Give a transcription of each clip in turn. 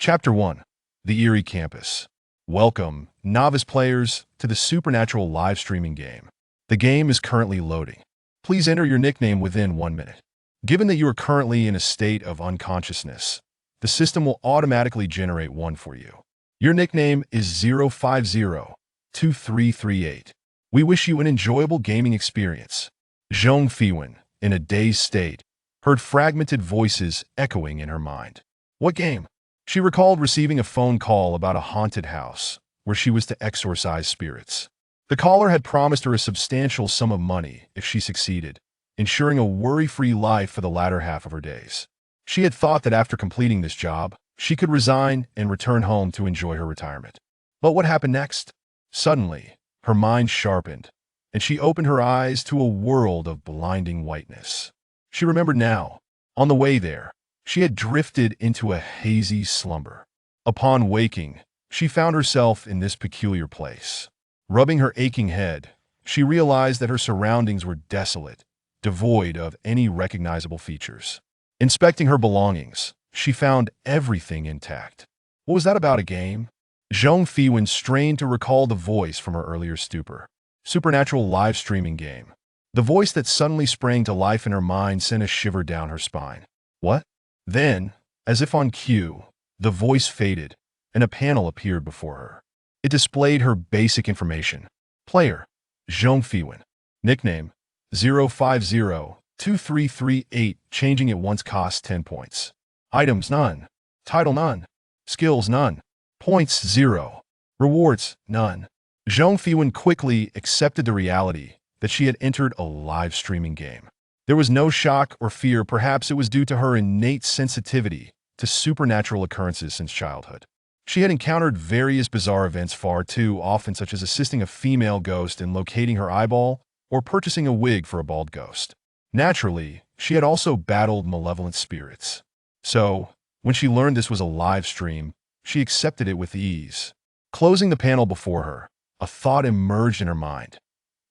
Chapter 1. The Eerie Campus. Welcome, novice players, to the Supernatural live streaming game. The game is currently loading. Please enter your nickname within 1 minute. Given that you are currently in a state of unconsciousness, the system will automatically generate one for you. Your nickname is 0502338. We wish you an enjoyable gaming experience. Zhong Fiwen, in a dazed state, heard fragmented voices echoing in her mind. What game? She recalled receiving a phone call about a haunted house where she was to exorcise spirits. The caller had promised her a substantial sum of money if she succeeded, ensuring a worry-free life for the latter half of her days. She had thought that after completing this job, she could resign and return home to enjoy her retirement. But what happened next? Suddenly, her mind sharpened, and she opened her eyes to a world of blinding whiteness. She remembered now, on the way there, she had drifted into a hazy slumber. Upon waking, she found herself in this peculiar place. Rubbing her aching head, she realized that her surroundings were desolate, devoid of any recognizable features. Inspecting her belongings, she found everything intact. What was that about, a game? Zhong Fiwen strained to recall the voice from her earlier stupor. Supernatural live streaming game. The voice that suddenly sprang to life in her mind sent a shiver down her spine. What? Then, as if on cue, the voice faded, and a panel appeared before her. It displayed her basic information. Player, Zhong Fiwen. Nickname, 0502338. Changing it once costs 10 points. Items, none. Title, none. Skills, none. Points, 0. Rewards, none. Zhong Fiwen quickly accepted the reality that she had entered a live streaming game. There was no shock or fear. Perhaps it was due to her innate sensitivity to supernatural occurrences since childhood. She had encountered various bizarre events far too often, such as assisting a female ghost in locating her eyeball or purchasing a wig for a bald ghost. Naturally, she had also battled malevolent spirits. So, when she learned this was a live stream, she accepted it with ease. Closing the panel before her, a thought emerged in her mind.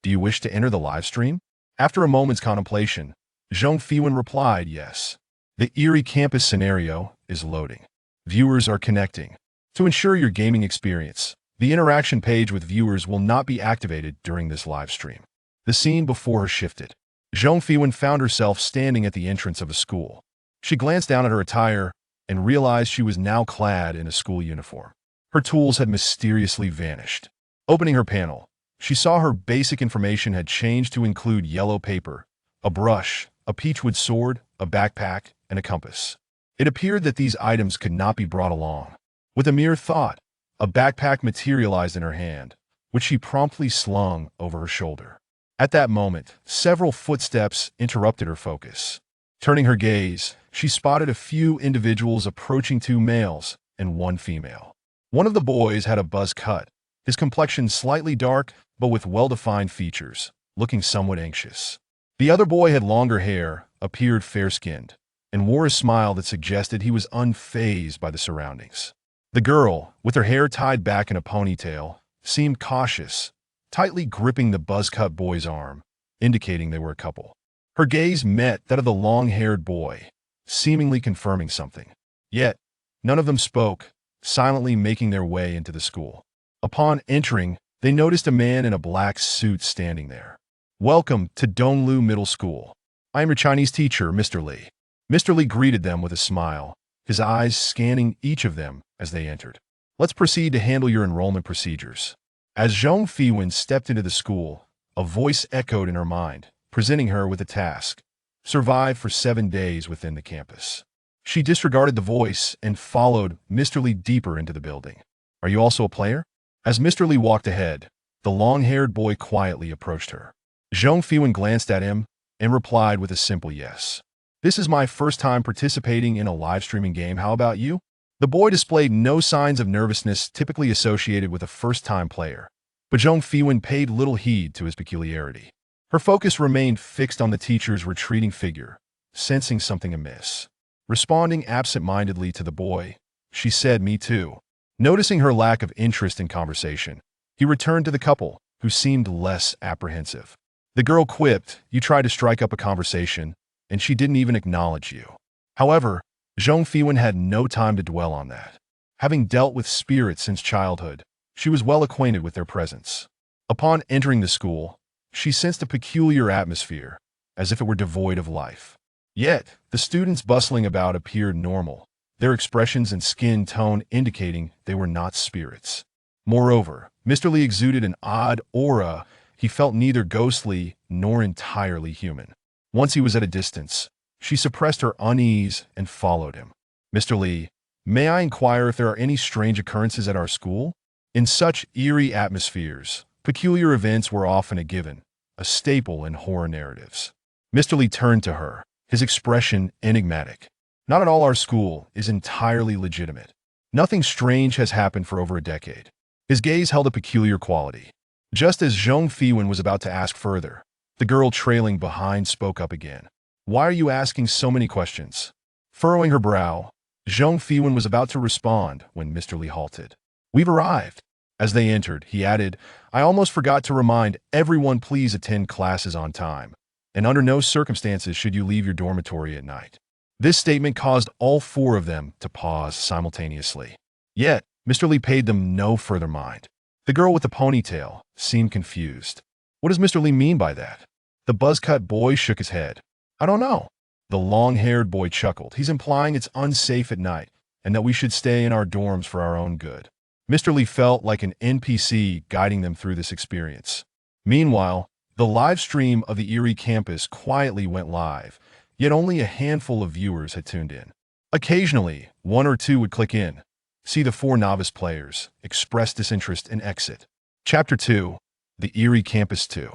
Do you wish to enter the live stream? After a moment's contemplation, Zhong Fiwen replied yes. The eerie campus scenario is loading. Viewers are connecting. To ensure your gaming experience, the interaction page with viewers will not be activated during this live stream. The scene before her shifted. Zhong Fiwen found herself standing at the entrance of a school. She glanced down at her attire and realized she was now clad in a school uniform. Her tools had mysteriously vanished. Opening her panel, she saw her basic information had changed to include yellow paper, a brush, a peachwood sword, a backpack, and a compass. It appeared that these items could not be brought along. With a mere thought, a backpack materialized in her hand, which she promptly slung over her shoulder. At that moment, several footsteps interrupted her focus. Turning her gaze, she spotted a few individuals approaching, 2 males and 1 female. One of the boys had a buzz cut, his complexion slightly dark but with well-defined features, looking somewhat anxious. The other boy had longer hair, appeared fair-skinned, and wore a smile that suggested he was unfazed by the surroundings. The girl, with her hair tied back in a ponytail, seemed cautious, tightly gripping the buzz-cut boy's arm, indicating they were a couple. Her gaze met that of the long-haired boy, seemingly confirming something. Yet, none of them spoke, silently making their way into the school. Upon entering, they noticed a man in a black suit standing there. Welcome to Donglu Middle School. I am your Chinese teacher, Mr. Li. Mr. Li greeted them with a smile, his eyes scanning each of them as they entered. Let's proceed to handle your enrollment procedures. As Zhong Fiwen stepped into the school, a voice echoed in her mind, presenting her with a task: survive for 7 days within the campus. She disregarded the voice and followed Mr. Li deeper into the building. Are you also a player? As Mr. Li walked ahead, the long-haired boy quietly approached her. Zhong Fiwen glanced at him and replied with a simple yes. This is my first time participating in a live streaming game. How about you? The boy displayed no signs of nervousness typically associated with a first-time player, but Zhong Fiwen paid little heed to his peculiarity. Her focus remained fixed on the teacher's retreating figure, sensing something amiss. Responding absent-mindedly to the boy, she said, "Me too." Noticing her lack of interest in conversation, he returned to the couple, who seemed less apprehensive. The girl quipped, "You tried to strike up a conversation, and she didn't even acknowledge you." However, Zhong Fiwen had no time to dwell on that. Having dealt with spirits since childhood, she was well acquainted with their presence. Upon entering the school, she sensed a peculiar atmosphere, as if it were devoid of life. Yet, the students bustling about appeared normal, their expressions and skin tone indicating they were not spirits. Moreover, Mr. Lee exuded an odd aura. He felt neither ghostly nor entirely human. Once he was at a distance, she suppressed her unease and followed him. Mr. Lee, may I inquire if there are any strange occurrences at our school? In such eerie atmospheres, peculiar events were often a given, a staple in horror narratives. Mr. Lee turned to her, his expression enigmatic. Not at all. Our school is entirely legitimate. Nothing strange has happened for over a decade. His gaze held a peculiar quality. Just as Zhong Fiwen was about to ask further, the girl trailing behind spoke up again. Why are you asking so many questions? Furrowing her brow, Zhong Fiwen was about to respond when Mr. Lee halted. We've arrived. As they entered, he added, I almost forgot to remind everyone, please attend classes on time, and under no circumstances should you leave your dormitory at night. This statement caused all four of them to pause simultaneously. Yet, Mr. Lee paid them no further mind. The girl with the ponytail seemed confused. What does Mr. Lee mean by that? The buzz-cut boy shook his head. I don't know. The long-haired boy chuckled. He's implying it's unsafe at night and that we should stay in our dorms for our own good. Mr. Lee felt like an NPC guiding them through this experience. Meanwhile, the live stream of the Erie campus quietly went live, yet only a handful of viewers had tuned in. Occasionally, one or two would click in, see the four novice players, express disinterest, and exit. Chapter 2. The Erie Campus 2.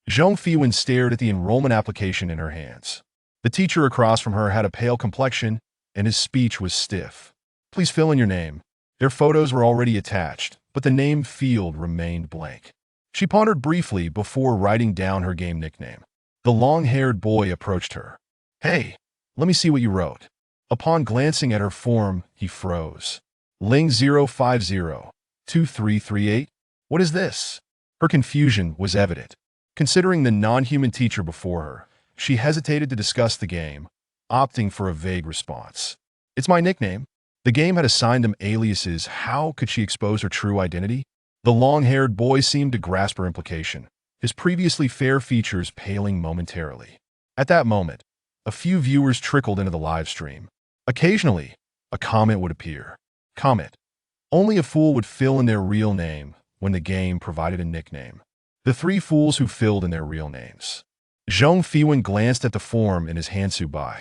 Zhong Fiwen stared at the enrollment application in her hands. The teacher across from her had a pale complexion, and his speech was stiff. Please fill in your name. Their photos were already attached, but the name field remained blank. She pondered briefly before writing down her game nickname. The long-haired boy approached her. Hey, let me see what you wrote. Upon glancing at her form, he froze. Ling 050-2338? What is this? Her confusion was evident. Considering the non-human teacher before her, she hesitated to discuss the game, opting for a vague response. It's my nickname. The game had assigned them aliases. How could she expose her true identity? The long-haired boy seemed to grasp her implication, his previously fair features paling momentarily. At that moment, a few viewers trickled into the live stream. Occasionally, a comment would appear. Comment. Only a fool would fill in their real name when the game provided a nickname. The three fools who filled in their real names. Zhong Fiwen glanced at the form in his Hansubai.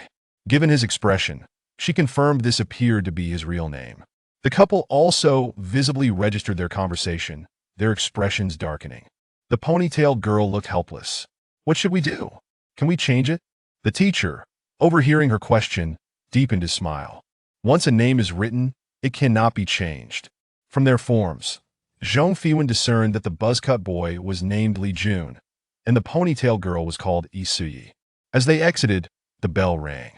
Given his expression, she confirmed this appeared to be his real name. The couple also visibly registered their conversation, their expressions darkening. The ponytailed girl looked helpless. What should we do? Can we change it? The teacher, overhearing her question, deepened his smile. Once a name is written, it cannot be changed. From their forms, Zhong Fiwen discerned that the buzzcut boy was named Li Jun, and the ponytail girl was called Isuyi. As they exited, the bell rang.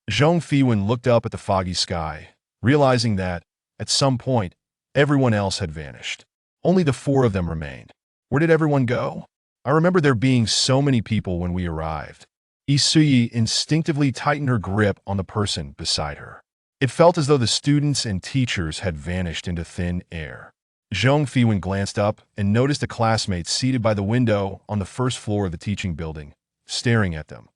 Zhong Fiwen looked up at the foggy sky, realizing that, at some point, everyone else had vanished. Only the four of them remained. Where did everyone go? I remember there being so many people when we arrived. Isuyi instinctively tightened her grip on the person beside her. It felt as though the students and teachers had vanished into thin air. Zhong Fiwen glanced up and noticed a classmate seated by the window on the first floor of the teaching building, staring at them.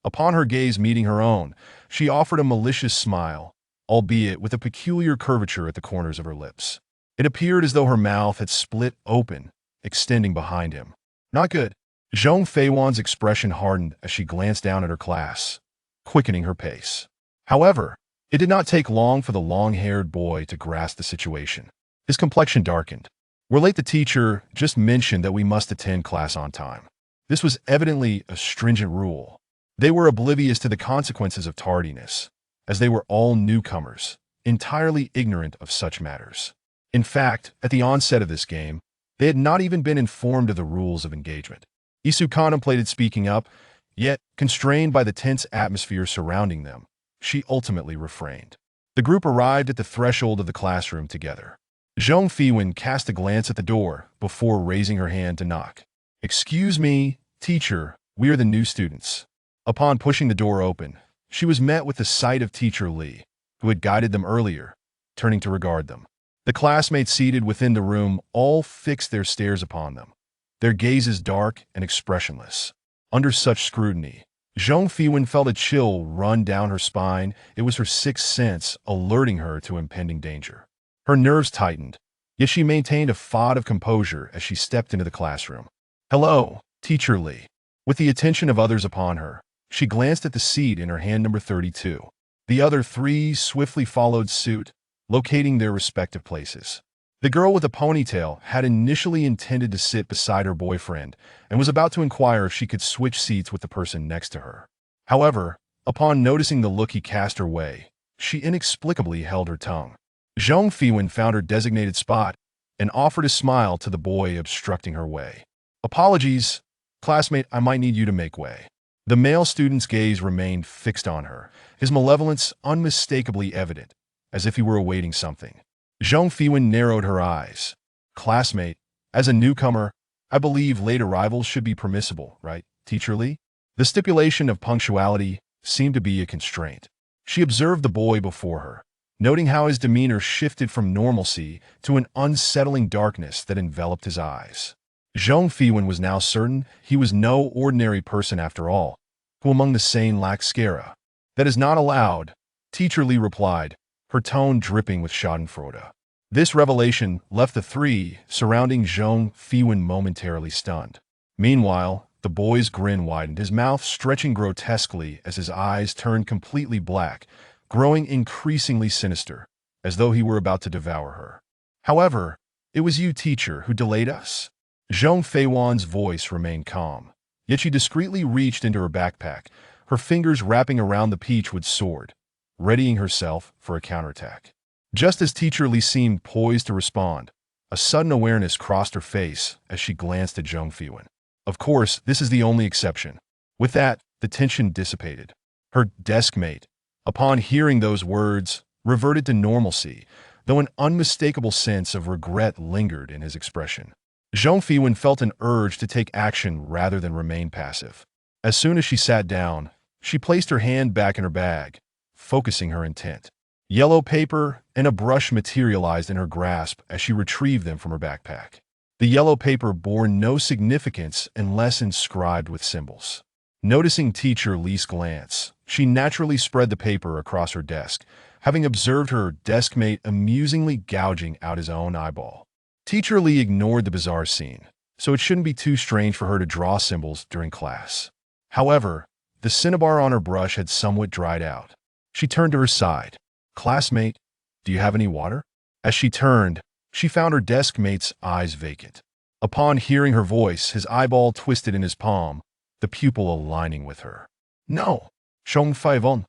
Upon her gaze meeting her own, she offered a malicious smile, albeit with a peculiar curvature at the corners of her lips. It appeared as though her mouth had split open, extending behind him. Not good. Zhong Feiwan's expression hardened as she glanced down at her class, quickening her pace. However, it did not take long for the long-haired boy to grasp the situation. His complexion darkened. We're late. The teacher just mentioned that we must attend class on time. This was evidently a stringent rule. They were oblivious to the consequences of tardiness, as they were all newcomers, entirely ignorant of such matters. In fact, at the onset of this game, they had not even been informed of the rules of engagement. Isu contemplated speaking up, yet, constrained by the tense atmosphere surrounding them, she ultimately refrained. The group arrived at the threshold of the classroom together. Zhong Fiwen cast a glance at the door before raising her hand to knock. Excuse me, teacher, we are the new students. Upon pushing the door open, she was met with the sight of Teacher Lee, who had guided them earlier, turning to regard them. The classmates seated within the room all fixed their stares upon them, their gazes dark and expressionless. Under such scrutiny, Zhong Fiwen felt a chill run down her spine. It was her sixth sense alerting her to impending danger. Her nerves tightened, yet she maintained a facade of composure as she stepped into the classroom. "Hello, Teacher Li." With the attention of others upon her, she glanced at the seat in her hand number 32. The other three swiftly followed suit, locating their respective places. The girl with the ponytail had initially intended to sit beside her boyfriend and was about to inquire if she could switch seats with the person next to her. However, upon noticing the look he cast her way, she inexplicably held her tongue. Zhong Fiwen found her designated spot and offered a smile to the boy obstructing her way. "Apologies, classmate, I might need you to make way." The male student's gaze remained fixed on her, his malevolence unmistakably evident, as if he were awaiting something. Zhong Fiwen narrowed her eyes. "Classmate, as a newcomer, I believe late arrivals should be permissible, right, Teacher Li?" The stipulation of punctuality seemed to be a constraint. She observed the boy before her, noting how his demeanor shifted from normalcy to an unsettling darkness that enveloped his eyes. Zhong Fiwen was now certain he was no ordinary person after all, who among the sane lacked scara. "That is not allowed," Teacher Li replied, her tone dripping with schadenfreude. This revelation left the three surrounding Zhong Fiwen momentarily stunned. Meanwhile, the boy's grin widened, his mouth stretching grotesquely as his eyes turned completely black, growing increasingly sinister, as though he were about to devour her. "However, it was you, teacher, who delayed us." Zhong Feiwan's voice remained calm, yet she discreetly reached into her backpack, her fingers wrapping around the peachwood sword, readying herself for a counterattack. Just as Teacher Li seemed poised to respond, a sudden awareness crossed her face as she glanced at Zhong Fiwen. Of course, this is the only exception. With that, the tension dissipated. Her desk mate, upon hearing those words, reverted to normalcy, though an unmistakable sense of regret lingered in his expression. Zhong Fiwen felt an urge to take action rather than remain passive. As soon as she sat down, she placed her hand back in her bag, focusing her intent. Yellow paper and a brush materialized in her grasp as she retrieved them from her backpack. The yellow paper bore no significance unless inscribed with symbols. Noticing Teacher Li's glance, she naturally spread the paper across her desk, having observed her deskmate amusingly gouging out his own eyeball. Teacher Li ignored the bizarre scene, so it shouldn't be too strange for her to draw symbols during class. However, the cinnabar on her brush had somewhat dried out. She turned to her side. "Classmate, do you have any water?" As she turned, she found her deskmate's eyes vacant. Upon hearing her voice, his eyeball twisted in his palm, the pupil aligning with her. "No, Zhong Fiwen."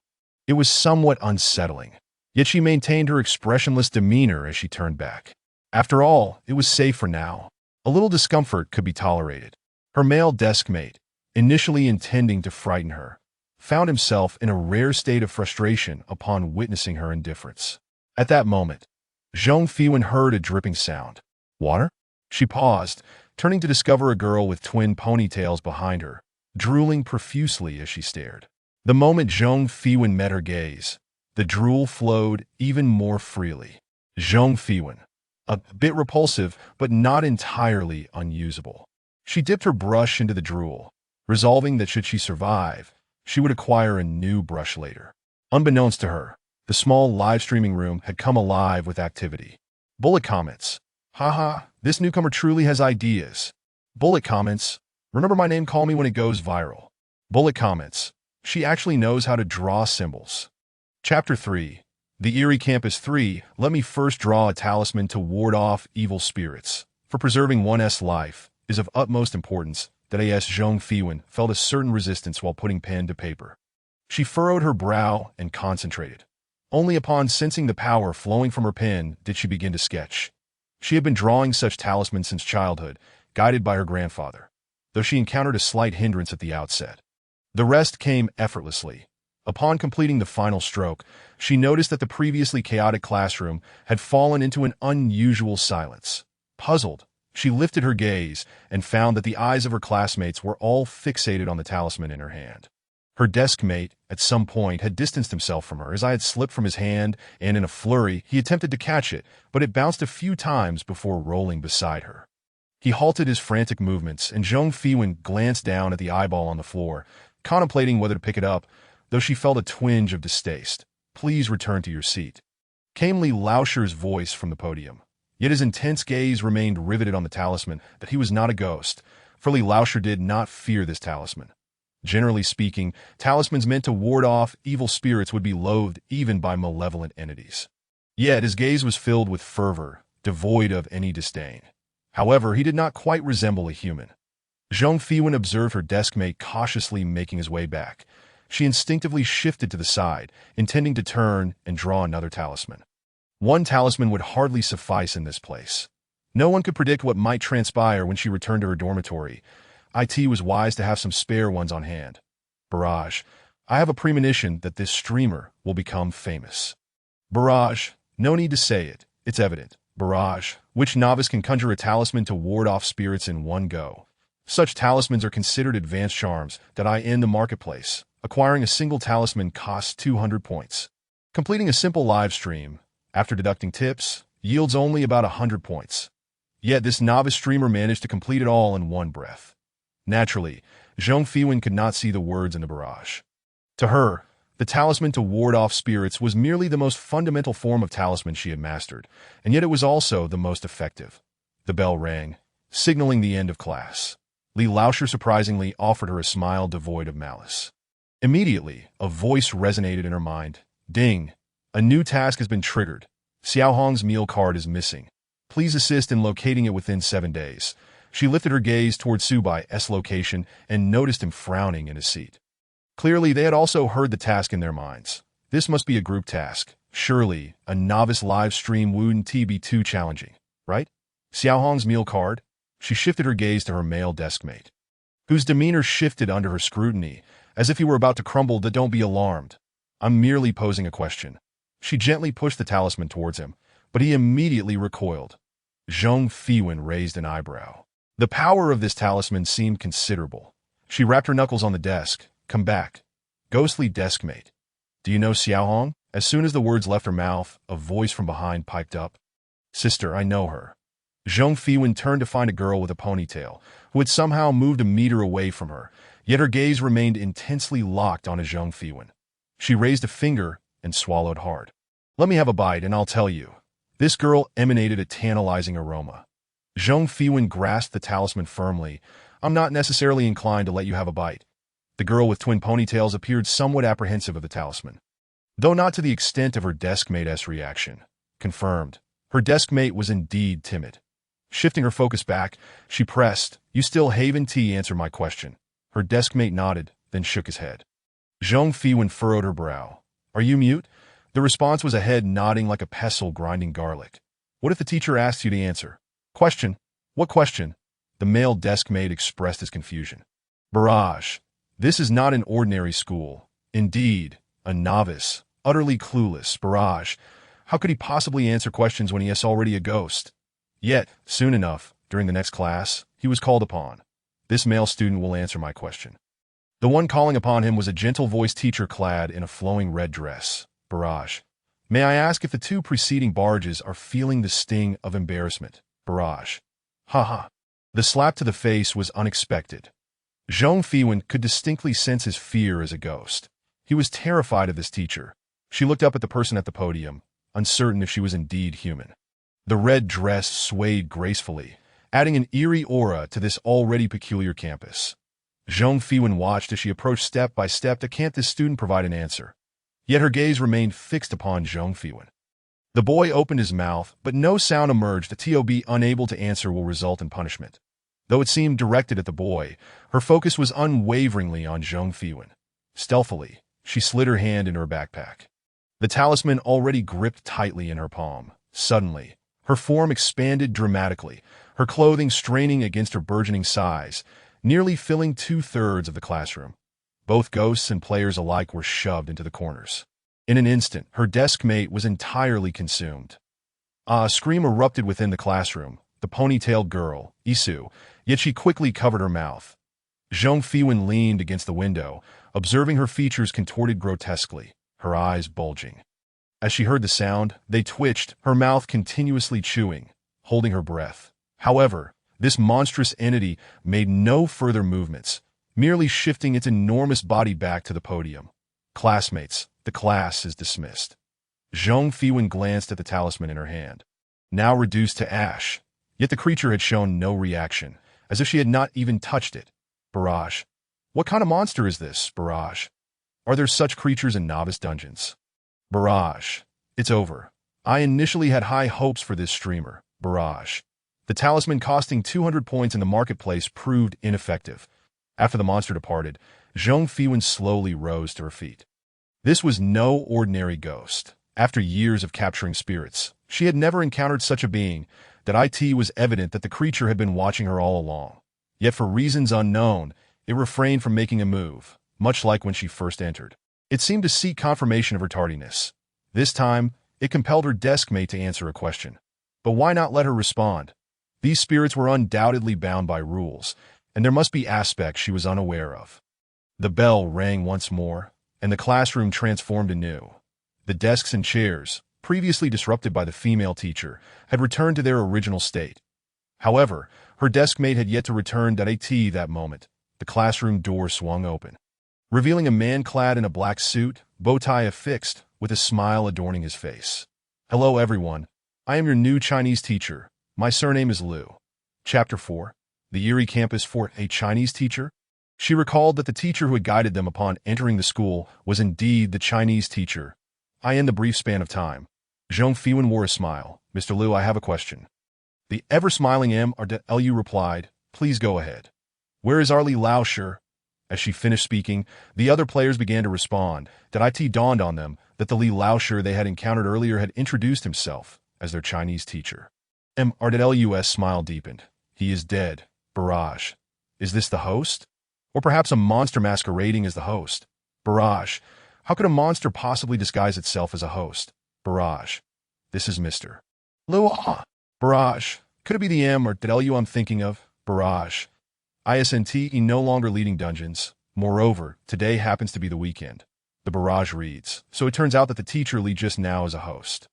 It was somewhat unsettling, yet she maintained her expressionless demeanor as she turned back. After all, it was safe for now. A little discomfort could be tolerated. Her male deskmate, initially intending to frighten her, found himself in a rare state of frustration upon witnessing her indifference. At that moment, Zhong Fiwen heard a dripping sound. "Water?" She paused, turning to discover a girl with twin ponytails behind her, drooling profusely as she stared. The moment Zhong Fiwen met her gaze, the drool flowed even more freely. Zhong Fiwen, a bit repulsive but not entirely unusable. She dipped her brush into the drool, resolving that should she survive, she would acquire a new brush later. Unbeknownst to her, the small live streaming room had come alive with activity. Bullet comments. "Haha, this newcomer truly has ideas." Bullet comments. "Remember my name, call me when it goes viral." Bullet comments. "She actually knows how to draw symbols." Chapter 3. The Eerie Campus 3. Let me first draw a talisman to ward off evil spirits. For preserving one's life is of utmost importance that A.S. Zhong Fiwen felt a certain resistance while putting pen to paper. She furrowed her brow and concentrated. Only upon sensing the power flowing from her pen did she begin to sketch. She had been drawing such talismans since childhood, guided by her grandfather, though she encountered a slight hindrance at the outset. The rest came effortlessly. Upon completing the final stroke, she noticed that the previously chaotic classroom had fallen into an unusual silence. Puzzled, she lifted her gaze and found that the eyes of her classmates were all fixated on the talisman in her hand. Her desk mate, at some point, had distanced himself from her as I had slipped from his hand, and in a flurry, he attempted to catch it, but it bounced a few times before rolling beside her. He halted his frantic movements, and Zhong Fiwen glanced down at the eyeball on the floor, contemplating whether to pick it up, though she felt a twinge of distaste. "Please return to your seat," came Li Laosher's voice from the podium. Yet his intense gaze remained riveted on the talisman, that he was not a ghost, for Li Laosher did not fear this talisman. Generally speaking, talismans meant to ward off evil spirits would be loathed even by malevolent entities. Yet his gaze was filled with fervor, devoid of any disdain. However, he did not quite resemble a human. Zhong Fiwen observed her deskmate cautiously making his way back. She instinctively shifted to the side, intending to turn and draw another talisman. One talisman would hardly suffice in this place. No one could predict what might transpire when she returned to her dormitory. It was wise to have some spare ones on hand. "Barrage, I have a premonition that this streamer will become famous." "Barrage, no need to say it. It's evident." "Barrage, which novice can conjure a talisman to ward off spirits in one go?" "Such talismans are considered advanced charms that I in the marketplace. Acquiring a single talisman costs 200 points. Completing a simple live stream, after deducting tips, yields only about 100 points. Yet this novice streamer managed to complete it all in one breath." Naturally, Zhong Fiwen could not see the words in the barrage. To her, the talisman to ward off spirits was merely the most fundamental form of talisman she had mastered, and yet it was also the most effective. The bell rang, signaling the end of class. Li Laosher surprisingly offered her a smile devoid of malice. Immediately, a voice resonated in her mind. "Ding! A new task has been triggered. Xiao Hong's meal card is missing. Please assist in locating it within 7 days." She lifted her gaze toward Subai's location and noticed him frowning in his seat. Clearly, they had also heard the task in their minds. This must be a group task. Surely, a novice live stream wouldn't be too challenging, right? Xiao Hong's meal card? She shifted her gaze to her male deskmate, whose demeanor shifted under her scrutiny, as if he were about to crumble. "Don't be alarmed. I'm merely posing a question." She gently pushed the talisman towards him, but he immediately recoiled. Zhong Fiwen raised an eyebrow. The power of this talisman seemed considerable. She rapped her knuckles on the desk. "Come back. Ghostly deskmate. Do you know Xiao Hong?" As soon as the words left her mouth, a voice from behind piped up. "Sister, I know her." Zhong Fiwen turned to find a girl with a ponytail, who had somehow moved a meter away from her, yet her gaze remained intensely locked on Zhong Fiwen. She raised a finger and swallowed hard. "Let me have a bite and I'll tell you." This girl emanated a tantalizing aroma. Zhong Fiwen grasped the talisman firmly. "I'm not necessarily inclined to let you have a bite." The girl with twin ponytails appeared somewhat apprehensive of the talisman, though not to the extent of her deskmate's reaction. Confirmed. Her deskmate was indeed timid. Shifting her focus back, she pressed, "You still haven't answered my question." Her deskmate nodded, then shook his head. Zhong Fiwen furrowed her brow. "Are you mute?" The response was a head nodding like a pestle grinding garlic. "What if the teacher asks you to answer?" "Question? What question?" The male deskmate expressed his confusion. "Barrage. This is not an ordinary school. Indeed, a novice, utterly clueless. Barrage. How could he possibly answer questions when he is already a ghost?" Yet, soon enough, during the next class, he was called upon. "This male student will answer my question." The one calling upon him was a gentle-voiced teacher clad in a flowing red dress. "Barrage. May I ask if the 2 preceding barrages are feeling the sting of embarrassment?" Barrage. "Ha ha." The slap to the face was unexpected. Zhong Fiwen could distinctly sense his fear as a ghost. He was terrified of this teacher. She looked up at the person at the podium, uncertain if she was indeed human. The red dress swayed gracefully, adding an eerie aura to this already peculiar campus. Zhong Fiwen watched as she approached step by step to can't this student provide an answer. Yet her gaze remained fixed upon Zhong Fiwen. The boy opened his mouth, but no sound emerged. The unable to answer will result in punishment. Though it seemed directed at the boy, her focus was unwaveringly on Zhong Fiwen. Stealthily, she slid her hand into her backpack. The talisman already gripped tightly in her palm. Suddenly, her form expanded dramatically, her clothing straining against her burgeoning size, nearly filling 2/3 of the classroom. Both ghosts and players alike were shoved into the corners. In an instant, her deskmate was entirely consumed. A scream erupted within the classroom. The ponytailed girl, Isu, yet she quickly covered her mouth. Zhong Fiwen leaned against the window, observing her features contorted grotesquely, her eyes bulging. As she heard the sound, they twitched, her mouth continuously chewing, holding her breath. However, this monstrous entity made no further movements, merely shifting its enormous body back to the podium. Classmates, the class is dismissed. Zhong Fiwen glanced at the talisman in her hand, now reduced to ash, yet the creature had shown no reaction, as if she had not even touched it. Barrage. What kind of monster is this, Barrage? Are there such creatures in novice dungeons? Barrage. It's over. I initially had high hopes for this streamer, Barrage. The talisman costing 200 points in the marketplace proved ineffective. After the monster departed, Zhong Fiwen slowly rose to her feet. This was no ordinary ghost. After years of capturing spirits, she had never encountered such a being. That it was evident that the creature had been watching her all along. Yet for reasons unknown, it refrained from making a move, much like when she first entered. It seemed to seek confirmation of her tardiness. This time, it compelled her desk mate to answer a question. But why not let her respond? These spirits were undoubtedly bound by rules, and there must be aspects she was unaware of. The bell rang once more, and the classroom transformed anew. The desks and chairs, previously disrupted by the female teacher, had returned to their original state. However, her desk mate had yet to return. That moment, the classroom door swung open, revealing a man clad in a black suit, bow tie affixed, with a smile adorning his face. Hello everyone, I am your new Chinese teacher. My surname is Liu. Chapter 4. The Eerie Campus for a Chinese Teacher? She recalled that the teacher who had guided them upon entering the school was indeed the Chinese teacher. In the brief span of time, Zhong Fiwen wore a smile. Mr. Liu, I have a question. The ever-smiling Lu replied, please go ahead. Where is Arlie Laosher? As she finished speaking, the other players began to respond. It dawned on them that the Li Laosher they had encountered earlier had introduced himself as their Chinese teacher. Lus smile deepened. He is dead. Barrage. Is this the host? Or perhaps a monster masquerading as the host? Barrage. How could a monster possibly disguise itself as a host? Barrage. This is Mr. Liu. Barrage. Could it be the Lu I'm thinking of? Barrage. ISNT no longer leading dungeons. Moreover, today happens to be the weekend. The barrage reads, so it turns out that the teacher Li just now is a host.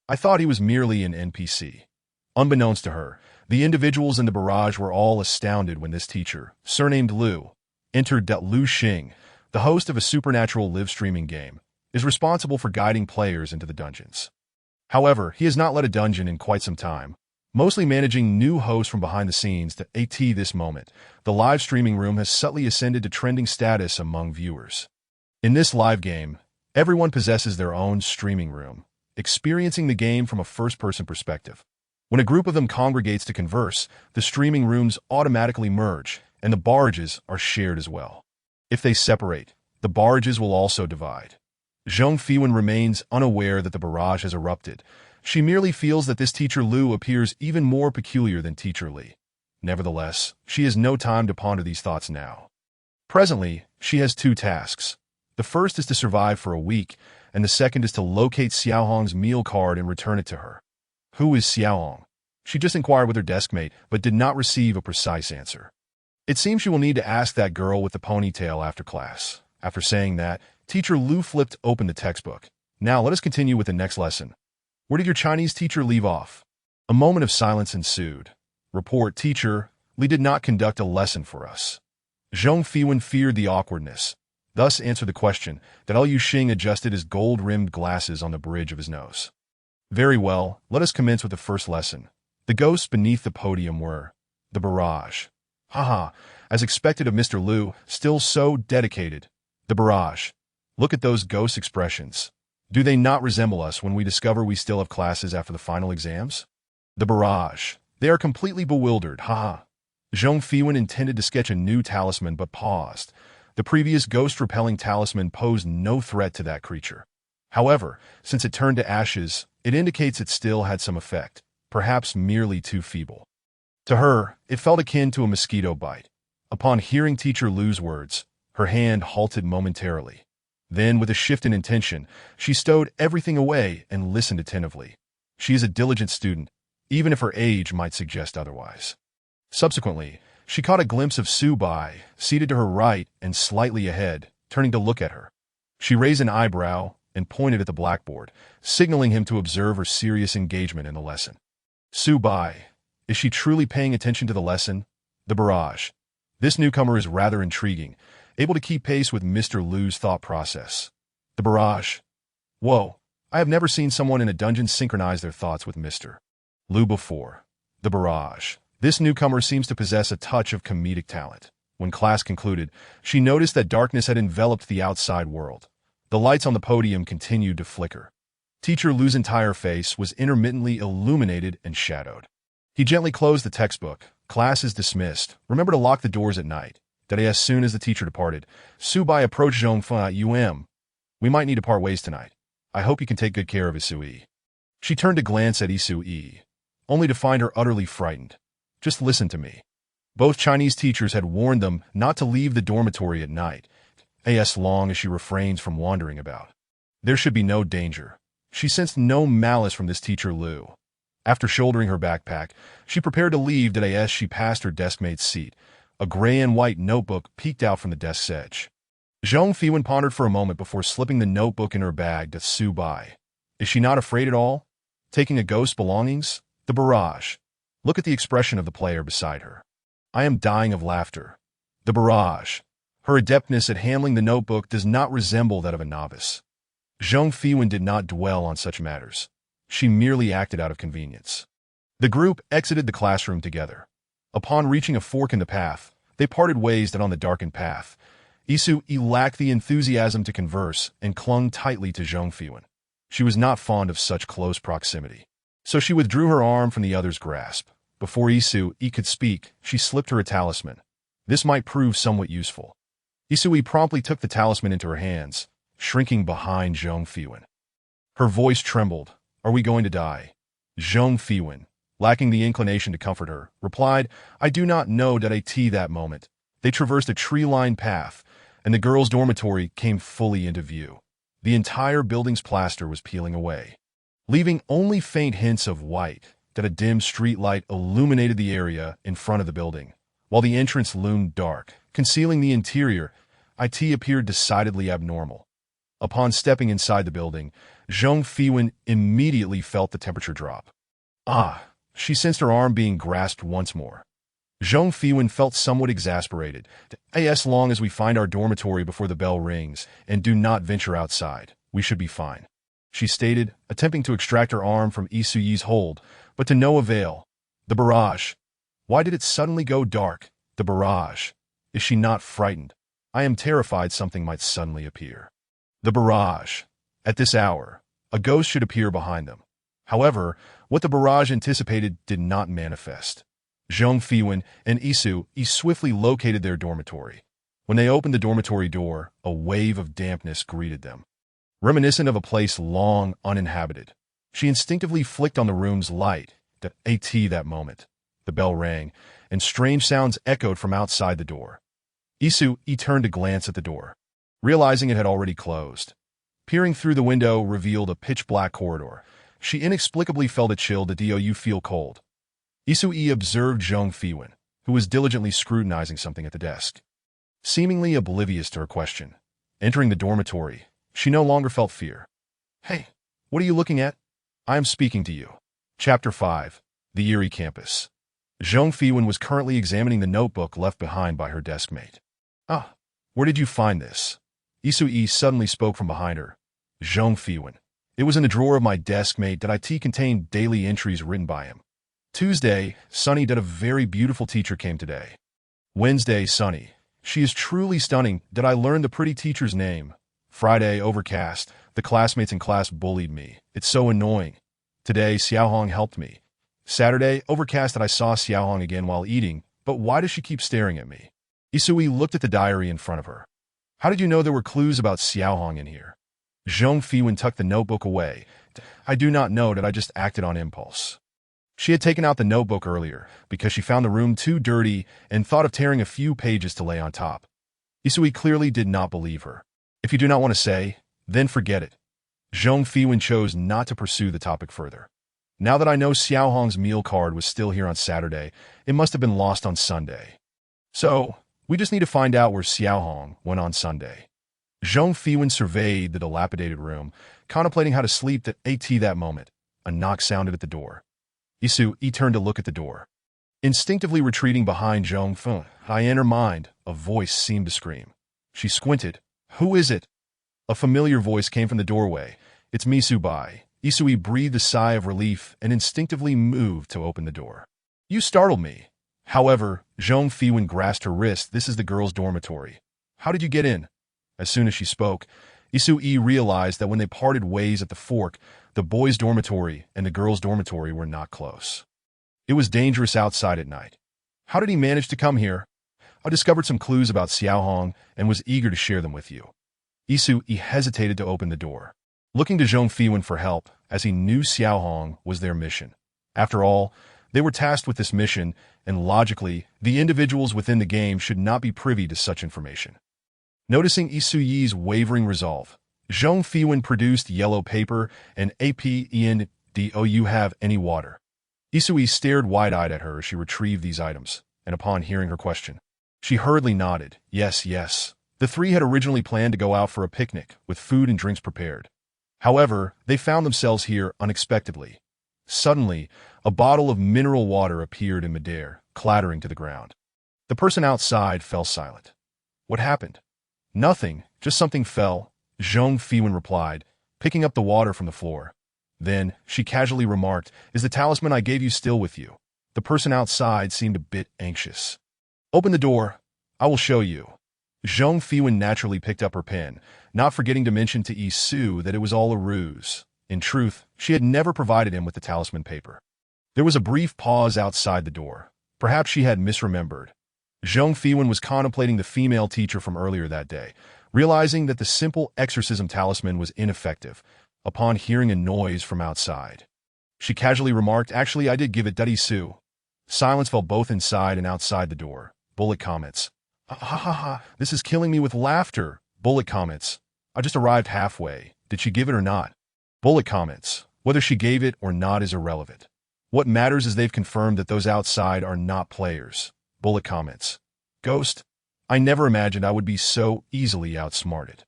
I thought he was merely an NPC. Unbeknownst to her, the individuals in the barrage were all astounded when this teacher, surnamed Liu, entered. Liu Xing, the host of a supernatural live-streaming game, is responsible for guiding players into the dungeons. However, he has not led a dungeon in quite some time, mostly managing new hosts from behind the scenes. This moment, the live streaming room has subtly ascended to trending status among viewers. In this live game, everyone possesses their own streaming room, experiencing the game from a first-person perspective. When a group of them congregates to converse, the streaming rooms automatically merge, and the barrages are shared as well. If they separate, the barrages will also divide. Zhong Fiwen remains unaware that the barrage has erupted. She merely feels that this teacher Liu appears even more peculiar than teacher Li. Nevertheless, she has no time to ponder these thoughts now. Presently, she has two tasks. The first is to survive for a week, and the second is to locate Xiaohong's meal card and return it to her. Who is Xiaohong? She just inquired with her desk mate, but did not receive a precise answer. It seems she will need to ask that girl with the ponytail after class. After saying that, teacher Liu flipped open the textbook. Now let us continue with the next lesson. Where did your Chinese teacher leave off? A moment of silence ensued. Report, teacher, Li did not conduct a lesson for us. Zhong Fiwen feared the awkwardness. Thus answered the question. Lu Xing adjusted his gold-rimmed glasses on the bridge of his nose. Very well, let us commence with the first lesson. The ghosts beneath the podium were the barrage. Haha, as expected of Mr. Liu, still so dedicated. The barrage. Look at those ghost expressions. Do they not resemble us when we discover we still have classes after the final exams? The barrage. They are completely bewildered, haha. Zhong Fiwen intended to sketch a new talisman but paused. The previous ghost-repelling talisman posed no threat to that creature. However, since it turned to ashes, it indicates it still had some effect, perhaps merely too feeble. To her, it felt akin to a mosquito bite. Upon hearing teacher Liu's words, her hand halted momentarily. Then, with a shift in intention, she stowed everything away and listened attentively. She is a diligent student, even if her age might suggest otherwise. Subsequently, she caught a glimpse of Su Bai, seated to her right and slightly ahead, turning to look at her. She raised an eyebrow and pointed at the blackboard, signaling him to observe her serious engagement in the lesson. Su Bai. Is she truly paying attention to the lesson? The barrage. This newcomer is rather intriguing, able to keep pace with Mr. Liu's thought process. The barrage. Whoa, I have never seen someone in a dungeon synchronize their thoughts with Mr. Liu before. The barrage. This newcomer seems to possess a touch of comedic talent. When class concluded, she noticed that darkness had enveloped the outside world. The lights on the podium continued to flicker. Teacher Liu's entire face was intermittently illuminated and shadowed. He gently closed the textbook. Class is dismissed. Remember to lock the doors at night. As soon as the teacher departed, Su Bai approached Zhongfa. We might need to part ways tonight. I hope you can take good care of Isui. She turned to glance at Isui, only to find her utterly frightened. Just listen to me. Both Chinese teachers had warned them not to leave the dormitory at night, as long as she refrains from wandering about. There should be no danger. She sensed no malice from this teacher Liu. After shouldering her backpack, she prepared to leave as she passed her deskmate's seat. A gray and white notebook peeked out from the desk's edge. Zhong Fiwen pondered for a moment before slipping the notebook in her bag to Su Bai. Is she not afraid at all? Taking a ghost's belongings? The barrage. Look at the expression of the player beside her. I am dying of laughter. The barrage. Her adeptness at handling the notebook does not resemble that of a novice. Zhong Fiwen did not dwell on such matters. She merely acted out of convenience. The group exited the classroom together. Upon reaching a fork in the path, they parted ways on the darkened path. Isui lacked the enthusiasm to converse and clung tightly to Zhong Fiwen. She was not fond of such close proximity, so she withdrew her arm from the other's grasp. Before Isui could speak, she slipped her a talisman. This might prove somewhat useful. Isui promptly took the talisman into her hands, shrinking behind Zhong Fiwen. Her voice trembled. Are we going to die? Zhong Fiwen, lacking the inclination to comfort her, replied, I do not know that moment. They traversed a tree-lined path, and the girls' dormitory came fully into view. The entire building's plaster was peeling away, leaving only faint hints of white. A dim street light illuminated the area in front of the building, while the entrance loomed dark, concealing the interior. It appeared decidedly abnormal. Upon stepping inside the building, Zhong Fiwen immediately felt the temperature drop. She sensed her arm being grasped once more. Zhong Fiwen felt somewhat exasperated. As long as we find our dormitory before the bell rings and do not venture outside, we should be fine, she stated, attempting to extract her arm from Isui's hold, but to no avail. The barrage. Why did it suddenly go dark? The barrage. Is she not frightened? I am terrified something might suddenly appear. The barrage. At this hour, a ghost should appear behind them. However, what the barrage anticipated did not manifest. Zhong Fiwen and Isui swiftly located their dormitory. When they opened the dormitory door, a wave of dampness greeted them, reminiscent of a place long uninhabited. She instinctively flicked on the room's light. That moment, the bell rang, and strange sounds echoed from outside the door. Isui turned to glance at the door, realizing it had already closed. Peering through the window revealed a pitch-black corridor. She inexplicably felt a chill. Do you feel cold? Isui observed Zhong Fiwen, who was diligently scrutinizing something at the desk, seemingly oblivious to her question. Entering the dormitory, she no longer felt fear. Hey, what are you looking at? I am speaking to you. Chapter 5. The Eerie Campus. Zhong Fiwen was currently examining the notebook left behind by her deskmate. Where did you find this? Isui suddenly spoke from behind her. Zhong Fiwen. It was in the drawer of my deskmate. It contained daily entries written by him. Tuesday, Sunny. A very beautiful teacher came today. Wednesday, Sunny. She is truly stunning. Did I learn the pretty teacher's name? Friday, overcast. The classmates in class bullied me. It's so annoying. Today, Xiaohong helped me. Saturday, overcast. That I saw Xiaohong again while eating, but why does she keep staring at me? Isui looked at the diary in front of her. How did you know there were clues about Xiaohong in here? Zhong Fiwen tucked the notebook away. I do not know. I just acted on impulse. She had taken out the notebook earlier because she found the room too dirty and thought of tearing a few pages to lay on top. Isui clearly did not believe her. If you do not want to say, then forget it. Zhong Fiwen chose not to pursue the topic further. Now that I know Xiaohong's meal card was still here on Saturday, it must have been lost on Sunday. So, we just need to find out where Xiaohong went on Sunday. Zhong Fiwen surveyed the dilapidated room, contemplating how to sleep that moment. A knock sounded at the door. Isu turned to look at the door. Instinctively retreating behind Zhong Fiwen, in her mind, a voice seemed to scream. She squinted. Who is it? A familiar voice came from the doorway. It's me, Subai. Isui breathed a sigh of relief and instinctively moved to open the door. You startled me. However, Zhong Fiwen grasped her wrist. This is the girls' dormitory. How did you get in? As soon as she spoke, Isui realized that when they parted ways at the fork, the boys' dormitory and the girls' dormitory were not close. It was dangerous outside at night. How did he manage to come here? I discovered some clues about Xiaohong and was eager to share them with you. Isui hesitated to open the door, looking to Zhong Fiwen for help, as he knew Xiaohong was their mission. After all, they were tasked with this mission, and logically, the individuals within the game should not be privy to such information. Noticing Isui's wavering resolve, Zhong Fiwen produced yellow paper and APEN. Do you have any water? Isui stared wide-eyed at her as she retrieved these items, and upon hearing her question, she hurriedly nodded. Yes. The three had originally planned to go out for a picnic, with food and drinks prepared. However, they found themselves here unexpectedly. Suddenly, a bottle of mineral water appeared in midair, clattering to the ground. The person outside fell silent. What happened? Nothing, just something fell, Zhong Fiwen replied, picking up the water from the floor. Then, she casually remarked, is the talisman I gave you still with you? The person outside seemed a bit anxious. Open the door. I will show you. Zhong Fiwen naturally picked up her pen, not forgetting to mention to Isu that it was all a ruse. In truth, she had never provided him with the talisman paper. There was a brief pause outside the door. Perhaps she had misremembered. Zhong Fiwen was contemplating the female teacher from earlier that day, realizing that the simple exorcism talisman was ineffective, upon hearing a noise from outside. She casually remarked, actually, I did give it to Isu. Silence fell both inside and outside the door. Bullet comments. Ha, this is killing me with laughter. Bullet comments. I just arrived halfway. Did she give it or not? Bullet comments. Whether she gave it or not is irrelevant. What matters is they've confirmed that those outside are not players. Bullet comments. Ghost. I never imagined I would be so easily outsmarted.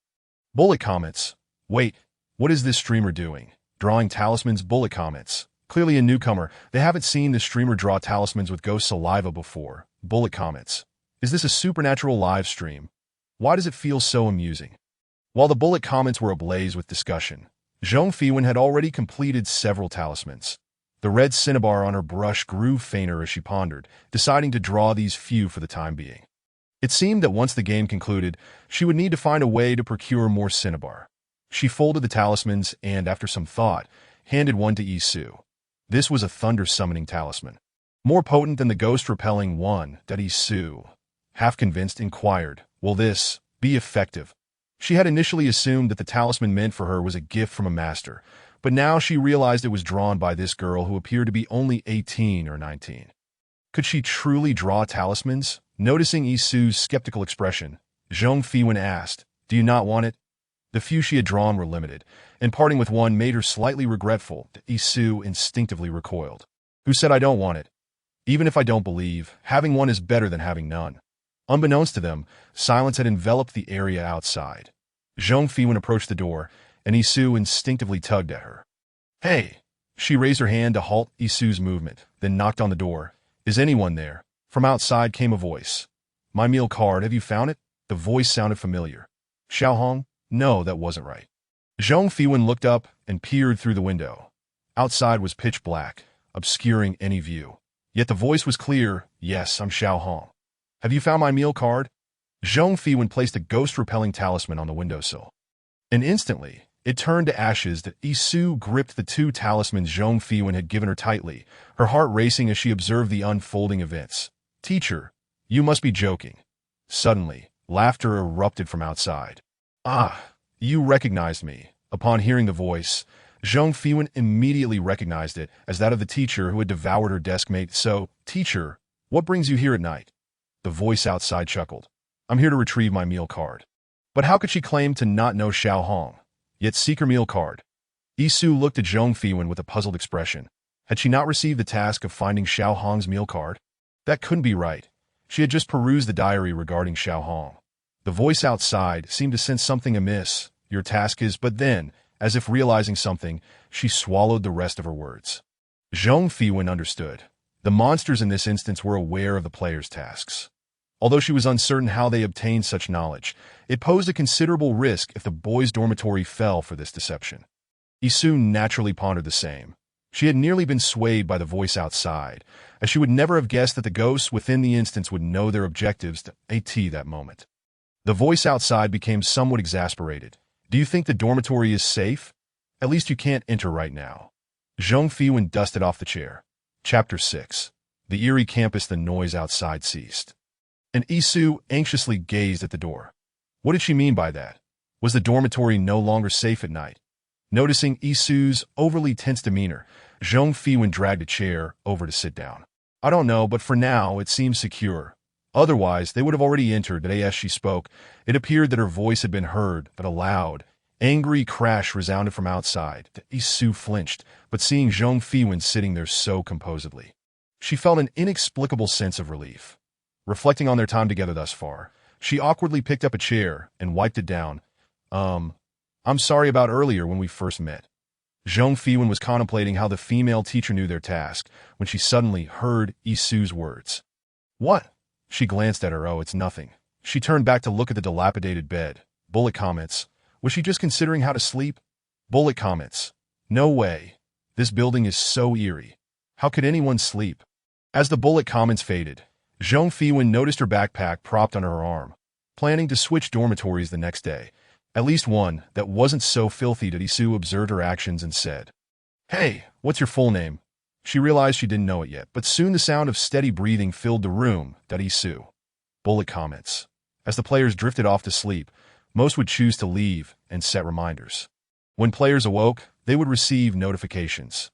Bullet comments. Wait, what is this streamer doing? Drawing talismans. Bullet comments. Clearly a newcomer. They haven't seen the streamer draw talismans with ghost saliva before. Bullet comments. Is this a supernatural live stream? Why does it feel so amusing? While the bullet comments were ablaze with discussion, Zhong Fiwen had already completed several talismans. The red cinnabar on her brush grew fainter as she pondered, deciding to draw these few for the time being. It seemed that once the game concluded, she would need to find a way to procure more cinnabar. She folded the talismans and, after some thought, handed one to Isu. This was a thunder-summoning talisman, more potent than the ghost-repelling one that Isu, half convinced, inquired, will this be effective? She had initially assumed that the talisman meant for her was a gift from a master, but now she realized it was drawn by this girl who appeared to be only 18 or 19. Could she truly draw talismans? Noticing Isu's skeptical expression, Zhong Fiwen asked, do you not want it? The few she had drawn were limited, and parting with one made her slightly regretful. Isu instinctively recoiled. Who said I don't want it? Even if I don't believe, having one is better than having none. Unbeknownst to them, silence had enveloped the area outside. Zhong Fiwen approached the door, and Isu instinctively tugged at her. Hey! She raised her hand to halt Isu's movement, then knocked on the door. Is anyone there? From outside came a voice. My meal card, have you found it? The voice sounded familiar. Xiaohong? No, that wasn't right. Zhong Fiwen looked up and peered through the window. Outside was pitch black, obscuring any view. Yet the voice was clear. Yes, I'm Xiaohong. Have you found my meal card? Zhong Fiwen placed a ghost-repelling talisman on the windowsill. And instantly, it turned to ashes. Isu gripped the two talismans Zhong Fiwen had given her tightly, her heart racing as she observed the unfolding events. Teacher, you must be joking. Suddenly, laughter erupted from outside. Ah, you recognized me. Upon hearing the voice, Zhong Fiwen immediately recognized it as that of the teacher who had devoured her deskmate. So, teacher, what brings you here at night? The voice outside chuckled. I'm here to retrieve my meal card. But how could she claim to not know Xiaohong, yet seek her meal card? Isu looked at Zhong Fiwen with a puzzled expression. Had she not received the task of finding Xiaohong's meal card? That couldn't be right. She had just perused the diary regarding Xiaohong. The voice outside seemed to sense something amiss. Your task is, but then, as if realizing something, she swallowed the rest of her words. Zhong Fiwen understood. The monsters in this instance were aware of the player's tasks. Although she was uncertain how they obtained such knowledge, it posed a considerable risk if the boys' dormitory fell for this deception. Isu naturally pondered the same. She had nearly been swayed by the voice outside, as she would never have guessed that the ghosts within the instance would know their objectives to AT that moment. The voice outside became somewhat exasperated. Do you think the dormitory is safe? At least you can't enter right now. Zhong Fiwen dusted off the chair. Chapter 6. The eerie campus. The noise outside ceased. And Isu anxiously gazed at the door. What did she mean by that? Was the dormitory no longer safe at night? Noticing Isu's overly tense demeanor, Zhong Fiwen dragged a chair over to sit down. I don't know, but for now it seems secure. Otherwise, they would have already entered. As she spoke, it appeared that her voice had been heard, but a loud, angry crash resounded from outside. Isu flinched, but seeing Zhong Fiwen sitting there so composedly, she felt an inexplicable sense of relief. Reflecting on their time together thus far, she awkwardly picked up a chair and wiped it down. I'm sorry about earlier when we first met. Zhong Fiwen was contemplating how the female teacher knew their task when she suddenly heard Isu's words. What? She glanced at her. Oh, it's nothing. She turned back to look at the dilapidated bed. Bullet comments. Was she just considering how to sleep? Bullet comments. No way. This building is so eerie. How could anyone sleep? As the bullet comments faded, Zhong Fiwen noticed her backpack propped under her arm, planning to switch dormitories the next day. At least one that wasn't so filthy. That Isu observed her actions and said, Hey, what's your full name? She realized she didn't know it yet, but soon the sound of steady breathing filled the room. Isu. Bullet comments. As the players drifted off to sleep, most would choose to leave and set reminders. When players awoke, they would receive notifications.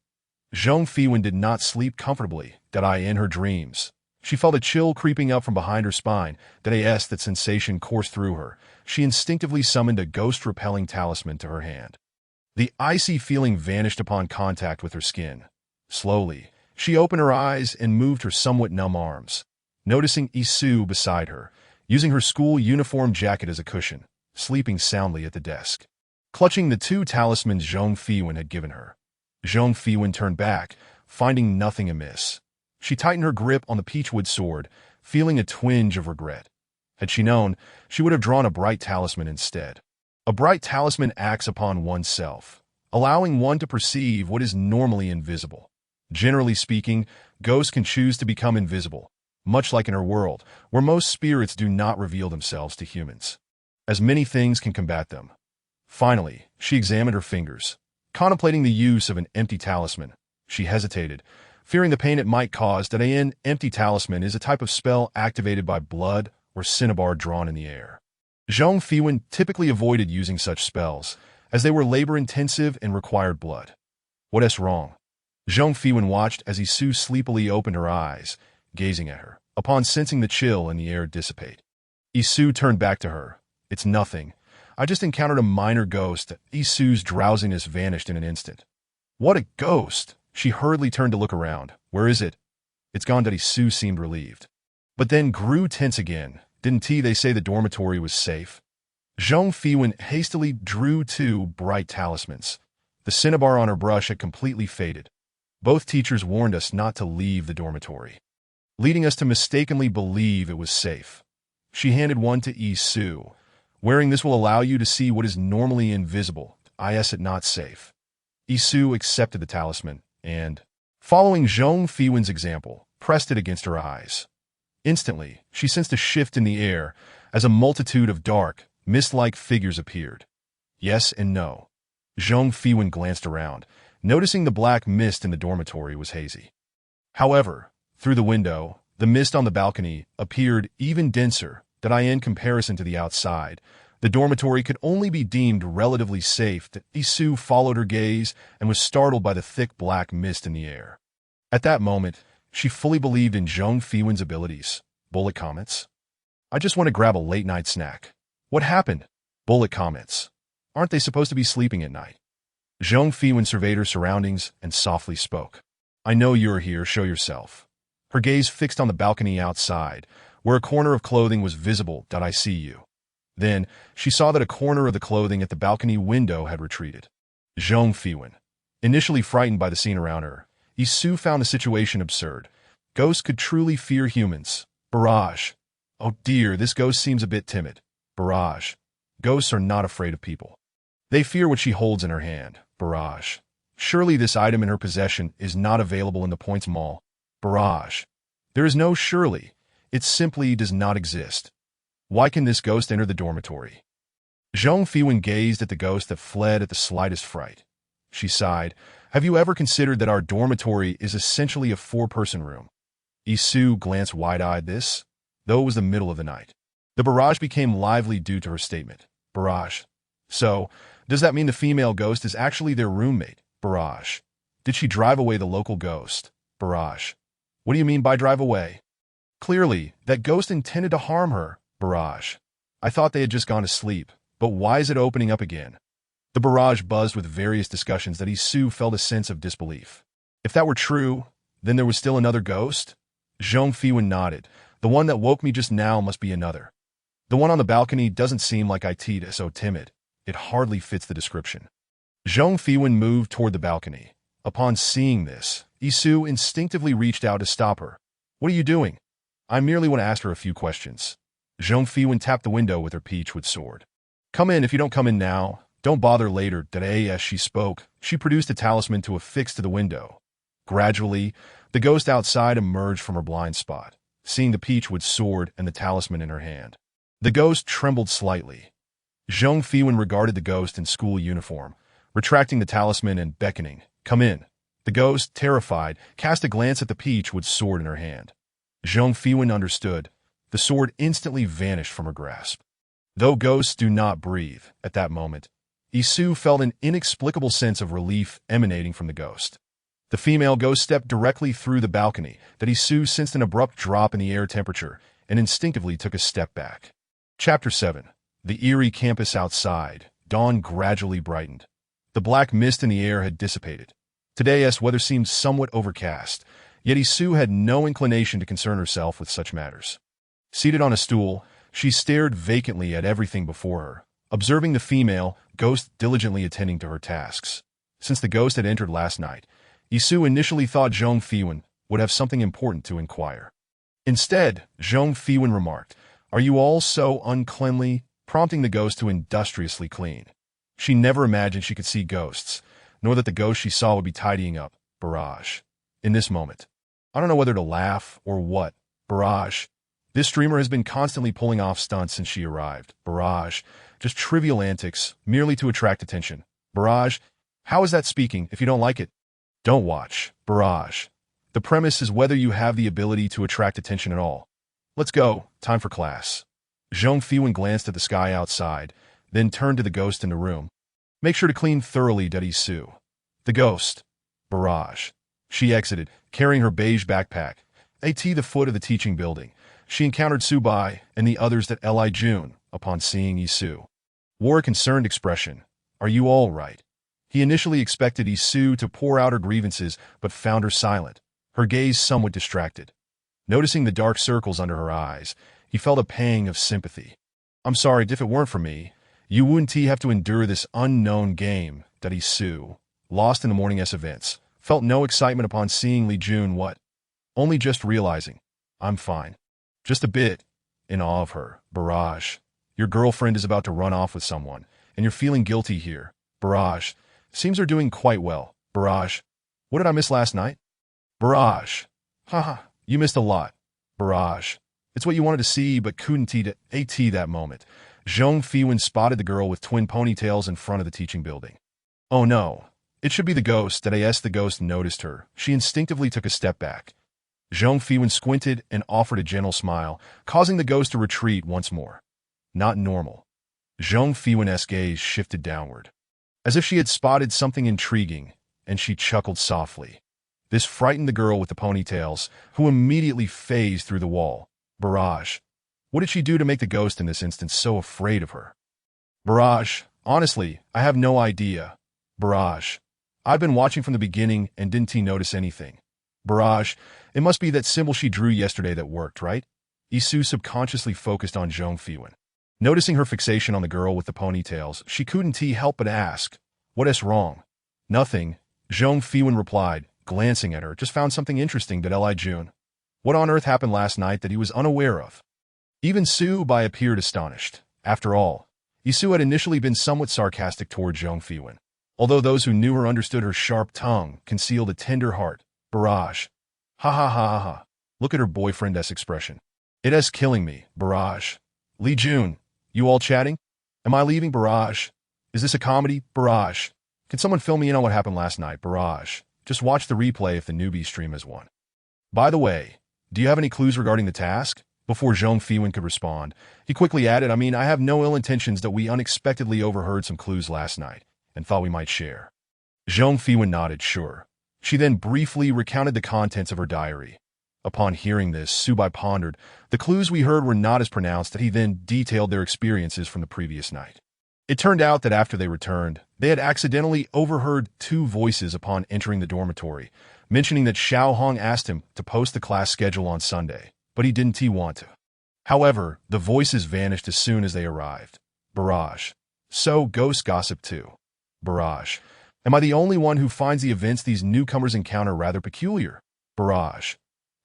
Zhong Fiwen did not sleep comfortably. In her dreams, she felt a chill creeping up from behind her spine. That sensation coursed through her. She instinctively summoned a ghost-repelling talisman to her hand. The icy feeling vanished upon contact with her skin. Slowly, she opened her eyes and moved her somewhat numb arms, noticing Isu beside her, using her school uniform jacket as a cushion, sleeping soundly at the desk, clutching the two talismans Zhong Fiwen had given her. Zhong Fiwen turned back, finding nothing amiss. She tightened her grip on the peachwood sword, feeling a twinge of regret. Had she known, she would have drawn a bright talisman instead. A bright talisman acts upon oneself, allowing one to perceive what is normally invisible. Generally speaking, ghosts can choose to become invisible, much like in her world, where most spirits do not reveal themselves to humans, as many things can combat them. Finally, she examined her fingers. Contemplating the use of an empty talisman, she hesitated, fearing the pain it might cause. An empty talisman is a type of spell activated by blood or cinnabar drawn in the air. Zhong Fiwen typically avoided using such spells, as they were labor-intensive and required blood. What's wrong? Zhong Fiwen watched as Isu sleepily opened her eyes, gazing at her, upon sensing the chill in the air dissipate. Isu turned back to her. It's nothing. I just encountered a minor ghost. Isu's drowsiness vanished in an instant. What a ghost! She hurriedly turned to look around. Where is it? It's gone. Isu seemed relieved, but then grew tense again. Didn't they say the dormitory was safe? Zhong Fiwen hastily drew two bright talismans. The cinnabar on her brush had completely faded. Both teachers warned us not to leave the dormitory, leading us to mistakenly believe it was safe. She handed one to Isu. Wearing this will allow you to see what is normally invisible. It not safe. Isu accepted the talisman and, following Zhong Fiwen's example, pressed it against her eyes. Instantly, she sensed a shift in the air as a multitude of dark, mist-like figures appeared. Yes and no. Zhong Fiwen glanced around, noticing the black mist in the dormitory was hazy. However, through the window, the mist on the balcony appeared even denser. In comparison to the outside, the dormitory could only be deemed relatively safe. Isu followed her gaze and was startled by the thick black mist in the air. At that moment, she fully believed in Zhong Fiwen's abilities. Bullet comments. I just want to grab a late-night snack. What happened? Bullet comments. Aren't they supposed to be sleeping at night? Zhong Fiwen surveyed her surroundings and softly spoke. I know you're here. Show yourself. Her gaze fixed on the balcony outside, where a corner of clothing was visible. I see you. Then, she saw that a corner of the clothing at the balcony window had retreated. Zhong Fiwen. Initially frightened by the scene around her, Isu found the situation absurd. Ghosts could truly fear humans. Barrage. Oh dear, this ghost seems a bit timid. Barrage. Ghosts are not afraid of people. They fear what she holds in her hand. Barrage. Surely this item in her possession is not available in the Points Mall. Barrage. There is no surely. It simply does not exist. Why can this ghost enter the dormitory? Zhong Fiwen gazed at the ghost that fled at the slightest fright. She sighed. Have you ever considered that our dormitory is essentially a four-person room? Isu glanced wide-eyed this, though it was the middle of the night. The barrage became lively due to her statement. Barrage. So, does that mean the female ghost is actually their roommate? Barrage. Did she drive away the local ghost? Barrage. What do you mean by drive away? Clearly, that ghost intended to harm her. Barrage. I thought they had just gone to sleep, but why is it opening up again? The barrage buzzed with various discussions that Isu felt a sense of disbelief. If that were true, then there was still another ghost? Zhong Fiwen nodded. The one that woke me just now must be another. The one on the balcony doesn't seem like it so timid. It hardly fits the description. Zhong Fiwen moved toward the balcony. Upon seeing this, Isu instinctively reached out to stop her. What are you doing? I merely want to ask her a few questions. Zhong Fiwen tapped the window with her peachwood sword. Come in if you don't come in now. Don't bother later. As she spoke, she produced a talisman to affix to the window. Gradually, the ghost outside emerged from her blind spot, seeing the peachwood sword and the talisman in her hand. The ghost trembled slightly. Zhong Fiwen regarded the ghost in school uniform, retracting the talisman and beckoning. Come in. The ghost, terrified, cast a glance at the peachwood sword in her hand. Zhong Fiwen understood. The sword instantly vanished from her grasp. Though ghosts do not breathe, at that moment, Isu felt an inexplicable sense of relief emanating from the ghost. The female ghost stepped directly through the balcony, that Isu sensed an abrupt drop in the air temperature and instinctively took a step back. Chapter 7. The eerie campus outside. Dawn gradually brightened. The black mist in the air had dissipated. Today's weather seemed somewhat overcast, yet Isu had no inclination to concern herself with such matters. Seated on a stool, she stared vacantly at everything before her, observing the female ghost diligently attending to her tasks. Since the ghost had entered last night, Isu initially thought Zhong Fiwen would have something important to inquire. Instead, Zhong Fiwen remarked, "Are you all so uncleanly?" prompting the ghost to industriously clean. She never imagined she could see ghosts, nor that the ghost she saw would be tidying up. Barrage. In this moment, I don't know whether to laugh or what. Barrage. This streamer has been constantly pulling off stunts since she arrived. Barrage. Just trivial antics, merely to attract attention. Barrage. How is that speaking if you don't like it? Don't watch. Barrage. The premise is whether you have the ability to attract attention at all. Let's go. Time for class. Zhong Fiwen glanced at the sky outside, then turned to the ghost in the room. Make sure to clean thoroughly, Isu. The ghost. Barrage. She exited, carrying her beige backpack. At the foot of the teaching building, she encountered Subai and the others at Li Jun upon seeing Isu. Wore a concerned expression. Are you all right? He initially expected Isu to pour out her grievances, but found her silent, her gaze somewhat distracted. Noticing the dark circles under her eyes, he felt a pang of sympathy. I'm sorry, if it weren't for me, you wouldn't have to endure this unknown game. Isu, lost in the morning's events, felt no excitement upon seeing Li Jun only just realizing, I'm fine. Just a bit, in awe of her. Barrage. Your girlfriend is about to run off with someone, and you're feeling guilty here. Barrage. Seems they're doing quite well. Barrage. What did I miss last night? Barrage. Haha, you missed a lot. Barrage. It's what you wanted to see, but couldn't at that moment. Zhong Fiwen spotted the girl with twin ponytails in front of the teaching building. Oh no. It should be the ghost. The ghost noticed her. She instinctively took a step back. Zhong Fiwen squinted and offered a gentle smile, causing the ghost to retreat once more. Not normal. Zhong Fiwen's gaze shifted downward, as if she had spotted something intriguing, and she chuckled softly. This frightened the girl with the ponytails, who immediately phased through the wall. Barrage. What did she do to make the ghost in this instance so afraid of her? Barrage. Honestly, I have no idea. Barrage. I've been watching from the beginning and didn't notice anything. Barrage. It must be that symbol she drew yesterday that worked, right? Isu subconsciously focused on Zhong Fiwen. Noticing her fixation on the girl with the ponytails, she couldn't help but ask, "What is wrong?" "Nothing," Zhong Fiwen replied, glancing at her. "Just found something interesting that Li Jun. What on earth happened last night that he was unaware of?" Even Su Bai appeared astonished. After all, Isu had initially been somewhat sarcastic toward Zhong Fiwen, although those who knew her understood her sharp tongue concealed a tender heart. "Barrage. Ha ha ha ha ha. Look at her boyfriend's expression. It is killing me. Barrage. Li Jun, you all chatting? Am I leaving? Barrage. Is this a comedy? Barrage. Can someone fill me in on what happened last night? Barrage. Just watch the replay if the newbie stream has one. By the way, do you have any clues regarding the task?" Before Zhong Fiwen could respond, he quickly added, I have no ill intentions that we unexpectedly overheard some clues last night and thought we might share." Zhong Fiwen nodded, sure. She then briefly recounted the contents of her diary. Upon hearing this, Su Bai pondered. The clues we heard were not as pronounced that he then detailed their experiences from the previous night. It turned out that after they returned, they had accidentally overheard two voices upon entering the dormitory, mentioning that Xiao Hong asked him to post the class schedule on Sunday, but he didn't want to. However, the voices vanished as soon as they arrived. Barrage. So, ghost gossip too. Barrage. Am I the only one who finds the events these newcomers encounter rather peculiar? Barrage.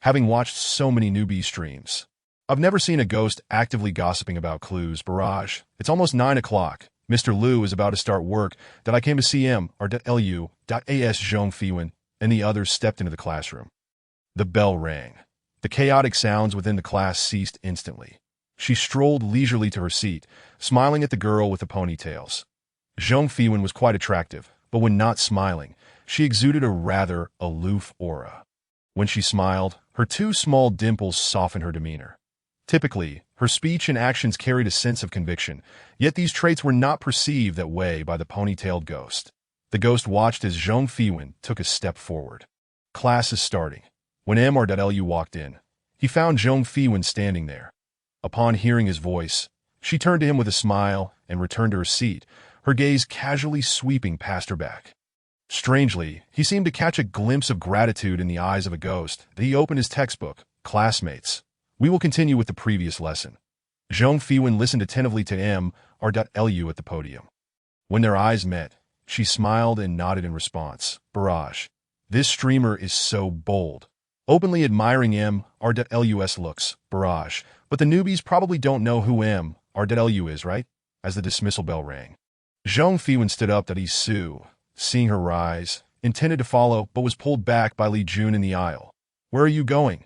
Having watched so many newbie streams, I've never seen a ghost actively gossiping about clues. Barrage. It's almost 9 o'clock. Mr. Liu is about to start work that I came to see him, Lu.as Zhong Fiwen, and the others stepped into the classroom. The bell rang. The chaotic sounds within the class ceased instantly. She strolled leisurely to her seat, smiling at the girl with the ponytails. Zhong Fiwen was quite attractive, but when not smiling, she exuded a rather aloof aura. When she smiled, her two small dimples softened her demeanor. Typically, her speech and actions carried a sense of conviction, yet these traits were not perceived that way by the ponytailed ghost. The ghost watched as Zhong Fiwen took a step forward. Class is starting. When Mr.Lu walked in, he found Zhong Fiwen standing there. Upon hearing his voice, she turned to him with a smile and returned to her seat, her gaze casually sweeping past her back. Strangely, he seemed to catch a glimpse of gratitude in the eyes of a ghost. He opened his textbook. "Classmates, we will continue with the previous lesson." Zhong Fiwen listened attentively to Mr.Lu at the podium. When their eyes met, she smiled and nodded in response. Barrage. This streamer is so bold. Openly admiring Mr.Lu's looks. Barrage. But the newbies probably don't know who Mr.Lu is, right? As the dismissal bell rang, Zhong Fiwen stood up. Su, seeing her rise, intended to follow but was pulled back by Li Jun in the aisle. "Where are you going?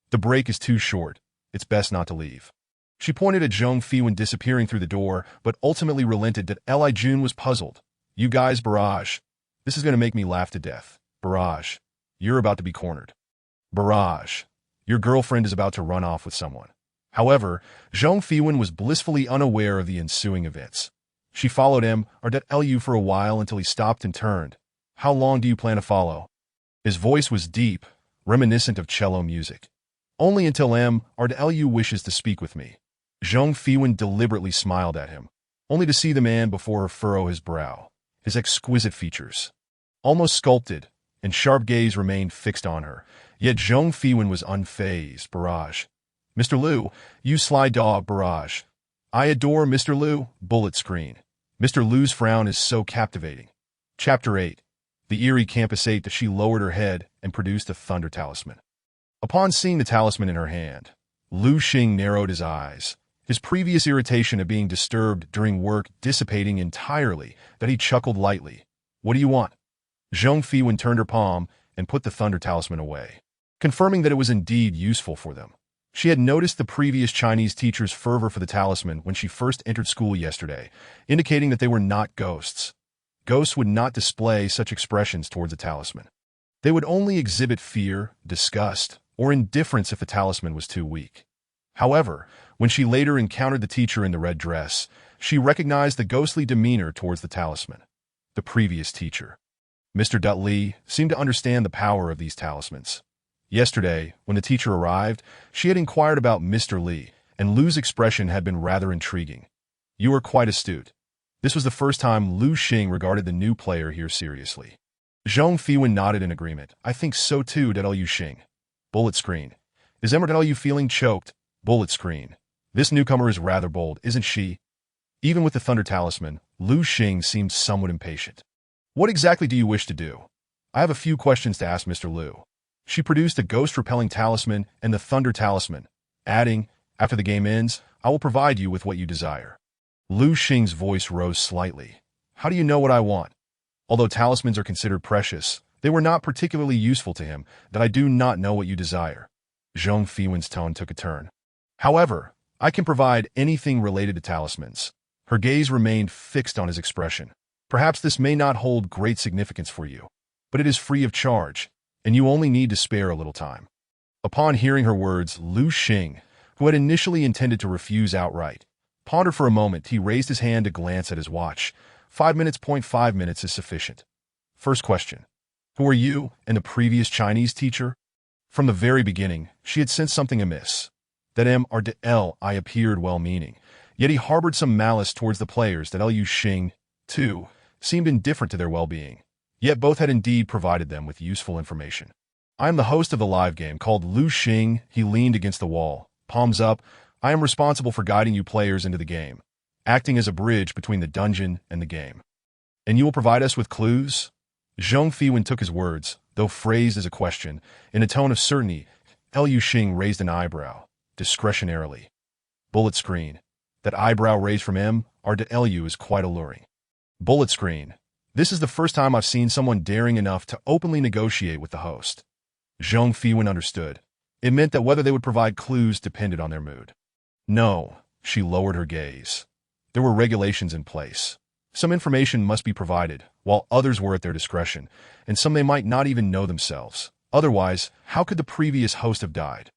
The break is too short. It's best not to leave." She pointed at Zhong Fiwen disappearing through the door, but ultimately relented that Li Jun was puzzled. "You guys, Barrage. This is going to make me laugh to death. Barrage. You're about to be cornered. Barrage. Your girlfriend is about to run off with someone." However, Zhong Fiwen was blissfully unaware of the ensuing events. She followed Mr.Lu for a while until he stopped and turned. "How long do you plan to follow?" His voice was deep, reminiscent of cello music. "Only until Mr.Lu wishes to speak with me." Zhong Fiwen deliberately smiled at him, only to see the man before her furrow his brow. His exquisite features, almost sculpted, and sharp gaze remained fixed on her, yet Zhong Fiwen was unfazed. Barrage. "Mr. Liu, you sly dog." Barrage. "I adore Mr. Liu." Bullet screen. Mr. Liu's frown is so captivating. Chapter 8. The eerie Campus 8 that she lowered her head and produced a thunder talisman. Upon seeing the talisman in her hand, Lu Xing narrowed his eyes, his previous irritation at being disturbed during work dissipating entirely, that he chuckled lightly. "What do you want?" Zhong Fiwen turned her palm and put the thunder talisman away, confirming that it was indeed useful for them. She had noticed the previous Chinese teacher's fervor for the talisman when she first entered school yesterday, indicating that they were not ghosts. Ghosts would not display such expressions towards a talisman. They would only exhibit fear, disgust, or indifference if the talisman was too weak. However, when she later encountered the teacher in the red dress, she recognized the ghostly demeanor towards the talisman. The previous teacher, Mr. Li, seemed to understand the power of these talismans. Yesterday, when the teacher arrived, she had inquired about Mr. Li, and Lu's expression had been rather intriguing. "You are quite astute." This was the first time Lu Xing regarded the new player here seriously. Zhong Fiwen nodded in agreement. "I think so too, Lu Xing." Bullet screen. "Is Lu feeling choked?" Bullet screen. This newcomer is rather bold, isn't she? Even with the Thunder Talisman, Lu Xing seemed somewhat impatient. What exactly do you wish to do? I have a few questions to ask Mr. Lu. She produced a ghost-repelling talisman and the Thunder Talisman, adding, after the game ends, I will provide you with what you desire. Lu Xing's voice rose slightly. How do you know what I want? Although talismans are considered precious, they were not particularly useful to him, that I do not know what you desire. Zhong Fiwen's tone took a turn. However, I can provide anything related to talismans. Her gaze remained fixed on his expression. Perhaps this may not hold great significance for you, but it is free of charge, and you only need to spare a little time. Upon hearing her words, Lu Xing, who had initially intended to refuse outright, pondered for a moment. He raised his hand to glance at his watch. 5 minutes. 5 minutes is sufficient. First question. Who are you and the previous Chinese teacher? From the very beginning, she had sensed something amiss. That Li appeared well-meaning, yet he harbored some malice towards the players. That Liu Xing, too, seemed indifferent to their well-being. Yet both had indeed provided them with useful information. I am the host of the live game called Lu Xing. He leaned against the wall, palms up. I am responsible for guiding you players into the game, acting as a bridge between the dungeon and the game. And you will provide us with clues? Zhong Fiwen took his words, though phrased as a question, in a tone of certainty. Liu Xing raised an eyebrow, discretionarily. Bullet screen. That eyebrow raised from Liu is quite alluring. Bullet screen. This is the first time I've seen someone daring enough to openly negotiate with the host. Zhong Fiwen understood. It meant that whether they would provide clues depended on their mood. No, she lowered her gaze. There were regulations in place. Some information must be provided, while others were at their discretion, and some they might not even know themselves. Otherwise, how could the previous host have died?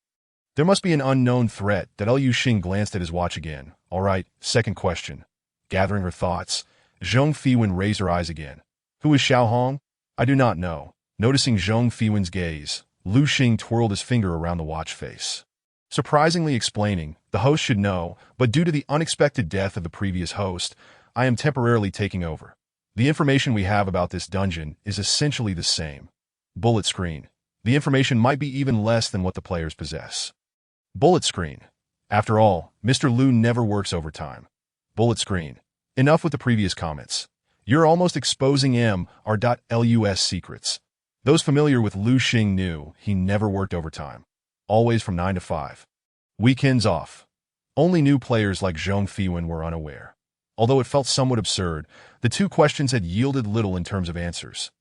There must be an unknown threat. That Liu Xing glanced at his watch again. All right, second question. Gathering her thoughts, Zhong Fiwen raised her eyes again. Who is Xiao Hong? I do not know. Noticing Zhong Fiwen's gaze, Lu Xing twirled his finger around the watch face. Surprisingly explaining, the host should know, but due to the unexpected death of the previous host, I am temporarily taking over. The information we have about this dungeon is essentially the same. Bullet screen. The information might be even less than what the players possess. Bullet screen. After all, Mr. Lu never works overtime. Bullet screen. Enough with the previous comments. You're almost exposing R.Lus secrets. Those familiar with Lu Xing knew he never worked overtime. Always from 9 to 5. Weekends off. Only new players like Zhong Fiwen were unaware. Although it felt somewhat absurd, the two questions had yielded little in terms of answers.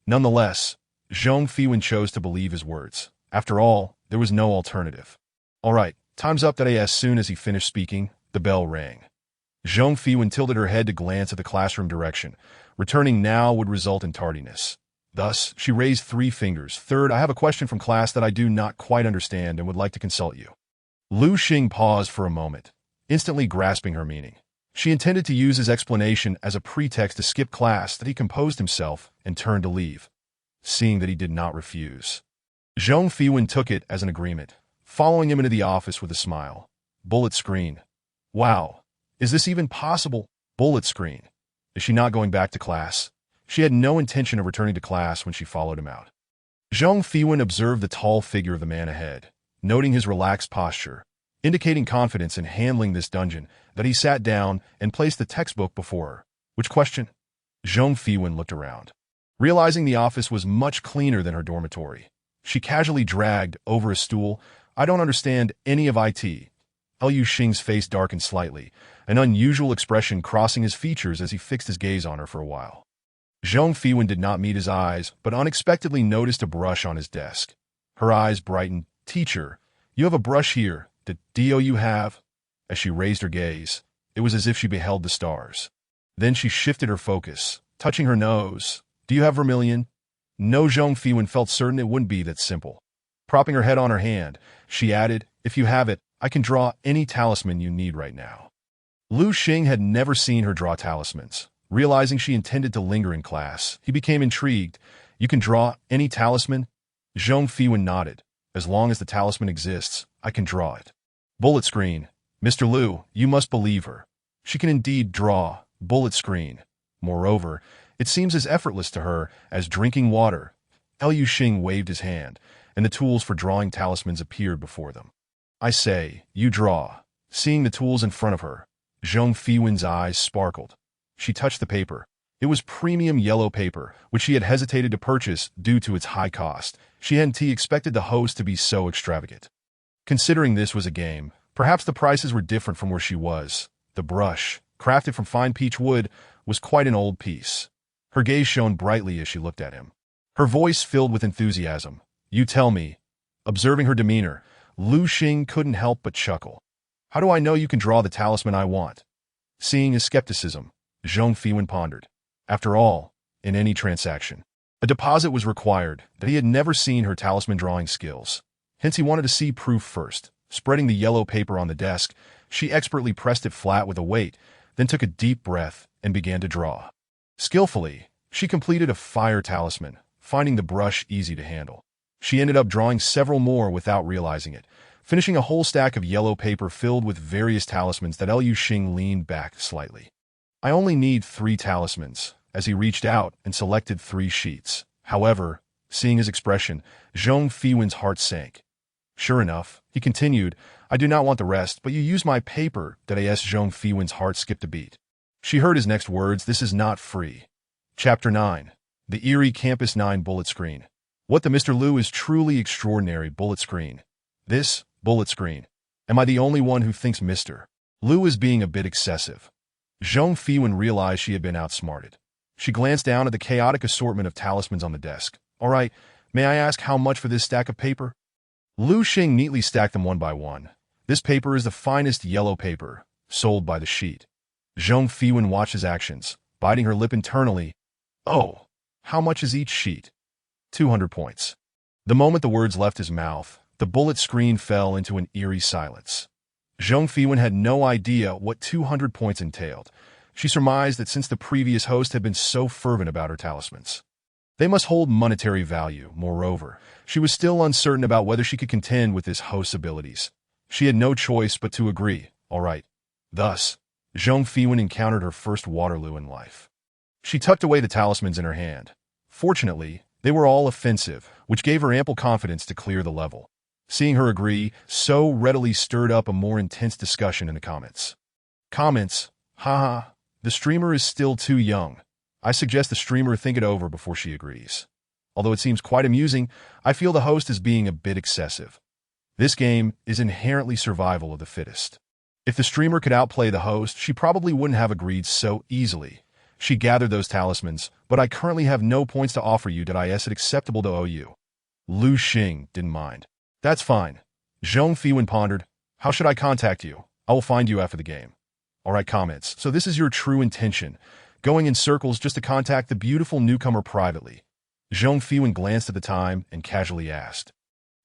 Nonetheless, Zhong Fiwen chose to believe his words. After all, there was no alternative. All right, time's up. That as soon as he finished speaking, the bell rang. Zhong Fiwen tilted her head to glance at the classroom direction. Returning now would result in tardiness. Thus, she raised 3 fingers. Third, I have a question from class that I do not quite understand and would like to consult you. Lu Xing paused for a moment, instantly grasping her meaning. She intended to use his explanation as a pretext to skip class. That he composed himself and turned to leave, seeing that he did not refuse. Zhong Fiwen took it as an agreement, following him into the office with a smile. Bullet screen. Wow, is this even possible? Bullet screen. Is she not going back to class? She had no intention of returning to class when she followed him out. Zhong Fiwen observed the tall figure of the man ahead, noting his relaxed posture, indicating confidence in handling this dungeon, that he sat down and placed the textbook before her. Which question? Zhong Fiwen looked around. Realizing the office was much cleaner than her dormitory, she casually dragged over a stool. I don't understand any of it. Liu Xing's face darkened slightly, an unusual expression crossing his features as he fixed his gaze on her for a while. Zhong Fiwen did not meet his eyes, but unexpectedly noticed a brush on his desk. Her eyes brightened. Teacher, you have a brush here. Do you have? As she raised her gaze, it was as if she beheld the stars. Then she shifted her focus, touching her nose. Do you have vermilion? No. Zhong Fiwen felt certain it wouldn't be that simple. Propping her head on her hand, she added, if you have it, I can draw any talisman you need right now. Lu Xing had never seen her draw talismans. Realizing she intended to linger in class, he became intrigued. You can draw any talisman? Zhong Fiwen nodded. As long as the talisman exists, I can draw it. Bullet screen. Mr. Lu, you must believe her. She can indeed draw. Bullet screen. Moreover, it seems as effortless to her as drinking water. Liu Xing waved his hand, and the tools for drawing talismans appeared before them. I say, you draw. Seeing the tools in front of her, Zhong Fiwen's eyes sparkled. She touched the paper. It was premium yellow paper, which she had hesitated to purchase due to its high cost. She hadn't expected the host to be so extravagant. Considering this was a game, perhaps the prices were different from where she was. The brush, crafted from fine peach wood, was quite an old piece. Her gaze shone brightly as she looked at him. Her voice filled with enthusiasm. "You tell me." Observing her demeanor, Lu Xing couldn't help but chuckle. "How do I know you can draw the talisman I want?" Seeing his skepticism, Zhong Fiwen pondered. After all, in any transaction, a deposit was required, that he had never seen her talisman drawing skills. Hence he wanted to see proof first. Spreading the yellow paper on the desk, she expertly pressed it flat with a weight, then took a deep breath and began to draw. Skillfully, she completed a fire talisman, finding the brush easy to handle. She ended up drawing several more without realizing it, finishing a whole stack of yellow paper filled with various talismans that Lu Xing leaned back slightly. "I only need 3 talismans," as he reached out and selected 3 sheets. However, seeing his expression, Zhong Fiwen's heart sank. "Sure enough," he continued, "I do not want the rest, but you use my paper." Zhong Fiwen's heart skipped a beat. She heard his next words, "This is not free." Chapter 9. The Eerie Campus 9 Bullet Screen. What the Mr. Liu is truly extraordinary. Bullet screen. This bullet screen. Am I the only one who thinks Mr. Liu is being a bit excessive? Zhong Fiwen realized she had been outsmarted. She glanced down at the chaotic assortment of talismans on the desk. "All right, may I ask how much for this stack of paper?" Lu Xing neatly stacked them one by one. "This paper is the finest yellow paper, sold by the sheet." Zhong Fiwen watched his actions, biting her lip internally. "Oh, how much is each sheet?" 200 points. The moment the words left his mouth, the bullet screen fell into an eerie silence. Zhong Fiwen had no idea what 200 points entailed. She surmised that since the previous host had been so fervent about her talismans, they must hold monetary value. Moreover, she was still uncertain about whether she could contend with this host's abilities. She had no choice but to agree. All right. Thus, Zhong Fiwen encountered her first Waterloo in life. She tucked away the talismans in her hand. Fortunately, they were all offensive, which gave her ample confidence to clear the level. Seeing her agree so readily stirred up a more intense discussion in the comments. Haha, the streamer is still too young. I suggest the streamer think it over before she agrees. Although it seems quite amusing, I feel the host is being a bit excessive. This game is inherently survival of the fittest. If the streamer could outplay the host, she probably wouldn't have agreed so easily. She gathered those talismans, but I currently have no points to offer you. Is it acceptable to owe you? Lu Xing didn't mind. That's fine. Zhong Fiwen pondered. How should I contact you? I will find you after the game. All right, comments. So this is your true intention, going in circles just to contact the beautiful newcomer privately. Zhong Fiwen glanced at the time and casually asked,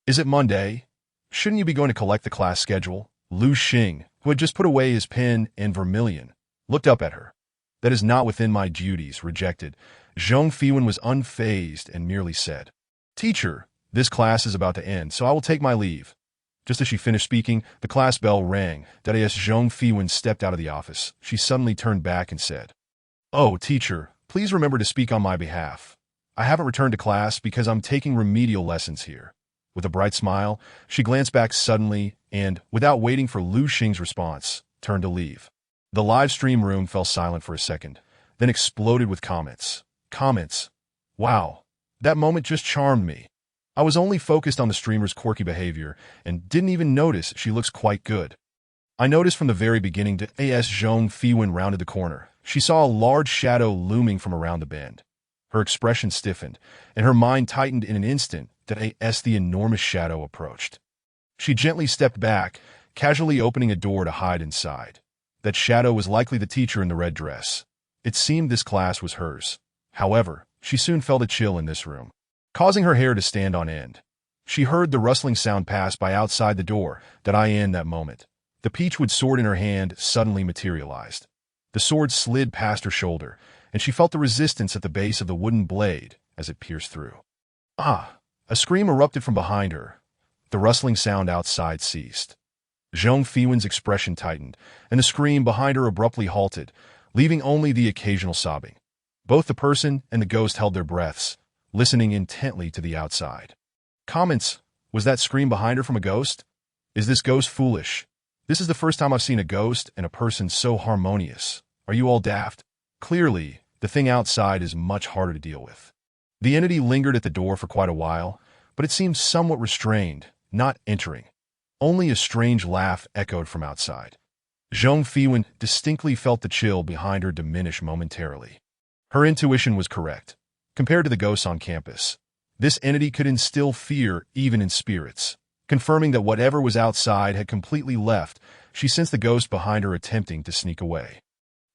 "Is it Monday? Shouldn't you be going to collect the class schedule?" Lu Xing, who had just put away his pen and vermilion, looked up at her. "That is not within my duties." Rejected. Zhong Fiwen was unfazed and merely said, "Teacher, this class is about to end, so I will take my leave." Just as she finished speaking, the class bell rang. Zhong Fiwen stepped out of the office. She suddenly turned back and said, "Oh, teacher, please remember to speak on my behalf. I haven't returned to class because I'm taking remedial lessons here." With a bright smile, she glanced back suddenly and, without waiting for Lu Xing's response, turned to leave. The live stream room fell silent for a second, then exploded with comments. Wow, that moment just charmed me. I was only focused on the streamer's quirky behavior and didn't even notice she looks quite good. I noticed from the very beginning that Zhong Fiwen rounded the corner. She saw a large shadow looming from around the bend. Her expression stiffened, and her mind tightened in an instant that the enormous shadow approached. She gently stepped back, casually opening a door to hide inside. That shadow was likely the teacher in the red dress. It seemed this class was hers. However, she soon felt a chill in this room, causing her hair to stand on end. She heard the rustling sound pass by outside the door. In that moment, the peachwood sword in her hand suddenly materialized. The sword slid past her shoulder, and she felt the resistance at the base of the wooden blade as it pierced through. Ah! A scream erupted from behind her. The rustling sound outside ceased. Zhong Fiwen's expression tightened, and the scream behind her abruptly halted, leaving only the occasional sobbing. Both the person and the ghost held their breaths, listening intently to the outside. Comments. Was that scream behind her from a ghost? Is this ghost foolish? This is the first time I've seen a ghost and a person so harmonious. Are you all daft? Clearly, the thing outside is much harder to deal with. The entity lingered at the door for quite a while, but it seemed somewhat restrained, not entering. Only a strange laugh echoed from outside. Zhong Fiwen distinctly felt the chill behind her diminish momentarily. Her intuition was correct. Compared to the ghosts on campus, this entity could instill fear even in spirits. Confirming that whatever was outside had completely left, she sensed the ghost behind her attempting to sneak away.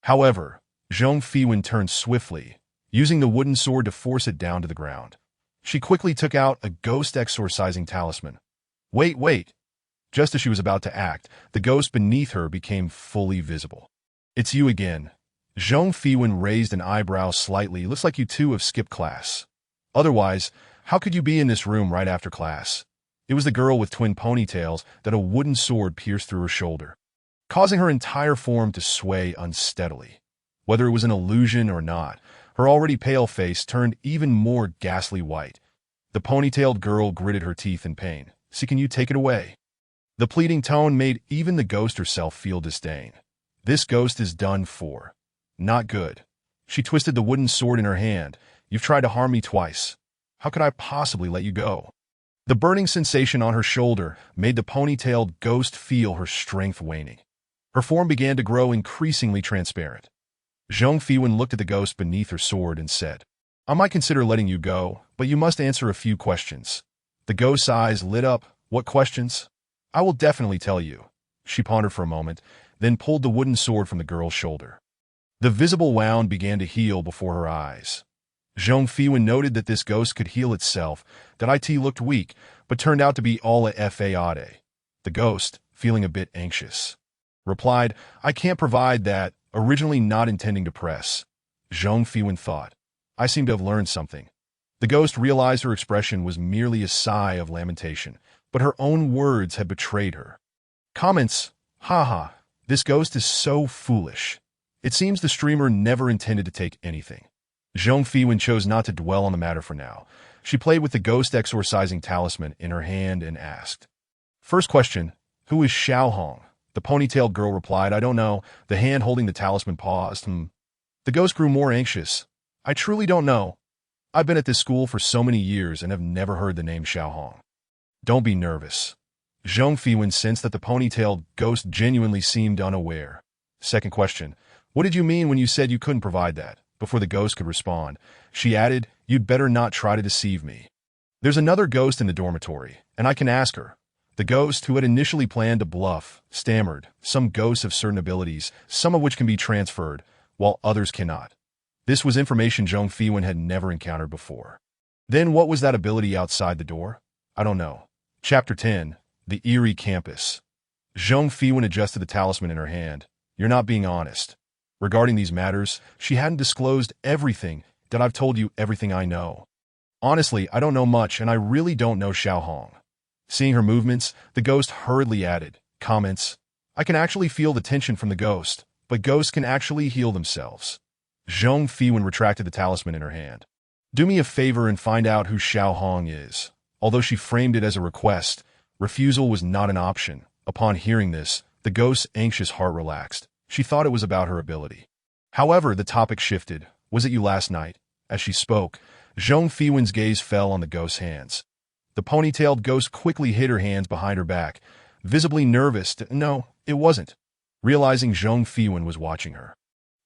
However, Zhong Fiwen turned swiftly, using the wooden sword to force it down to the ground. She quickly took out a ghost exorcising talisman. Wait! Just as she was about to act, the ghost beneath her became fully visible. It's you again. Zhong Fiwen raised an eyebrow slightly. Looks like you two have skipped class. Otherwise, how could you be in this room right after class? It was the girl with twin ponytails that a wooden sword pierced through her shoulder, causing her entire form to sway unsteadily. Whether it was an illusion or not, her already pale face turned even more ghastly white. The ponytailed girl gritted her teeth in pain. "See, can you take it away?" The pleading tone made even the ghost herself feel disdain. This ghost is done for. Not good. She twisted the wooden sword in her hand. "You've tried to harm me twice. How could I possibly let you go?" The burning sensation on her shoulder made the ponytailed ghost feel her strength waning. Her form began to grow increasingly transparent. Zhong Fiwen looked at the ghost beneath her sword and said, "I might consider letting you go, but you must answer a few questions." The ghost's eyes lit up. "What questions?" "I will definitely tell you." She pondered for a moment, then pulled the wooden sword from the girl's shoulder. The visible wound began to heal before her eyes. Zhong Fiwen noted that this ghost could heal itself, that it looked weak, but turned out to be all a fade. The ghost, feeling a bit anxious, replied, "I can't provide that," originally not intending to press. Zhong Fiwen thought, "I seem to have learned something." The ghost realized her expression was merely a sigh of lamentation, but her own words had betrayed her. Comments, "Haha, this ghost is so foolish. It seems the streamer never intended to take anything." Zhong Fiwen chose not to dwell on the matter for now. She played with the ghost exorcising talisman in her hand and asked, "First question, who is Xiao Hong?" The ponytailed girl replied, "I don't know." The hand holding the talisman paused. The ghost grew more anxious. "I truly don't know. I've been at this school for so many years and have never heard the name Xiao Hong." "Don't be nervous." Zhong Fiwen sensed that the ponytailed ghost genuinely seemed unaware. Second question, what did you mean when you said you couldn't provide that? Before the ghost could respond, she added, "You'd better not try to deceive me. There's another ghost in the dormitory, and I can ask her." The ghost, who had initially planned to bluff, stammered. Some ghosts have certain abilities, some of which can be transferred, while others cannot. This was information Zhong Fiwen had never encountered before. Then what was that ability outside the door? "I don't know." Chapter 10, The Eerie Campus. Zhong Fiwen adjusted the talisman in her hand. "You're not being honest. Regarding these matters, she hadn't disclosed everything. That I've told you everything I know. Honestly, I don't know much, and I really don't know Xiao Hong." Seeing her movements, the ghost hurriedly added, "Comments, I can actually feel the tension from the ghost, but ghosts can actually heal themselves." Zhong Fiwen retracted the talisman in her hand. "Do me a favor and find out who Xiao Hong is." Although she framed it as a request, refusal was not an option. Upon hearing this, the ghost's anxious heart relaxed. She thought it was about her ability. However, the topic shifted. "Was it you last night?" As she spoke, Zhong Fiwen's gaze fell on the ghost's hands. The ponytailed ghost quickly hid her hands behind her back, visibly nervous. "No, it wasn't." Realizing Zhong Fiwen was watching her,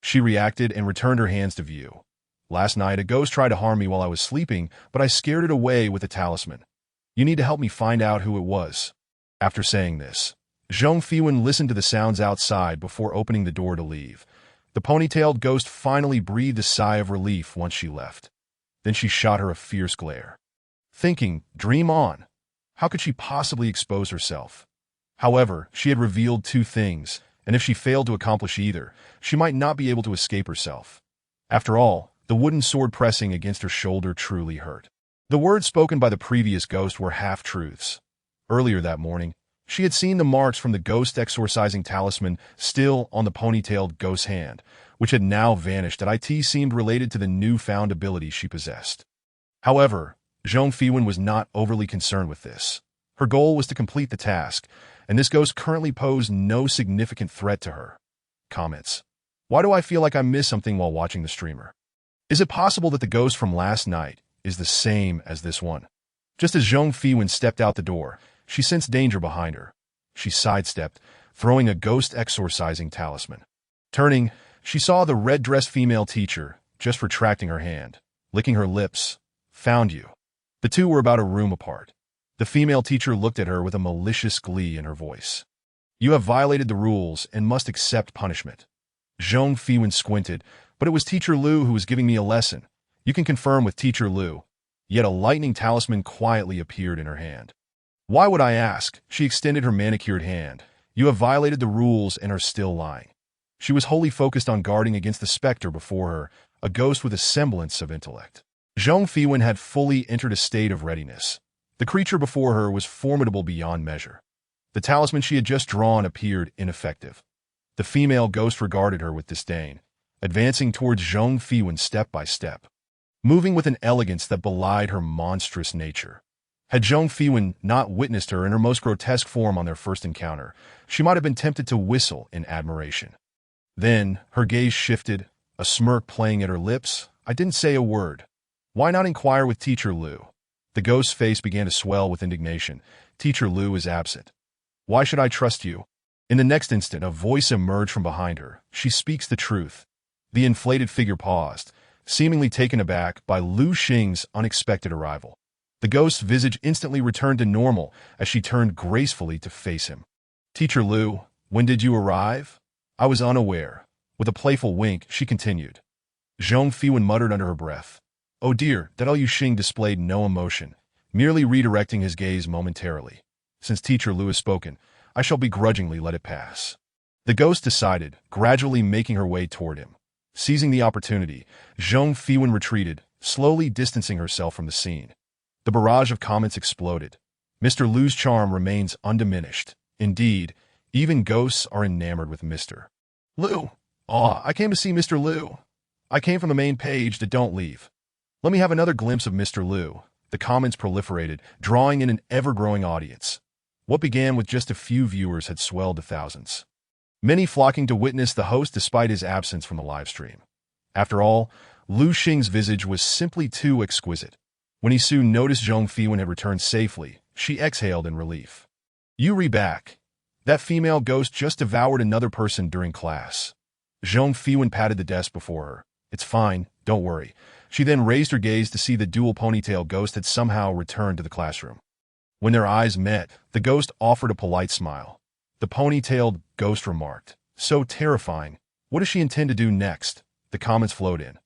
she reacted and returned her hands to view. "Last night, a ghost tried to harm me while I was sleeping, but I scared it away with a talisman. You need to help me find out who it was." After saying this, Zhong Fiwen listened to the sounds outside before opening the door to leave. The ponytailed ghost finally breathed a sigh of relief once she left. Then she shot her a fierce glare, thinking, "Dream on. How could she possibly expose herself?" However, she had revealed two things, and if she failed to accomplish either, she might not be able to escape herself. After all, the wooden sword pressing against her shoulder truly hurt. The words spoken by the previous ghost were half-truths. Earlier that morning, she had seen the marks from the ghost exorcising talisman still on the ponytailed ghost's hand, which had now vanished. That seemed related to the newfound ability she possessed. However, Zhong Fiwen was not overly concerned with this. Her goal was to complete the task, and this ghost currently posed no significant threat to her. Comments. Why do I feel like I missed something while watching the streamer? Is it possible that the ghost from last night is the same as this one? Just as Zhong Fiwen stepped out the door, she sensed danger behind her. She sidestepped, throwing a ghost exorcising talisman. Turning, she saw the red-dressed female teacher, just retracting her hand, licking her lips. Found you. The two were about a room apart. The female teacher looked at her with a malicious glee in her voice. You have violated the rules and must accept punishment. Zhong Fiwen squinted, but it was Teacher Liu who was giving me a lesson. You can confirm with Teacher Liu. Yet a lightning talisman quietly appeared in her hand. Why would I ask? She extended her manicured hand. You have violated the rules and are still lying. She was wholly focused on guarding against the specter before her, a ghost with a semblance of intellect. Zhong Fiwen had fully entered a state of readiness. The creature before her was formidable beyond measure. The talisman she had just drawn appeared ineffective. The female ghost regarded her with disdain, advancing towards Zhong Fiwen step by step, moving with an elegance that belied her monstrous nature. Had Zhong Fiwen not witnessed her in her most grotesque form on their first encounter, she might have been tempted to whistle in admiration. Then, her gaze shifted, a smirk playing at her lips. I didn't say a word. Why not inquire with Teacher Liu? The ghost's face began to swell with indignation. Teacher Liu is absent. Why should I trust you? In the next instant, a voice emerged from behind her. She speaks the truth. The inflated figure paused, seemingly taken aback by Lu Xing's unexpected arrival. The ghost's visage instantly returned to normal as she turned gracefully to face him. Teacher Liu, when did you arrive? I was unaware. With a playful wink, she continued. Zhong Fiwen muttered under her breath. Oh dear, that Lu Xing displayed no emotion, merely redirecting his gaze momentarily. Since Teacher Liu has spoken, I shall begrudgingly let it pass. The ghost decided, gradually making her way toward him. Seizing the opportunity, Zhong Fiwen retreated, slowly distancing herself from the scene. The barrage of comments exploded. Mr. Liu's charm remains undiminished. Indeed, even ghosts are enamored with Mr. Liu. I came to see Mr. Liu. I came from the main page that don't leave. Let me have another glimpse of Mr. Liu. The comments proliferated, drawing in an ever-growing audience. What began with just a few viewers had swelled to thousands, many flocking to witness the host despite his absence from the livestream. After all, Lu Xing's visage was simply too exquisite. When he soon noticed Zhong Fiwen had returned safely, she exhaled in relief. You back. That female ghost just devoured another person during class. Zhong Fiwen patted the desk before her. It's fine, don't worry. She then raised her gaze to see the dual ponytail ghost had somehow returned to the classroom. When their eyes met, the ghost offered a polite smile. The ponytailed ghost remarked, so terrifying. What does she intend to do next? The comments flowed in.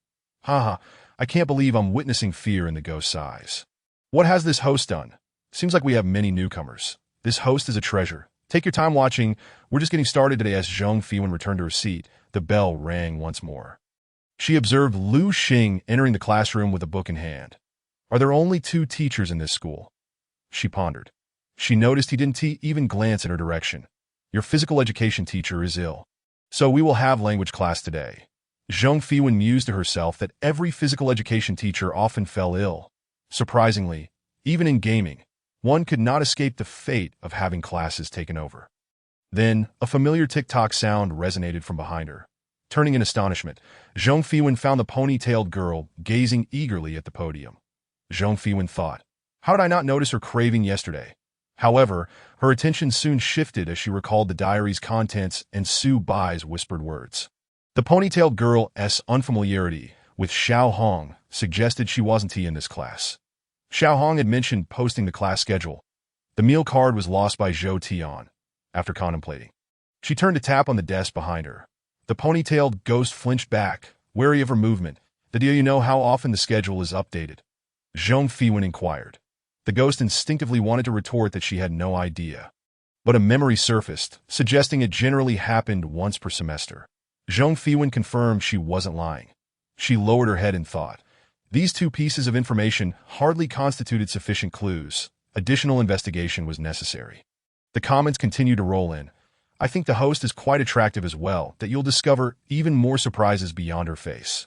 Haha, I can't believe I'm witnessing fear in the ghost's eyes. What has this host done? Seems like we have many newcomers. This host is a treasure. Take your time watching. We're just getting started today. As Zhong Fiwen returned to her seat, the bell rang once more. She observed Lu Xing entering the classroom with a book in hand. Are there only 2 teachers in this school? She pondered. She noticed he didn't even glance in her direction. Your physical education teacher is ill. So we will have language class today. Zhong Fiwen mused to herself that every physical education teacher often fell ill. Surprisingly, even in gaming, one could not escape the fate of having classes taken over. Then, a familiar tick-tock sound resonated from behind her. Turning in astonishment, Zhong Fiwen found the ponytailed girl gazing eagerly at the podium. Zhong Fiwen thought, how did I not notice her craving yesterday? However, her attention soon shifted as she recalled the diary's contents and Su Bai's whispered words. The ponytailed girl's unfamiliarity with Xiao Hong suggested she wasn't in this class. Xiao Hong had mentioned posting the class schedule. The meal card was lost by Zhou Tian. After contemplating, she turned to tap on the desk behind her. The ponytailed ghost flinched back, wary of her movement. Do you know how often the schedule is updated? Zhong Fiwen inquired. The ghost instinctively wanted to retort that she had no idea. But a memory surfaced, suggesting it generally happened once per semester. Zhong Fiwen confirmed she wasn't lying. She lowered her head and thought. These 2 pieces of information hardly constituted sufficient clues. Additional investigation was necessary. The comments continued to roll in. I think the host is quite attractive as well, that you'll discover even more surprises beyond her face.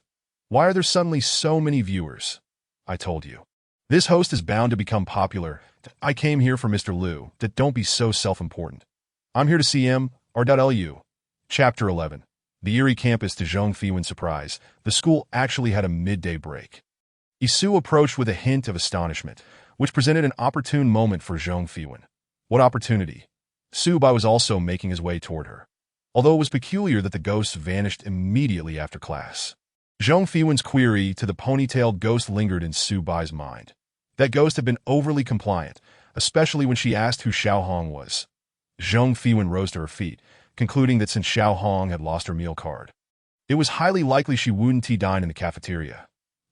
Why are there suddenly so many viewers? I told you. This host is bound to become popular. I came here for Mr. Liu. Don't be so self-important. I'm here to see him, R.Lu. Chapter 11. The eerie campus to Zhong Fiwen's surprise. The school actually had a midday break. Isu approached with a hint of astonishment, which presented an opportune moment for Zhong Fiwen. What opportunity? Su Bai was also making his way toward her, although it was peculiar that the ghost vanished immediately after class. Zhong Fiwen's query to the ponytailed ghost lingered in Su Bai's mind. That ghost had been overly compliant, especially when she asked who Xiao Hong was. Zhong Fiwen rose to her feet, concluding that since Xiao Hong had lost her meal card, it was highly likely she wouldn't dine in the cafeteria.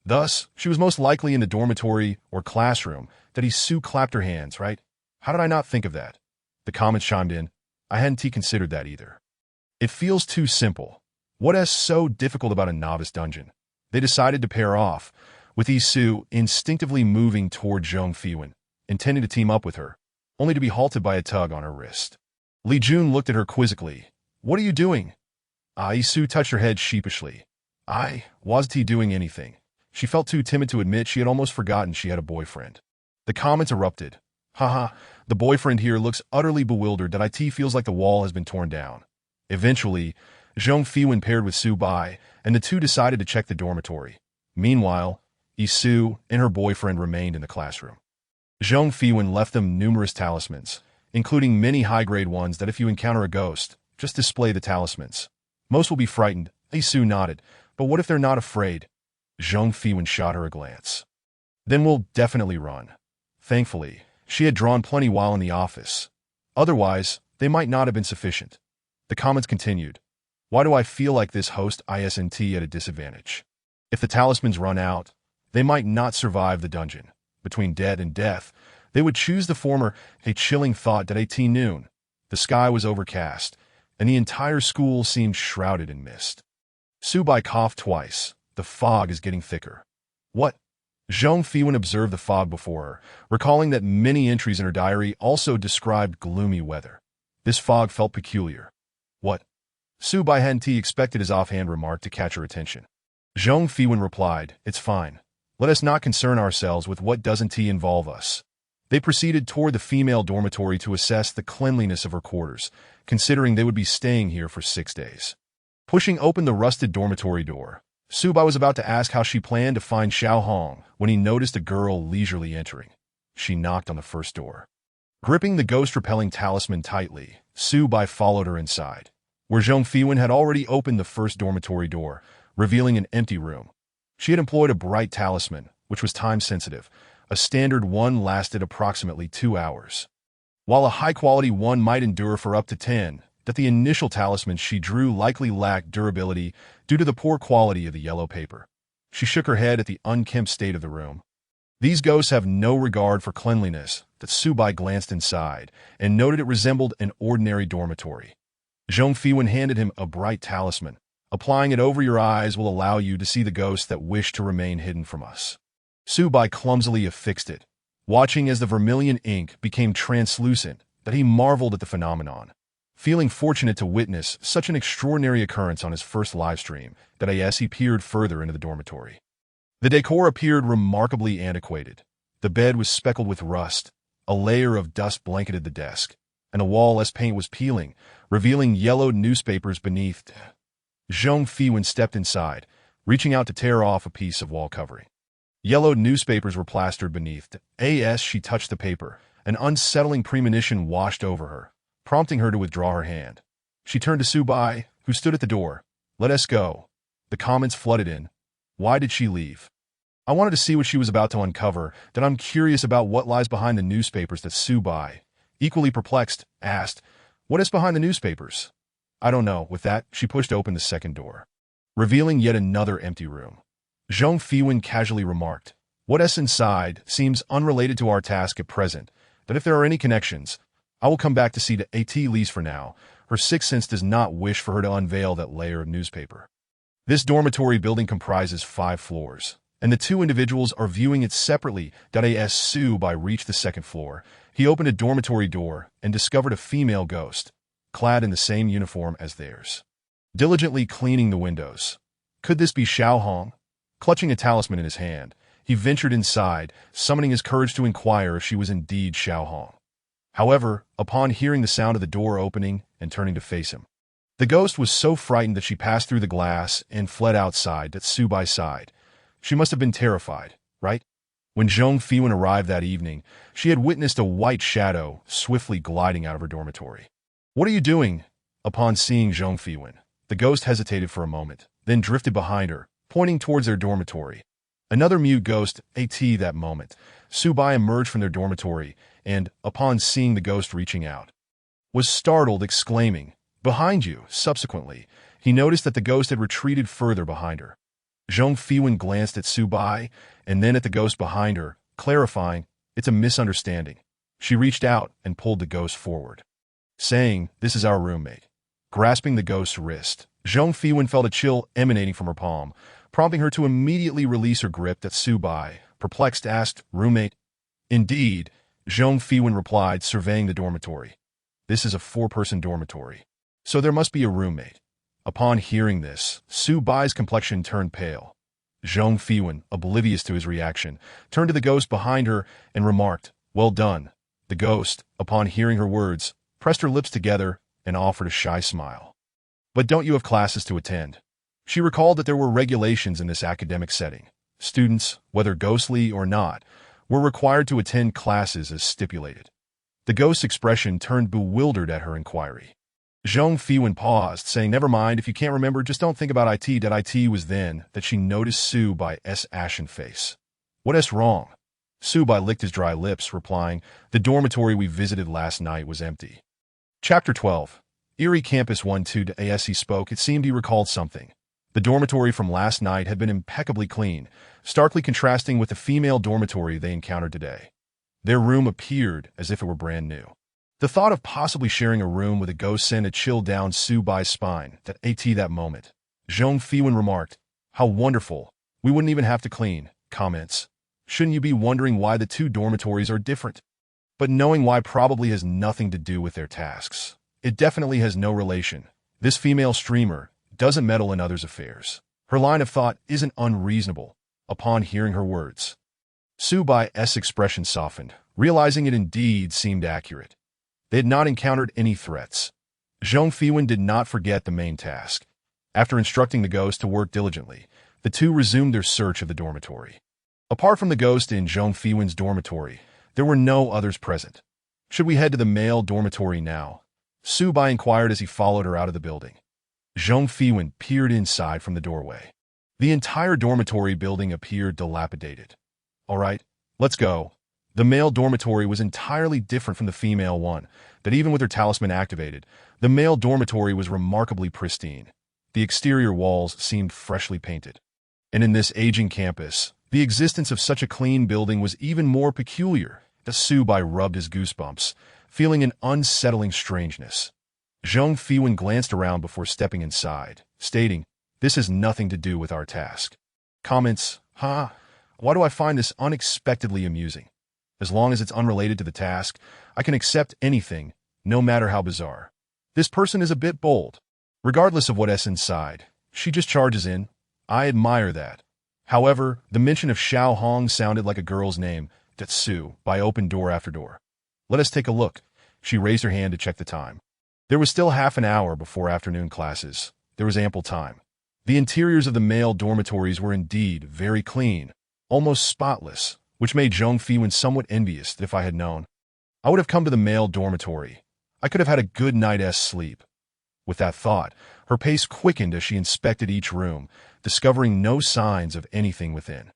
Thus, she was most likely in the dormitory or classroom. That Isu clapped her hands, right? How did I not think of that? The comments chimed in. I hadn't considered that either. It feels too simple. What is so difficult about a novice dungeon? They decided to pair off, with Isu instinctively moving toward Zhong Fiwen, intending to team up with her, only to be halted by a tug on her wrist. Li Jun looked at her quizzically. What are you doing? Isu touched her head sheepishly. I wasn't doing anything. She felt too timid to admit she had almost forgotten she had a boyfriend. The comments erupted. Haha, the boyfriend here looks utterly bewildered that it feels like the wall has been torn down. Eventually, Zhong Fiwen paired with Su Bai, and the two decided to check the dormitory. Meanwhile, Isu and her boyfriend remained in the classroom. Zhong Fiwen left them numerous talismans, including many high-grade ones that if you encounter a ghost, just display the talismans. Most will be frightened. Isu nodded. But what if they're not afraid? Zhong Fiwen shot her a glance. Then we'll definitely run. Thankfully, she had drawn plenty while in the office. Otherwise, they might not have been sufficient. The comments continued. Why do I feel like this host isn't at a disadvantage? If the talismans run out, they might not survive the dungeon. Between dead and death, they would choose the former. A chilling thought at 18 noon. The sky was overcast, and the entire school seemed shrouded in mist. Su Bai coughed twice. The fog is getting thicker. What? Zhong Fiwen observed the fog before her, recalling that many entries in her diary also described gloomy weather. This fog felt peculiar. What? Su Bai hadn't expected his offhand remark to catch her attention. Zhong Fiwen replied, It's fine. Let us not concern ourselves with what doesn't involve us. They proceeded toward the female dormitory to assess the cleanliness of her quarters, considering they would be staying here for 6 days. Pushing open the rusted dormitory door, Su Bai was about to ask how she planned to find Xiao Hong when he noticed a girl leisurely entering. She knocked on the first door. Gripping the ghost-repelling talisman tightly, Su Bai followed her inside, where Zhong Fiwen had already opened the first dormitory door, revealing an empty room. She had employed a bright talisman, which was time-sensitive. A standard one lasted approximately 2 hours, while a high-quality one might endure for up to 10. That the initial talisman she drew likely lacked durability due to the poor quality of the yellow paper. She shook her head at the unkempt state of the room. These ghosts have no regard for cleanliness. That Su Bai glanced inside and noted it resembled an ordinary dormitory. Zhong Fiwen handed him a bright talisman. Applying it over your eyes will allow you to see the ghosts that wish to remain hidden from us. Su Bai clumsily affixed it, watching as the vermilion ink became translucent. That he marveled at the phenomenon. Feeling fortunate to witness such an extraordinary occurrence on his first livestream, that he peered further into the dormitory. The decor appeared remarkably antiquated. The bed was speckled with rust, a layer of dust blanketed the desk, and the wall-less paint was peeling, revealing yellowed newspapers beneath. Zhong Fiwen stepped inside, reaching out to tear off a piece of wall covering. Yellowed newspapers were plastered beneath. As she touched the paper, an unsettling premonition washed over her, prompting her to withdraw her hand. She turned to Su Bai, who stood at the door. Let us go. The comments flooded in. Why did she leave? I wanted to see what she was about to uncover. That I'm curious about what lies behind the newspapers. That Su Bai, equally perplexed, asked, What is behind the newspapers? I don't know. With that, she pushed open the second door, revealing yet another empty room. Zhong Fiwen casually remarked, What is inside seems unrelated to our task at present, but if there are any connections, I will come back to see the Lees for now. Her sixth sense does not wish for her to unveil that layer of newspaper. This dormitory building comprises 5 floors, and the 2 individuals are viewing it separately. As Su Bai reached the second floor, he opened a dormitory door and discovered a female ghost, clad in the same uniform as theirs, diligently cleaning the windows. Could this be Xiao Hong? Clutching a talisman in his hand, he ventured inside, summoning his courage to inquire if she was indeed Xiao Hong. However, upon hearing the sound of the door opening and turning to face him, the ghost was so frightened that she passed through the glass and fled outside. That Subai sighed. She must have been terrified, right? When Zhong Fiwen arrived that evening, she had witnessed a white shadow swiftly gliding out of her dormitory. "What are you doing?" Upon seeing Zhong Fiwen, the ghost hesitated for a moment, then drifted behind her, pointing towards their dormitory. Another mute ghost, at that moment, Subai emerged from their dormitory and, upon seeing the ghost reaching out, was startled, exclaiming, "Behind you!" Subsequently, he noticed that the ghost had retreated further behind her. Zhong Fiwen glanced at Subai and then at the ghost behind her, clarifying, "It's a misunderstanding." She reached out and pulled the ghost forward, saying, "This is our roommate." Grasping the ghost's wrist, Zhong Fiwen felt a chill emanating from her palm, prompting her to immediately release her grip. That Subai, perplexed, asked, "Roommate?" "Indeed," Zhong Fiwen replied, surveying the dormitory. "This is a 4-person dormitory, so there must be a roommate." Upon hearing this, Subai's complexion turned pale. Zhong Fiwen, oblivious to his reaction, turned to the ghost behind her and remarked, "Well done." The ghost, upon hearing her words, pressed her lips together and offered a shy smile. "But don't you have classes to attend?" She recalled that there were regulations in this academic setting. Students, whether ghostly or not, were required to attend classes as stipulated. The ghost's expression turned bewildered at her inquiry. Zhong Fiwen paused, saying, "Never mind, if you can't remember, just don't think about IT." It was then that she noticed Subai's ashen face. "What's wrong?" Subai licked his dry lips, replying, "The dormitory we visited last night was empty." Chapter 12. Erie Campus 1-2. As he spoke, it seemed he recalled something. The dormitory from last night had been impeccably clean, starkly contrasting with the female dormitory they encountered today. Their room appeared as if it were brand new. The thought of possibly sharing a room with a ghost sent a chill down Subai's spine. That moment, Zhong Fiwen remarked, "How wonderful. We wouldn't even have to clean." Comments. "Shouldn't you be wondering why the 2 dormitories are different?" But knowing why probably has nothing to do with their tasks. It definitely has no relation. This female streamer doesn't meddle in others' affairs. Her line of thought isn't unreasonable. Upon hearing her words, Subai's expression softened, realizing it indeed seemed accurate. They had not encountered any threats. Zhong Fiwen did not forget the main task. After instructing the ghost to work diligently, the 2 resumed their search of the dormitory. Apart from the ghost in Zhong Fiwen's dormitory, there were no others present. "Should we head to the male dormitory now?" Subai inquired as he followed her out of the building. Zhong Fiwen peered inside from the doorway. The entire dormitory building appeared dilapidated. "All right, let's go." The male dormitory was entirely different from the female one, that even with her talisman activated, the male dormitory was remarkably pristine. The exterior walls seemed freshly painted. And in this aging campus, the existence of such a clean building was even more peculiar. The Subai rubbed his goosebumps, feeling an unsettling strangeness. Zhong Fiwen glanced around before stepping inside, stating, "This has nothing to do with our task." Comments. Why do I find this unexpectedly amusing? As long as it's unrelated to the task, I can accept anything, no matter how bizarre. This person is a bit bold. Regardless of what's inside, she just charges in. I admire that. However, the mention of Xiao Hong sounded like a girl's name. Tetsu, by open door after door. "Let us take a look." She raised her hand to check the time. There was still half an hour before afternoon classes. There was ample time. The interiors of the male dormitories were indeed very clean, almost spotless, which made Zhong Fiwen somewhat envious that if I had known, I would have come to the male dormitory. I could have had a good night's sleep. With that thought, her pace quickened as she inspected each room, discovering no signs of anything within.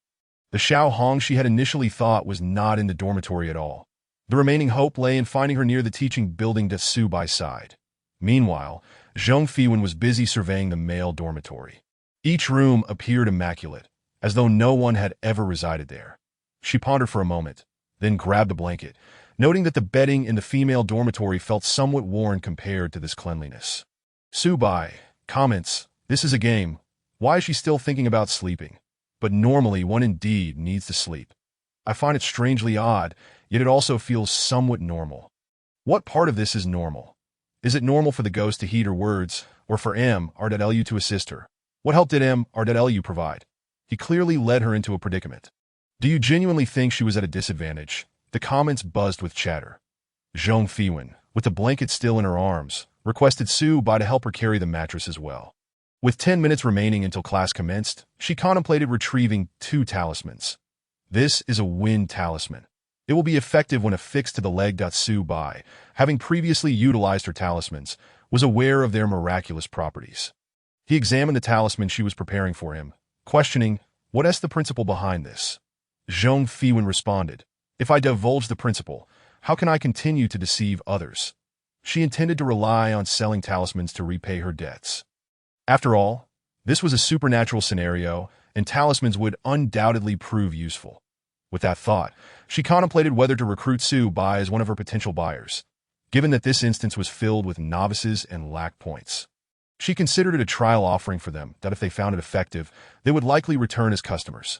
The Xiao Hong she had initially thought was not in the dormitory at all. The remaining hope lay in finding her near the teaching building Subai side. Meanwhile, Zhong Fiwen was busy surveying the male dormitory. Each room appeared immaculate, as though no one had ever resided there. She pondered for a moment, then grabbed a blanket, noting that the bedding in the female dormitory felt somewhat worn compared to this cleanliness. Subai comments, "This is a game. Why is she still thinking about sleeping? But normally one indeed needs to sleep. I find it strangely odd, yet it also feels somewhat normal." What part of this is normal? Is it normal for the ghost to heed her words, or for M.R.Lu to assist her? What help did M.R.Lu provide? He clearly led her into a predicament. Do you genuinely think she was at a disadvantage? The comments buzzed with chatter. Zhong Fiwen, with the blanket still in her arms, requested Su Bai to help her carry the mattress as well. With 10 minutes remaining until class commenced, she contemplated retrieving 2 talismans. This is a wind talisman. It will be effective when affixed to the leg. Su Bai, having previously utilized her talismans, was aware of their miraculous properties. He examined the talisman she was preparing for him, questioning, "What is the principle behind this?" Zhong Fiwen responded, "If I divulge the principle, how can I continue to deceive others?" She intended to rely on selling talismans to repay her debts. After all, this was a supernatural scenario, and talismans would undoubtedly prove useful. With that thought, she contemplated whether to recruit Su Bai as one of her potential buyers, given that this instance was filled with novices and lacked points. She considered it a trial offering for them that if they found it effective, they would likely return as customers.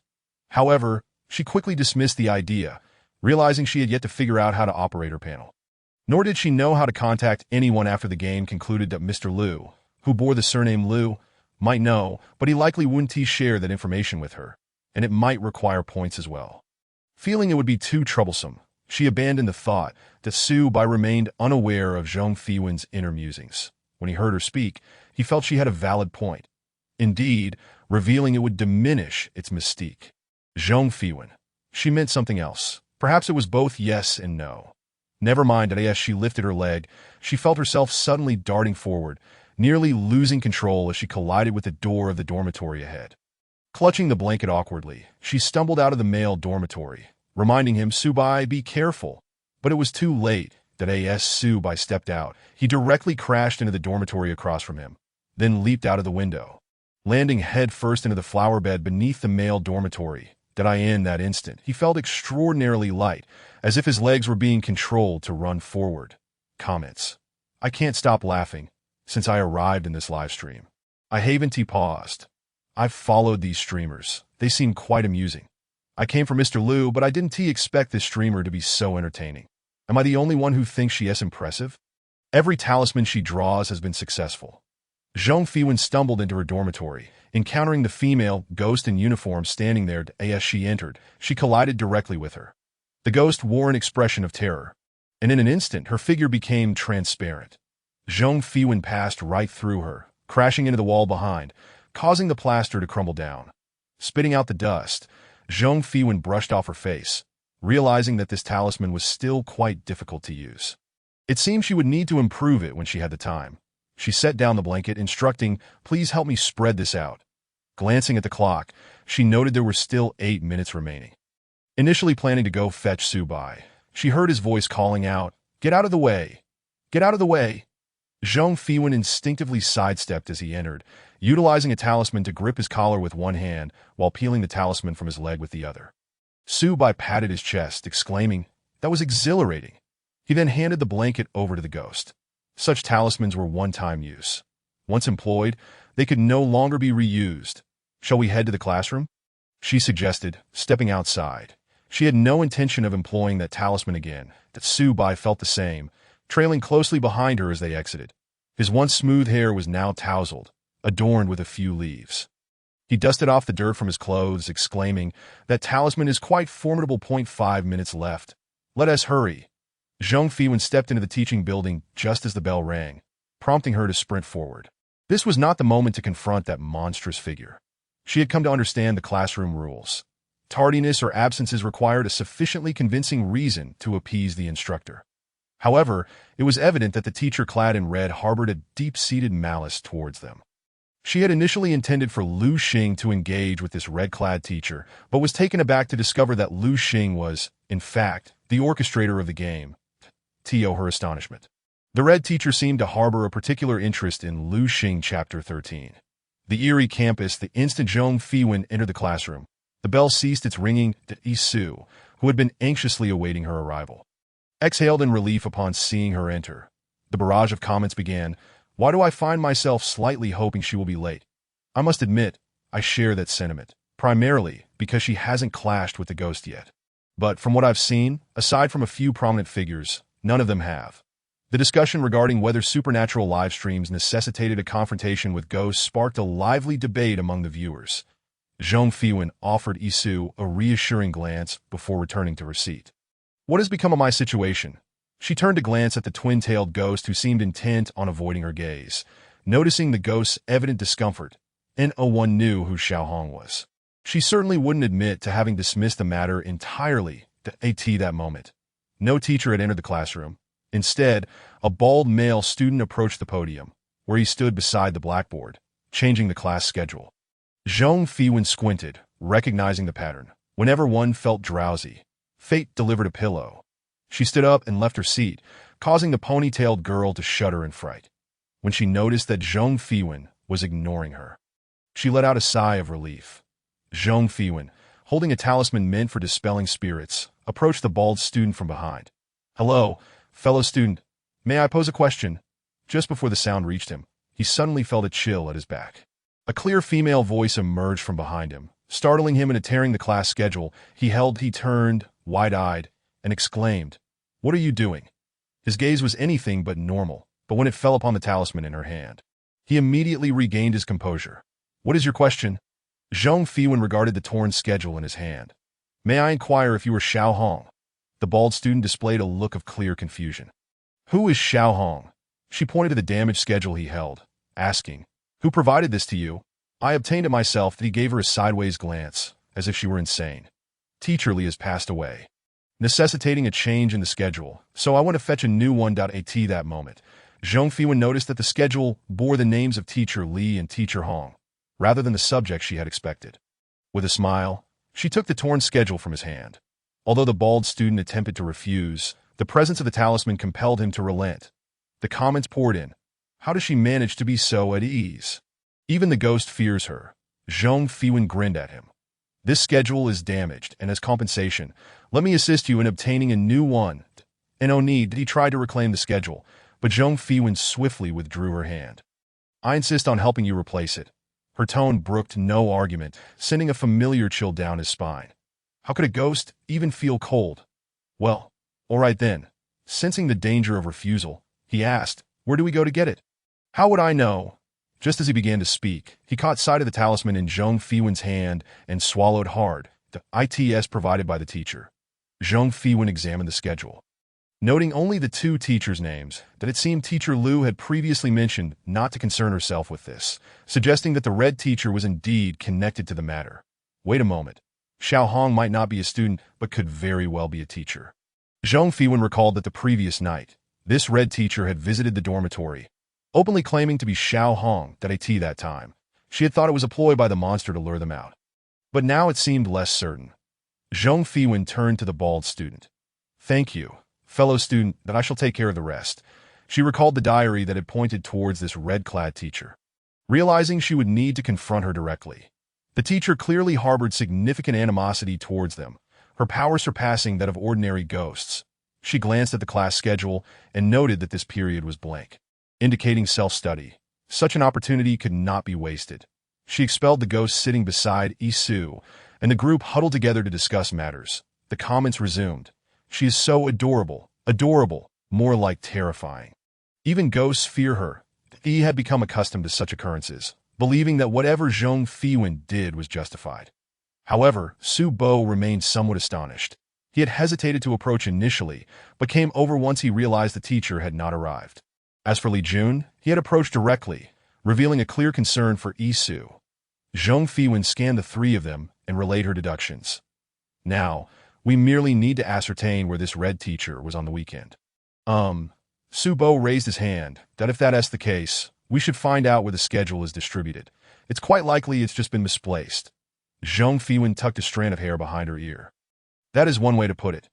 However, she quickly dismissed the idea, realizing she had yet to figure out how to operate her panel. Nor did she know how to contact anyone after the game concluded that Mr. Liu, who bore the surname Liu, might know, but he likely wouldn't share that information with her, and it might require points as well. Feeling it would be too troublesome, she abandoned the thought that Su Bai remained unaware of Zhong Fiwen's inner musings. When he heard her speak, he felt she had a valid point. Indeed, revealing it would diminish its mystique. Zhong Fiwen. She meant something else. Perhaps it was both yes and no. Never mind that as she lifted her leg, she felt herself suddenly darting forward, nearly losing control as she collided with the door of the dormitory ahead. Clutching the blanket awkwardly, she stumbled out of the male dormitory, reminding him, "Su Bai, be careful." But it was too late. That as Su Bai stepped out, he directly crashed into the dormitory across from him, then leaped out of the window, landing head-first into the flower bed beneath the male dormitory. In that instant, he felt extraordinarily light, as if his legs were being controlled to run forward. Comments. I can't stop laughing since I arrived in this live stream. I haven't paused. I've followed these streamers. They seem quite amusing. I came for Mr. Liu, but I didn't expect this streamer to be so entertaining. Am I the only one who thinks she is impressive? Every talisman she draws has been successful. Zhong Fiwen stumbled into her dormitory, encountering the female ghost in uniform standing there. As she entered, she collided directly with her. The ghost wore an expression of terror, and in an instant her figure became transparent. Zhong Fiwen passed right through her, crashing into the wall behind, causing the plaster to crumble down. Spitting out the dust, Zhong Fiwen brushed off her face, realizing that this talisman was still quite difficult to use. It seemed she would need to improve it when she had the time. She set down the blanket, instructing, "Please help me spread this out." Glancing at the clock, she noted there were still 8 minutes remaining. Initially planning to go fetch Su Bai, she heard his voice calling out, "Get out of the way! Get out of the way!" Zhong Fiwen instinctively sidestepped as he entered, utilizing a talisman to grip his collar with one hand while peeling the talisman from his leg with the other. Su Bai patted his chest, exclaiming, "That was exhilarating." He then handed the blanket over to the ghost. Such talismans were one-time use. Once employed, they could no longer be reused. "Shall we head to the classroom?" she suggested, stepping outside. She had no intention of employing that talisman again. That Su Bai felt the same, trailing closely behind her as they exited. His once smooth hair was now tousled, adorned with a few leaves. He dusted off the dirt from his clothes, exclaiming, "That talisman is quite formidable. 5 minutes left. Let us hurry." Zhong Fiwen stepped into the teaching building just as the bell rang, prompting her to sprint forward. This was not the moment to confront that monstrous figure. She had come to understand the classroom rules. Tardiness or absences required a sufficiently convincing reason to appease the instructor. However, it was evident that the teacher clad in red harbored a deep-seated malice towards them. She had initially intended for Lu Xing to engage with this red-clad teacher, but was taken aback to discover that Lu Xing was, in fact, the orchestrator of the game. To her astonishment, the red teacher seemed to harbor a particular interest in Lu Xing Chapter 13. The eerie campus, the instant Zhong Fiwen entered the classroom, the bell ceased its ringing. Isu, who had been anxiously awaiting her arrival, exhaled in relief upon seeing her enter. The barrage of comments began. "Why do I find myself slightly hoping she will be late? I must admit, I share that sentiment, primarily because she hasn't clashed with the ghost yet. But from what I've seen, aside from a few prominent figures, none of them have." The discussion regarding whether supernatural live streams necessitated a confrontation with ghosts sparked a lively debate among the viewers. Zhong Fiwen offered Isu a reassuring glance before returning to her seat. "What has become of my situation?" She turned to glance at the twin-tailed ghost who seemed intent on avoiding her gaze. Noticing the ghost's evident discomfort, N01 knew who Xiao Hong was. She certainly wouldn't admit to having dismissed the matter entirely at that moment. No teacher had entered the classroom. Instead, a bald male student approached the podium, where he stood beside the blackboard, changing the class schedule. Zhong Fiwen squinted, recognizing the pattern. Whenever one felt drowsy, fate delivered a pillow. She stood up and left her seat, causing the ponytailed girl to shudder in fright. When she noticed that Zhong Fiwen was ignoring her, she let out a sigh of relief. Zhong Fiwen, holding a talisman meant for dispelling spirits, approached the bald student from behind. "Hello, fellow student. May I pose a question?" Just before the sound reached him, he suddenly felt a chill at his back. A clear female voice emerged from behind him, startling him and tearing the class schedule. He turned, wide-eyed, and exclaimed, "What are you doing?" His gaze was anything but normal, but when it fell upon the talisman in her hand, he immediately regained his composure. "What is your question?" Zhong Fiwen regarded the torn schedule in his hand. "May I inquire if you are Xiao Hong?" The bald student displayed a look of clear confusion. "Who is Xiao Hong?" She pointed to the damaged schedule he held, asking, "Who provided this to you?" "I obtained it myself." He gave her a sideways glance, as if she were insane. "Teacher Li has passed away, necessitating a change in the schedule, so I went to fetch a new one. At that moment, Zhong Fiwen noticed that the schedule bore the names of Teacher Li and Teacher Hong, rather than the subject she had expected. With a smile, she took the torn schedule from his hand. Although the bald student attempted to refuse, the presence of the talisman compelled him to relent. The comments poured in. How does she manage to be so at ease? Even the ghost fears her. Zhong Fiwen grinned at him. "This schedule is damaged, and as compensation, let me assist you in obtaining a new one." No need. He tried to reclaim the schedule, but Zhong Fiwen swiftly withdrew her hand. "I insist on helping you replace it." Her tone brooked no argument, sending a familiar chill down his spine. How could a ghost even feel cold? "Well, all right then." Sensing the danger of refusal, he asked, "Where do we go to get it?" "How would I know?" Just as he began to speak, he caught sight of the talisman in Zhong Fiwen's hand and swallowed hard. The ITS provided by the teacher. Zhong Fiwen examined the schedule, noting only the two teachers' names, that it seemed Teacher Lu had previously mentioned not to concern herself with this, suggesting that the red teacher was indeed connected to the matter. Wait a moment. Xiao Hong might not be a student, but could very well be a teacher. Zhong Fiwen recalled that the previous night, this red teacher had visited the dormitory, openly claiming to be Xiao Hong that time. She had thought it was a ploy by the monster to lure them out. But now it seemed less certain. Zhong Fiwen turned to the bald student. "Thank you, fellow student, that I shall take care of the rest." She recalled the diary that had pointed towards this red-clad teacher, realizing she would need to confront her directly. The teacher clearly harbored significant animosity towards them, her power surpassing that of ordinary ghosts. She glanced at the class schedule and noted that this period was blank, indicating self-study. Such an opportunity could not be wasted. She expelled the ghost sitting beside Isu, and the group huddled together to discuss matters. The comments resumed. "She is so adorable, more like terrifying. Even ghosts fear her." He had become accustomed to such occurrences, believing that whatever Zhong Fiwen did was justified. However, Su Bo remained somewhat astonished. He had hesitated to approach initially, but came over once he realized the teacher had not arrived. As for Li Jun, he had approached directly, revealing a clear concern for Isu. Zhong Fiwen scanned the three of them and relayed her deductions. "Now, we merely need to ascertain where this red teacher was on the weekend." Su Bo raised his hand, that if that's the case, we should find out where the schedule is distributed. It's quite likely it's just been misplaced. Zhong Fiwen tucked a strand of hair behind her ear. "That is one way to put it."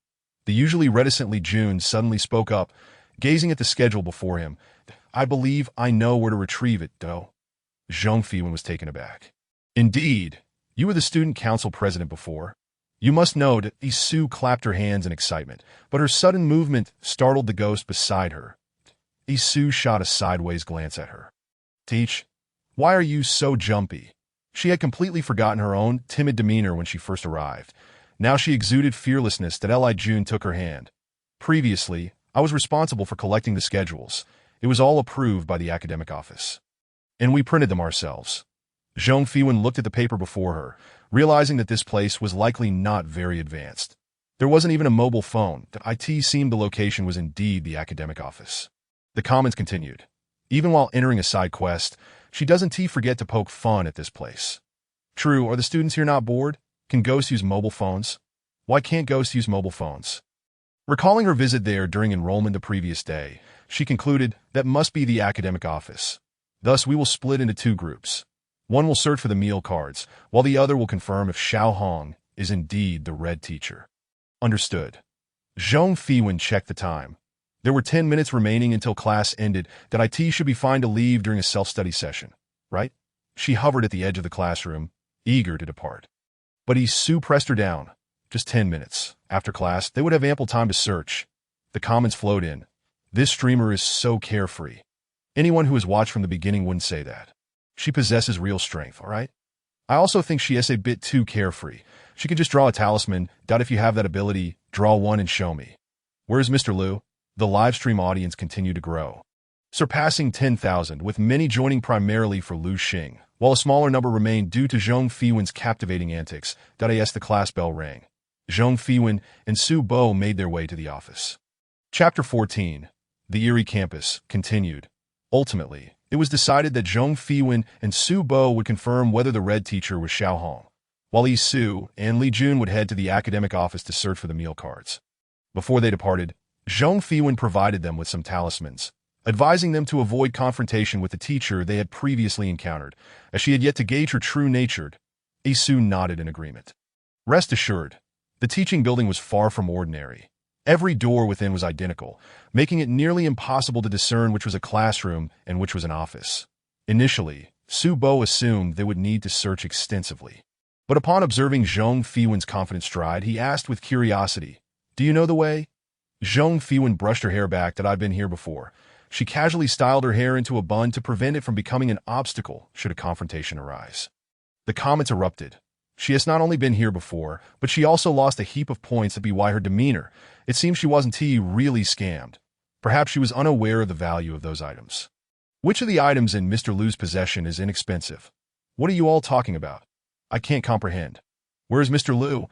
The usually reticent Li Jun suddenly spoke up, gazing at the schedule before him. "I believe I know where to retrieve it, though." Zhong Fiwen was taken aback. "Indeed, you were the student council president before. You must know." Isu clapped her hands in excitement, but her sudden movement startled the ghost beside her. Isu shot a sideways glance at her. "Teach, why are you so jumpy?" She had completely forgotten her own timid demeanor when she first arrived. Now she exuded fearlessness that Li Jun took her hand. "Previously, I was responsible for collecting the schedules. It was all approved by the academic office, and we printed them ourselves." Zhong Fiwen looked at the paper before her, realizing that this place was likely not very advanced. There wasn't even a mobile phone. The IT seemed the location was indeed the academic office. The comments continued. Even while entering a side quest, she doesn't forget to poke fun at this place. True, are the students here not bored? Can ghosts use mobile phones? Why can't ghosts use mobile phones? Recalling her visit there during enrollment the previous day, she concluded that must be the academic office. Thus, we will split into two groups. One will search for the meal cards, while the other will confirm if Xiao Hong is indeed the red teacher. Understood. Zhong Fiwen checked the time. There were 10 minutes remaining until class ended. That IT should be fine to leave during a self-study session, right? She hovered at the edge of the classroom, eager to depart. But Sue pressed her down. Just 10 minutes. After class, they would have ample time to search. The comments flowed in. This streamer is so carefree. Anyone who has watched from the beginning wouldn't say that. She possesses real strength, all right? I also think she is a bit too carefree. She could just draw a talisman. If you have that ability, draw one and show me. Where's Mr. Liu? The livestream audience continued to grow, surpassing 10,000, with many joining primarily for Liu Xing, while a smaller number remained due to Zhong Fiwen's captivating antics. As the class bell rang, Zhong Fiwen and Su Bo made their way to the office. Chapter 14. The Eerie Campus continued. Ultimately, it was decided that Zhong Fiwen and Su Bo would confirm whether the red teacher was Xiao Hong, while Su and Li Jun would head to the academic office to search for the meal cards. Before they departed, Zhong Fiwen provided them with some talismans, advising them to avoid confrontation with the teacher they had previously encountered, as she had yet to gauge her true nature. Su nodded in agreement. Rest assured, the teaching building was far from ordinary. Every door within was identical, making it nearly impossible to discern which was a classroom and which was an office. Initially, Su Bo assumed they would need to search extensively. But upon observing Zhong Fiwen's confident stride, he asked with curiosity, "Do you know the way?" Zhong Fiwen brushed her hair back. "I've been here before." She casually styled her hair into a bun to prevent it from becoming an obstacle should a confrontation arise. The comments erupted. She has not only been here before, but she also lost a heap of points why her demeanor. It seems she wasn't really scammed. Perhaps she was unaware of the value of those items. Which of the items in Mr. Liu's possession is inexpensive? What are you all talking about? I can't comprehend. Where is Mr. Liu?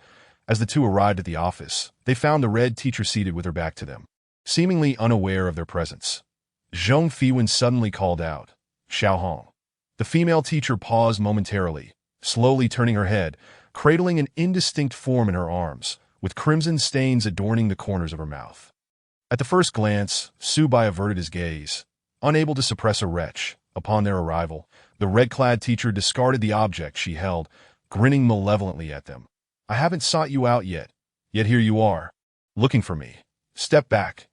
As the two arrived at the office, they found the red teacher seated with her back to them, seemingly unaware of their presence. Zhong Fiwen suddenly called out, "Xiao Hong." The female teacher paused momentarily, slowly turning her head, cradling an indistinct form in her arms, with crimson stains adorning the corners of her mouth. At the first glance, Su Bai averted his gaze, unable to suppress a retch. Upon their arrival, the red-clad teacher discarded the object she held, grinning malevolently at them. "I haven't sought you out yet here you are, looking for me. Step back."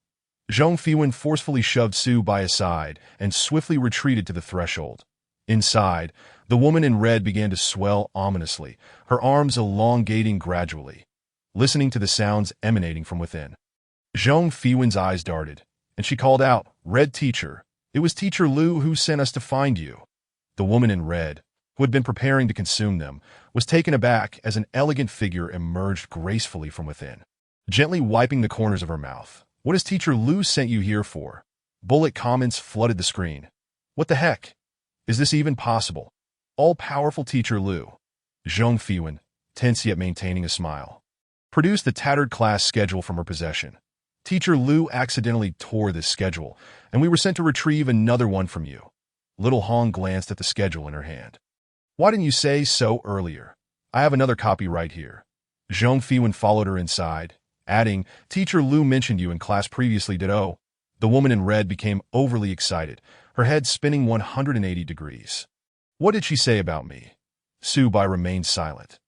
Zhong Fiwen forcefully shoved Su Bai aside and swiftly retreated to the threshold. Inside, the woman in red began to swell ominously, her arms elongating gradually, listening to the sounds emanating from within. Zhong Fiwen's eyes darted, and she called out, "Red teacher, it was Teacher Liu who sent us to find you." The woman in red, who had been preparing to consume them, was taken aback as an elegant figure emerged gracefully from within, gently wiping the corners of her mouth. "What has Teacher Liu sent you here for?" Bullet comments flooded the screen. "What the heck? Is this even possible? All-powerful Teacher Liu." Zhong Fiwen, tense yet maintaining a smile, produced the tattered class schedule from her possession. "Teacher Liu accidentally tore this schedule, and we were sent to retrieve another one from you." Little Hong glanced at the schedule in her hand. "Why didn't you say so earlier? I have another copy right here." Zhong Fiwen followed her inside, adding, "Teacher Liu mentioned you in class previously, did oh?" The woman in red became overly excited, her head spinning 180 degrees. "What did she say about me?" Su Bai remained silent.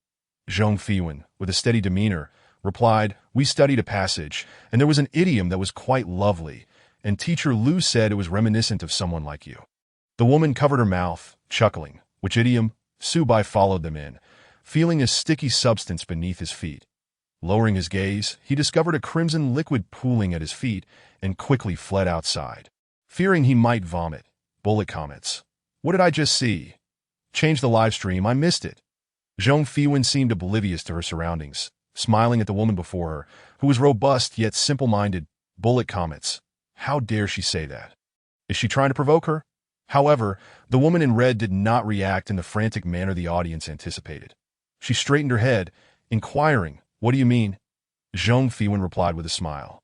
Zhong Fiwen, with a steady demeanor, replied, "We studied a passage, and there was an idiom that was quite lovely, and Teacher Liu said it was reminiscent of someone like you." The woman covered her mouth, chuckling. "Which idiom?" Su Bai followed them in, feeling a sticky substance beneath his feet. Lowering his gaze, he discovered a crimson liquid pooling at his feet and quickly fled outside, fearing he might vomit. Bullet comments. "What did I just see? Change the live stream, I missed it." Zhong Fiwen seemed oblivious to her surroundings, smiling at the woman before her, who was robust yet simple-minded. Bullet comments. "How dare she say that? Is she trying to provoke her?" However, the woman in red did not react in the frantic manner the audience anticipated. She straightened her head, inquiring, "What do you mean?" Zhong Fiwen replied with a smile.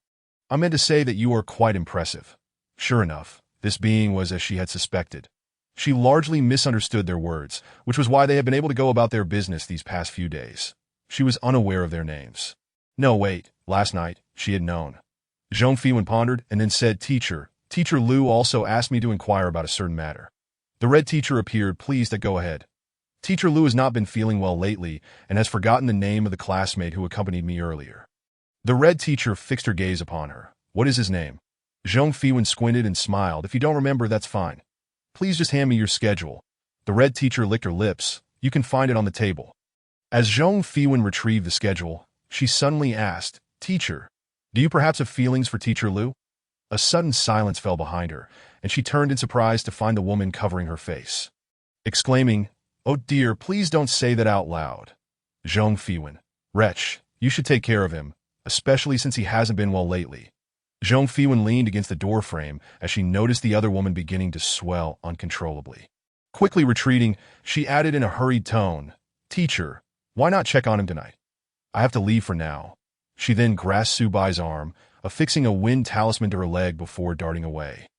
I meant to say that you are quite impressive. Sure enough, this being was as she had suspected. She largely misunderstood their words, which was why they had been able to go about their business these past few days. She was unaware of their names. No, wait, last night, she had known. Zhong Fiwen pondered and then said, Teacher Liu also asked me to inquire about a certain matter. The red teacher appeared pleased to go ahead. Teacher Liu has not been feeling well lately and has forgotten the name of the classmate who accompanied me earlier. The red teacher fixed her gaze upon her. What is his name? Zhong Fiwen squinted and smiled. If you don't remember, that's fine. Please just hand me your schedule. The red teacher licked her lips. You can find it on the table. As Zhong Fiwen retrieved the schedule, she suddenly asked, Teacher, do you perhaps have feelings for Teacher Liu? A sudden silence fell behind her, and she turned in surprise to find the woman covering her face. Exclaiming, Oh dear, please don't say that out loud. Zhong Fiwen, wretch, you should take care of him, especially since he hasn't been well lately. Zhong Fiwen leaned against the doorframe as she noticed the other woman beginning to swell uncontrollably. Quickly retreating, she added in a hurried tone, Teacher, why not check on him tonight? I have to leave for now. She then grasped Su Bai's arm, affixing a wind talisman to her leg before darting away.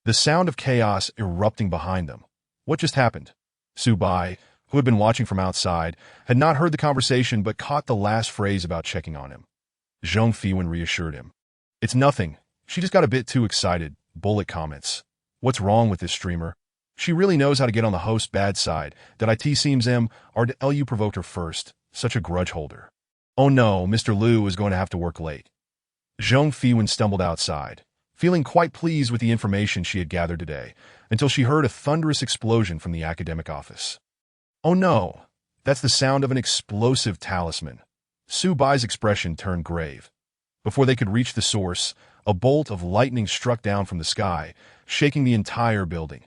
The sound of chaos erupting behind them. What just happened? Su Bai, who had been watching from outside, had not heard the conversation but caught the last phrase about checking on him. Zhong Fiwen reassured him. It's nothing. She just got a bit too excited. Bullet comments. What's wrong with this streamer? She really knows how to get on the host's bad side. That IT seems RDLU provoked her first. Such a grudge holder. Oh no, Mr. Liu is going to have to work late. Zhong Fiwen stumbled outside, feeling quite pleased with the information she had gathered today, until she heard a thunderous explosion from the academic office. Oh no, that's the sound of an explosive talisman. Su Bai's expression turned grave. Before they could reach the source, a bolt of lightning struck down from the sky, shaking the entire building.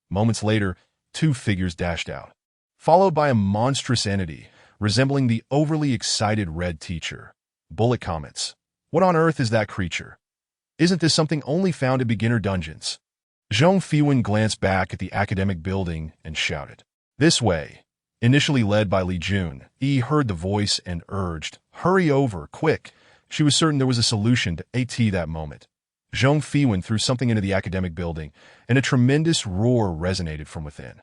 Moments later, two figures dashed out, followed by a monstrous entity resembling the overly excited red teacher. Bullet comments. What on earth is that creature? Isn't this something only found in beginner dungeons? Zhong Fiwen glanced back at the academic building and shouted, This way. Initially led by Li Jun, Yi heard the voice and urged, Hurry over, quick. She was certain there was a solution to AT that moment. Zhong Fiwen threw something into the academic building, and a tremendous roar resonated from within.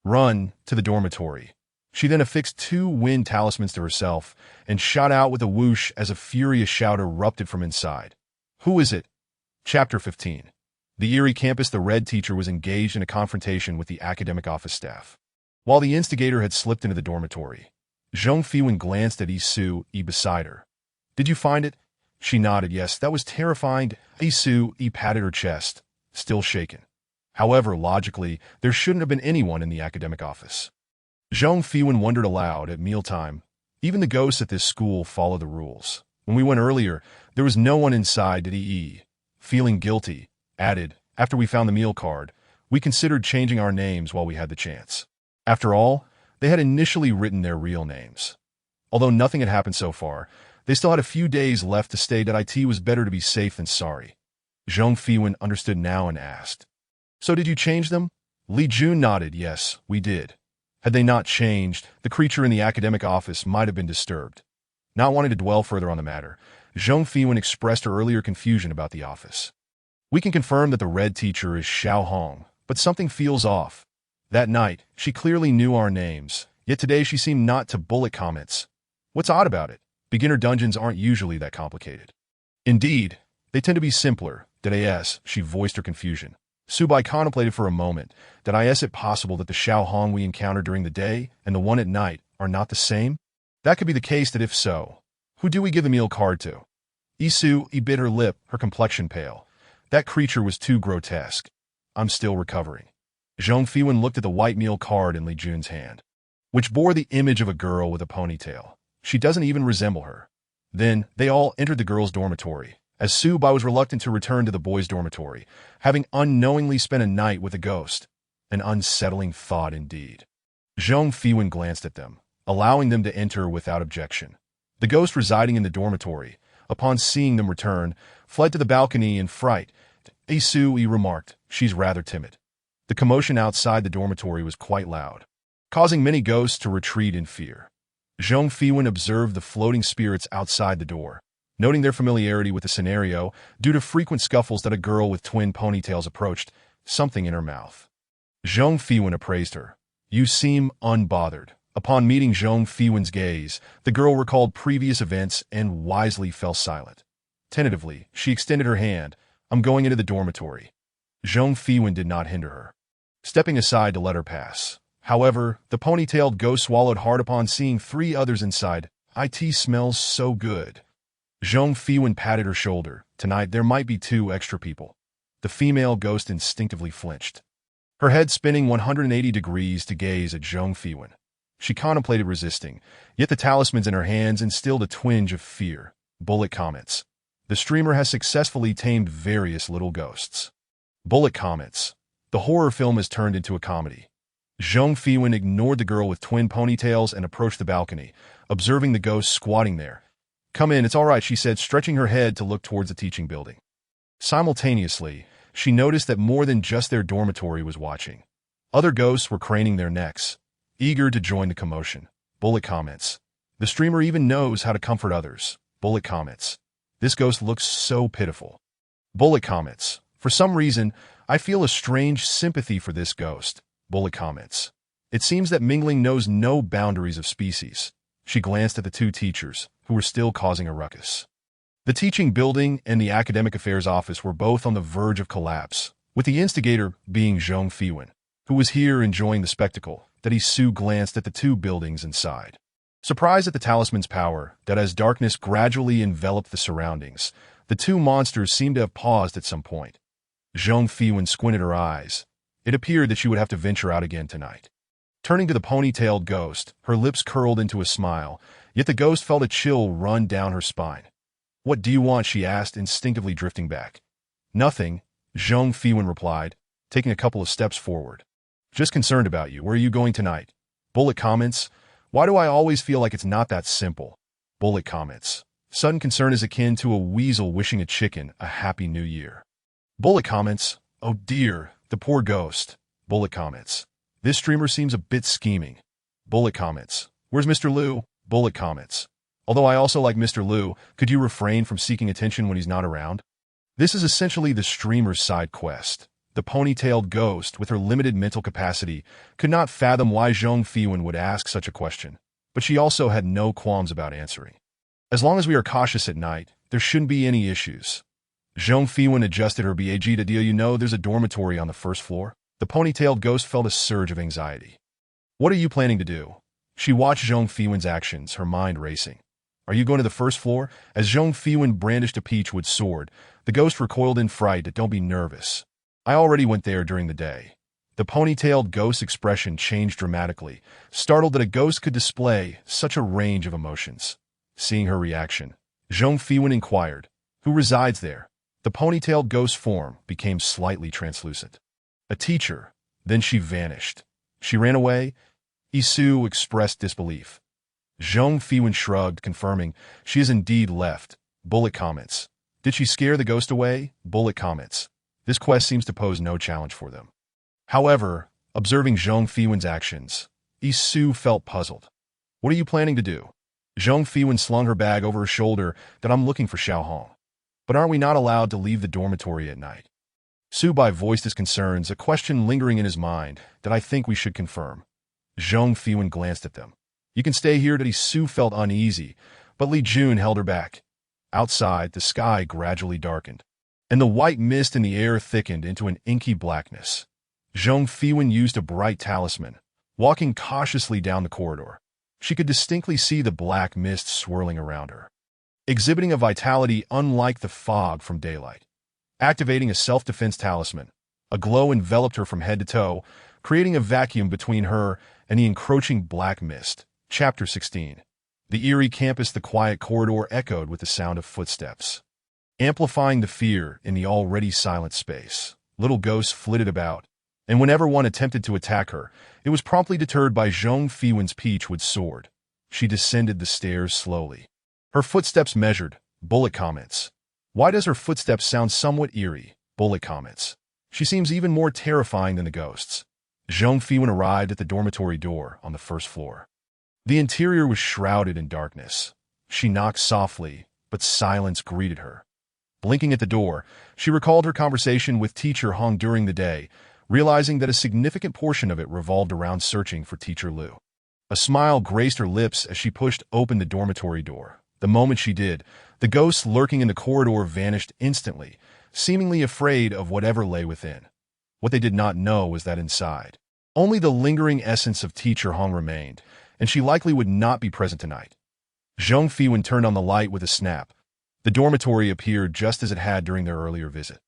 Run to the dormitory. She then affixed two wind talismans to herself and shot out with a whoosh as a furious shout erupted from inside. Who is it? Chapter 15. The eerie campus, the red teacher was engaged in a confrontation with the academic office staff. While the instigator had slipped into the dormitory, Zhong Fiwen glanced at Yi beside her. Did you find it? She nodded. Yes, that was terrifying. Yi patted her chest, still shaken. However, logically, there shouldn't have been anyone in the academic office. Zhong Fiwen wondered aloud at mealtime. Even the ghosts at this school follow the rules. When we went earlier, there was no one inside. Did he? Feeling guilty, added, after we found the meal card, we considered changing our names while we had the chance. After all, they had initially written their real names. Although nothing had happened so far, they still had a few days left to stay. It was better to be safe than sorry. Zhong Fiwen understood now and asked, So did you change them? Li Jun nodded. Yes, we did. Had they not changed, the creature in the academic office might have been disturbed. Not wanting to dwell further on the matter, Zhong Fiwen expressed her earlier confusion about the office. We can confirm that the red teacher is Xiao Hong, but something feels off. That night, she clearly knew our names, yet today she seemed not to. Bullet comments. What's odd about it? Beginner dungeons aren't usually that complicated. Indeed, they tend to be simpler. She voiced her confusion. Su Bai contemplated for a moment. Is it possible that the Xiao Hong we encountered during the day and the one at night are not the same? That could be the case. That if so, who do we give the meal card to? Yi bit her lip, her complexion pale. That creature was too grotesque. I'm still recovering. Zhong Fiwen looked at the white meal card in Li Jun's hand, which bore the image of a girl with a ponytail. She doesn't even resemble her. Then, they all entered the girls' dormitory, as Su Bai was reluctant to return to the boys' dormitory, having unknowingly spent a night with a ghost. An unsettling thought indeed. Zhong Fiwen glanced at them, allowing them to enter without objection. The ghost residing in the dormitory, upon seeing them return, fled to the balcony in fright. Yi remarked, She's rather timid. The commotion outside the dormitory was quite loud, causing many ghosts to retreat in fear. Zhong Fiwen observed the floating spirits outside the door. Noting their familiarity with the scenario, due to frequent scuffles that a girl with twin ponytails approached, something in her mouth. Zhong Fiwen appraised her. You seem unbothered. Upon meeting Zhong Fiwen's gaze, the girl recalled previous events and wisely fell silent. Tentatively, she extended her hand. I'm going into the dormitory. Zhong Fiwen did not hinder her, stepping aside to let her pass. However, the ponytailed ghost swallowed hard upon seeing 3 others inside. It smells so good. Zhong Fiwen patted her shoulder. Tonight there might be 2 extra people. The female ghost instinctively flinched, her head spinning 180 degrees to gaze at Zhong Fiwen. She contemplated resisting, yet the talismans in her hands instilled a twinge of fear. Bullet comments. The streamer has successfully tamed various little ghosts. Bullet comments. The horror film has turned into a comedy. Zhong Fiwen ignored the girl with twin ponytails and approached the balcony, observing the ghost squatting there. Come in, it's all right, she said, stretching her head to look towards the teaching building. Simultaneously, she noticed that more than just their dormitory was watching. Other ghosts were craning their necks, eager to join the commotion. Bullet comments. The streamer even knows how to comfort others. Bullet comments. This ghost looks so pitiful. Bullet comments. For some reason, I feel a strange sympathy for this ghost. Bullet comments. It seems that mingling knows no boundaries of species. She glanced at the 2 teachers, who were still causing a ruckus. The teaching building and the academic affairs office were both on the verge of collapse, with the instigator being Zhong Fiwen, who was here enjoying the spectacle. That Su glanced at the 2 buildings inside, surprised at the talisman's power, that as darkness gradually enveloped the surroundings, the 2 monsters seemed to have paused at some point. Zhong Fiwen squinted her eyes. It appeared that she would have to venture out again tonight. Turning to the ponytailed ghost, her lips curled into a smile, yet the ghost felt a chill run down her spine. What do you want? She asked, instinctively drifting back. Nothing, Zhong Fiwen replied, taking a couple of steps forward. Just concerned about you. Where are you going tonight? Bullet comments. Why do I always feel like it's not that simple? Bullet comments. Sudden concern is akin to a weasel wishing a chicken a happy new year. Bullet comments. Oh dear, the poor ghost. Bullet comments. This streamer seems a bit scheming. Bullet comments. Where's Mr. Liu? Bullet comments. Although I also like Mr. Liu, could you refrain from seeking attention when he's not around? This is essentially the streamer's side quest. The ponytailed ghost, with her limited mental capacity, could not fathom why Zhong Fiwen would ask such a question, but she also had no qualms about answering. As long as we are cautious at night, there shouldn't be any issues. Zhong Fiwen adjusted her bag to deal. You know there's a dormitory on the 1st floor. The ponytailed ghost felt a surge of anxiety. What are you planning to do? She watched Zhong Fiwen's actions, her mind racing. Are you going to the 1st floor? As Zhong Fiwen brandished a peachwood sword, the ghost recoiled in fright. Don't be nervous. I already went there during the day. The ponytailed ghost's expression changed dramatically, startled that a ghost could display such a range of emotions. Seeing her reaction, Zhong Fiwen inquired, who resides there? The ponytailed ghost's form became slightly translucent. A teacher. Then she vanished. She ran away? Su expressed disbelief. Zhong Fiwen shrugged, confirming she has indeed left. Bullet comments. Did she scare the ghost away? Bullet comments. This quest seems to pose no challenge for them. However, observing Zhong Fiwen's actions, Su felt puzzled. What are you planning to do? Zhong Fiwen slung her bag over her shoulder. That I'm looking for Xiaohong. But aren't we not allowed to leave the dormitory at night? Su Bai voiced his concerns, a question lingering in his mind that I think we should confirm. Zhong Fiwen glanced at them. You can stay here. Su felt uneasy, but Li Jun held her back. Outside, the sky gradually darkened, and the white mist in the air thickened into an inky blackness. Zhong Fiwen used a bright talisman, walking cautiously down the corridor. She could distinctly see the black mist swirling around her, exhibiting a vitality unlike the fog from daylight. Activating a self-defense talisman, a glow enveloped her from head to toe, creating a vacuum between her and the encroaching black mist. Chapter 16. The eerie campus, the quiet corridor echoed with the sound of footsteps, amplifying the fear in the already silent space. Little ghosts flitted about, and whenever one attempted to attack her, it was promptly deterred by Zhong Fiwen's peachwood sword. She descended the stairs slowly. Her footsteps measured. Bullet comments. Why does her footsteps sound somewhat eerie? Bullet comments. She seems even more terrifying than the ghosts. Zhong Fiwen arrived at the dormitory door on the 1st floor. The interior was shrouded in darkness. She knocked softly, but silence greeted her. Blinking at the door, she recalled her conversation with Teacher Hong during the day, realizing that a significant portion of it revolved around searching for Teacher Liu. A smile graced her lips as she pushed open the dormitory door. The moment she did, the ghosts lurking in the corridor vanished instantly, seemingly afraid of whatever lay within. What they did not know was that inside, only the lingering essence of Teacher Hong remained, and she likely would not be present tonight. Zhong Fiwen turned on the light with a snap. The dormitory appeared just as it had during their earlier visit.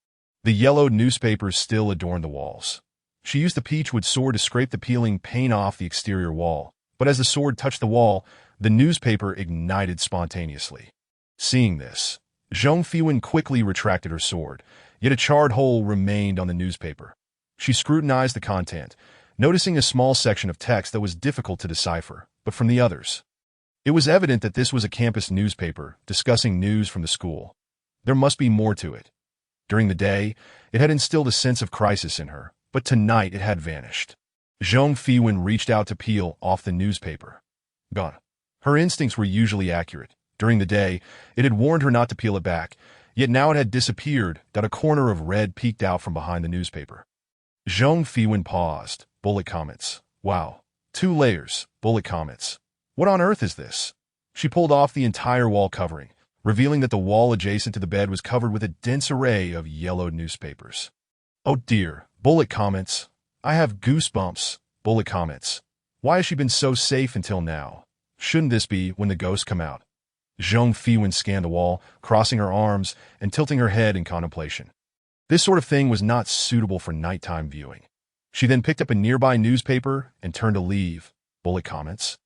The yellowed newspapers still adorned the walls. She used the peachwood sword to scrape the peeling paint off the exterior wall, but as the sword touched the wall, the newspaper ignited spontaneously. Seeing this, Zhong Fiwen quickly retracted her sword, yet a charred hole remained on the newspaper. She scrutinized the content, noticing a small section of text that was difficult to decipher, but from the others. It was evident that this was a campus newspaper discussing news from the school. There must be more to it. During the day, it had instilled a sense of crisis in her, but tonight it had vanished. Zhong Fiwen reached out to peel off the newspaper. Gone. Her instincts were usually accurate. During the day, it had warned her not to peel it back, yet now it had disappeared, that a corner of red peeked out from behind the newspaper. Zhong Fiwen paused. Bullet comments. Wow. 2 layers. Bullet comments. What on earth is this? She pulled off the entire wall covering, revealing that the wall adjacent to the bed was covered with a dense array of yellowed newspapers. Oh dear. Bullet comments. I have goosebumps. Bullet comments. Why has she been so safe until now? Shouldn't this be when the ghosts come out? Zhong Fiwen scanned the wall, crossing her arms and tilting her head in contemplation. This sort of thing was not suitable for nighttime viewing. She then picked up a nearby newspaper and turned to leave. Bullet comments.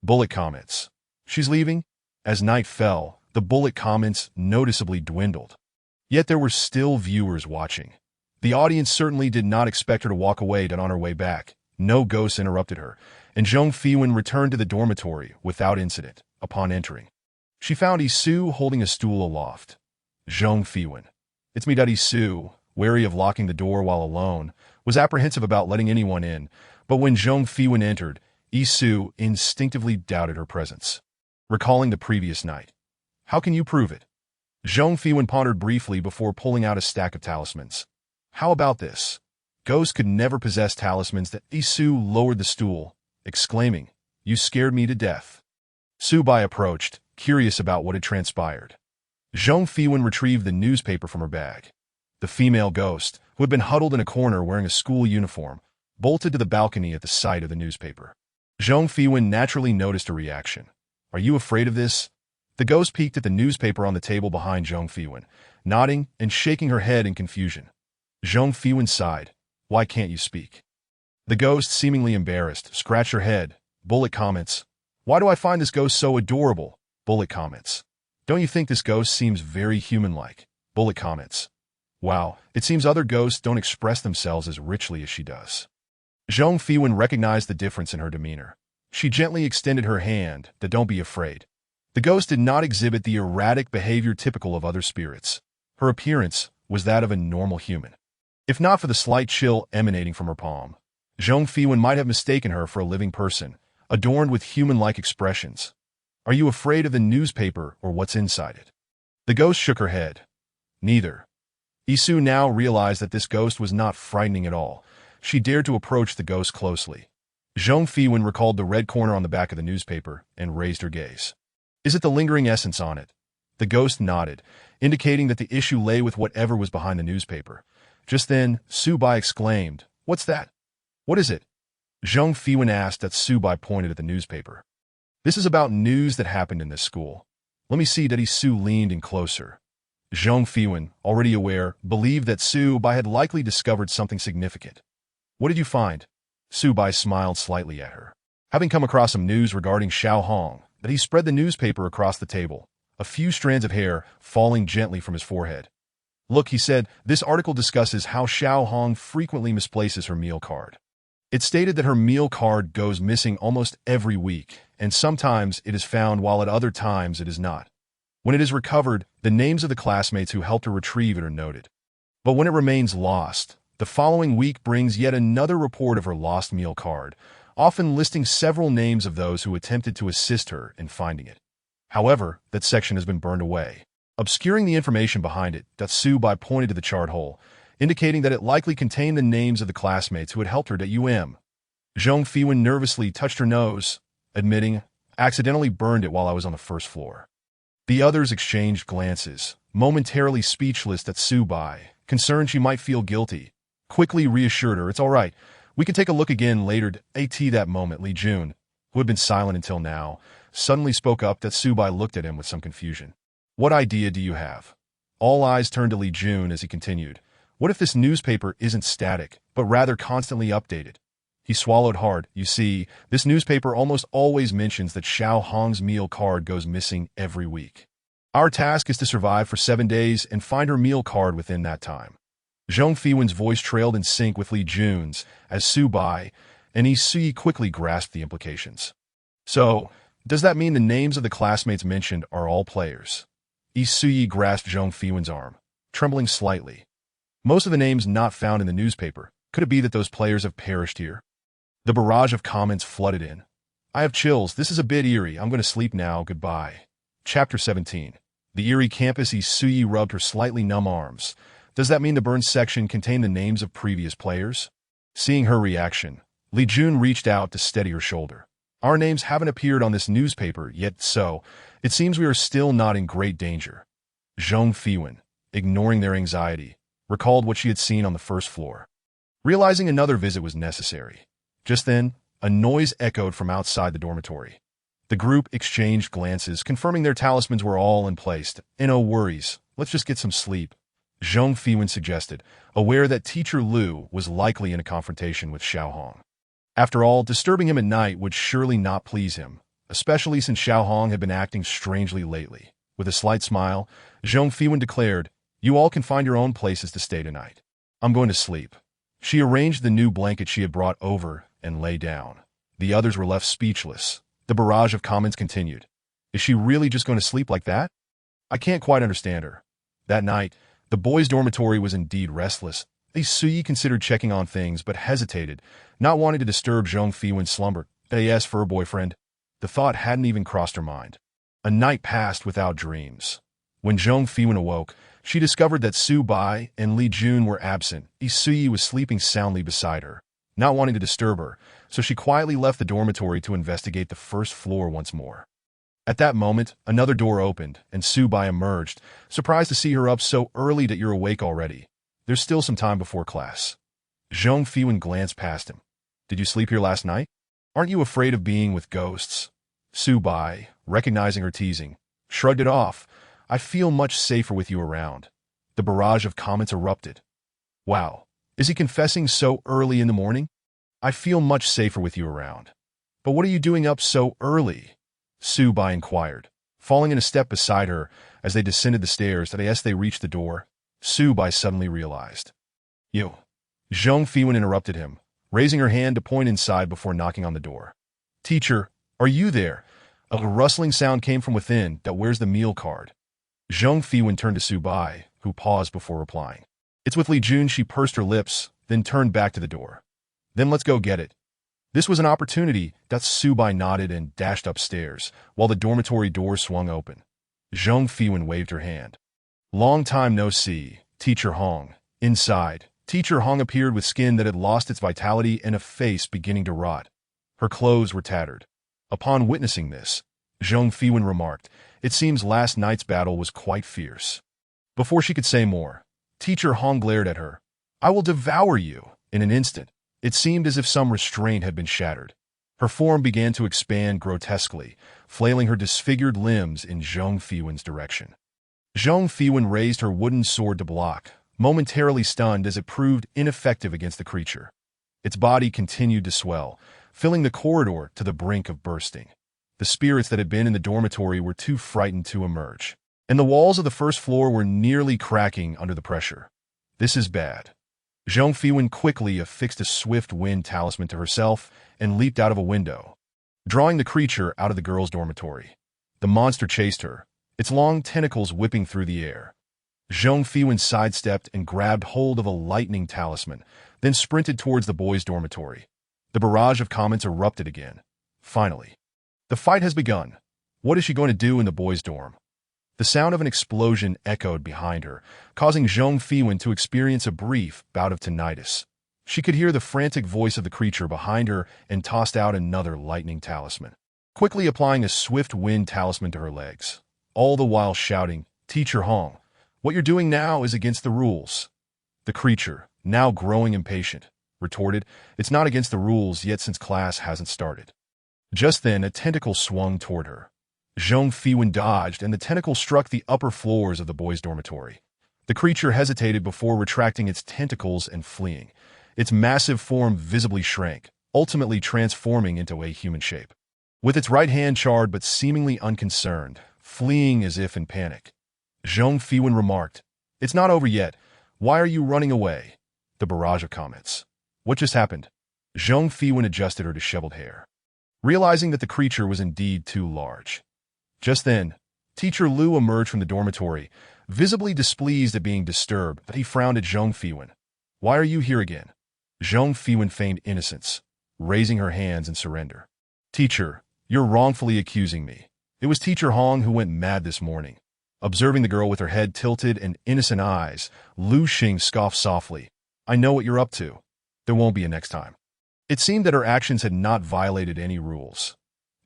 Bullet comments. She's leaving? As night fell, the bullet comments noticeably dwindled. Yet there were still viewers watching. The audience certainly did not expect her to walk away, but on her way back, no ghosts interrupted her, and Zhong Fiwen returned to the dormitory without incident. Upon entering, she found Isu holding a stool aloft. Zhong Fiwen. It's me, Isu, wary of locking the door while alone, was apprehensive about letting anyone in, but when Zhong Fiwen entered, Isu instinctively doubted her presence. Recalling the previous night. How can you prove it? Zhong Fiwen pondered briefly before pulling out a stack of talismans. How about this? Ghosts could never possess talismans. That Isu lowered the stool, exclaiming, You scared me to death. Subai approached, curious about what had transpired. Zhong Fiwen retrieved the newspaper from her bag. The female ghost, who had been huddled in a corner wearing a school uniform, bolted to the balcony at the sight of the newspaper. Zhong Fiwen naturally noticed a reaction. Are you afraid of this? The ghost peeked at the newspaper on the table behind Zhong Fiwen, nodding and shaking her head in confusion. Zhong Fiwen sighed. Why can't you speak? The ghost, seemingly embarrassed, scratched her head. Bullet comments. Why do I find this ghost so adorable? Bullet comments. Don't you think this ghost seems very human-like? Bullet comments. Wow, it seems other ghosts don't express themselves as richly as she does. Zhong Fiwen recognized the difference in her demeanor. She gently extended her hand, that don't be afraid. The ghost did not exhibit the erratic behavior typical of other spirits. Her appearance was that of a normal human. If not for the slight chill emanating from her palm, Zhong Fiwen might have mistaken her for a living person, adorned with human-like expressions. Are you afraid of the newspaper or what's inside it? The ghost shook her head. Neither. Isu now realized that this ghost was not frightening at all. She dared to approach the ghost closely. Zhong Fiwen recalled the red corner on the back of the newspaper and raised her gaze. Is it the lingering essence on it? The ghost nodded, indicating that the issue lay with whatever was behind the newspaper. Just then, Subai exclaimed, What's that? What is it? Zhong Fiwen asked that Subai pointed at the newspaper. This is about news that happened in this school. Let me see. Daddy Su leaned in closer. Zhong Fiwen, already aware, believed that Subai had likely discovered something significant. What did you find? Subai smiled slightly at her. Having come across some news regarding Xiao Hong, that he spread the newspaper across the table, a few strands of hair falling gently from his forehead. Look, he said, this article discusses how Xiao Hong frequently misplaces her meal card. It stated that her meal card goes missing almost every week, and sometimes it is found while at other times it is not. When it is recovered, the names of the classmates who helped her retrieve it are noted. But when it remains lost, the following week brings yet another report of her lost meal card, often listing several names of those who attempted to assist her in finding it. However, that section has been burned away. Obscuring the information behind it, Su-bai pointed to the chart hole, indicating that it likely contained the names of the classmates who had helped her at UM. Zhong Fiwen nervously touched her nose, admitting, "I accidentally burned it while I was on the first floor." The others exchanged glances, momentarily speechless. Su-bai, concerned she might feel guilty, quickly reassured her, "It's all right. We can take a look again later." At that moment, Li Jun, who had been silent until now, suddenly spoke up. Su-bai looked at him with some confusion. "What idea do you have?" All eyes turned to Li Jun as he continued. "What if this newspaper isn't static, but rather constantly updated?" He swallowed hard. "You see, this newspaper almost always mentions that Xiao Hong's meal card goes missing every week. Our task is to survive for 7 days and find her meal card within that time." Zhong Fiwen's voice trailed in sync with Li Jun's as Su-bai and Yi quickly grasped the implications. "So, does that mean the names of the classmates mentioned are all players?" Yi grasped Zhong Fiwen's arm, trembling slightly. "Most of the names not found in the newspaper. Could it be that those players have perished here?" The barrage of comments flooded in. "I have chills. This is a bit eerie. I'm going to sleep now. Goodbye." Chapter 17. The eerie campus. Yi rubbed her slightly numb arms. "Does that mean the burned section contained the names of previous players?" Seeing her reaction, Li Jun reached out to steady her shoulder. "Our names haven't appeared on this newspaper yet, so it seems we are still not in great danger." Zhong Fiwen, ignoring their anxiety, recalled what she had seen on the first floor, realizing another visit was necessary. Just then, a noise echoed from outside the dormitory. The group exchanged glances, confirming their talismans were all in place. "No worries, let's just get some sleep," Zhong Fiwen suggested, aware that Teacher Liu was likely in a confrontation with Xiao Hong. After all, disturbing him at night would surely not please him, especially since Xiao Hong had been acting strangely lately. With a slight smile, Zhong Fiwen declared, "You all can find your own places to stay tonight. I'm going to sleep." She arranged the new blanket she had brought over and lay down. The others were left speechless. The barrage of comments continued. "Is she really just going to sleep like that? I can't quite understand her." That night, the boys' dormitory was indeed restless. Yi considered checking on things but hesitated, not wanting to disturb Zhong Fiwen's slumber. As for her boyfriend, the thought hadn't even crossed her mind. A night passed without dreams. When Zhong Fiwen awoke, she discovered that Su-bai and Li Jun were absent. Yi was sleeping soundly beside her, not wanting to disturb her, so she quietly left the dormitory to investigate the first floor once more. At that moment, another door opened, and Su-bai emerged, surprised to see her up so early. "That you're awake already. There's still some time before class." Zhong Fiwen glanced past him. "Did you sleep here last night? Aren't you afraid of being with ghosts?" Su-bai, recognizing her teasing, shrugged it off. "I feel much safer with you around." The barrage of comments erupted. "Wow, is he confessing so early in the morning? I feel much safer with you around." "But what are you doing up so early?" Su-bai inquired, falling in a step beside her as they descended the stairs. As they reached the door, Su-bai suddenly realized. "You." Zhong Fiwen interrupted him, raising her hand to point inside before knocking on the door. "Teacher, are you there?" A rustling sound came from within. "Where's the meal card?" Zhong Fiwen turned to Su-bai, who paused before replying. "It's with Li Jun." She pursed her lips, then turned back to the door. "Then let's go get it." This was an opportunity. Su-bai nodded and dashed upstairs, while the dormitory door swung open. Zhong Fiwen waved her hand. "Long time no see, Teacher Hong." Inside, Teacher Hong appeared with skin that had lost its vitality and a face beginning to rot. Her clothes were tattered. Upon witnessing this, Zhong Fiwen remarked, "It seems last night's battle was quite fierce." Before she could say more, Teacher Hong glared at her. "I will devour you." In an instant, it seemed as if some restraint had been shattered. Her form began to expand grotesquely, flailing her disfigured limbs in Zhong Fiwen's direction. Zhong Fiwen raised her wooden sword to block, momentarily stunned as it proved ineffective against the creature. Its body continued to swell, filling the corridor to the brink of bursting. The spirits that had been in the dormitory were too frightened to emerge, and the walls of the first floor were nearly cracking under the pressure. "This is bad." Zhong Fiwen quickly affixed a swift wind talisman to herself and leaped out of a window, drawing the creature out of the girls' dormitory. The monster chased her, its long tentacles whipping through the air. Zhong Fiwen sidestepped and grabbed hold of a lightning talisman, then sprinted towards the boys' dormitory. The barrage of comments erupted again. Finally, "The fight has begun. What is she going to do in the boys' dorm? The sound of an explosion echoed behind her, causing Zhong Fiwen to experience a brief bout of tinnitus. She could hear the frantic voice of the creature behind her and tossed out another lightning talisman, quickly applying a swift wind talisman to her legs, all the while shouting, "Teacher Hong, what you're doing now is against the rules." The creature, now growing impatient, retorted, "It's not against the rules yet since class hasn't started." Just then, a tentacle swung toward her. Zhong Fiwen dodged, and the tentacle struck the upper floors of the boys' dormitory. The creature hesitated before retracting its tentacles and fleeing. Its massive form visibly shrank, ultimately transforming into a human shape. With its right hand charred but seemingly unconcerned, fleeing as if in panic. Zhong Fiwen remarked, "It's not over yet. Why are you running away?" The barrage of comments. What just happened? Zhong Fiwen adjusted her disheveled hair, realizing that the creature was indeed too large. Just then, Teacher Lu emerged from the dormitory, visibly displeased at being disturbed, but he frowned at Zhong Fiwen. "Why are you here again?" Zhong Fiwen feigned innocence, raising her hands in surrender. "Teacher, you're wrongfully accusing me. It was Teacher Hong who went mad this morning." Observing the girl with her head tilted and innocent eyes, Lu Xing scoffed softly. "I know what you're up to. There won't be a next time." It seemed that her actions had not violated any rules.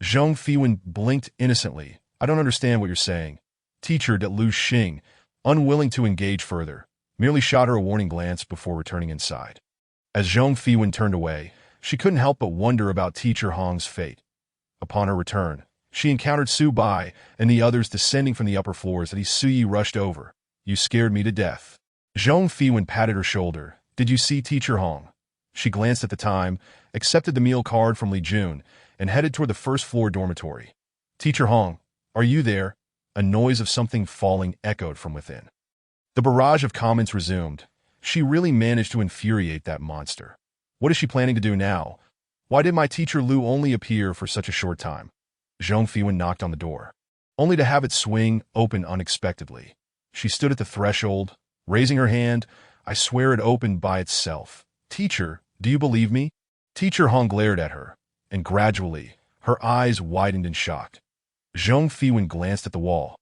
Zhong Fiwen blinked innocently. "I don't understand what you're saying." Teacher Lu Xing, unwilling to engage further, merely shot her a warning glance before returning inside. As Zhong Fiwen turned away, she couldn't help but wonder about Teacher Hong's fate. Upon her return, she encountered Su Bai and the others descending from the upper floors that Su Yi rushed over. "You scared me to death." Zhong Fiwen patted her shoulder. "Did you see Teacher Hong?" She glanced at the time, accepted the meal card from Li Jun, and headed toward the first-floor dormitory. "Teacher Hong, are you there?" A noise of something falling echoed from within. The barrage of comments resumed. She really managed to infuriate that monster. What is she planning to do now? Why did my teacher Lu only appear for such a short time? Zhong Fiwen knocked on the door, only to have it swing open unexpectedly. She stood at the threshold, raising her hand. "I swear it opened by itself." "Teacher, do you believe me?" Teacher Hong glared at her, and gradually, her eyes widened in shock. Zhong Fiwen glanced at the wall,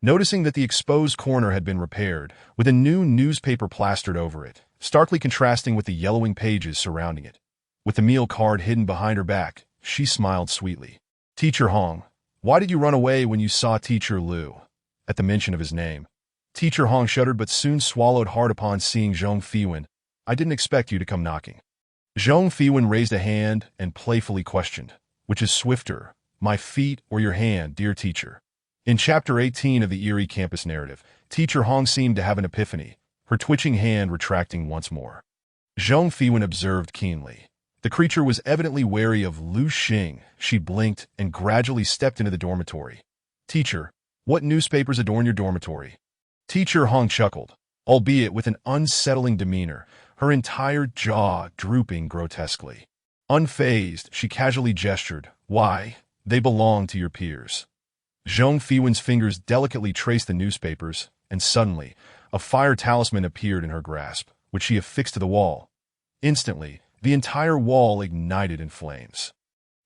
noticing that the exposed corner had been repaired, with a new newspaper plastered over it, starkly contrasting with the yellowing pages surrounding it. With the meal card hidden behind her back, she smiled sweetly. "Teacher Hong, why did you run away when you saw Teacher Lu?" At the mention of his name, Teacher Hong shuddered but soon swallowed hard upon seeing Zhong Fiwen. "I didn't expect you to come knocking." Zhong Fiwen raised a hand and playfully questioned, "Which is swifter, my feet or your hand, dear teacher?" In Chapter 18 of the Eerie Campus narrative, Teacher Hong seemed to have an epiphany, her twitching hand retracting once more. Zhong Fiwen observed keenly. The creature was evidently wary of Lu Xing. She blinked and gradually stepped into the dormitory. "Teacher, what newspapers adorn your dormitory?" Teacher Hong chuckled, albeit with an unsettling demeanor, her entire jaw drooping grotesquely. Unfazed, she casually gestured, "Why, they belong to your peers." Zhong Fiwen's fingers delicately traced the newspapers, and suddenly, a fire talisman appeared in her grasp, which she affixed to the wall. Instantly, the entire wall ignited in flames.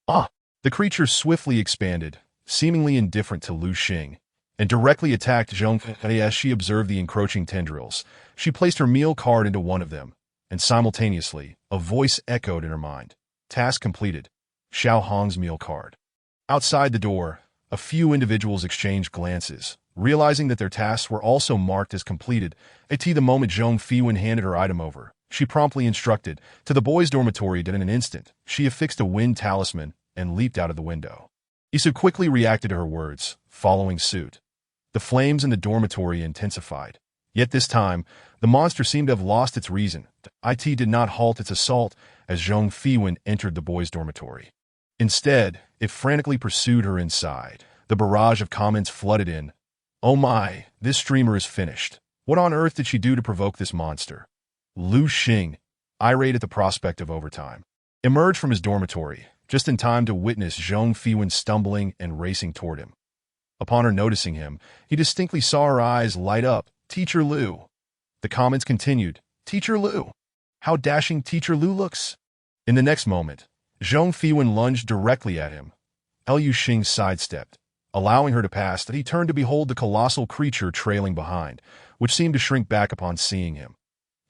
"Ah!" The creature swiftly expanded, seemingly indifferent to Lu Xing, and directly attacked Zhong Fiwen. As she observed the encroaching tendrils, she placed her meal card into one of them, and simultaneously, a voice echoed in her mind. "Task completed. Xiao Hong's meal card." Outside the door, a few individuals exchanged glances, realizing that their tasks were also marked as completed. The moment Zhong Fiwen handed her item over, she promptly instructed, to the boys' dormitory that in an instant, she affixed a wind talisman and leaped out of the window. Isu quickly reacted to her words, following suit. The flames in the dormitory intensified. Yet this time, the monster seemed to have lost its reason. It did not halt its assault as Zhong Fiwen entered the boys' dormitory. Instead, it frantically pursued her inside. The barrage of comments flooded in. "Oh my, this streamer is finished. What on earth did she do to provoke this monster?" Lu Xing, irate at the prospect of overtime, emerged from his dormitory, just in time to witness Zhong Fiwen stumbling and racing toward him. Upon her noticing him, he distinctly saw her eyes light up. "Teacher Lu." The comments continued. "Teacher Lu. How dashing Teacher Lu looks." In the next moment, Zhong Fiwen lunged directly at him. Lu Xing sidestepped, allowing her to pass, that he turned to behold the colossal creature trailing behind, which seemed to shrink back upon seeing him.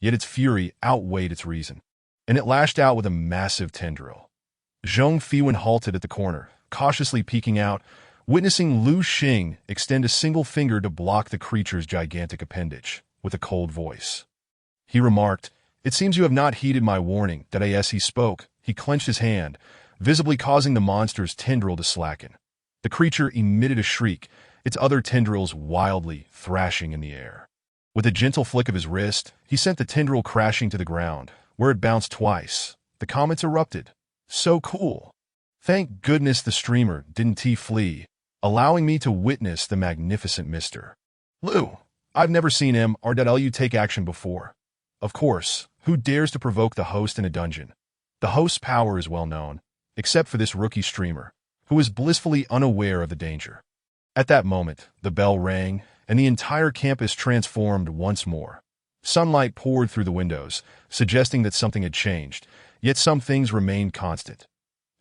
Yet its fury outweighed its reason, and it lashed out with a massive tendril. Zhong Fiwen halted at the corner, cautiously peeking out, witnessing Lu Xing extend a single finger to block the creature's gigantic appendage, with a cold voice. He remarked, "It seems you have not heeded my warning." That as he spoke, he clenched his hand, visibly causing the monster's tendril to slacken. The creature emitted a shriek, its other tendrils wildly thrashing in the air. With a gentle flick of his wrist, he sent the tendril crashing to the ground, where it bounced twice. The comments erupted. "So cool. Thank goodness the streamer didn't flee, allowing me to witness the magnificent Mr. Lu. I've never seen him or did you take action before. Of course, who dares to provoke the host in a dungeon? The host's power is well known, except for this rookie streamer, who is blissfully unaware of the danger." At that moment, the bell rang, and the entire campus transformed once more. Sunlight poured through the windows, suggesting that something had changed, yet some things remained constant.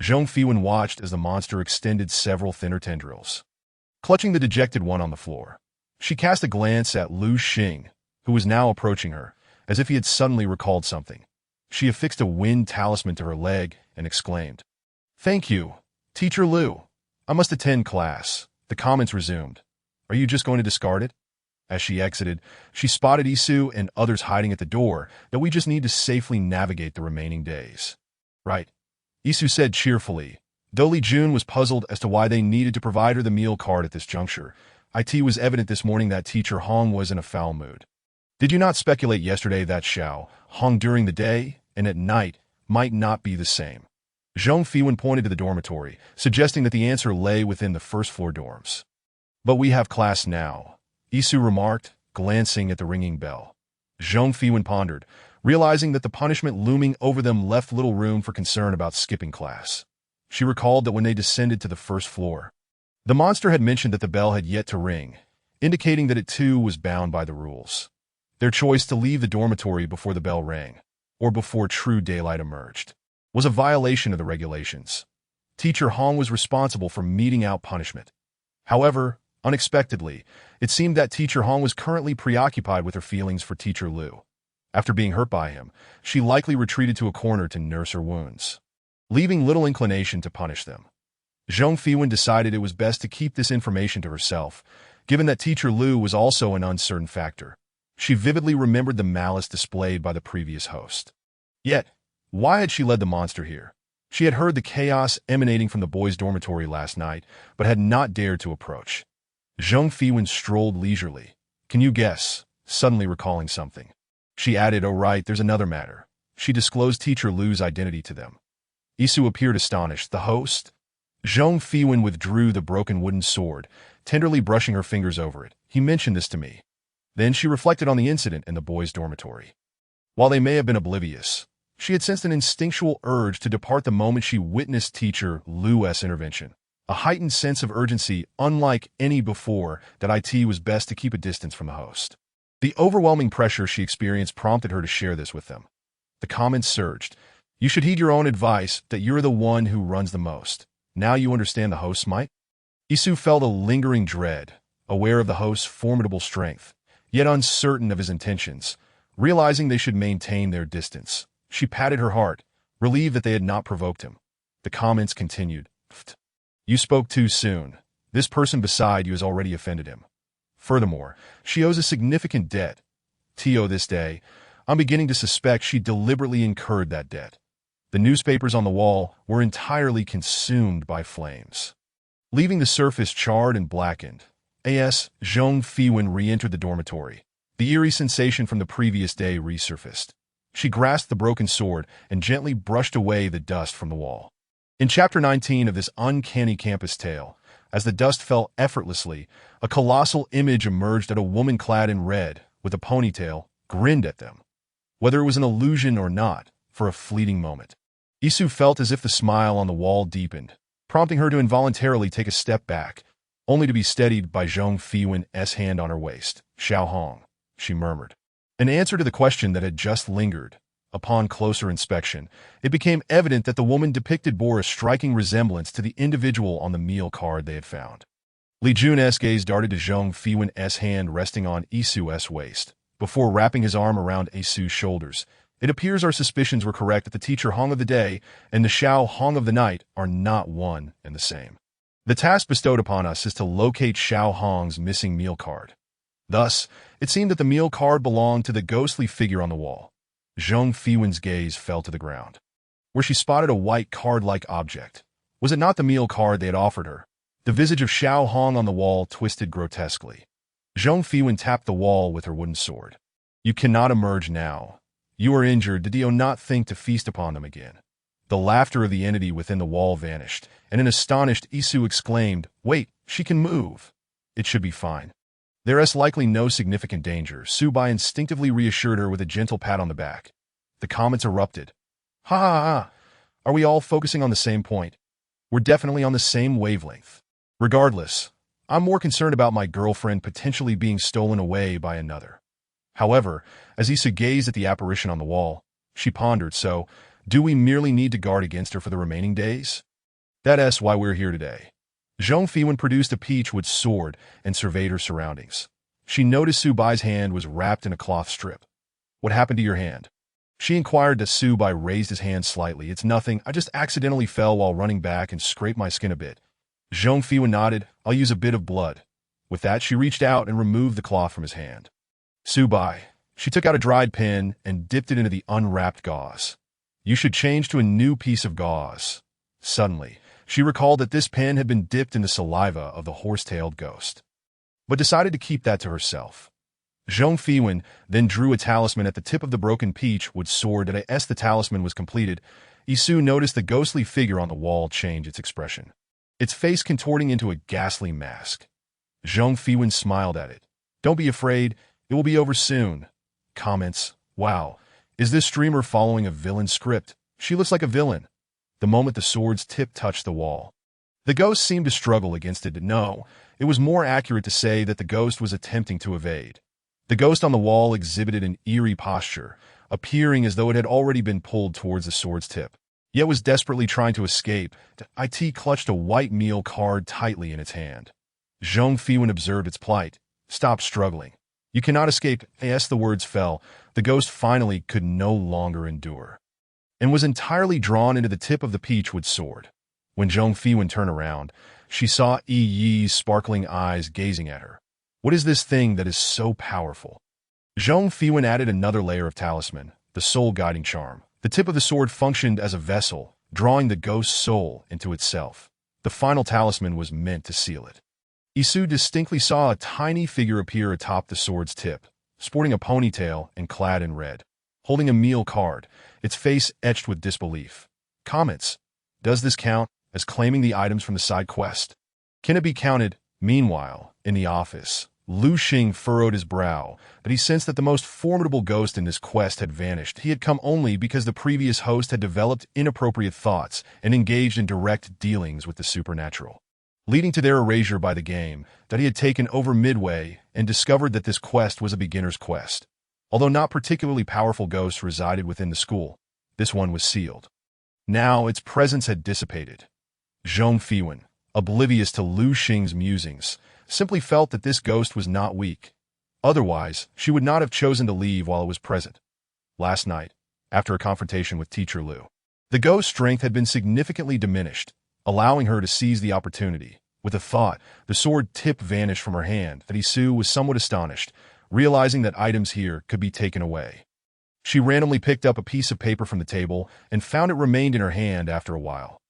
Zhong Fiwen watched as the monster extended several thinner tendrils. Clutching the dejected one on the floor, she cast a glance at Lu Xing, who was now approaching her, as if he had suddenly recalled something. She affixed a wind talisman to her leg and exclaimed, "Thank you, Teacher Lu. I must attend class." The comments resumed. "Are you just going to discard it?" As she exited, she spotted Isu and others hiding at the door, that we just need to safely navigate the remaining days. "Right," Isu said cheerfully. Though Li Jun was puzzled as to why they needed to provide her the meal card at this juncture, it was evident this morning that Teacher Hong was in a foul mood. Did you not speculate yesterday that Xiao Hong during the day and at night might not be the same? Zhong Fiwen pointed to the dormitory, suggesting that the answer lay within the first-floor dorms. "But we have class now," Isu remarked, glancing at the ringing bell. Zhong Fiwen pondered, realizing that the punishment looming over them left little room for concern about skipping class. She recalled that when they descended to the first floor, the monster had mentioned that the bell had yet to ring, indicating that it too was bound by the rules. Their choice to leave the dormitory before the bell rang, or before true daylight emerged, was a violation of the regulations. Teacher Hong was responsible for meting out punishment. However, unexpectedly, it seemed that Teacher Hong was currently preoccupied with her feelings for Teacher Lu. After being hurt by him, she likely retreated to a corner to nurse her wounds, leaving little inclination to punish them. Zhong Fiwen decided it was best to keep this information to herself, given that Teacher Lu was also an uncertain factor. She vividly remembered the malice displayed by the previous host. Yet, why had she led the monster here? She had heard the chaos emanating from the boys' dormitory last night, but had not dared to approach. Zhong Fiwen strolled leisurely. "Can you guess?" Suddenly recalling something, she added, "Oh right, there's another matter." She disclosed Teacher Lu's identity to them. Isu appeared astonished. "The host?" Zhong Fiwen withdrew the broken wooden sword, tenderly brushing her fingers over it. "He mentioned this to me." Then she reflected on the incident in the boys' dormitory. While they may have been oblivious, she had sensed an instinctual urge to depart the moment she witnessed Teacher Lu's intervention. A heightened sense of urgency unlike any before, that it was best to keep a distance from the host. The overwhelming pressure she experienced prompted her to share this with them. The comments surged. "You should heed your own advice, that you're the one who runs the most. Now you understand the host's might?" Isu felt a lingering dread, aware of the host's formidable strength, yet uncertain of his intentions. Realizing they should maintain their distance, she patted her heart, relieved that they had not provoked him. The comments continued. "You spoke too soon. This person beside you has already offended him. Furthermore, she owes a significant debt. This day, I'm beginning to suspect she deliberately incurred that debt." The newspapers on the wall were entirely consumed by flames, leaving the surface charred and blackened. Zhong Fiwen re-entered the dormitory. The eerie sensation from the previous day resurfaced. She grasped the broken sword and gently brushed away the dust from the wall. In Chapter 19 of this uncanny campus tale, as the dust fell effortlessly, a colossal image emerged at a woman clad in red, with a ponytail, grinned at them. Whether it was an illusion or not, for a fleeting moment, Isu felt as if the smile on the wall deepened, prompting her to involuntarily take a step back, only to be steadied by Zhong Fiwen's hand on her waist. "Xiao Hong," she murmured. In answer to the question that had just lingered, upon closer inspection, it became evident that the woman depicted bore a striking resemblance to the individual on the meal card they had found. Li Jun's gaze darted to Zhong Fiwen's hand resting on Isu's waist, before wrapping his arm around Isu's shoulders. It appears our suspicions were correct that the teacher Hong of the day and the Xiao Hong of the night are not one and the same. The task bestowed upon us is to locate Xiao Hong's missing meal card. Thus, it seemed that the meal card belonged to the ghostly figure on the wall. Zhong Fiwen's gaze fell to the ground, where she spotted a white card-like object. Was it not the meal card they had offered her? The visage of Xiao Hong on the wall twisted grotesquely. Zhong Fiwen tapped the wall with her wooden sword. You cannot emerge now. You are injured. Did Dio not think to feast upon them again? The laughter of the entity within the wall vanished, and an astonished Isu exclaimed, Wait, she can move. It should be fine. There is likely no significant danger, Subai instinctively reassured her with a gentle pat on the back. The comments erupted. Ha ha ha! Are we all focusing on the same point? We're definitely on the same wavelength. Regardless, I'm more concerned about my girlfriend potentially being stolen away by another. However, as Issa gazed at the apparition on the wall, she pondered, so, do we merely need to guard against her for the remaining days? That's why we're here today. Zhong Fiwen produced a peachwood sword and surveyed her surroundings. She noticed Subai's hand was wrapped in a cloth strip. What happened to your hand? She inquired as Subai raised his hand slightly. It's nothing, I just accidentally fell while running back and scraped my skin a bit. Zhong Fiwen nodded, I'll use a bit of blood. With that, she reached out and removed the cloth from his hand. Subai. She took out a dried pin and dipped it into the unwrapped gauze. You should change to a new piece of gauze. Suddenly, she recalled that this pen had been dipped in the saliva of the horse-tailed ghost, but decided to keep that to herself. Zhong Fiwen then drew a talisman at the tip of the broken peachwood sword, and as the talisman was completed, Isu noticed the ghostly figure on the wall change its expression, its face contorting into a ghastly mask. Zhong Fiwen smiled at it. Don't be afraid, it will be over soon. Comments, wow, is this streamer following a villain script? She looks like a villain. The moment the sword's tip touched the wall, the ghost seemed to struggle against it. No, it was more accurate to say that the ghost was attempting to evade. The ghost on the wall exhibited an eerie posture, appearing as though it had already been pulled towards the sword's tip, yet was desperately trying to escape. It clutched a white meal card tightly in its hand. Zhong Fiwen observed its plight. Stop struggling. You cannot escape. As the words fell, the ghost finally could no longer endure, and was entirely drawn into the tip of the peachwood sword. When Zhong Fiwen turned around, she saw Yi's sparkling eyes gazing at her. What is this thing that is so powerful? Zhong Fiwen added another layer of talisman, the soul guiding charm. The tip of the sword functioned as a vessel, drawing the ghost's soul into itself. The final talisman was meant to seal it. Isu distinctly saw a tiny figure appear atop the sword's tip, sporting a ponytail and clad in red, holding a meal card, its face etched with disbelief. Comments. Does this count as claiming the items from the side quest? Can it be counted? Meanwhile, in the office, Lu Xing furrowed his brow, but he sensed that the most formidable ghost in this quest had vanished. He had come only because the previous host had developed inappropriate thoughts and engaged in direct dealings with the supernatural, leading to their erasure by the game that he had taken over midway and discovered that this quest was a beginner's quest. Although not particularly powerful ghosts resided within the school, this one was sealed. Now its presence had dissipated. Zhong Fiwen, oblivious to Lu Xing's musings, simply felt that this ghost was not weak. Otherwise, she would not have chosen to leave while it was present. Last night, after a confrontation with Teacher Lu, the ghost's strength had been significantly diminished, allowing her to seize the opportunity. With a thought, the sword tip vanished from her hand. That Isu was somewhat astonished, realizing that items here could be taken away. She randomly picked up a piece of paper from the table and found it remained in her hand after a while.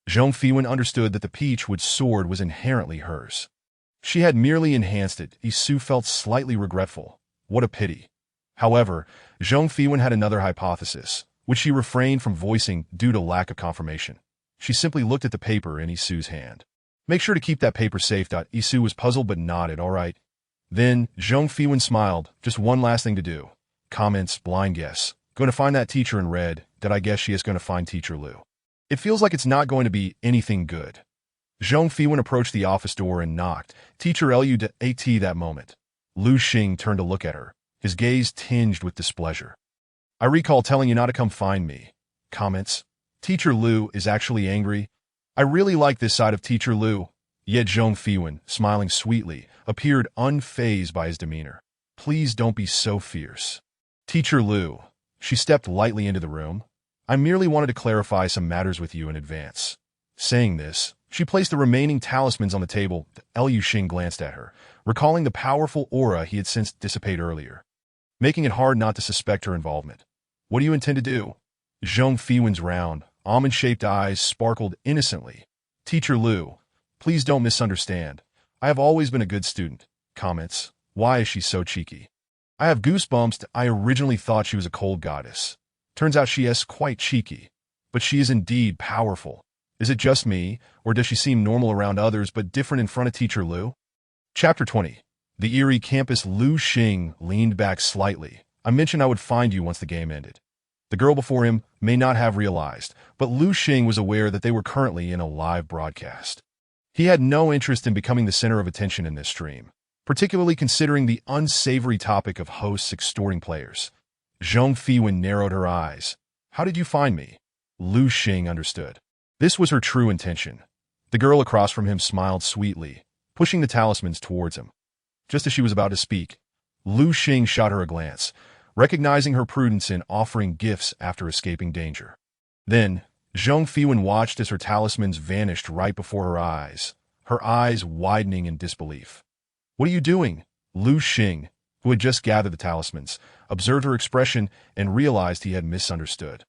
Zhong Fiwen understood that the peachwood sword was inherently hers. She had merely enhanced it. Isu felt slightly regretful. What a pity. However, Zhong Fiwen had another hypothesis, which she refrained from voicing due to lack of confirmation. She simply looked at the paper in Isu's hand. Make sure to keep that paper safe. Isu was puzzled but nodded. All right. Then, Zhong Fiwen smiled. Just one last thing to do. Comments, blind guess. Going to find that teacher in red. Did I guess she is going to find Teacher Lu? It feels like it's not going to be anything good. Zhong Fiwen approached the office door and knocked. Teacher Lu to AT that moment. Lu Xing turned to look at her, his gaze tinged with displeasure. I recall telling you not to come find me. Comments. Teacher Lu is actually angry. I really like this side of Teacher Lu. Yet Zhong Fiwen, smiling sweetly, appeared unfazed by his demeanor. Please don't be so fierce. Teacher Liu. She stepped lightly into the room. I merely wanted to clarify some matters with you in advance. Saying this, she placed the remaining talismans on the table. Liu Xing glanced at her, recalling the powerful aura he had sensed dissipate earlier, making it hard not to suspect her involvement. What do you intend to do? Zhong Fiwen's round, almond-shaped eyes sparkled innocently. Teacher Liu, please don't misunderstand. I have always been a good student. Comments. Why is she so cheeky? I have goosebumps. I originally thought she was a cold goddess. Turns out she is quite cheeky. But she is indeed powerful. Is it just me, or does she seem normal around others but different in front of Teacher Liu? Chapter 20. The eerie campus. Liu Xing leaned back slightly. I mentioned I would find you once the game ended. The girl before him may not have realized, but Liu Xing was aware that they were currently in a live broadcast. He had no interest in becoming the center of attention in this stream, particularly considering the unsavory topic of hosts extorting players. Zhong Fiwen narrowed her eyes. How did you find me? Liu Xing understood. This was her true intention. The girl across from him smiled sweetly, pushing the talismans towards him. Just as she was about to speak, Liu Xing shot her a glance, recognizing her prudence in offering gifts after escaping danger. Then, Zhong Fiwen watched as her talismans vanished right before her eyes widening in disbelief. What are you doing? Liu Xing, who had just gathered the talismans, observed her expression and realized he had misunderstood.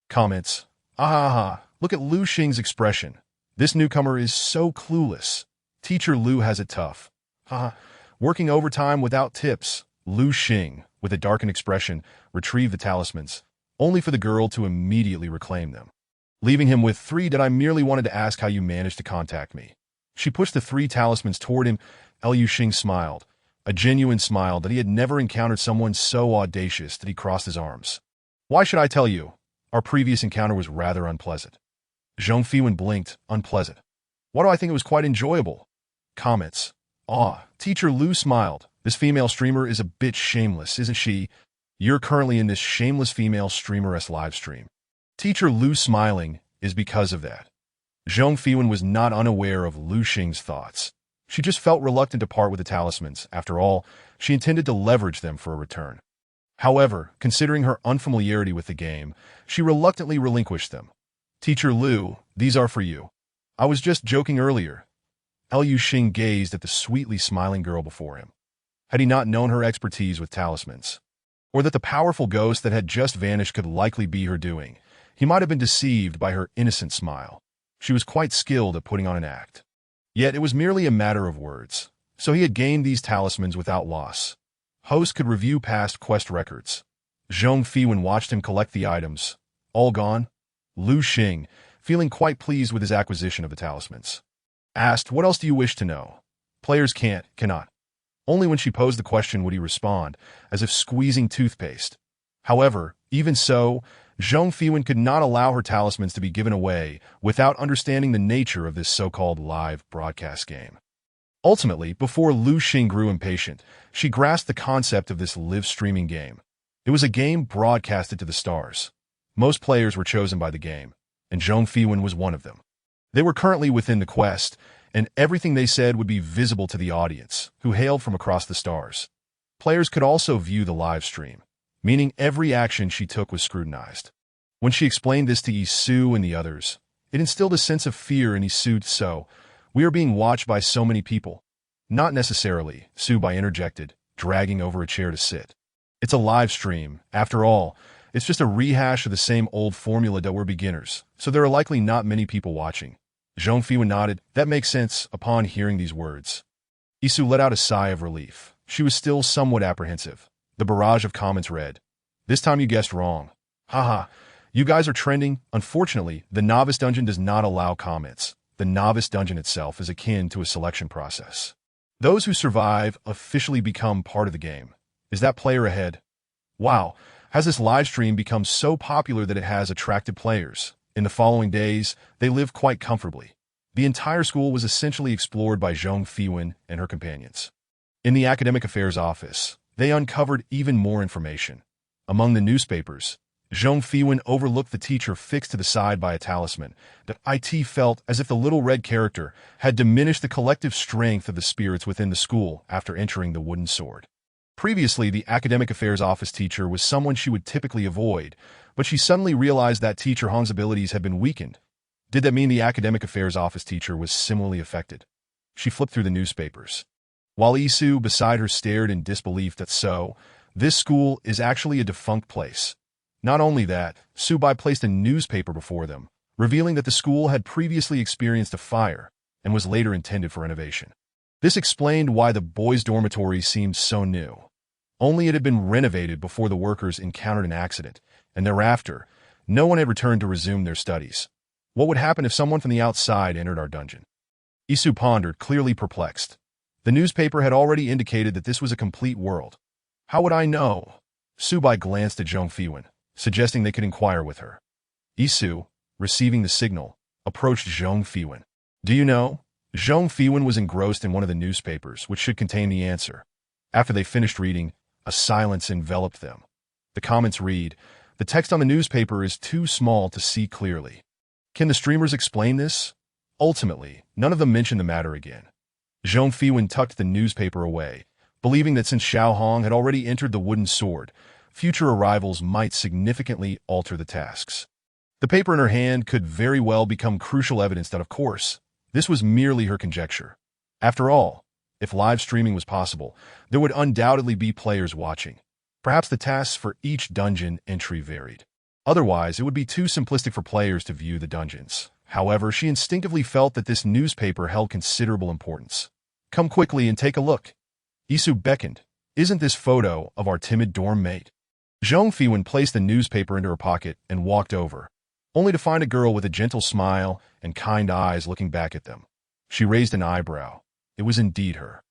Comments. Ah, look at Liu Xing's expression. This newcomer is so clueless. Teacher Liu has it tough. Working overtime without tips. Liu Xing, with a darkened expression, retrieved the talismans, only for the girl to immediately reclaim them, leaving him with 3. I merely wanted to ask how you managed to contact me. She pushed the 3 talismans toward him. Liu Xing smiled, a genuine smile that he had never encountered someone so audacious that he crossed his arms. Why should I tell you? Our previous encounter was rather unpleasant. Zhong Fiwen blinked. Unpleasant. Why do I think it was quite enjoyable? Comments. Teacher Liu smiled. This female streamer is a bit shameless, isn't she? You're currently in this shameless female streameress live stream. Teacher Liu smiling is because of that. Zhong Fiwen was not unaware of Liu Xing's thoughts. She just felt reluctant to part with the talismans. After all, she intended to leverage them for a return. However, considering her unfamiliarity with the game, she reluctantly relinquished them. Teacher Liu, these are for you. I was just joking earlier. Liu Xing gazed at the sweetly smiling girl before him. Had he not known her expertise with talismans, or that the powerful ghost that had just vanished could likely be her doing, he might have been deceived by her innocent smile. She was quite skilled at putting on an act. Yet it was merely a matter of words, so he had gained these talismans without loss. Host could review past quest records. Zhong Fiwen watched him collect the items. All gone? Liu Xing, feeling quite pleased with his acquisition of the talismans, asked, what else do you wish to know? Players cannot. Only when she posed the question would he respond, as if squeezing toothpaste. However, even so, Zhong Fiwen could not allow her talismans to be given away without understanding the nature of this so-called live broadcast game. Ultimately, before Liu Xing grew impatient, she grasped the concept of this live streaming game. It was a game broadcasted to the stars. Most players were chosen by the game, and Zhong Fiwen was one of them. They were currently within the quest, and everything they said would be visible to the audience, who hailed from across the stars. Players could also view the live stream, meaning every action she took was scrutinized. When she explained this to Yisu and the others, it instilled a sense of fear in Yisu. So, we are being watched by so many people. Not necessarily, Subai interjected, dragging over a chair to sit. It's a live stream. After all, it's just a rehash of the same old formula that we're beginners, so there are likely not many people watching. Zhong Fiwen nodded. That makes sense upon hearing these words. Yisu let out a sigh of relief. She was still somewhat apprehensive. The barrage of comments read, this time you guessed wrong. Haha, you guys are trending. Unfortunately, the novice dungeon does not allow comments. The novice dungeon itself is akin to a selection process. Those who survive officially become part of the game. Is that player ahead? Wow, has this live stream become so popular that it has attracted players? In the following days, they lived quite comfortably. The entire school was essentially explored by Zhong Fiwen and her companions. In the academic affairs office, they uncovered even more information. Among the newspapers, Zhong Fiwen overlooked the teacher fixed to the side by a talisman. It felt as if the little red character had diminished the collective strength of the spirits within the school after entering the wooden sword. Previously, the academic affairs office teacher was someone she would typically avoid, but she suddenly realized that teacher Hong's abilities had been weakened. Did that mean the academic affairs office teacher was similarly affected? She flipped through the newspapers. While Isu beside her stared in disbelief this school is actually a defunct place. Not only that, Subai placed a newspaper before them, revealing that the school had previously experienced a fire and was later intended for renovation. This explained why the boys' dormitory seemed so new. Only it had been renovated before the workers encountered an accident, and thereafter, no one had returned to resume their studies. What would happen if someone from the outside entered our dungeon? Isu pondered, clearly perplexed. The newspaper had already indicated that this was a complete world. How would I know? Subai glanced at Zhong Fiwen, suggesting they could inquire with her. Isu, receiving the signal, approached Zhong Fiwen. Do you know? Zhong Fiwen was engrossed in one of the newspapers, which should contain the answer. After they finished reading, a silence enveloped them. The comments read, "The text on the newspaper is too small to see clearly." Can the streamers explain this? Ultimately, none of them mentioned the matter again. Zhong Fiwen tucked the newspaper away, believing that since Xiao Hong had already entered the wooden sword, future arrivals might significantly alter the tasks. The paper in her hand could very well become crucial evidence that, of course, this was merely her conjecture. After all, if live streaming was possible, there would undoubtedly be players watching. Perhaps the tasks for each dungeon entry varied. Otherwise, it would be too simplistic for players to view the dungeons. However, she instinctively felt that this newspaper held considerable importance. Come quickly and take a look. Isu beckoned. Isn't this photo of our timid dorm mate? Zhong Fiwen placed the newspaper into her pocket and walked over, only to find a girl with a gentle smile and kind eyes looking back at them. She raised an eyebrow. It was indeed her.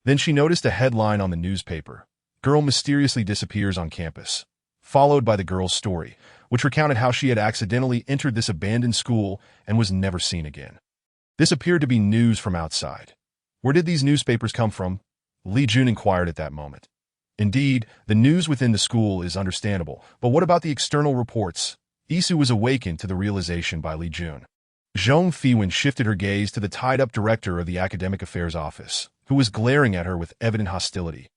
Then she noticed a headline on the newspaper. Girl mysteriously disappears on campus, followed by the girl's story, which recounted how she had accidentally entered this abandoned school and was never seen again. This appeared to be news from outside. Where did these newspapers come from? Li Jun inquired at that moment. Indeed, the news within the school is understandable, but what about the external reports? Isu was awakened to the realization by Li Jun. Zhong Fiwen shifted her gaze to the tied-up director of the academic affairs office, who was glaring at her with evident hostility.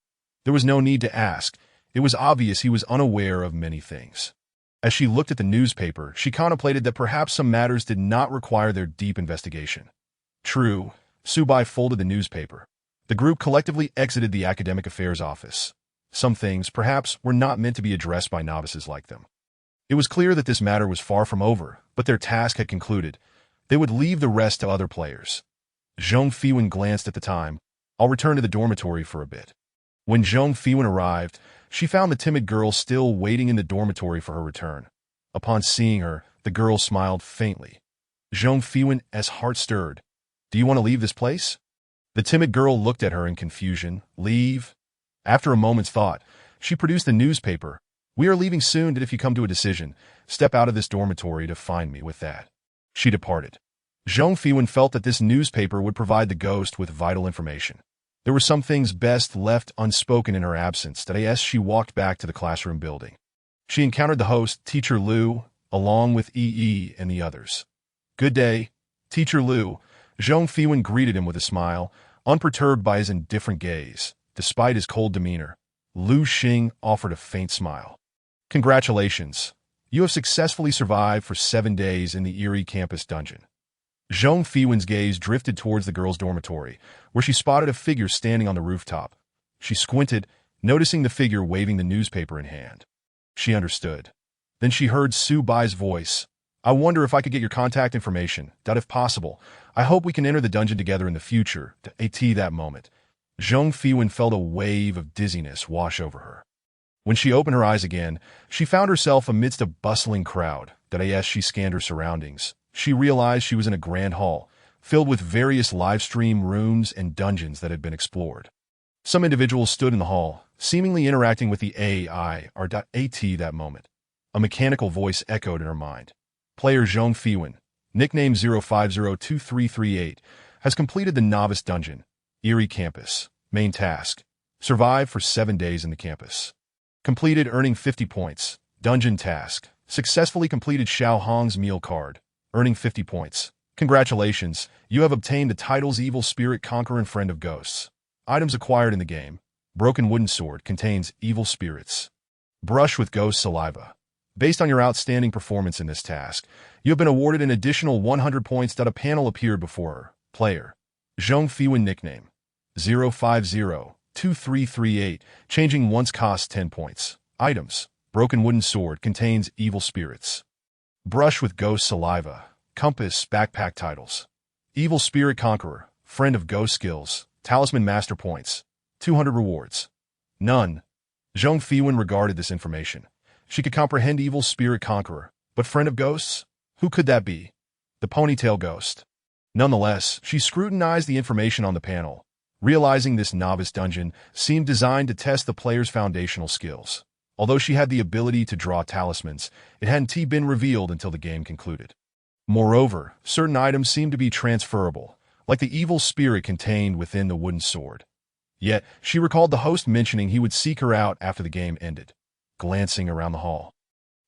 There was no need to ask. It was obvious he was unaware of many things. As she looked at the newspaper, she contemplated that perhaps some matters did not require their deep investigation. True, Subai folded the newspaper. The group collectively exited the academic affairs office. Some things, perhaps, were not meant to be addressed by novices like them. It was clear that this matter was far from over, but their task had concluded. They would leave the rest to other players. Zhong Fiwen glanced at the time. I'll return to the dormitory for a bit. When Zhong Fiwen arrived, she found the timid girl still waiting in the dormitory for her return. Upon seeing her, the girl smiled faintly. Zhong Fiwen's heart stirred. Do you want to leave this place? The timid girl looked at her in confusion. Leave? After a moment's thought, she produced the newspaper. We are leaving soon, and if you come to a decision, step out of this dormitory to find me with that. She departed. Zhong Fiwen felt that this newspaper would provide the ghost with vital information. There were some things best left unspoken in her absence as she walked back to the classroom building. She encountered the host, Teacher Liu, along with Yi and the others. Good day, Teacher Liu. Zhong Fiwen greeted him with a smile, unperturbed by his indifferent gaze. Despite his cold demeanor, Lu Xing offered a faint smile. Congratulations. You have successfully survived for 7 days in the Erie campus dungeon. Zhong Fiwen's gaze drifted towards the girls' dormitory, where she spotted a figure standing on the rooftop. She squinted, noticing the figure waving the newspaper in hand. She understood. Then she heard Su Bai's voice. I wonder if I could get your contact information. If possible, I hope we can enter the dungeon together in the future. At that moment, Zhong Fiwen felt a wave of dizziness wash over her. When she opened her eyes again, she found herself amidst a bustling crowd. As she scanned her surroundings, she realized she was in a grand hall, filled with various live stream rooms and dungeons that had been explored. Some individuals stood in the hall, seemingly interacting with the AI or at that moment. A mechanical voice echoed in her mind. Player Zhong Fiwen, nickname 0502338, has completed the novice dungeon, Erie campus. Main task: survive for 7 days in the campus. Completed, earning 50 points. Dungeon task. Successfully completed Xiao Hong's meal card, earning 50 points. Congratulations, you have obtained the titles Evil Spirit Conqueror and Friend of Ghosts. Items acquired in the game. Broken wooden sword contains evil spirits. Brush with ghost saliva. Based on your outstanding performance in this task, you have been awarded an additional 100 points. A panel appeared before her. Player. Zhong Fiwen nickname. 050-2338, changing once costs 10 points. Items. Broken wooden sword contains evil spirits. Brush with ghost saliva. Compass backpack titles. Evil Spirit Conqueror, Friend of Ghost skills, Talisman Master points. 200 rewards. None. Zhong Fiwen regarded this information. She could comprehend Evil Spirit Conqueror, but Friend of Ghosts? Who could that be? The Ponytail Ghost. Nonetheless, she scrutinized the information on the panel, realizing this novice dungeon seemed designed to test the player's foundational skills. Although she had the ability to draw talismans, it hadn't been revealed until the game concluded. Moreover, certain items seemed to be transferable, like the evil spirit contained within the wooden sword. Yet, she recalled the host mentioning he would seek her out after the game ended. Glancing around the hall,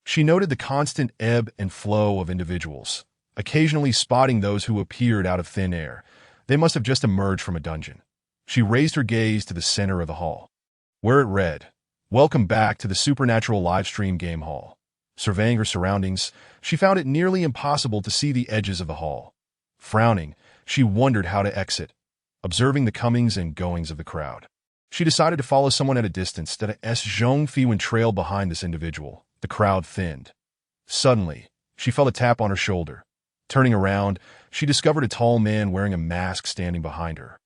she noted the constant ebb and flow of individuals, occasionally spotting those who appeared out of thin air. They must have just emerged from a dungeon. She raised her gaze to the center of the hall, where it read, "Welcome back to the Supernatural Livestream Game Hall." Surveying her surroundings, she found it nearly impossible to see the edges of the hall. Frowning, she wondered how to exit, observing the comings and goings of the crowd. She decided to follow someone at a distance. As Zhong Fiwen trailed behind this individual, the crowd thinned. Suddenly, she felt a tap on her shoulder. Turning around, she discovered a tall man wearing a mask standing behind her.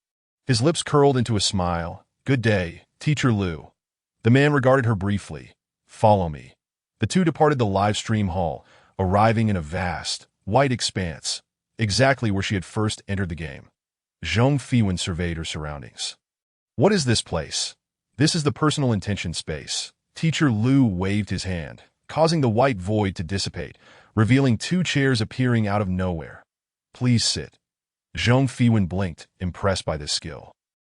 His lips curled into a smile. "Good day, Teacher Liu." The man regarded her briefly. "Follow me." The two departed the live stream hall, arriving in a vast, white expanse, exactly where she had first entered the game. Zhong Fiwen surveyed her surroundings. "What is this place?" "This is the personal intention space." Teacher Liu waved his hand, causing the white void to dissipate, revealing two chairs appearing out of nowhere. "Please sit." Zhong Fiwen blinked, impressed by this skill.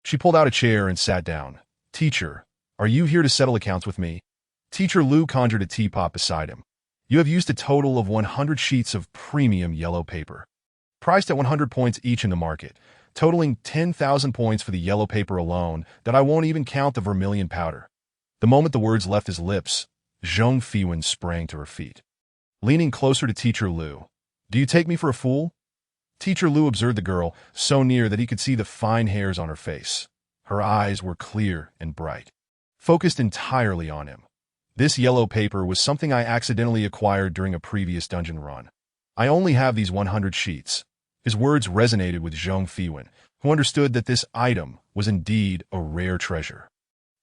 She pulled out a chair and sat down. "Teacher, are you here to settle accounts with me?" Teacher Liu conjured a teapot beside him. "You have used a total of 100 sheets of premium yellow paper, priced at 100 points each in the market, totaling 10,000 points for the yellow paper alone. That I won't even count the vermilion powder." The moment the words left his lips, Zhong Fiwen sprang to her feet. Leaning closer to Teacher Liu, "Do you take me for a fool?" Teacher Liu observed the girl, so near that he could see the fine hairs on her face. Her eyes were clear and bright, focused entirely on him. "This yellow paper was something I accidentally acquired during a previous dungeon run. I only have these 100 sheets." His words resonated with Zhong Fiwen, who understood that this item was indeed a rare treasure.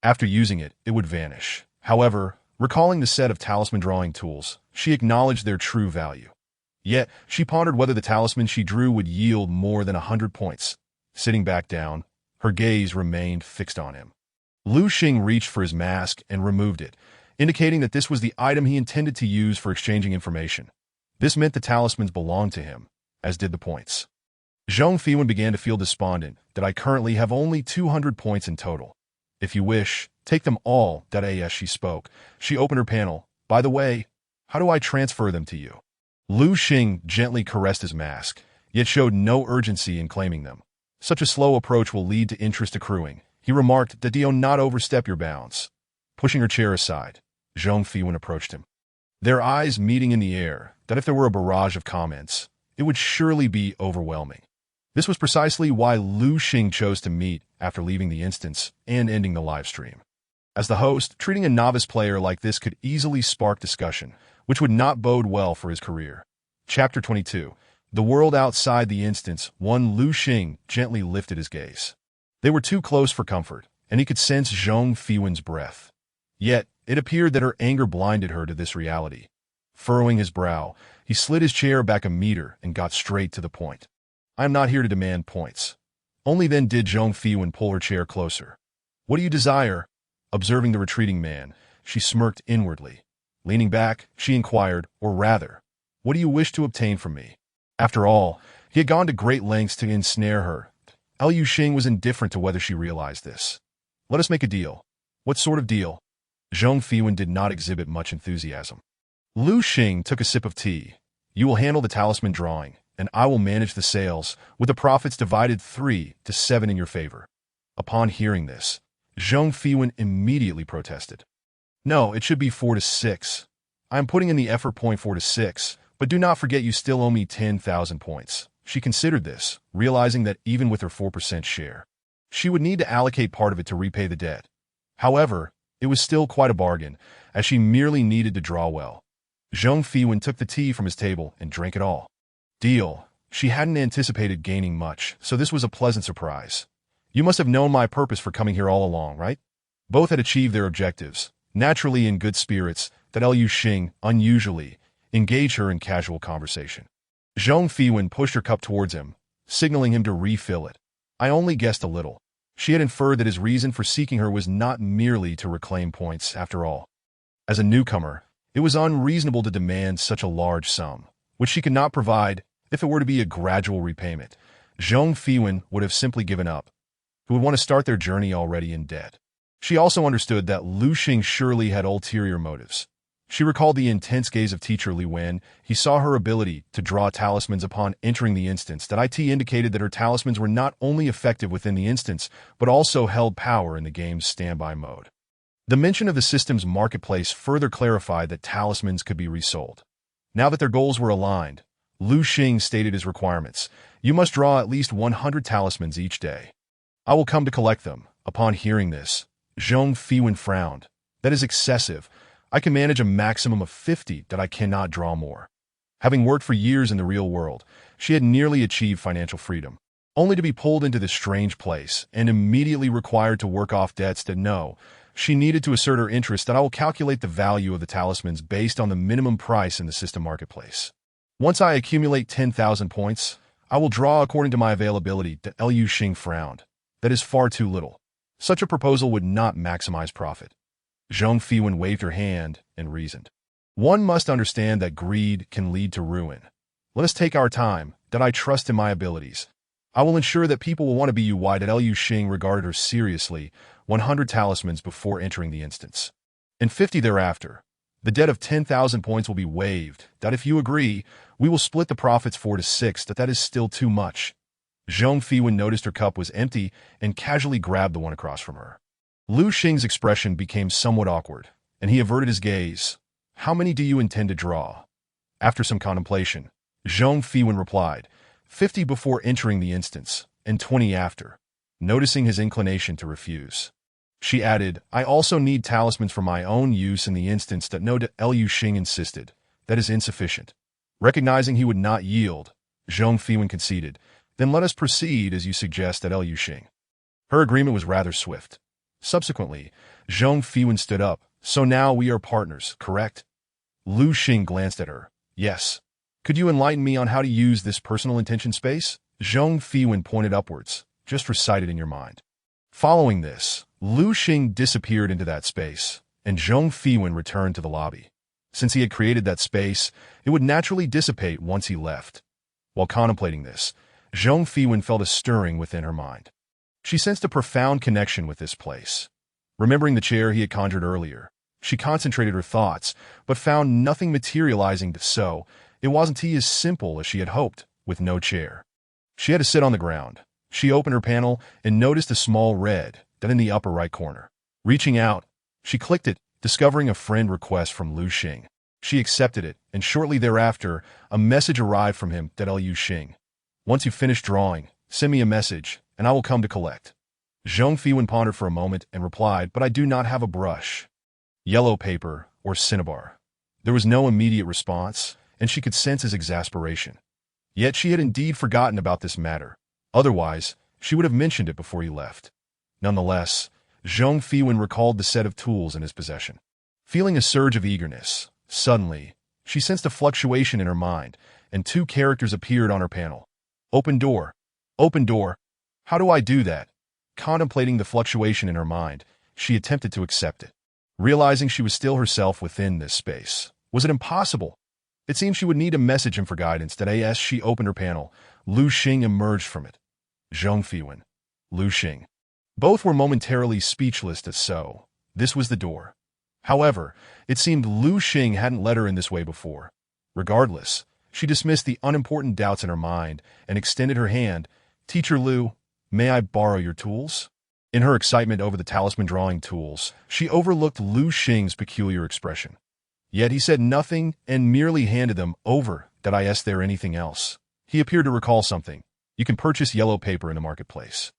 After using it, it would vanish. However, recalling the set of talisman drawing tools, she acknowledged their true value. Yet, she pondered whether the talisman she drew would yield more than 100 points. Sitting back down, her gaze remained fixed on him. Lu Xing reached for his mask and removed it, indicating that this was the item he intended to use for exchanging information. This meant the talismans belonged to him, as did the points. Zhong Fiwen began to feel despondent that I currently have only 200 points in total. "If you wish, take them all." As she spoke, she opened her panel. "By the way, how do I transfer them to you?" Lu Xing gently caressed his mask, yet showed no urgency in claiming them. "Such a slow approach will lead to interest accruing," he remarked. "Do not overstep your bounds." Pushing her chair aside, Zhong Fiwen approached him. Their eyes meeting in the air, that if there were a barrage of comments, it would surely be overwhelming. This was precisely why Lu Xing chose to meet after leaving the instance and ending the live stream. As the host, treating a novice player like this could easily spark discussion, which would not bode well for his career. Chapter 22. The world outside the instance. Lu Xing gently lifted his gaze. They were too close for comfort, and he could sense Zhong Fiwen's breath. Yet, it appeared that her anger blinded her to this reality. Furrowing his brow, he slid his chair back a meter and got straight to the point. "I am not here to demand points." Only then did Zhong Fiwen pull her chair closer. "What do you desire?" Observing the retreating man, she smirked inwardly. Leaning back, she inquired, "Or rather, what do you wish to obtain from me?" After all, he had gone to great lengths to ensnare her. Lu Xing was indifferent to whether she realized this. "Let us make a deal." "What sort of deal?" Zhong Fiwen did not exhibit much enthusiasm. Lu Xing took a sip of tea. You will handle the talisman drawing, and I will manage the sales, with the profits divided 3 to 7 in your favor. Upon hearing this, Zhong Fiwen immediately protested. No, it should be 4 to 6. I am putting in the effort. 4 to 6, but do not forget you still owe me 10,000 points. She considered this, realizing that even with her 4% share, she would need to allocate part of it to repay the debt. However, it was still quite a bargain, as she merely needed to draw well. Zhong Fiwen took the tea from his table and drank it all. Deal. She hadn't anticipated gaining much, so this was a pleasant surprise. You must have known my purpose for coming here all along, right? Both had achieved their objectives, naturally in good spirits, that Lu Xing, unusually, engaged her in casual conversation. Zhong Fiwen pushed her cup towards him, signaling him to refill it. I only guessed a little. She had inferred that his reason for seeking her was not merely to reclaim points, after all. As a newcomer, it was unreasonable to demand such a large sum, which she could not provide if it were to be a gradual repayment. Zhong Fiwen would have simply given up, who would want to start their journey already in debt. She also understood that Lu Xing surely had ulterior motives. She recalled the intense gaze of teacher Li when he saw her ability to draw talismans upon entering the instance. That IT indicated that her talismans were not only effective within the instance, but also held power in the game's standby mode. The mention of the system's marketplace further clarified that talismans could be resold. Now that their goals were aligned, Lu Xing stated his requirements. You must draw at least 100 talismans each day. I will come to collect them. Upon hearing this, Zhong Fiwen frowned. That is excessive. I can manage a maximum of 50, that I cannot draw more. Having worked for years in the real world, she had nearly achieved financial freedom, only to be pulled into this strange place and immediately required to work off debts. That no, she needed to assert her interest. That I will calculate the value of the talismans based on the minimum price in the system marketplace. Once I accumulate 10,000 points, I will draw according to my availability. That Lu Xing frowned. That is far too little. Such a proposal would not maximize profit. Zhong Fiwen waved her hand and reasoned. One must understand that greed can lead to ruin. Let us take our time, that I trust in my abilities. I will ensure that people will want to be you. Why did Lu Xing regarded her seriously? 100 talismans before entering the instance, and 50 thereafter. The debt of 10,000 points will be waived. That if you agree, we will split the profits 4 to 6. That is still too much. Zhong Fiwen noticed her cup was empty and casually grabbed the one across from her. Lu Xing's expression became somewhat awkward, and he averted his gaze. How many do you intend to draw? After some contemplation, Zhong Fiwen replied, 50 before entering the instance, and 20 after. Noticing his inclination to refuse, she added, I also need talismans for my own use in the instance. That no. Lu Xing insisted. That is insufficient. Recognizing he would not yield, Zhong Fiwen conceded. Then let us proceed as you suggest. That Lu Xing. Her agreement was rather swift. Subsequently, Zhong Fiwen stood up. So now we are partners, correct? Lu Xing glanced at her. Yes. Could you enlighten me on how to use this personal intention space? Zhong Fiwen pointed upwards. Just recite it in your mind. Following this, Lu Xing disappeared into that space, and Zhong Fiwen returned to the lobby. Since he had created that space, it would naturally dissipate once he left. While contemplating this, Zhong Fiwen felt a stirring within her mind. She sensed a profound connection with this place. Remembering the chair he had conjured earlier, she concentrated her thoughts, but found nothing materializing. So, it wasn't as simple as she had hoped, with no chair. She had to sit on the ground. She opened her panel and noticed a small red dot in the upper right corner. Reaching out, she clicked it, discovering a friend request from Lu Xing. She accepted it, and shortly thereafter, a message arrived from him. That Lu Xing. Once you finish drawing, send me a message, and I will come to collect. Zhong Fiwen pondered for a moment and replied, but I do not have a brush, yellow paper, or cinnabar. There was no immediate response, and she could sense his exasperation. Yet she had indeed forgotten about this matter. Otherwise, she would have mentioned it before he left. Nonetheless, Zhong Fiwen recalled the set of tools in his possession. Feeling a surge of eagerness, suddenly, she sensed a fluctuation in her mind, and 2 characters appeared on her panel. Open door. Open door. How do I do that? Contemplating the fluctuation in her mind, she attempted to accept it. Realizing she was still herself within this space. Was it impossible? It seemed she would need to message him for guidance. That as she opened her panel, Lu Xing emerged from it. Zhong Fiwen. Lu Xing. Both were momentarily speechless. So, this was the door. However, it seemed Lu Xing hadn't let her in this way before. Regardless, she dismissed the unimportant doubts in her mind and extended her hand. "Teacher Lu, may I borrow your tools?" In her excitement over the talisman drawing tools, she overlooked Lu Xing's peculiar expression. Yet he said nothing and merely handed them over. "Did I ask there anything else?" He appeared to recall something. "You can purchase yellow paper in the marketplace."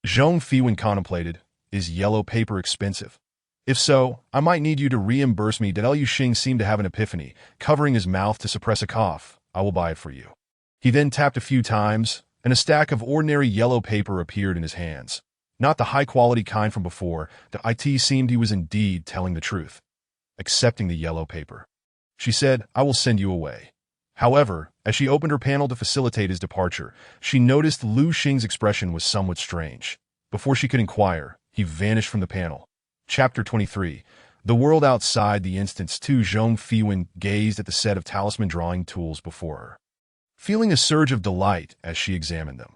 Zhong Fiwen contemplated. "Is yellow paper expensive? If so, I might need you to reimburse me." Liu Xing seemed to have an epiphany, covering his mouth to suppress a cough. "I will buy it for you." He then tapped a few times, and a stack of ordinary yellow paper appeared in his hands. Not the high-quality kind from before. The IT seemed he was indeed telling the truth. Accepting the yellow paper, she said, "I will send you away." However, as she opened her panel to facilitate his departure, she noticed Lu Xing's expression was somewhat strange. Before she could inquire, he vanished from the panel. Chapter 23. The world outside the instance. Zhong Fiwen gazed at the set of talisman drawing tools before her, feeling a surge of delight as she examined them.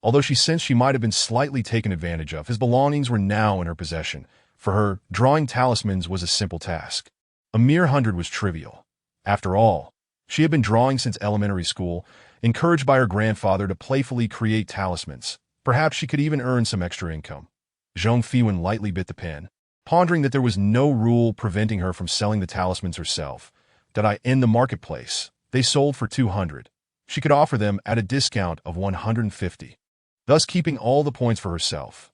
Although she sensed she might have been slightly taken advantage of, his belongings were now in her possession. For her, drawing talismans was a simple task. A mere 100 was trivial. After all, she had been drawing since elementary school, encouraged by her grandfather to playfully create talismans. Perhaps she could even earn some extra income. Zhong Fiwen lightly bit the pen, pondering that there was no rule preventing her from selling the talismans herself. "Did I in the marketplace? They sold for 200. She could offer them at a discount of 150, thus keeping all the points for herself.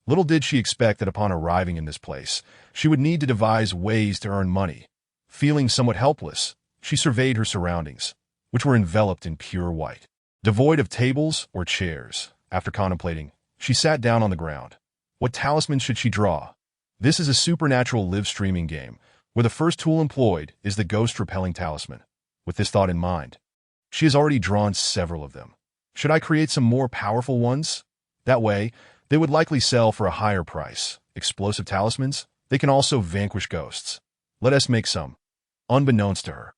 Little did she expect that upon arriving in this place, she would need to devise ways to earn money. Feeling somewhat helpless, she surveyed her surroundings, which were enveloped in pure white, devoid of tables or chairs. After contemplating, she sat down on the ground. What talisman should she draw? This is a supernatural live-streaming game, where the first tool employed is the ghost-repelling talisman. With this thought in mind, she has already drawn several of them. Should I create some more powerful ones? That way, they would likely sell for a higher price. Explosive talismans? They can also vanquish ghosts. Let us make some. Unbeknownst to her,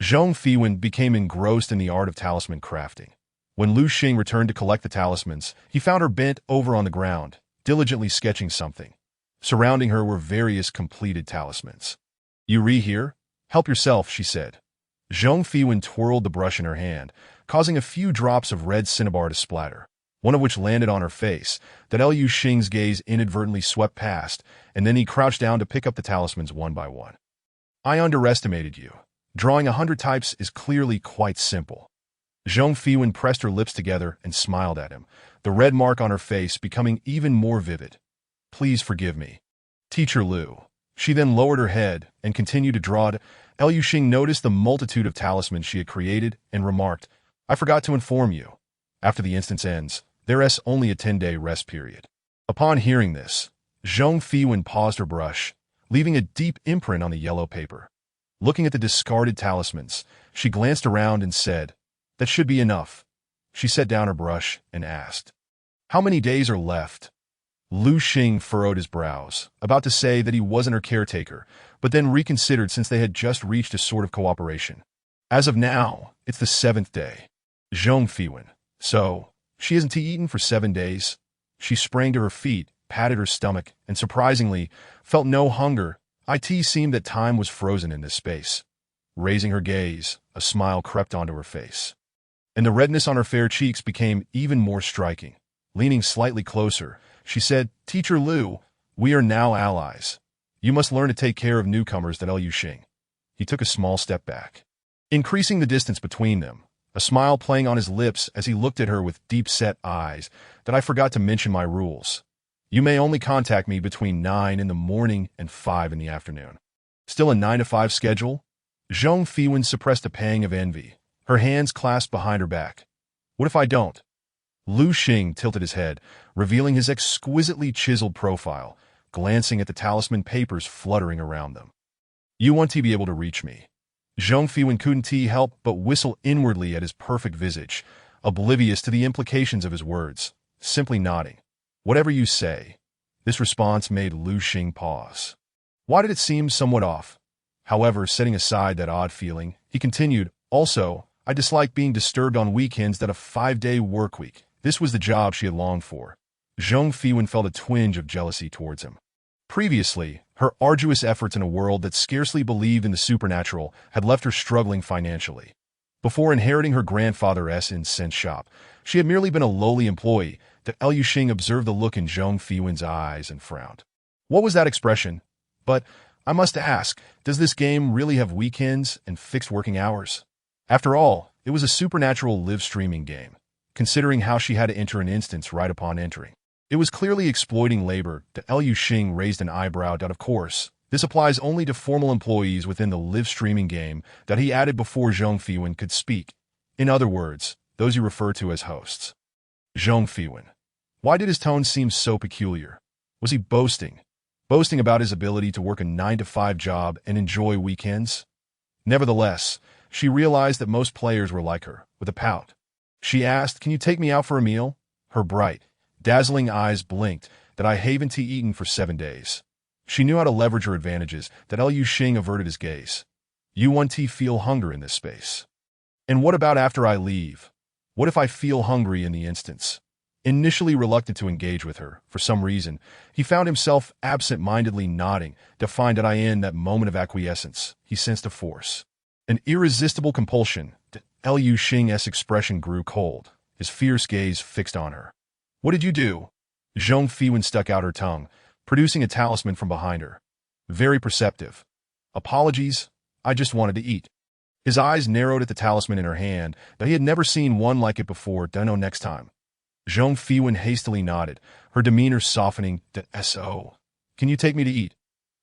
Zhong Fiwen became engrossed in the art of talisman crafting. When Lu Xing returned to collect the talismans, he found her bent over on the ground, diligently sketching something. Surrounding her were various completed talismans. "You read here? Help yourself," she said. Zhong Fiwen twirled the brush in her hand, causing a few drops of red cinnabar to splatter, one of which landed on her face. Liu Xing's gaze inadvertently swept past, and then he crouched down to pick up the talismans one by one. "I underestimated you. Drawing 100 types is clearly quite simple." Zhong Fiwen pressed her lips together and smiled at him, the red mark on her face becoming even more vivid. "Please forgive me, Teacher Lu." She then lowered her head and continued to draw. Liu Xing noticed the multitude of talismans she had created and remarked, "I forgot to inform you. After the instance ends, there is only a 10-day rest period." Upon hearing this, Zhong Fiwen paused her brush, leaving a deep imprint on the yellow paper. Looking at the discarded talismans, she glanced around and said, "That should be enough." She set down her brush and asked, "How many days are left?" Lu Xing furrowed his brows, about to say that he wasn't her caretaker, but then reconsidered since they had just reached a sort of cooperation. "As of now, it's the 7th day." Zhong Fiwen. "So, she hasn't eaten for 7 days?" She sprang to her feet, patted her stomach, and surprisingly, felt no hunger. It seemed that time was frozen in this space. Raising her gaze, a smile crept onto her face, and the redness on her fair cheeks became even more striking. Leaning slightly closer, she said, "Teacher Lu, we are now allies. You must learn to take care of newcomers." Liu Xing. He took a small step back, increasing the distance between them, a smile playing on his lips as he looked at her with deep-set eyes. "That I forgot to mention my rules. You may only contact me between 9 in the morning and 5 in the afternoon." Still a 9 to 5 schedule? Zhong Fiwen suppressed a pang of envy, her hands clasped behind her back. "What if I don't?" Lu Xing tilted his head, revealing his exquisitely chiseled profile, glancing at the talisman papers fluttering around them. "You want to be able to reach me." Zhong Fiwen couldn't help but whistle inwardly at his perfect visage, oblivious to the implications of his words, simply nodding. "Whatever you say." This response made Lu Xing pause. Why did it seem somewhat off? However, setting aside that odd feeling, he continued, "Also, I dislike being disturbed on weekends. That a 5-day work week." This was the job she had longed for. Zhong Fiwen felt a twinge of jealousy towards him. Previously, her arduous efforts in a world that scarcely believed in the supernatural had left her struggling financially. Before inheriting her grandfather's incense shop, she had merely been a lowly employee. That Liu Xing observed the look in Zhong Fiwen's eyes and frowned. What was that expression? But I must ask, does this game really have weekends and fixed working hours? After all, it was a supernatural live streaming game, considering how she had to enter an instance right upon entering. It was clearly exploiting labor. That Liu Xing raised an eyebrow. Of course, this applies only to formal employees within the live streaming game, that he added before Zhong Fiwen could speak. In other words, those you refer to as hosts. Zhong Fiwen. Why did his tone seem so peculiar? Was he boasting? Boasting about his ability to work a 9-to-5 job and enjoy weekends? Nevertheless, she realized that most players were like her. With a pout, she asked, "Can you take me out for a meal?" Her bright, dazzling eyes blinked. That I haven't eaten for 7 days. She knew how to leverage her advantages. That Liu Xing averted his gaze. You want to feel hunger in this space. And what about after I leave? What if I feel hungry in the instance? Initially reluctant to engage with her, for some reason, he found himself absent-mindedly nodding to find that in that moment of acquiescence, he sensed a force. An irresistible compulsion. That Liu Xing's expression grew cold, his fierce gaze fixed on her. What did you do? Zhong Fiwen stuck out her tongue, producing a talisman from behind her. Very perceptive. Apologies, I just wanted to eat. His eyes narrowed at the talisman in her hand, but he had never seen one like it before. Dunno next time. Zhong Fiwen hastily nodded, her demeanor softening. So, can you take me to eat?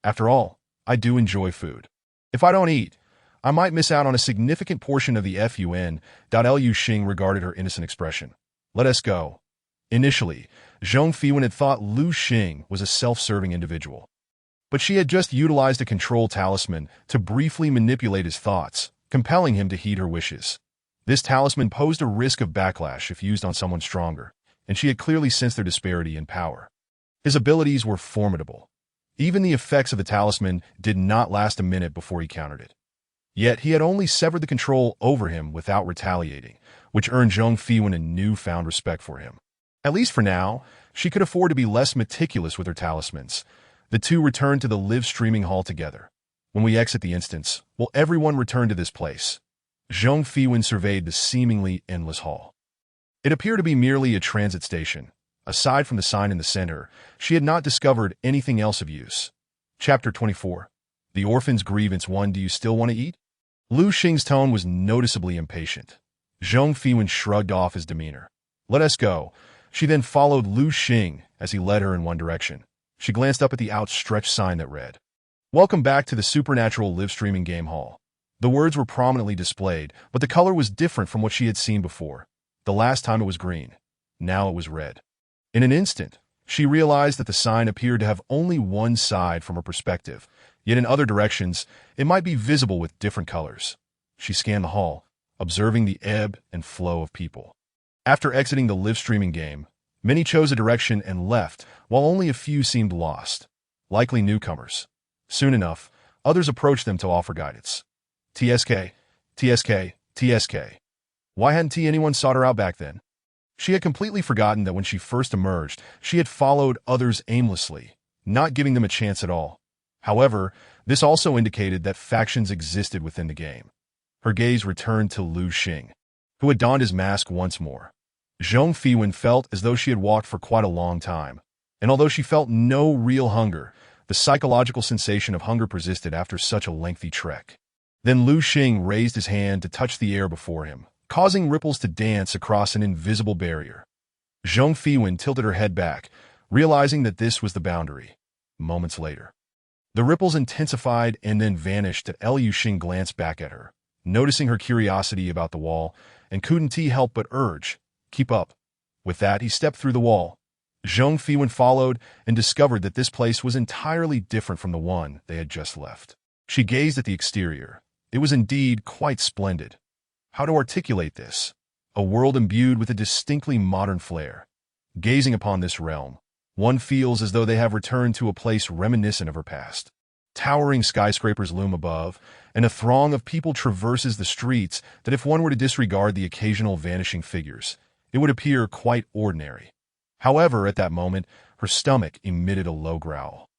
After all, I do enjoy food. If I don't eat, I might miss out on a significant portion of the fun. Liu Xing regarded her innocent expression. Let us go. Initially, Zhong Fiwen had thought Liu Xing was a self-serving individual. But she had just utilized a control talisman to briefly manipulate his thoughts, compelling him to heed her wishes. This talisman posed a risk of backlash if used on someone stronger, and she had clearly sensed their disparity in power. His abilities were formidable. Even the effects of the talisman did not last a minute before he countered it. Yet he had only severed the control over him without retaliating, which earned Zhong Fiwen a newfound respect for him. At least for now, she could afford to be less meticulous with her talismans. The two returned to the live streaming hall together. When we exit the instance, will everyone return to this place? Zhong Fiwen surveyed the seemingly endless hall. It appeared to be merely a transit station. Aside from the sign in the center, she had not discovered anything else of use. Chapter 24. The Orphan's Grievance 1. Do you still want to eat? Liu Xing's tone was noticeably impatient. Zhong Fiwen shrugged off his demeanor. Let us go. She then followed Liu Xing as he led her in one direction. She glanced up at the outstretched sign that read, "Welcome back to the Supernatural Live Streaming Game Hall." The words were prominently displayed, but the color was different from what she had seen before. The last time it was green. Now it was red. In an instant, she realized that the sign appeared to have only one side from her perspective, yet in other directions, it might be visible with different colors. She scanned the hall, observing the ebb and flow of people. After exiting the live streaming game, many chose a direction and left, while only a few seemed lost, likely newcomers. Soon enough, others approached them to offer guidance. TSK, TSK, TSK. Why hadn't anyone sought her out back then? She had completely forgotten that when she first emerged, she had followed others aimlessly, not giving them a chance at all. However, this also indicated that factions existed within the game. Her gaze returned to Liu Xing, who had donned his mask once more. Zhong Fiwen felt as though she had walked for quite a long time, and although she felt no real hunger, the psychological sensation of hunger persisted after such a lengthy trek. Then Liu Xing raised his hand to touch the air before him, causing ripples to dance across an invisible barrier. Zhong Fiwen tilted her head back, realizing that this was the boundary. Moments later, the ripples intensified and then vanished. Liu Xing glanced back at her, noticing her curiosity about the wall, and couldn't help but urge, "Keep up." With that, he stepped through the wall. Zhong Fiwen followed and discovered that this place was entirely different from the one they had just left. She gazed at the exterior. It was indeed quite splendid. How to articulate this? A world imbued with a distinctly modern flair. Gazing upon this realm, one feels as though they have returned to a place reminiscent of her past. Towering skyscrapers loom above, and a throng of people traverses the streets that if one were to disregard the occasional vanishing figures, it would appear quite ordinary. However, at that moment, her stomach emitted a low growl.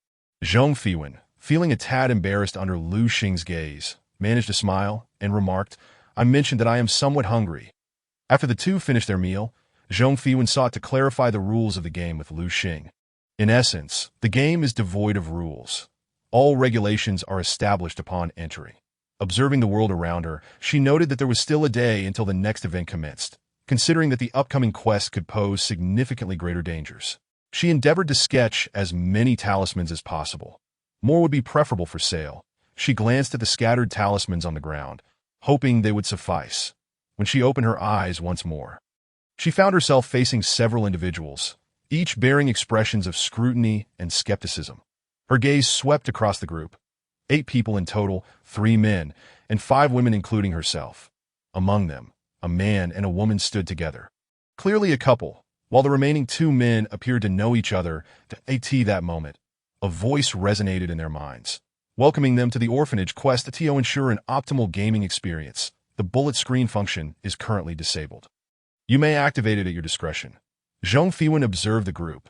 Zhong Fiwen, feeling a tad embarrassed under Lu Xing's gaze, managed a smile and remarked, I mentioned that I am somewhat hungry. After the two finished their meal, Zhong Fiwen sought to clarify the rules of the game with Lu Xing. In essence, the game is devoid of rules. All regulations are established upon entry. Observing the world around her, she noted that there was still a day until the next event commenced, considering that the upcoming quest could pose significantly greater dangers. She endeavored to sketch as many talismans as possible. More would be preferable for sale. She glanced at the scattered talismans on the ground, hoping they would suffice. When she opened her eyes once more, she found herself facing several individuals, each bearing expressions of scrutiny and skepticism. Her gaze swept across the group. 8 people in total, 3 men, and 5 women including herself. Among them, a man and a woman stood together. Clearly a couple, while the remaining 2 men appeared to know each other. At that moment, a voice resonated in their minds, welcoming them to the orphanage quest to ensure an optimal gaming experience. The bullet screen function is currently disabled. You may activate it at your discretion. Zhong Fiwen observed the group.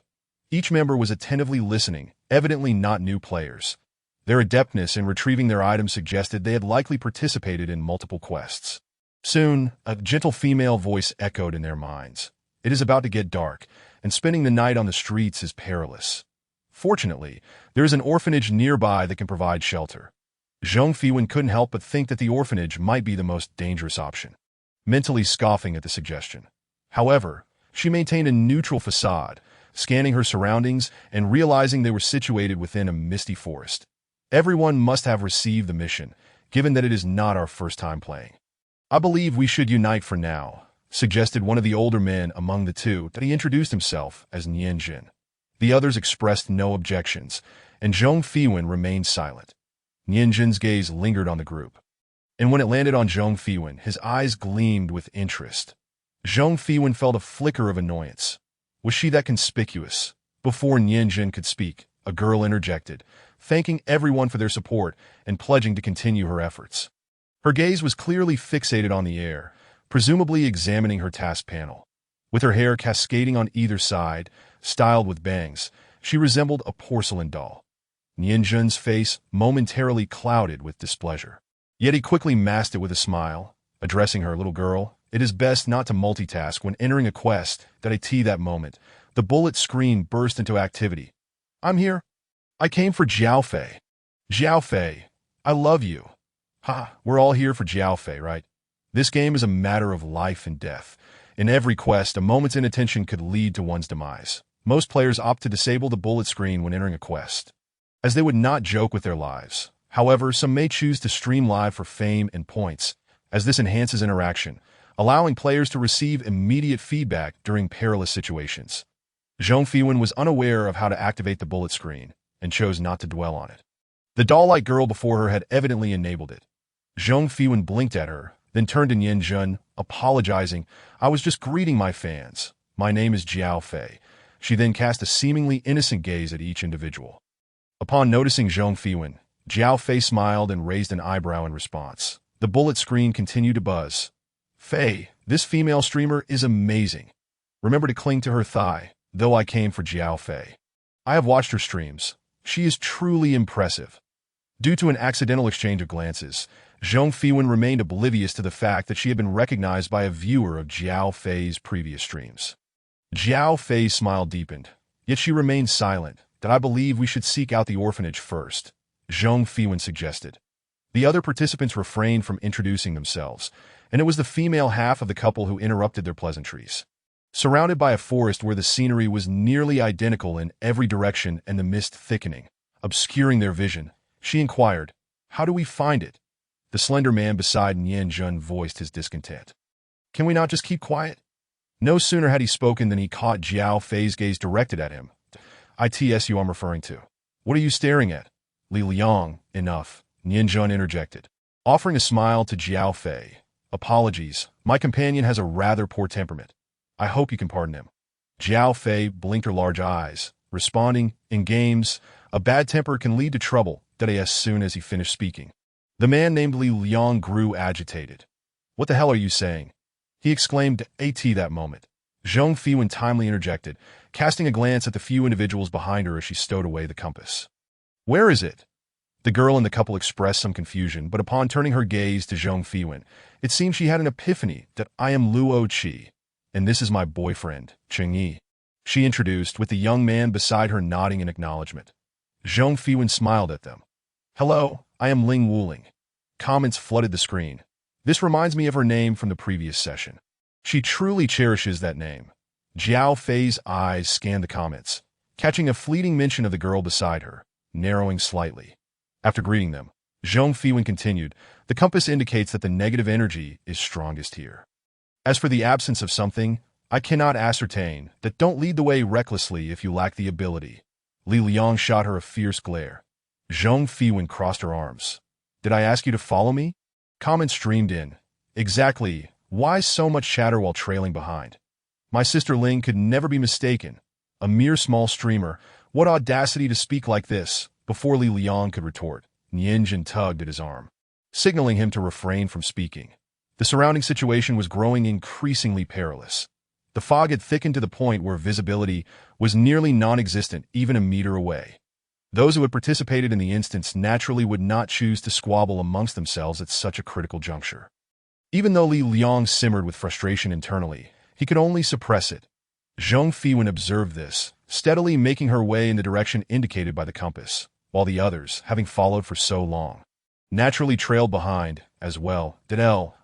Each member was attentively listening, evidently not new players. Their adeptness in retrieving their items suggested they had likely participated in multiple quests. Soon, a gentle female voice echoed in their minds. It is about to get dark, and spending the night on the streets is perilous. Fortunately, there is an orphanage nearby that can provide shelter. Zhong Fiwen couldn't help but think that the orphanage might be the most dangerous option, mentally scoffing at the suggestion. However, she maintained a neutral facade, scanning her surroundings and realizing they were situated within a misty forest. Everyone must have received the mission, given that it is not our first time playing. I believe we should unite for now, suggested one of the older men among the two. That he introduced himself as Nianjin. The others expressed no objections, and Zhong Fiwen remained silent. Nianjin's gaze lingered on the group, and when it landed on Zhong Fiwen, his eyes gleamed with interest. Zhong Fiwen felt a flicker of annoyance. Was she that conspicuous? Before Nianjin could speak, a girl interjected, thanking everyone for their support and pledging to continue her efforts. Her gaze was clearly fixated on the air, presumably examining her task panel. With her hair cascading on either side, styled with bangs, she resembled a porcelain doll. Nianjin's face momentarily clouded with displeasure. Yet he quickly masked it with a smile, addressing her. Little girl, it is best not to multitask when entering a quest. That moment, the bullet screen burst into activity. I'm here. I came for Jiao Fei. Jiao Fei, I love you. Ha, we're all here for Jiao Fei, right? This game is a matter of life and death. In every quest, a moment's inattention could lead to one's demise. Most players opt to disable the bullet screen when entering a quest, as they would not joke with their lives. However, some may choose to stream live for fame and points, as this enhances interaction, allowing players to receive immediate feedback during perilous situations. Zhong Fiwen was unaware of how to activate the bullet screen, and chose not to dwell on it. The doll-like girl before her had evidently enabled it. Zhong Fiwen blinked at her, then turned to Nianjin, apologizing. I was just greeting my fans. My name is Jiao Fei. She then cast a seemingly innocent gaze at each individual. Upon noticing Zhong Fiwen, Jiao Fei smiled and raised an eyebrow in response. The bullet screen continued to buzz. Fei, this female streamer is amazing. Remember to cling to her thigh, though I came for Jiao Fei. I have watched her streams. She is truly impressive. Due to an accidental exchange of glances, Zhong Fiwen remained oblivious to the fact that she had been recognized by a viewer of Jiao Fei's previous streams. Jiao Fei's smile deepened, yet she remained silent. That I believe we should seek out the orphanage first, Zhong Fiwen suggested. The other participants refrained from introducing themselves, and it was the female half of the couple who interrupted their pleasantries. Surrounded by a forest where the scenery was nearly identical in every direction and the mist thickening, obscuring their vision, she inquired, How do we find it? The slender man beside Nianjin voiced his discontent. Can we not just keep quiet? No sooner had he spoken than he caught Jiao Fei's gaze directed at him. It's you I'm referring to. What are you staring at? Li Liang, enough, Nianjin interjected, offering a smile to Jiao Fei. Apologies, my companion has a rather poor temperament. I hope you can pardon him. Jiao Fei blinked her large eyes, responding, in games, a bad temper can lead to trouble. As soon as he finished speaking, the man named Li Liang grew agitated. What the hell are you saying? He exclaimed. At that moment, Zhong Fiwen timely interjected, casting a glance at the few individuals behind her as she stowed away the compass. Where is it? The girl and the couple expressed some confusion, but upon turning her gaze to Zhong Fiwen, it seemed she had an epiphany that I am Luo Qi, and this is my boyfriend, Cheng Yi. She introduced, with the young man beside her nodding in acknowledgement. Zhong Fiwen smiled at them. Hello, I am Ling Wuling. Comments flooded the screen. This reminds me of her name from the previous session. She truly cherishes that name. Jiao Fei's eyes scanned the comments, catching a fleeting mention of the girl beside her, narrowing slightly. After greeting them, Zhong Fiwen continued, the compass indicates that the negative energy is strongest here. As for the absence of something, I cannot ascertain that. Don't lead the way recklessly if you lack the ability. Li Liang shot her a fierce glare. Zhong Fiwen crossed her arms. Did I ask you to follow me? Comments streamed in. Exactly. Why so much chatter while trailing behind? My sister Ling could never be mistaken. A mere small streamer. What audacity to speak like this. Before Li Liang could retort, Nianjin tugged at his arm, signaling him to refrain from speaking. The surrounding situation was growing increasingly perilous. The fog had thickened to the point where visibility was nearly non-existent even a meter away. Those who had participated in the instance naturally would not choose to squabble amongst themselves at such a critical juncture. Even though Li Liang simmered with frustration internally, he could only suppress it. Zhong Fiwen observed this, steadily making her way in the direction indicated by the compass, while the others, having followed for so long, naturally trailed behind, as well.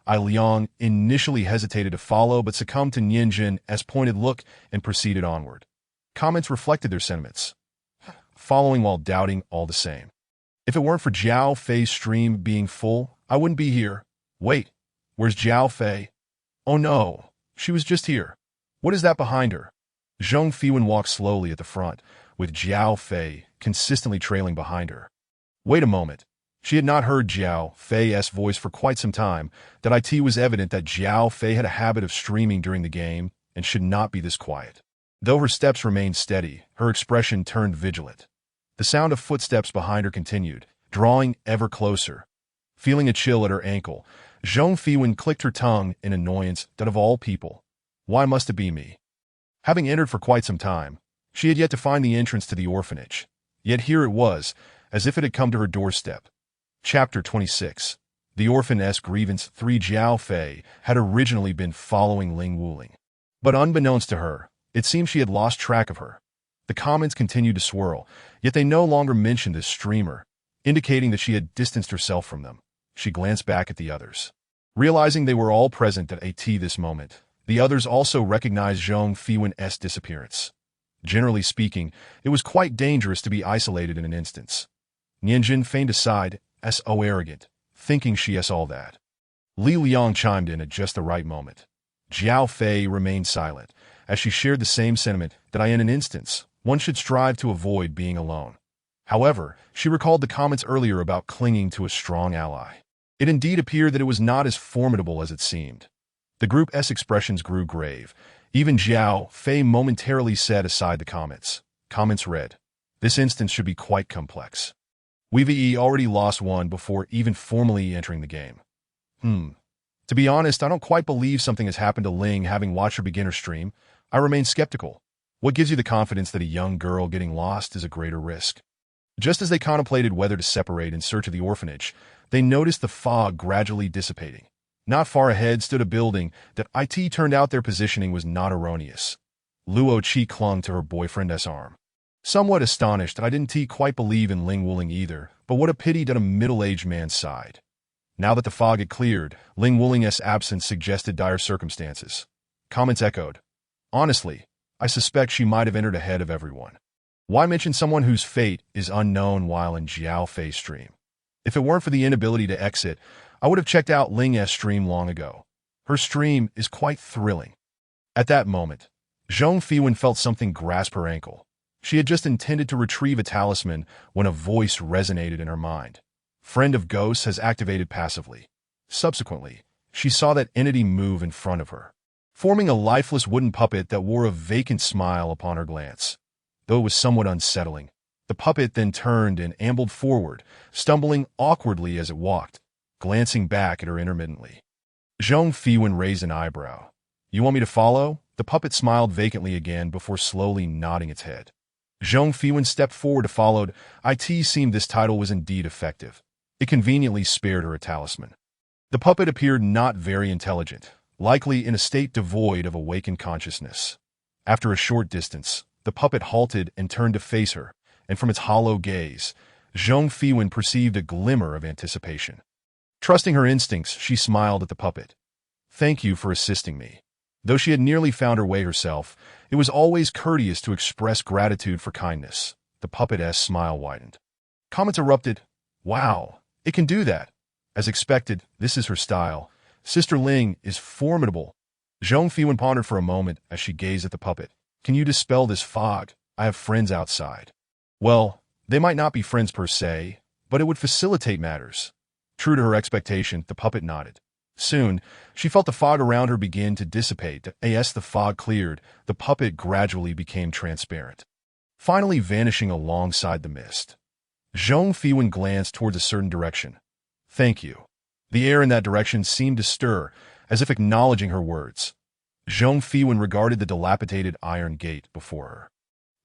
I Liang initially hesitated to follow but succumbed to Nianjin's pointed look and proceeded onward. Comments reflected their sentiments, following while doubting all the same. If it weren't for Jiao Fei's stream being full, I wouldn't be here. Wait, where's Jiao Fei? Oh no, she was just here. What is that behind her? Zhong Fiwen walked slowly at the front, with Jiao Fei consistently trailing behind her. Wait a moment. She had not heard Jiao Fei's voice for quite some time. That it was evident that Jiao Fei had a habit of streaming during the game and should not be this quiet. Though her steps remained steady, her expression turned vigilant. The sound of footsteps behind her continued, drawing ever closer. Feeling a chill at her ankle, Zhong Fiwen clicked her tongue in annoyance. That of all people, why must it be me? Having entered for quite some time, she had yet to find the entrance to the orphanage. Yet here it was, as if it had come to her doorstep. Chapter 26. The Orphan's Grievance. 3. Jiao Fei had originally been following Ling Wuling. But unbeknownst to her, it seemed she had lost track of her. The comments continued to swirl, yet they no longer mentioned this streamer, indicating that she had distanced herself from them. She glanced back at the others. Realizing they were all present at this moment, the others also recognized Zhong Fiwen's disappearance. Generally speaking, it was quite dangerous to be isolated in an instance. Nianjin feigned aside, so arrogant, thinking she all that. Li Liang chimed in at just the right moment. Jiao Fei remained silent, as she shared the same sentiment that in an instance, one should strive to avoid being alone. However, she recalled the comments earlier about clinging to a strong ally. It indeed appeared that it was not as formidable as it seemed. The group's expressions grew grave. Even Jiao Fei momentarily set aside the comments. Comments read, this instance should be quite complex. We've already lost one before even formally entering the game. To be honest, I don't quite believe something has happened to Ling having watched her beginner stream. I remain skeptical. What gives you the confidence that a young girl getting lost is a greater risk? Just as they contemplated whether to separate in search of the orphanage, they noticed the fog gradually dissipating. Not far ahead stood a building that turned out their positioning was not erroneous. Luo Qi clung to her boyfriend's arm. Somewhat astonished that I didn't quite believe in Ling Wuling either, but what a pity that a middle-aged man sighed. Now that the fog had cleared, Ling Wuling's absence suggested dire circumstances. Comments echoed. Honestly, I suspect she might have entered ahead of everyone. Why mention someone whose fate is unknown while in Jiao Fei's stream? If it weren't for the inability to exit, I would have checked out Ling's stream long ago. Her stream is quite thrilling. At that moment, Zhong Fiwen felt something grasp her ankle. She had just intended to retrieve a talisman when a voice resonated in her mind. Friend of Ghosts has activated passively. Subsequently, she saw that entity move in front of her, forming a lifeless wooden puppet that wore a vacant smile upon her glance. Though it was somewhat unsettling, the puppet then turned and ambled forward, stumbling awkwardly as it walked, glancing back at her intermittently. Zhong Fiwen raised an eyebrow. You want me to follow? The puppet smiled vacantly again before slowly nodding its head. Zhong Fiwen stepped forward to follow. It seemed this title was indeed effective. It conveniently spared her a talisman. The puppet appeared not very intelligent, likely in a state devoid of awakened consciousness. After a short distance, the puppet halted and turned to face her, and from its hollow gaze, Zhong Fiwen perceived a glimmer of anticipation. Trusting her instincts, she smiled at the puppet. "Thank you for assisting me." Though she had nearly found her way herself, it was always courteous to express gratitude for kindness. The puppet's smile widened. Comments erupted. "Wow, it can do that." As expected, this is her style. Sister Ling is formidable. Zhong Fiwen pondered for a moment as she gazed at the puppet. "Can you dispel this fog? I have friends outside." Well, they might not be friends per se, but it would facilitate matters. True to her expectation, the puppet nodded. Soon, she felt the fog around her begin to dissipate. As the fog cleared, the puppet gradually became transparent, finally vanishing alongside the mist. Zhong Fiwen glanced towards a certain direction. "Thank you." The air in that direction seemed to stir, as if acknowledging her words. Zhong Fiwen regarded the dilapidated iron gate before her,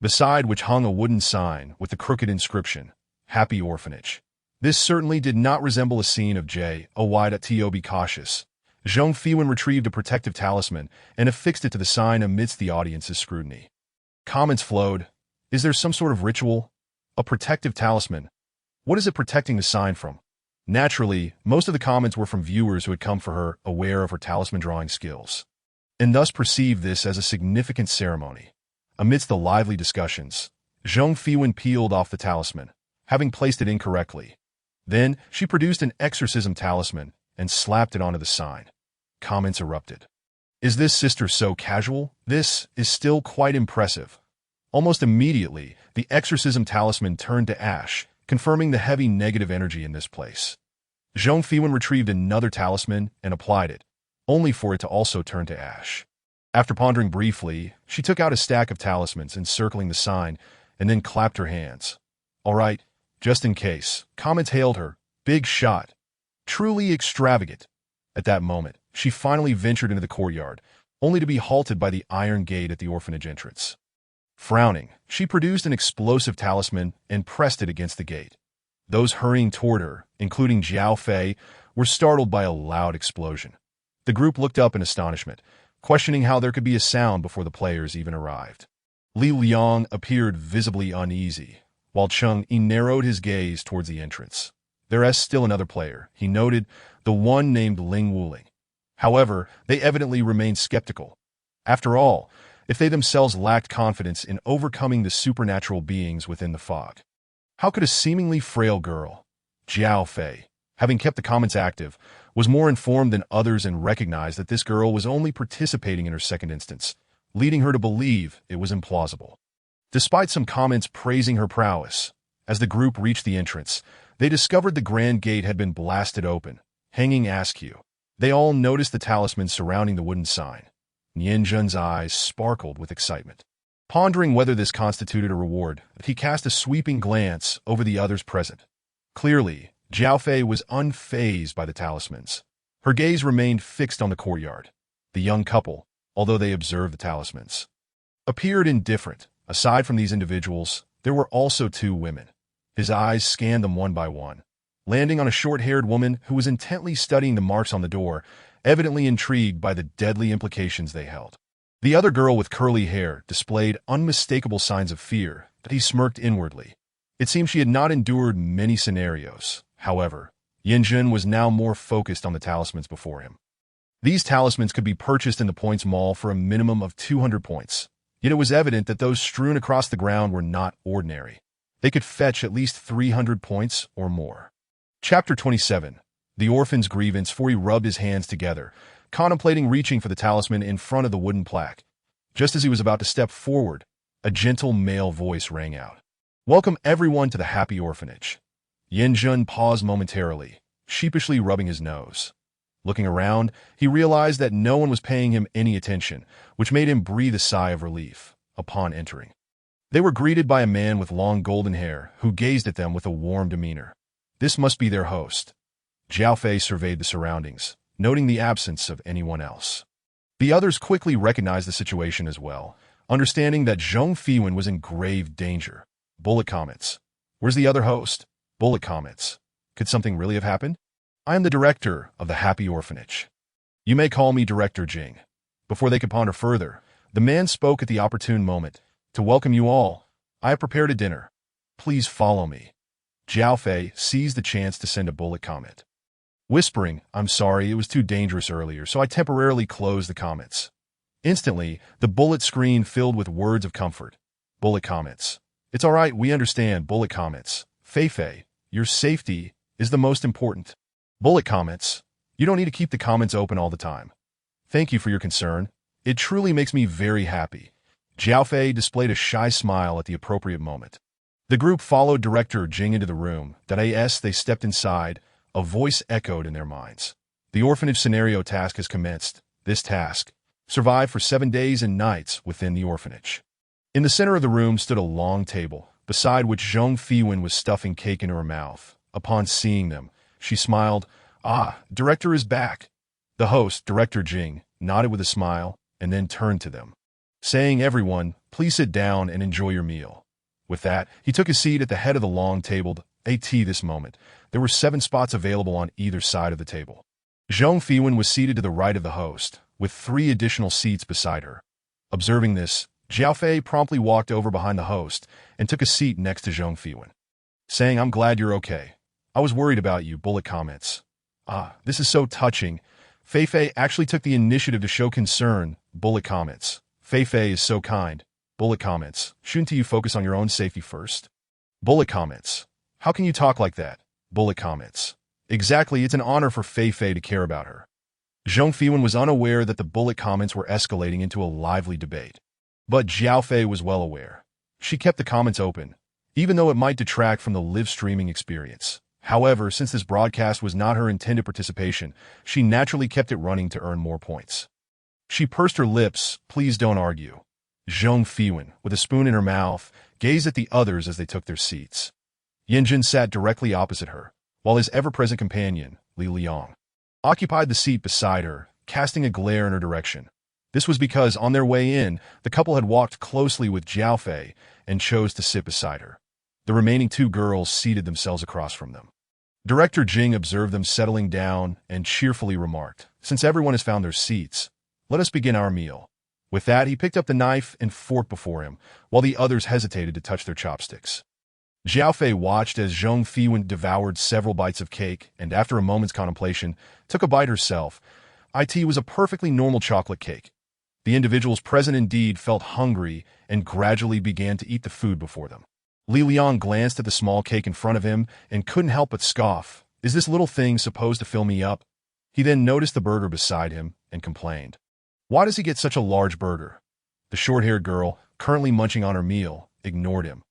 beside which hung a wooden sign with the crooked inscription, "Happy Orphanage." This certainly did not resemble a scene of J.O.Y.to be cautious. Zhong Fiwen retrieved a protective talisman and affixed it to the sign amidst the audience's scrutiny. Comments flowed. Is there some sort of ritual? A protective talisman? What is it protecting the sign from? Naturally, most of the comments were from viewers who had come for her, aware of her talisman drawing skills, and thus perceived this as a significant ceremony. Amidst the lively discussions, Zhong Fiwen peeled off the talisman, having placed it incorrectly. Then, she produced an exorcism talisman and slapped it onto the sign. Comments erupted. "Is this sister so casual? This is still quite impressive." Almost immediately, the exorcism talisman turned to ash, confirming the heavy negative energy in this place. Zhong Fiwen retrieved another talisman and applied it, only for it to also turn to ash. After pondering briefly, she took out a stack of talismans encircling the sign and then clapped her hands. "All right, just in case." Comments hailed her. "Big shot. Truly extravagant." At that moment, she finally ventured into the courtyard, only to be halted by the iron gate at the orphanage entrance. Frowning, she produced an explosive talisman and pressed it against the gate. Those hurrying toward her, including Jiao Fei, were startled by a loud explosion. The group looked up in astonishment, questioning how there could be a sound before the players even arrived. Li Liang appeared visibly uneasy, while Cheng Yi narrowed his gaze towards the entrance. There is still another player, he noted, the one named Ling Wuling. However, they evidently remained skeptical. After all, if they themselves lacked confidence in overcoming the supernatural beings within the fog, how could a seemingly frail girl, Jiao Fei, having kept the comments active, was more informed than others and recognized that this girl was only participating in her second instance, leading her to believe it was implausible. Despite some comments praising her prowess, as the group reached the entrance, they discovered the grand gate had been blasted open, hanging askew. They all noticed the talisman surrounding the wooden sign. Nian Zhen's eyes sparkled with excitement. Pondering whether this constituted a reward, he cast a sweeping glance over the others present. Clearly, Jiao Fei was unfazed by the talismans. Her gaze remained fixed on the courtyard. The young couple, although they observed the talismans, appeared indifferent. Aside from these individuals, there were also two women. His eyes scanned them one by one, landing on a short-haired woman who was intently studying the marks on the door, evidently intrigued by the deadly implications they held. The other girl with curly hair displayed unmistakable signs of fear, but he smirked inwardly. It seemed she had not endured many scenarios. However, Yanjun was now more focused on the talismans before him. These talismans could be purchased in the Points Mall for a minimum of 200 points, yet it was evident that those strewn across the ground were not ordinary. They could fetch at least 300 points or more. Chapter 27. The Orphan's Grievance. For he rubbed his hands together, contemplating reaching for the talisman in front of the wooden plaque. Just as he was about to step forward, a gentle male voice rang out. "Welcome everyone to the Happy Orphanage." Yanjun paused momentarily, sheepishly rubbing his nose. Looking around, he realized that no one was paying him any attention, which made him breathe a sigh of relief upon entering. They were greeted by a man with long golden hair who gazed at them with a warm demeanor. This must be their host. Jiao Fei surveyed the surroundings, noting the absence of anyone else. The others quickly recognized the situation as well, understanding that Zhong Fiwen was in grave danger. Bullet comments. Where's the other host? Bullet comments. Could something really have happened? I am the director of the Happy Orphanage. You may call me Director Jing. Before they could ponder further, the man spoke at the opportune moment. To welcome you all, I have prepared a dinner. Please follow me. Jiao Fei seized the chance to send a bullet comment. Whispering, I'm sorry, it was too dangerous earlier, so I temporarily closed the comments. Instantly, the bullet screen filled with words of comfort. Bullet comments. It's all right, we understand. Bullet comments. Fei Fei, your safety is the most important. Bullet comments. You don't need to keep the comments open all the time. Thank you for your concern. It truly makes me very happy. Jiao Fei displayed a shy smile at the appropriate moment. The group followed Director Jing into the room. As they stepped inside, a voice echoed in their minds. The orphanage scenario task has commenced. This task: survive for 7 days and nights within the orphanage. In the center of the room stood a long table, beside which Zhong Fiwen was stuffing cake into her mouth. Upon seeing them, she smiled. Ah, Director is back. The host, Director Jing, nodded with a smile and then turned to them, saying, everyone, please sit down and enjoy your meal. With that, he took his seat at the head of the long table. This moment, there were 7 spots available on either side of the table. Zhong Fiwen was seated to the right of the host, with 3 additional seats beside her. Observing this, Jiao Fei promptly walked over behind the host and took a seat next to Zhong Fiwen, saying, I'm glad you're okay. I was worried about you. Bullet comments. Ah, this is so touching. Fei Fei actually took the initiative to show concern. Bullet comments. Fei Fei is so kind. Bullet comments. Shouldn't you focus on your own safety first? Bullet comments. How can you talk like that? Bullet comments. Exactly, it's an honor for Fei Fei to care about her. Zhong Fiwen was unaware that the bullet comments were escalating into a lively debate. But Jiao Fei was well aware. She kept the comments open, even though it might detract from the live streaming experience. However, since this broadcast was not her intended participation, she naturally kept it running to earn more points. She pursed her lips. Please don't argue. Zhong Fiwen, with a spoon in her mouth, gazed at the others as they took their seats. Yanjin sat directly opposite her, while his ever-present companion, Li Liang, occupied the seat beside her, casting a glare in her direction. This was because, on their way in, the couple had walked closely with Jiao Fei and chose to sit beside her. The remaining 2 girls seated themselves across from them. Director Jing observed them settling down and cheerfully remarked, since everyone has found their seats, let us begin our meal. With that, he picked up the knife and fork before him, while the others hesitated to touch their chopsticks. Jiao Fei watched as Zhong Fiwen devoured several bites of cake and, after a moment's contemplation, took a bite herself. It was a perfectly normal chocolate cake. The individuals present indeed felt hungry and gradually began to eat the food before them. Li Liang glanced at the small cake in front of him and couldn't help but scoff. Is this little thing supposed to fill me up? He then noticed the burger beside him and complained. Why does he get such a large burger? The short-haired girl, currently munching on her meal, ignored him.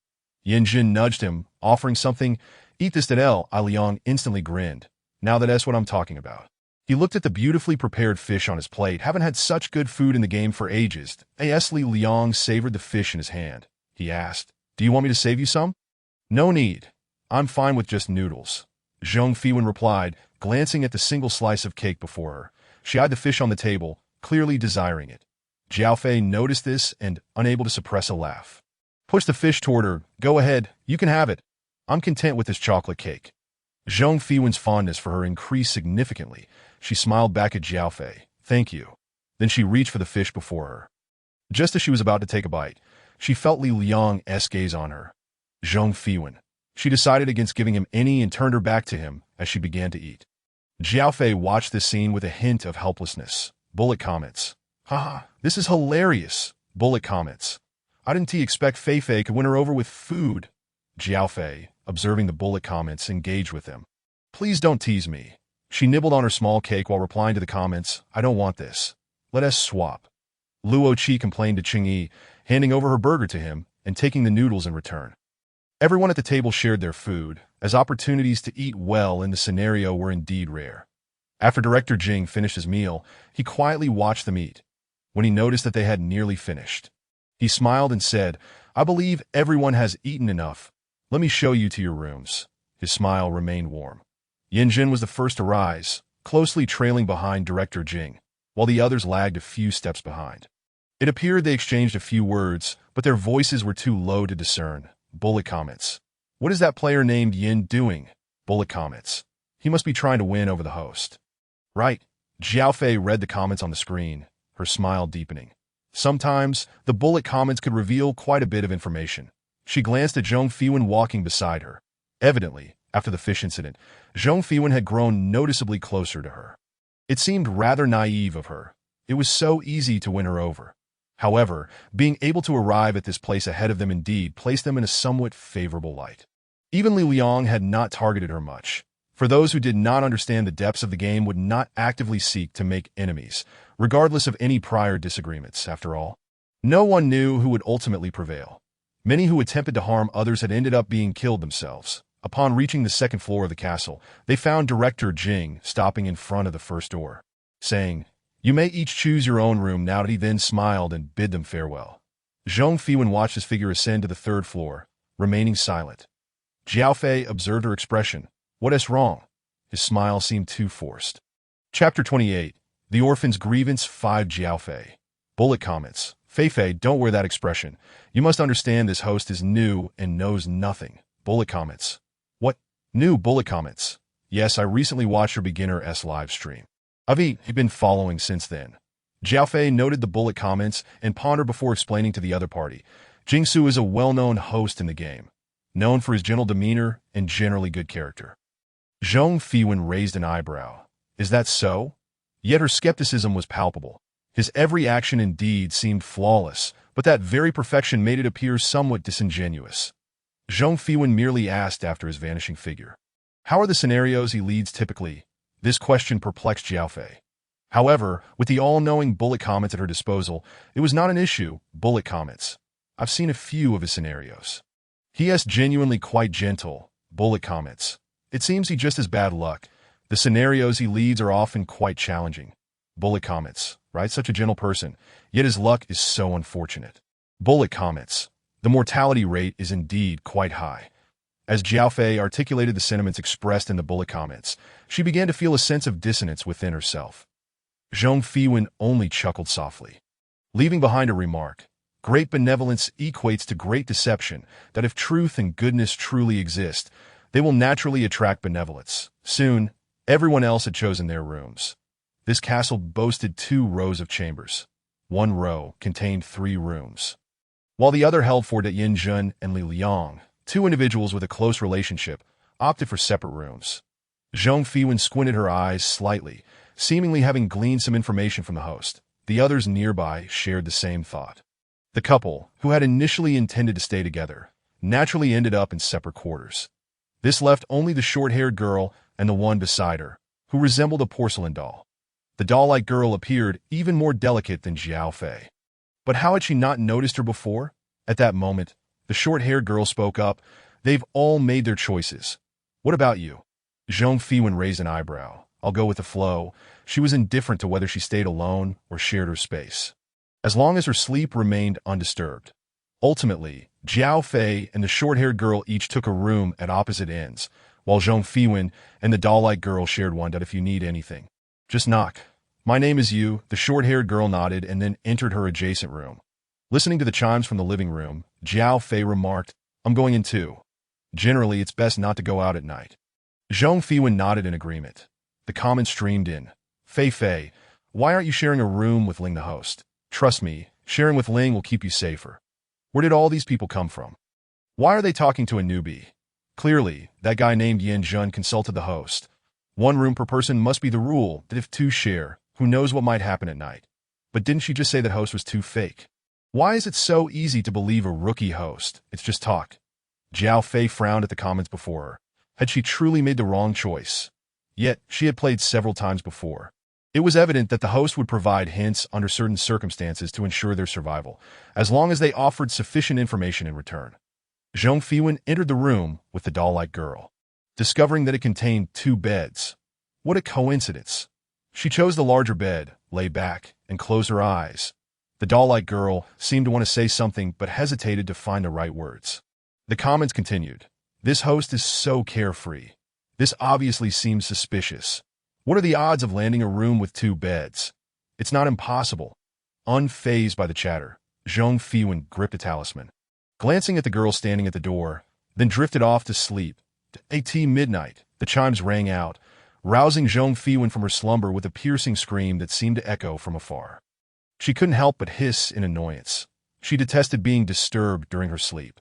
Yanjin nudged him, offering something. Eat this. Li Liang instantly grinned. Now that's what I'm talking about. He looked at the beautifully prepared fish on his plate. Haven't had such good food in the game for ages. Li Liang savored the fish in his hand. He asked, do you want me to save you some? No need. I'm fine with just noodles. Zhong Fiwen replied, glancing at the single slice of cake before her. She eyed the fish on the table, clearly desiring it. Jiao Fei noticed this and, unable to suppress a laugh, pushed the fish toward her. Go ahead, you can have it. I'm content with this chocolate cake. Zhong Fiwen's fondness for her increased significantly. She smiled back at Jiao Fei. Thank you. Then she reached for the fish before her. Just as she was about to take a bite, she felt Li Liang's gaze on her. Zhong Fiwen. She decided against giving him any and turned her back to him as she began to eat. Jiao Fei watched this scene with a hint of helplessness. Bullet comments. Haha, this is hilarious. Bullet comments. I didn't expect Fei Fei could win her over with food. Jiao Fei, observing the bullet comments, engaged with them. Please don't tease me. She nibbled on her small cake while replying to the comments. I don't want this. Let us swap. Luo Qi complained to Qingyi, handing over her burger to him and taking the noodles in return. Everyone at the table shared their food, as opportunities to eat well in the scenario were indeed rare. After Director Jing finished his meal, he quietly watched them eat. When he noticed that they had nearly finished, he smiled and said, I believe everyone has eaten enough. Let me show you to your rooms. His smile remained warm. Yanjin was the first to rise, closely trailing behind Director Jing, while the others lagged a few steps behind. It appeared they exchanged a few words, but their voices were too low to discern. Bullet comments. What is that player named Yin doing? Bullet comments. He must be trying to win over the host. Right. Jiaofei read the comments on the screen, her smile deepening. Sometimes, the bullet comments could reveal quite a bit of information. She glanced at Zhong Fiwen walking beside her. Evidently, after the fish incident, Zhong Fiwen had grown noticeably closer to her. It seemed rather naive of her. It was so easy to win her over. However, being able to arrive at this place ahead of them indeed placed them in a somewhat favorable light. Even Li Liang had not targeted her much. For those who did not understand the depths of the game would not actively seek to make enemies, regardless of any prior disagreements, after all. No one knew who would ultimately prevail. Many who attempted to harm others had ended up being killed themselves. Upon reaching the second floor of the castle, they found Director Jing stopping in front of the first door, saying, "You may each choose your own room now." He then smiled and bid them farewell. Zhong Fiwen watched his figure ascend to the third floor, remaining silent. Jiaofei observed her expression. What is wrong? His smile seemed too forced. Chapter 28. The Orphan's Grievance. 5. Jiaofei. Bullet comments. Feifei, don't wear that expression. You must understand this host is new and knows nothing. Bullet comments. What? New? Bullet comments. Yes, I recently watched your Beginner S live stream. I've been following since then. Jiaofei noted the bullet comments and pondered before explaining to the other party. Jingsu is a well-known host in the game, known for his gentle demeanor and generally good character. Zhong Fiwen raised an eyebrow. Is that so? Yet her skepticism was palpable. His every action and deed seemed flawless, but that very perfection made it appear somewhat disingenuous. Zhong Fiwen merely asked after his vanishing figure. How are the scenarios he leads typically? This question perplexed Jiaofei. However, with the all-knowing bullet comments at her disposal, it was not an issue. Bullet comments. I've seen a few of his scenarios. He is genuinely quite gentle. Bullet comments. It seems he just has bad luck. The scenarios he leads are often quite challenging. Bullet comments. Right? Such a gentle person, yet his luck is so unfortunate. Bullet comments. The mortality rate is indeed quite high. As Jiaofei articulated the sentiments expressed in the bullet comments, she began to feel a sense of dissonance within herself. Zhong Fiwen only chuckled softly, leaving behind a remark. Great benevolence equates to great deception, that if truth and goodness truly exist, they will naturally attract benevolence. Soon, everyone else had chosen their rooms. This castle boasted 2 rows of chambers. One row contained 3 rooms, while the other held for Yin Jun and Li Liang. 2 individuals with a close relationship opted for separate rooms. Zhong Fiwen squinted her eyes slightly, seemingly having gleaned some information from the host. The others nearby shared the same thought. The couple, who had initially intended to stay together, naturally ended up in separate quarters. This left only the short-haired girl and the one beside her, who resembled a porcelain doll. The doll-like girl appeared even more delicate than Jiaofei. But how had she not noticed her before? At that moment, the short-haired girl spoke up. They've all made their choices. What about you? Zhong Fiwen raised an eyebrow. I'll go with the flow. She was indifferent to whether she stayed alone or shared her space, as long as her sleep remained undisturbed. Ultimately, Jiaofei and the short-haired girl each took a room at opposite ends, while Zhong Fiwen and the doll-like girl shared one. That if you need anything, just knock. My name is Yu. The short-haired girl nodded and then entered her adjacent room. Listening to the chimes from the living room, Jiaofei remarked, I'm going in too. Generally, it's best not to go out at night. Zhong Fiwen nodded in agreement. The comments streamed in. Fei, why aren't you sharing a room with Ling the host? Trust me, sharing with Ling will keep you safer. Where did all these people come from? Why are they talking to a newbie? Clearly, that guy named Yin Jun consulted the host. 1 room per person must be the rule, that if 2 share, who knows what might happen at night. But didn't she just say that host was too fake? Why is it so easy to believe a rookie host? It's just talk. Jiaofei frowned at the comments before her. Had she truly made the wrong choice? Yet, she had played several times before. It was evident that the host would provide hints under certain circumstances to ensure their survival, as long as they offered sufficient information in return. Zhong Fiwen entered the room with the doll-like girl, discovering that it contained 2 beds. What a coincidence. She chose the larger bed, lay back, and closed her eyes. The doll-like girl seemed to want to say something but hesitated to find the right words. The comments continued. This host is so carefree. This obviously seems suspicious. What are the odds of landing a room with 2 beds? It's not impossible. Unfazed by the chatter, Zhong Fiwen gripped a talisman, glancing at the girl standing at the door, then drifted off to sleep. At midnight, the chimes rang out, rousing Zhong Fiwen from her slumber with a piercing scream that seemed to echo from afar. She couldn't help but hiss in annoyance. She detested being disturbed during her sleep.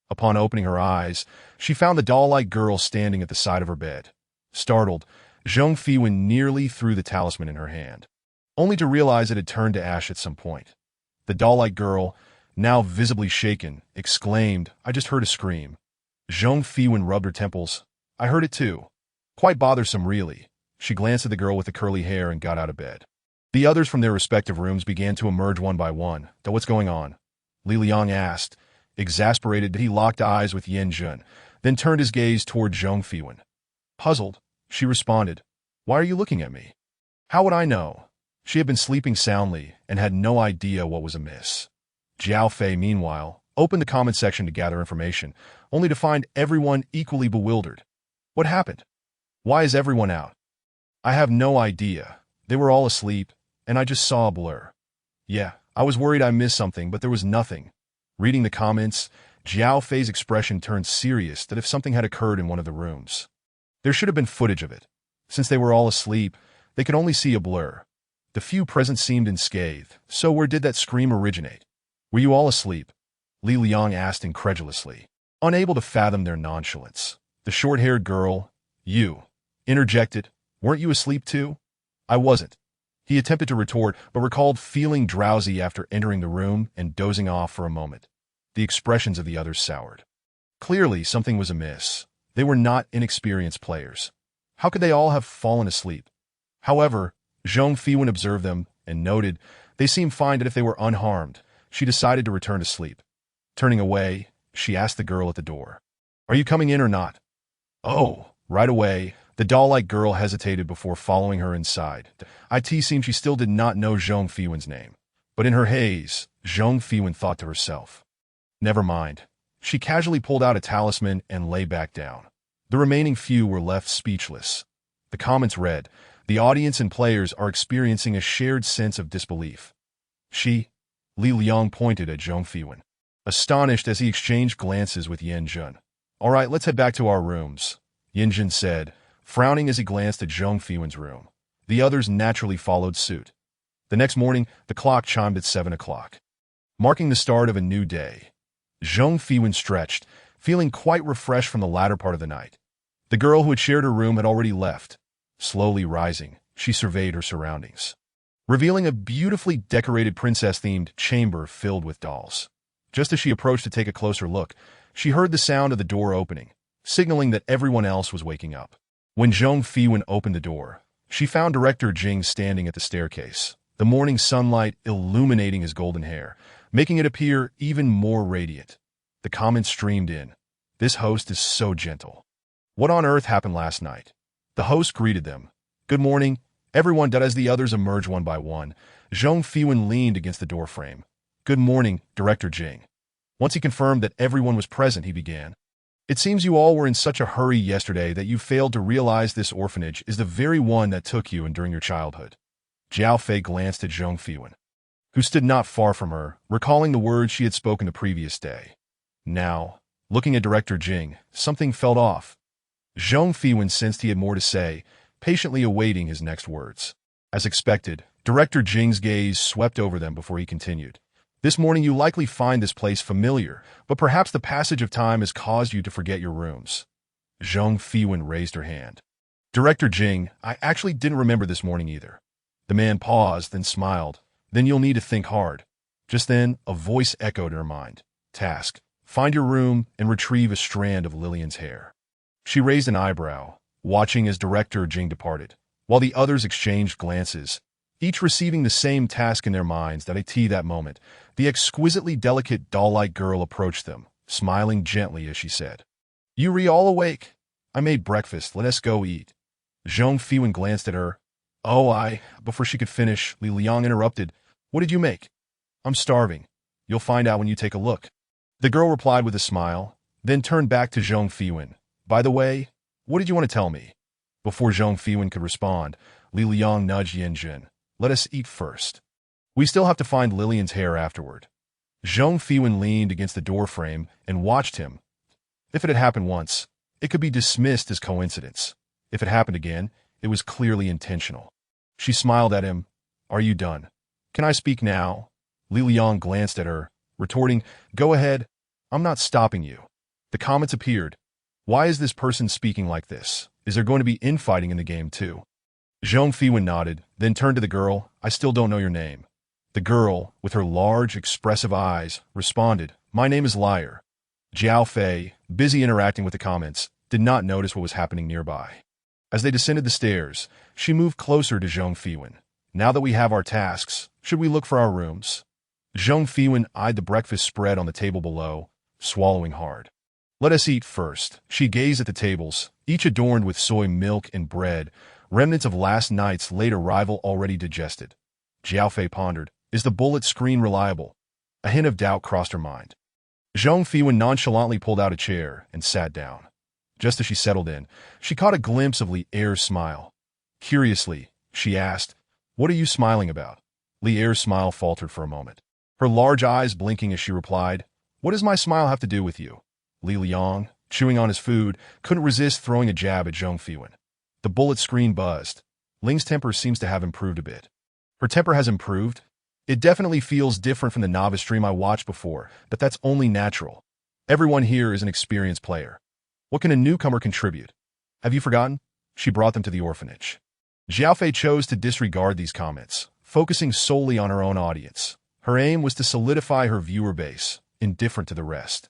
Upon opening her eyes, she found the doll-like girl standing at the side of her bed. Startled, Zhong Fiwen nearly threw the talisman in her hand, only to realize it had turned to ash at some point. The doll-like girl, now visibly shaken, exclaimed, "I just heard a scream." Zhong Fiwen rubbed her temples. "I heard it too. Quite bothersome, really." She glanced at the girl with the curly hair and got out of bed. The others from their respective rooms began to emerge one by one. "What's going on?" Li Liang asked. Exasperated, he locked eyes with Yin Jun, then turned his gaze toward Zhong Fiwen. Puzzled, she responded, "Why are you looking at me?" How would I know? She had been sleeping soundly and had no idea what was amiss. Jiao Fei, meanwhile, opened the comment section to gather information, only to find everyone equally bewildered. What happened? Why is everyone out? I have no idea. They were all asleep, and I just saw a blur. Yeah, I was worried I missed something, but there was nothing. Reading the comments, Jiao Fei's expression turned serious that if something had occurred in one of the rooms. There should have been footage of it. Since they were all asleep, they could only see a blur. The few present seemed unscathed, so where did that scream originate? Were you all asleep? Li Liang asked incredulously, unable to fathom their nonchalance. The short-haired girl, you, interjected, "Weren't you asleep too?" "I wasn't." He attempted to retort, but recalled feeling drowsy after entering the room and dozing off for a moment. The expressions of the others soured. Clearly, something was amiss. They were not inexperienced players. How could they all have fallen asleep? However, Zhong Fiwen observed them and noted they seemed fine, that if they were unharmed, she decided to return to sleep. Turning away, she asked the girl at the door, "Are you coming in or not?" "Oh." Right away, the doll-like girl hesitated before following her inside. It seemed she still did not know Zhong Fiwen's name. But in her haze, Zhong Fiwen thought to herself, "Never mind." She casually pulled out a talisman and lay back down. The remaining few were left speechless. The comments read, "The audience and players are experiencing a shared sense of disbelief." Li Liang pointed at Zhong Fiwen, astonished as he exchanged glances with Yin Jun. "All right, let's head back to our rooms," Yin Jun said, frowning as he glanced at Zhong Fiwen's room. The others naturally followed suit. The next morning, the clock chimed at 7 o'clock, marking the start of a new day. Zhong Fiwen stretched, feeling quite refreshed from the latter part of the night. The girl who had shared her room had already left. Slowly rising, she surveyed her surroundings, revealing a beautifully decorated princess-themed chamber filled with dolls. Just as she approached to take a closer look, she heard the sound of the door opening, signaling that everyone else was waking up. When Zhong Fiwen opened the door, she found Director Jing standing at the staircase, the morning sunlight illuminating his golden hair, making it appear even more radiant. The comments streamed in. "This host is so gentle. What on earth happened last night?" The host greeted them. "Good morning, everyone." As the others emerged one by one, Zhong Fiwen leaned against the doorframe. "Good morning, Director Jing." Once he confirmed that everyone was present, he began. "It seems you all were in such a hurry yesterday that you failed to realize this orphanage is the very one that took you in during your childhood." Jiao Fei glanced at Zhong Fiwen, who stood not far from her, recalling the words she had spoken the previous day. Now, looking at Director Jing, something felt off. Zhong Fiwen sensed he had more to say, patiently awaiting his next words. As expected, Director Jing's gaze swept over them before he continued. "This morning you likely find this place familiar, but perhaps the passage of time has caused you to forget your rooms." Zhong Fiwen raised her hand. "Director Jing, I actually didn't remember this morning either." The man paused, then smiled. "Then you'll need to think hard." Just then, a voice echoed in her mind. "Task: find your room and retrieve a strand of Lillian's hair." She raised an eyebrow, watching as Director Jing departed, while the others exchanged glances, each receiving the same task in their minds. That moment, the exquisitely delicate doll-like girl approached them, smiling gently as she said, "You all awake? I made breakfast. Let us go eat." Zhong Fiwen glanced at her. "Oh, Before she could finish, Li Liang interrupted. "What did you make?" "I'm starving. You'll find out when you take a look." The girl replied with a smile, then turned back to Zhong Fiwen. "By the way, what did you want to tell me?" Before Zhong Fiwen could respond, Li Liang nudged Yin Jun. "Let us eat first." We still have to find Lillian's hair afterward. Zhong Fiwen leaned against the doorframe and watched him. If it had happened once, it could be dismissed as coincidence. If it happened again, it was clearly intentional. She smiled at him. Are you done? Can I speak now? Li Liang glanced at her, retorting, Go ahead. I'm not stopping you. The comments appeared. Why is this person speaking like this? Is there going to be infighting in the game too? Zhong Fiwen nodded, then turned to the girl. I still don't know your name. The girl, with her large, expressive eyes, responded, My name is Liar. Jiao Fei, busy interacting with the comments, did not notice what was happening nearby. As they descended the stairs, she moved closer to Zhong Fiwen. Now that we have our tasks, should we look for our rooms? Zhong Fiwen eyed the breakfast spread on the table below, swallowing hard. Let us eat first. She gazed at the tables, each adorned with soy milk and bread, remnants of last night's late arrival already digested. Jiao Fei pondered, Is the bullet screen reliable? A hint of doubt crossed her mind. Zhong Fiwen nonchalantly pulled out a chair and sat down. Just as she settled in, she caught a glimpse of Li Er's smile. Curiously, she asked, What are you smiling about? Li Er's smile faltered for a moment, her large eyes blinking as she replied, What does my smile have to do with you? Li Liang, chewing on his food, couldn't resist throwing a jab at Zhong Fiwen. The bullet screen buzzed. Ling's temper seems to have improved a bit. Her temper has improved? It definitely feels different from the novice stream I watched before, but that's only natural. Everyone here is an experienced player. What can a newcomer contribute? Have you forgotten? She brought them to the orphanage. Jiaofei chose to disregard these comments, focusing solely on her own audience. Her aim was to solidify her viewer base, indifferent to the rest.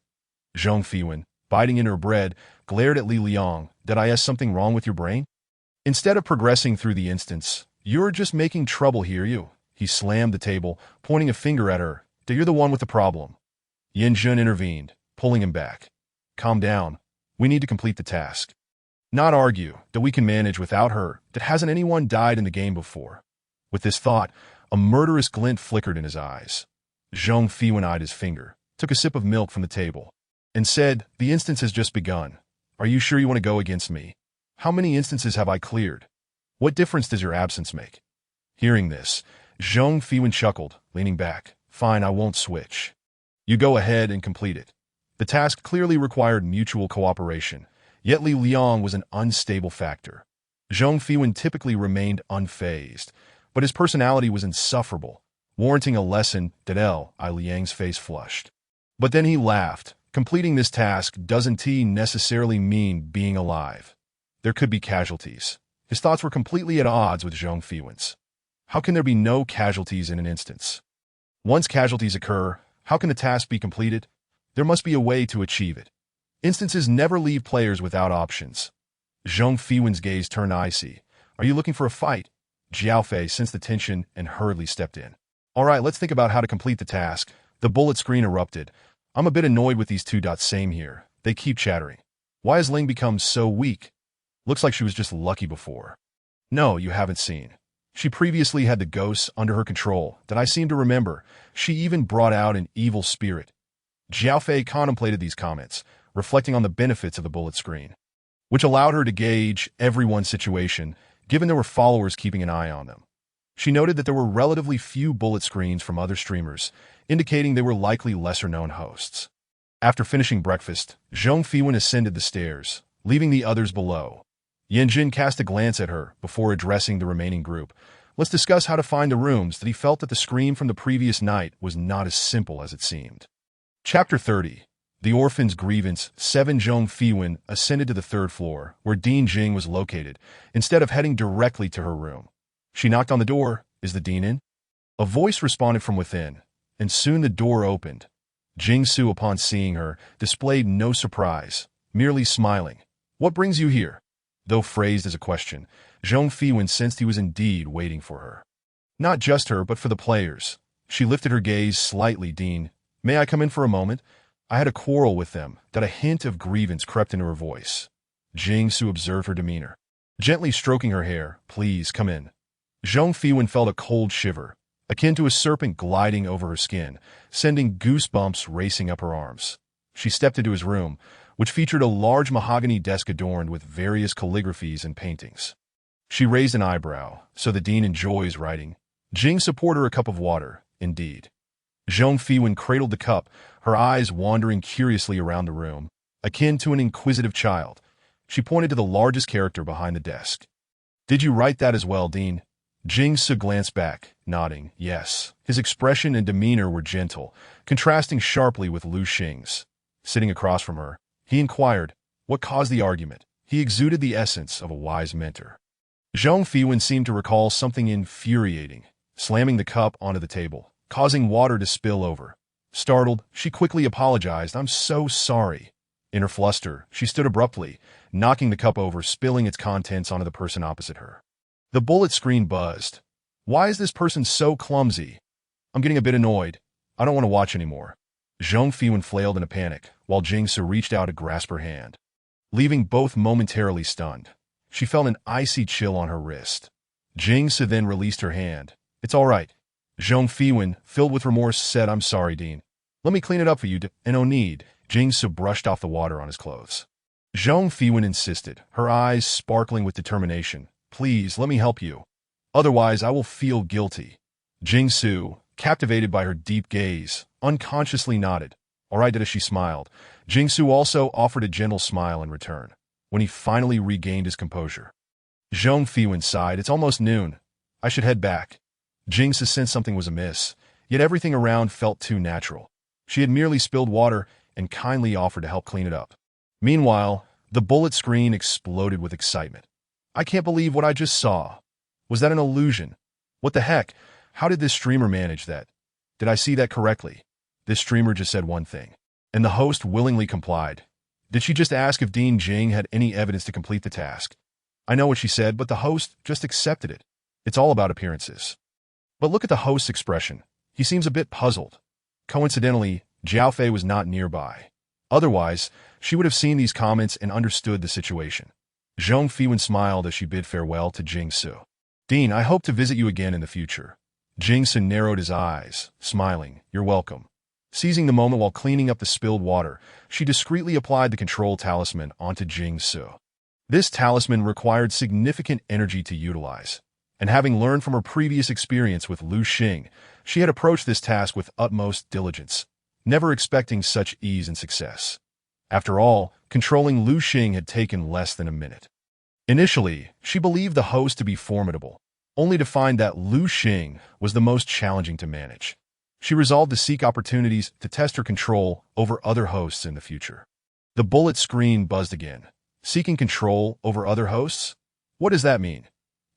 Zhong Fiwen, biting into her bread, glared at Li Liang. Did I ask something wrong with your brain? Instead of progressing through the instance, you're just making trouble here, you. He slammed the table, pointing a finger at her. You're the one with the problem. Yin Jun intervened, pulling him back. Calm down. We need to complete the task. Not argue that we can manage without her, that hasn't anyone died in the game before. With this thought, a murderous glint flickered in his eyes. Zhong Fiwen eyed his finger, took a sip of milk from the table, and said, The instance has just begun. Are you sure you want to go against me? How many instances have I cleared? What difference does your absence make? Hearing this, Zhong Fiwen chuckled, leaning back. Fine, I won't switch. You go ahead and complete it. The task clearly required mutual cooperation, yet Li Liang was an unstable factor. Zhong Fiwen typically remained unfazed, but his personality was insufferable, warranting a lesson that Liang's face flushed. But then he laughed. Completing this task doesn't necessarily mean being alive. There could be casualties. His thoughts were completely at odds with Zhong Fiwen's. How can there be no casualties in an instance? Once casualties occur, how can the task be completed? There must be a way to achieve it. Instances never leave players without options. Zhong Fiwen's gaze turned icy. Are you looking for a fight? Jiaofei sensed the tension and hurriedly stepped in. All right, let's think about how to complete the task. The bullet screen erupted. I'm a bit annoyed with these two dots. Same here. They keep chattering. Why has Ling become so weak? Looks like she was just lucky before. No, you haven't seen. She previously had the ghosts under her control that I seem to remember. She even brought out an evil spirit. Jiaofei contemplated these comments, reflecting on the benefits of the bullet screen, which allowed her to gauge everyone's situation, given there were followers keeping an eye on them. She noted that there were relatively few bullet screens from other streamers, indicating they were likely lesser-known hosts. After finishing breakfast, Zhong Fiwen ascended the stairs, leaving the others below. Yanjin cast a glance at her before addressing the remaining group. Let's discuss how to find the rooms. That he felt that the scream from the previous night was not as simple as it seemed. Chapter 30. The Orphan's Grievance. 7 Zhong Fiwen ascended to the 3rd floor, where Dean Jing was located, instead of heading directly to her room. She knocked on the door. Is the dean in? A voice responded from within, and soon the door opened. Jing-Su, upon seeing her, displayed no surprise, merely smiling. What brings you here? Though phrased as a question, Zhong Fiwen sensed he was indeed waiting for her. Not just her, but for the players. She lifted her gaze slightly. Dean, may I come in for a moment? I had a quarrel with them. That a hint of grievance crept into her voice. Jing-Su observed her demeanor, gently stroking her hair. Please, come in. Zhong Fiwen felt a cold shiver, akin to a serpent gliding over her skin, sending goosebumps racing up her arms. She stepped into his room, which featured a large mahogany desk adorned with various calligraphies and paintings. She raised an eyebrow. So the dean enjoys writing. Jing poured her a cup of water, indeed. Zhong Fiwen cradled the cup, her eyes wandering curiously around the room, akin to an inquisitive child. She pointed to the largest character behind the desk. Did you write that as well, Dean? Jing glanced back, nodding, yes. His expression and demeanor were gentle, contrasting sharply with Lu Xing's. Sitting across from her, he inquired, what caused the argument? He exuded the essence of a wise mentor. Zhong Fiwen seemed to recall something infuriating, slamming the cup onto the table, causing water to spill over. Startled, she quickly apologized. I'm so sorry. In her fluster, she stood abruptly, knocking the cup over, spilling its contents onto the person opposite her. The bullet screen buzzed. Why is this person so clumsy? I'm getting a bit annoyed. I don't want to watch anymore. Zhong Fiwen flailed in a panic, while Jingsu reached out to grasp her hand. Leaving both momentarily stunned, she felt an icy chill on her wrist. Jingsu then released her hand. It's all right. Zhong Fiwen, filled with remorse, said, I'm sorry, Dean. Let me clean it up for you, and no need. Jingsu brushed off the water on his clothes. Zhong Fiwen insisted, her eyes sparkling with determination. Please, let me help you. Otherwise, I will feel guilty. Jingsu, captivated by her deep gaze, unconsciously nodded. All right, she smiled. Jingsu also offered a gentle smile in return, when he finally regained his composure. Zhong Fiwen sighed. It's almost noon. I should head back. Jingsu sensed something was amiss, yet everything around felt too natural. She had merely spilled water and kindly offered to help clean it up. Meanwhile, the bullet screen exploded with excitement. I can't believe what I just saw. Was that an illusion? What the heck? How did this streamer manage that? Did I see that correctly? This streamer just said one thing, and the host willingly complied. Did she just ask if Dean Jing had any evidence to complete the task? I know what she said, but the host just accepted it. It's all about appearances. But look at the host's expression. He seems a bit puzzled. Coincidentally, Jiao Fei was not nearby. Otherwise, she would have seen these comments and understood the situation. Zhong Fiwen smiled as she bid farewell to Jingsu. Dean, I hope to visit you again in the future. Jingsu narrowed his eyes, smiling. You're welcome. Seizing the moment while cleaning up the spilled water, she discreetly applied the control talisman onto Jingsu. This talisman required significant energy to utilize, and having learned from her previous experience with Lu Xing, she had approached this task with utmost diligence, never expecting such ease and success. After all, controlling Lu Xing had taken less than a minute. Initially, she believed the host to be formidable, only to find that Lu Xing was the most challenging to manage. She resolved to seek opportunities to test her control over other hosts in the future. The bullet screen buzzed again. Seeking control over other hosts? What does that mean?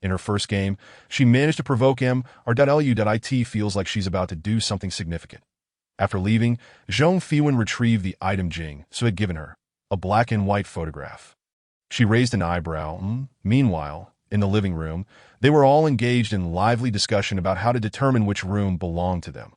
In her first game, she managed to provoke M.Lu.IT feels like she's about to do something significant. After leaving, Zhong Fiwen retrieved the item Jingsu had given her, a black and white photograph. She raised an eyebrow. Meanwhile, in the living room, they were all engaged in lively discussion about how to determine which room belonged to them.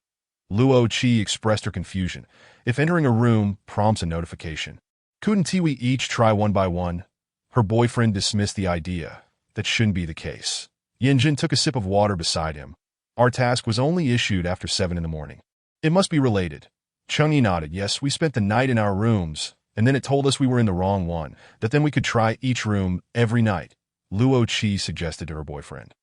Luo Qi expressed her confusion. If entering a room prompts a notification, couldn't we each try one by one? Her boyfriend dismissed the idea. That shouldn't be the case. Yanjin took a sip of water beside him. Our task was only issued after 7 in the morning. It must be related. Changyi nodded. Yes, we spent the night in our rooms, and then it told us we were in the wrong one, that then we could try each room every night. Luo Qi suggested to her boyfriend.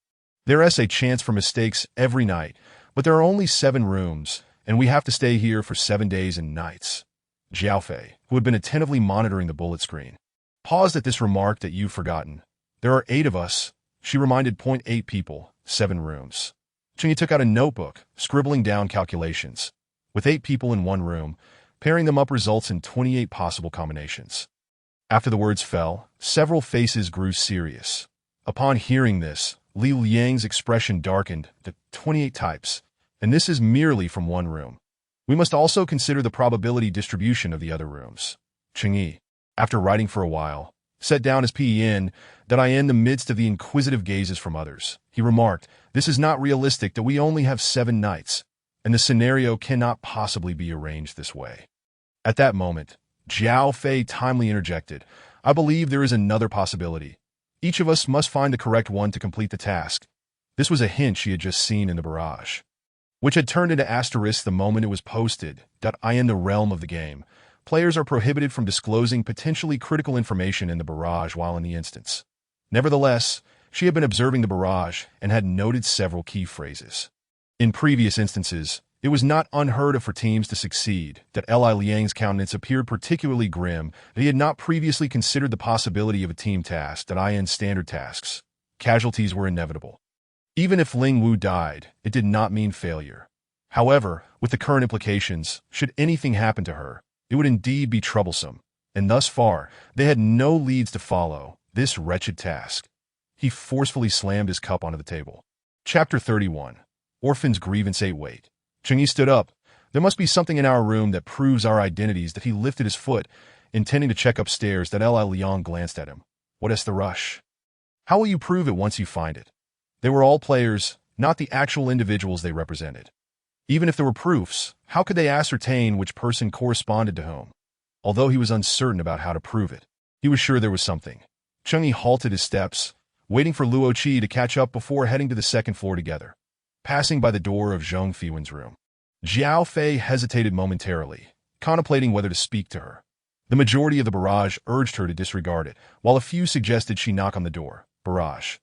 There is a chance for mistakes every night, but there are only 7 rooms, and we have to stay here for 7 days and nights. Jiao Fei, who had been attentively monitoring the bullet screen, paused at this remark. That you've forgotten. There are 8 of us. She reminded. 8 people, 7 rooms. Changyi took out a notebook, scribbling down calculations. With 8 people in one room, pairing them up results in 28 possible combinations. After the words fell, several faces grew serious. Upon hearing this, Li Liang's expression darkened to 28 types, and this is merely from one room. We must also consider the probability distribution of the other rooms. Changyi, after writing for a while, sat down as PEN, that I in the midst of the inquisitive gazes from others. He remarked, this is not realistic that we only have 7 nights, and the scenario cannot possibly be arranged this way. At that moment, Jiao Fei timely interjected, I believe there is another possibility. Each of us must find the correct one to complete the task. This was a hint she had just seen in the barrage, which had turned into asterisk the moment it was posted. In the realm of the game, players are prohibited from disclosing potentially critical information in the barrage while in the instance. Nevertheless, She had been observing the barrage and had noted several key phrases. In previous instances, it was not unheard of for teams to succeed, that Li Liang's countenance appeared particularly grim, that he had not previously considered the possibility of a team task, that in standard tasks, casualties were inevitable. Even if Ling Wu died, it did not mean failure. However, with the current implications, should anything happen to her, it would indeed be troublesome, and thus far, they had no leads to follow this wretched task. He forcefully slammed his cup onto the table. Chapter 31. Orphan's Grievance 8 Wait. Cheng-Yi stood up. There must be something in our room that proves our identities. That he lifted his foot, intending to check upstairs. That Li Liang glanced at him. What is the rush? How will you prove it once you find it? They were all players, not the actual individuals they represented. Even if there were proofs, how could they ascertain which person corresponded to whom? Although he was uncertain about how to prove it, he was sure there was something. Cheng-Yi halted his steps, waiting for Luo Qi to catch up before heading to the second floor together. Passing by the door of Zhong Fiwen's room, Jiao Fei hesitated momentarily, contemplating whether to speak to her. The majority of the barrage urged her to disregard it, while a few suggested she knock on the door. Barrage.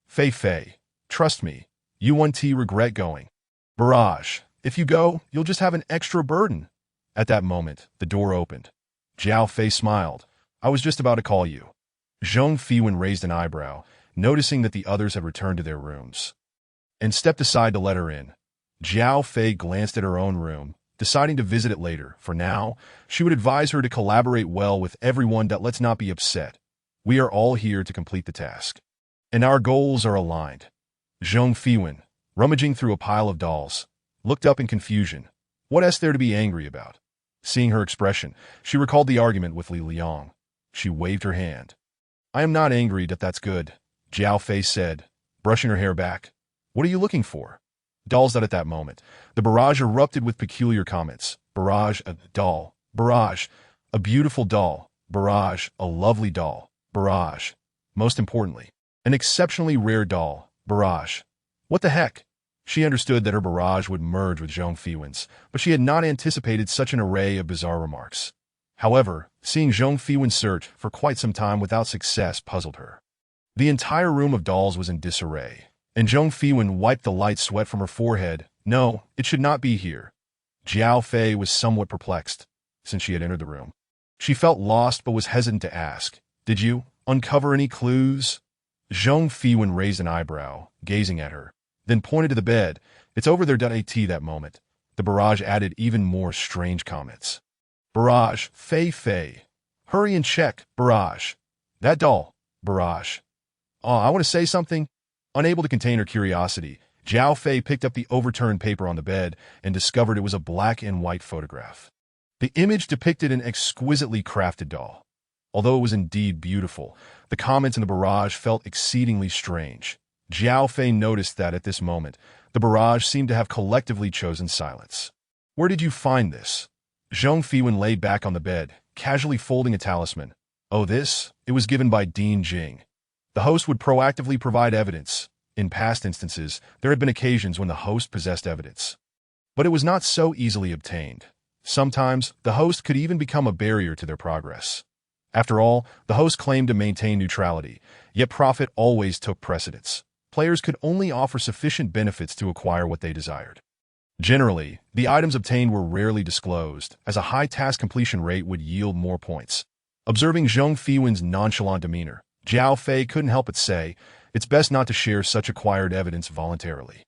Fei, trust me, you won't regret going. Barrage. If you go, you'll just have an extra burden. At that moment, the door opened. Jiao Fei smiled. I was just about to call you. Zhong Fiwen raised an eyebrow, noticing that the others had returned to their rooms, and stepped aside to let her in. Jiao Fei glanced at her own room, deciding to visit it later. For now, she would advise her to collaborate well with everyone. Let's not be upset. We are all here to complete the task, and our goals are aligned. Zhong Fiwen, rummaging through a pile of dolls, looked up in confusion. What is there to be angry about? Seeing her expression, she recalled the argument with Li Liang. She waved her hand. I am not angry. That's good, Jiao Fei said, brushing her hair back. What are you looking for? Dolls. At that moment, the barrage erupted with peculiar comments. Barrage, a doll. Barrage, a beautiful doll. Barrage, a lovely doll. Barrage, most importantly, an exceptionally rare doll. Barrage. What the heck? She understood that her barrage would merge with Zhong Fiwen's, but she had not anticipated such an array of bizarre remarks. However, seeing Zhong Fiwen search for quite some time without success puzzled her. The entire room of dolls was in disarray, and Zhong Fiwen wiped the light sweat from her forehead. No, it should not be here. Jiao Fei was somewhat perplexed since she had entered the room. She felt lost but was hesitant to ask. Did you uncover any clues? Zhong Fiwen raised an eyebrow, gazing at her, then pointed to the bed. It's over there. At that moment, the barrage added even more strange comments. Barrage, Fei. Hurry and check. Barrage. That doll. Barrage. I want to say something. Unable to contain her curiosity, Jiao Fei picked up the overturned paper on the bed and discovered it was a black and white photograph. The image depicted an exquisitely crafted doll. Although it was indeed beautiful, the comments in the barrage felt exceedingly strange. Jiao Fei noticed that at this moment, the barrage seemed to have collectively chosen silence. Where did you find this? Zhong Fiwen lay back on the bed, casually folding a talisman. Oh, this? It was given by Dean Jing. The host would proactively provide evidence. In past instances, there had been occasions when the host possessed evidence, but it was not so easily obtained. Sometimes, the host could even become a barrier to their progress. After all, the host claimed to maintain neutrality, yet profit always took precedence. Players could only offer sufficient benefits to acquire what they desired. Generally, the items obtained were rarely disclosed, as a high task completion rate would yield more points. Observing Zhong Fiwen's nonchalant demeanor, Jiao Fei couldn't help but say, it's best not to share such acquired evidence voluntarily.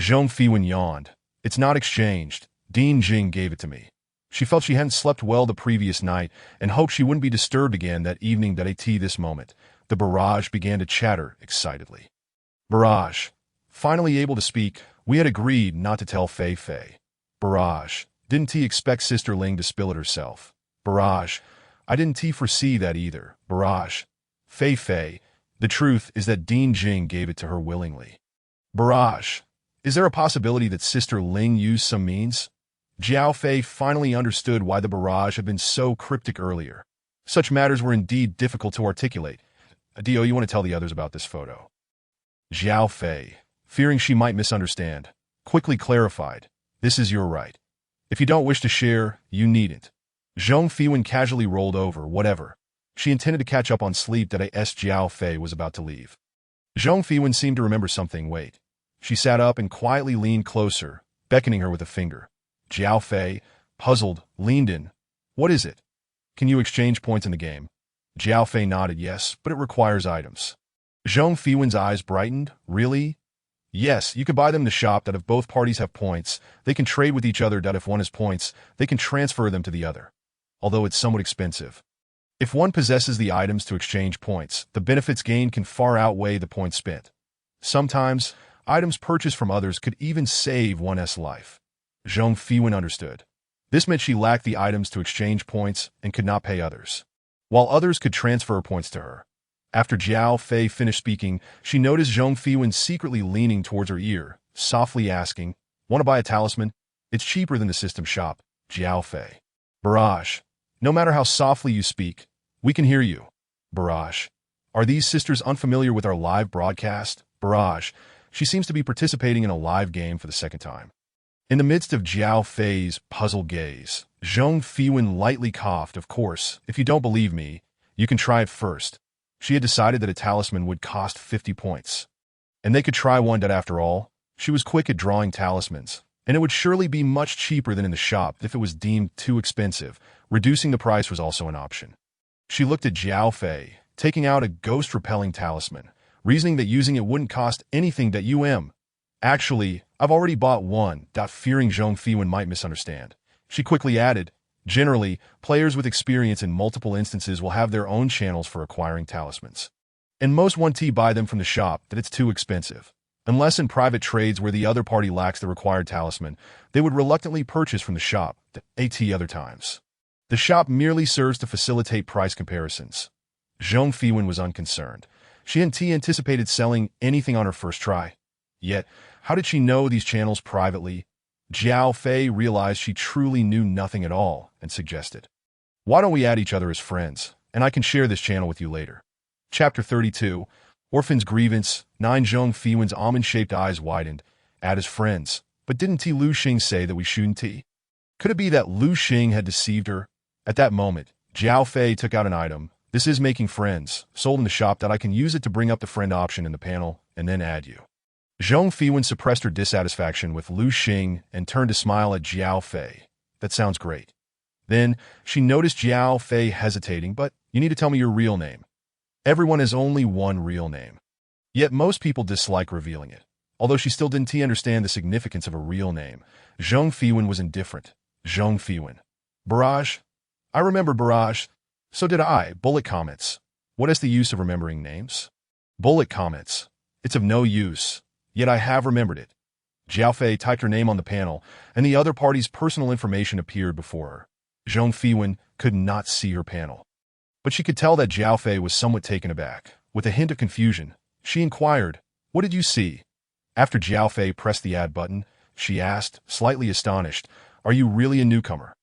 Zhong Fiwen yawned. It's not exchanged. Dean Jing gave it to me. She felt she hadn't slept well the previous night and hoped she wouldn't be disturbed again that evening. At this moment, the barrage began to chatter excitedly. Barrage. Finally able to speak, we had agreed not to tell Fei. Barrage. Didn't he expect Sister Ling to spill it herself? Barrage. I didn't foresee that either. Barrage. Fei. The truth is that Dean Jing gave it to her willingly. Barrage. Is there a possibility that Sister Ling used some means? Jiao Fei finally understood why the barrage had been so cryptic earlier. Such matters were indeed difficult to articulate. Dio, you want to tell the others about this photo? Jiao Fei, fearing she might misunderstand, quickly clarified, this is your right. If you don't wish to share, you needn't. Zhong Fiwen casually rolled over, whatever. She intended to catch up on sleep. Jiao Fei was about to leave. Zhong Fiwen seemed to remember something. Wait. She sat up and quietly leaned closer, beckoning her with a finger. Jiao Fei, puzzled, leaned in. What is it? Can you exchange points in the game? Jiao Fei nodded yes, but it requires items. Zhong Fiwen's eyes brightened. Really? Yes, you can buy them in the shop. That if both parties have points, they can trade with each other. That if one has points, they can transfer them to the other. Although it's somewhat expensive. If one possesses the items to exchange points, the benefits gained can far outweigh the points spent. Sometimes, items purchased from others could even save one's life. Zhong Fiwen understood. This meant she lacked the items to exchange points and could not pay others, while others could transfer points to her. After Jiao Fei finished speaking, she noticed Zhong Fiwen secretly leaning towards her ear, softly asking, "Want to buy a talisman? It's cheaper than the system shop." Jiao Fei. Barrage. No matter how softly you speak, we can hear you. Barrage. Are these sisters unfamiliar with our live broadcast? Barrage. She seems to be participating in a live game for the second time. In the midst of Jiao Fei's puzzled gaze, Zhong Fiwen lightly coughed. Of course, if you don't believe me, you can try it first. She had decided that a talisman would cost 50 points. And they could try one. That after all, she was quick at drawing talismans, and it would surely be much cheaper than in the shop if it was deemed too expensive. Reducing the price was also an option. She looked at Jiao Fei, taking out a ghost-repelling talisman, reasoning that using it wouldn't cost anything. Actually, I've already bought one. Fearing Zhong Fiwen might misunderstand, she quickly added, generally, players with experience in multiple instances will have their own channels for acquiring talismans. And most won't buy them from the shop. That it's too expensive. Unless in private trades where the other party lacks the required talisman, they would reluctantly purchase from the shop. Other times. The shop merely serves to facilitate price comparisons. Zhong Fiwen was unconcerned. She hadn't anticipated selling anything on her first try. Yet, how did she know these channels privately? Jiao Fei realized she truly knew nothing at all and suggested, "Why don't we add each other as friends, and I can share this channel with you later." Chapter 32, Orphan's Grievance. 9. Zhong Fiwen's almond-shaped eyes widened. Add as friends. But didn't Lu Xing say that we shouldn't? Could it be that Lu Xing had deceived her? At that moment, Jiao Fei took out an item. This is making friends, sold in the shop. That I can use it to bring up the friend option in the panel, and then add you. Zhong Fiwen suppressed her dissatisfaction with Lu Xing and turned to smile at Jiao Fei. That sounds great. Then, she noticed Jiao Fei hesitating. But you need to tell me your real name. Everyone has only one real name. Yet most people dislike revealing it. Although she still didn't understand the significance of a real name, Zhong Fiwen was indifferent. Zhong Fiwen. Barrage? I remember Barrage. So did I. Bullet comments. What is the use of remembering names? Bullet comments. It's of no use. Yet I have remembered it. Jiao Fei typed her name on the panel, and the other party's personal information appeared before her. Zhong Fiwen could not see her panel, but she could tell that Jiao Fei was somewhat taken aback. With a hint of confusion, she inquired, "What did you see?" After Jiao Fei pressed the add button, she asked, slightly astonished, "Are you really a newcomer?"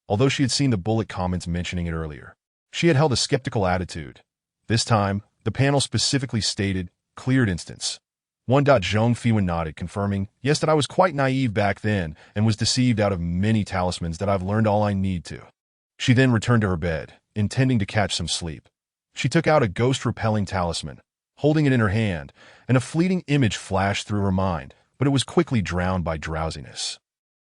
Although she had seen the bullet comments mentioning it earlier, she had held a skeptical attitude. This time, the panel specifically stated, "Cleared instance." 1. Zhong Fiwen nodded, confirming, "Yes, that I was quite naive back then and was deceived out of many talismans. That I've learned all I need to." She then returned to her bed, intending to catch some sleep. She took out a ghost-repelling talisman, holding it in her hand, and a fleeting image flashed through her mind, but it was quickly drowned by drowsiness.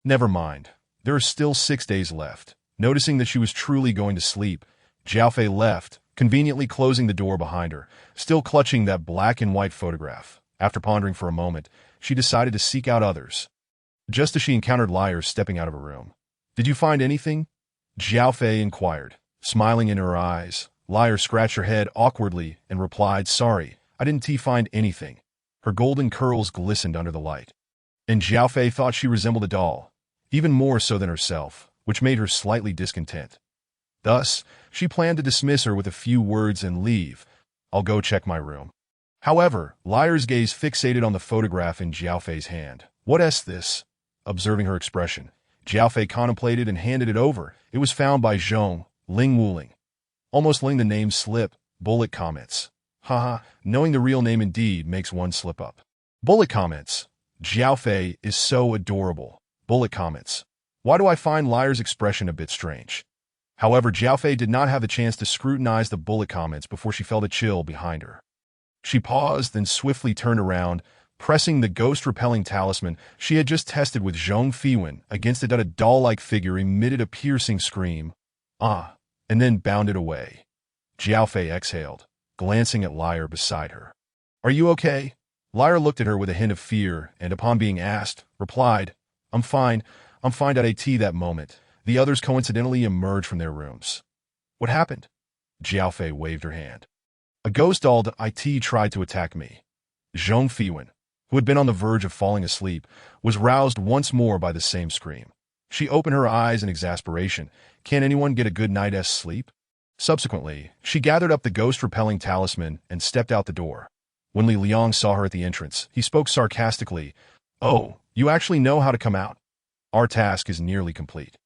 Never mind. There are still 6 days left. Noticing that she was truly going to sleep, Jiao Fei left, conveniently closing the door behind her, still clutching that black and white photograph. After pondering for a moment, she decided to seek out others. Just as she encountered Liar stepping out of her room. "Did you find anything?" Jiao Fei inquired, smiling in her eyes. Liar scratched her head awkwardly and replied, "Sorry, I didn't find anything." Her golden curls glistened under the light. And Jiao Fei thought she resembled a doll, even more so than herself, which made her slightly discontent. Thus, she planned to dismiss her with a few words and leave. "I'll go check my room." However, Liar's gaze fixated on the photograph in Jiao Fei's hand. "What's this?" Observing her expression, Jiao Fei contemplated and handed it over. It was found by Zhong, Ling Wuling. Almost letting the name slip, bullet comments. Haha, knowing the real name indeed makes one slip up. Bullet comments. Jiao Fei is so adorable. Bullet comments. Why do I find Liar's expression a bit strange? However, Jiao Fei did not have the chance to scrutinize the bullet comments before she felt a chill behind her. She paused, then swiftly turned around, pressing the ghost-repelling talisman she had just tested with Zhong Fiwen against it. A doll-like figure emitted a piercing scream, and then bounded away. Jiaofei exhaled, glancing at Lyre beside her. "Are you okay?" Lyre looked at her with a hint of fear, and upon being asked, replied, I'm fine. At that moment, the others coincidentally emerged from their rooms. "What happened?" Jiaofei waved her hand. "A ghost doll tried to attack me." Zhong Fiwen, who had been on the verge of falling asleep, was roused once more by the same scream. She opened her eyes in exasperation. Can't anyone get a good night's sleep? Subsequently, she gathered up the ghost-repelling talisman and stepped out the door. When Li Liang saw her at the entrance, he spoke sarcastically, "Oh, you actually know how to come out? Our task is nearly complete."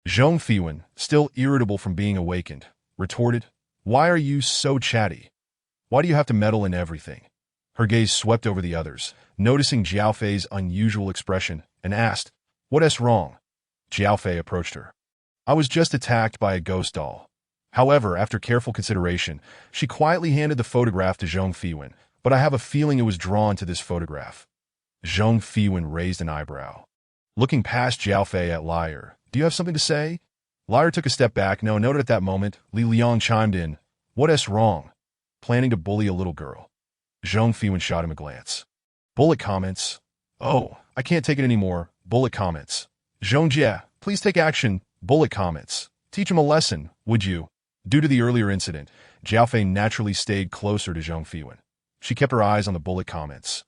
Zhong Fiwen, still irritable from being awakened, retorted, "Why are you so chatty? Why do you have to meddle in everything?" Her gaze swept over the others, noticing Jiaofei's unusual expression, and asked, "What's wrong?" Jiaofei approached her. "I was just attacked by a ghost doll." However, after careful consideration, she quietly handed the photograph to Zhong Fiwen, "But I have a feeling it was drawn to this photograph." Zhong Fiwen raised an eyebrow. Looking past Jiaofei at Lyre, "Do you have something to say?" Lyre took a step back. No, noted at that moment, Li Liang chimed in, "What's wrong? Planning to bully a little girl?" Zhong Fiwen shot him a glance. Bullet comments. "Oh, I can't take it anymore." Bullet comments. "Zhong Jie, please take action." Bullet comments. "Teach him a lesson, would you?" Due to the earlier incident, Jiaofei naturally stayed closer to Zhong Fiwen. She kept her eyes on the bullet comments.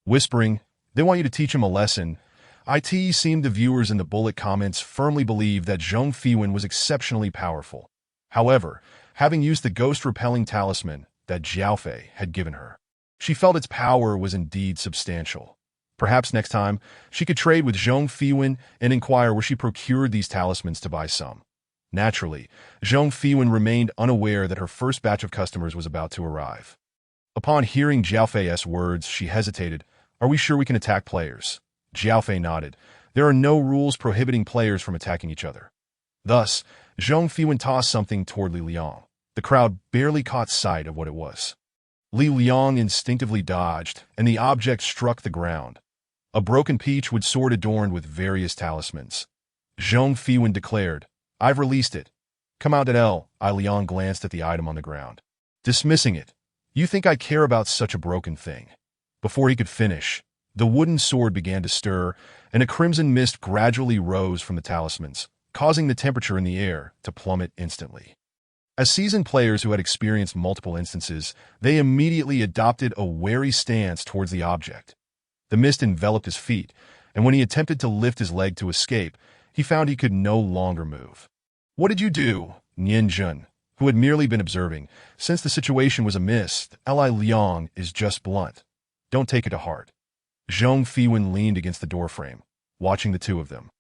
Whispering, "They want you to teach him a lesson." It seemed the viewers in the bullet comments firmly believed that Zhong Fiwen was exceptionally powerful. However, having used the ghost-repelling talisman that Jiaofei had given her, she felt its power was indeed substantial. Perhaps next time, she could trade with Zhong Fiwen and inquire where she procured these talismans to buy some. Naturally, Zhong Fiwen remained unaware that her first batch of customers was about to arrive. Upon hearing Jiaofei's words, she hesitated. "Are we sure we can attack players?" Jiaofei nodded. "There are no rules prohibiting players from attacking each other." Thus, Zhong Fiwen tossed something toward Li Liang. The crowd barely caught sight of what it was. Li Liang instinctively dodged, and the object struck the ground. A broken peachwood sword adorned with various talismans. Zhong Fiwen declared, "I've released it. Come out at L." Liang glanced at the item on the ground, dismissing it. "You think I care about such a broken thing?" Before he could finish, the wooden sword began to stir, and a crimson mist gradually rose from the talismans, causing the temperature in the air to plummet instantly. As seasoned players who had experienced multiple instances, they immediately adopted a wary stance towards the object. The mist enveloped his feet, and when he attempted to lift his leg to escape, he found he could no longer move. "What did you do?" Nian Jun, who had merely been observing, since the situation was a mist. Li Liang is just blunt. Don't take it to heart. Zhong Fiwen leaned against the doorframe, watching the two of them.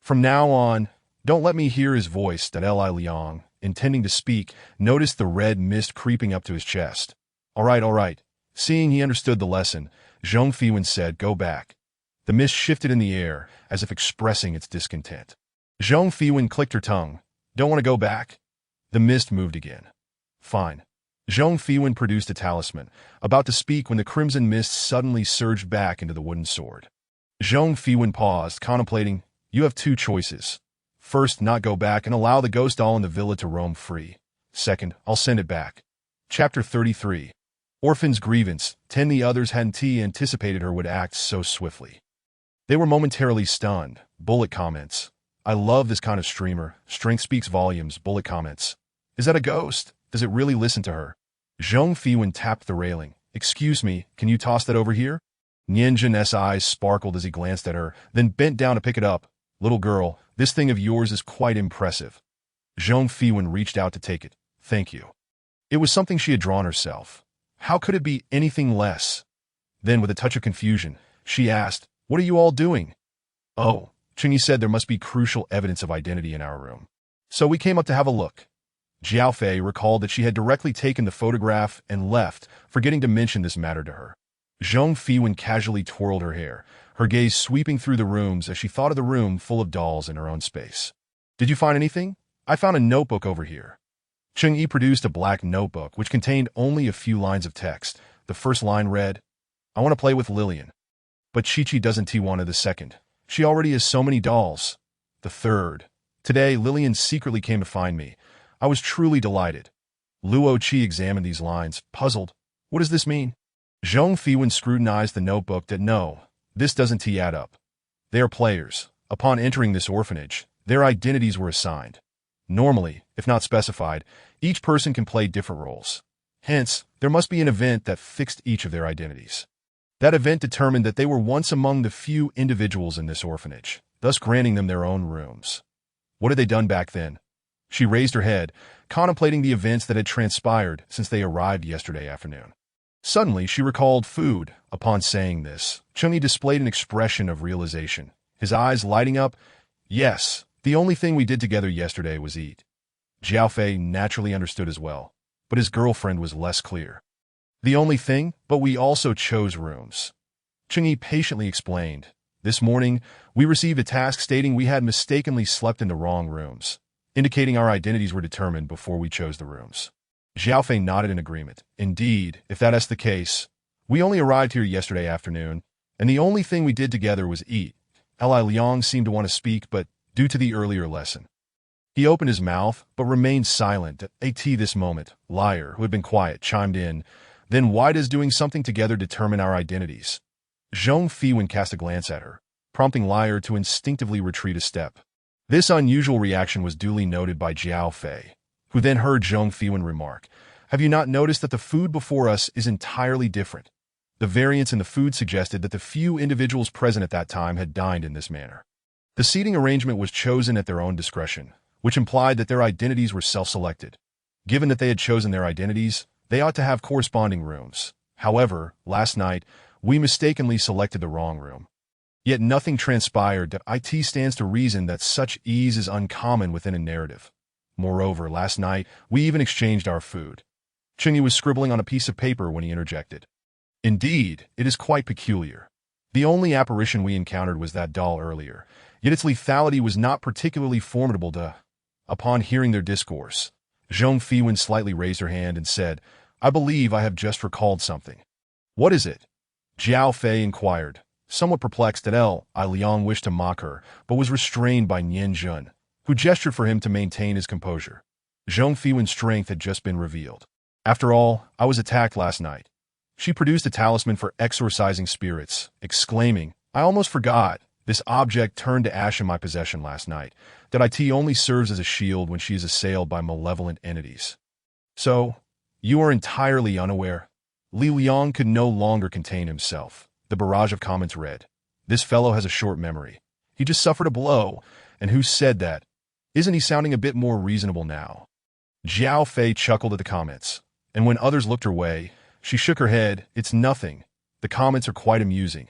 "From now on, don't let me hear his voice." Li Liang, intending to speak, noticed the red mist creeping up to his chest. All right. Seeing he understood the lesson, Zhong Fiwen said, "Go back." The mist shifted in the air, as if expressing its discontent. Zhong Fiwen clicked her tongue. "Don't want to go back?" The mist moved again. "Fine." Zhong Fiwen produced a talisman, about to speak when the crimson mist suddenly surged back into the wooden sword. Zhong Fiwen paused, contemplating. "You have two choices. First, not go back and allow the ghost doll in the villa to roam free. Second, I'll send it back." Chapter 33. Orphan's Grievance. 10. The others hadn't anticipated her would act so swiftly. They were momentarily stunned. Bullet comments. "I love this kind of streamer. Strength speaks volumes." Bullet comments. "Is that a ghost? Does it really listen to her?" Zhong Fiwen tapped the railing. "Excuse me, can you toss that over here?" Nianjin's eyes sparkled as he glanced at her, then bent down to pick it up. "Little girl, this thing of yours is quite impressive." Zhong Fiwen reached out to take it. "Thank you." It was something she had drawn herself. How could it be anything less? Then, with a touch of confusion, she asked, "What are you all doing?" "Oh," Chingy said, "there must be crucial evidence of identity in our room. So we came up to have a look." Jiaofei recalled that she had directly taken the photograph and left, forgetting to mention this matter to her. Zhong Fiwen casually twirled her hair, her gaze sweeping through the rooms as she thought of the room full of dolls in her own space. "Did you find anything?" "I found a notebook over here." Cheng Yi produced a black notebook which contained only a few lines of text, The first line read, "I want to play with Lillian." But Chi-Chi doesn't want the second. She already has so many dolls. The third. Today, Lillian secretly came to find me. I was truly delighted. Luo Chi examined these lines, puzzled. What does this mean? Zhong Fiwen scrutinized the notebook that no, this doesn't add up. They are players. Upon entering this orphanage, their identities were assigned. Normally, if not specified, each person can play different roles. Hence, there must be an event that fixed each of their identities. That event determined that they were once among the few individuals in this orphanage, thus granting them their own rooms. What had they done back then? She raised her head, contemplating the events that had transpired since they arrived yesterday afternoon. Suddenly, she recalled food. Upon saying this, Chungi displayed an expression of realization, his eyes lighting up. Yes, the only thing we did together yesterday was eat. Jiaofei naturally understood as well, but his girlfriend was less clear. The only thing, but we also chose rooms. Chungi patiently explained. This morning, we received a task stating we had mistakenly slept in the wrong rooms, indicating our identities were determined before we chose the rooms. Jiaofei nodded in agreement. Indeed, if that is the case, we only arrived here yesterday afternoon, and the only thing we did together was eat. Li Liang seemed to want to speak, but due to the earlier lesson, he opened his mouth, but remained silent. At this moment, Liar, who had been quiet, chimed in. Then why does doing something together determine our identities? Zhong Fiwen cast a glance at her, prompting Liar to instinctively retreat a step. This unusual reaction was duly noted by Jiaofei, who then heard Zhong Fiwen remark, "Have you not noticed that the food before us is entirely different?" The variance in the food suggested that the few individuals present at that time had dined in this manner. The seating arrangement was chosen at their own discretion, which implied that their identities were self-selected. Given that they had chosen their identities, they ought to have corresponding rooms. However, last night, we mistakenly selected the wrong room. Yet nothing transpired that it stands to reason that such ease is uncommon within a narrative. Moreover, last night, we even exchanged our food. Chungi was scribbling on a piece of paper when he interjected. Indeed, it is quite peculiar. The only apparition we encountered was that doll earlier, yet its lethality was not particularly formidable to... Upon hearing their discourse, Zhong Fiwen slightly raised her hand and said, "I believe I have just recalled something." "What is it?" Jiaofei inquired, somewhat perplexed that Li Liang wished to mock her, but was restrained by Nian Jun, who gestured for him to maintain his composure. Zhong Fiwen's strength had just been revealed. "After all, I was attacked last night." She produced a talisman for exorcising spirits, exclaiming, "I almost forgot. This object turned to ash in my possession last night. That it only serves as a shield when she is assailed by malevolent entities." "So, you are entirely unaware?" Li Liang could no longer contain himself. The barrage of comments read, "This fellow has a short memory. He just suffered a blow. And who said that? Isn't he sounding a bit more reasonable now?" Jiaofei chuckled at the comments, and when others looked her way, she shook her head. "It's nothing. The comments are quite amusing."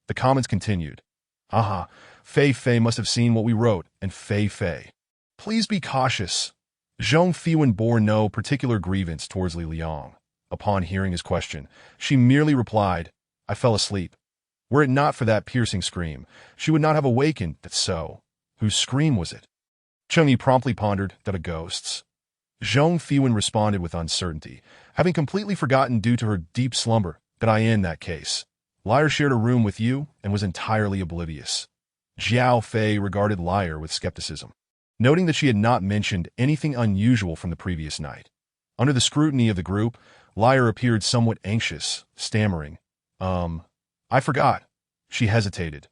The comments continued. "Aha, Fei Fei must have seen what we wrote, and Fei Fei. Please be cautious." Zhong Fiwen bore no particular grievance towards Li Liang. Upon hearing his question, she merely replied, "I fell asleep. Were it not for that piercing scream, she would not have awakened." "That's so. Whose scream was it?" Chungi promptly pondered. "That a ghost's." Zhong Fiwen responded with uncertainty, having completely forgotten due to her deep slumber that in that case, Liar shared a room with you and was entirely oblivious. Jiaofei regarded Liar with skepticism, noting that she had not mentioned anything unusual from the previous night. Under the scrutiny of the group, Liar appeared somewhat anxious, stammering, I forgot." She hesitated.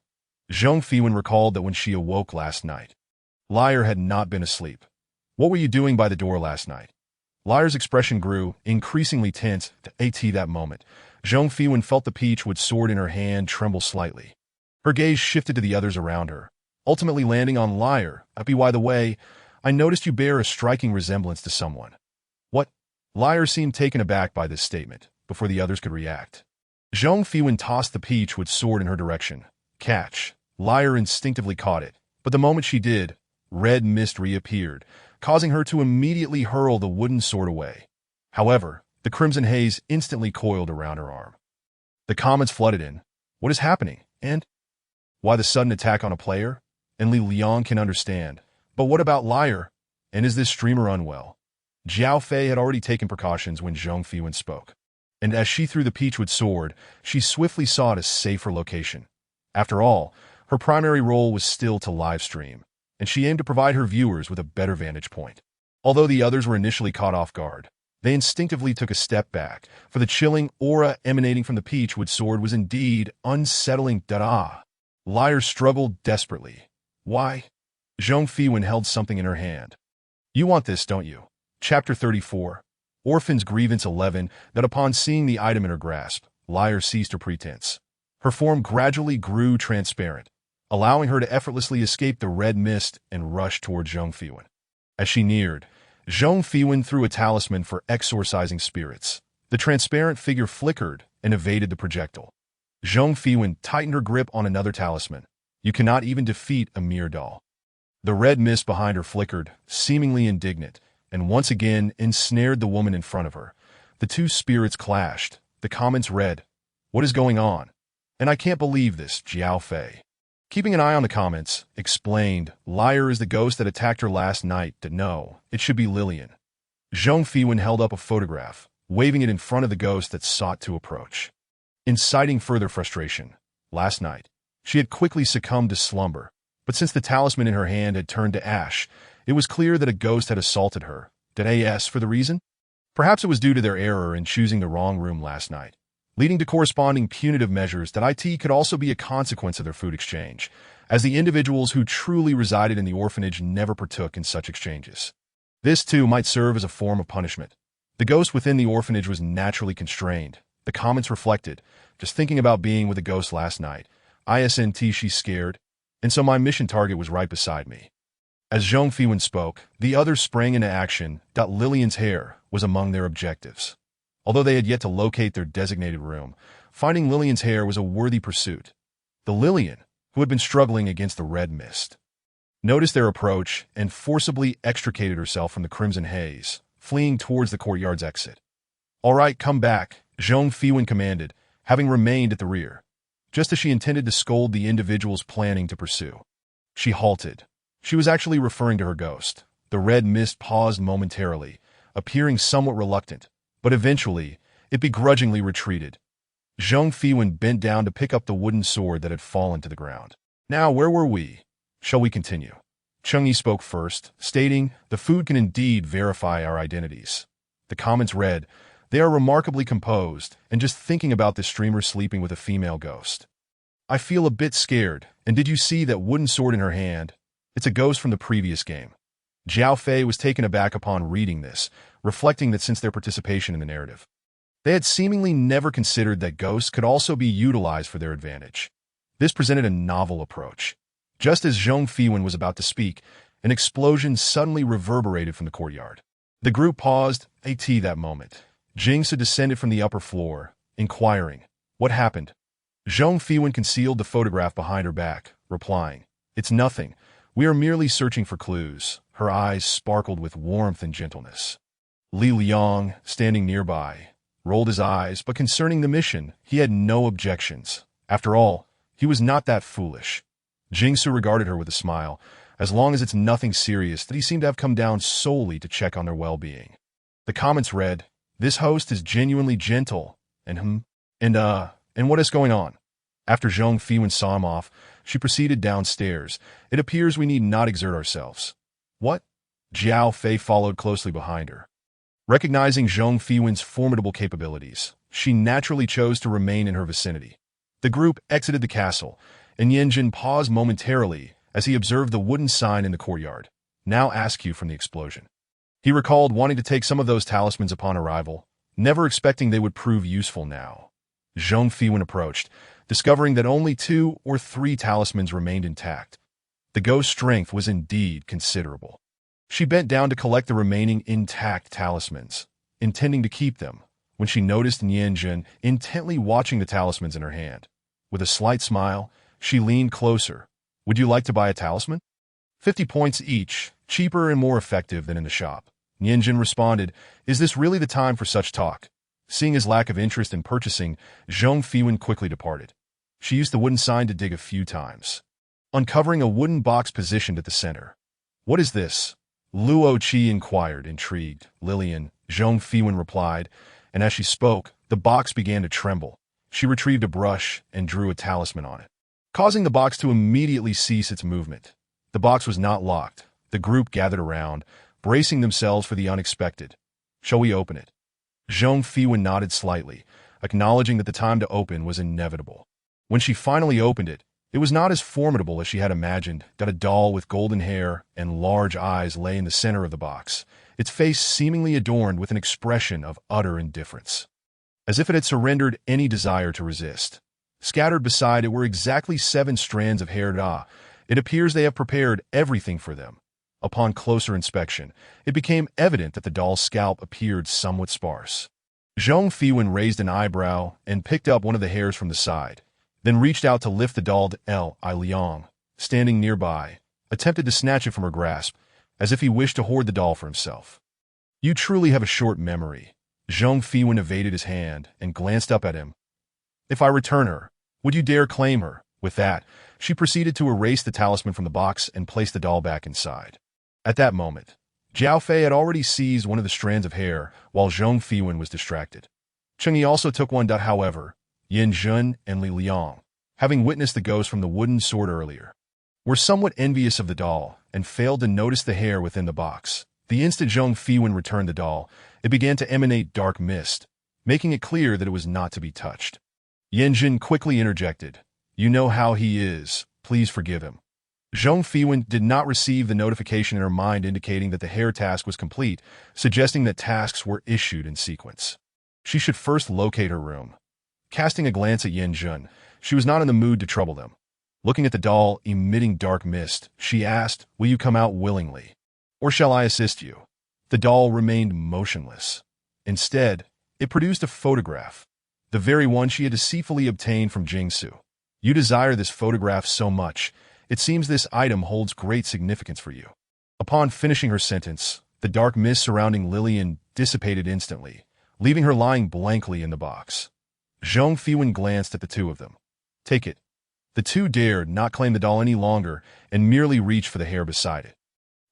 Zhong Fiwen recalled that when she awoke last night, Liar had not been asleep. "What were you doing by the door last night?" Liar's expression grew increasingly tense to that moment. Zhong Fiwen felt the peachwood sword in her hand tremble slightly. Her gaze shifted to the others around her, ultimately landing on Liar. By the way, I noticed you bear a striking resemblance to someone." "What?" Liar seemed taken aback by this statement, before the others could react. Zhong Fiwen tossed the peachwood sword in her direction. "Catch." Liar instinctively caught it, but the moment she did, red mist reappeared, causing her to immediately hurl the wooden sword away. However, the crimson haze instantly coiled around her arm. The comments flooded in. "What is happening? And why the sudden attack on a player?" And Li Liang can understand. "But what about Liar? And is this streamer unwell?" Jiaofei had already taken precautions when Zhong Fiwen spoke. and as she threw the peachwood sword, she swiftly sought a safer location. After all, her primary role was still to livestream, and she aimed to provide her viewers with a better vantage point. Although the others were initially caught off guard, they instinctively took a step back, for the chilling aura emanating from the peachwood sword was indeed unsettling. Liar struggled desperately. Why? Zhong Fiwen held something in her hand. You want this, don't you? Chapter 34. Orphan's Grievance 11. That upon seeing the item in her grasp, Liar ceased her pretense. Her form gradually grew transparent, allowing her to effortlessly escape the red mist and rush toward Zhong Fiwen. As she neared, Zhong Fiwen threw a talisman for exorcising spirits. The transparent figure flickered and evaded the projectile. Zhong Fiwen tightened her grip on another talisman. You cannot even defeat a mere doll. The red mist behind her flickered, seemingly indignant, and once again ensnared the woman in front of her. The two spirits clashed. The comments read, "What is going on? And I can't believe this, Jiao Fei." Keeping an eye on the comments, explained, "Liar is the ghost that attacked her last night. No, it should be Lillian." Zhong Fiwen held up a photograph, waving it in front of the ghost that sought to approach. Inciting further frustration, last night, she had quickly succumbed to slumber, but since the talisman in her hand had turned to ash, it was clear that a ghost had assaulted her. Did AS for the reason? Perhaps it was due to their error in choosing the wrong room last night, leading to corresponding punitive measures that IT could also be a consequence of their food exchange, as the individuals who truly resided in the orphanage never partook in such exchanges. This, too, might serve as a form of punishment. The ghost within the orphanage was naturally constrained. The comments reflected, just thinking about being with a ghost last night. ISNT, she's scared, and so my mission target was right beside me. As Zhong Fiwen spoke, the others sprang into action. Lillian's hair was among their objectives. Although they had yet to locate their designated room, finding Lillian's hair was a worthy pursuit. The Lillian, who had been struggling against the red mist, noticed their approach and forcibly extricated herself from the crimson haze, fleeing towards the courtyard's exit. "All right, come back," Zhong Fiwen commanded, having remained at the rear. Just as she intended to scold the individuals planning to pursue, she halted. She was actually referring to her ghost. The red mist paused momentarily, appearing somewhat reluctant, but eventually it begrudgingly retreated. Zhong Fiwen bent down to pick up the wooden sword that had fallen to the ground. "Now, where were we? Shall we continue?" Cheng Yi spoke first, stating, "The food can indeed verify our identities." The comments read, "They are remarkably composed, and just thinking about this streamer sleeping with a female ghost. I feel a bit scared, and did you see that wooden sword in her hand? It's a ghost from the previous game." Jiao Fei was taken aback upon reading this, reflecting that since their participation in the narrative, they had seemingly never considered that ghosts could also be utilized for their advantage. This presented a novel approach. Just as Zhong Fiwen was about to speak, an explosion suddenly reverberated from the courtyard. The group paused, that moment. Jingsu descended from the upper floor, inquiring, "What happened?" Zhong Fiwen concealed the photograph behind her back, replying, "It's nothing. We are merely searching for clues." Her eyes sparkled with warmth and gentleness. Li Liang, standing nearby, rolled his eyes, but concerning the mission, he had no objections. After all, he was not that foolish. Jingsu regarded her with a smile, as long as it's nothing serious that he seemed to have come down solely to check on their well-being. The comments read, "This host is genuinely gentle, and what is going on?" After Zhong Fiwen saw him off, she proceeded downstairs. "It appears we need not exert ourselves." "What?" Jiao Fei followed closely behind her. Recognizing Zhong Fiwen's formidable capabilities, she naturally chose to remain in her vicinity. The group exited the castle, and Yanjin paused momentarily as he observed the wooden sign in the courtyard, "Now ask you," from the explosion. He recalled wanting to take some of those talismans upon arrival, never expecting they would prove useful now. Zhong Fiwen approached, discovering that only 2 or 3 talismans remained intact. The ghost's strength was indeed considerable. She bent down to collect the remaining intact talismans, intending to keep them, when she noticed Yanjin intently watching the talismans in her hand. With a slight smile, she leaned closer. "Would you like to buy a talisman? 50 points each, cheaper and more effective than in the shop." Yanjin responded, "Is this really the time for such talk?" Seeing his lack of interest in purchasing, Zhong Fiwen quickly departed. She used the wooden sign to dig a few times, uncovering a wooden box positioned at the center. "What is this?" Luo Qi inquired, intrigued. "Lillian," Zhong Fiwen replied, and as she spoke, the box began to tremble. She retrieved a brush and drew a talisman on it, causing the box to immediately cease its movement. The box was not locked. The group gathered around, bracing themselves for the unexpected. "Shall we open it?" Zhong Fiwen nodded slightly, acknowledging that the time to open was inevitable. When she finally opened it, it was not as formidable as she had imagined. That a doll with golden hair and large eyes lay in the center of the box, its face seemingly adorned with an expression of utter indifference, as if it had surrendered any desire to resist. Scattered beside it were exactly 7 strands of hair. It appears they have prepared everything for them. Upon closer inspection, it became evident that the doll's scalp appeared somewhat sparse. Zhong Fiwen raised an eyebrow and picked up one of the hairs from the side, then reached out to lift the doll. Liang, standing nearby, attempted to snatch it from her grasp, as if he wished to hoard the doll for himself. "You truly have a short memory." Zhong Fiwen evaded his hand and glanced up at him. "If I return her, would you dare claim her?" With that, she proceeded to erase the talisman from the box and place the doll back inside. At that moment, Jiao Fei had already seized one of the strands of hair while Zhong Fiwen was distracted. Cheng Yi also took one. However, Yin Jun and Li Liang, having witnessed the ghost from the wooden sword earlier, were somewhat envious of the doll and failed to notice the hair within the box. The instant Zhong Fiwen returned the doll, it began to emanate dark mist, making it clear that it was not to be touched. Yin Jun quickly interjected, "You know how he is. Please forgive him." Zhong Fiwen did not receive the notification in her mind indicating that the hair task was complete, suggesting that tasks were issued in sequence. She should first locate her room. Casting a glance at Yin Jun, she was not in the mood to trouble them. Looking at the doll emitting dark mist, she asked, "Will you come out willingly? Or shall I assist you?" The doll remained motionless. Instead, it produced a photograph, the very one she had deceitfully obtained from Jingsu. "You desire this photograph so much. It seems this item holds great significance for you." Upon finishing her sentence, the dark mist surrounding Lillian dissipated instantly, leaving her lying blankly in the box. Zhong Fiwen glanced at the two of them. "Take it." The two dared not claim the doll any longer and merely reached for the hair beside it.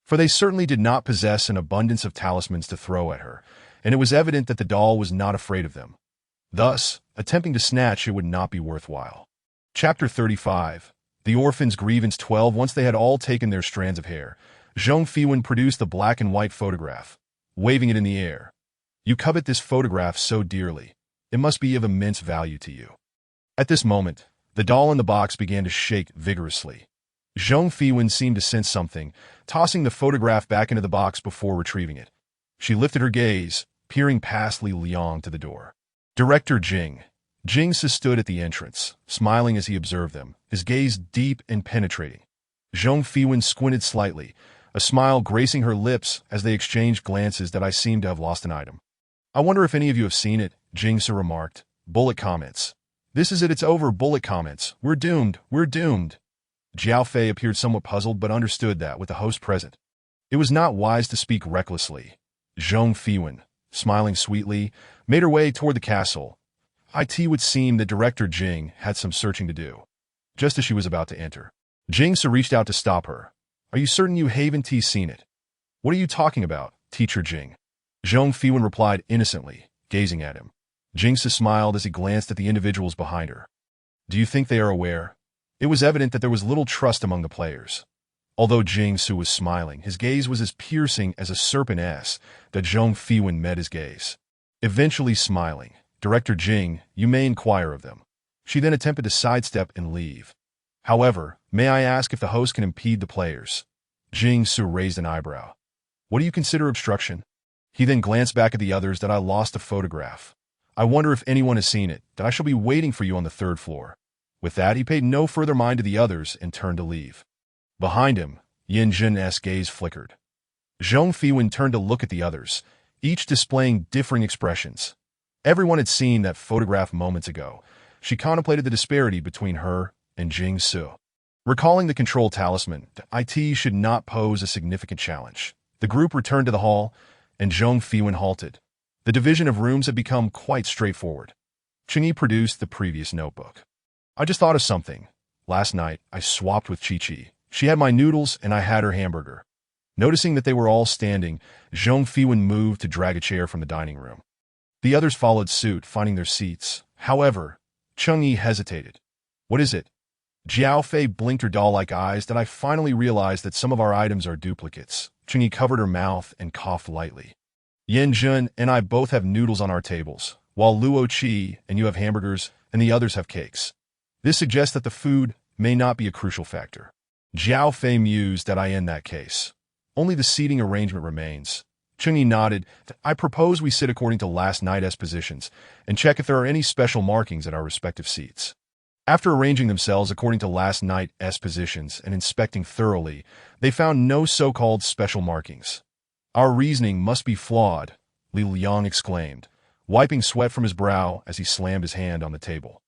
For they certainly did not possess an abundance of talismans to throw at her, and it was evident that the doll was not afraid of them. Thus, attempting to snatch it would not be worthwhile. Chapter 35. The Orphan's Grievance. 12. Once they had all taken their strands of hair, Zhong Fiwen produced the black and white photograph, waving it in the air. "You covet this photograph so dearly. It must be of immense value to you." At this moment, the doll in the box began to shake vigorously. Zhong Fiwen seemed to sense something, tossing the photograph back into the box before retrieving it. She lifted her gaze, peering past Li Liang to the door. Director Jing. Jingsu stood at the entrance, smiling as he observed them, his gaze deep and penetrating. Zhong Fiwen squinted slightly, a smile gracing her lips as they exchanged glances. "That I seem to have lost an item. I wonder if any of you have seen it," Jingsu remarked. Bullet comments. "This is it, it's over." Bullet comments. "We're doomed, we're doomed." Jiao Fei appeared somewhat puzzled but understood that, with the host present, it was not wise to speak recklessly. Zhong Fiwen, smiling sweetly, made her way toward the castle. It would seem that Director Jing had some searching to do. Just as she was about to enter, Jingsu reached out to stop her. "Are you certain you haven't seen it?" "What are you talking about, Teacher Jing?" Zhong Fiwen replied innocently, gazing at him. Jingsu smiled as he glanced at the individuals behind her. "Do you think they are aware?" It was evident that there was little trust among the players. Although Jingsu was smiling, his gaze was as piercing as a serpent S. That Zhong Fiwen met his gaze. Eventually smiling, "Director Jing, you may inquire of them." She then attempted to sidestep and leave. "However, may I ask if the host can impede the players?" Jingsu raised an eyebrow. "What do you consider obstruction?" He then glanced back at the others. "That I lost a photograph. I wonder if anyone has seen it. That I shall be waiting for you on the 3rd floor." With that, he paid no further mind to the others and turned to leave. Behind him, Yin Jun's gaze flickered. Zhong Fiwen turned to look at the others, each displaying differing expressions. Everyone had seen that photograph moments ago. She contemplated the disparity between her and Jingsu. Recalling the control talisman, it should not pose a significant challenge. The group returned to the hall, and Zhong Fiwen halted. The division of rooms had become quite straightforward. Cheng Yi produced the previous notebook. "I just thought of something. Last night, I swapped with Chi-Chi. She had my noodles and I had her hamburger." Noticing that they were all standing, Zhong Fiwen moved to drag a chair from the dining room. The others followed suit, finding their seats. However, Changyi hesitated. What is it? Jiao Fei blinked her doll-like eyes that I finally realized that some of our items are duplicates. Changyi covered her mouth and coughed lightly. Yan Jun and I both have noodles on our tables, while Luo Qi and you have hamburgers and the others have cakes. This suggests that the food may not be a crucial factor. Jiao Fei mused that in that case, only the seating arrangement remains. Changyi nodded. I propose we sit according to last night's positions and check if there are any special markings at our respective seats. After arranging themselves according to last night's positions and inspecting thoroughly, they found no so-called special markings. Our reasoning must be flawed, Li Liang exclaimed, wiping sweat from his brow as he slammed his hand on the table.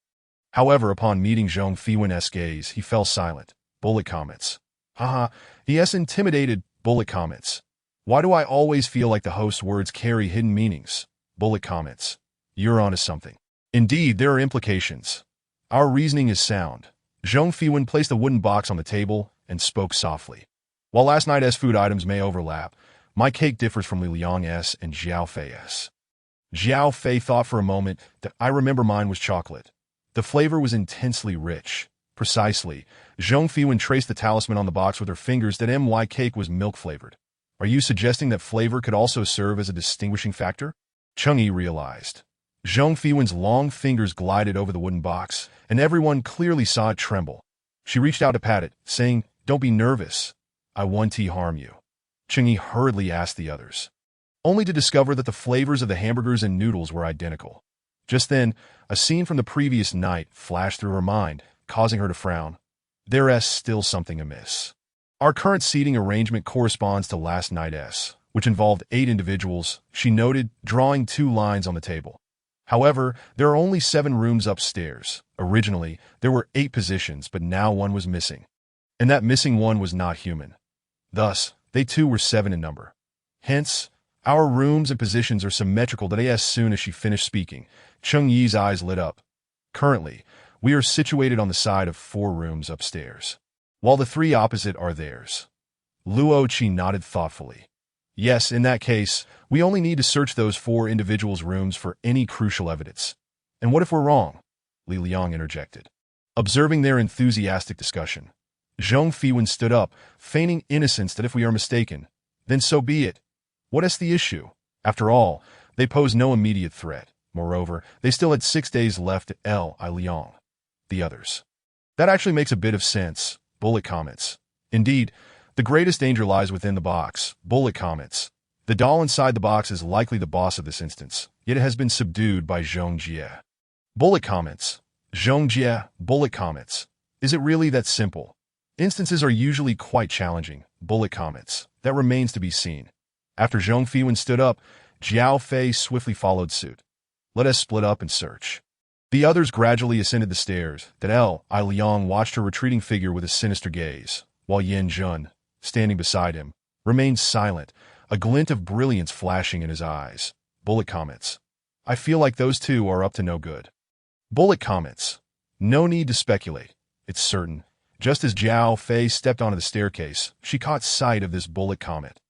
However, upon meeting Zhong Fiwen's gaze, he fell silent. Bullet comments. Haha, yes, intimidated. Bullet comments. Why do I always feel like the host's words carry hidden meanings? Bullet comments. You're onto something. Indeed, there are implications. Our reasoning is sound. Zhong Fiwen placed a wooden box on the table and spoke softly. While last night's food items may overlap, my cake differs from Li Liang's and Jiao Fei's. Jiao Fei thought for a moment that I remember mine was chocolate. The flavor was intensely rich. Precisely, Zhong Fiwen traced the talisman on the box with her fingers that my cake was milk-flavored. Are you suggesting that flavor could also serve as a distinguishing factor? Changyi realized. Zhong Fiwen's long fingers glided over the wooden box, and everyone clearly saw it tremble. She reached out to pat it, saying, Don't be nervous. I won't harm you. Changyi hurriedly asked the others, only to discover that the flavors of the hamburgers and noodles were identical. Just then, a scene from the previous night flashed through her mind, causing her to frown. There's still something amiss. Our current seating arrangement corresponds to last night's, which involved 8 individuals, she noted, drawing 2 lines on the table. However, there are only 7 rooms upstairs. Originally, there were 8 positions, but now 1 was missing. And that missing one was not human. Thus, they too were 7 in number. Hence, our rooms and positions are symmetrical today. As soon as she finished speaking, Changyi's eyes lit up. Currently, we are situated on the side of 4 rooms upstairs, while the 3 opposite are theirs. Luo Qi nodded thoughtfully. Yes, in that case, we only need to search those 4 individuals' rooms for any crucial evidence. And what if we're wrong? Li Liang interjected. Observing their enthusiastic discussion, Zhong Fiwen stood up, feigning innocence that if we are mistaken, then so be it. What is the issue? After all, they pose no immediate threat. Moreover, they still had 6 days left at Li Liang. The others. That actually makes a bit of sense. Bullet comments. Indeed, the greatest danger lies within the box. Bullet comments. The doll inside the box is likely the boss of this instance, yet it has been subdued by Zhong Jie. Bullet comments. Zhong Jie. Bullet comments. Is it really that simple? Instances are usually quite challenging. Bullet comments. That remains to be seen. After Zhong Fiwen stood up, Jiao Fei swiftly followed suit. Let us split up and search. The others gradually ascended the stairs. That Li Liang watched her retreating figure with a sinister gaze, while Yan Jun, standing beside him, remained silent, a glint of brilliance flashing in his eyes. Bullet comments. I feel like those 2 are up to no good. Bullet comments. No need to speculate. It's certain. Just as Jiao Fei stepped onto the staircase, she caught sight of this bullet comment.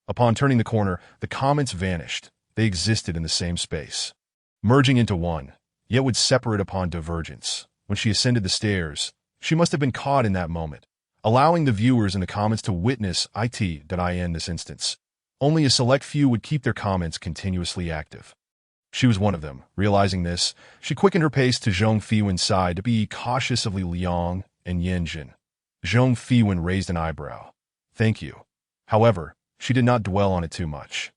Upon turning the corner, the comments vanished. They existed in the same space, merging into one, yet would separate upon divergence. When she ascended the stairs, she must have been caught in that moment, allowing the viewers in the comments to witness in this instance. Only a select few would keep their comments continuously active. She was one of them. Realizing this, she quickened her pace to Zhong Fiwen's side to be cautious of Li Liang and Yan Jin. Zhong Fiwen raised an eyebrow. Thank you. However, she did not dwell on it too much.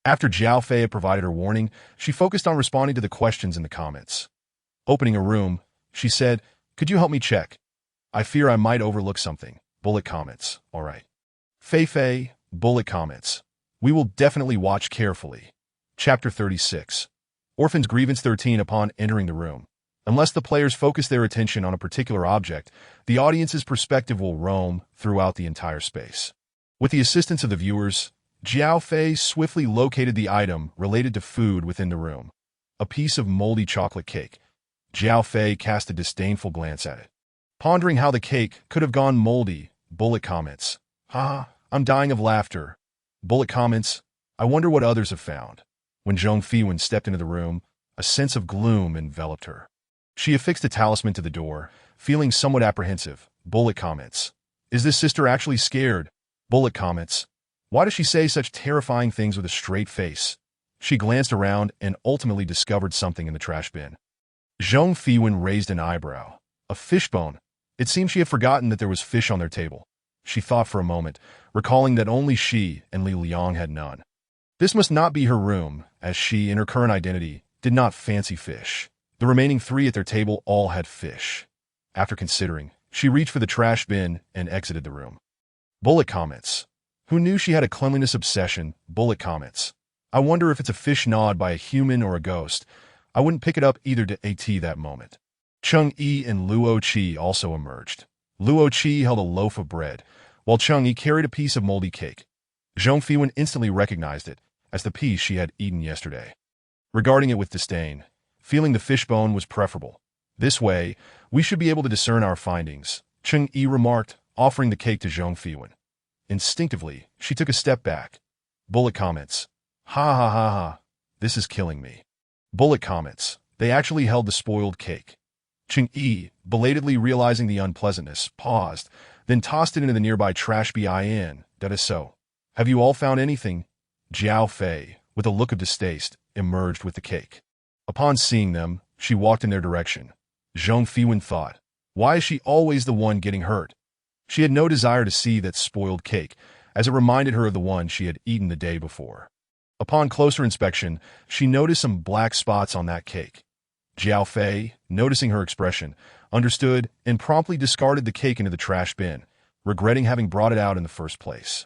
After Jiao Fei had provided her warning, she focused on responding to the questions in the comments. Opening a room, she said, Could you help me check? I fear I might overlook something. Bullet comments. All right. Fei. Bullet comments. We will definitely watch carefully. Chapter 36. Orphan's Grievance 13. Upon entering the room, unless the players focus their attention on a particular object, the audience's perspective will roam throughout the entire space. With the assistance of the viewers, Jiao Fei swiftly located the item related to food within the room. A piece of moldy chocolate cake. Jiao Fei cast a disdainful glance at it, pondering how the cake could have gone moldy. Bullet comments. I'm dying of laughter. Bullet comments. I wonder what others have found. When Zhong Fiwen stepped into the room, a sense of gloom enveloped her. She affixed a talisman to the door, feeling somewhat apprehensive. Bullet comments. Is this sister actually scared? Bullet comments. Why does she say such terrifying things with a straight face? She glanced around and ultimately discovered something in the trash bin. Zhong Fiwen raised an eyebrow. A fishbone. It seemed she had forgotten that there was fish on their table. She thought for a moment, recalling that only she and Li Liang had none. This must not be her room, as she, in her current identity, did not fancy fish. The remaining three at their table all had fish. After considering, she reached for the trash bin and exited the room. Bullet comments. Who knew she had a cleanliness obsession? Bullet comments. I wonder if it's a fish gnawed by a human or a ghost. I wouldn't pick it up either to AT that moment. Chung Yi and Luo Qi also emerged. Luo Qi held a loaf of bread, while Chung Yi carried a piece of moldy cake. Zhong Fiwen instantly recognized it as the piece she had eaten yesterday. Regarding it with disdain, feeling the fishbone was preferable. This way, we should be able to discern our findings, Chung Yi remarked, offering the cake to Zhong Fiwen. Instinctively, she took a step back. Bullet comments. Ha ha ha ha. This is killing me. Bullet comments. They actually held the spoiled cake. Chung Yi, belatedly realizing the unpleasantness, paused, then tossed it into the nearby trash bin. That is so. Have you all found anything? Jiao Fei, with a look of distaste, emerged with the cake. Upon seeing them, she walked in their direction. Zhong Fiwen thought, why is she always the one getting hurt? She had no desire to see that spoiled cake, as it reminded her of the one she had eaten the day before. Upon closer inspection, she noticed some black spots on that cake. Jiao Fei, noticing her expression, understood and promptly discarded the cake into the trash bin, regretting having brought it out in the first place.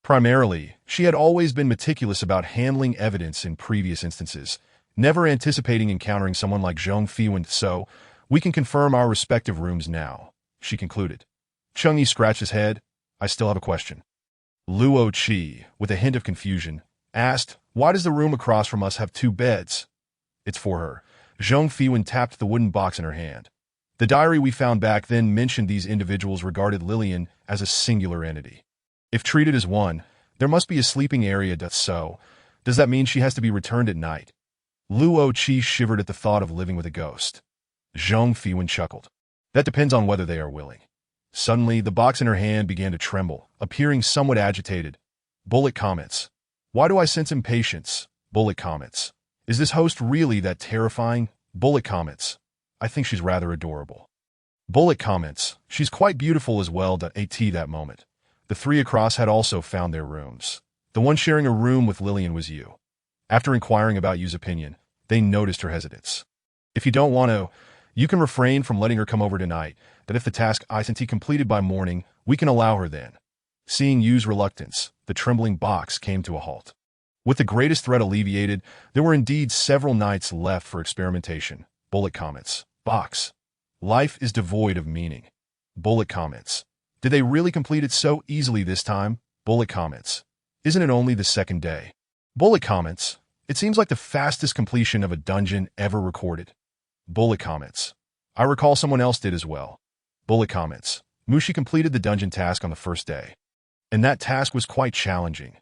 Primarily, she had always been meticulous about handling evidence in previous instances, never anticipating encountering someone like Zhong Fiwen, so we can confirm our respective rooms now, she concluded. Chung Yi scratched his head. I still have a question. Luo Qi, with a hint of confusion, asked, why does the room across from us have 2 beds? It's for her. Zhong Fiwen tapped the wooden box in her hand. The diary we found back then mentioned these individuals regarded Lillian as a singular entity. If treated as one, there must be a sleeping area. So, does that mean she has to be returned at night? Luo Qi shivered at the thought of living with a ghost. Zhong Fiwen chuckled. That depends on whether they are willing. Suddenly, the box in her hand began to tremble, appearing somewhat agitated. Bullet comments. Why do I sense impatience? Bullet comments. Is this host really that terrifying? Bullet comments. I think she's rather adorable. Bullet comments. She's quite beautiful as well. At that moment, the 3 across had also found their rooms. The one sharing a room with Lillian was you. After inquiring about Yu's opinion, they noticed her hesitance. If you don't want to, you can refrain from letting her come over tonight, that if the task isn't completed by morning, we can allow her then. Seeing Yu's reluctance, the trembling box came to a halt. With the greatest threat alleviated, there were indeed several nights left for experimentation. Bullet comments. Box. Life is devoid of meaning. Bullet comments. Did they really complete it so easily this time? Bullet comments. Isn't it only the 2nd day? Bullet comments. It seems like the fastest completion of a dungeon ever recorded. Bullet comments. I recall someone else did as well. Bullet comments. Mushi completed the dungeon task on the 1st day. And that task was quite challenging.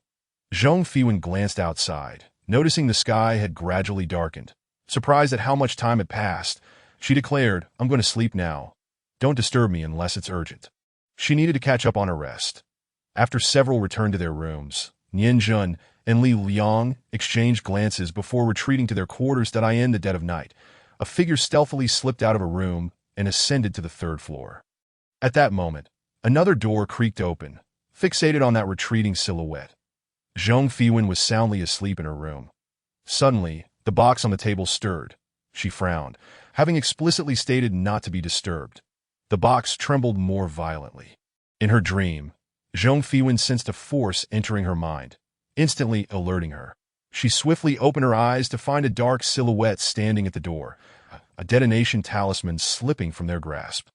Zhong Fiwen glanced outside, noticing the sky had gradually darkened. Surprised at how much time had passed, she declared, I'm going to sleep now. Don't disturb me unless it's urgent. She needed to catch up on her rest. After several returned to their rooms, Nian Jun and Li Liang exchanged glances before retreating to their quarters. In the dead of night, a figure stealthily slipped out of a room and ascended to the 3rd floor. At that moment, another door creaked open, fixated on that retreating silhouette. Zhong Fiwen was soundly asleep in her room. Suddenly, the box on the table stirred. She frowned, having explicitly stated not to be disturbed. The box trembled more violently. In her dream, Zhong Fiwen sensed a force entering her mind, instantly alerting her. She swiftly opened her eyes to find a dark silhouette standing at the door, a detonation talisman slipping from their grasp.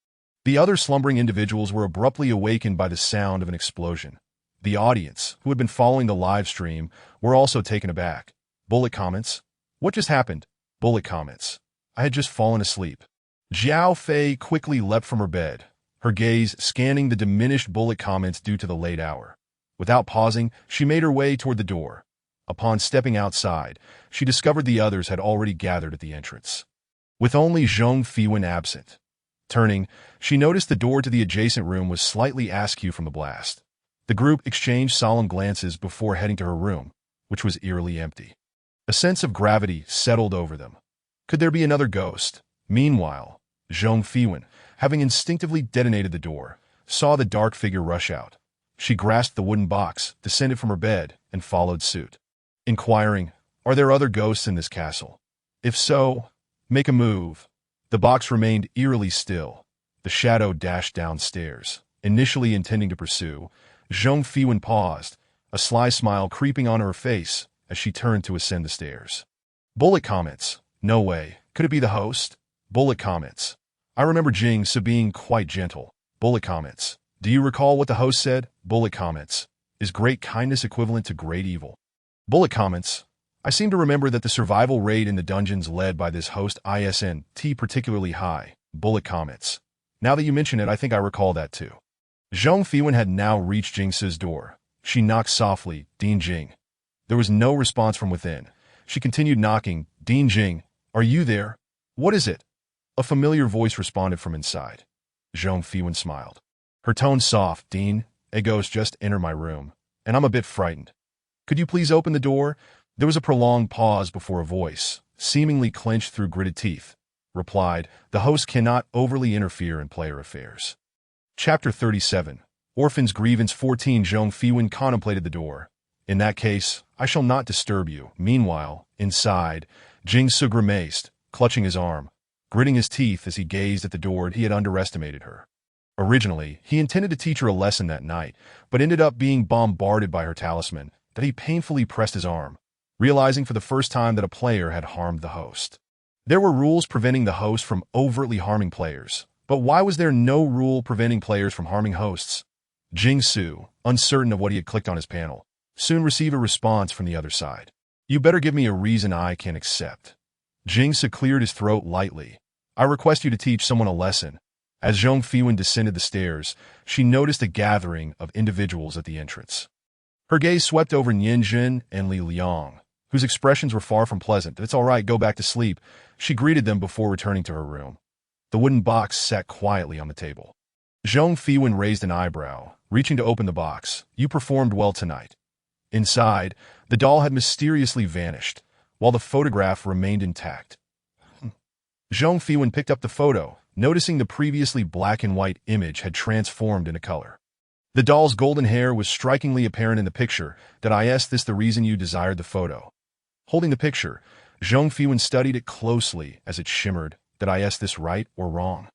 The other slumbering individuals were abruptly awakened by the sound of an explosion. The audience, who had been following the live stream, were also taken aback. Bullet comments. What just happened? Bullet comments. I had just fallen asleep. Jiao Fei quickly leapt from her bed, her gaze scanning the diminished bullet comments due to the late hour. Without pausing, she made her way toward the door. Upon stepping outside, she discovered the others had already gathered at the entrance, with only Zhong Fiwen absent. Turning, she noticed the door to the adjacent room was slightly askew from the blast. The group exchanged solemn glances before heading to her room, which was eerily empty. A sense of gravity settled over them. Could there be another ghost? Meanwhile, Zhong Fiwen, having instinctively detonated the door, saw the dark figure rush out. She grasped the wooden box, descended from her bed, and followed suit, inquiring, "Are there other ghosts in this castle? If so, make a move." The box remained eerily still. The shadow dashed downstairs. Initially intending to pursue, Zhong Fiwen paused, a sly smile creeping on her face as she turned to ascend the stairs. Bullet comments. "No way. Could it be the host?" Bullet comments. "I remember Jing's being quite gentle." Bullet comments. "Do you recall what the host said?" Bullet comments. "Is great kindness equivalent to great evil?" Bullet comments. "I seem to remember that the survival rate in the dungeons led by this host isn't particularly high." Bullet comments. "Now that you mention it, I think I recall that too." Zhong Fiwen had now reached Jing's door. She knocked softly, "Dean Jing." There was no response from within. She continued knocking, "Dean Jing, are you there?" "What is it?" A familiar voice responded from inside. Zhong Fiwen smiled. Her tone soft, "Dean, a ghost just entered my room, and I'm a bit frightened. Could you please open the door?" There was a prolonged pause before a voice, seemingly clenched through gritted teeth, replied, "The host cannot overly interfere in player affairs." Chapter 37. Orphan's Grievance 14. Zhong Fiwen contemplated the door. "In that case, I shall not disturb you." Meanwhile, inside, Jing Se grimaced, clutching his arm, gritting his teeth as he gazed at the door. He had underestimated her. Originally, he intended to teach her a lesson that night, but ended up being bombarded by her talisman, that he painfully pressed his arm, realizing for the first time that a player had harmed the host. There were rules preventing the host from overtly harming players, but why was there no rule preventing players from harming hosts? Jing Su, uncertain of what he had clicked on his panel, soon received a response from the other side. "You better give me a reason I can accept." Jing Su cleared his throat lightly. "I request you to teach someone a lesson." As Zhong Fiwen descended the stairs, she noticed a gathering of individuals at the entrance. Her gaze swept over Nian Jin and Li Liang, whose expressions were far from pleasant. "It's all right, go back to sleep," she greeted them before returning to her room. The wooden box sat quietly on the table. Zhong Fiwen raised an eyebrow, reaching to open the box. "You performed well tonight." Inside, the doll had mysteriously vanished, while the photograph remained intact. Zhong Fiwen picked up the photo, noticing the previously black and white image had transformed into color. The doll's golden hair was strikingly apparent in the picture. "Is this the reason you desired the photo?" Holding the picture, Zhong Fiwen studied it closely as it shimmered. "Is this right or wrong?"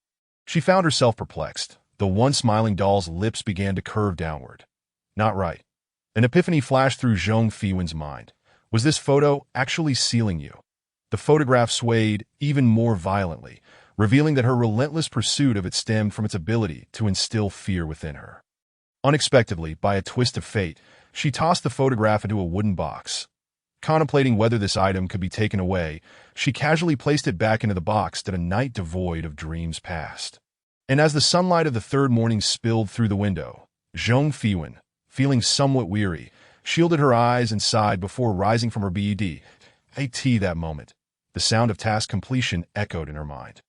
She found herself perplexed. The once smiling doll's lips began to curve downward. "Not right." An epiphany flashed through Zhong Fiwen's mind. Was this photo actually sealing you? The photograph swayed even more violently, revealing that her relentless pursuit of it stemmed from its ability to instill fear within her. Unexpectedly, by a twist of fate, she tossed the photograph into a wooden box. Contemplating whether this item could be taken away, she casually placed it back into the box. "A night devoid of dreams passed." And as the sunlight of the third morning spilled through the window, Zhong Fiwen, feeling somewhat weary, shielded her eyes and sighed before rising from her bed. That moment, the sound of task completion echoed in her mind.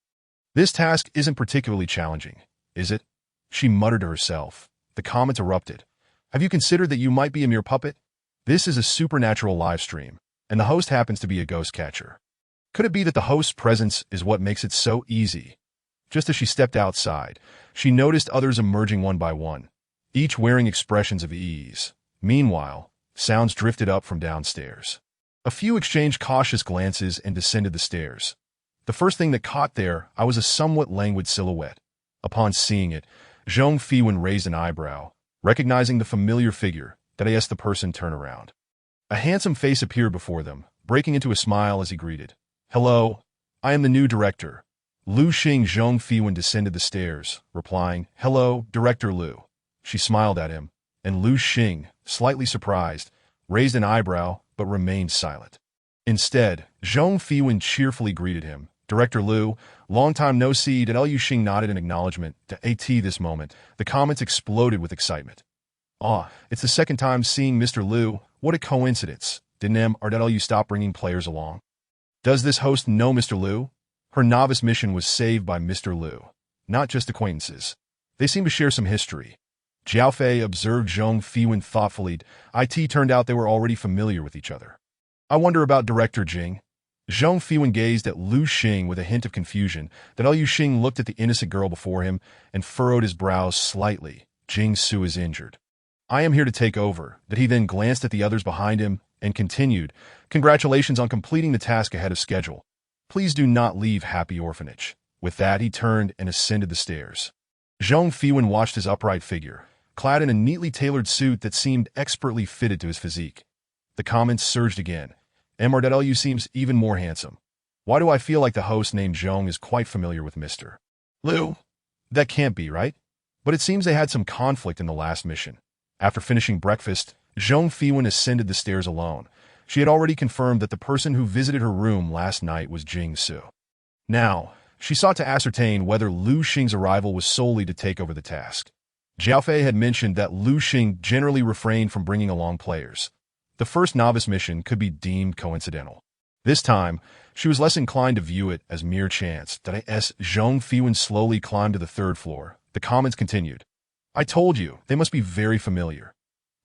"This task isn't particularly challenging, is it?" she muttered to herself. The comment erupted. "Have you considered that you might be a mere puppet? This is a supernatural live stream, and the host happens to be a ghost catcher. Could it be that the host's presence is what makes it so easy?" Just as she stepped outside, she noticed others emerging one by one, each wearing expressions of ease. Meanwhile, sounds drifted up from downstairs. A few exchanged cautious glances and descended the stairs. The first thing that caught their eye was a somewhat languid silhouette. Upon seeing it, Zhong Fiwen raised an eyebrow, recognizing the familiar figure. As the person turned around, a handsome face appeared before them, breaking into a smile as he greeted. "Hello, I am the new director, Lu Xing." Zhong Fiwen descended the stairs, replying, "Hello, Director Lu." She smiled at him, and Lu Xing, slightly surprised, raised an eyebrow but remained silent. Instead, Zhong Fiwen cheerfully greeted him. "Director Lu, long time no see." Lu Xing nodded in acknowledgement. This moment, the comments exploded with excitement. "Ah, it's the second time seeing Mr. Lu. What a coincidence." Didn't you stop bringing players along? Does this host know Mr. Liu? Her novice mission was saved by Mr. Liu, not just acquaintances. They seem to share some history. Jiaofei observed Zhong Fiwen thoughtfully. It turned out they were already familiar with each other. I wonder about Director Jing. Zhong Fiwen gazed at Lu Xing with a hint of confusion. That Liu Xing looked at the innocent girl before him and furrowed his brows slightly. Jing Su is injured. I am here to take over. That he then glanced at the others behind him and continued. Congratulations on completing the task ahead of schedule. Please do not leave Happy Orphanage. With that, he turned and ascended the stairs. Zhong Fiwen watched his upright figure, clad in a neatly tailored suit that seemed expertly fitted to his physique. The comments surged again. Lu seems even more handsome. Why do I feel like the host named Zhong is quite familiar with Mr. Liu? That can't be, right? But it seems they had some conflict in the last mission. After finishing breakfast, Zhong Fiwen ascended the stairs alone. She had already confirmed that the person who visited her room last night was Jing Su. Now, she sought to ascertain whether Lu Xing's arrival was solely to take over the task. Jiaofei had mentioned that Lu Xing generally refrained from bringing along players. The first novice mission could be deemed coincidental. This time, she was less inclined to view it as mere chance. As Zhong Fiwen slowly climbed to the third floor, the comments continued. I told you, they must be very familiar.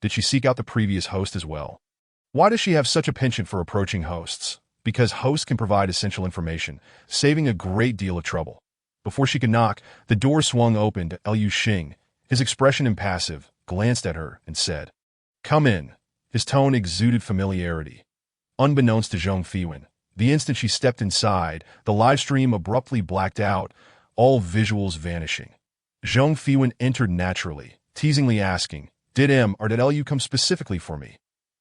Did she seek out the previous host as well? Why does she have such a penchant for approaching hosts? Because hosts can provide essential information, saving a great deal of trouble. Before she could knock, the door swung open to Liu Xing. His expression impassive, glanced at her and said, Come in. His tone exuded familiarity. Unbeknownst to Zhong Fiwen, the instant she stepped inside, the live stream abruptly blacked out, all visuals vanishing. Zhong Fiwen entered naturally, teasingly asking, Did Liu come specifically for me?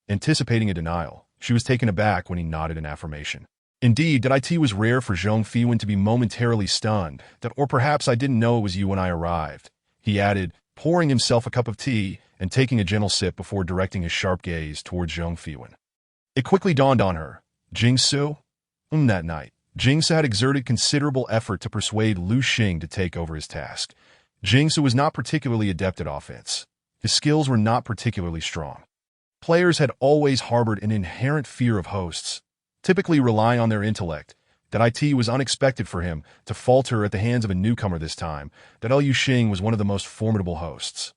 Anticipating a denial, she was taken aback when he nodded in affirmation. Indeed, it was rare for Zhong Fiwen to be momentarily stunned, or perhaps I didn't know it was you when I arrived, he added, pouring himself a cup of tea and taking a gentle sip before directing his sharp gaze towards Zhong Fiwen. It quickly dawned on her. Jing Su? That night, Jing Su had exerted considerable effort to persuade Lu Xing to take over his task. Jing Su was not particularly adept at offense. His skills were not particularly strong. Players had always harbored an inherent fear of hosts, typically relying on their intellect. It was unexpected for him to falter at the hands of a newcomer this time. Liu Xing was one of the most formidable hosts.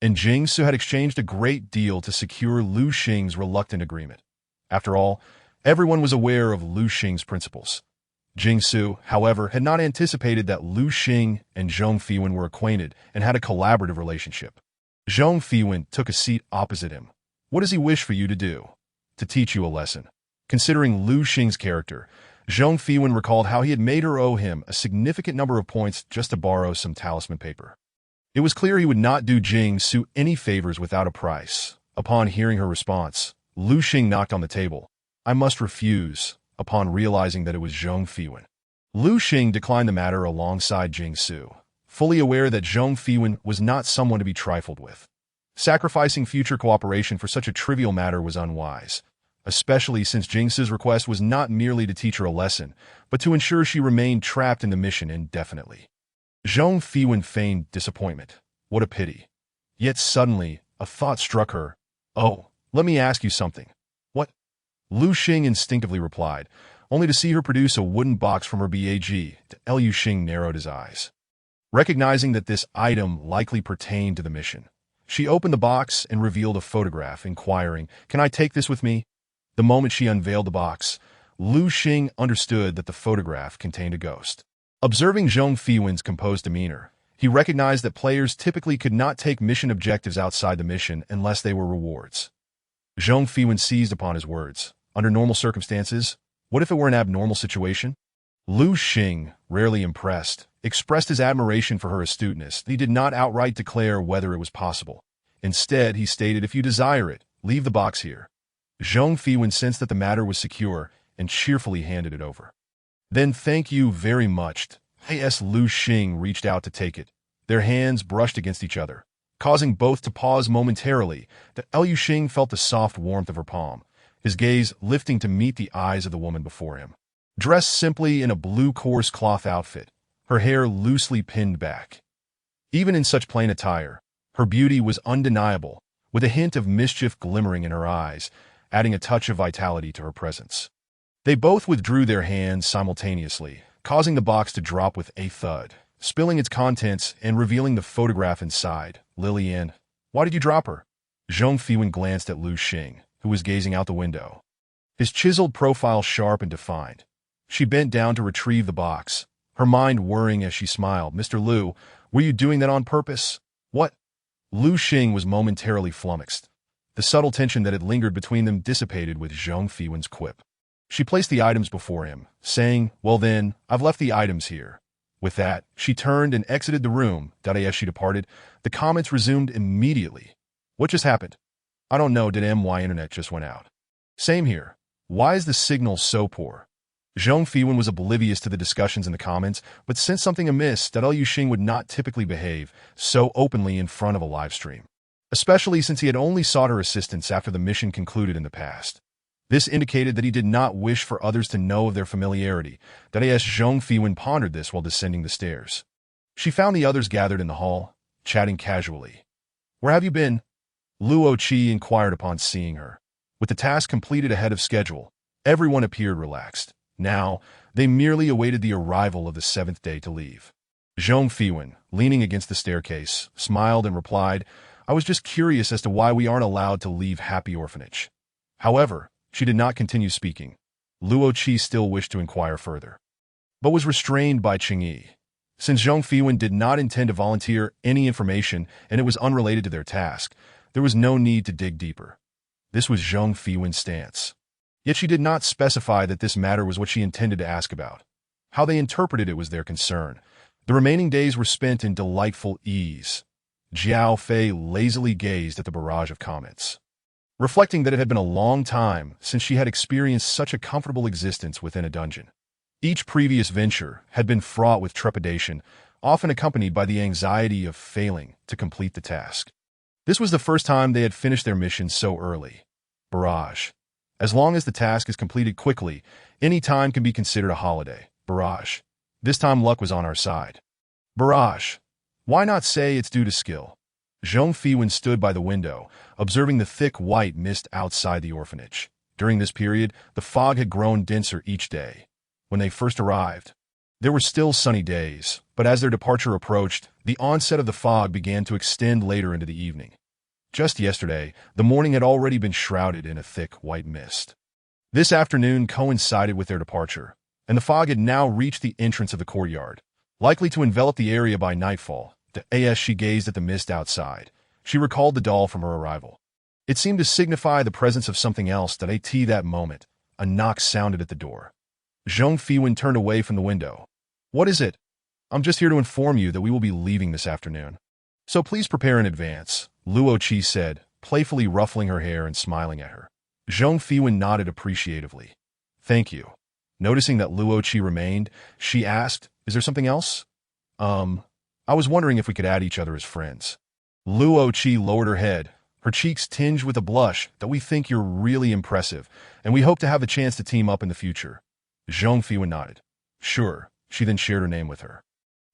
And Jing Su had exchanged a great deal to secure Lu Xing's reluctant agreement. After all, everyone was aware of Lu Xing's principles. Jing Su, however, had not anticipated that Lu Xing and Zhong Fiwen were acquainted and had a collaborative relationship. Zhong Fiwen took a seat opposite him. What does he wish for you to do? To teach you a lesson. Considering Lu Xing's character, Zhong Fiwen recalled how he had made her owe him a significant number of points just to borrow some talisman paper. It was clear he would not do Jing Su any favors without a price. Upon hearing her response, Lu Xing knocked on the table. I must refuse, upon realizing that it was Zhong Fiwen. Lu Xing declined the matter alongside Jing Su, fully aware that Zhong Fiwen was not someone to be trifled with. Sacrificing future cooperation for such a trivial matter was unwise, especially since Jing Su's request was not merely to teach her a lesson, but to ensure she remained trapped in the mission indefinitely. Zhong Fiwen feigned disappointment. What a pity. Yet suddenly, a thought struck her. Oh, let me ask you something. What? Lu Xing instinctively replied, only to see her produce a wooden box from her bag. Liu Xing narrowed his eyes. Recognizing that this item likely pertained to the mission, she opened the box and revealed a photograph, inquiring, Can I take this with me? The moment she unveiled the box, Lu Xing understood that the photograph contained a ghost. Observing Zhong Fiwen's composed demeanor, he recognized that players typically could not take mission objectives outside the mission unless they were rewards. Zhong Fiwen seized upon his words. Under normal circumstances, what if it were an abnormal situation? Lu Xing, rarely impressed, expressed his admiration for her astuteness. He did not outright declare whether it was possible. Instead, he stated, If you desire it, leave the box here. Zhong Fiwen sensed that the matter was secure and cheerfully handed it over. Then thank you very much. Lu Xing reached out to take it. Their hands brushed against each other, causing both to pause momentarily. Liu Xing felt the soft warmth of her palm, his gaze lifting to meet the eyes of the woman before him. Dressed simply in a blue coarse cloth outfit, her hair loosely pinned back. Even in such plain attire, her beauty was undeniable, with a hint of mischief glimmering in her eyes. adding a touch of vitality to her presence. They both withdrew their hands simultaneously, causing the box to drop with a thud, spilling its contents and revealing the photograph inside. Lillian, why did you drop her? Zhong Fiwen glanced at Lu Xing, who was gazing out the window, his chiseled profile sharp and defined. She bent down to retrieve the box, her mind whirring as she smiled. Mr. Lu, were you doing that on purpose? What? Lu Xing was momentarily flummoxed. The subtle tension that had lingered between them dissipated with Zhong Fiwen's quip. She placed the items before him, saying, well then, I've left the items here. With that, she turned and exited the room. As she departed, the comments resumed immediately. What just happened? I don't know, did my internet just went out? Same here. Why is the signal so poor? Zhong Fiwen was oblivious to the discussions in the comments, but sensed something amiss that Lu Xing would not typically behave so openly in front of a live stream, especially since he had only sought her assistance after the mission concluded in the past. This indicated that he did not wish for others to know of their familiarity. Zhong Fiwen pondered this while descending the stairs. She found the others gathered in the hall, chatting casually. Where have you been? Luo Qi inquired upon seeing her. With the task completed ahead of schedule, everyone appeared relaxed. Now, they merely awaited the arrival of the seventh day to leave. Zhong Fiwen, leaning against the staircase, smiled and replied, I was just curious as to why we aren't allowed to leave Happy Orphanage. However, she did not continue speaking. Luo Qi still wished to inquire further, but was restrained by Qingyi. Since Zhong Fiwen did not intend to volunteer any information and it was unrelated to their task, there was no need to dig deeper. This was Zhong Fiwen's stance. Yet she did not specify that this matter was what she intended to ask about. How they interpreted it was their concern. The remaining days were spent in delightful ease. Jiao Fei lazily gazed at the barrage of comments, reflecting that it had been a long time since she had experienced such a comfortable existence within a dungeon. Each previous venture had been fraught with trepidation, often accompanied by the anxiety of failing to complete the task. This was the first time they had finished their mission so early. Barrage. As long as the task is completed quickly, any time can be considered a holiday. Barrage. This time luck was on our side. Barrage. Why not say it's due to skill? Zhong Fiwen stood by the window, observing the thick white mist outside the orphanage. During this period, the fog had grown denser each day. When they first arrived, there were still sunny days, but as their departure approached, the onset of the fog began to extend later into the evening. Just yesterday, the morning had already been shrouded in a thick white mist. This afternoon coincided with their departure, and the fog had now reached the entrance of the courtyard, likely to envelop the area by nightfall. As she gazed at the mist outside, she recalled the doll from her arrival. It seemed to signify the presence of something else. That moment, a knock sounded at the door. Zhong Fiwen turned away from the window. What is it? I'm just here to inform you that we will be leaving this afternoon, so please prepare in advance, Luo Qi said, playfully ruffling her hair and smiling at her. Zhong Fiwen nodded appreciatively. Thank you. Noticing that Luo Qi remained, she asked, is there something else? I was wondering if we could add each other as friends. Luo Qi lowered her head, her cheeks tinged with a blush. That we think you're really impressive, and we hope to have the chance to team up in the future. Zhong Fiwen nodded. Sure. She then shared her name with her.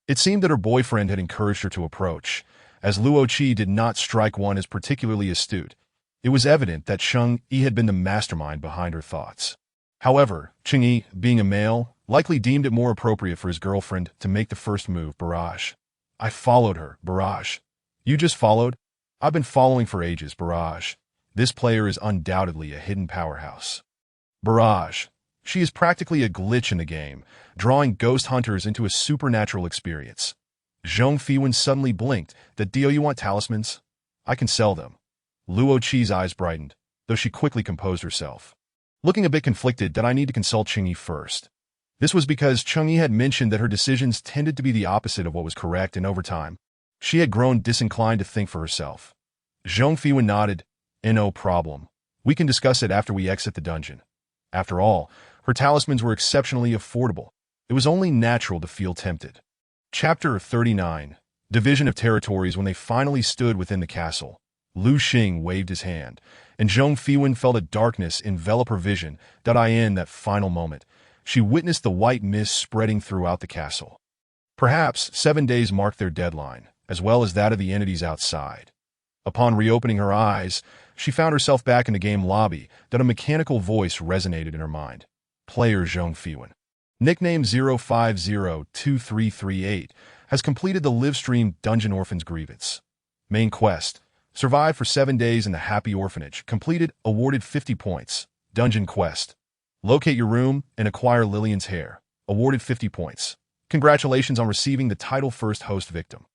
It seemed that her boyfriend had encouraged her to approach, as Luo Qi did not strike one as particularly astute. It was evident that Cheng-Yi had been the mastermind behind her thoughts. However, Cheng-Yi, being a male, likely deemed it more appropriate for his girlfriend to make the first move. Barrage. I followed her. Barrage. You just followed? I've been following for ages. Barrage. This player is undoubtedly a hidden powerhouse. Barrage. She is practically a glitch in the game, drawing ghost hunters into a supernatural experience. Zhong Fiwen suddenly blinked. Do you want talismans? I can sell them. Luo Qi's eyes brightened, though she quickly composed herself. Looking a bit conflicted, I need to consult Cheng-Yi first. This was because Cheng-Yi had mentioned that her decisions tended to be the opposite of what was correct, and over time, she had grown disinclined to think for herself. Zhong Fiwen nodded. No problem. We can discuss it after we exit the dungeon. After all, her talismans were exceptionally affordable. It was only natural to feel tempted. Chapter 39. Division of Territories. When they finally stood within the castle, Lu Xing waved his hand, and Zhong Fiwen felt a darkness envelop her vision. In that final moment, she witnessed the white mist spreading throughout the castle. Perhaps 7 days marked their deadline, as well as that of the entities outside. Upon reopening her eyes, she found herself back in the game lobby that a mechanical voice resonated in her mind. Player Zhong Fiwen, nickname 0502338, has completed the live-stream Dungeon Orphan's Grievance. Main quest: survive for 7 days in the Happy Orphanage. Completed, awarded 50 points. Dungeon quest: locate your room and acquire Lillian's hair. Awarded 50 points. Congratulations on receiving the title First Host Victim.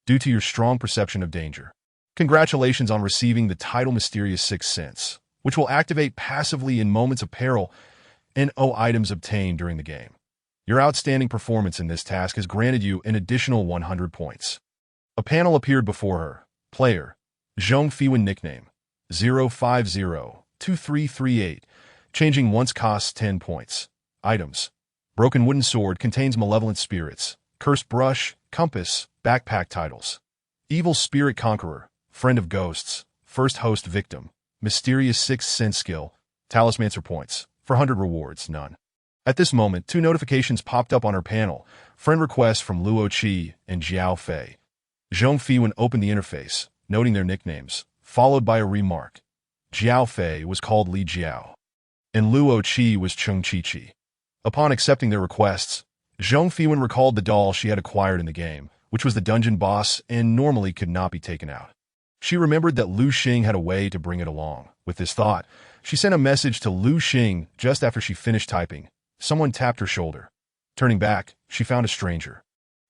Due to your strong perception of danger. Congratulations on receiving the title Mysterious Sixth Sense, which will activate passively in moments of peril and items obtained during the game. Your outstanding performance in this task has granted you an additional 100 points. A panel appeared before her. Player Zhong Fiwen, nickname 0502338. Changing once costs 10 points. Items: broken wooden sword, contains malevolent spirits. Cursed brush, compass, backpack. Titles: evil spirit conqueror, friend of ghosts, first host victim, mysterious sixth sense skill, talismancer points. For 100 rewards, none. At this moment, 2 notifications popped up on her panel. Friend requests from Luo Qi and Jiao Fei. Zhong Fiwen opened the interface, noting their nicknames, followed by a remark. Jiao Fei was called Li Jiao, and Luo Qi was Chung Chi Chi. Upon accepting their requests, Zhong Fiwen recalled the doll she had acquired in the game, which was the dungeon boss and normally could not be taken out. She remembered that Lu Xing had a way to bring it along. With this thought, she sent a message to Lu Xing just after she finished typing. Someone tapped her shoulder. Turning back, she found a stranger.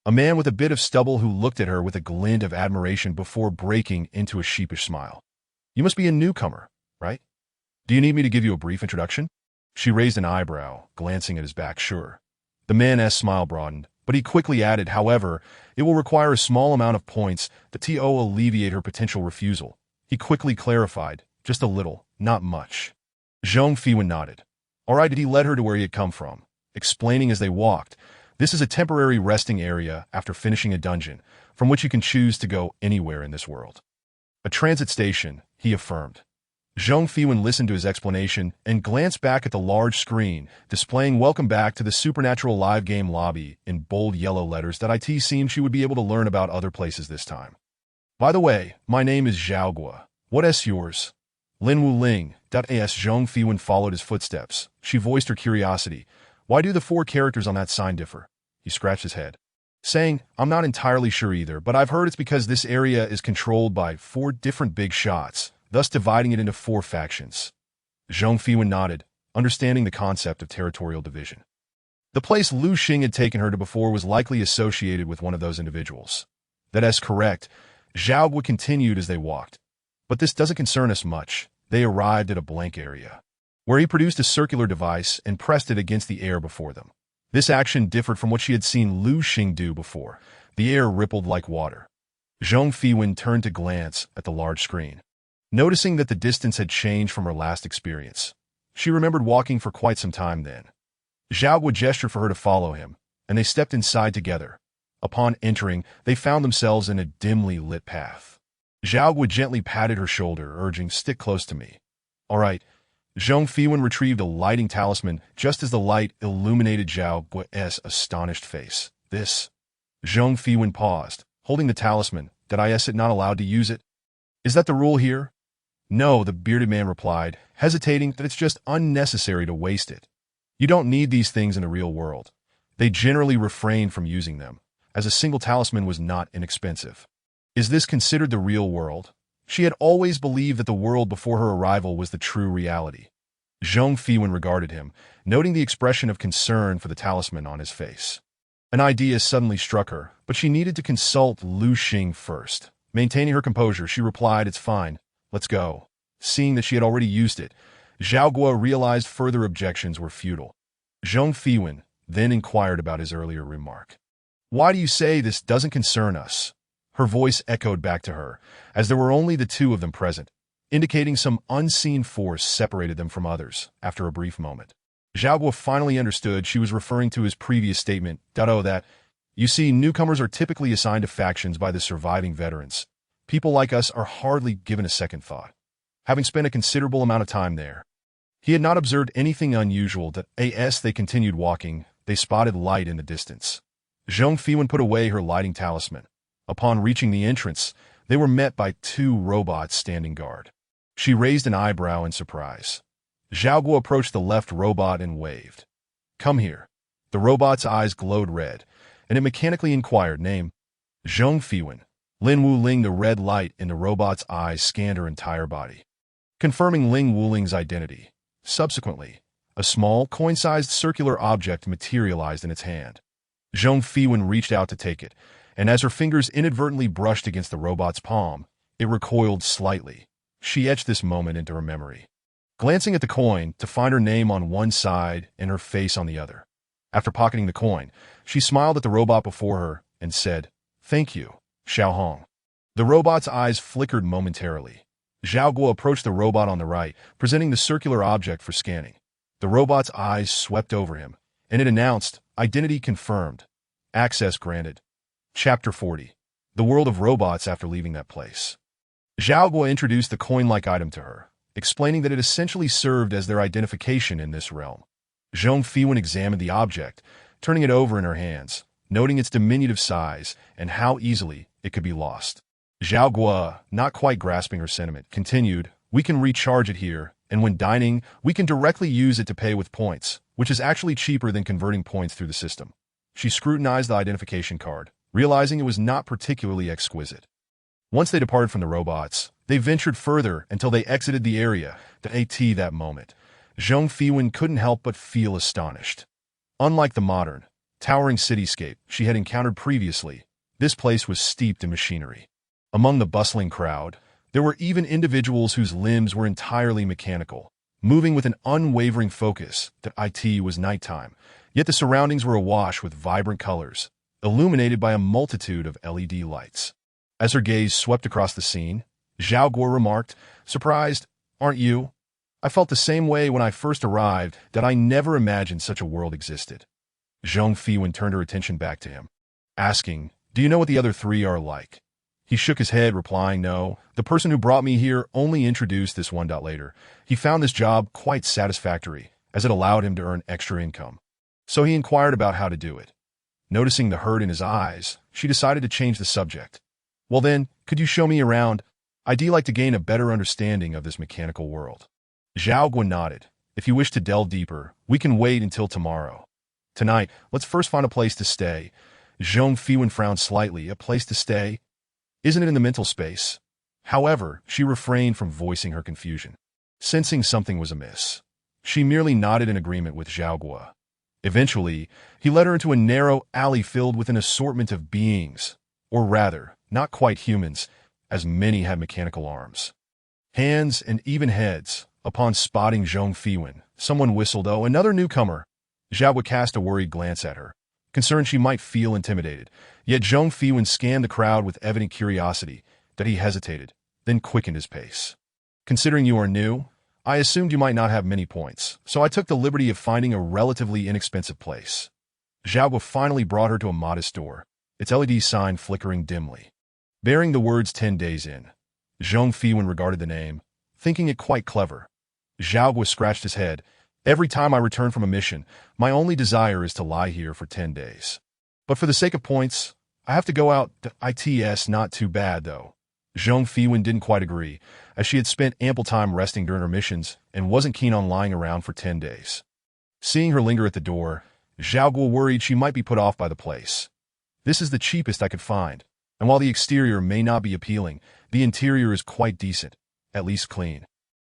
A man with a bit of stubble who looked at her with a glint of admiration before breaking into a sheepish smile. You must be a newcomer, right? Do you need me to give you a brief introduction? She raised an eyebrow, glancing at his back. Sure. The man's smile broadened, but he quickly added, however, it will require a small amount of points to alleviate her potential refusal. He quickly clarified, just a little, not much. Zhong Fiwen nodded. All right, he led her to where he had come from, explaining as they walked, this is a temporary resting area after finishing a dungeon, from which you can choose to go anywhere in this world. A transit station, he affirmed. Zhong Fiwen listened to his explanation and glanced back at the large screen, displaying "Welcome back to the Supernatural Live Game Lobby" in bold yellow letters that it seemed she would be able to learn about other places this time. By the way, my name is Zhao Gua. What is yours? Lin Wu Ling. As Zhong Fiwen followed his footsteps, she voiced her curiosity. Why do the 4 characters on that sign differ? He scratched his head, saying, I'm not entirely sure either, but I've heard it's because this area is controlled by 4 different big shots, thus dividing it into 4 factions. Zhong Fiwen nodded, understanding the concept of territorial division. The place Lu Xing had taken her to before was likely associated with one of those individuals. That is correct. Zhao Gua continued as they walked. But this doesn't concern us much. They arrived at a blank area, where he produced a circular device and pressed it against the air before them. This action differed from what she had seen Lu Xing do before. The air rippled like water. Zhong Fiwen turned to glance at the large screen, noticing that the distance had changed from her last experience. She remembered walking for quite some time then. Zhao Gua gestured for her to follow him, and they stepped inside together. Upon entering, they found themselves in a dimly lit path. Zhao Gua gently patted her shoulder, urging, stick close to me. All right. Zhong Fiwen retrieved a lighting talisman just as the light illuminated Zhao Gua's astonished face. This. Zhong Fiwen paused, holding the talisman. Did I not allowed to use it? Is that the rule here? No, the bearded man replied, hesitating that it's just unnecessary to waste it. You don't need these things in the real world. They generally refrain from using them, as a single talisman was not inexpensive. Is this considered the real world? She had always believed that the world before her arrival was the true reality. Zhong Fiwen regarded him, noting the expression of concern for the talisman on his face. An idea suddenly struck her, but she needed to consult Lu Xing first. Maintaining her composure, she replied, it's fine. Let's go. Seeing that she had already used it, Zhao Gua realized further objections were futile. Zhong Fiwen then inquired about his earlier remark. Why do you say this doesn't concern us? Her voice echoed back to her, as there were only the 2 of them present, indicating some unseen force separated them from others. After a brief moment, Zhao Gua finally understood she was referring to his previous statement, that, you see, newcomers are typically assigned to factions by the surviving veterans. People like us are hardly given a second thought. Having spent a considerable amount of time there, he had not observed anything unusual. As they continued walking, they spotted light in the distance. Zhong Fiwen put away her lighting talisman. Upon reaching the entrance, they were met by 2 robots standing guard. She raised an eyebrow in surprise. Zhao Guo approached the left robot and waved. Come here. The robot's eyes glowed red, and it mechanically inquired, name, Zhong Fiwen. Lin Wuling. The red light in the robot's eyes scanned her entire body, confirming Ling Wuling's identity. Subsequently, a small, coin-sized circular object materialized in its hand. Zhong Fiwen reached out to take it, and as her fingers inadvertently brushed against the robot's palm, it recoiled slightly. She etched this moment into her memory, glancing at the coin to find her name on one side and her face on the other. After pocketing the coin, she smiled at the robot before her and said, Thank you, Xiao Hong. The robot's eyes flickered momentarily. Zhao Guo approached the robot on the right, presenting the circular object for scanning. The robot's eyes swept over him, and it announced, Identity confirmed. Access granted. Chapter 40. The world of robots after leaving that place. Zhao Guo introduced the coin-like item to her, explaining that it essentially served as their identification in this realm. Zhong Fiwen examined the object, turning it over in her hands, noting its diminutive size and how easily it could be lost. Zhao Guo, not quite grasping her sentiment, continued, We can recharge it here, and when dining, we can directly use it to pay with points, which is actually cheaper than converting points through the system. She scrutinized the identification card, realizing it was not particularly exquisite. Once they departed from the robots, they ventured further until they exited the area. That moment, Zhong Fiwen couldn't help but feel astonished. Unlike the modern, towering cityscape she had encountered previously, this place was steeped in machinery. Among the bustling crowd, there were even individuals whose limbs were entirely mechanical, moving with an unwavering focus. It was nighttime, yet the surroundings were awash with vibrant colors, illuminated by a multitude of LED lights. As her gaze swept across the scene, Zhao Guo remarked, Surprised, aren't you? I felt the same way when I first arrived, that I never imagined such a world existed. Zhong Fiwen turned her attention back to him, asking, Do you know what the other three are like? He shook his head, replying, No, the person who brought me here only introduced this one. Later, he found this job quite satisfactory, as it allowed him to earn extra income. So he inquired about how to do it. Noticing the hurt in his eyes, she decided to change the subject. Well then, could you show me around? I'd like to gain a better understanding of this mechanical world. Zhao Guo nodded. If you wish to delve deeper, we can wait until tomorrow. Tonight, let's first find a place to stay. Zhong Fiwen frowned slightly. A place to stay? Isn't it in the mental space? However, she refrained from voicing her confusion, sensing something was amiss. She merely nodded in agreement with Zhao Guo. Eventually, he led her into a narrow alley filled with an assortment of beings, or rather, not quite humans, as many had mechanical arms, hands, and even heads. Upon spotting Zhong Fiwen, someone whistled, Oh, another newcomer. Zhao Guo cast a worried glance at her, concerned she might feel intimidated. Yet Zhong Fiwen scanned the crowd with evident curiosity. That he hesitated, then quickened his pace. Considering you are new, I assumed you might not have many points, so I took the liberty of finding a relatively inexpensive place. Zhao Guo finally brought her to a modest door, its LED sign flickering dimly, bearing the words 10 days in. Zhong Fiwen regarded the name, thinking it quite clever. Zhao Guo scratched his head. Every time I return from a mission, my only desire is to lie here for 10 days. But for the sake of points, I have to go out. It's not too bad, though. Zhong Fiwen didn't quite agree, as she had spent ample time resting during her missions and wasn't keen on lying around for 10 days. Seeing her linger at the door, Zhao Guo worried she might be put off by the place. This is the cheapest I could find, and while the exterior may not be appealing, the interior is quite decent, at least clean.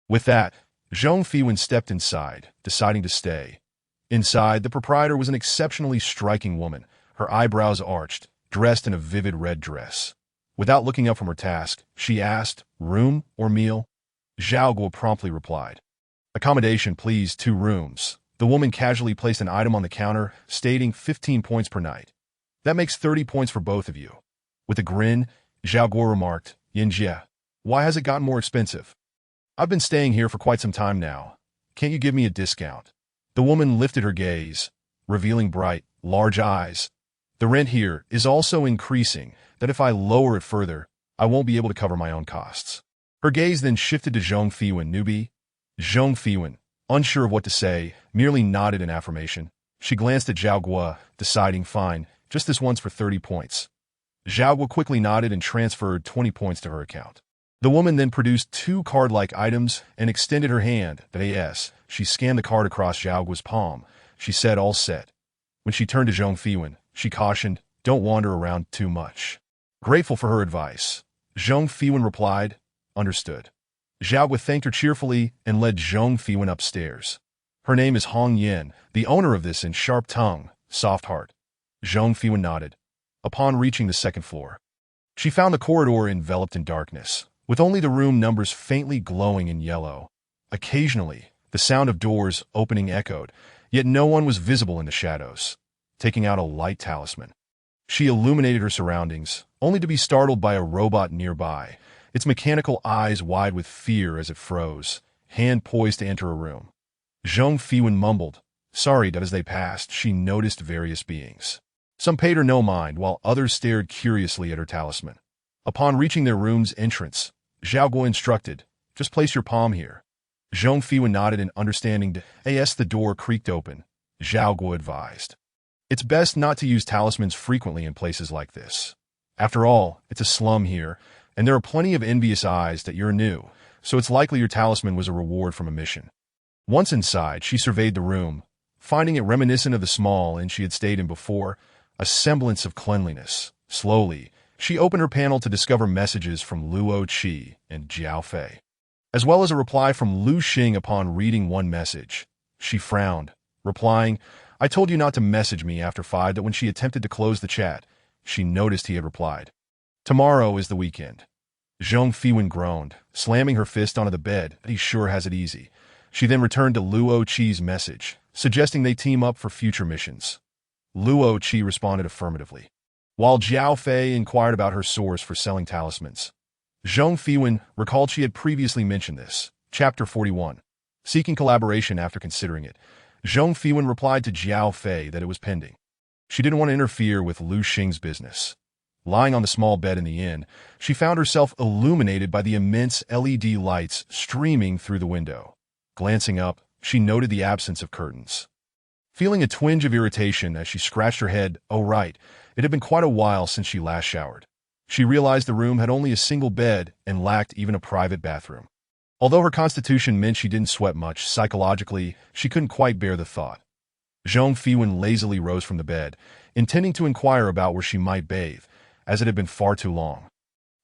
With that, Zhong Fiwen stepped inside, deciding to stay. Inside, the proprietor was an exceptionally striking woman, her eyebrows arched, dressed in a vivid red dress. Without looking up from her task, she asked, Room or meal? Zhao Guo promptly replied, Accommodation, please, 2 rooms. The woman casually placed an item on the counter, stating 15 points per night. That makes 30 points for both of you. With a grin, Zhao Guo remarked, Yinjie, why has it gotten more expensive? I've been staying here for quite some time now. Can't you give me a discount? The woman lifted her gaze, revealing bright, large eyes. The rent here is also increasing, that if I lower it further, I won't be able to cover my own costs. Her gaze then shifted to Zhong Fiwen. Newbie? Zhong Fiwen, unsure of what to say, merely nodded in affirmation. She glanced at Zhao Guo, deciding, Fine, just this once for 30 points. Zhao Guo quickly nodded and transferred 20 points to her account. The woman then produced two card-like items and extended her hand. As she scanned the card across Zhao Guo's palm, she said, "All set." When she turned to Zhong Fiwen, she cautioned, "Don't wander around too much." Grateful for her advice, Zhong Fiwen replied, "Understood." Zhao Guo thanked her cheerfully and led Zhong Fiwen upstairs. "Her name is Hong Yin, the owner of this in sharp tongue, soft heart." Zhong Fiwen nodded. Upon reaching the second floor, she found the corridor enveloped in darkness, with only the room numbers faintly glowing in yellow. Occasionally, the sound of doors opening echoed, yet no one was visible in the shadows. Taking out a light talisman, she illuminated her surroundings, only to be startled by a robot nearby, its mechanical eyes wide with fear as it froze, hand poised to enter a room. Zhong Fiwen mumbled, "Sorry," that as they passed, she noticed various beings. Some paid her no mind, while others stared curiously at her talisman. Upon reaching their room's entrance, Zhao Guo instructed, "Just place your palm here." Zhong Fiwen nodded in understanding. As the door creaked open, Zhao Guo advised, "It's best not to use talismans frequently in places like this. After all, it's a slum here, and there are plenty of envious eyes that you're new, so it's likely your talisman was a reward from a mission." Once inside, she surveyed the room, finding it reminiscent of the small inn she had stayed in before, a semblance of cleanliness. Slowly, she opened her panel to discover messages from Luo Qi and Jiao Fei, as well as a reply from Lu Xing. Upon reading one message, she frowned, replying, "I told you not to message me after 5." That when she attempted to close the chat, she noticed he had replied, "Tomorrow is the weekend." Zhong Fiwen groaned, slamming her fist onto the bed. "He sure has it easy." She then returned to Luo Qi's message, suggesting they team up for future missions. Luo Qi responded affirmatively, while Jiao Fei inquired about her source for selling talismans. Zhong Fiwen recalled she had previously mentioned this. Chapter 41. Seeking collaboration. After considering it, Zhong Fiwen replied to Jiao Fei that it was pending. She didn't want to interfere with Lu Xing's business. Lying on the small bed in the inn, she found herself illuminated by the immense LED lights streaming through the window. Glancing up, she noted the absence of curtains. Feeling a twinge of irritation as she scratched her head, oh right, it had been quite a while since she last showered. She realized the room had only a single bed and lacked even a private bathroom. Although her constitution meant she didn't sweat much, psychologically, she couldn't quite bear the thought. Zhong Fiwen lazily rose from the bed, intending to inquire about where she might bathe, as it had been far too long.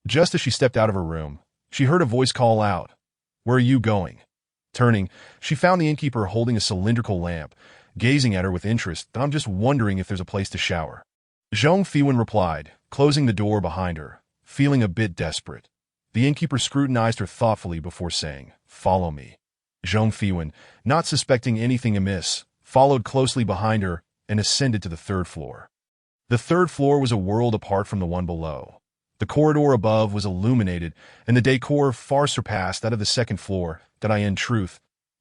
Just as she stepped out of her room, she heard a voice call out, "Where are you going?" Turning, she found the innkeeper holding a cylindrical lamp, gazing at her with interest. "I'm just wondering if there's a place to shower." Zhong Fiwen replied, closing the door behind her, feeling a bit desperate. The innkeeper scrutinized her thoughtfully before saying, "Follow me." Zhong Fiwen, not suspecting anything amiss, followed closely behind her and ascended to the third floor. The third floor was a world apart from the one below. The corridor above was illuminated, and the decor far surpassed that of the second floor. In truth,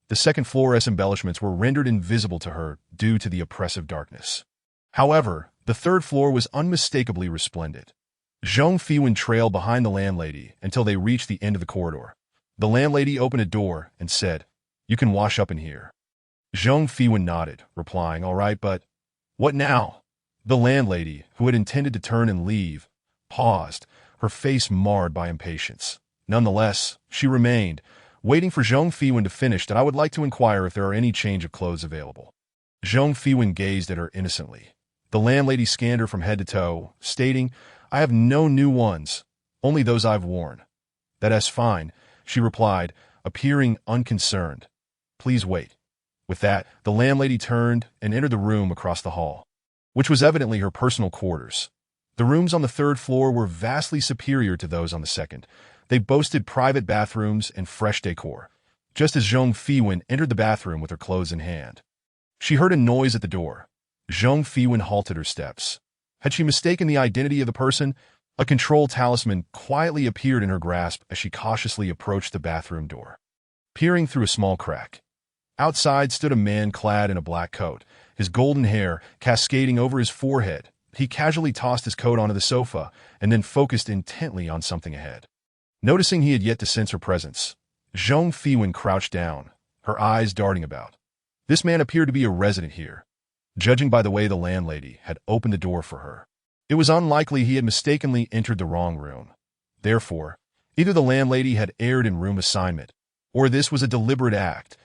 the second floor's embellishments were rendered invisible to her due to the oppressive darkness. However, the third floor was unmistakably resplendent. Zhong Fiwen trailed behind the landlady until they reached the end of the corridor. The landlady opened a door and said, "You can wash up in here." Zhong Fiwen nodded, replying, "All right, but what now?" The landlady, who had intended to turn and leave, paused, her face marred by impatience. Nonetheless, she remained, waiting for Zhong Fiwen to finish. "I would like to inquire if there are any change of clothes available." Zhong Fiwen gazed at her innocently. The landlady scanned her from head to toe, stating, "I have no new ones, only those I've worn." "That's fine," she replied, appearing unconcerned. "Please wait." With that, the landlady turned and entered the room across the hall, which was evidently her personal quarters. The rooms on the third floor were vastly superior to those on the second. They boasted private bathrooms and fresh decor. Just as Zhong Fiwen entered the bathroom with her clothes in hand, she heard a noise at the door. Zhong Fiwen halted her steps. Had she mistaken the identity of the person? A control talisman quietly appeared in her grasp as she cautiously approached the bathroom door. Peering through a small crack, outside stood a man clad in a black coat, his golden hair cascading over his forehead. He casually tossed his coat onto the sofa and then focused intently on something ahead. Noticing he had yet to sense her presence, Zhong Fiwen crouched down, her eyes darting about. This man appeared to be a resident here, judging by the way the landlady had opened the door for her. It was unlikely he had mistakenly entered the wrong room. Therefore, Either the landlady had erred in room assignment, or this was a deliberate act.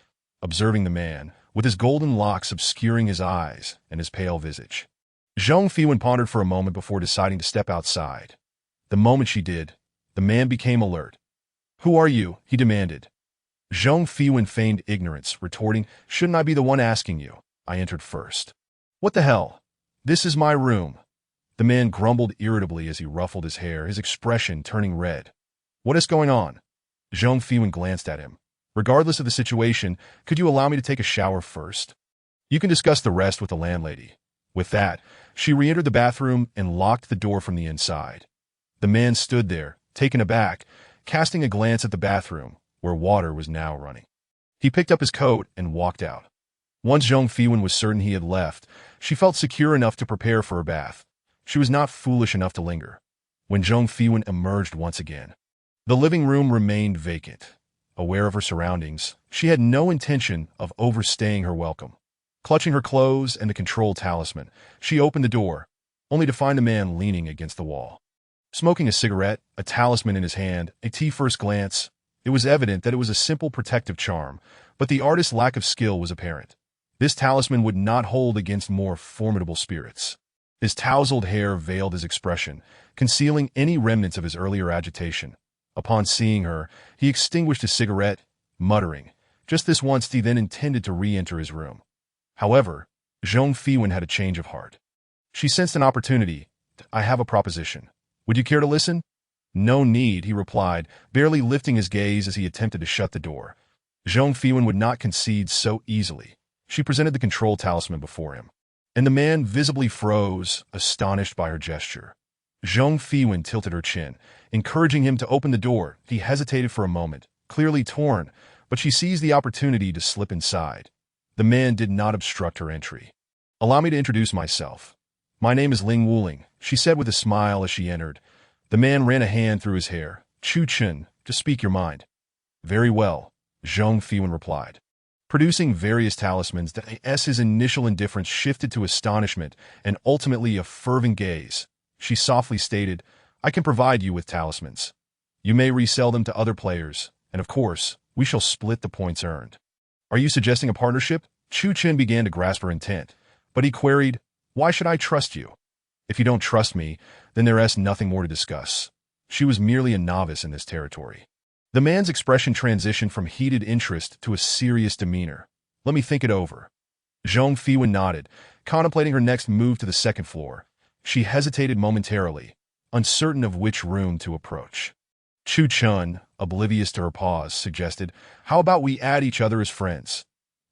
Observing the man, with his golden locks obscuring his eyes and his pale visage, Zhang Fiwen pondered for a moment before deciding to step outside. The moment she did, the man became alert. "Who are you?" he demanded. Zhang Fiwen feigned ignorance, retorting, "Shouldn't I be the one asking you? I entered first." "What the hell? This is my room." The man grumbled irritably as he ruffled his hair, his expression turning red. "What is going on?" Zhang Fiwen glanced at him. "Regardless of the situation, could you allow me to take a shower first? You can discuss the rest with the landlady." With that, she re-entered the bathroom and locked the door from the inside. The man stood there, taken aback, casting a glance at the bathroom, where water was now running. He picked up his coat and walked out. Once Zhang Fiwen was certain he had left, she felt secure enough to prepare for a bath. She was not foolish enough to linger. When Zhang Fiwen emerged once again, the living room remained vacant. Aware of her surroundings, she had no intention of overstaying her welcome. Clutching her clothes and the control talisman, she opened the door, only to find the man leaning against the wall. Smoking a cigarette, a talisman in his hand, at first glance, it was evident that it was a simple protective charm, but the artist's lack of skill was apparent. This talisman would not hold against more formidable spirits. His tousled hair veiled his expression, concealing any remnants of his earlier agitation. Upon seeing her, he extinguished his cigarette, muttering, "Just this once," he then intended to re-enter his room. However, Zhang Fiwen had a change of heart. She sensed an opportunity. "I have a proposition. Would you care to listen?" "No need," he replied, barely lifting his gaze as he attempted to shut the door. Zhang Fiwen would not concede so easily. She presented the control talisman before him, and the man visibly froze, astonished by her gesture. Zhang Fiwen tilted her chin, encouraging him to open the door. He hesitated for a moment, clearly torn, but she seized the opportunity to slip inside. The man did not obstruct her entry. "Allow me to introduce myself. My name is Ling Wuling," she said with a smile as she entered. The man ran a hand through his hair. "Chu Chen, just speak your mind." "Very well," Zhang Fiwen replied. Producing various talismans, his initial indifference shifted to astonishment and ultimately a fervent gaze. She softly stated, "I can provide you with talismans. You may resell them to other players, and of course, we shall split the points earned." "Are you suggesting a partnership?" Chu Chen began to grasp her intent, but he queried, "Why should I trust you?" "If you don't trust me, then there is nothing more to discuss." She was merely a novice in this territory. The man's expression transitioned from heated interest to a serious demeanor. "Let me think it over." Zhang Fiwen nodded, contemplating her next move to the second floor. She hesitated momentarily, uncertain of which room to approach. Chu Chen, oblivious to her pause, suggested, "How about we add each other as friends?"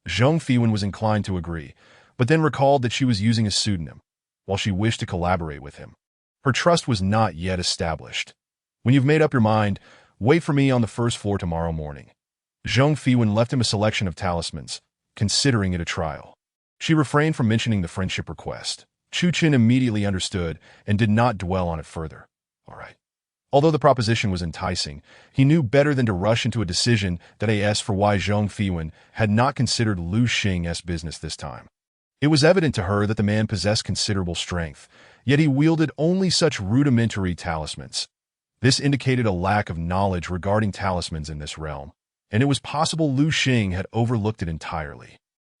Zhang Fiwen was inclined to agree, but then recalled that she was using a pseudonym, while she wished to collaborate with him. Her trust was not yet established. "When you've made up your mind, wait for me on the first floor tomorrow morning." Zhang Fiwen left him a selection of talismans, considering it a trial. She refrained from mentioning the friendship request. Chu Chen immediately understood and did not dwell on it further. All right. Although the proposition was enticing, he knew better than to rush into a decision that as for why Zhang Fiwen had not considered Lu Xing's business this time. It was evident to her that the man possessed considerable strength, yet he wielded only such rudimentary talismans. This indicated a lack of knowledge regarding talismans in this realm, and it was possible Lu Xing had overlooked it entirely.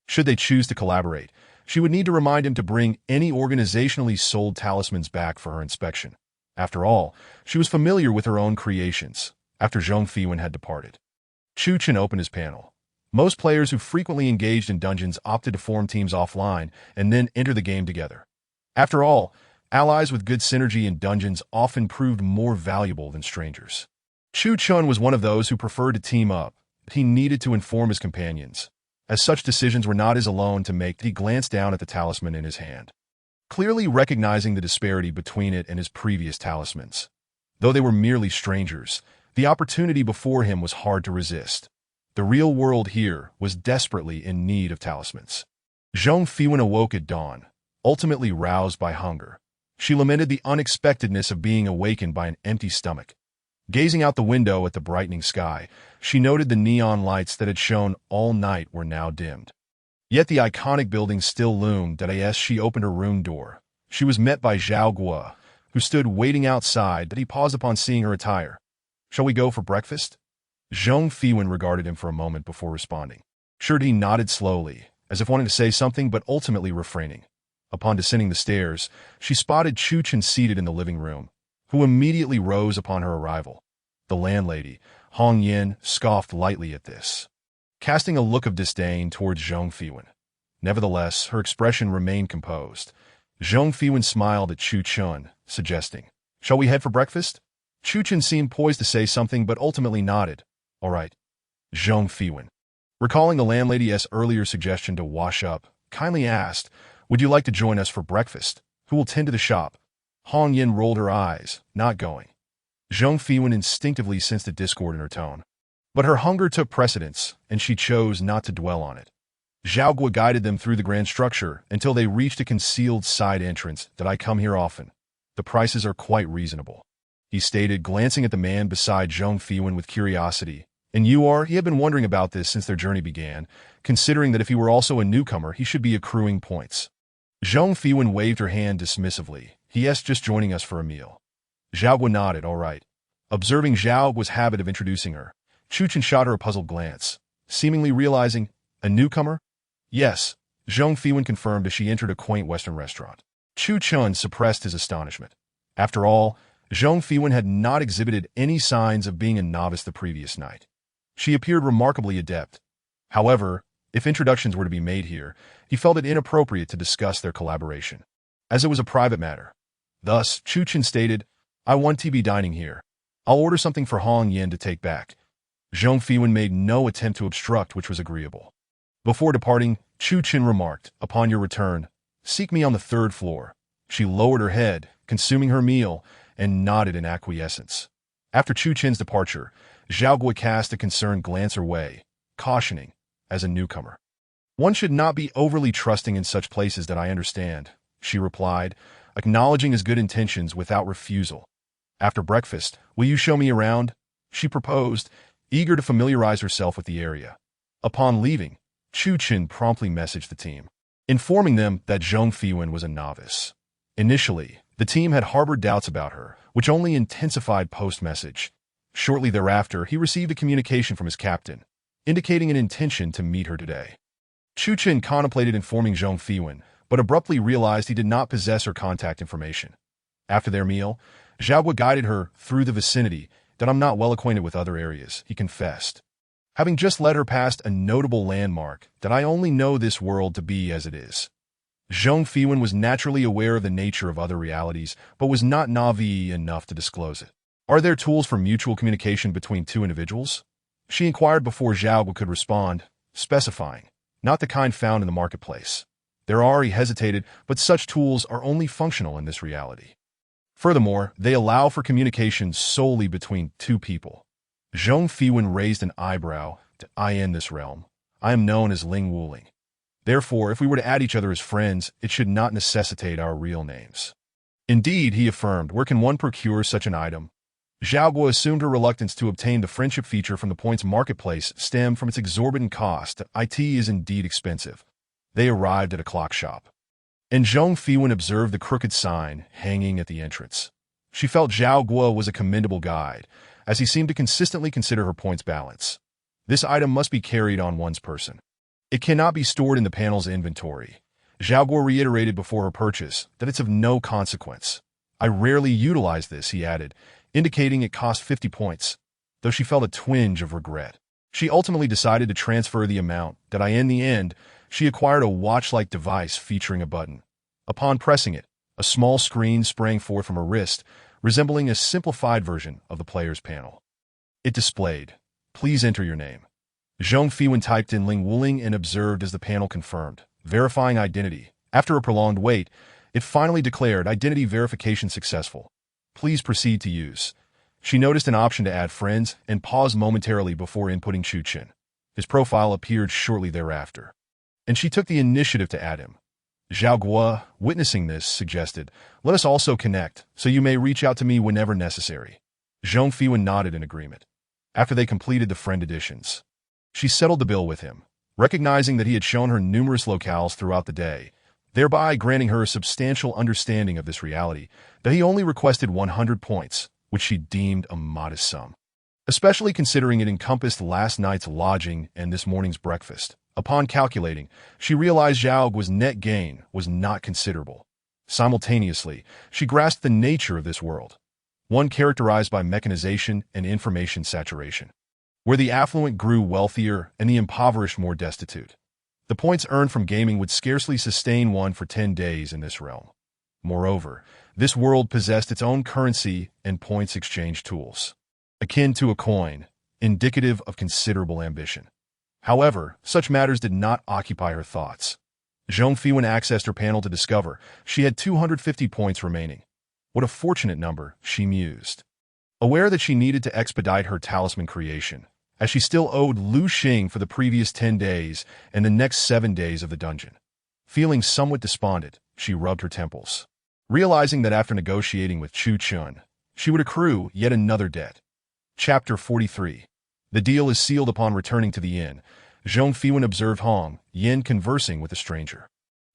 Should they choose to collaborate, she would need to remind him to bring any organizationally sold talismans back for her inspection. After all, she was familiar with her own creations, after Zhang Fiwen had departed. Chu Chen opened his panel. Most players who frequently engaged in dungeons opted to form teams offline and then enter the game together. After all, allies with good synergy in dungeons often proved more valuable than strangers. Chu Chen was one of those who preferred to team up, but he needed to inform his companions. As such decisions were not his alone to make, he glanced down at the talisman in his hand, clearly recognizing the disparity between it and his previous talismans. Though they were merely strangers, the opportunity before him was hard to resist. The real world here was desperately in need of talismans. Zhang Fiwen awoke at dawn, ultimately roused by hunger. She lamented the unexpectedness of being awakened by an empty stomach. Gazing out the window at the brightening sky, she noted the neon lights that had shone all night were now dimmed. Yet the iconic building still loomed as she opened her room door. She was met by Zhao Guo, who stood waiting outside, but he paused upon seeing her attire. Shall we go for breakfast? Zhong Fiwen regarded him for a moment before responding. Shurdi nodded slowly, as if wanting to say something but ultimately refraining. Upon descending the stairs, she spotted Chu Chen seated in the living room, who immediately rose upon her arrival. The landlady, Hong Yin, scoffed lightly at this, casting a look of disdain towards Zhong Fiwen. Nevertheless, her expression remained composed. Zhong Fiwen smiled at Chu Chen, suggesting, "Shall we head for breakfast?" Chu Chen seemed poised to say something but ultimately nodded. "All right." Zhong Fiwen, recalling the landlady's earlier suggestion to wash up, kindly asked, "Would you like to join us for breakfast? Who will tend to the shop?" Hong Yin rolled her eyes, not going. Zhong Fiwen instinctively sensed a discord in her tone. But her hunger took precedence, and she chose not to dwell on it. Zhao Gui guided them through the grand structure until they reached a concealed side entrance. "That I come here often. The prices are quite reasonable," he stated, glancing at the man beside Zhong Fiwen with curiosity. "And you are?" He had been wondering about this since their journey began, considering that if he were also a newcomer, he should be accruing points. Zhong Fiwen waved her hand dismissively. "Yes, just joining us for a meal." Zhao Gui nodded, "All right." Observing Zhao Gui's habit of introducing her, Chu Chen shot her a puzzled glance, seemingly realizing, "A newcomer?" "Yes," Zhong Fiwen confirmed as she entered a quaint Western restaurant. Chu Chen suppressed his astonishment. After all, Zhong Fiwen had not exhibited any signs of being a novice the previous night. She appeared remarkably adept. However, if introductions were to be made here, he felt it inappropriate to discuss their collaboration, as it was a private matter. Thus, Chu Chen stated, "I want to be dining here. I'll order something for Hong Yin to take back." Zhong Fiwen made no attempt to obstruct, which was agreeable. Before departing, Chu Chen remarked, "Upon your return, seek me on the 3rd floor." She lowered her head, consuming her meal, and nodded in acquiescence. After Chu Chen's departure, Zhao Gui cast a concerned glance her way, cautioning, "As a newcomer, one should not be overly trusting in such places." "That I understand," she replied, acknowledging his good intentions without refusal. "After breakfast, will you show me around?" she proposed, eager to familiarize herself with the area. Upon leaving, Chu Chen promptly messaged the team, informing them that Zhong Fiwen was a novice. Initially, the team had harbored doubts about her, which only intensified post-message. Shortly thereafter, he received a communication from his captain, indicating an intention to meet her today. Chu Chen contemplated informing Zhong Fiwen, but abruptly realized he did not possess her contact information. After their meal, Zhao Gui guided her through the vicinity. "That I'm not well acquainted with other areas," he confessed, having just led her past a notable landmark. "That I only know this world to be as it is." Zhong Fiwen was naturally aware of the nature of other realities, but was not naive enough to disclose it. "Are there tools for mutual communication between two individuals?" she inquired before Zhao Gui could respond, specifying, "Not the kind found in the marketplace." "There are," he hesitated, "but such tools are only functional in this reality. Furthermore, they allow for communication solely between two people." Zhong Fiwen raised an eyebrow. "I in this realm, I am known as Ling Wuling. Therefore, if we were to add each other as friends, it should not necessitate our real names." "Indeed," he affirmed, "where can one procure such an item?" Zhao Gui assumed her reluctance to obtain the friendship feature from the points marketplace stemmed from its exorbitant cost. "It is indeed expensive." They arrived at a clock shop, and Zhong Fiwen observed the crooked sign hanging at the entrance. She felt Zhao Gui was a commendable guide, as he seemed to consistently consider her points balance. This item must be carried on one's person. It cannot be stored in the panel's inventory. Zhao Gui reiterated before her purchase that it's of no consequence. "I rarely utilize this," he added, indicating it cost 50 points, though she felt a twinge of regret. She ultimately decided to transfer the amount. That in the end, she acquired a watch-like device featuring a button. Upon pressing it, a small screen sprang forth from her wrist, resembling a simplified version of the player's panel. It displayed, "Please enter your name." Zhong Fiwen typed in Ling Wuling and observed as the panel confirmed, verifying identity. After a prolonged wait, it finally declared identity verification successful. "Please proceed to use." She noticed an option to add friends and paused momentarily before inputting Chu Chen. His profile appeared shortly thereafter, and she took the initiative to add him. Zhao Gui, witnessing this, suggested, "Let us also connect, so you may reach out to me whenever necessary." Zhong Fiwen nodded in agreement. After they completed the friend additions, she settled the bill with him, recognizing that he had shown her numerous locales throughout the day, thereby granting her a substantial understanding of this reality, that he only requested 100 points, which she deemed a modest sum. especially considering it encompassed last night's lodging and this morning's breakfast. Upon calculating, she realized Zhao's net gain was not considerable. Simultaneously, she grasped the nature of this world, one characterized by mechanization and information saturation, where the affluent grew wealthier and the impoverished more destitute. The points earned from gaming would scarcely sustain one for 10 days in this realm. Moreover, this world possessed its own currency and points exchange tools, akin to a coin, indicative of considerable ambition. However, such matters did not occupy her thoughts. Zhong Fiwen accessed her panel to discover she had 250 points remaining. What a fortunate number, she mused. Aware that she needed to expedite her talisman creation, as she still owed Lu Xing for the previous 10 days and the next 7 days of the dungeon. Feeling somewhat despondent, she rubbed her temples, realizing that after negotiating with Chu Chun, she would accrue yet another debt. Chapter 43. The deal is sealed. Upon returning to the inn, Zhong Fiwen observed Hong Yin conversing with a stranger.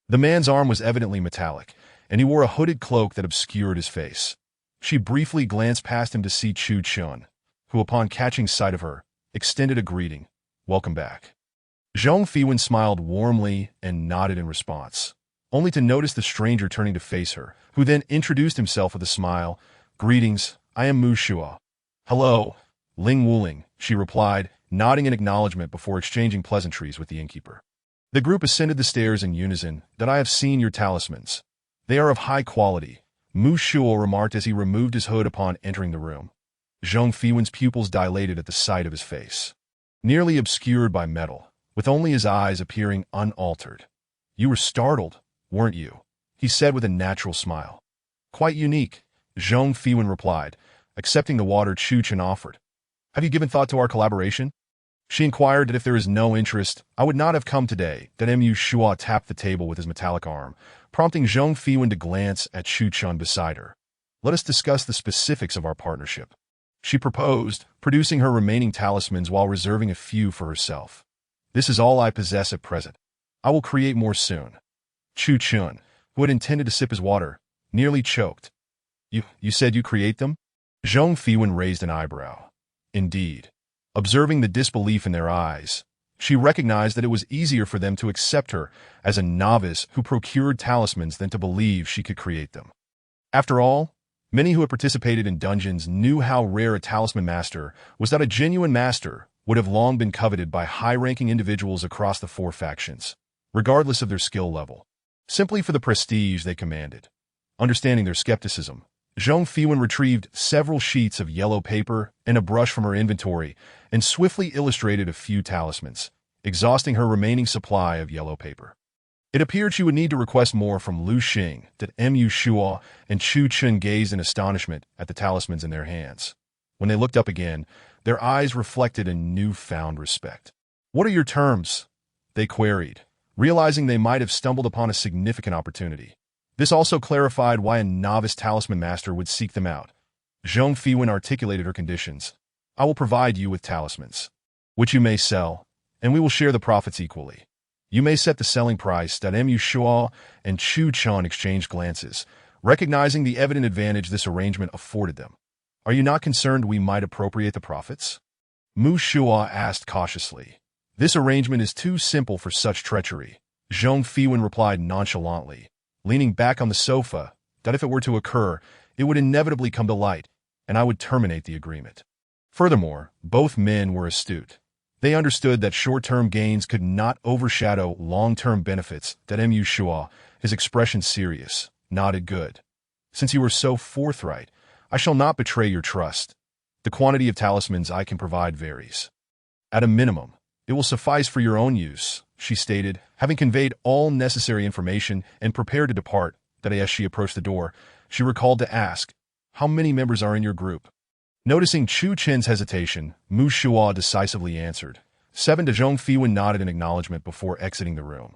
The man's arm was evidently metallic, and he wore a hooded cloak that obscured his face. She briefly glanced past him to see Chu Chun, who, upon catching sight of her, extended a greeting. "Welcome back." Zhong Fiwen smiled warmly and nodded in response, only to notice the stranger turning to face her, who then introduced himself with a smile. "Greetings, I am Mu Shua." "Hello, Ling Wuling," she replied, nodding in acknowledgement before exchanging pleasantries with the innkeeper. The group ascended the stairs in unison. "That I have seen your talismans. They are of high quality," Mu Shua remarked as he removed his hood upon entering the room. Zhong Fiwen's pupils dilated at the sight of his face, nearly obscured by metal, with only his eyes appearing unaltered. "You were startled, weren't you?" he said with a natural smile. "Quite unique," Zhong Fiwen replied, accepting the water Chu Chen offered. "Have you given thought to our collaboration?" She inquired that if there is no interest, I would not have come today. That Mu Shua tapped the table with his metallic arm, prompting Zhong Fiwen to glance at Chu Chun beside her. "Let us discuss the specifics of our partnership," she proposed, producing her remaining talismans while reserving a few for herself. "This is all I possess at present. I will create more soon." Chu Chun, who had intended to sip his water, nearly choked. You said you create them?" Zhong Fiwen raised an eyebrow. Indeed. Observing the disbelief in their eyes, she recognized that it was easier for them to accept her as a novice who procured talismans than to believe she could create them. After all, many who had participated in dungeons knew how rare a talisman master was. That a genuine master would have long been coveted by high-ranking individuals across the 4 factions, regardless of their skill level, simply for the prestige they commanded. Understanding their skepticism, Zhong Fiwen retrieved several sheets of yellow paper and a brush from her inventory and swiftly illustrated a few talismans, exhausting her remaining supply of yellow paper. It appeared she would need to request more from Lu Xing. That Mu Shua and Chu Chun gazed in astonishment at the talismans in their hands. When they looked up again, their eyes reflected a newfound respect. "What are your terms?" they queried, realizing they might have stumbled upon a significant opportunity. This also clarified why a novice talisman master would seek them out. Zhong Fiwen articulated her conditions. "I will provide you with talismans, which you may sell, and we will share the profits equally. You may set the selling price." That Mu Shua and Chu Chun exchanged glances, recognizing the evident advantage this arrangement afforded them. "Are you not concerned we might appropriate the profits?" Mu Shua asked cautiously. "This arrangement is too simple for such treachery," Zhong Fiwen replied nonchalantly, leaning back on the sofa. "That if it were to occur, it would inevitably come to light, and I would terminate the agreement." Furthermore, both men were astute. They understood that short-term gains could not overshadow long-term benefits. That Mu Shua, his expression serious, nodded. "Good. Since you are so forthright, I shall not betray your trust. The quantity of talismans I can provide varies. At a minimum, it will suffice for your own use," she stated, having conveyed all necessary information and prepared to depart. That as she approached the door, she recalled to ask, "How many members are in your group?" Noticing Chu Chen's hesitation, Mu Shua decisively answered, "7." Zhong Fiwen nodded in acknowledgement before exiting the room.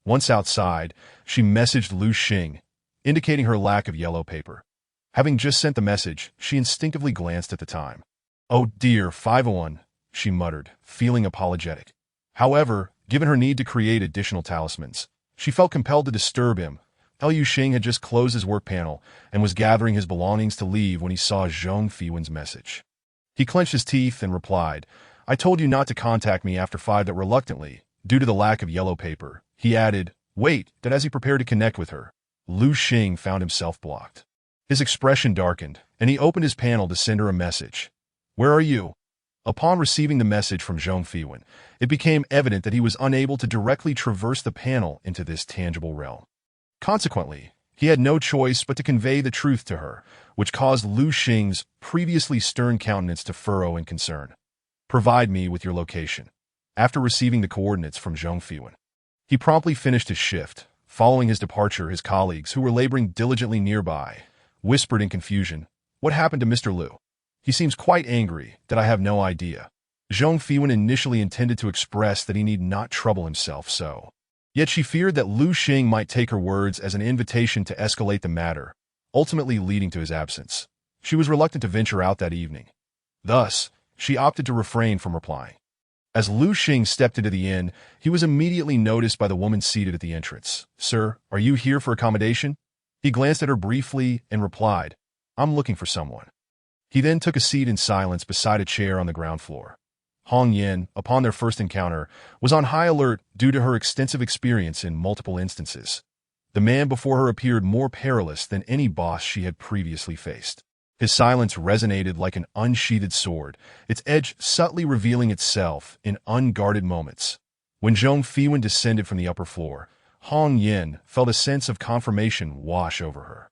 Once outside, she messaged Lu Xing, indicating her lack of yellow paper. Having just sent the message, she instinctively glanced at the time. "Oh dear, 5:01, she muttered, feeling apologetic. However, given her need to create additional talismans, she felt compelled to disturb him. Lu Xing had just closed his work panel and was gathering his belongings to leave when he saw Zhong Fiwen's message. He clenched his teeth and replied, I told you not to contact me after 5 that reluctantly, due to the lack of yellow paper. He added, wait, that as he prepared to connect with her, Lu Xing found himself blocked. His expression darkened, and he opened his panel to send her a message. Where are you? Upon receiving the message from Zhong Fiwen, it became evident that he was unable to directly traverse the panel into this tangible realm. Consequently, he had no choice but to convey the truth to her, which caused Lu Xing's previously stern countenance to furrow in concern. Provide me with your location. After receiving the coordinates from Zhong Fiwen, he promptly finished his shift. Following his departure, his colleagues, who were laboring diligently nearby, whispered in confusion, What happened to Mr. Lu? He seems quite angry that I have no idea. Zhong Fiwen initially intended to express that he need not trouble himself so. Yet she feared that Lu Xing might take her words as an invitation to escalate the matter, ultimately leading to his absence. She was reluctant to venture out that evening. Thus, she opted to refrain from replying. As Lu Xing stepped into the inn, he was immediately noticed by the woman seated at the entrance. Sir, are you here for accommodation? He glanced at her briefly and replied, I'm looking for someone. He then took a seat in silence beside a chair on the ground floor. Hong Yin, upon their first encounter, was on high alert due to her extensive experience in multiple instances. The man before her appeared more perilous than any boss she had previously faced. His silence resonated like an unsheathed sword, its edge subtly revealing itself in unguarded moments. When Zhong Fiwen descended from the upper floor, Hong Yin felt a sense of confirmation wash over her.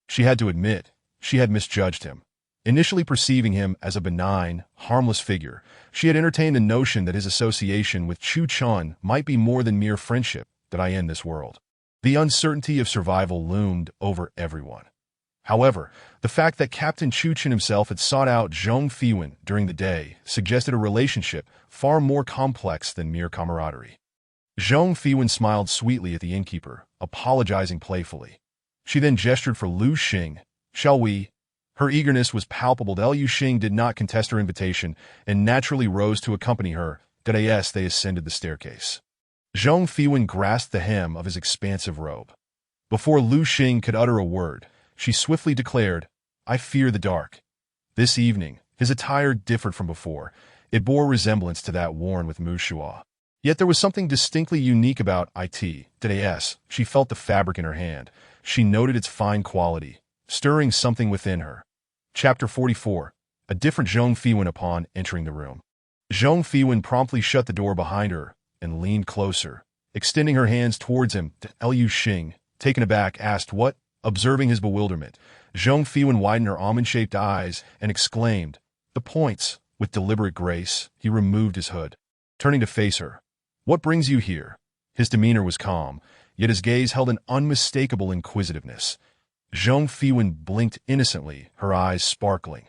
She had to admit, she had misjudged him. Initially perceiving him as a benign, harmless figure, she had entertained the notion that his association with Chu Chun might be more than mere friendship that I end this world. The uncertainty of survival loomed over everyone. However, the fact that Captain Chu Chun himself had sought out Zhong Fiwen during the day suggested a relationship far more complex than mere camaraderie. Zhong Fiwen smiled sweetly at the innkeeper, apologizing playfully. She then gestured for Lu Xing. Shall we? Her eagerness was palpable. Lu Xing did not contest her invitation and naturally rose to accompany her. They ascended the staircase. Zhong Fiwen grasped the hem of his expansive robe. Before Lu Xing could utter a word, she swiftly declared, I fear the dark. This evening, his attire differed from before. It bore resemblance to that worn with Mu Shua. Yet there was something distinctly unique about it. She felt the fabric in her hand. She noted its fine quality, stirring something within her. Chapter 44. A different Zhong Fiwen upon entering the room. Zhong Fiwen promptly shut the door behind her and leaned closer, extending her hands towards him. Lu Xing, taken aback, asked what? Observing his bewilderment, Zhong Fiwen widened her almond-shaped eyes and exclaimed, The points. With deliberate grace, he removed his hood. Turning to face her, What brings you here? His demeanor was calm, yet his gaze held an unmistakable inquisitiveness. Zhong Fiwen blinked innocently, her eyes sparkling.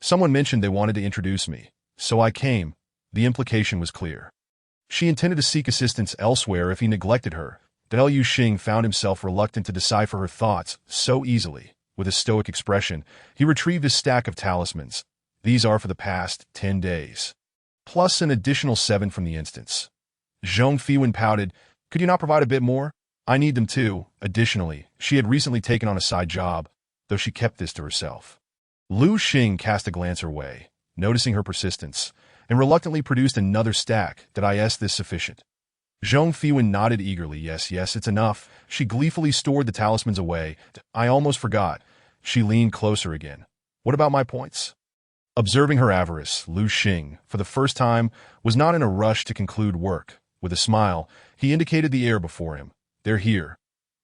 Someone mentioned they wanted to introduce me, so I came. The implication was clear. She intended to seek assistance elsewhere if he neglected her. Lu Xing found himself reluctant to decipher her thoughts so easily. With a stoic expression, he retrieved his stack of talismans. These are for the past 10 days, plus an additional 7 from the instance. Zhong Fiwen pouted, Could you not provide a bit more? I need them too. Additionally, she had recently taken on a side job, though she kept this to herself. Lu Xing cast a glance her way, noticing her persistence, and reluctantly produced another stack. Is this sufficient? Zhong Fiwen nodded eagerly. Yes, it's enough. She gleefully stored the talismans away. I almost forgot. She leaned closer again. What about my points? Observing her avarice, Lu Xing, for the first time, was not in a rush to conclude work. With a smile, he indicated the air before him. They're here.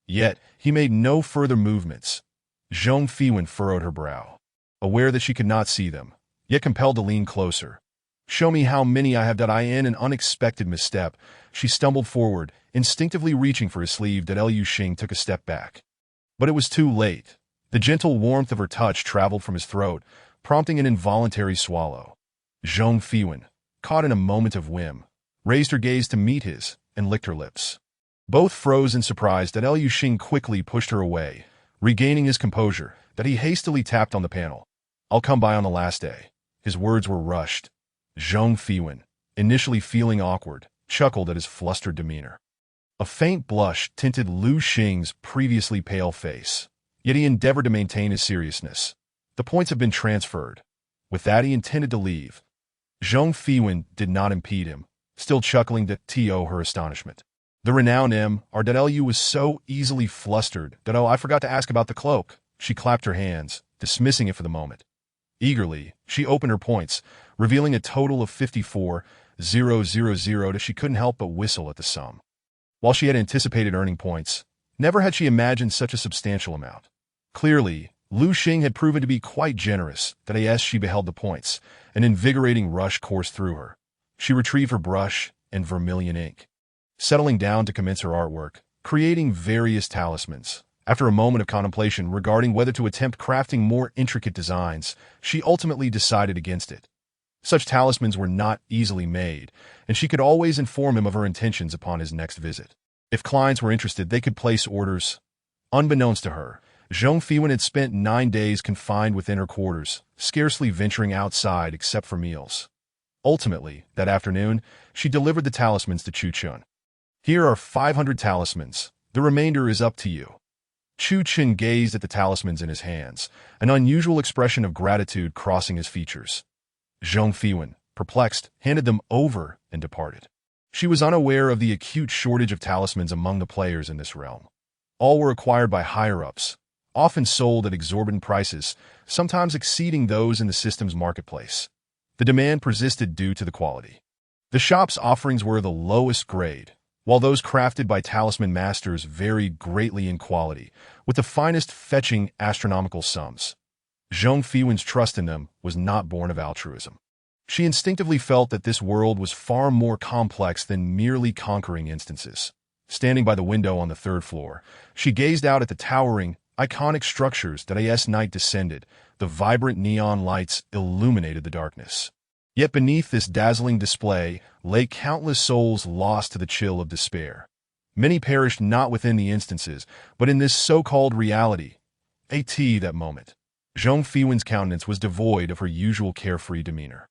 Yet, he made no further movements. Zhong Fiwen furrowed her brow, aware that she could not see them, yet compelled to lean closer. Show me how many I have. In an unexpected misstep, she stumbled forward, instinctively reaching for his sleeve. Lu Xing took a step back. But it was too late. The gentle warmth of her touch traveled from his throat, prompting an involuntary swallow. Zhong Fiwen, caught in a moment of whim, raised her gaze to meet his and licked her lips. Both froze in surprise. Lu Xing quickly pushed her away, regaining his composure. He hastily tapped on the panel. I'll come by on the last day. His words were rushed. Zhong Fiwen, initially feeling awkward, chuckled at his flustered demeanor. A faint blush tinted Lu Xing's previously pale face, yet he endeavored to maintain his seriousness. The points have been transferred. With that, he intended to leave. Zhong Fiwen did not impede him, still chuckling to her astonishment. The renowned M.R.Lu was so easily flustered that, I forgot to ask about the cloak. She clapped her hands, dismissing it for the moment. Eagerly, she opened her points, revealing a total of 54,000 that she couldn't help but whistle at the sum. While she had anticipated earning points, never had she imagined such a substantial amount. Clearly, Lu Xing had proven to be quite generous that as she beheld the points, an invigorating rush coursed through her. She retrieved her brush and vermilion ink, settling down to commence her artwork, creating various talismans. After a moment of contemplation regarding whether to attempt crafting more intricate designs, she ultimately decided against it. Such talismans were not easily made, and she could always inform him of her intentions upon his next visit. If clients were interested, they could place orders. Unbeknownst to her, Zhong Fiwen had spent 9 days confined within her quarters, scarcely venturing outside except for meals. Ultimately, that afternoon, she delivered the talismans to Chu Chun. Here are 500 talismans. The remainder is up to you. Chu Chun gazed at the talismans in his hands, an unusual expression of gratitude crossing his features. Zhong Fiwen, perplexed, handed them over and departed. She was unaware of the acute shortage of talismans among the players in this realm. All were acquired by higher-ups, often sold at exorbitant prices, sometimes exceeding those in the system's marketplace. The demand persisted due to the quality. The shop's offerings were the lowest grade, while those crafted by talisman masters varied greatly in quality, with the finest fetching astronomical sums. Zhong Fiwen's trust in them was not born of altruism. She instinctively felt that this world was far more complex than merely conquering instances. Standing by the window on the 3rd floor, she gazed out at the towering, iconic structures that as night descended, the vibrant neon lights illuminated the darkness. Yet beneath this dazzling display lay countless souls lost to the chill of despair. Many perished not within the instances, but in this so-called reality. That moment, Zhong Fiwen's countenance was devoid of her usual carefree demeanor.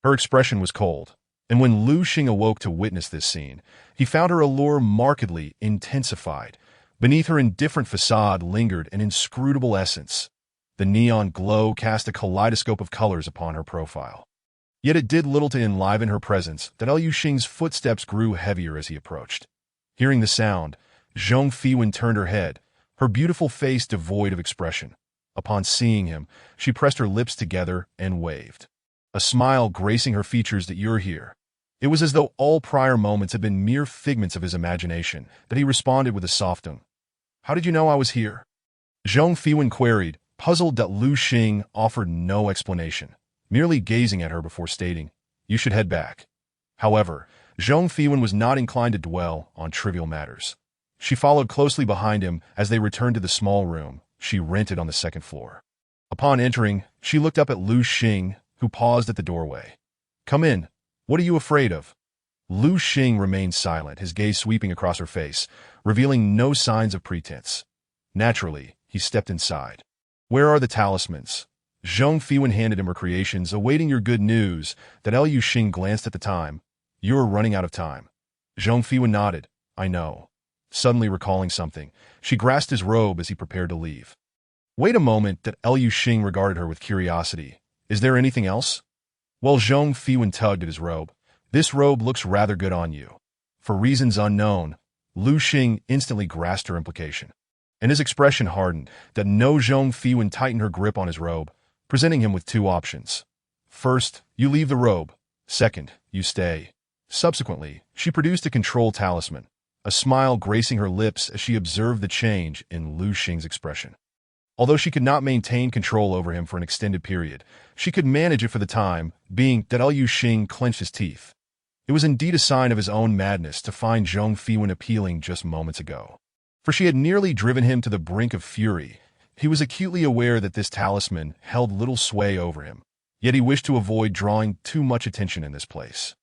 Her expression was cold, and when Lu Xing awoke to witness this scene, he found her allure markedly intensified. Beneath her indifferent facade lingered an inscrutable essence. The neon glow cast a kaleidoscope of colors upon her profile. Yet it did little to enliven her presence that Lu Xing's footsteps grew heavier as he approached. Hearing the sound, Zhong Fiwen turned her head, her beautiful face devoid of expression. Upon seeing him, she pressed her lips together and waved, a smile gracing her features. That you're here. It was as though all prior moments had been mere figments of his imagination, that he responded with a soft tone. How did you know I was here? Zhong Fiwen queried, puzzled that Lu Xing offered no explanation, merely gazing at her before stating, you should head back. However, Zhong Fiwen was not inclined to dwell on trivial matters. She followed closely behind him as they returned to the small room she rented on the 2nd floor. Upon entering, she looked up at Lu Xing, who paused at the doorway. Come in. What are you afraid of? Lu Xing remained silent, his gaze sweeping across her face, revealing no signs of pretense. Naturally, he stepped inside. Where are the talismans? Zhong Fiwen handed him her creations, awaiting your good news. That Lu Xing glanced at the time. You're running out of time. Zhong Fiwen nodded. I know. Suddenly recalling something, she grasped his robe as he prepared to leave. Wait a moment. That Lu Xing regarded her with curiosity. Is there anything else? Well, Zhong Fiwen tugged at his robe. This robe looks rather good on you. For reasons unknown, Lu Xing instantly grasped her implication, and his expression hardened. That Zhong Fiwen tightened her grip on his robe, presenting him with 2 options. First, you leave the robe. Second, you stay. Subsequently, she produced a control talisman, a smile gracing her lips as she observed the change in Lu Xing's expression. Although she could not maintain control over him for an extended period, she could manage it for the time being. That Lu Xing clenched his teeth. It was indeed a sign of his own madness to find Zhong Fiwen appealing just moments ago, for she had nearly driven him to the brink of fury. He was acutely aware that this talisman held little sway over him, yet he wished to avoid drawing too much attention in this place.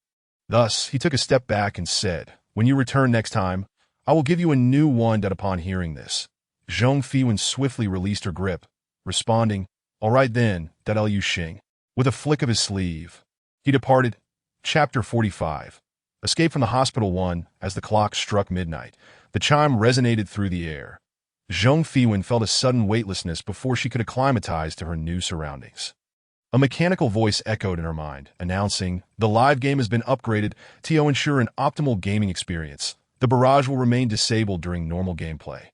Thus, he took a step back and said, when you return next time, I will give you a new one. That upon hearing this, Zhong Fiwen swiftly released her grip, responding, all right then. That Lu Xing, with a flick of his sleeve, he departed. Chapter 45. Escape from the Hospital 1. As the clock struck midnight, the chime resonated through the air. Zhong Fiwen felt a sudden weightlessness before she could acclimatize to her new surroundings. A mechanical voice echoed in her mind, announcing, "The live game has been upgraded to ensure an optimal gaming experience. The barrage will remain disabled during normal gameplay."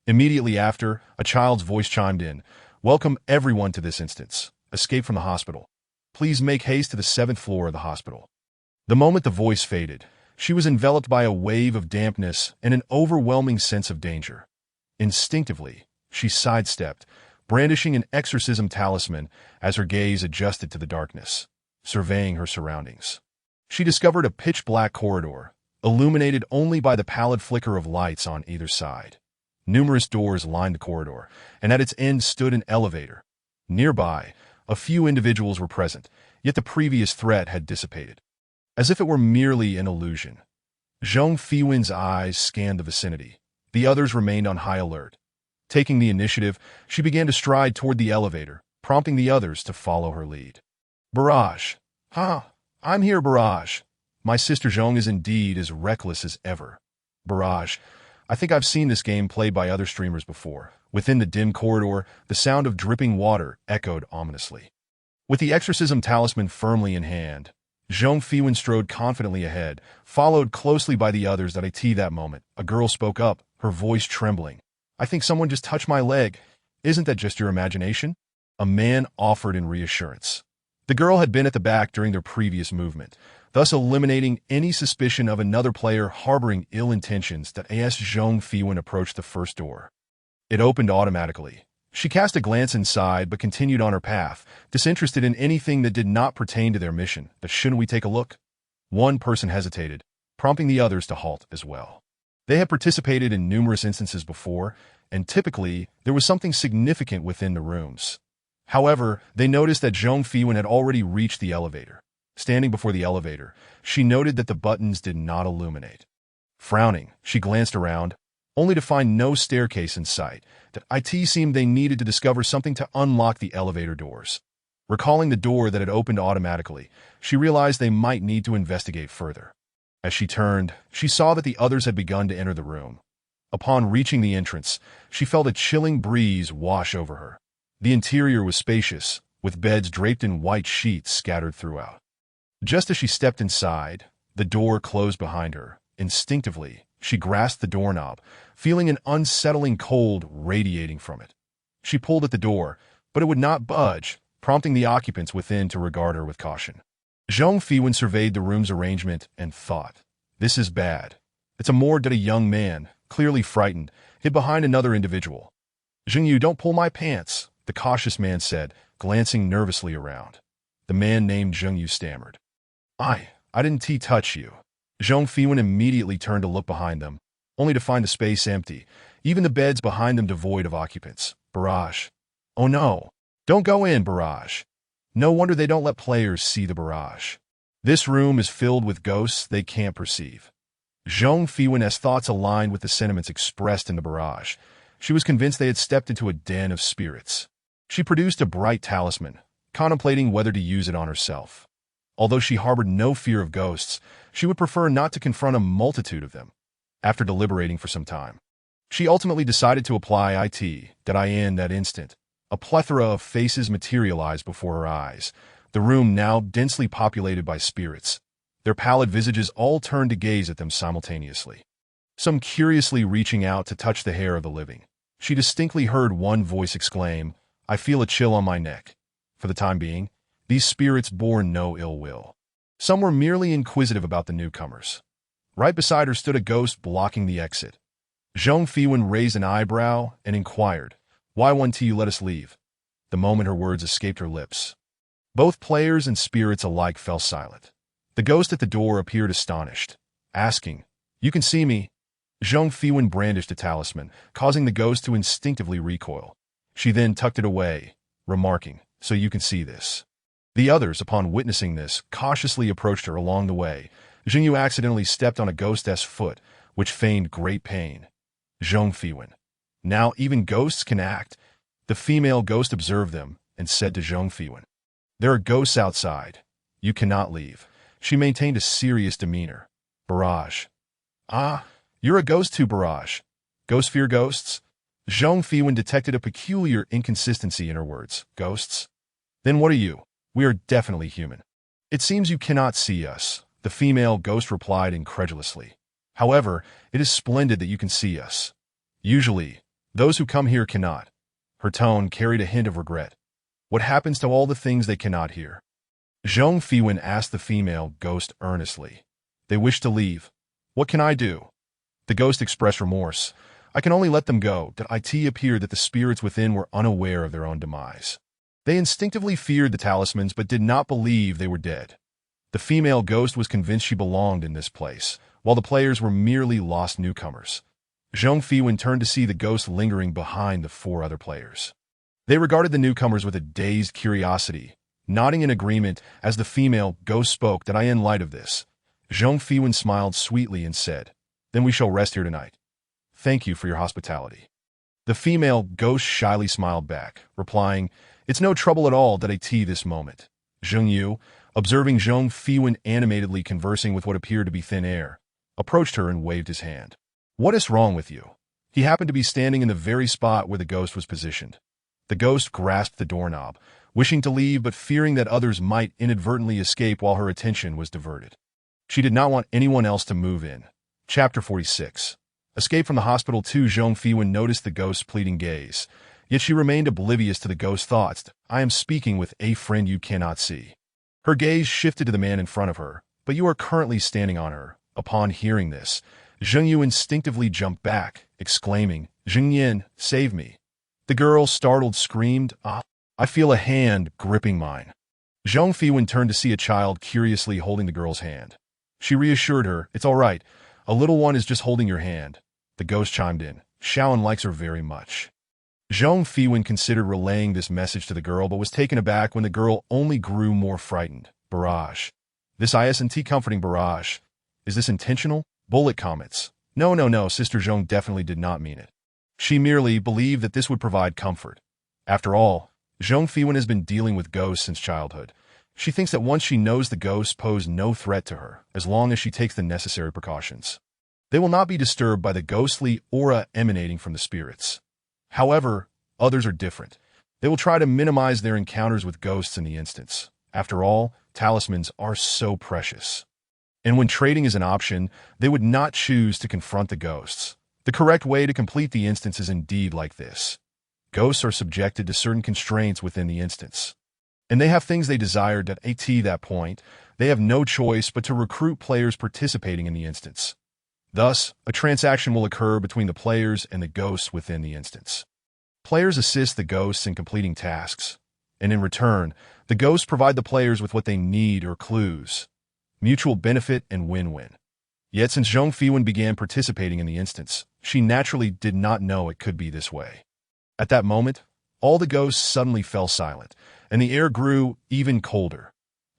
Immediately after, a child's voice chimed in, "Welcome everyone to this instance. Escape from the hospital. Please make haste to the 7th floor of the hospital." The moment the voice faded, she was enveloped by a wave of dampness and an overwhelming sense of danger. Instinctively, she sidestepped, brandishing an exorcism talisman as her gaze adjusted to the darkness, surveying her surroundings. She discovered a pitch-black corridor, illuminated only by the pallid flicker of lights on either side. Numerous doors lined the corridor, and at its end stood an elevator. Nearby, a few individuals were present, yet the previous threat had dissipated. As if it were merely an illusion, Zhang Fiwen's eyes scanned the vicinity. The others remained on high alert. Taking the initiative, she began to stride toward the elevator, prompting the others to follow her lead. "Barrage! I'm here, Barrage! My sister Zhang is indeed as reckless as ever. Barrage, I think I've seen this game played by other streamers before." Within the dim corridor, the sound of dripping water echoed ominously. With the exorcism talisman firmly in hand, Zhang Fiwen strode confidently ahead, followed closely by the others. At that moment, a girl spoke up, her voice trembling. "I think someone just touched my leg. Isn't that just your imagination?" A man offered in reassurance. The girl had been at the back during their previous movement, thus eliminating any suspicion of another player harboring ill intentions. As Zhang Fiwen approached the first door, it opened automatically. She cast a glance inside but continued on her path, disinterested in anything that did not pertain to their mission. "But shouldn't we take a look?" One person hesitated, prompting the others to halt as well. They had participated in numerous instances before, and typically, there was something significant within the rooms. However, they noticed that Zhang Fiwen had already reached the elevator. Standing before the elevator, she noted that the buttons did not illuminate. Frowning, she glanced around, only to find no staircase in sight. It seemed they needed to discover something to unlock the elevator doors. Recalling the door that had opened automatically, she realized they might need to investigate further. As she turned, she saw that the others had begun to enter the room. Upon reaching the entrance, she felt a chilling breeze wash over her. The interior was spacious, with beds draped in white sheets scattered throughout. Just as she stepped inside, the door closed behind her. Instinctively, she grasped the doorknob, feeling an unsettling cold radiating from it. She pulled at the door, but it would not budge, prompting the occupants within to regard her with caution. Zhang Fiwen surveyed the room's arrangement and thought, "This is bad." It's a morgue that a young man, clearly frightened, hid behind another individual. "Zhengyu, don't pull my pants," the cautious man said, glancing nervously around. The man named Zhengyu stammered. I didn't touch you." Zhang Fiwen immediately turned to look behind them, only to find the space empty, even the beds behind them devoid of occupants. "Barrage. Oh no. Don't go in, Barrage. No wonder they don't let players see the barrage. This room is filled with ghosts they can't perceive." Zhang Fiwen's thoughts aligned with the sentiments expressed in the barrage. She was convinced they had stepped into a den of spirits. She produced a bright talisman, contemplating whether to use it on herself. Although she harbored no fear of ghosts, she would prefer not to confront a multitude of them. After deliberating for some time, she ultimately decided to apply in that instant. A plethora of faces materialized before her eyes, the room now densely populated by spirits. Their pallid visages all turned to gaze at them simultaneously, some curiously reaching out to touch the hair of the living. She distinctly heard one voice exclaim, "I feel a chill on my neck." For the time being, these spirits bore no ill will. Some were merely inquisitive about the newcomers. Right beside her stood a ghost blocking the exit. Zhang Fiwen raised an eyebrow and inquired, "Why won't you let us leave?" The moment her words escaped her lips, both players and spirits alike fell silent. The ghost at the door appeared astonished, asking, "You can see me?" Zhang Fiwen brandished a talisman, causing the ghost to instinctively recoil. She then tucked it away, remarking, "So you can see this." The others, upon witnessing this, cautiously approached her along the way. Zhengyu accidentally stepped on a ghost's foot, which feigned great pain. Zhang Fiwen. "Now even ghosts can act." The female ghost observed them and said to Zhang Fiwen, "There are ghosts outside. You cannot leave." She maintained a serious demeanor. "Barrage. You're a ghost too, Barrage. Ghosts fear ghosts?" Zhang Fiwen detected a peculiar inconsistency in her words. "Ghosts? Then what are you?" We are definitely human. It seems you cannot see us, the female ghost replied incredulously. However, it is splendid that you can see us. Usually, those who come here cannot. Her tone carried a hint of regret. What happens to all the things they cannot hear? Zhong Fiwen asked the female ghost earnestly. They wish to leave. What can I do? The ghost expressed remorse. I can only let them go. It appeared that the spirits within were unaware of their own demise. They instinctively feared the talismans but did not believe they were dead. The female ghost was convinced she belonged in this place, while the players were merely lost newcomers. Zhong Fiwen turned to see the ghost lingering behind the 4 other players. They regarded the newcomers with a dazed curiosity, nodding in agreement as the female ghost spoke. That in light of this, Zhong Fiwen smiled sweetly and said, Then we shall rest here tonight. Thank you for your hospitality. The female ghost shyly smiled back, replying, It's no trouble at all. This moment. Zheng Yu, observing Zhong Fiwen animatedly conversing with what appeared to be thin air, approached her and waved his hand. What is wrong with you? He happened to be standing in the very spot where the ghost was positioned. The ghost grasped the doorknob, wishing to leave but fearing that others might inadvertently escape while her attention was diverted. She did not want anyone else to move in. Chapter 46. Escape from the hospital. 2. Zhong Fiwen noticed the ghost's pleading gaze, yet she remained oblivious to the ghost's thoughts. I am speaking with a friend you cannot see. Her gaze shifted to the man in front of her, but you are currently standing on her. Upon hearing this, Zheng Yu instinctively jumped back, exclaiming, Zheng Yin, save me. The girl, startled, screamed, I feel a hand gripping mine. Zhong Fiwen turned to see a child curiously holding the girl's hand. She reassured her, It's all right. A little one is just holding your hand. The ghost chimed in, Shaoan likes her very much. Zhong Fiwen considered relaying this message to the girl but was taken aback when the girl only grew more frightened. Barrage. This isn't comforting. Barrage. Is this intentional? Bullet comments. No, Sister Zhong definitely did not mean it. She merely believed that this would provide comfort. After all, Zhong Fiwen has been dealing with ghosts since childhood. She thinks that once she knows the ghosts pose no threat to her, as long as she takes the necessary precautions. They will not be disturbed by the ghostly aura emanating from the spirits. However, others are different. They will try to minimize their encounters with ghosts in the instance. After all, talismans are so precious. And when trading is an option, they would not choose to confront the ghosts. The correct way to complete the instance is indeed like this. Ghosts are subjected to certain constraints within the instance, and they have things they desire. At that point, they have no choice but to recruit players participating in the instance. Thus, a transaction will occur between the players and the ghosts within the instance. Players assist the ghosts in completing tasks, and in return, the ghosts provide the players with what they need or clues. Mutual benefit and win-win. Yet since Zhong Fiwen began participating in the instance, she naturally did not know it could be this way. At that moment, all the ghosts suddenly fell silent, and the air grew even colder.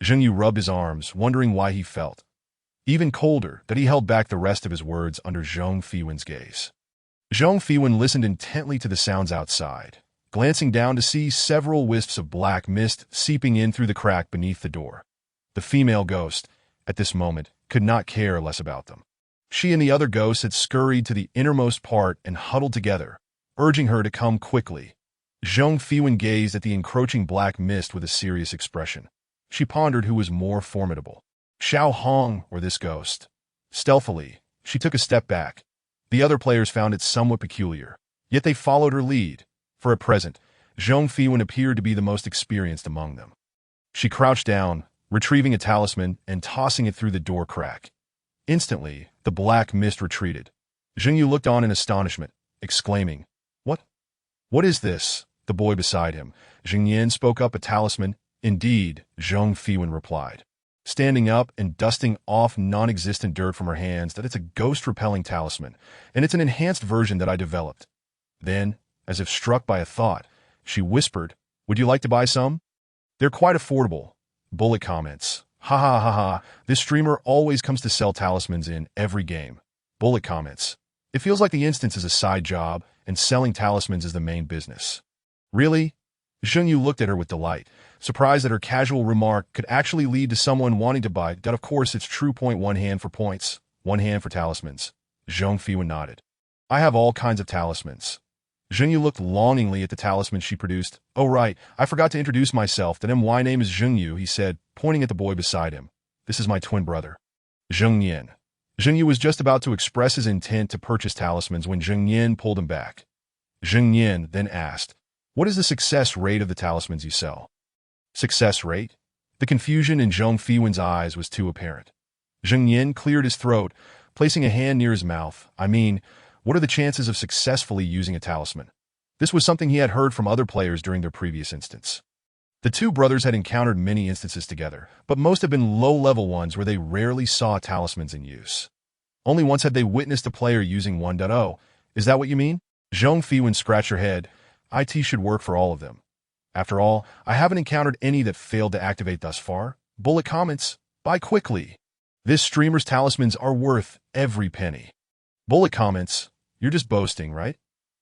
Zheng Yu rubbed his arms, wondering why he felt even colder, that he held back the rest of his words under Zhong Fiwen's gaze. Zhong Fiwen listened intently to the sounds outside, glancing down to see several wisps of black mist seeping in through the crack beneath the door. The female ghost, at this moment, could not care less about them. She and the other ghosts had scurried to the innermost part and huddled together, urging her to come quickly. Zhong Fiwen gazed at the encroaching black mist with a serious expression. She pondered who was more formidable, Xiao Hong or this ghost. Stealthily, she took a step back. The other players found it somewhat peculiar, yet they followed her lead. For at present, Zhong Fiwen appeared to be the most experienced among them. She crouched down, retrieving a talisman and tossing it through the door crack. Instantly, the black mist retreated. Zheng Yu looked on in astonishment, exclaiming, What is this? The boy beside him, Zheng Yan, spoke up. A talisman. Indeed, Zhong Fiwen replied, standing up and dusting off non-existent dirt from her hands, that it's a ghost-repelling talisman, and it's an enhanced version that I developed. Then, as if struck by a thought, she whispered, Would you like to buy some? They're quite affordable. Bullet comments. Ha ha ha ha, this streamer always comes to sell talismans in every game. Bullet comments. It feels like the instance is a side job, and selling talismans is the main business. Really? Zheng Yu looked at her with delight, surprised that her casual remark could actually lead to someone wanting to buy. That of course it's true. One hand for points, one hand for talismans. Zhong Fiwen nodded. I have all kinds of talismans. Zhengyu looked longingly at the talisman she produced. "Oh right, I forgot to introduce myself. The my name is Zhengyu," he said, pointing at the boy beside him. "This is my twin brother, Zheng Yin." Zhengyu was just about to express his intent to purchase talismans when Zheng Yin pulled him back. Zheng Yin then asked, "What is the success rate of the talismans you sell?" Success rate? The confusion in Zhong Fiwen's eyes was too apparent. Zheng Yin cleared his throat, placing a hand near his mouth. "I mean, what are the chances of successfully using a talisman?" This was something he had heard from other players during their previous instance. The two brothers had encountered many instances together, but most had been low-level ones where they rarely saw talismans in use. Only once had they witnessed a player using 1.0. "Is that what you mean?" Zhong Fiwen scratched her head. "IT should work for all of them. After all, I haven't encountered any that failed to activate thus far." Bullet comments, "Buy quickly. This streamer's talismans are worth every penny." Bullet comments, "You're just boasting, right?"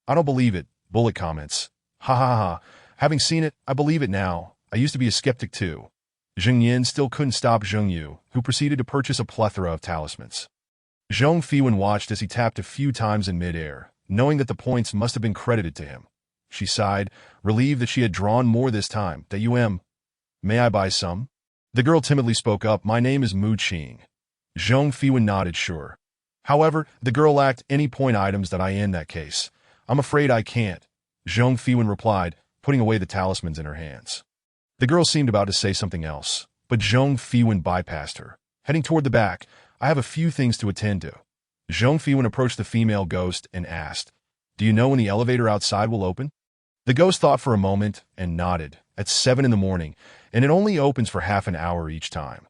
"I don't believe it." Bullet comments, "Ha ha ha. Having seen it, I believe it now. I used to be a skeptic too." Zheng Yin still couldn't stop Zheng Yu, who proceeded to purchase a plethora of talismans. Zhong Fiwen watched as he tapped a few times in midair, knowing that the points must have been credited to him. She sighed, relieved that she had drawn more this time. "May I buy some?" The girl timidly spoke up. "My name is Mu Qing." Zhong Fiwen nodded sure. However, the girl lacked any point items that in that case. "I'm afraid I can't," Zhong Fiwen replied, putting away the talismans in her hands. The girl seemed about to say something else, but Zhong Fiwen bypassed her. Heading toward the back, "I have a few things to attend to." Zhong Fiwen approached the female ghost and asked, "Do you know when the elevator outside will open?" The ghost thought for a moment and nodded. "At 7 in the morning, and it only opens for half an hour each time."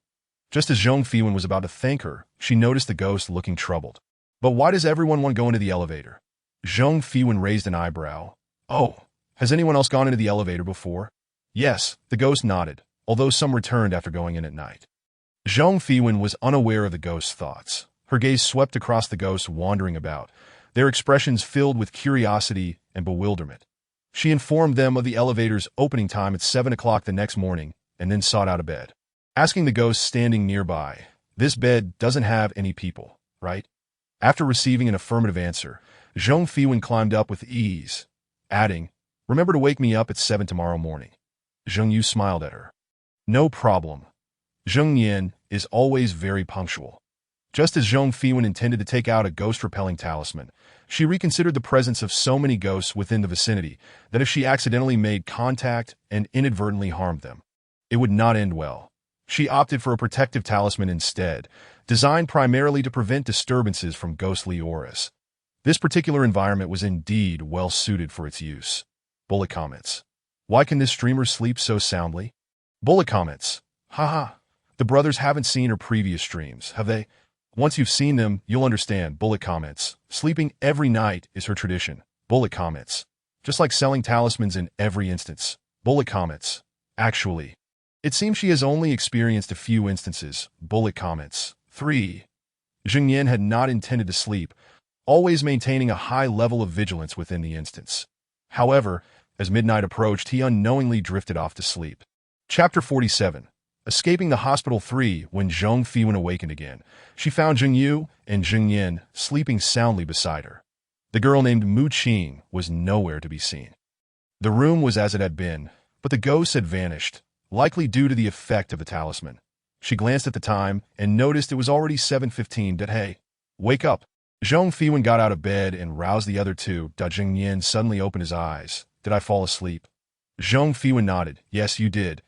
Just as Zhong Fiwen was about to thank her, she noticed the ghost looking troubled. "But why does everyone want to go into the elevator?" Zhong Fiwen raised an eyebrow. "Oh, has anyone else gone into the elevator before?" "Yes," the ghost nodded, although some returned after going in at night. Zhong Fiwen was unaware of the ghost's thoughts. Her gaze swept across the ghosts wandering about, their expressions filled with curiosity and bewilderment. She informed them of the elevator's opening time at 7 o'clock the next morning, and then sought out a bed. Asking the ghost standing nearby, "This bed doesn't have any people, right?" After receiving an affirmative answer, Zhong Fiwen climbed up with ease, adding, "Remember to wake me up at 7 tomorrow morning." Zheng Yu smiled at her. "No problem. Zheng Yin is always very punctual." Just as Zhong Fiwen intended to take out a ghost-repelling talisman, she reconsidered the presence of so many ghosts within the vicinity that if she accidentally made contact and inadvertently harmed them, it would not end well. She opted for a protective talisman instead, designed primarily to prevent disturbances from ghostly auras. This particular environment was indeed well suited for its use. Bullet comments, "Why can this streamer sleep so soundly?" Bullet comments, "Haha, the brothers haven't seen her previous streams, have they? Once you've seen them, you'll understand." Bullet comments, "Sleeping every night is her tradition." Bullet comments, "Just like selling talismans in every instance." Bullet comments, "Actually, it seems she has only experienced a few instances." Bullet comments, 3. Zheng Yin had not intended to sleep, always maintaining a high level of vigilance within the instance. However, as midnight approached, he unknowingly drifted off to sleep. Chapter 47. Escaping the hospital 3. When Zhong Fiwen awakened again, she found Zheng Yu and Zheng Yin sleeping soundly beside her. The girl named Mu Qing was nowhere to be seen. The room was as it had been, but the ghosts had vanished, likely due to the effect of the talisman. She glanced at the time and noticed it was already 7:15. "Hey, wake up." Zhong Fiwen got out of bed and roused the other two. Zheng Yin suddenly opened his eyes. "Did I fall asleep?" Zhong Fiwen nodded. "Yes, you did.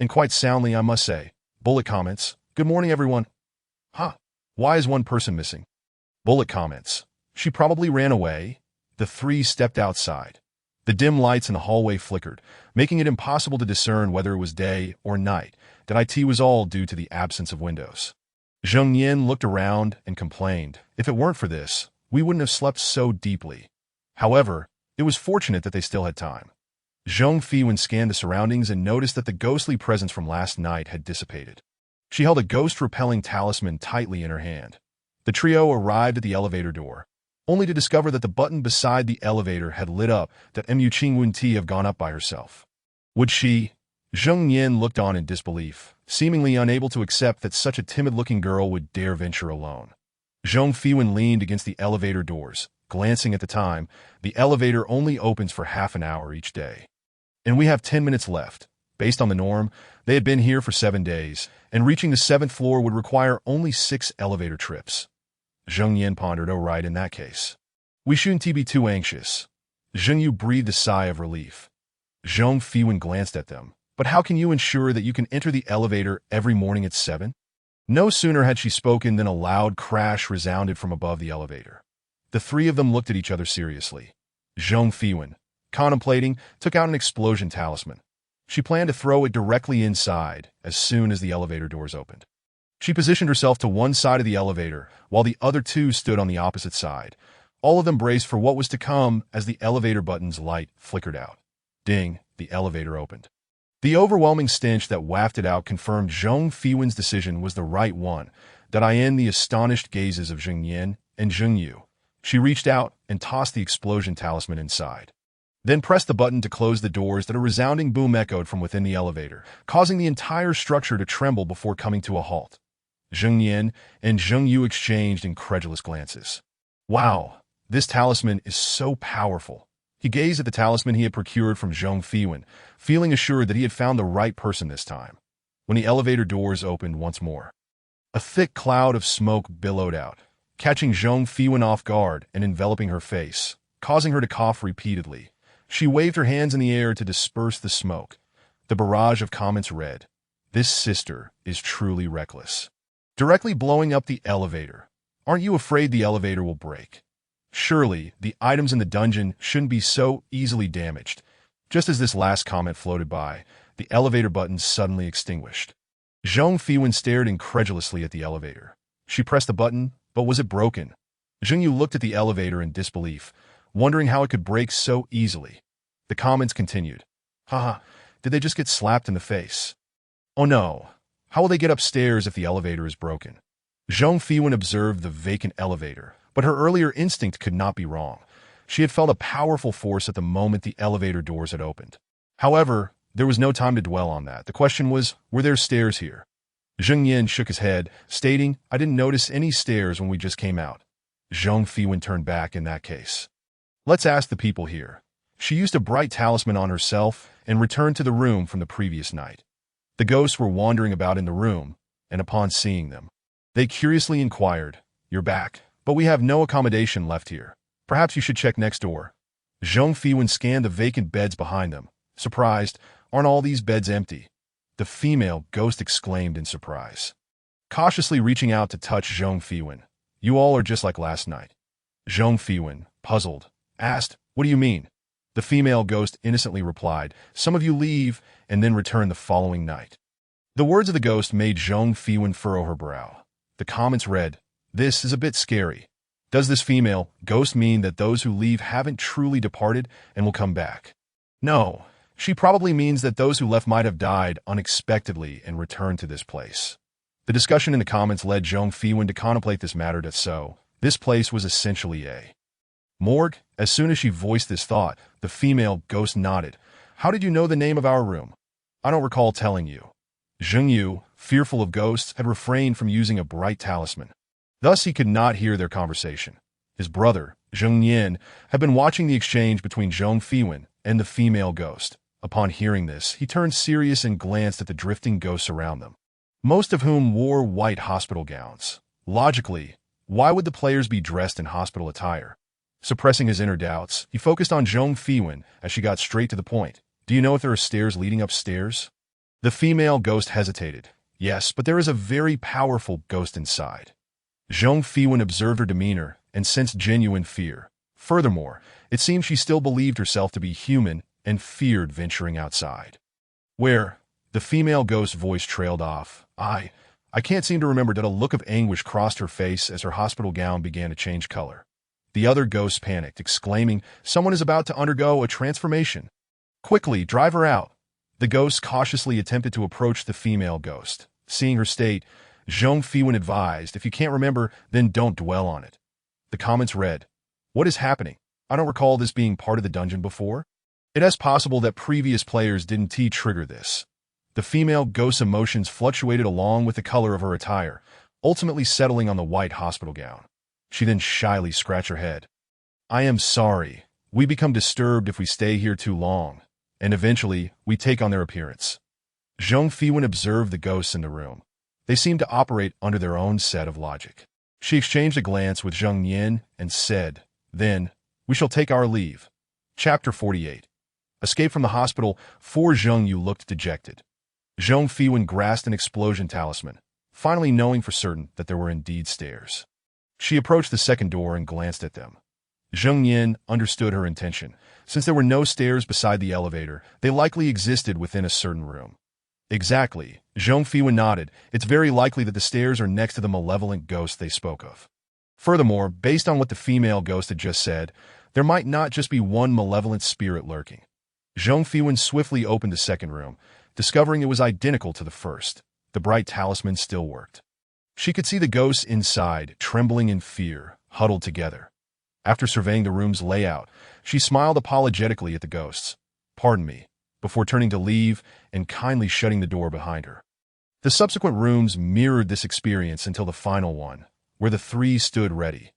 And quite soundly, I must say." Bullet comments, "Good morning, everyone." "Huh. Why is one person missing?" Bullet comments, "She probably ran away." The three stepped outside. The dim lights in the hallway flickered, making it impossible to discern whether it was day or night. It was all due to the absence of windows. Zheng Yin looked around and complained, "If it weren't for this, we wouldn't have slept so deeply." However, it was fortunate that they still had time. Zhong Fiwen scanned the surroundings and noticed that the ghostly presence from last night had dissipated. She held a ghost-repelling talisman tightly in her hand. The trio arrived at the elevator door, only to discover that the button beside the elevator had lit up. That Mu Qing wouldn't have gone up by herself. Would she? Zheng Yin looked on in disbelief, seemingly unable to accept that such a timid-looking girl would dare venture alone. Zhong Fiwen leaned against the elevator doors, glancing at the time. The elevator only opens for half an hour each day. And we have 10 minutes left. Based on the norm, they had been here for 7 days, and reaching the 7th floor would require only 6 elevator trips. Zheng Yan pondered, oh right, in that case. We shouldn't be too anxious. Zheng Yu breathed a sigh of relief. Zhong Fiwen glanced at them. But how can you ensure that you can enter the elevator every morning at 7? No sooner had she spoken than a loud crash resounded from above the elevator. The three of them looked at each other seriously. Zhong Fiwen, contemplating, took out an explosion talisman. She planned to throw it directly inside as soon as the elevator doors opened. She positioned herself to one side of the elevator, while the other two stood on the opposite side. All of them braced for what was to come as the elevator button's light flickered out. Ding, the elevator opened. The overwhelming stench that wafted out confirmed Zhong Fiwen's decision was the right one, that I in the astonished gazes of Zheng Yan and Zheng Yu. She reached out and tossed the explosion talisman inside. Then pressed the button to close the doors that a resounding boom echoed from within the elevator, causing the entire structure to tremble before coming to a halt. Zheng Yan and Zheng Yu exchanged incredulous glances. Wow, this talisman is so powerful. He gazed at the talisman he had procured from Zhong Fiwen, feeling assured that he had found the right person this time. When the elevator doors opened once more, a thick cloud of smoke billowed out, catching Zhong Fiwen off guard and enveloping her face, causing her to cough repeatedly. She waved her hands in the air to disperse the smoke. The barrage of comments read, "This sister is truly reckless." Directly blowing up the elevator. Aren't you afraid the elevator will break? Surely, the items in the dungeon shouldn't be so easily damaged. Just as this last comment floated by, the elevator button suddenly extinguished. Zhong Fiwen stared incredulously at the elevator. She pressed the button, but was it broken? Zheng Yu looked at the elevator in disbelief, wondering how it could break so easily. The comments continued. Haha, did they just get slapped in the face? Oh no, how will they get upstairs if the elevator is broken? Zhong Fiwen observed the vacant elevator, but her earlier instinct could not be wrong. She had felt a powerful force at the moment the elevator doors had opened. However, there was no time to dwell on that. The question was, were there stairs here? Zheng Yan shook his head, stating, I didn't notice any stairs when we just came out. Zhong Fiwen turned back in that case. Let's ask the people here. She used a bright talisman on herself and returned to the room from the previous night. The ghosts were wandering about in the room, and upon seeing them, they curiously inquired, You're back, but we have no accommodation left here. Perhaps you should check next door. Zhong Fiwen scanned the vacant beds behind them. Surprised, aren't all these beds empty? The female ghost exclaimed in surprise. Cautiously reaching out to touch Zhong Fiwen. You all are just like last night. Zhong Fiwen, puzzled, asked, What do you mean? The female ghost innocently replied, Some of you leave and then return the following night. The words of the ghost made Zhong Fiwen furrow her brow. The comments read, This is a bit scary. Does this female ghost mean that those who leave haven't truly departed and will come back? No, she probably means that those who left might have died unexpectedly and returned to this place. The discussion in the comments led Zhong Fiwen to contemplate this matter that this place was essentially a morgue. As soon as she voiced this thought, the female ghost nodded. How did you know the name of our room? I don't recall telling you. Zheng Yu, fearful of ghosts, had refrained from using a bright talisman. Thus he could not hear their conversation. His brother, Zheng Yan, had been watching the exchange between Zhong Fiwen and the female ghost. Upon hearing this, he turned serious and glanced at the drifting ghosts around them, most of whom wore white hospital gowns. Logically, why would the players be dressed in hospital attire? Suppressing his inner doubts, he focused on Zhong Fiwen as she got straight to the point. Do you know if there are stairs leading upstairs? The female ghost hesitated. Yes, but there is a very powerful ghost inside. Zhong Fiwen observed her demeanor and sensed genuine fear. Furthermore, it seemed she still believed herself to be human and feared venturing outside. Where? The female ghost's voice trailed off. I can't seem to remember that a look of anguish crossed her face as her hospital gown began to change color. The other ghosts panicked, exclaiming, Someone is about to undergo a transformation. Quickly, drive her out. The ghost cautiously attempted to approach the female ghost. Seeing her state, Zhong Fiwen advised, If you can't remember, then don't dwell on it. The comments read, What is happening? I don't recall this being part of the dungeon before. It is possible that previous players didn't trigger this. The female ghost's emotions fluctuated along with the color of her attire, ultimately settling on the white hospital gown. She then shyly scratched her head. I am sorry. We become disturbed if we stay here too long, and eventually we take on their appearance. Zhong Fiwen observed the ghosts in the room. They seemed to operate under their own set of logic. She exchanged a glance with Zheng Yin and said, "Then, we shall take our leave." Chapter 48. Escape from the hospital. Zheng Yu looked dejected. Zhong Fiwen grasped an explosion talisman, finally knowing for certain that there were indeed stairs. She approached the second door and glanced at them. Zheng Yin understood her intention. Since there were no stairs beside the elevator, they likely existed within a certain room. Exactly, Zhong Fiwen nodded. It's very likely that the stairs are next to the malevolent ghost they spoke of. Furthermore, based on what the female ghost had just said, there might not just be one malevolent spirit lurking. Zhong Fiwen swiftly opened the second room, discovering it was identical to the first. The bright talisman still worked. She could see the ghosts inside, trembling in fear, huddled together. After surveying the room's layout, she smiled apologetically at the ghosts. "Pardon me," before turning to leave and kindly shutting the door behind her. The subsequent rooms mirrored this experience until the final one, where the three stood ready.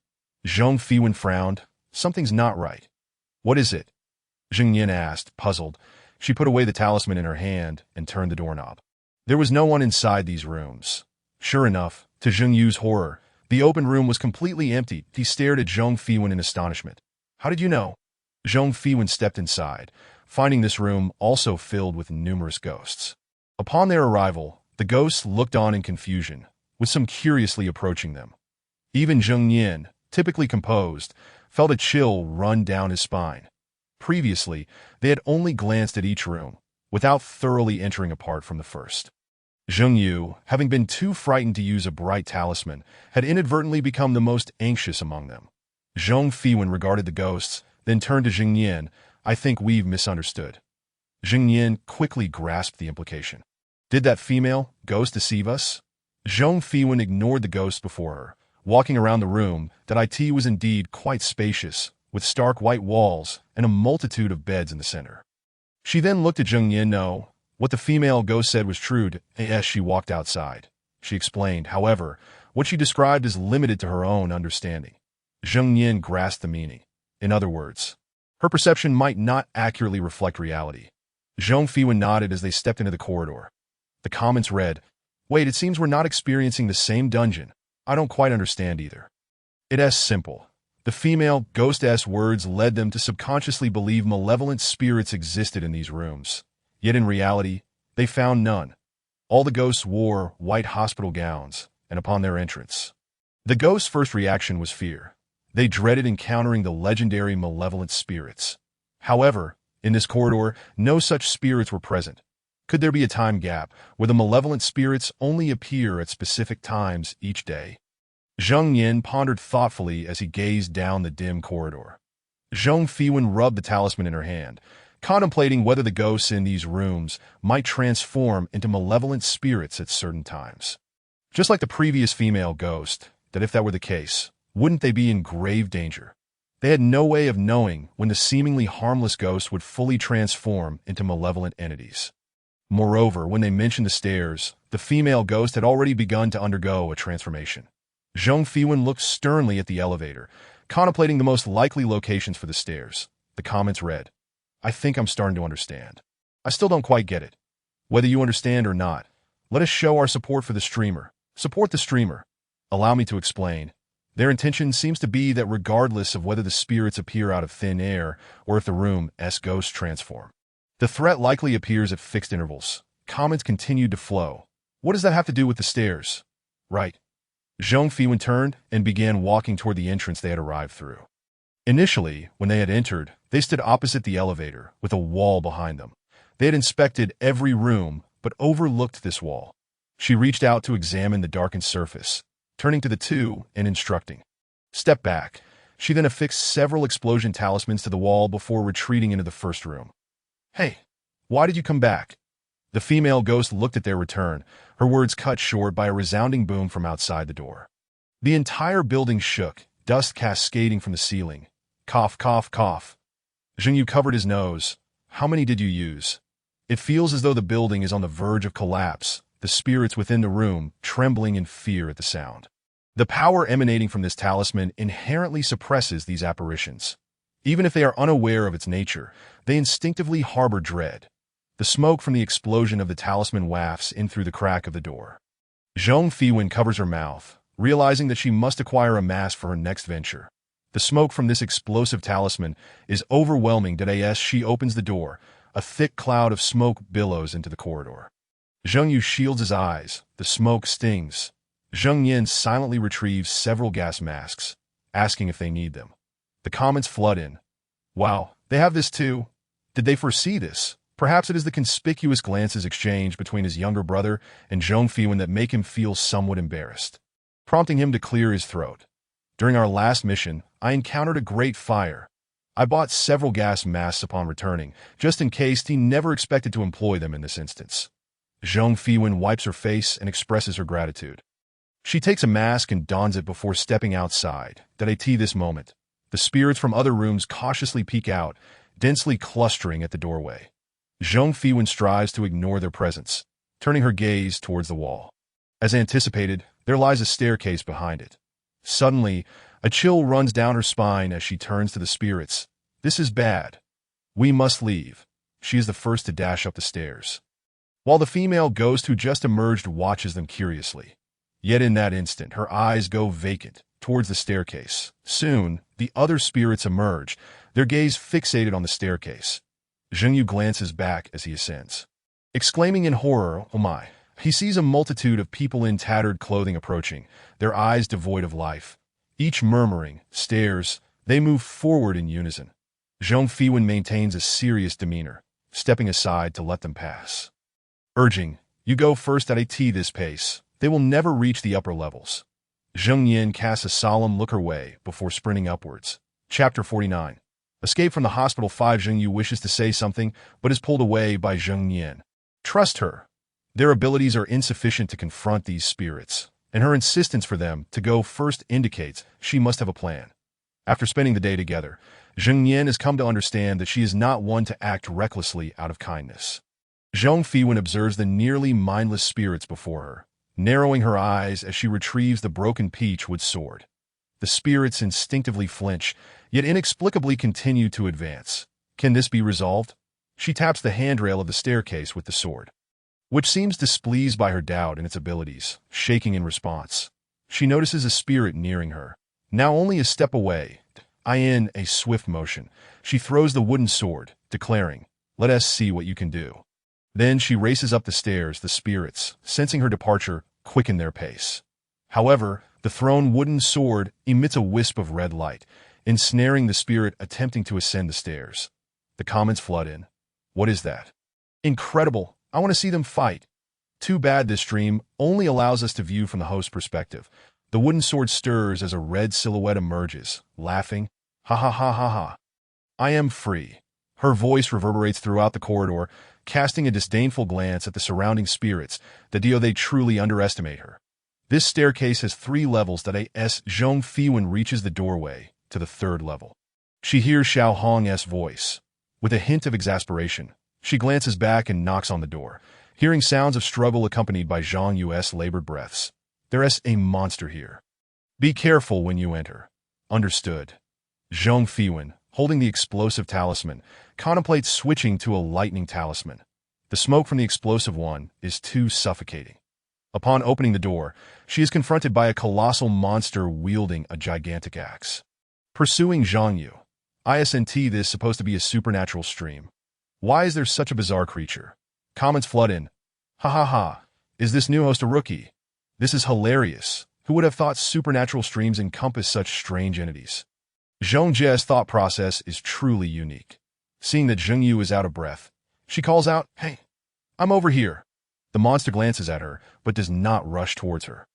Zhong Fiwen frowned. "Something's not right." "What is it?" Zheng Yin asked, puzzled. She put away the talisman in her hand and turned the doorknob. There was no one inside these rooms. Sure enough, to Zheng Yu's horror, the open room was completely empty. He stared at Zhong Fiwen in astonishment. "How did you know?" Zhong Fiwen stepped inside, finding this room also filled with numerous ghosts. Upon their arrival, the ghosts looked on in confusion, with some curiously approaching them. Even Zheng Yin, typically composed, felt a chill run down his spine. Previously, they had only glanced at each room, without thoroughly entering apart from the first. Zheng Yu, having been too frightened to use a bright talisman, had inadvertently become the most anxious among them. Zhong Fiwen regarded the ghosts, then turned to Zheng Yin. "I think we've misunderstood." Zheng Yin quickly grasped the implication. "Did that female ghost deceive us?" Zhong Fiwen ignored the ghost before her. Walking around the room, that it was indeed quite spacious, with stark white walls and a multitude of beds in the center. She then looked at Zheng Yin. "No, what the female ghost said was true." As she walked outside, she explained. However, what she described is limited to her own understanding. Zheng Yin grasped the meaning. In other words, her perception might not accurately reflect reality. Zhong Fiwen nodded as they stepped into the corridor. The comments read, "Wait, it seems we're not experiencing the same dungeon. I don't quite understand either." It's simple. The female ghost's words led them to subconsciously believe malevolent spirits existed in these rooms. Yet in reality, they found none. All the ghosts wore white hospital gowns, and upon their entrance, the ghosts' first reaction was fear. They dreaded encountering the legendary malevolent spirits. However, in this corridor, no such spirits were present. Could there be a time gap where the malevolent spirits only appear at specific times each day? Zheng Yin pondered thoughtfully as he gazed down the dim corridor. Zhong Fiwen rubbed the talisman in her hand, contemplating whether the ghosts in these rooms might transform into malevolent spirits at certain times. Just like the previous female ghost, that if that were the case, wouldn't they be in grave danger? They had no way of knowing when the seemingly harmless ghosts would fully transform into malevolent entities. Moreover, when they mentioned the stairs, the female ghost had already begun to undergo a transformation. Zhong Fiwen looked sternly at the elevator, contemplating the most likely locations for the stairs. The comments read, "I think I'm starting to understand. I still don't quite get it. Whether you understand or not, let us show our support for the streamer. Support the streamer. Allow me to explain. Their intention seems to be that regardless of whether the spirits appear out of thin air or if the room's ghosts transform, the threat likely appears at fixed intervals." Comments continued to flow. "What does that have to do with the stairs?" "Right." Zhong Fiwen turned and began walking toward the entrance they had arrived through. Initially, when they had entered, they stood opposite the elevator, with a wall behind them. They had inspected every room, but overlooked this wall. She reached out to examine the darkened surface, turning to the two and instructing, "Step back." She then affixed several explosion talismans to the wall before retreating into the first room. "Hey, why did you come back?" The female ghost looked at their return, her words cut short by a resounding boom from outside the door. The entire building shook, dust cascading from the ceiling. Cough, cough, cough. Zheng Yu covered his nose. "How many did you use?" It feels as though the building is on the verge of collapse, the spirits within the room trembling in fear at the sound. The power emanating from this talisman inherently suppresses these apparitions. Even if they are unaware of its nature, they instinctively harbor dread. The smoke from the explosion of the talisman wafts in through the crack of the door. Zhong Fiwen covers her mouth, realizing that she must acquire a mask for her next venture. The smoke from this explosive talisman is overwhelming. As she opens the door, a thick cloud of smoke billows into the corridor. Zheng Yu shields his eyes. The smoke stings. Zheng Yin silently retrieves several gas masks, asking if they need them. The comments flood in. Wow, they have this too? Did they foresee this? Perhaps it is the conspicuous glances exchanged between his younger brother and Zhong Fiwen that make him feel somewhat embarrassed, prompting him to clear his throat. During our last mission, I encountered a great fire. I bought several gas masks upon returning, just in case. He never expected to employ them in this instance. Zhong Fiwen wipes her face and expresses her gratitude. She takes a mask and dons it before stepping outside. This moment, the spirits from other rooms cautiously peek out, densely clustering at the doorway. Zhong Fiwen strives to ignore their presence, turning her gaze towards the wall. As anticipated, there lies a staircase behind it. Suddenly, a chill runs down her spine as she turns to the spirits. This is bad. We must leave. She is the first to dash up the stairs, while the female ghost who just emerged watches them curiously. Yet in that instant, her eyes go vacant towards the staircase. Soon, the other spirits emerge, their gaze fixated on the staircase. Zheng Yu glances back as he ascends, exclaiming in horror, "Oh my!" He sees a multitude of people in tattered clothing approaching, their eyes devoid of life. Each murmuring, stares. They move forward in unison. Zhong Fiwen maintains a serious demeanor, stepping aside to let them pass, urging, "You go first at this pace. They will never reach the upper levels." Zheng Yin casts a solemn look her way before sprinting upwards. Chapter 49. Escape from the hospital 5. Zheng Yu wishes to say something, but is pulled away by Zheng Yin. Trust her. Their abilities are insufficient to confront these spirits, and her insistence for them to go first indicates she must have a plan. After spending the day together, Zheng Yin has come to understand that she is not one to act recklessly out of kindness. Zhong Fiwen observes the nearly mindless spirits before her, narrowing her eyes as she retrieves the broken peachwood sword. The spirits instinctively flinch, yet inexplicably continue to advance. Can this be resolved? She taps the handrail of the staircase with the sword, which seems displeased by her doubt in its abilities, shaking in response. She notices a spirit nearing her, now only a step away. In a swift motion, she throws the wooden sword, declaring, "Let us see what you can do." Then she races up the stairs. The spirits, sensing her departure, quicken their pace. However, the thrown wooden sword emits a wisp of red light, ensnaring the spirit attempting to ascend the stairs. The comments flood in. What is that? Incredible. I want to see them fight. Too bad this stream only allows us to view from the host's perspective. The wooden sword stirs as a red silhouette emerges, laughing. Ha ha ha ha ha. I am free. Her voice reverberates throughout the corridor, casting a disdainful glance at the surrounding spirits. They truly underestimate her. This staircase has 3 levels. Zhong Fiwen reaches the doorway to the 3rd level. She hears Xiao Hong's voice. With a hint of exasperation, she glances back and knocks on the door, hearing sounds of struggle accompanied by Zhang Yu's labored breaths. There's a monster here. Be careful when you enter. Understood. Zhong Fiwen, holding the explosive talisman, contemplates switching to a lightning talisman. The smoke from the explosive one is too suffocating. Upon opening the door, she is confronted by a colossal monster wielding a gigantic axe, pursuing Zhang Yu. Isn't this supposed to be a supernatural stream? Why is there such a bizarre creature? Comments flood in. Ha ha ha. Is this new host a rookie? This is hilarious. Who would have thought supernatural streams encompass such strange entities? Zhong Jie's thought process is truly unique. Seeing that Zheng Yu is out of breath, she calls out, "Hey, I'm over here." The monster glances at her, but does not rush towards her.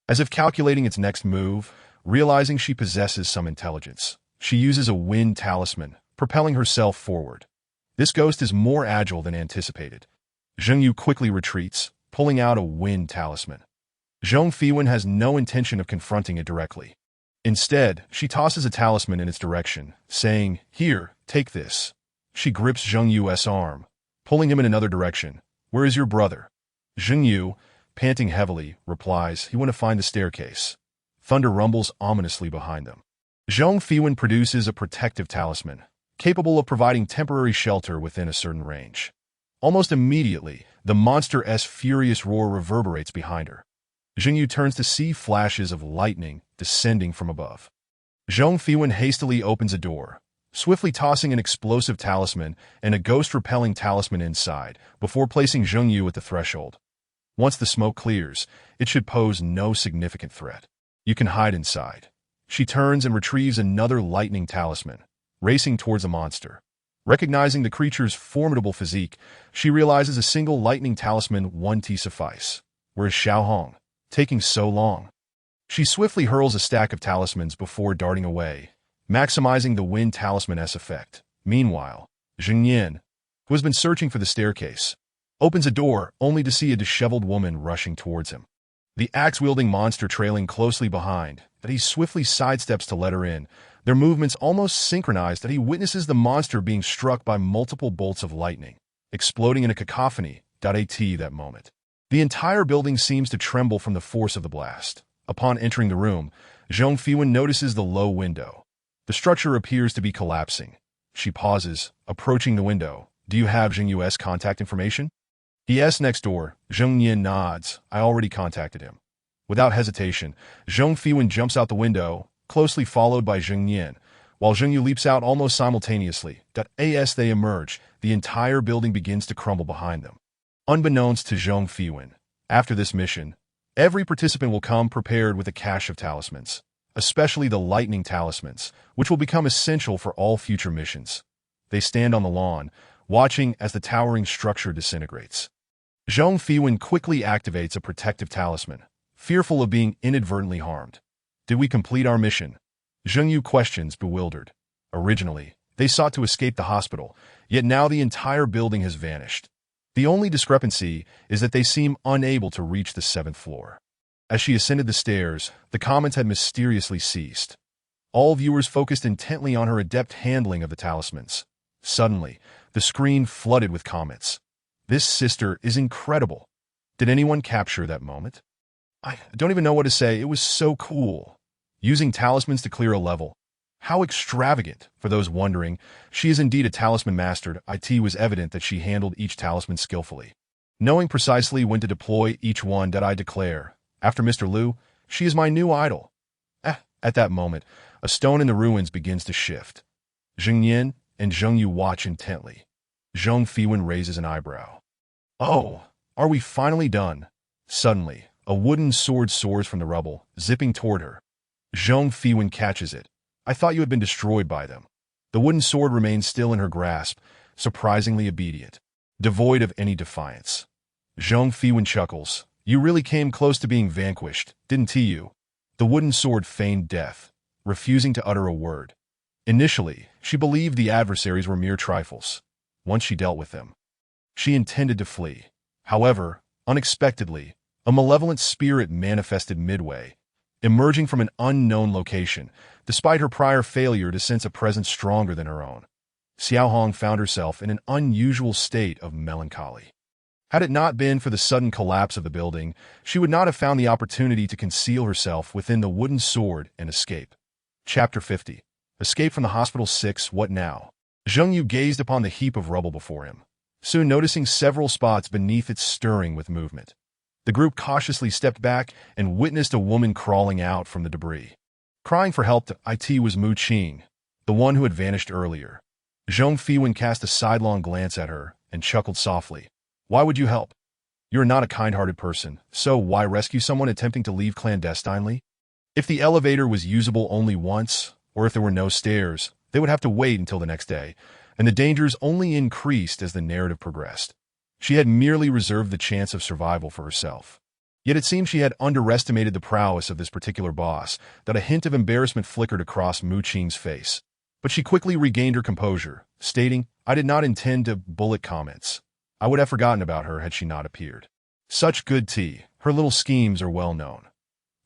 As if calculating its next move, realizing she possesses some intelligence, she uses a wind talisman, propelling herself forward. This ghost is more agile than anticipated. Zheng Yu quickly retreats, pulling out a wind talisman. Zhong Fiwen has no intention of confronting it directly. Instead, she tosses a talisman in its direction, saying, "Here, take this." She grips Zheng Yu's arm, pulling him in another direction. "Where is your brother?" Zheng Yu, panting heavily, replies, "He went to find the staircase." Thunder rumbles ominously behind them. Zhong Fiwen produces a protective talisman, capable of providing temporary shelter within a certain range. Almost immediately, the monster's furious roar reverberates behind her. Zhengyu turns to see flashes of lightning descending from above. Zhong Fiwen hastily opens a door, swiftly tossing an explosive talisman and a ghost-repelling talisman inside before placing Zhengyu at the threshold. Once the smoke clears, it should pose no significant threat. You can hide inside. She turns and retrieves another lightning talisman, racing towards the monster. Recognizing the creature's formidable physique, she realizes a single lightning talisman won't suffice. Where is Xiaohong? Taking so long. She swiftly hurls a stack of talismans before darting away, maximizing the wind talisman's effect. Meanwhile, Zheng Yin, who has been searching for the staircase, opens a door only to see a disheveled woman rushing towards him. The axe-wielding monster trailing closely behind, that he swiftly sidesteps to let her in, their movements almost synchronized that he witnesses the monster being struck by multiple bolts of lightning, exploding in a cacophony. At that moment, the entire building seems to tremble from the force of the blast. Upon entering the room, Zhong Fiwen notices the low window. The structure appears to be collapsing. She pauses, approaching the window. Do you have Zheng Yu's contact information? He asks next door. Zheng Yin nods. I already contacted him. Without hesitation, Zhong Fiwen jumps out the window, closely followed by Zheng Yin, while Zheng Yu leaps out almost simultaneously. As they emerge, the entire building begins to crumble behind them. Unbeknownst to Zhong Fiwen, after this mission, every participant will come prepared with a cache of talismans, especially the lightning talismans, which will become essential for all future missions. They stand on the lawn, watching as the towering structure disintegrates. Zhong Fiwen quickly activates a protective talisman, fearful of being inadvertently harmed. Did we complete our mission? Zheng Yu questions, bewildered. Originally, they sought to escape the hospital, yet now the entire building has vanished. The only discrepancy is that they seem unable to reach the 7th floor. As she ascended the stairs, the comments had mysteriously ceased. All viewers focused intently on her adept handling of the talismans. Suddenly, the screen flooded with comments. This sister is incredible. Did anyone capture that moment? I don't even know what to say. It was so cool. Using talismans to clear a level. How extravagant. For those wondering, she is indeed a talisman master. It was evident that she handled each talisman skillfully, knowing precisely when to deploy each one. I declare, after Mr. Liu, she is my new idol. At that moment, a stone in the ruins begins to shift. Zheng Yin and Zheng Yu watch intently. Zhong Fiwen raises an eyebrow. Oh, are we finally done? Suddenly, a wooden sword soars from the rubble, zipping toward her. Zhong Fiwen catches it. I thought you had been destroyed by them. The wooden sword remains still in her grasp, surprisingly obedient, devoid of any defiance. Zhong Fiwen chuckles. You really came close to being vanquished, didn't you? The wooden sword feigned death, refusing to utter a word. Initially, she believed the adversaries were mere trifles. Once she dealt with them, she intended to flee. However, unexpectedly, a malevolent spirit manifested midway, emerging from an unknown location, despite her prior failure to sense a presence stronger than her own. Xiaohong found herself in an unusual state of melancholy. Had it not been for the sudden collapse of the building, she would not have found the opportunity to conceal herself within the wooden sword and escape. Chapter 50. Escape from the Hospital 6. What now? Zheng Yu gazed upon the heap of rubble before him, soon noticing several spots beneath it stirring with movement. The group cautiously stepped back and witnessed a woman crawling out from the debris. Crying for help. It was Mu Qing, the one who had vanished earlier. Zhong Fiwen cast a sidelong glance at her and chuckled softly. Why would you help? You're not a kind-hearted person, so why rescue someone attempting to leave clandestinely? If the elevator was usable only once, or if there were no stairs, they would have to wait until the next day, and the dangers only increased as the narrative progressed. She had merely reserved the chance of survival for herself. Yet it seemed she had underestimated the prowess of this particular boss, that a hint of embarrassment flickered across Mu Qing's face. But she quickly regained her composure, stating, I did not intend to bullet comments. I would have forgotten about her had she not appeared. Such good tea, her little schemes are well known.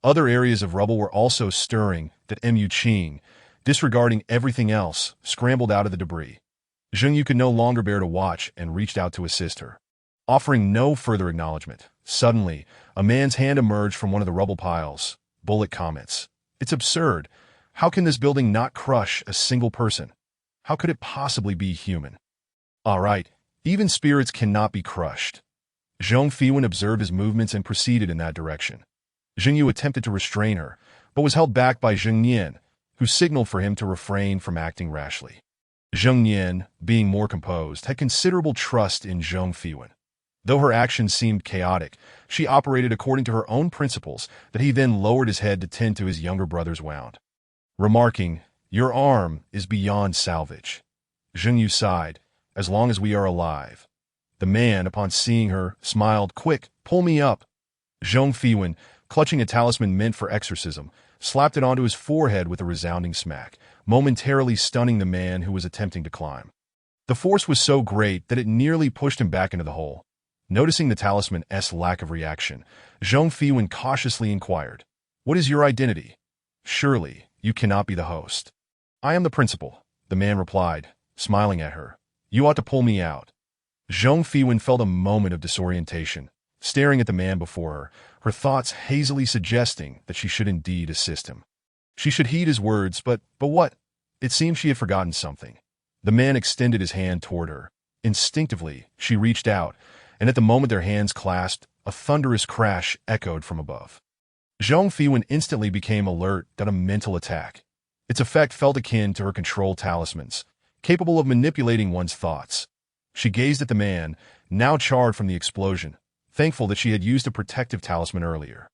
Other areas of rubble were also stirring, that Mu Qing, disregarding everything else, scrambled out of the debris. Zheng Yu could no longer bear to watch and reached out to assist her. Offering no further acknowledgement, suddenly, a man's hand emerged from one of the rubble piles. Bullet comments. It's absurd. How can this building not crush a single person? How could it possibly be human? All right, even spirits cannot be crushed. Zhong Fiwen observed his movements and proceeded in that direction. Zheng Yu attempted to restrain her, but was held back by Zheng Nian, who signaled for him to refrain from acting rashly. Zheng Nian, being more composed, had considerable trust in Zhong Fiwen. Though her actions seemed chaotic, she operated according to her own principles that he then lowered his head to tend to his younger brother's wound. Remarking, "Your arm is beyond salvage." Zheng Yu sighed, "As long as we are alive." The man, upon seeing her, smiled, "Quick, pull me up." Zhong Fiwen, clutching a talisman meant for exorcism, slapped it onto his forehead with a resounding smack, momentarily stunning the man who was attempting to climb. The force was so great that it nearly pushed him back into the hole. Noticing the talisman's lack of reaction, Zhong Fiwen cautiously inquired, "What is your identity? Surely, you cannot be the host." "I am the principal," the man replied, smiling at her. "You ought to pull me out." Zhong Fiwen felt a moment of disorientation, staring at the man before her thoughts hazily suggesting that she should indeed assist him. She should heed his words, but what? It seemed she had forgotten something. The man extended his hand toward her. Instinctively, she reached out, and at the moment their hands clasped, a thunderous crash echoed from above. Zhong Fiwen instantly became alert that a mental attack. Its effect felt akin to her control talismans, capable of manipulating one's thoughts. She gazed at the man, now charred from the explosion, thankful that she had used a protective talisman earlier.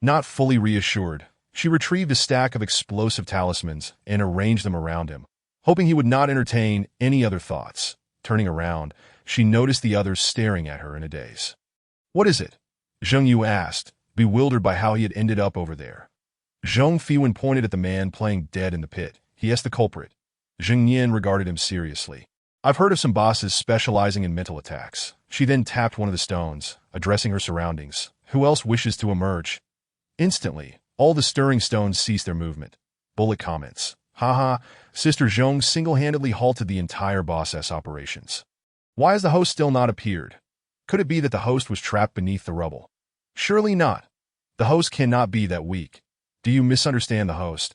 Not fully reassured, she retrieved a stack of explosive talismans and arranged them around him, hoping he would not entertain any other thoughts. Turning around, she noticed the others staring at her in a daze. "What is it?" Zheng Yu asked, bewildered by how he had ended up over there. Zhong Fiwen pointed at the man playing dead in the pit. He asked the culprit. Zheng Nian regarded him seriously. "I've heard of some bosses specializing in mental attacks." She then tapped one of the stones, addressing her surroundings. "Who else wishes to emerge?" Instantly, all the stirring stones ceased their movement. Bullet comments. "Haha, Sister Zhong single-handedly halted the entire boss's operations. Why has the host still not appeared? Could it be that the host was trapped beneath the rubble? Surely not. The host cannot be that weak. Do you misunderstand the host?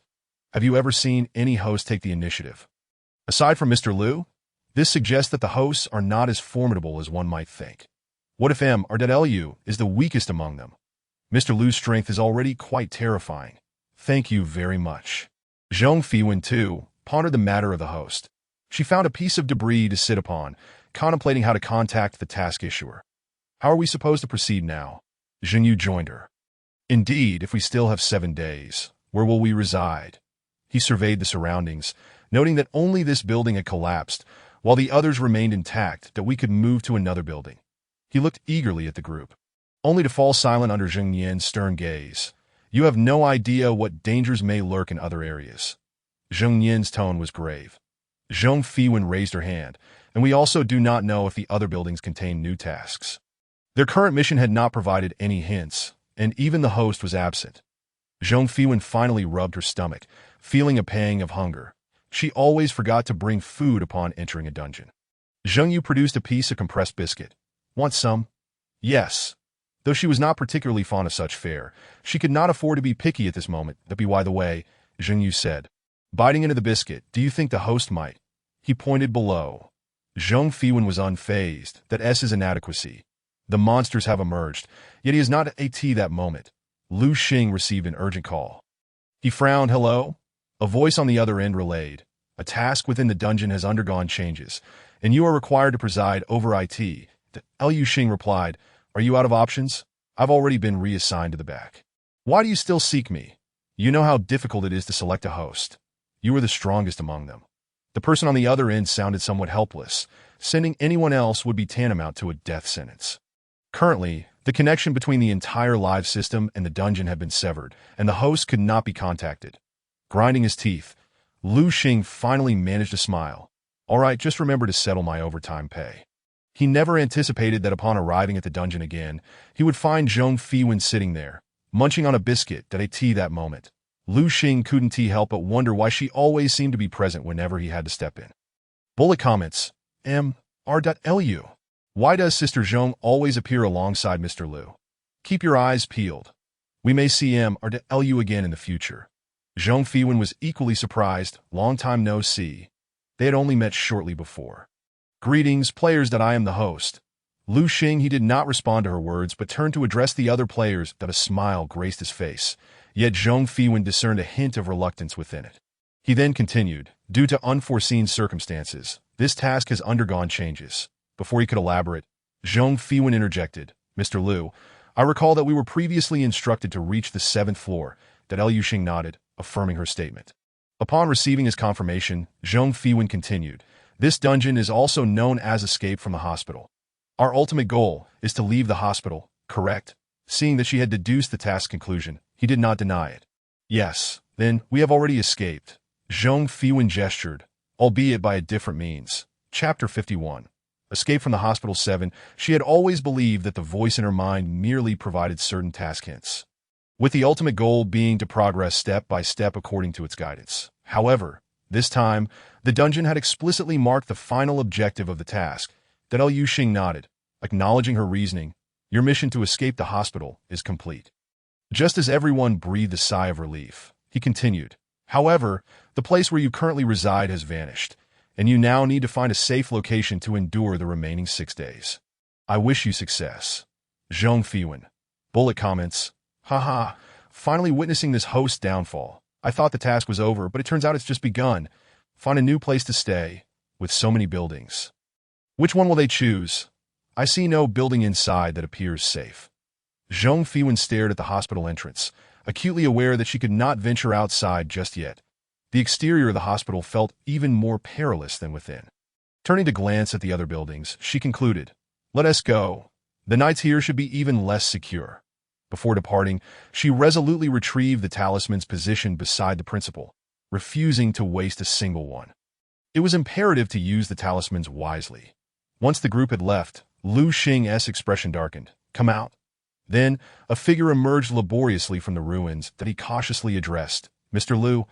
Have you ever seen any host take the initiative? Aside from Mr. Liu, this suggests that the hosts are not as formidable as one might think. What if Liu is the weakest among them? Mr. Liu's strength is already quite terrifying. Thank you very much." Zhong Fiwen, too, pondered the matter of the host. She found a piece of debris to sit upon, contemplating how to contact the task issuer. "How are we supposed to proceed now?" Zheng Yu joined her. "Indeed, if we still have 7 days, where will we reside?" He surveyed the surroundings, noting that only this building had collapsed, while the others remained intact, that we could move to another building. He looked eagerly at the group, only to fall silent under Zheng Nian's stern gaze. "You have no idea what dangers may lurk in other areas." Zheng Nian's tone was grave. Zhong Fiwen raised her hand, "And we also do not know if the other buildings contain new tasks." Their current mission had not provided any hints, and even the host was absent. Zhong Fiwen finally rubbed her stomach, feeling a pang of hunger. She always forgot to bring food upon entering a dungeon. Zheng Yu produced a piece of compressed biscuit. "Want some?" "Yes." Though she was not particularly fond of such fare, she could not afford to be picky at this moment. "That be by the way," Zheng Yu said. Biting into the biscuit, "Do you think the host might?" He pointed below. Zhong Fiwen was unfazed. "That is inadequacy. The monsters have emerged, yet he is not at that moment." Lu Xing received an urgent call. He frowned. "Hello?" A voice on the other end relayed. "A task within the dungeon has undergone changes, and you are required to preside over it." Lu Xing replied, "Are you out of options? I've already been reassigned to the back. Why do you still seek me? You know how difficult it is to select a host. You are the strongest among them." The person on the other end sounded somewhat helpless. Sending anyone else would be tantamount to a death sentence. Currently, the connection between the entire live system and the dungeon had been severed, and the host could not be contacted. Grinding his teeth, Lu Xing finally managed to smile. "All right, just remember to settle my overtime pay." He never anticipated that upon arriving at the dungeon again, he would find Zhong Fiwen sitting there, munching on a biscuit that moment. Lu Xing couldn't help but wonder why she always seemed to be present whenever he had to step in. Bullet comments. R.Lu. Why does Sister Zhong always appear alongside Mr. Liu? Keep your eyes peeled. We may see R.Lu again in the future. Zhong Fiwen was equally surprised. Long time no see. They had only met shortly before. Greetings, players. I am the host. Lu Xing. He did not respond to her words, but turned to address the other players. A smile graced his face. Yet Zhong Fiwen discerned a hint of reluctance within it. He then continued, due to unforeseen circumstances, this task has undergone changes. Before he could elaborate, Zhong Fiwen interjected, Mr. Liu, I recall that we were previously instructed to reach the 7th floor. That Liu Xing nodded, affirming her statement. Upon receiving his confirmation, Zhong Fiwen continued, this dungeon is also known as Escape from the Hospital. Our ultimate goal is to leave the hospital, correct? Seeing that she had deduced the task's conclusion, he did not deny it. Yes, then, we have already escaped. Zhong Fiwen gestured, albeit by a different means. Chapter 51. Escape from the Hospital 7. She had always believed that the voice in her mind merely provided certain task hints, with the ultimate goal being to progress step by step according to its guidance. However, this time, the dungeon had explicitly marked the final objective of the task. That Liu Xing nodded, acknowledging her reasoning. Your mission to escape the hospital is complete. Just as everyone breathed a sigh of relief, he continued, however, the place where you currently reside has vanished, and you now need to find a safe location to endure the remaining 6 days. I wish you success. Zhong Fiwen. Bullet comments. Haha, finally witnessing this host's downfall. I thought the task was over, but it turns out it's just begun. Find a new place to stay, with so many buildings. Which one will they choose? I see no building inside that appears safe. Zhong Fiwen stared at the hospital entrance, acutely aware that she could not venture outside just yet. The exterior of the hospital felt even more perilous than within. Turning to glance at the other buildings, she concluded, let us go. The nights here should be even less secure. Before departing, she resolutely retrieved the talisman's position beside the principal, refusing to waste a single one. It was imperative to use the talismans wisely. Once the group had left, Lu Xing's expression darkened. Come out. Then, a figure emerged laboriously from the ruins that he cautiously addressed. Mr. Liu.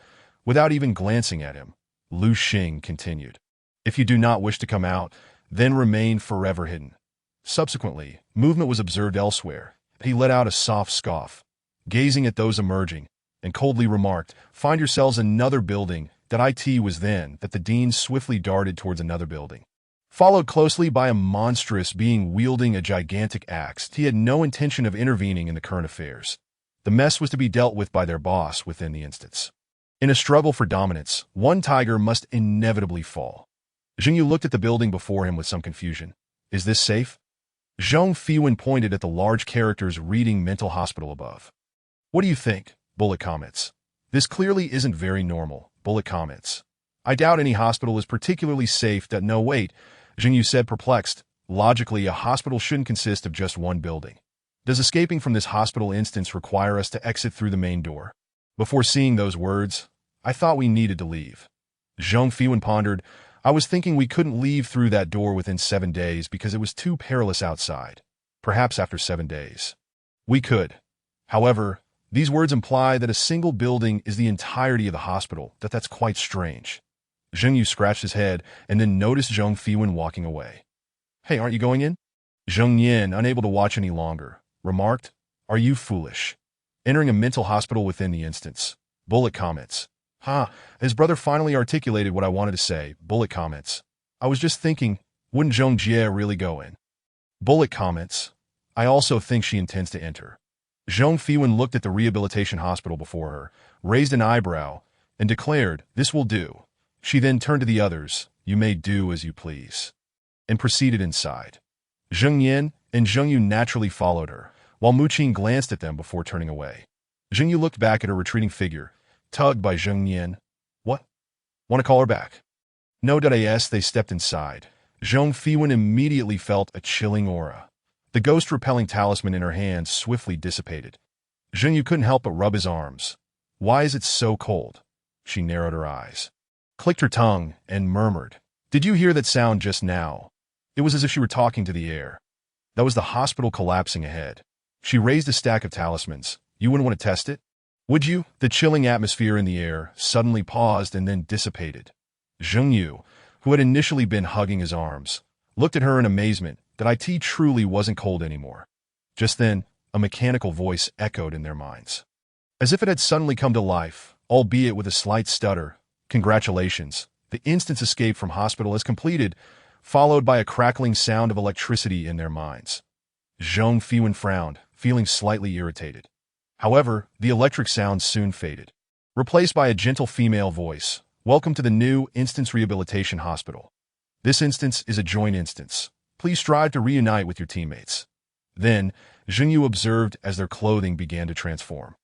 Without even glancing at him, Lu Xing continued. If you do not wish to come out, then remain forever hidden. Subsequently, movement was observed elsewhere. He let out a soft scoff, gazing at those emerging, and coldly remarked, find yourselves another building. That it was then that the dean swiftly darted towards another building, followed closely by a monstrous being wielding a gigantic axe. He had no intention of intervening in the current affairs. The mess was to be dealt with by their boss within the instance. In a struggle for dominance, one tiger must inevitably fall. Jingyu looked at the building before him with some confusion. Is this safe? Zhong Fiwen pointed at the large characters reading mental hospital above. What do you think? Bullet comments. This clearly isn't very normal. Bullet comments. I doubt any hospital is particularly safe. No, wait, Jingyu said, perplexed. Logically, a hospital shouldn't consist of just one building. Does escaping from this hospital instance require us to exit through the main door? Before seeing those words, I thought we needed to leave. Zhong Fiwen pondered. I was thinking we couldn't leave through that door within 7 days because it was too perilous outside. Perhaps after 7 days. We could. However, these words imply that a single building is the entirety of the hospital. That's quite strange. Zhengyu scratched his head and then noticed Zhong Fiwen walking away. Hey, aren't you going in? Zheng Yin, unable to watch any longer, remarked, Are you foolish? Entering a mental hospital within the instance. Bullet comments. His brother finally articulated what I wanted to say. Bullet comments. I was just thinking, wouldn't Zhong Jie really go in? Bullet comments. I also think she intends to enter. Zhong Fiwen looked at the rehabilitation hospital before her, raised an eyebrow, and declared, This will do. She then turned to the others, You may do as you please, and proceeded inside. Zheng Yin and Zheng Yu naturally followed her, while Mu Qing glanced at them before turning away. Zheng Yu looked back at her retreating figure, tugged by Zheng Yin. What? Want to call her back? No. As they stepped inside, Zhong Fiwen immediately felt a chilling aura. The ghost-repelling talisman in her hand swiftly dissipated. Zheng Yu couldn't help but rub his arms. Why is it so cold? She narrowed her eyes, clicked her tongue, and murmured, Did you hear that sound just now? It was as if she were talking to the air. That was the hospital collapsing ahead. She raised a stack of talismans. You wouldn't want to test it? Would you? The chilling atmosphere in the air suddenly paused and then dissipated. Zheng Yu, who had initially been hugging his arms, looked at her in amazement that it truly wasn't cold anymore. Just then, a mechanical voice echoed in their minds. As if it had suddenly come to life, albeit with a slight stutter. Congratulations. The instant's escape from hospital is completed, followed by a crackling sound of electricity in their minds. Zhong Fiwen frowned, feeling slightly irritated. However, the electric sound soon faded, replaced by a gentle female voice. Welcome to the new Instance Rehabilitation Hospital. This instance is a joint instance. Please strive to reunite with your teammates. Then, Zhengyu observed as their clothing began to transform,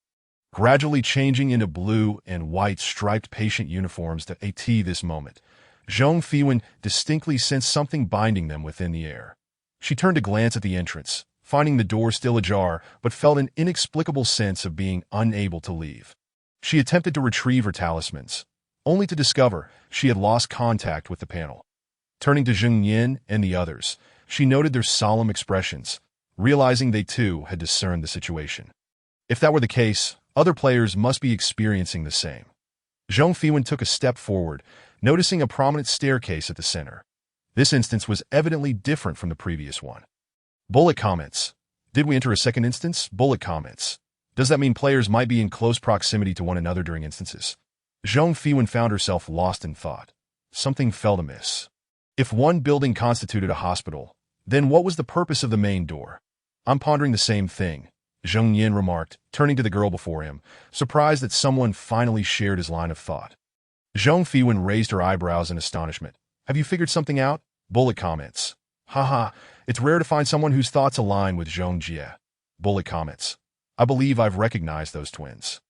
gradually changing into blue and white striped patient uniforms that at this moment, Zhong Fiwen distinctly sensed something binding them within the air. She turned to glance at the entrance, finding the door still ajar, but felt an inexplicable sense of being unable to leave. She attempted to retrieve her talismans, only to discover she had lost contact with the panel. Turning to Zheng Yin and the others, she noted their solemn expressions, realizing they too had discerned the situation. If that were the case, other players must be experiencing the same. Zhong Fiwen took a step forward, noticing a prominent staircase at the center. This instance was evidently different from the previous one. Bullet comments. Did we enter a second instance? Bullet comments. Does that mean players might be in close proximity to one another during instances? Zhong Fiwen found herself lost in thought. Something felt amiss. If one building constituted a hospital, then what was the purpose of the main door? I'm pondering the same thing, Zheng Yin remarked, turning to the girl before him, surprised that someone finally shared his line of thought. Zhong Fiwen raised her eyebrows in astonishment. Have you figured something out? Bullet comments. Haha, it's rare to find someone whose thoughts align with Zhong Jie. Bullet comments. I believe I've recognized those twins.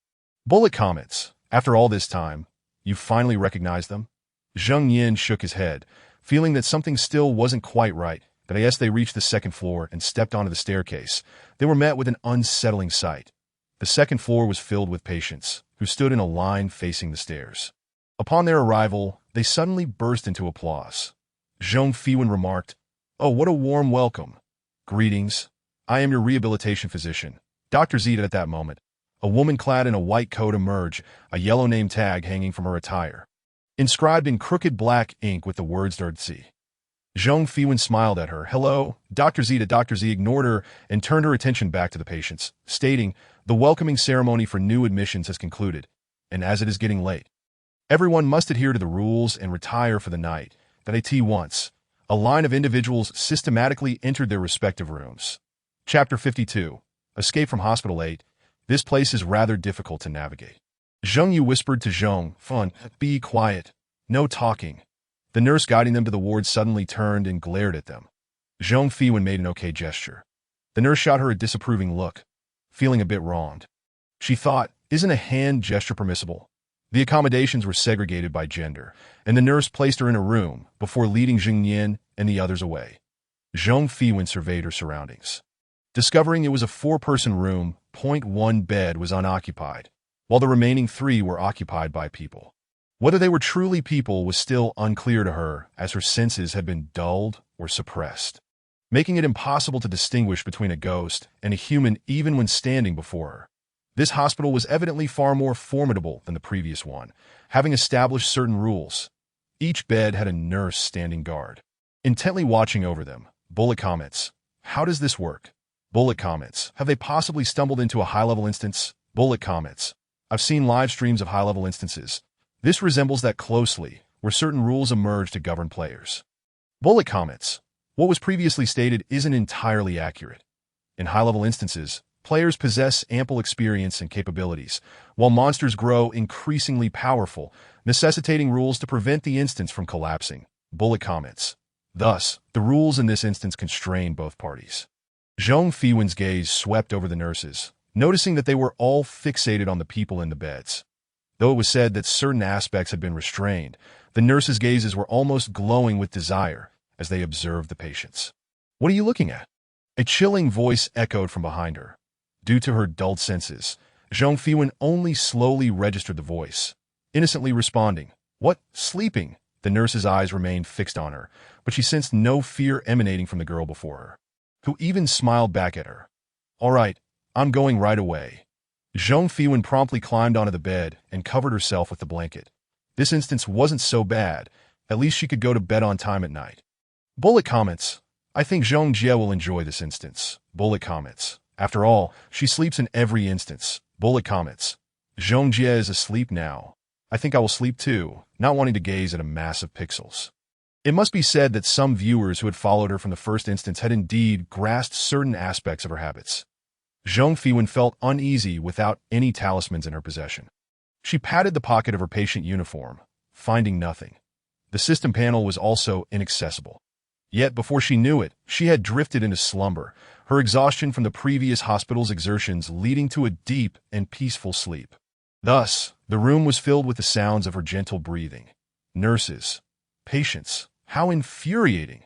Bullet comments. After all this time, you finally recognized them? Zheng Yin shook his head, feeling that something still wasn't quite right. But as they reached the second floor and stepped onto the staircase, they were met with an unsettling sight. The second floor was filled with patients, who stood in a line facing the stairs. Upon their arrival, they suddenly burst into applause. Zhong Fiwen remarked, "Oh, what a warm welcome. Greetings. I am your rehabilitation physician, Dr. Zita." At that moment, a woman clad in a white coat emerged, a yellow name tag hanging from her attire, inscribed in crooked black ink with the words "Drdzi." Zhong Fiwen smiled at her. "Hello, Dr. Zita." Dr. Z ignored her and turned her attention back to the patients, stating, "The welcoming ceremony for new admissions has concluded, and as it is getting late, everyone must adhere to the rules and retire for the night." That at once, a line of individuals systematically entered their respective rooms. Chapter 52. Escape from Hospital 8. This place is rather difficult to navigate. Zheng Yu whispered to Zhong Fun, "Be quiet. No talking." The nurse guiding them to the ward suddenly turned and glared at them. Zhong Fiwen made an okay gesture. The nurse shot her a disapproving look, feeling a bit wronged. She thought, isn't a hand gesture permissible? The accommodations were segregated by gender, and the nurse placed her in a room before leading Zheng Yin and the others away. Zhong Fiwen surveyed her surroundings. Discovering it was a 4-person room, .1 bed was unoccupied, while the remaining 3 were occupied by people. Whether they were truly people was still unclear to her, as her senses had been dulled or suppressed, making it impossible to distinguish between a ghost and a human even when standing before her. This hospital was evidently far more formidable than the previous one, having established certain rules. Each bed had a nurse standing guard, intently watching over them. Bullet comments. How does this work? Bullet comments. Have they possibly stumbled into a high-level instance? Bullet comments. I've seen live streams of high-level instances. This resembles that closely, where certain rules emerge to govern players. Bullet comments. What was previously stated isn't entirely accurate. In high-level instances, players possess ample experience and capabilities, while monsters grow increasingly powerful, necessitating rules to prevent the instance from collapsing. Bullet comments. Thus, the rules in this instance constrain both parties. Zhong Fiwen's gaze swept over the nurses, noticing that they were all fixated on the people in the beds. Though it was said that certain aspects had been restrained, the nurses' gazes were almost glowing with desire as they observed the patients. "What are you looking at?" A chilling voice echoed from behind her. Due to her dulled senses, Zhong Fiwen only slowly registered the voice, innocently responding, "What? Sleeping?" The nurse's eyes remained fixed on her, but she sensed no fear emanating from the girl before her, who even smiled back at her. "All right, I'm going right away." Zhong Fiwen promptly climbed onto the bed and covered herself with the blanket. This instance wasn't so bad. At least she could go to bed on time at night. Bullet comments. I think Zhong Jie will enjoy this instance. Bullet comments. After all, she sleeps in every instance. Bullet comments. Zhong Jie is asleep now. I think I will sleep too, not wanting to gaze at a mass of pixels. It must be said that some viewers who had followed her from the first instance had indeed grasped certain aspects of her habits. Zhong Fiwen felt uneasy without any talismans in her possession. She patted the pocket of her patient uniform, finding nothing. The system panel was also inaccessible. Yet before she knew it, she had drifted into slumber, her exhaustion from the previous hospital's exertions leading to a deep and peaceful sleep. Thus, the room was filled with the sounds of her gentle breathing. Nurses, patients, how infuriating!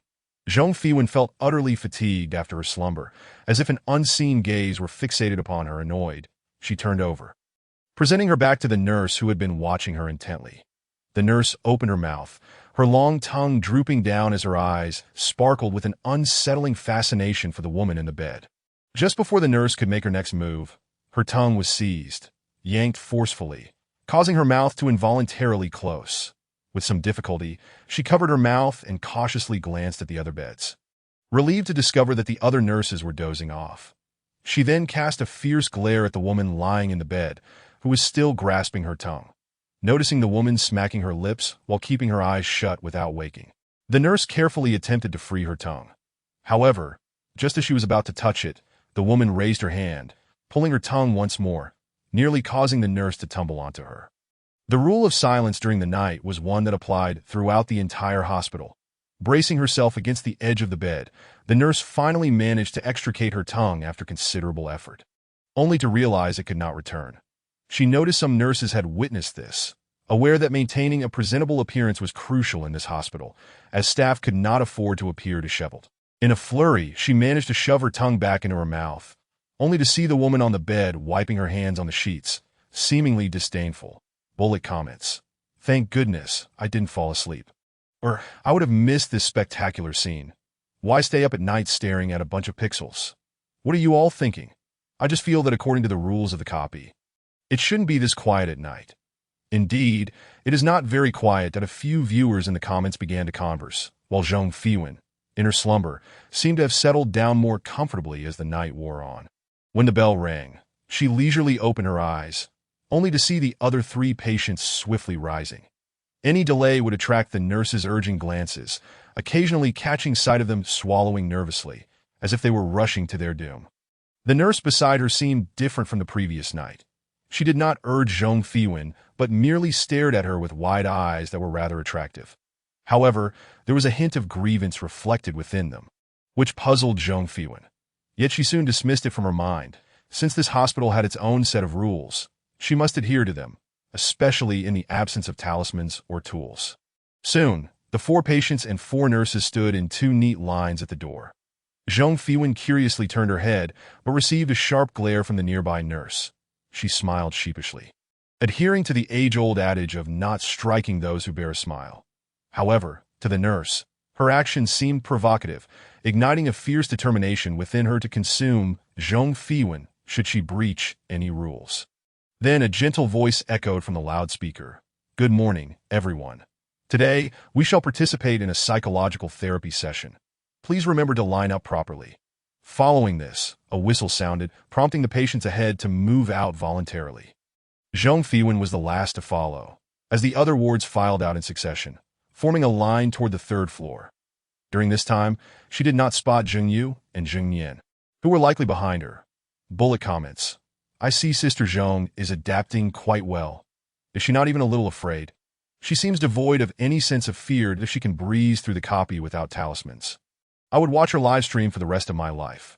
Zhong Fiwen felt utterly fatigued after her slumber, as if an unseen gaze were fixated upon her. Annoyed, she turned over, presenting her back to the nurse who had been watching her intently. The nurse opened her mouth, her long tongue drooping down as her eyes sparkled with an unsettling fascination for the woman in the bed. Just before the nurse could make her next move, her tongue was seized, yanked forcefully, causing her mouth to involuntarily close. With some difficulty, she covered her mouth and cautiously glanced at the other beds, relieved to discover that the other nurses were dozing off. She then cast a fierce glare at the woman lying in the bed, who was still grasping her tongue. Noticing the woman smacking her lips while keeping her eyes shut without waking, the nurse carefully attempted to free her tongue. However, just as she was about to touch it, the woman raised her hand, pulling her tongue once more, nearly causing the nurse to tumble onto her. The rule of silence during the night was one that applied throughout the entire hospital. Bracing herself against the edge of the bed, the nurse finally managed to extricate her tongue after considerable effort, only to realize it could not return. She noticed some nurses had witnessed this, aware that maintaining a presentable appearance was crucial in this hospital, as staff could not afford to appear disheveled. In a flurry, she managed to shove her tongue back into her mouth, only to see the woman on the bed wiping her hands on the sheets, seemingly disdainful. Bullet comments. Thank goodness I didn't fall asleep, or I would have missed this spectacular scene. Why stay up at night staring at a bunch of pixels? What are you all thinking? I just feel that according to the rules of the copy, it shouldn't be this quiet at night. Indeed, it is not very quiet that a few viewers in the comments began to converse, while Zhong Fiwen, in her slumber, seemed to have settled down more comfortably as the night wore on. When the bell rang, she leisurely opened her eyes, only to see the other 3 patients swiftly rising. Any delay would attract the nurse's urging glances, occasionally catching sight of them swallowing nervously, as if they were rushing to their doom. The nurse beside her seemed different from the previous night. She did not urge Zhong Fiwen, but merely stared at her with wide eyes that were rather attractive. However, there was a hint of grievance reflected within them, which puzzled Zhong Fiwen. Yet she soon dismissed it from her mind. Since this hospital had its own set of rules, she must adhere to them, especially in the absence of talismans or tools. Soon, the 4 patients and 4 nurses stood in 2 neat lines at the door. Zhong Fiwen curiously turned her head, but received a sharp glare from the nearby nurse. She smiled sheepishly, adhering to the age-old adage of not striking those who bear a smile. However, to the nurse, her actions seemed provocative, igniting a fierce determination within her to consume Zhong Fiwen should she breach any rules. Then a gentle voice echoed from the loudspeaker. Good morning, everyone. Today, we shall participate in a psychological therapy session. Please remember to line up properly. Following this, a whistle sounded, prompting the patients ahead to move out voluntarily. Zhong Fiwen was the last to follow, as the other wards filed out in succession, forming a line toward the 3rd floor. During this time, she did not spot Zheng Yu and Zheng Nian, who were likely behind her. Bullet comments. I see Sister Zhong is adapting quite well. Is she not even a little afraid? She seems devoid of any sense of fear if she can breeze through the copy without talismans. I would watch her live stream for the rest of my life.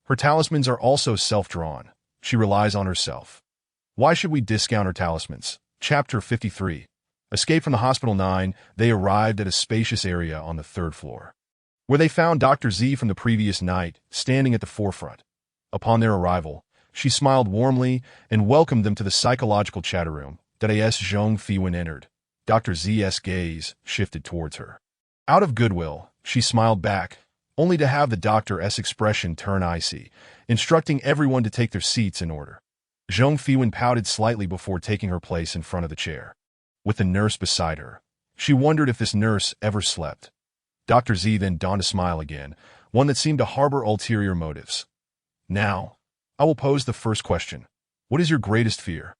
Her talismans are also self-drawn. She relies on herself. Why should we discount her talismans? Chapter 53. Escape from the Hospital 9, they arrived at a spacious area on the 3rd floor, where they found Dr. Z from the previous night standing at the forefront. Upon their arrival, she smiled warmly and welcomed them to the psychological chatter room that as Zhong Fiwen entered. Dr. Z's gaze shifted towards her. Out of goodwill, she smiled back, only to have the doctor's expression turn icy, instructing everyone to take their seats in order. Zhong Fiwen pouted slightly before taking her place in front of the chair. With the nurse beside her, she wondered if this nurse ever slept. Dr. Z then donned a smile again, one that seemed to harbor ulterior motives. Now, I will pose the first question. What is your greatest fear?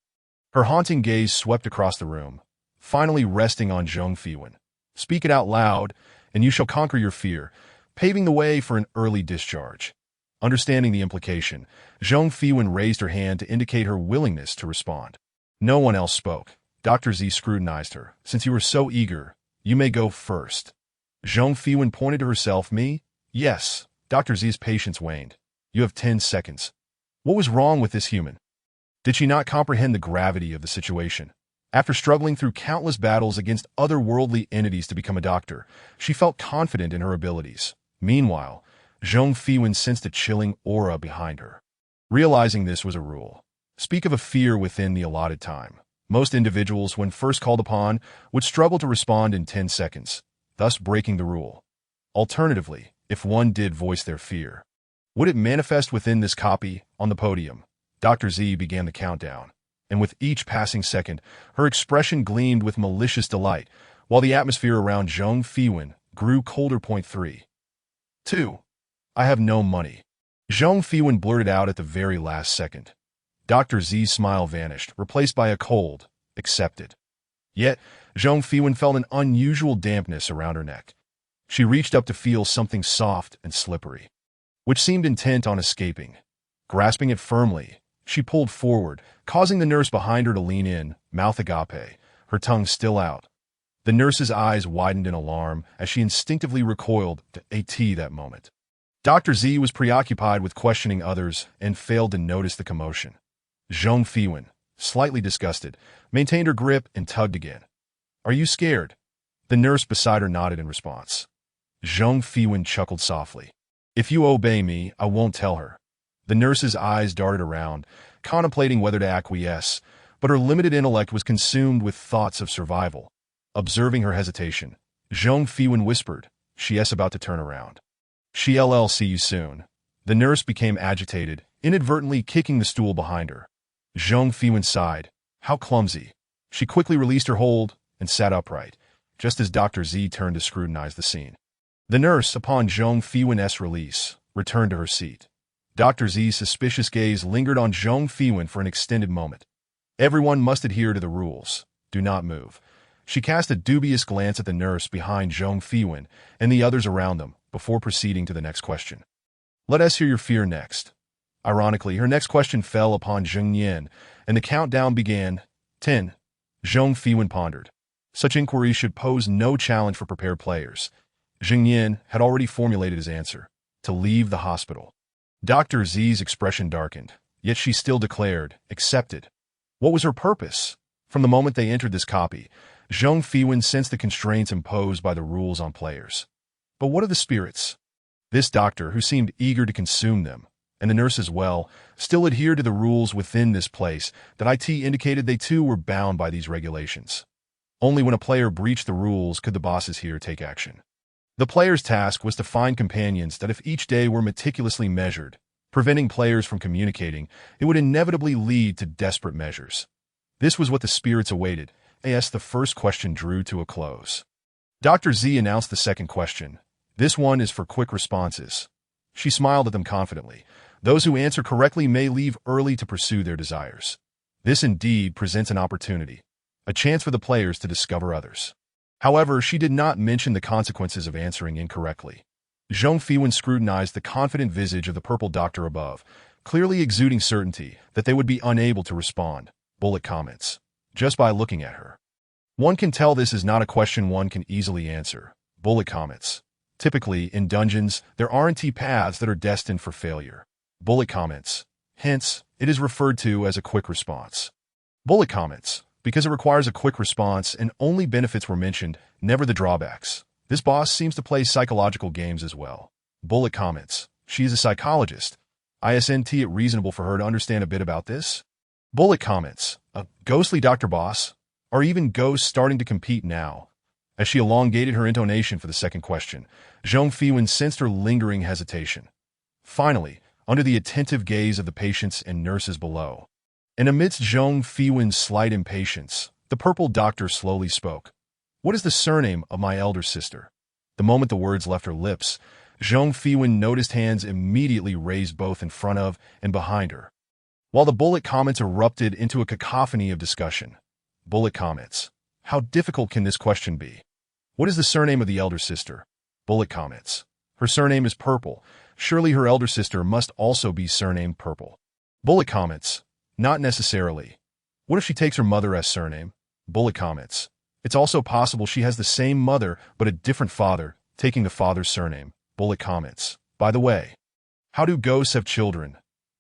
Her haunting gaze swept across the room, finally resting on Zhang Fiwen. Speak it out loud, and you shall conquer your fear, paving the way for an early discharge. Understanding the implication, Zhang Fiwen raised her hand to indicate her willingness to respond. No one else spoke. Dr. Z scrutinized her. Since you were so eager, you may go first. Zhang Fiwen pointed to herself. Me? Yes. Dr. Z's patience waned. You have 10 seconds. What was wrong with this human? Did she not comprehend the gravity of the situation? After struggling through countless battles against otherworldly entities to become a doctor, she felt confident in her abilities. Meanwhile, Zhang Fiwen sensed a chilling aura behind her. Realizing this was a rule. Speak of a fear within the allotted time. Most individuals, when first called upon, would struggle to respond in 10 seconds, thus breaking the rule. Alternatively, if one did voice their fear, would it manifest within this copy on the podium? Dr. Z began the countdown, and with each passing second, her expression gleamed with malicious delight, while the atmosphere around Zhang Fiwen grew colder. 3. 2. I have no money. Zhang Fiwen blurted out at the very last second. Dr. Z's smile vanished, replaced by a cold, accepted. Yet, Zhang Fiwen felt an unusual dampness around her neck. She reached up to feel something soft and slippery, which seemed intent on escaping. Grasping it firmly, she pulled forward, causing the nurse behind her to lean in, mouth agape, her tongue still out. The nurse's eyes widened in alarm as she instinctively recoiled to AT that moment. Dr. Z was preoccupied with questioning others and failed to notice the commotion. Zhang Fiwen, slightly disgusted, maintained her grip and tugged again. Are you scared? The nurse beside her nodded in response. Zhang Fiwen chuckled softly. If you obey me, I won't tell her. The nurse's eyes darted around, contemplating whether to acquiesce, but her limited intellect was consumed with thoughts of survival. Observing her hesitation, Zhang Fiwen whispered, She is about to turn around. She'll see you soon. The nurse became agitated, inadvertently kicking the stool behind her. Zhang Fiwen sighed. How clumsy. She quickly released her hold and sat upright, just as Dr. Z turned to scrutinize the scene. The nurse, upon Zhang Fiwen's release, returned to her seat. Dr. Z's suspicious gaze lingered on Zhang Fiwen for an extended moment. Everyone must adhere to the rules. Do not move. She cast a dubious glance at the nurse behind Zhang Fiwen and the others around them before proceeding to the next question. Let us hear your fear next. Ironically, her next question fell upon Zheng Yan, and the countdown began. 10. Zhang Fiwen pondered. Such inquiries should pose no challenge for prepared players. Zheng Yan had already formulated his answer. To leave the hospital. Dr. Z's expression darkened, yet she still declared, accepted. What was her purpose? From the moment they entered this copy, Zhang Fiwen sensed the constraints imposed by the rules on players. But what of the spirits? This doctor, who seemed eager to consume them, and the nurse as well, still adhered to the rules within this place that IT indicated they too were bound by these regulations. Only when a player breached the rules could the bosses here take action. The player's task was to find companions that if each day were meticulously measured, preventing players from communicating, it would inevitably lead to desperate measures. This was what the spirits awaited, as the first question drew to a close. Dr. Z announced the second question. This one is for quick responses. She smiled at them confidently. Those who answer correctly may leave early to pursue their desires. This indeed presents an opportunity, a chance for the players to discover others. However, she did not mention the consequences of answering incorrectly. Zhang Fiwen scrutinized the confident visage of the purple doctor above, clearly exuding certainty that they would be unable to respond. Bullet comments. Just by looking at her. One can tell this is not a question one can easily answer. Bullet comments. Typically, in dungeons, there aren't paths that are destined for failure. Bullet comments. Hence, it is referred to as a quick response. Bullet comments. Because it requires a quick response and only benefits were mentioned, never the drawbacks. This boss seems to play psychological games as well. Bullet comments. She is a psychologist. Isn't it reasonable for her to understand a bit about this? Bullet comments. A ghostly Dr. Boss? Are even ghosts starting to compete now? As she elongated her intonation for the second question, Zhang Fiwen sensed her lingering hesitation. Finally, under the attentive gaze of the patients and nurses below, and amidst Zhang Fiwen's slight impatience, the purple doctor slowly spoke. What is the surname of my elder sister? The moment the words left her lips, Zhang Fiwen noticed hands immediately raised both in front of and behind her. while the bullet comments erupted into a cacophony of discussion. Bullet comments. How difficult can this question be? What is the surname of the elder sister? Bullet comments. Her surname is Purple. Surely her elder sister must also be surnamed Purple. Bullet comments. Not necessarily. What if she takes her mother's surname? Bullet comments. It's also possible she has the same mother but a different father, taking the father's surname. Bullet comments. By the way, how do ghosts have children?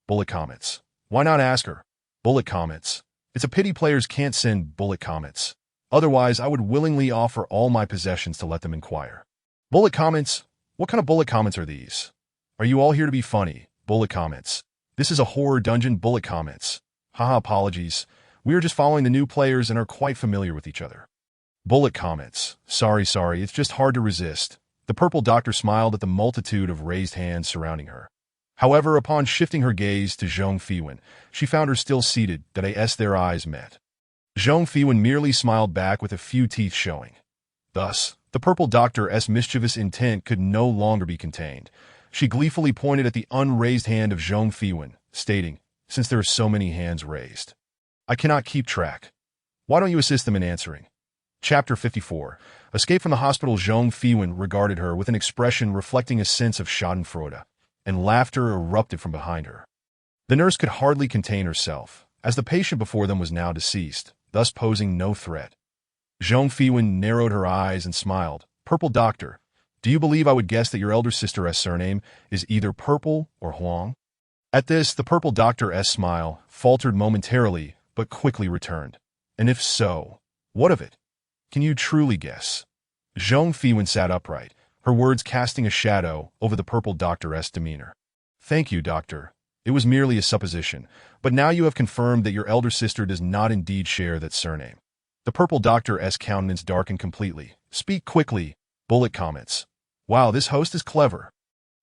Bullet comments. Why not ask her? Bullet comments. It's a pity players can't send bullet comments. Otherwise, I would willingly offer all my possessions to let them inquire. Bullet comments. What kind of bullet comments are these? Are you all here to be funny? Bullet comments. This is a horror dungeon. Bullet comments. Haha, apologies. We are just following the new players and are quite familiar with each other. Bullet comments. Sorry, it's just hard to resist. The purple doctor smiled at the multitude of raised hands surrounding her. However, upon shifting her gaze to Zhong Fiwen, she found her still seated, their eyes met. Zhong Fiwen merely smiled back with a few teeth showing. Thus, the purple doctor's mischievous intent could no longer be contained. She gleefully pointed at the unraised hand of Zhong Fiwen, stating, since there are so many hands raised, I cannot keep track. Why don't you assist them in answering? Chapter 54. Escape from the hospital. Zhong Fiwen regarded her with an expression reflecting a sense of schadenfreude, and laughter erupted from behind her. The nurse could hardly contain herself, as the patient before them was now deceased, thus posing no threat. Zhong Fiwen narrowed her eyes and smiled. Purple doctor, do you believe I would guess that your elder sister's surname is either Purple or Huang? At this, the purple doctor's smile faltered momentarily, but quickly returned. And if so, what of it? Can you truly guess? Zhong Fiwen sat upright, her words casting a shadow over the purple doctor's demeanor. Thank you, doctor. It was merely a supposition, but now you have confirmed that your elder sister does not indeed share that surname. The purple doctor's countenance darkened completely. Speak quickly. Bullet comments. Wow, this host is clever.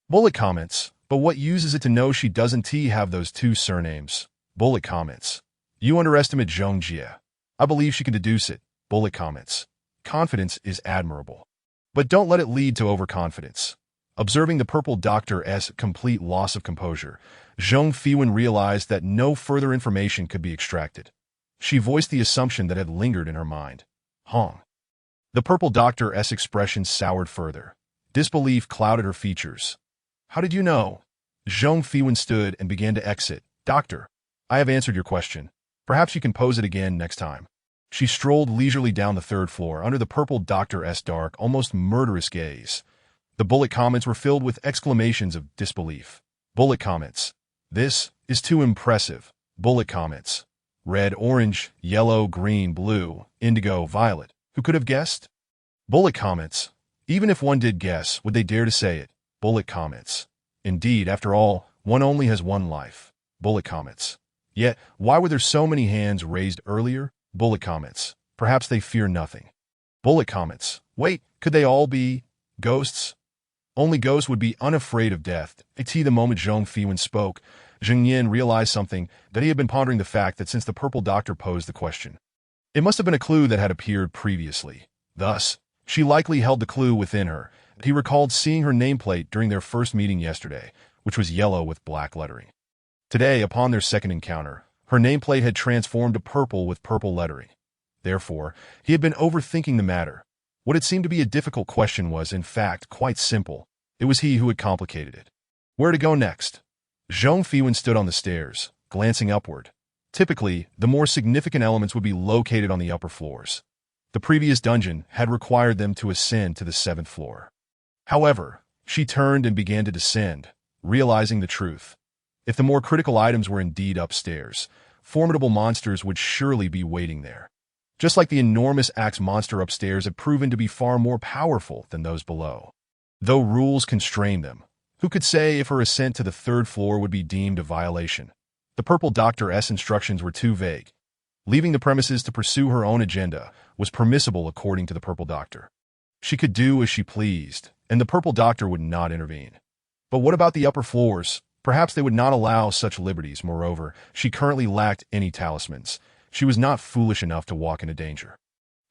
Bullet comments. But what use is it to know she doesn't have those two surnames? Bullet comments. You underestimate Zhong Jie. I believe she can deduce it. Bullet comments. Confidence is admirable. But don't let it lead to overconfidence. Observing the purple doctor's complete loss of composure, Zhong Fiwen realized that no further information could be extracted. She voiced the assumption that had lingered in her mind. Hong. The purple doctor's expression soured further. Disbelief clouded her features. How did you know? Zhong Fiwen stood and began to exit. Doctor, I have answered your question. Perhaps you can pose it again next time. She strolled leisurely down the third floor under the purple doctor's dark, almost murderous gaze. The bullet comments were filled with exclamations of disbelief. Bullet comments. This is too impressive. Bullet comments. Red, orange, yellow, green, blue, indigo, violet. Who could have guessed? Bullet comments. Even if one did guess, would they dare to say it? Bullet comments. Indeed, after all, one only has one life. Bullet comments. Yet, why were there so many hands raised earlier? Bullet comments. Perhaps they fear nothing. Bullet comments. Wait, could they all be ghosts? Only ghosts would be unafraid of death. The moment Zhong Fiwen spoke, Zheng Yin realized something, that he had been pondering the fact that since the purple doctor posed the question, it must have been a clue that had appeared previously. Thus, she likely held the clue within her. He recalled seeing her nameplate during their first meeting yesterday, which was yellow with black lettering. Today, upon their second encounter, her nameplate had transformed to purple with purple lettering. Therefore, he had been overthinking the matter. What had seemed to be a difficult question was, in fact, quite simple. It was he who had complicated it. Where to go next? Zhong Fiwen stood on the stairs, glancing upward. Typically, the more significant elements would be located on the upper floors. The previous dungeon had required them to ascend to the 7th floor. However, she turned and began to descend, realizing the truth. If the more critical items were indeed upstairs, formidable monsters would surely be waiting there. Just like the enormous axe monster upstairs had proven to be far more powerful than those below. Though rules constrained them, who could say if her ascent to the 3rd floor would be deemed a violation? The purple doctor's instructions were too vague. Leaving the premises to pursue her own agenda was permissible according to the purple doctor. She could do as she pleased, and the purple doctor would not intervene. But what about the upper floors? Perhaps they would not allow such liberties. Moreover, she currently lacked any talismans. She was not foolish enough to walk into danger.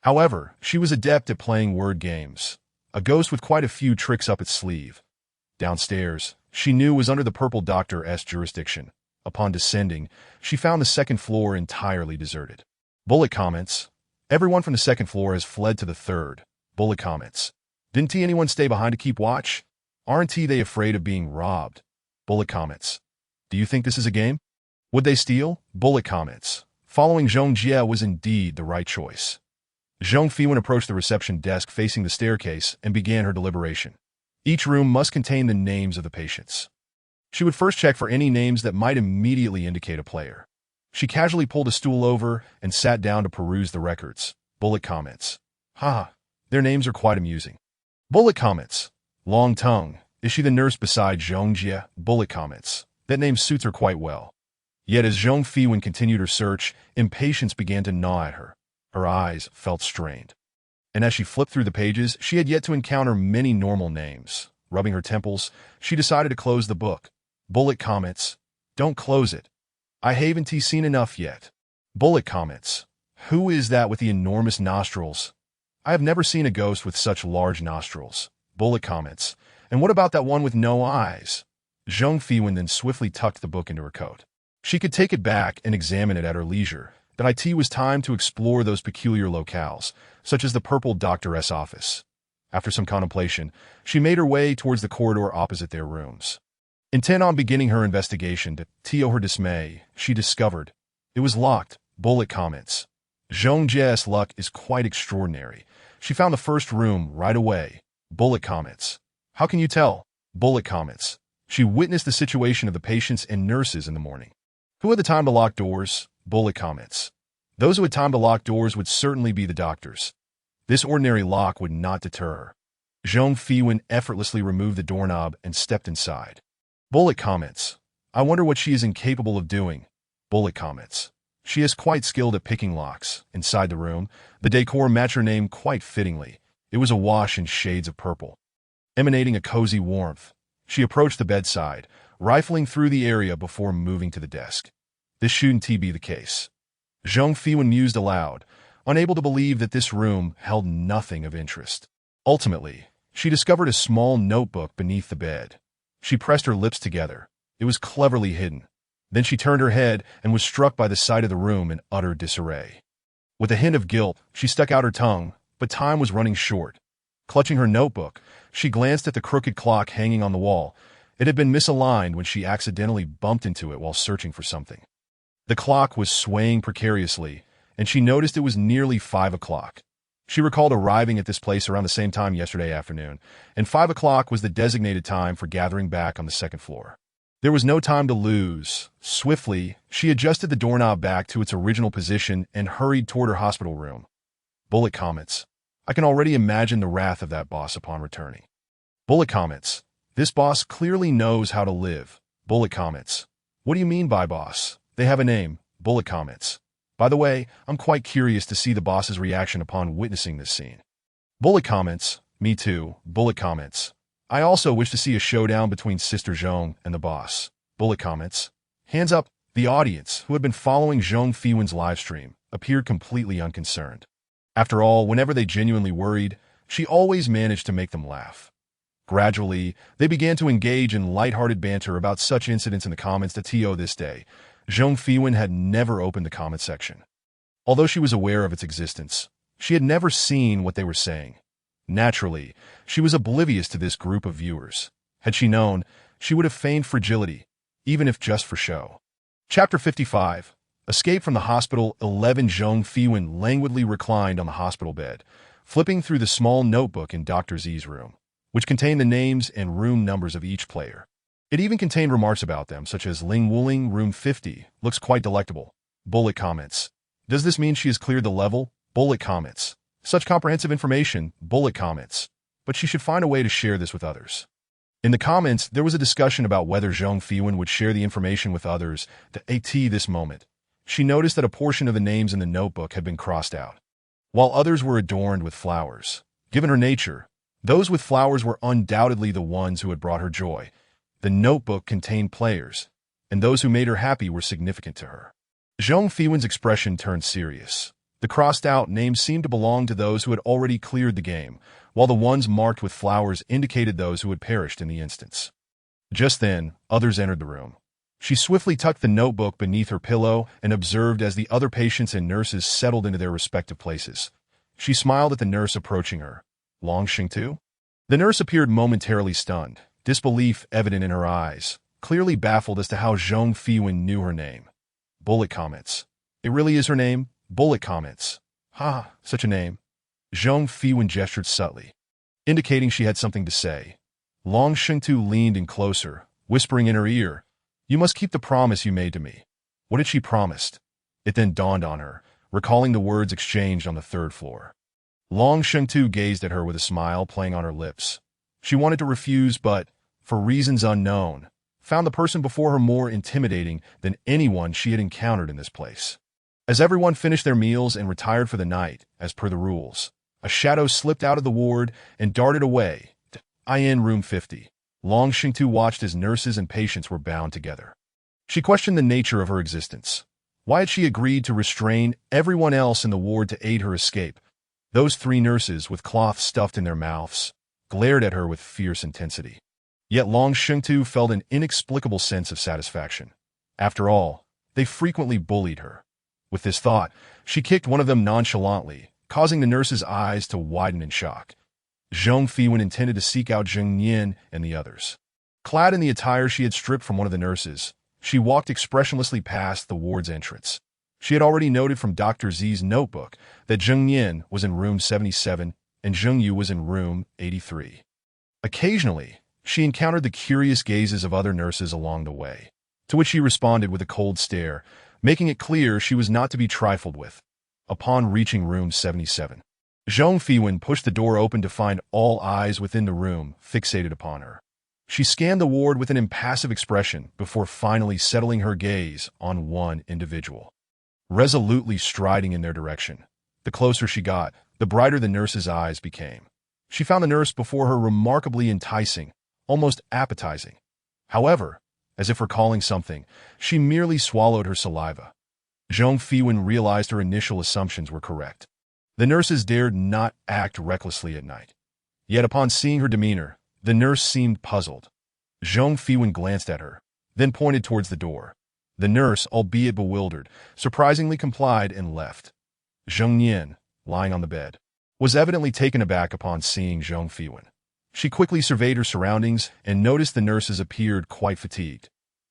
However, she was adept at playing word games. A ghost with quite a few tricks up its sleeve. Downstairs, she knew was under the purple doctor's jurisdiction. Upon descending, she found the second floor entirely deserted. Bullet comments. Everyone from the second floor has fled to the third. Bullet comments. Didn't anyone stay behind to keep watch? Aren't they afraid of being robbed? Bullet comments. Do you think this is a game? Would they steal? Bullet comments. Following Zhong Jie was indeed the right choice. Zhong Fiwen approached the reception desk facing the staircase and began her deliberation. Each room must contain the names of the patients. She would first check for any names that might immediately indicate a player. She casually pulled a stool over and sat down to peruse the records. Bullet comments. Their names are quite amusing. Bullet comments. Long tongue. Is she the nurse beside Zhong Jie? Bullet comments. That name suits her quite well. Yet as Zhong Fiwen continued her search, impatience began to gnaw at her. Her eyes felt strained. And as she flipped through the pages, she had yet to encounter many normal names. Rubbing her temples, she decided to close the book. Bullet comments. Don't close it. I haven't seen enough yet. Bullet comments. Who is that with the enormous nostrils? I have never seen a ghost with such large nostrils. Bullet comments. And what about that one with no eyes? Zhong Fiwen then swiftly tucked the book into her coat. She could take it back and examine it at her leisure. That it was time to explore those peculiar locales, such as the purple doctoress office. After some contemplation, she made her way towards the corridor opposite their rooms. Intent on beginning her investigation, to her dismay, she discovered it was locked. Bullet comments. Zhong Jie's luck is quite extraordinary. She found the first room right away. Bullet comments. How can you tell? Bullet comments. She witnessed the situation of the patients and nurses in the morning. Who had the time to lock doors? Bullet comments. Those who had time to lock doors would certainly be the doctors. This ordinary lock would not deter her. Zhong Fiwen effortlessly removed the doorknob and stepped inside. Bullet comments. I wonder what she is incapable of doing. Bullet comments. She is quite skilled at picking locks. Inside the room, the decor matched her name quite fittingly. It was awash in shades of purple, emanating a cozy warmth. She approached the bedside, rifling through the area before moving to the desk. This shouldn't be the case. Zhong Fiwen mused aloud, unable to believe that this room held nothing of interest. Ultimately, she discovered a small notebook beneath the bed. She pressed her lips together. It was cleverly hidden. Then she turned her head and was struck by the sight of the room in utter disarray. With a hint of guilt, she stuck out her tongue, but time was running short. Clutching her notebook, she glanced at the crooked clock hanging on the wall. It had been misaligned when she accidentally bumped into it while searching for something. The clock was swaying precariously, and she noticed it was nearly 5 o'clock. She recalled arriving at this place around the same time yesterday afternoon, and 5 o'clock was the designated time for gathering back on the second floor. There was no time to lose. Swiftly, she adjusted the doorknob back to its original position and hurried toward her hospital room. Bullet comments. I can already imagine the wrath of that boss upon returning. Bullet comments. This boss clearly knows how to live. Bullet comments. What do you mean by boss? They have a name. Bullet comments. By the way, I'm quite curious to see the boss's reaction upon witnessing this scene. Bullet comments. Me too. Bullet comments. I also wish to see a showdown between Sister Zhong and the boss. Bullet comments. Hands up. The audience, who had been following Zhong Fiwen's livestream, appeared completely unconcerned. After all, whenever they genuinely worried, she always managed to make them laugh. Gradually, they began to engage in lighthearted banter about such incidents in the comments that this day, Zhong Fiwen had never opened the comment section. Although she was aware of its existence, she had never seen what they were saying. Naturally, she was oblivious to this group of viewers. Had she known, she would have feigned fragility, even if just for show. Chapter 55. Escape from the hospital. 11. Zhong Fiwen languidly reclined on the hospital bed, flipping through the small notebook in Dr. Z's room, which contained the names and room numbers of each player. It even contained remarks about them, such as Ling Wuling, room 50, looks quite delectable. Bullet comments. Does this mean she has cleared the level? Bullet comments. Such comprehensive information. Bullet comments. But she should find a way to share this with others. In the comments, there was a discussion about whether Zhong Fiwen would share the information with others. At this moment, she noticed that a portion of the names in the notebook had been crossed out, while others were adorned with flowers. Given her nature, those with flowers were undoubtedly the ones who had brought her joy. The notebook contained players, and those who made her happy were significant to her. Zhong Fiwen's expression turned serious. The crossed-out names seemed to belong to those who had already cleared the game, while the ones marked with flowers indicated those who had perished in the instance. Just then, others entered the room. She swiftly tucked the notebook beneath her pillow and observed as the other patients and nurses settled into their respective places. She smiled at the nurse approaching her. Long Xingtu? The nurse appeared momentarily stunned, disbelief evident in her eyes, clearly baffled as to how Zhong Fiwen knew her name. Bullet comments. It really is her name? Bullet comments. Ha, such a name. Zhong Fiwen gestured subtly, indicating she had something to say. Long Xingtu leaned in closer, whispering in her ear, "You must keep the promise you made to me." What had she promised? It then dawned on her, recalling the words exchanged on the third floor. Long Xingtu gazed at her with a smile playing on her lips. She wanted to refuse but, for reasons unknown, found the person before her more intimidating than anyone she had encountered in this place. As everyone finished their meals and retired for the night, as per the rules, a shadow slipped out of the ward and darted away to IN room 50. Long Xingtu watched as nurses and patients were bound together. She questioned the nature of her existence. Why had she agreed to restrain everyone else in the ward to aid her escape? Those three nurses, with cloths stuffed in their mouths, glared at her with fierce intensity. Yet Long Xingtu felt an inexplicable sense of satisfaction. After all, they frequently bullied her. With this thought, she kicked one of them nonchalantly, causing the nurse's eyes to widen in shock. Zhong Fiwen intended to seek out Zheng Yin and the others. Clad in the attire she had stripped from one of the nurses, she walked expressionlessly past the ward's entrance. She had already noted from Dr. Z's notebook that Zheng Yin was in room 77 and Zheng Yu was in room 83. Occasionally, she encountered the curious gazes of other nurses along the way, to which she responded with a cold stare, making it clear she was not to be trifled with. Upon reaching room 77, Zhong Fiwen pushed the door open to find all eyes within the room fixated upon her. She scanned the ward with an impassive expression before finally settling her gaze on one individual, resolutely striding in their direction. The closer she got, the brighter the nurse's eyes became. She found the nurse before her remarkably enticing, almost appetizing. However, as if recalling something, she merely swallowed her saliva. Zhong Fiwen realized her initial assumptions were correct. The nurses dared not act recklessly at night. Yet upon seeing her demeanor, the nurse seemed puzzled. Zhong Fiwen glanced at her, then pointed towards the door. The nurse, albeit bewildered, surprisingly complied and left. Zheng Yin, lying on the bed, was evidently taken aback upon seeing Zhong Fiwen. She quickly surveyed her surroundings and noticed the nurses appeared quite fatigued.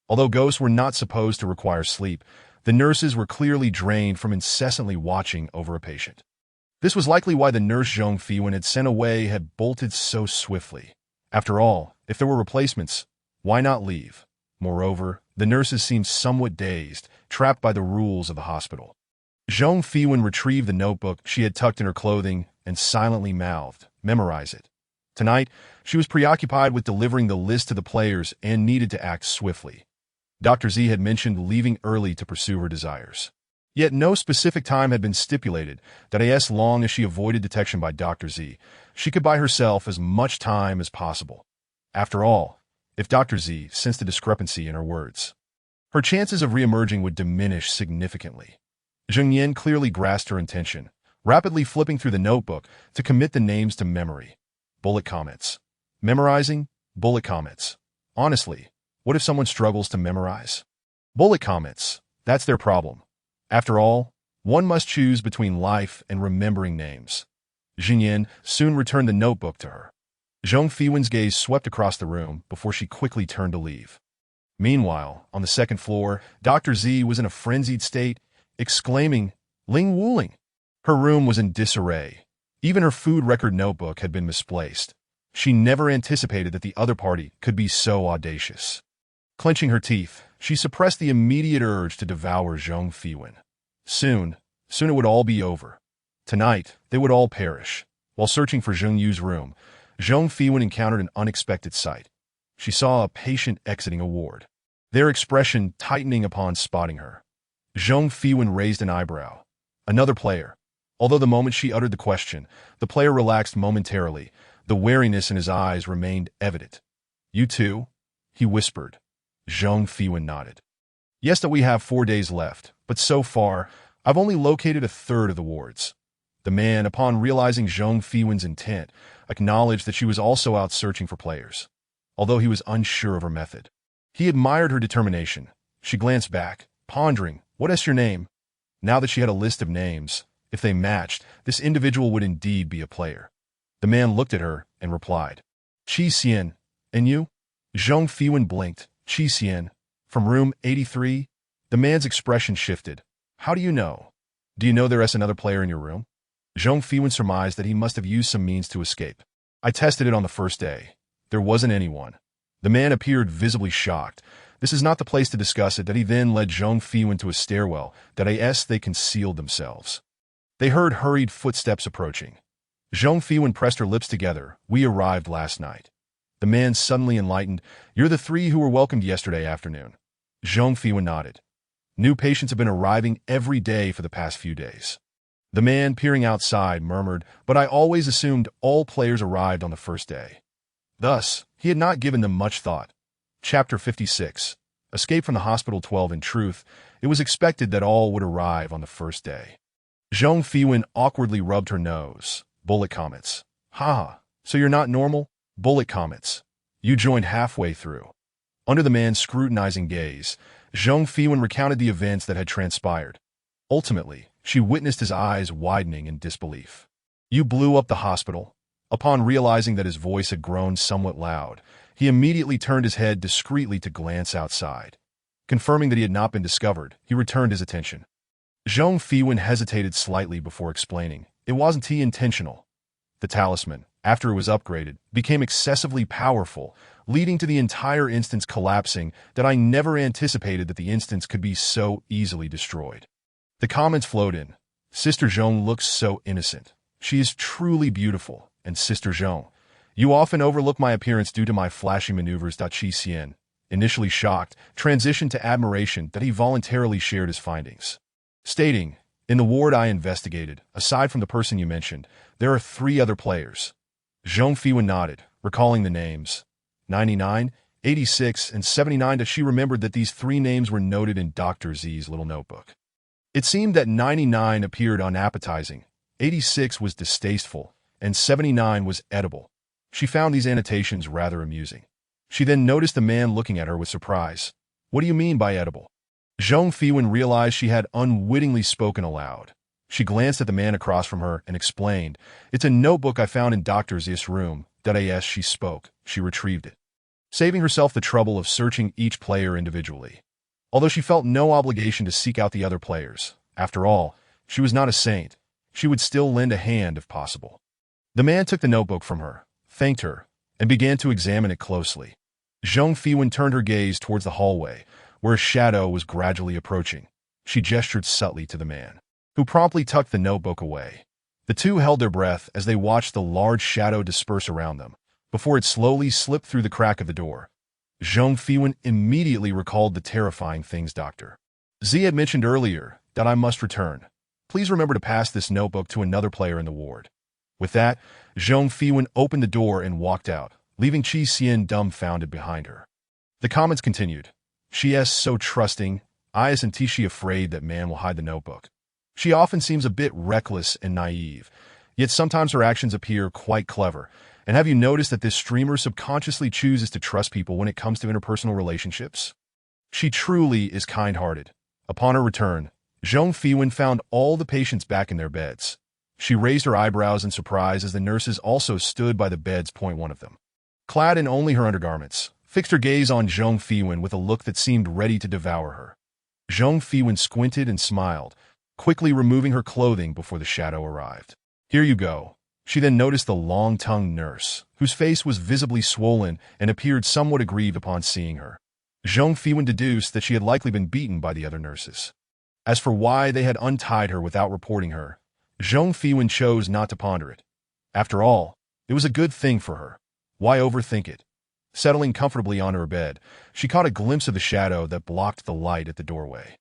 Although ghosts were not supposed to require sleep, the nurses were clearly drained from incessantly watching over a patient. This was likely why the nurse Zhong Fiwen had sent away had bolted so swiftly. After all, if there were replacements, why not leave? Moreover, the nurses seemed somewhat dazed, trapped by the rules of the hospital. Zhong Fiwen retrieved the notebook she had tucked in her clothing and silently mouthed, "Memorize it." Tonight, she was preoccupied with delivering the list to the players and needed to act swiftly. Dr. Z had mentioned leaving early to pursue her desires. Yet no specific time had been stipulated that as long as she avoided detection by Dr. Z, she could buy herself as much time as possible. After all, if Dr. Z sensed a discrepancy in her words, her chances of re-emerging would diminish significantly. Zheng Yin clearly grasped her intention, rapidly flipping through the notebook to commit the names to memory. Bullet comments. Memorizing? Bullet comments. Honestly, what if someone struggles to memorize? Bullet comments. That's their problem. After all, one must choose between life and remembering names. Zheng Yin soon returned the notebook to her. Zhong Fiwen's gaze swept across the room before she quickly turned to leave. Meanwhile, on the second floor, Dr. Z was in a frenzied state, exclaiming, "Ling Wuling!" Her room was in disarray. Even her food record notebook had been misplaced. She never anticipated that the other party could be so audacious. Clenching her teeth, she suppressed the immediate urge to devour Zhong Fiwen. Soon it would all be over. Tonight, they would all perish. While searching for Zheng Yu's room, Zhong Fiwen encountered an unexpected sight. She saw a patient exiting a ward, their expression tightening upon spotting her. Zhong Fiwen raised an eyebrow. Another player. Although the moment she uttered the question, the player relaxed momentarily, the wariness in his eyes remained evident. "You too?" he whispered. Zhong Fiwen nodded. "Yes, that we have 4 days left, but so far, I've only located a third of the wards." The man, upon realizing Zhong Fiwen's intent, acknowledged that she was also out searching for players. Although he was unsure of her method, he admired her determination, She glanced back, pondering, what is your name? Now that she had a list of names, if they matched, this individual would indeed be a player. The man looked at her and replied, Qi Xian. And you? Zhong Fiwen blinked. Qi Xian. From room 83? The man's expression shifted. How do you know? Do you know there is another player in your room? Zhong Fiwen surmised that he must have used some means to escape. I tested it on the first day. There wasn't anyone. The man appeared visibly shocked. This is not the place to discuss it. That he then led Zhong Fiwen to a stairwell. That they concealed themselves. They heard hurried footsteps approaching. Zhong Fiwen pressed her lips together. We arrived last night. The man suddenly enlightened. You're the three who were welcomed yesterday afternoon. Zhong Fiwen nodded. New patients have been arriving every day for the past few days. The man, peering outside, murmured, but I always assumed all players arrived on the first day. Thus, he had not given them much thought. Chapter 56. Escape from the Hospital 12. In truth, it was expected that all would arrive on the first day. Zhong Fiwen awkwardly rubbed her nose. Bullet comments. Ha, so you're not normal? Bullet comments. You joined halfway through. Under the man's scrutinizing gaze, Zhong Fiwen recounted the events that had transpired. Ultimately, she witnessed his eyes widening in disbelief. You blew up the hospital. Upon realizing that his voice had grown somewhat loud, he immediately turned his head discreetly to glance outside. Confirming that he had not been discovered, he returned his attention. Zhong Fiwen hesitated slightly before explaining. It wasn't intentional. The talisman, after it was upgraded, became excessively powerful, leading to the entire instance collapsing. That I never anticipated that the instance could be so easily destroyed. The comments flowed in. Sister Zhong looks so innocent. She is truly beautiful. And Sister Zhong, you often overlook my appearance due to my flashy maneuvers. Qi Xian, initially shocked, transitioned to admiration that he voluntarily shared his findings. Stating, in the ward I investigated, aside from the person you mentioned, there are 3 other players. Zhong Fiwen nodded, recalling the names. 99, 86, and 79. That she remembered that these 3 names were noted in Dr. Z's little notebook. It seemed that 99 appeared unappetizing, 86 was distasteful, and 79 was edible. She found these annotations rather amusing. She then noticed the man looking at her with surprise. What do you mean by edible? Zhong Fiwen realized she had unwittingly spoken aloud. She glanced at the man across from her and explained, It's a notebook I found in Dr. Z's room. As she spoke, she retrieved it, saving herself the trouble of searching each player individually. Although she felt no obligation to seek out the other players. After all, she was not a saint. She would still lend a hand if possible. The man took the notebook from her, thanked her, and began to examine it closely. Zhong Fiwen turned her gaze towards the hallway, where a shadow was gradually approaching. She gestured subtly to the man, who promptly tucked the notebook away. The two held their breath as they watched the large shadow disperse around them, before it slowly slipped through the crack of the door. Zhong Fiwen immediately recalled the terrifying things Dr. Z had mentioned earlier, that I must return. Please remember to pass this notebook to another player in the ward. With that, Zhong Fiwen opened the door and walked out, leaving Qi Xian dumbfounded behind her. The comments continued. She is so trusting. Isn't she afraid that man will hide the notebook? She often seems a bit reckless and naive, yet sometimes her actions appear quite clever. And have you noticed that this streamer subconsciously chooses to trust people when it comes to interpersonal relationships? She truly is kind-hearted. Upon her return, Zhong Fiwen found all the patients back in their beds. She raised her eyebrows in surprise as the nurses also stood by the beds. One of them, clad in only her undergarments, fixed her gaze on Zhong Fiwen with a look that seemed ready to devour her. Zhong Fiwen squinted and smiled, quickly removing her clothing before the shadow arrived. Here you go. She then noticed the long-tongued nurse, whose face was visibly swollen and appeared somewhat aggrieved upon seeing her. Zhong Fiwen deduced that she had likely been beaten by the other nurses. As for why they had untied her without reporting her, Zhong Fiwen chose not to ponder it. After all, it was a good thing for her. Why overthink it? Settling comfortably onto her bed, she caught a glimpse of the shadow that blocked the light at the doorway.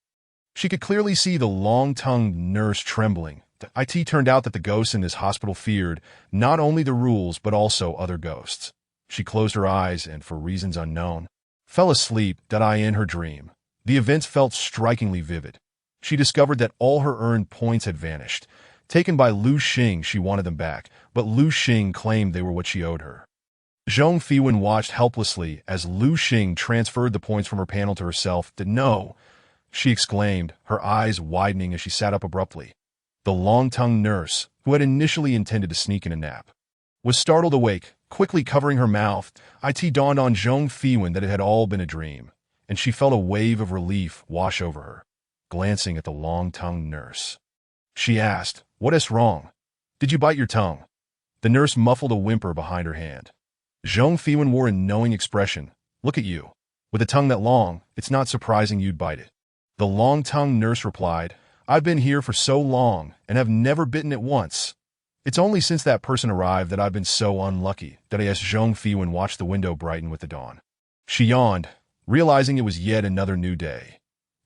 She could clearly see the long-tongued nurse trembling. It turned out that the ghosts in this hospital feared not only the rules but also other ghosts. She closed her eyes and, for reasons unknown, fell asleep. In her dream, the events felt strikingly vivid. She discovered that all her earned points had vanished. Taken by Lu Xing, she wanted them back, but Lu Xing claimed they were what she owed her. Zhong Fiwen watched helplessly as Lu Xing transferred the points from her panel to herself. No, she exclaimed, her eyes widening as she sat up abruptly. The long-tongued nurse, who had initially intended to sneak in a nap, was startled awake, quickly covering her mouth. It dawned on Zhong Fiwen that it had all been a dream, and she felt a wave of relief wash over her. Glancing at the long-tongued nurse, she asked, "What is wrong? Did you bite your tongue?" The nurse muffled a whimper behind her hand. Zhong Fiwen wore a knowing expression. "Look at you. With a tongue that long, it's not surprising you'd bite it." The long-tongued nurse replied, "I've been here for so long and have never bitten it once. It's only since that person arrived that I've been so unlucky." As Zhong Fiwen watched the window brighten with the dawn, she yawned, realizing it was yet another new day.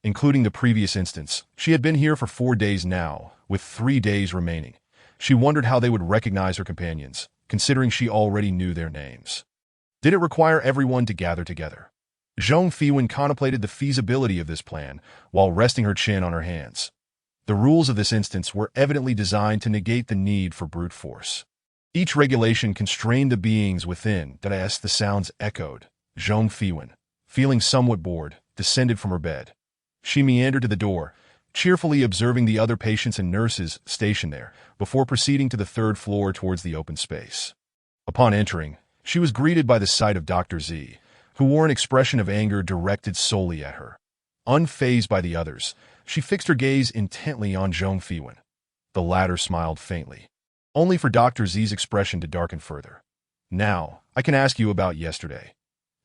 Including the previous instance, she had been here for 4 days now, with 3 days remaining. She wondered how they would recognize her companions, considering she already knew their names. Did it require everyone to gather together? Zhong Fiwen contemplated the feasibility of this plan while resting her chin on her hands. The rules of this instance were evidently designed to negate the need for brute force. Each regulation constrained the beings within. As the sounds echoed, Zhong Fiwen, feeling somewhat bored, descended from her bed. She meandered to the door, cheerfully observing the other patients and nurses stationed there, before proceeding to the 3rd floor towards the open space. Upon entering, she was greeted by the sight of Dr. Z, who wore an expression of anger directed solely at her. Unfazed by the others, she fixed her gaze intently on Zhong Fiwen. The latter smiled faintly, only for Dr. Z's expression to darken further. "Now, I can ask you about yesterday."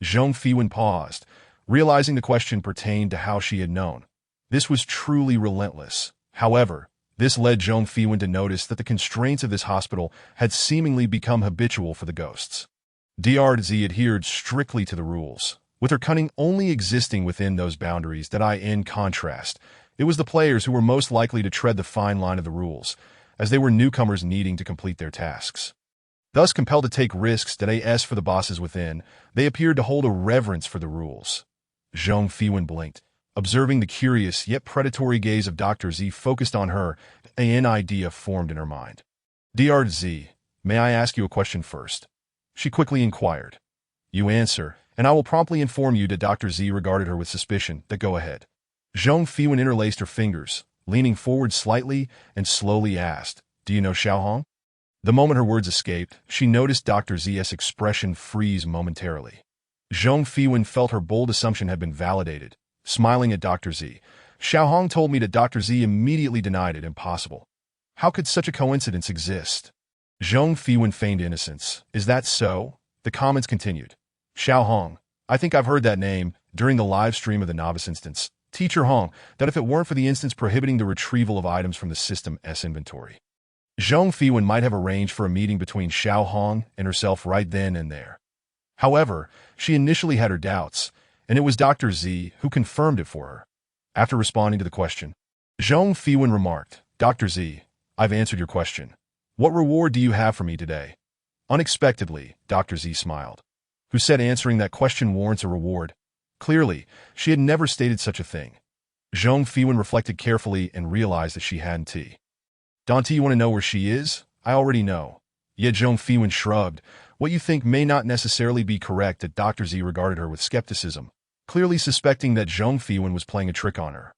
Zhong Fiwen paused, realizing the question pertained to how she had known. This was truly relentless. However, this led Zhong Fiwen to notice that the constraints of this hospital had seemingly become habitual for the ghosts. Dr. Z adhered strictly to the rules, with her cunning only existing within those boundaries. In contrast, it was the players who were most likely to tread the fine line of the rules, as they were newcomers needing to complete their tasks. Thus compelled to take risks. As for the bosses within, they appeared to hold a reverence for the rules. Zhong Fiwen blinked, observing the curious yet predatory gaze of Dr. Z focused on her. An idea formed in her mind. "Dr. Z, may I ask you a question first?" she quickly inquired. "You answer, and I will promptly inform you." Dr. Z regarded her with suspicion. "Go ahead." Zhong Fiwen interlaced her fingers, leaning forward slightly, and slowly asked, "Do you know Xiaohong?" The moment her words escaped, she noticed Dr. Z's expression freeze momentarily. Zhong Fiwen felt her bold assumption had been validated. Smiling at Dr. Z, "Xiaohong told me." Dr. Z immediately denied it. "Impossible. How could such a coincidence exist?" Zhong Fiwen feigned innocence. "Is that so?" The comments continued. "Xiaohong, I think I've heard that name during the live stream of the novice instance. Teacher Hong, that if it weren't for the instance prohibiting the retrieval of items from the system's inventory, Zhong Fiwen might have arranged for a meeting between Xiaohong and herself right then and there. However, she initially had her doubts, and it was Dr. Z who confirmed it for her. After responding to the question, Zhong Fiwen remarked, "Dr. Z, I've answered your question. What reward do you have for me today?" Unexpectedly, Dr. Z smiled. Who said answering that question warrants a reward? Clearly, she had never stated such a thing. Zhong Fiwen reflected carefully and realized that she hadn't. "Don't you want to know where she is?" "I already know." Yet Zhong Fiwen shrugged. "What you think may not necessarily be correct." That Dr. Z regarded her with skepticism, clearly suspecting that Zhong Fiwen was playing a trick on her.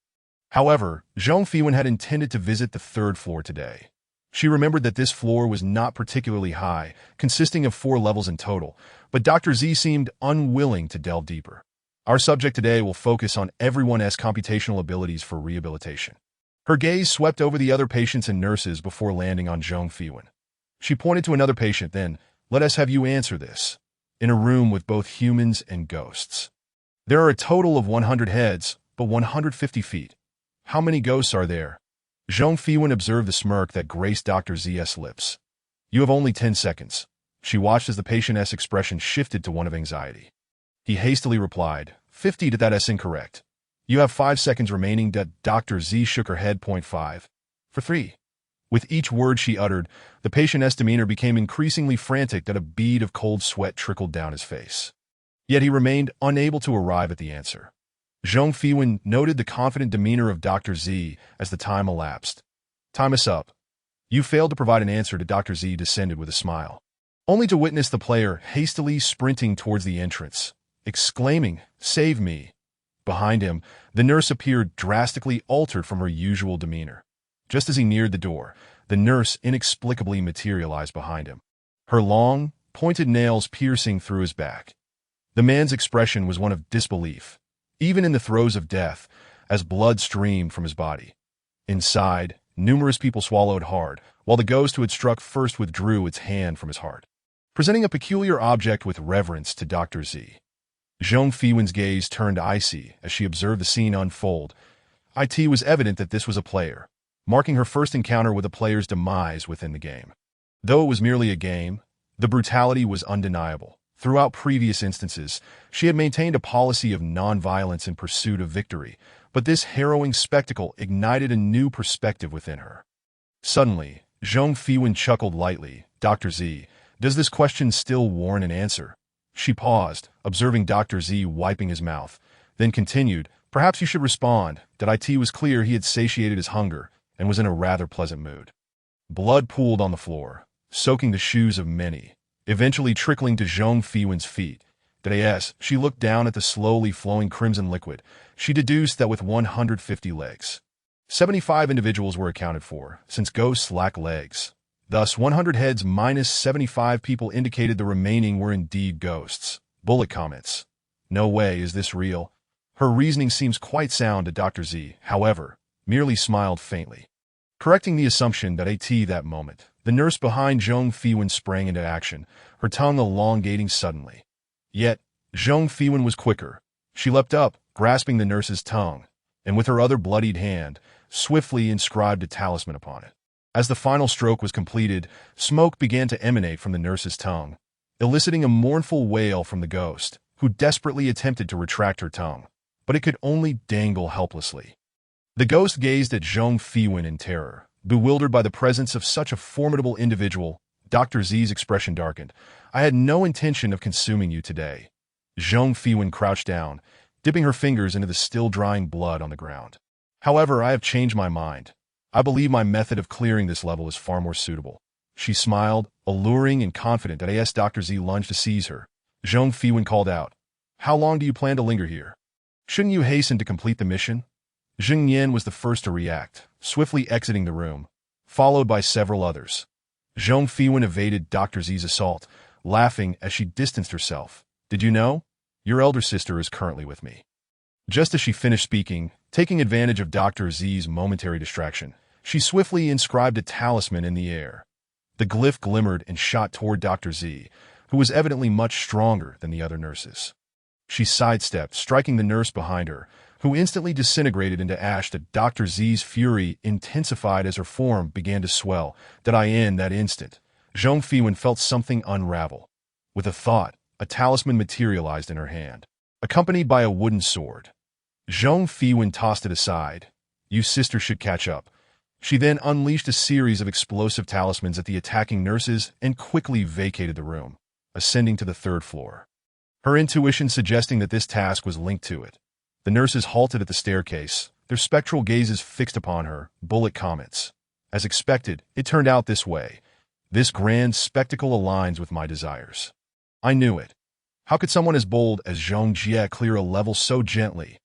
However, Zhong Fiwen had intended to visit the 3rd floor today. She remembered that this floor was not particularly high, consisting of 4 levels in total, but Dr. Z seemed unwilling to delve deeper. Our subject today will focus on everyone's computational abilities for rehabilitation. Her gaze swept over the other patients and nurses before landing on Zhong Fiwen. She pointed to another patient, then, "Let us have you answer this. In a room with both humans and ghosts, there are a total of 100 heads, but 150 feet. How many ghosts are there?" Zhong Fiwen observed the smirk that graced Dr. Z's lips. "You have only 10 seconds. She watched as the patient's expression shifted to one of anxiety. He hastily replied, 50. That's incorrect. You have 5 seconds remaining. Dr. Z shook her head. 0.5. For 3. With each word she uttered, the patient's demeanor became increasingly frantic. A bead of cold sweat trickled down his face. Yet he remained unable to arrive at the answer. Zhong Fiwen noted the confident demeanor of Dr. Z as the time elapsed. "Time is up. You failed to provide an answer." Dr. Z descended with a smile. only to witness the player hastily sprinting towards the entrance, exclaiming, "Save me!" Behind him, the nurse appeared drastically altered from her usual demeanor. Just as he neared the door, the nurse inexplicably materialized behind him, her long, pointed nails piercing through his back. The man's expression was one of disbelief, even in the throes of death, as blood streamed from his body. Inside, numerous people swallowed hard, while the ghost who had struck first withdrew its hand from his heart, presenting a peculiar object with reverence to Dr. Z. Zhong Fiwen's gaze turned icy as she observed the scene unfold. It was evident that this was a player, marking her first encounter with a player's demise within the game. Though it was merely a game, the brutality was undeniable. Throughout previous instances, she had maintained a policy of non-violence in pursuit of victory, but this harrowing spectacle ignited a new perspective within her. Suddenly, Zhong Fiwen chuckled lightly. "Dr. Z, does this question still warrant an answer?" She paused, observing Dr. Z wiping his mouth, then continued, "Perhaps you should respond." It was clear he had satiated his hunger and was in a rather pleasant mood. Blood pooled on the floor, soaking the shoes of many, eventually trickling to Zhong Fiwen's feet. As she looked down at the slowly flowing crimson liquid, she deduced that with 150 legs, 75 individuals were accounted for, since ghosts lack legs. Thus, 100 heads minus 75 people indicated the remaining were indeed ghosts. Bullet comments. "No way is this real." Her reasoning seems quite sound to Dr. Z, however, merely smiled faintly, correcting the assumption that that moment. The nurse behind Zhong Fiwen sprang into action, her tongue elongating suddenly. Yet, Zhong Fiwen was quicker. She leapt up, grasping the nurse's tongue, and with her other bloodied hand, swiftly inscribed a talisman upon it. As the final stroke was completed, smoke began to emanate from the nurse's tongue, eliciting a mournful wail from the ghost, who desperately attempted to retract her tongue, but it could only dangle helplessly. The ghost gazed at Zhong Fiwen in terror, bewildered by the presence of such a formidable individual. Dr. Z's expression darkened. "I had no intention of consuming you today." Zhong Fiwen crouched down, dipping her fingers into the still-drying blood on the ground. "However, I have changed my mind. I believe my method of clearing this level is far more suitable." She smiled, alluring and confident as Dr. Z lunged to seize her. Zhong Fiwen called out, "How long do you plan to linger here? Shouldn't you hasten to complete the mission?" Zheng Yan was the first to react, swiftly exiting the room, followed by several others. Zhong Fiwen evaded Dr. Z's assault, laughing as she distanced herself. "Did you know? Your elder sister is currently with me." Just as she finished speaking, taking advantage of Dr. Z's momentary distraction, she swiftly inscribed a talisman in the air. The glyph glimmered and shot toward Dr. Z, who was evidently much stronger than the other nurses. She sidestepped, striking the nurse behind her, who instantly disintegrated into ash. Dr. Z's fury intensified as her form began to swell. In that instant, Zhong Fiwen felt something unravel. With a thought, a talisman materialized in her hand, accompanied by a wooden sword. Zhong Fiwen tossed it aside. "You sisters should catch up." She then unleashed a series of explosive talismans at the attacking nurses and quickly vacated the room, ascending to the third floor, her intuition suggesting that this task was linked to it. The nurses halted at the staircase, their spectral gazes fixed upon her. Bullet comments. "As expected, it turned out this way. This grand spectacle aligns with my desires. I knew it. How could someone as bold as Zhong Jie clear a level so gently?"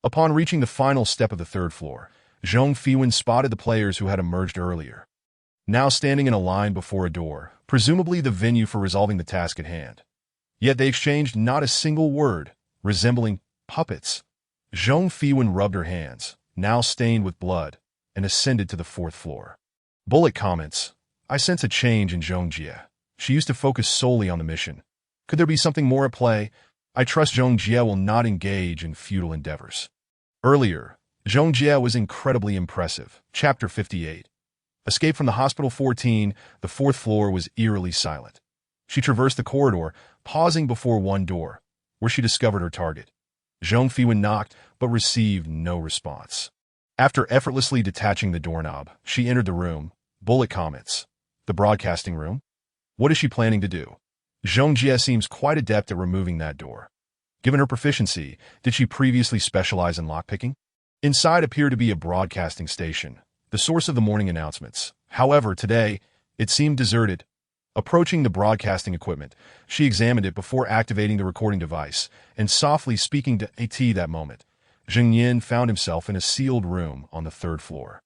Upon reaching the final step of the third floor, Zhong Fiwen spotted the players who had emerged earlier, now standing in a line before a door, presumably the venue for resolving the task at hand. Yet they exchanged not a single word, resembling puppets. Zhong Fiwen rubbed her hands, now stained with blood, and ascended to the fourth floor. Bullet comments. "I sense a change in Zhong Jie. She used to focus solely on the mission. Could there be something more at play? I trust Zhong Jie will not engage in futile endeavors." Earlier, Zhong Jie was incredibly impressive. Chapter 58. Escape from the Hospital 14, the fourth floor was eerily silent. She traversed the corridor, pausing before one door, where she discovered her target. Zhong Fiwen knocked, but received no response. After effortlessly detaching the doorknob, she entered the room. Bullet comments. "The broadcasting room? What is she planning to do?" Zhong Jie seems quite adept at removing that door. Given her proficiency, did she previously specialize in lockpicking? Inside appeared to be a broadcasting station, the source of the morning announcements. However, today, it seemed deserted. Approaching the broadcasting equipment, she examined it before activating the recording device and softly speaking to AT that moment. Zheng Yin found himself in a sealed room on the third floor.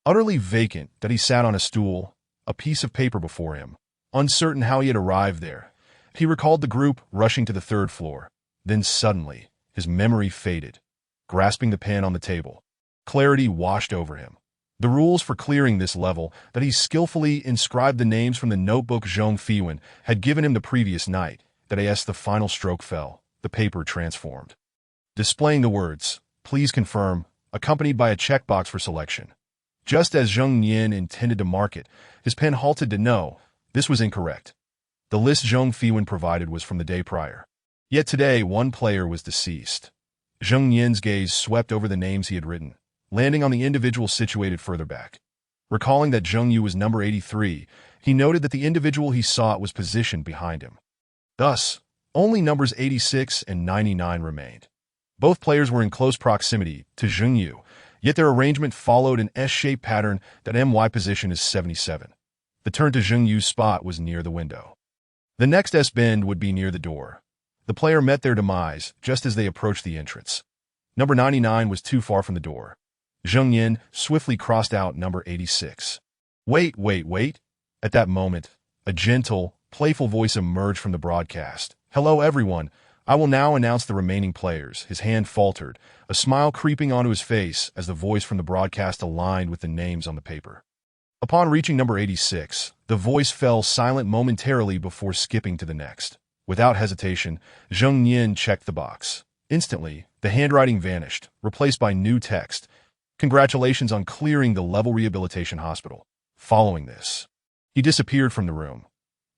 Utterly vacant that he sat on a stool, a piece of paper before him, uncertain how he had arrived there. He recalled the group rushing to the third floor. Then suddenly, his memory faded. Grasping the pen on the table, clarity washed over him. The rules for clearing this level that he skillfully inscribed the names from the notebook Zhong Fiwen had given him the previous night, that as the final stroke fell, the paper transformed. Displaying the words, "Please confirm," accompanied by a checkbox for selection. Just as Zheng Yin intended to mark it, his pen halted to no, this was incorrect. The list Zhong Fiwen provided was from the day prior. Yet today, one player was deceased. Zheng Yin's gaze swept over the names he had written, landing on the individual situated further back. Recalling that Zheng Yu was number 83, he noted that the individual he sought was positioned behind him. Thus, only numbers 86 and 99 remained. Both players were in close proximity to Zheng Yu, yet their arrangement followed an S-shaped pattern that MY position is 77. The turn to Zheng Yu's spot was near the window. The next S-bend would be near the door. The player met their demise just as they approached the entrance. Number 99 was too far from the door. Zheng Yin swiftly crossed out number 86. Wait. At that moment, a gentle, playful voice emerged from the broadcast. "Hello, everyone. I will now announce the remaining players." His hand faltered, a smile creeping onto his face as the voice from the broadcast aligned with the names on the paper. Upon reaching number 86, the voice fell silent momentarily before skipping to the next. Without hesitation, Zheng Yin checked the box. Instantly, the handwriting vanished, replaced by new text. "Congratulations on clearing the Level Rehabilitation Hospital." Following this, he disappeared from the room.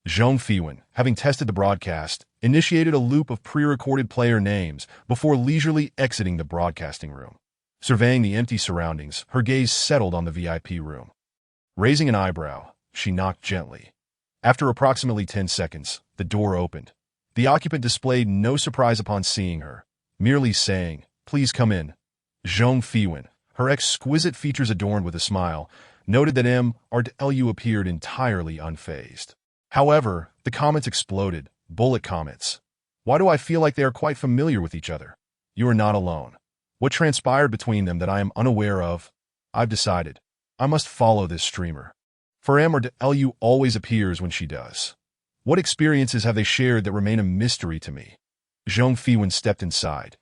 Zhong Fiwen, having tested the broadcast, initiated a loop of pre-recorded player names before leisurely exiting the broadcasting room. Surveying the empty surroundings, her gaze settled on the VIP room. Raising an eyebrow, she knocked gently. After approximately 10 seconds, the door opened. The occupant displayed no surprise upon seeing her, merely saying, "Please come in." Zhong Fiwen, her exquisite features adorned with a smile, noted that MRW appeared entirely unfazed. However, the comments exploded, bullet comments. "Why do I feel like they are quite familiar with each other? You are not alone. What transpired between them that I am unaware of? I've decided. I must follow this streamer. For MRW always appears when she does. What experiences have they shared that remain a mystery to me?" Zhong Fiwen stepped inside.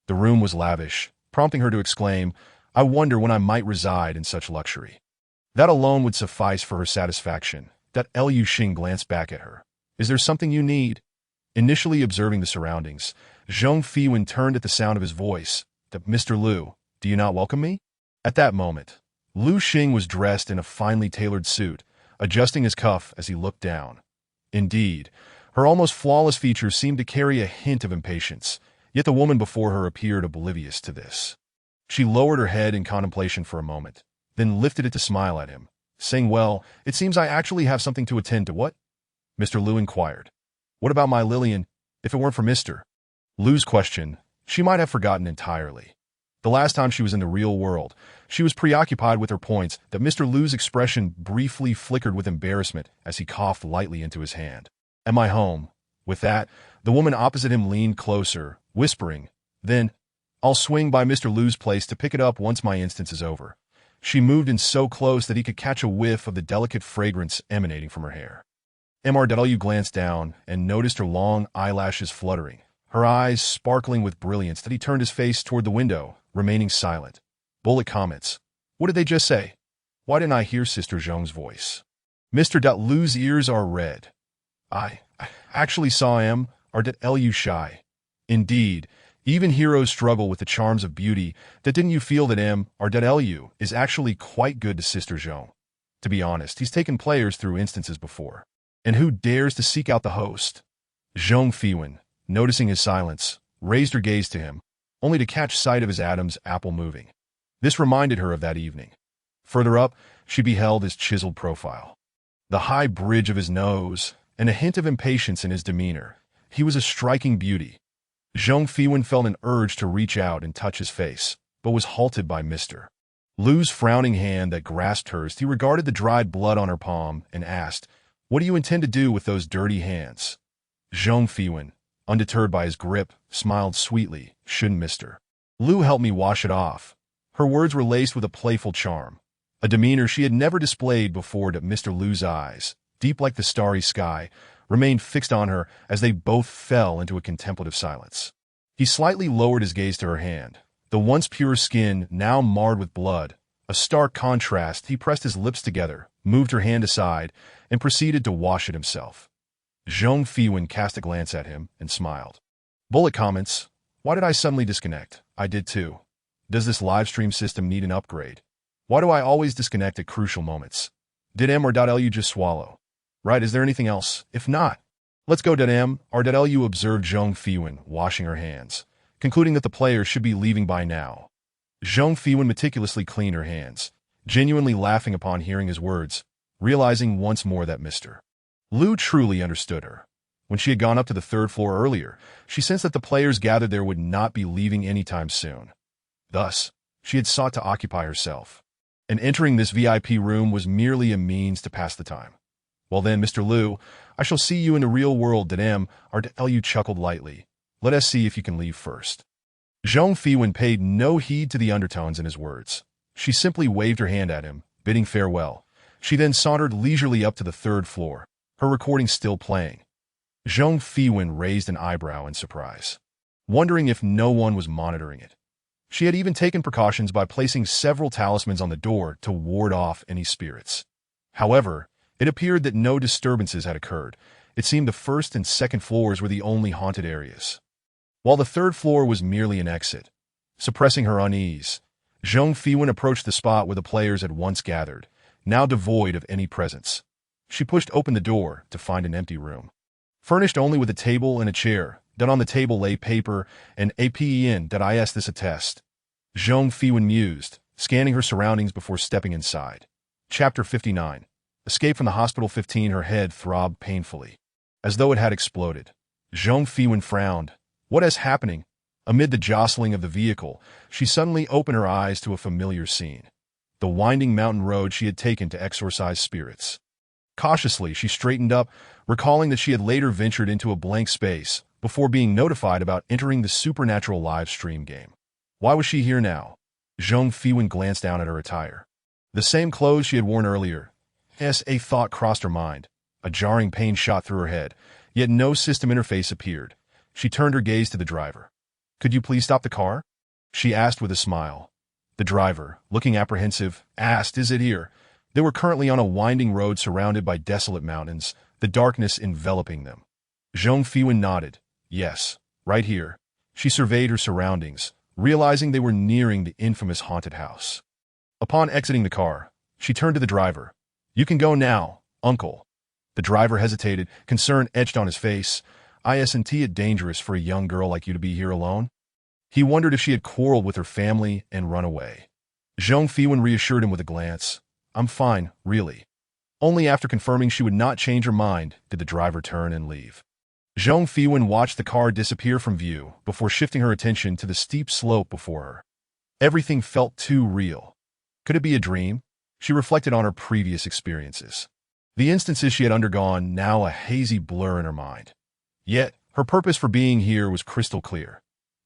The room was lavish, prompting her to exclaim, "I wonder when I might reside in such luxury." That alone would suffice for her satisfaction. That Liu Xing glanced back at her. "Is there something you need?" Initially observing the surroundings, Zhong Fiwen turned at the sound of his voice. "Mr. Liu, do you not welcome me?" At that moment, Liu Xing was dressed in a finely tailored suit, adjusting his cuff as he looked down. Indeed, her almost flawless features seemed to carry a hint of impatience, yet the woman before her appeared oblivious to this. She lowered her head in contemplation for a moment, then lifted it to smile at him, saying, "Well, it seems I actually have something to attend to." "What?" Mr. Liu inquired. "What about my Lillian, if it weren't for Mr. Liu's question, she might have forgotten entirely. The last time she was in the real world, she was preoccupied with her points that Mr. Liu's expression briefly flickered with embarrassment as he coughed lightly into his hand. "Am I home?" With that, the woman opposite him leaned closer, whispering, "Then, I'll swing by Mr. Liu's place to pick it up once my instance is over." She moved in so close that he could catch a whiff of the delicate fragrance emanating from her hair. MRW glanced down and noticed her long eyelashes fluttering, her eyes sparkling with brilliance that he turned his face toward the window, remaining silent. Bullet comments. "What did they just say? Why didn't I hear Sister Zhong's voice?" Mr. Liu's ears are red. I actually saw Liu shy. Indeed, even heroes struggle with the charms of beauty. Didn't you feel that Liu is actually quite good to Sister Zhong? To be honest, he's taken players through instances before. And who dares to seek out the host? Zhong Fiwen, noticing his silence, raised her gaze to him, only to catch sight of his Adam's apple moving. This reminded her of that evening. Further up, she beheld his chiseled profile. The high bridge of his nose, and a hint of impatience in his demeanor. He was a striking beauty. Zhong Fiwen felt an urge to reach out and touch his face, but was halted by Mr. Liu's frowning hand that grasped hers. He regarded the dried blood on her palm and asked, What do you intend to do with those dirty hands? Zhong Fiwen, undeterred by his grip, smiled sweetly. Shouldn't Mr. Lu help me wash it off? Her words were laced with a playful charm, a demeanor she had never displayed before. To Mr. Lu's eyes, deep like the starry sky, remained fixed on her as they both fell into a contemplative silence. He slightly lowered his gaze to her hand, the once pure skin now marred with blood. A stark contrast. He pressed his lips together, moved her hand aside, and proceeded to wash it himself. Zhong Fiwen cast a glance at him and smiled. Bullet comments. Why did I suddenly disconnect? I did too. Does this live stream system need an upgrade? Why do I always disconnect at crucial moments? Did M or .lu just swallow? Right, is there anything else? If not, let's go. M or .lu observed Zhong Fiwen washing her hands, concluding that the players should be leaving by now. Zhong Fiwen meticulously cleaned her hands, genuinely laughing upon hearing his words, realizing once more that Mr. Lu truly understood her. When she had gone up to the third floor earlier, she sensed that the players gathered there would not be leaving anytime soon. Thus, she had sought to occupy herself, and entering this VIP room was merely a means to pass the time. Well then, Mr. Lu, I shall see you in the real world. M or .lu chuckled lightly. Let us see if you can leave first. Zhong Fiwen paid no heed to the undertones in his words. She simply waved her hand at him, bidding farewell. She then sauntered leisurely up to the third floor, her recording still playing. Zhong Fiwen raised an eyebrow in surprise, wondering if no one was monitoring it. She had even taken precautions by placing several talismans on the door to ward off any spirits. However, it appeared that no disturbances had occurred. It seemed the first and second floors were the only haunted areas, while the third floor was merely an exit. Suppressing her unease, Zhong Fiwen approached the spot where the players had once gathered, now devoid of any presence. She pushed open the door to find an empty room, furnished only with a table and a chair. That on the table lay paper and APEN.is this attest. Zhong Fiwen mused, scanning her surroundings before stepping inside. Chapter 59. Escape from the hospital. 15. Her head throbbed painfully, as though it had exploded. Zhong Fiwen frowned. What is happening? Amid the jostling of the vehicle, she suddenly opened her eyes to a familiar scene. The winding mountain road she had taken to exorcise spirits. Cautiously, she straightened up, recalling that she had later ventured into a blank space before being notified about entering the supernatural live stream game. Why was she here now? Zhong Fiwen glanced down at her attire. The same clothes she had worn earlier. A thought crossed her mind. A jarring pain shot through her head, yet no system interface appeared. She turned her gaze to the driver. Could you please stop the car? She asked with a smile. The driver, looking apprehensive, asked, Is it here? They were currently on a winding road surrounded by desolate mountains, the darkness enveloping them. Zhong Fiwen nodded. Yes, right here. She surveyed her surroundings, realizing they were nearing the infamous haunted house. Upon exiting the car, she turned to the driver. You can go now, uncle. The driver hesitated, concern etched on his face. Isn't it dangerous for a young girl like you to be here alone? He wondered if she had quarreled with her family and run away. Zhong Fiwen reassured him with a glance. I'm fine, really. Only after confirming she would not change her mind did the driver turn and leave. Zhong Fiwen watched the car disappear from view before shifting her attention to the steep slope before her. Everything felt too real. Could it be a dream? She reflected on her previous experiences. The instances she had undergone, now a hazy blur in her mind. Yet, her purpose for being here was crystal clear.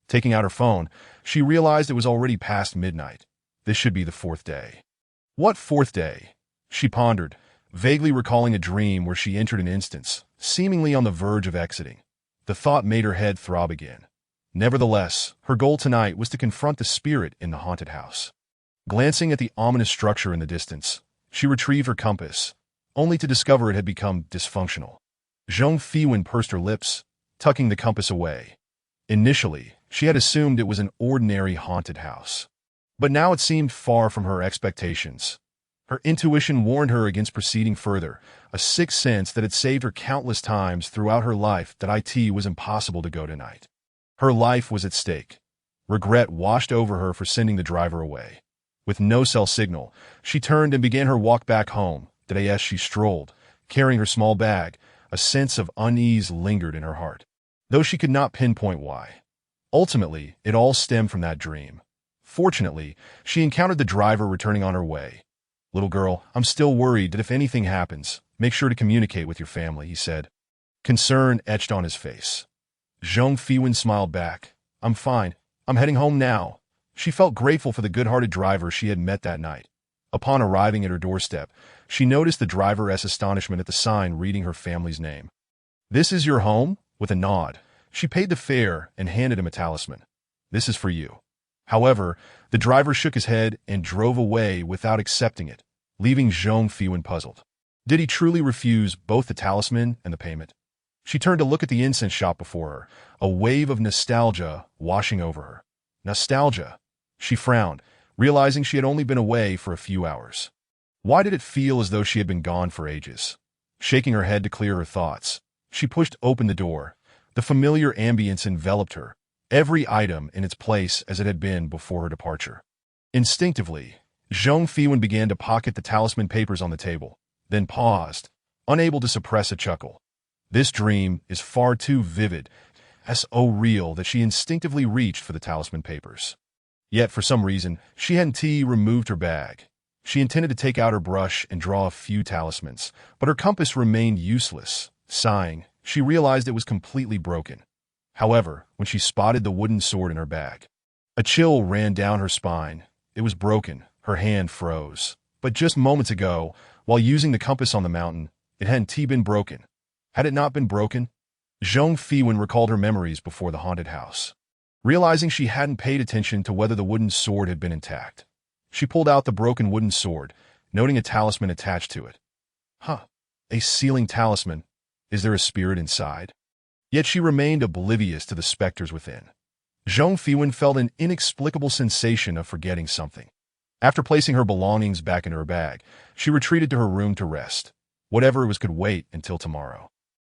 Taking out her phone, she realized it was already past midnight. This should be the fourth day. What fourth day? She pondered, vaguely recalling a dream where she entered an instance, seemingly on the verge of exiting. The thought made her head throb again. Nevertheless, her goal tonight was to confront the spirit in the haunted house. Glancing at the ominous structure in the distance, she retrieved her compass, only to discover it had become dysfunctional. Zhong Fiwen pursed her lips, tucking the compass away. Initially, she had assumed it was an ordinary haunted house. But now it seemed far from her expectations. Her intuition warned her against proceeding further, a sixth sense that had saved her countless times throughout her life that it was impossible to go tonight. Her life was at stake. Regret washed over her for sending the driver away. With no cell signal, she turned and began her walk back home. As she strolled, carrying her small bag, a sense of unease lingered in her heart, though she could not pinpoint why. Ultimately, it all stemmed from that dream. Fortunately, she encountered the driver returning on her way. Little girl, I'm still worried that if anything happens, Make sure to communicate with your family, he said. Concern etched on his face. Zhong Fiwen smiled back. I'm fine. I'm heading home now. She felt grateful for the good-hearted driver she had met that night. Upon arriving at her doorstep, she noticed the driver's astonishment at the sign reading her family's name. This is your home? With a nod, she paid the fare and handed him a talisman. This is for you. However, the driver shook his head and drove away without accepting it, leaving Zhong Fiwen puzzled. Did he truly refuse both the talisman and the payment? She turned to look at the incense shop before her, a wave of nostalgia washing over her. Nostalgia? She frowned, realizing she had only been away for a few hours. Why did it feel as though she had been gone for ages? Shaking her head to clear her thoughts, she pushed open the door. The familiar ambience enveloped her, every item in its place as it had been before her departure. Instinctively, Zhong Fiwen began to pocket the talisman papers on the table, then paused, unable to suppress a chuckle. This dream is far too vivid, so real that she instinctively reached for the talisman papers. Yet, for some reason, she hadn't removed her bag. She intended to take out her brush and draw a few talismans, but her compass remained useless. Sighing, she realized it was completely broken. However, when she spotted the wooden sword in her bag, a chill ran down her spine. It was broken. Her hand froze. But just moments ago, while using the compass on the mountain, it hadn't been broken. Had it not been broken? Zhong Fiwen recalled her memories before the haunted house. Realizing she hadn't paid attention to whether the wooden sword had been intact, she pulled out the broken wooden sword, noting a talisman attached to it. A sealing talisman. Is there a spirit inside? Yet she remained oblivious to the specters within. Zhong Fiwen felt an inexplicable sensation of forgetting something. After placing her belongings back in her bag, she retreated to her room to rest. Whatever it was could wait until tomorrow.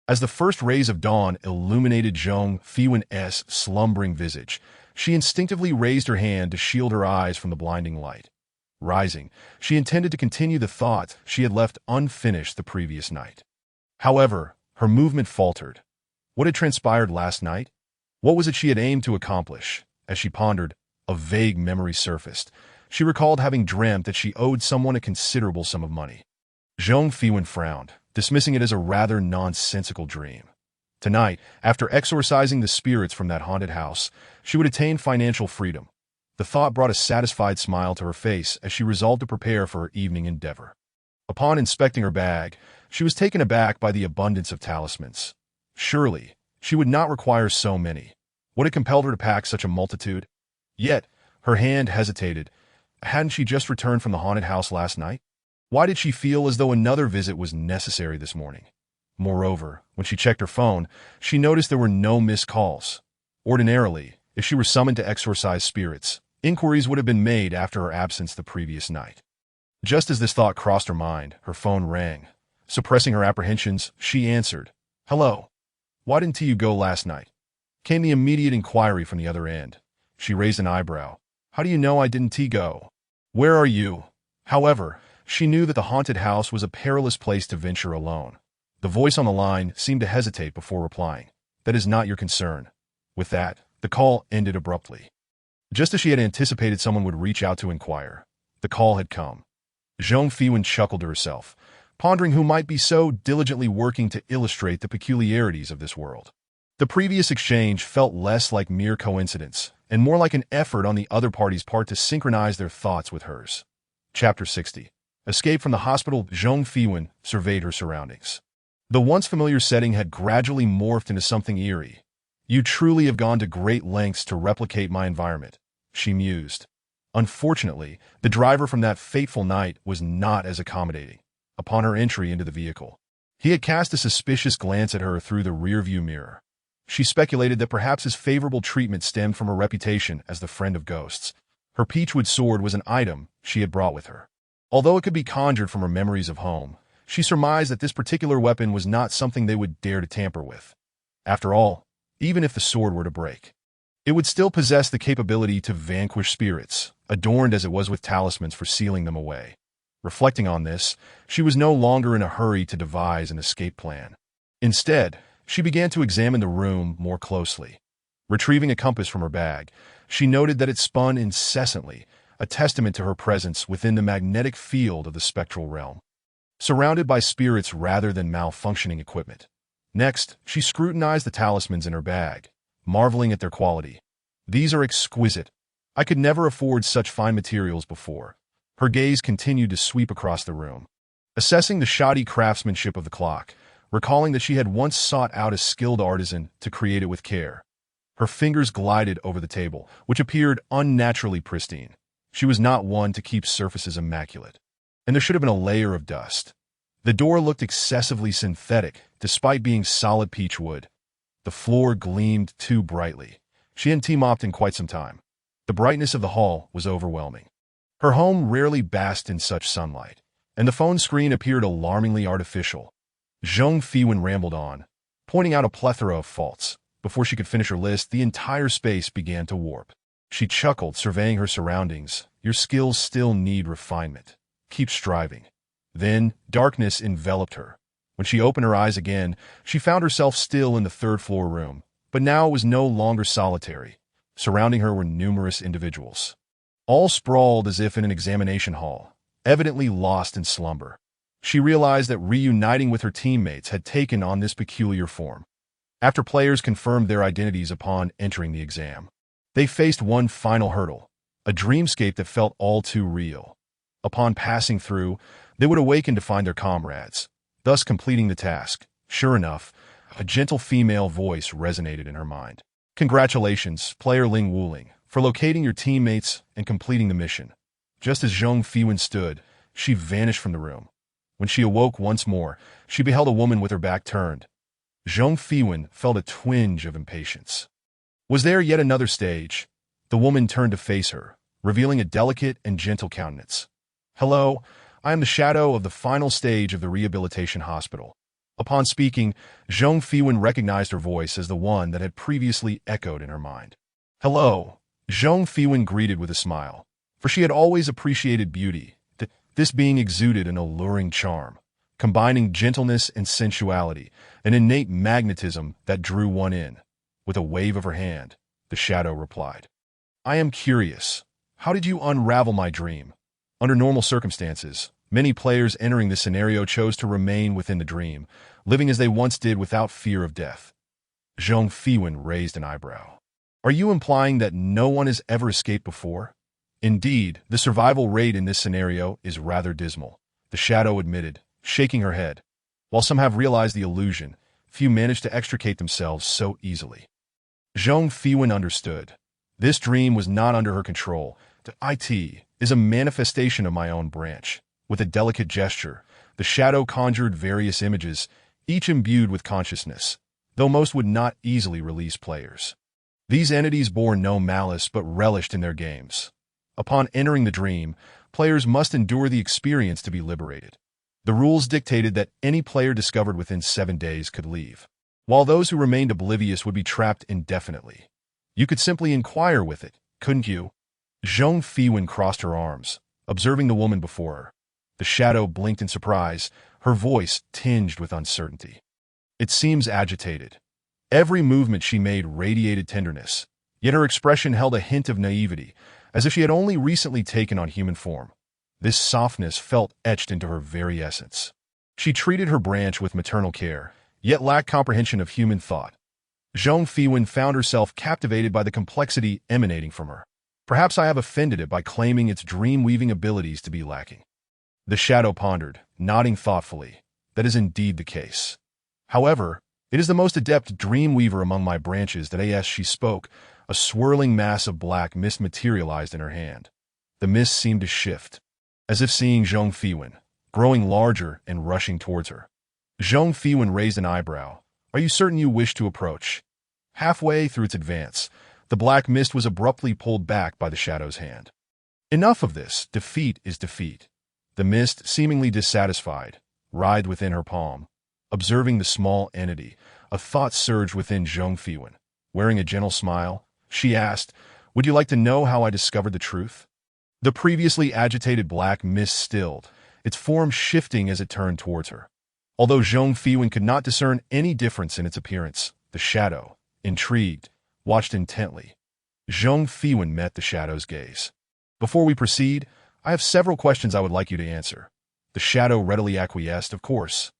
As the first rays of dawn illuminated Zhong Fiwen's slumbering visage, she instinctively raised her hand to shield her eyes from the blinding light. Rising, she intended to continue the thought she had left unfinished the previous night. However, her movement faltered. What had transpired last night? What was it she had aimed to accomplish? As she pondered, a vague memory surfaced. She recalled having dreamt that she owed someone a considerable sum of money. Zhong Fiwen frowned, dismissing it as a rather nonsensical dream. Tonight, after exorcising the spirits from that haunted house, she would attain financial freedom. The thought brought a satisfied smile to her face as she resolved to prepare for her evening endeavor. Upon inspecting her bag, she was taken aback by the abundance of talismans. Surely, she would not require so many. What had compelled her to pack such a multitude? Yet, her hand hesitated. Hadn't she just returned from the haunted house last night? Why did she feel as though another visit was necessary this morning? Moreover, when she checked her phone, she noticed there were no missed calls. Ordinarily, if she were summoned to exorcise spirits, inquiries would have been made after her absence the previous night. Just as this thought crossed her mind, her phone rang. Suppressing her apprehensions, she answered, "Hello. Why didn't you go last night?" Came the immediate inquiry from the other end. She raised an eyebrow. "How do you know I didn't go? Where are you?" However, she knew that the haunted house was a perilous place to venture alone. The voice on the line seemed to hesitate before replying. "That is not your concern." With that, the call ended abruptly. Just as she had anticipated someone would reach out to inquire, the call had come. Zhong Fiwen chuckled to herself, pondering who might be so diligently working to illustrate the peculiarities of this world. The previous exchange felt less like mere coincidence and more like an effort on the other party's part to synchronize their thoughts with hers. Chapter 60. Escape from the hospital. Zhong Fiwen surveyed her surroundings. The once familiar setting had gradually morphed into something eerie. "You truly have gone to great lengths to replicate my environment," she mused. Unfortunately, the driver from that fateful night was not as accommodating. Upon her entry into the vehicle, he had cast a suspicious glance at her through the rearview mirror. She speculated that perhaps his favorable treatment stemmed from her reputation as the friend of ghosts. Her peachwood sword was an item she had brought with her. Although it could be conjured from her memories of home, she surmised that this particular weapon was not something they would dare to tamper with. After all, even if the sword were to break, it would still possess the capability to vanquish spirits, adorned as it was with talismans for sealing them away. Reflecting on this, she was no longer in a hurry to devise an escape plan. Instead, she began to examine the room more closely. Retrieving a compass from her bag, she noted that it spun incessantly, a testament to her presence within the magnetic field of the spectral realm. surrounded by spirits rather than malfunctioning equipment. Next, she scrutinized the talismans in her bag, marveling at their quality. These are exquisite. I could never afford such fine materials before. Her gaze continued to sweep across the room, assessing the shoddy craftsmanship of the clock, recalling that she had once sought out a skilled artisan to create it with care. Her fingers glided over the table, which appeared unnaturally pristine. She was not one to keep surfaces immaculate, and there should have been a layer of dust. The door looked excessively synthetic, despite being solid peach wood. The floor gleamed too brightly. She hadn't mopped in quite some time. The brightness of the hall was overwhelming. Her home rarely basked in such sunlight, and the phone screen appeared alarmingly artificial. Zhang Fiwen rambled on, pointing out a plethora of faults. Before she could finish her list, the entire space began to warp. She chuckled, surveying her surroundings. Your skills still need refinement. Keep striving. Then, darkness enveloped her. When she opened her eyes again, she found herself still in the third-floor room, but now it was no longer solitary. Surrounding her were numerous individuals, all sprawled as if in an examination hall, evidently lost in slumber. She realized that reuniting with her teammates had taken on this peculiar form. After players confirmed their identities upon entering the exam, they faced one final hurdle, a dreamscape that felt all too real. Upon passing through, they would awaken to find their comrades, thus completing the task. Sure enough, a gentle female voice resonated in her mind. Congratulations, player Ling Wuling, for locating your teammates and completing the mission. Just as Zhang Fiwen stood, she vanished from the room. When she awoke once more, she beheld a woman with her back turned. Zhang Fiwen felt a twinge of impatience. Was there yet another stage? The woman turned to face her, revealing a delicate and gentle countenance. Hello, I am the shadow of the final stage of the rehabilitation hospital. Upon speaking, Zhang Fiwen recognized her voice as the one that had previously echoed in her mind. Hello, Zhang Fiwen greeted with a smile, for she had always appreciated beauty. This being exuded an alluring charm, combining gentleness and sensuality, an innate magnetism that drew one in. With a wave of her hand, the shadow replied, I am curious. How did you unravel my dream? Under normal circumstances, many players entering this scenario chose to remain within the dream, living as they once did without fear of death. Zhang Fiwen raised an eyebrow. Are you implying that no one has ever escaped before? Indeed, the survival rate in this scenario is rather dismal, the shadow admitted, shaking her head. While some have realized the illusion, few manage to extricate themselves so easily. Zhang Fiwen understood. This dream was not under her control. The IT is a manifestation of my own branch. With a delicate gesture, the shadow conjured various images, each imbued with consciousness, though most would not easily release players. These entities bore no malice but relished in their games. Upon entering the dream, players must endure the experience to be liberated. The rules dictated that any player discovered within 7 days could leave, while those who remained oblivious would be trapped indefinitely. You could simply inquire with it, couldn't you? Zhang Fiwen crossed her arms, observing the woman before her. The shadow blinked in surprise, her voice tinged with uncertainty. It seems agitated. Every movement she made radiated tenderness, yet her expression held a hint of naivety, as if she had only recently taken on human form. This softness felt etched into her very essence. She treated her branch with maternal care, yet lacked comprehension of human thought. Zhang Fiwen found herself captivated by the complexity emanating from her. Perhaps I have offended it by claiming its dream-weaving abilities to be lacking. The shadow pondered, nodding thoughtfully. That is indeed the case. However, it is the most adept dream-weaver among my branches that as she spoke, a swirling mass of black mist materialized in her hand. The mist seemed to shift, as if seeing Zhang Fiwen, growing larger and rushing towards her. Zhang Fiwen raised an eyebrow. Are you certain you wish to approach? Halfway through its advance, the black mist was abruptly pulled back by the shadow's hand. Enough of this. Defeat is defeat. The mist, seemingly dissatisfied, writhed within her palm. Observing the small entity, a thought surged within Zhang Fiwen. Wearing a gentle smile, she asked, would you like to know how I discovered the truth? The previously agitated black mist stilled, its form shifting as it turned towards her. Although Zhang Fiwen could not discern any difference in its appearance, the shadow, intrigued, watched intently. Zhang Fiwen met the shadow's gaze. Before we proceed, I have several questions I would like you to answer. The shadow readily acquiesced, of course.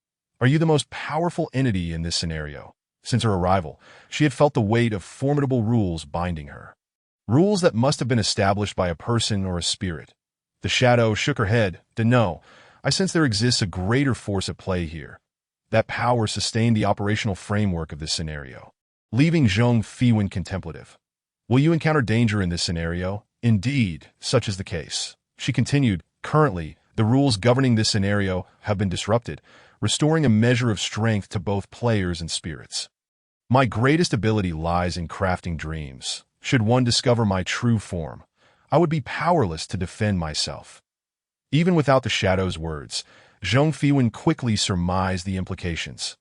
Are you the most powerful entity in this scenario? Since her arrival, she had felt the weight of formidable rules binding her. Rules that must have been established by a person or a spirit. The shadow shook her head. No, I sense there exists a greater force at play here. That power sustained the operational framework of this scenario, leaving Zhong Fiwen contemplative. Will you encounter danger in this scenario? Indeed, such is the case. She continued, currently, the rules governing this scenario have been disrupted, restoring a measure of strength to both players and spirits. My greatest ability lies in crafting dreams. Should one discover my true form, I would be powerless to defend myself. Even without the shadow's words, Zhong Fiwen quickly surmised the implications.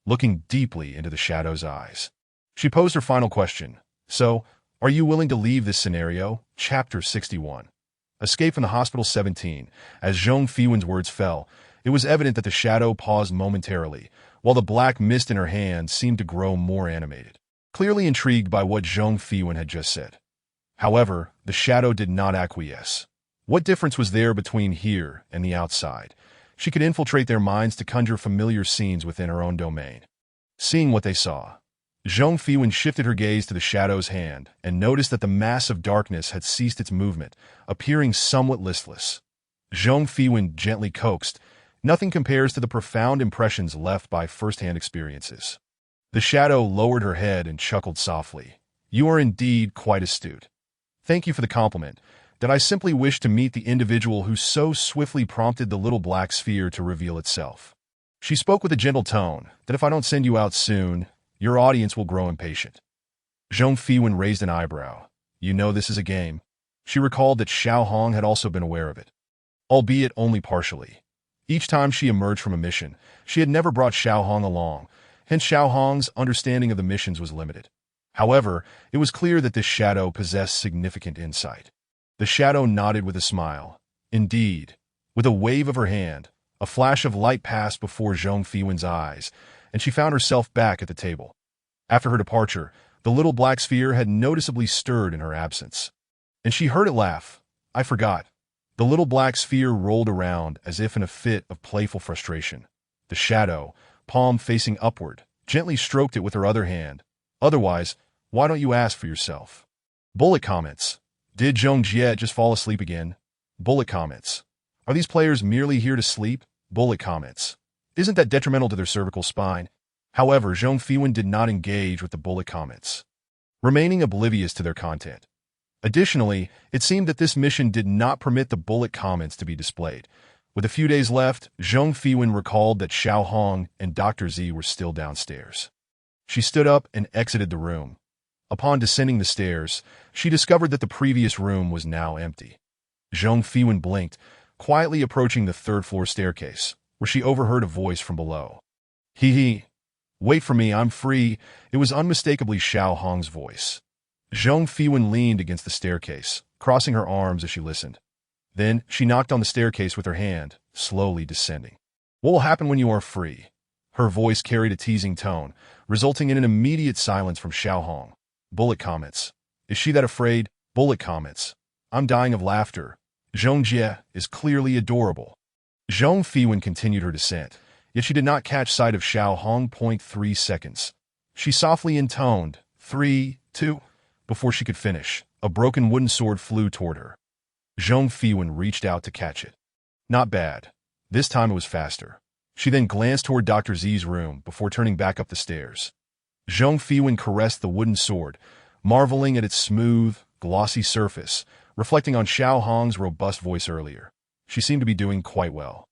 Looking deeply into the shadow's eyes, she posed her final question. So, are you willing to leave this scenario? Chapter 61. Escape from the Hospital 17. As Zhong Fiwen's words fell, it was evident that the shadow paused momentarily, while the black mist in her hand seemed to grow more animated, clearly intrigued by what Zhong Fiwen had just said. However, the shadow did not acquiesce. What difference was there between here and the outside? She could infiltrate their minds to conjure familiar scenes within her own domain. Seeing what they saw, Zhong Fiwen shifted her gaze to the shadow's hand and noticed that the mass of darkness had ceased its movement, appearing somewhat listless. Zhong Fiwen gently coaxed, "Nothing compares to the profound impressions left by first-hand experiences." The shadow lowered her head and chuckled softly. "You are indeed quite astute. Thank you for the compliment. That I simply wish to meet the individual who so swiftly prompted the little black sphere to reveal itself." She spoke with a gentle tone, "That if I don't send you out soon, your audience will grow impatient." Zhong Fiwen raised an eyebrow. "You know this is a game." She recalled that Xiao Hong had also been aware of it, albeit only partially. Each time she emerged from a mission, she had never brought Xiao Hong along, hence Xiao Hong's understanding of the missions was limited. However, it was clear that this shadow possessed significant insight. The shadow nodded with a smile. Indeed, with a wave of her hand, a flash of light passed before Zhong Fiwen's eyes, and she found herself back at the table. After her departure, the little black sphere had noticeably stirred in her absence, and she heard it laugh. "I forgot." The little black sphere rolled around as if in a fit of playful frustration. The shadow, palm facing upward, gently stroked it with her other hand. "Otherwise, why don't you ask for yourself?" Bullet comments. Did Zhong Jie just fall asleep again? Bullet comments. Are these players merely here to sleep? Bullet comments. Isn't that detrimental to their cervical spine? However, Zhong Fiwen did not engage with the bullet comments, remaining oblivious to their content. Additionally, it seemed that this mission did not permit the bullet comments to be displayed. With a few days left, Zhong Fiwen recalled that Xiao Hong and Dr. Z were still downstairs. She stood up and exited the room. Upon descending the stairs, she discovered that the previous room was now empty. Zhong Fiwen blinked, quietly approaching the third-floor staircase, where she overheard a voice from below. "Hee. Wait for me, I'm free." It was unmistakably Xiao Hong's voice. Zhong Fiwen leaned against the staircase, crossing her arms as she listened. Then she knocked on the staircase with her hand, slowly descending. "What will happen when you are free?" Her voice carried a teasing tone, resulting in an immediate silence from Xiao Hong. Bullet comments. "Is she that afraid?" Bullet comments. "I'm dying of laughter. Zhong Jie is clearly adorable." Zhong Fiwen continued her descent, yet she did not catch sight of Xiao Hong. 3 seconds. She softly intoned, 3, 2. Before she could finish, a broken wooden sword flew toward her. Zhong Fiwen reached out to catch it. Not bad. This time it was faster. She then glanced toward Dr. Z's room before turning back up the stairs. Zhong Fiwen caressed the wooden sword, marveling at its smooth, glossy surface, reflecting on Xiao Hong's robust voice earlier. She seemed to be doing quite well.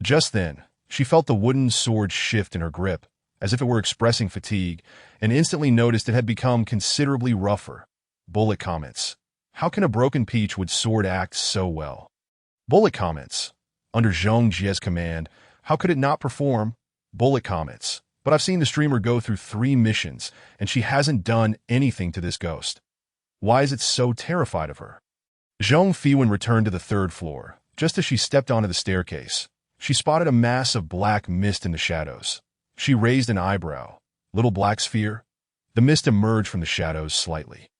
Just then, she felt the wooden sword shift in her grip, as if it were expressing fatigue, and instantly noticed it had become considerably rougher. Bullet comments. How can a broken peachwood sword act so well? Bullet comments. Under Zhong Jie's command, how could it not perform? Bullet comments. But I've seen the streamer go through 3 missions, and she hasn't done anything to this ghost. Why is it so terrified of her? Zhong Fiwen returned to the 3rd floor. Just as she stepped onto the staircase, she spotted a mass of black mist in the shadows. She raised an eyebrow. Little black sphere? The mist emerged from the shadows slightly.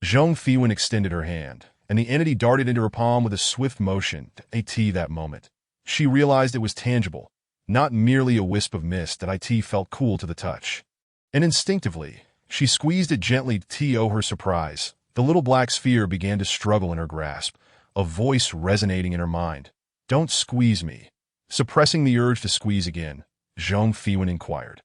Zhong Fiwen extended her hand, and the entity darted into her palm with a swift motion. At that moment, She realized it was tangible, not merely a wisp of mist that IT felt cool to the touch. And instinctively, she squeezed it gently to her surprise. The little black sphere began to struggle in her grasp, a voice resonating in her mind. "Don't squeeze me." Suppressing the urge to squeeze again, Zhong Fiwen inquired.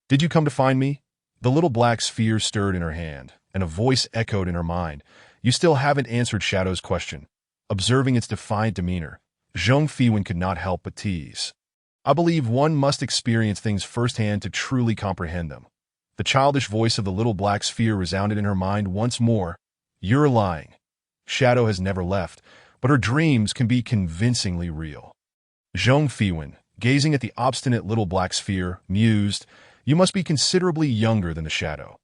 "Did you come to find me?" The little black sphere stirred in her hand, and a voice echoed in her mind. "You still haven't answered Shadow's question." Observing its defiant demeanor, Zhong Fiwen could not help but tease. "I believe one must experience things firsthand to truly comprehend them." The childish voice of the little black sphere resounded in her mind once more. "You're lying. Shadow has never left, but her dreams can be convincingly real." Zhong Fiwen, gazing at the obstinate little black sphere, mused, "You must be considerably younger than the Shadow.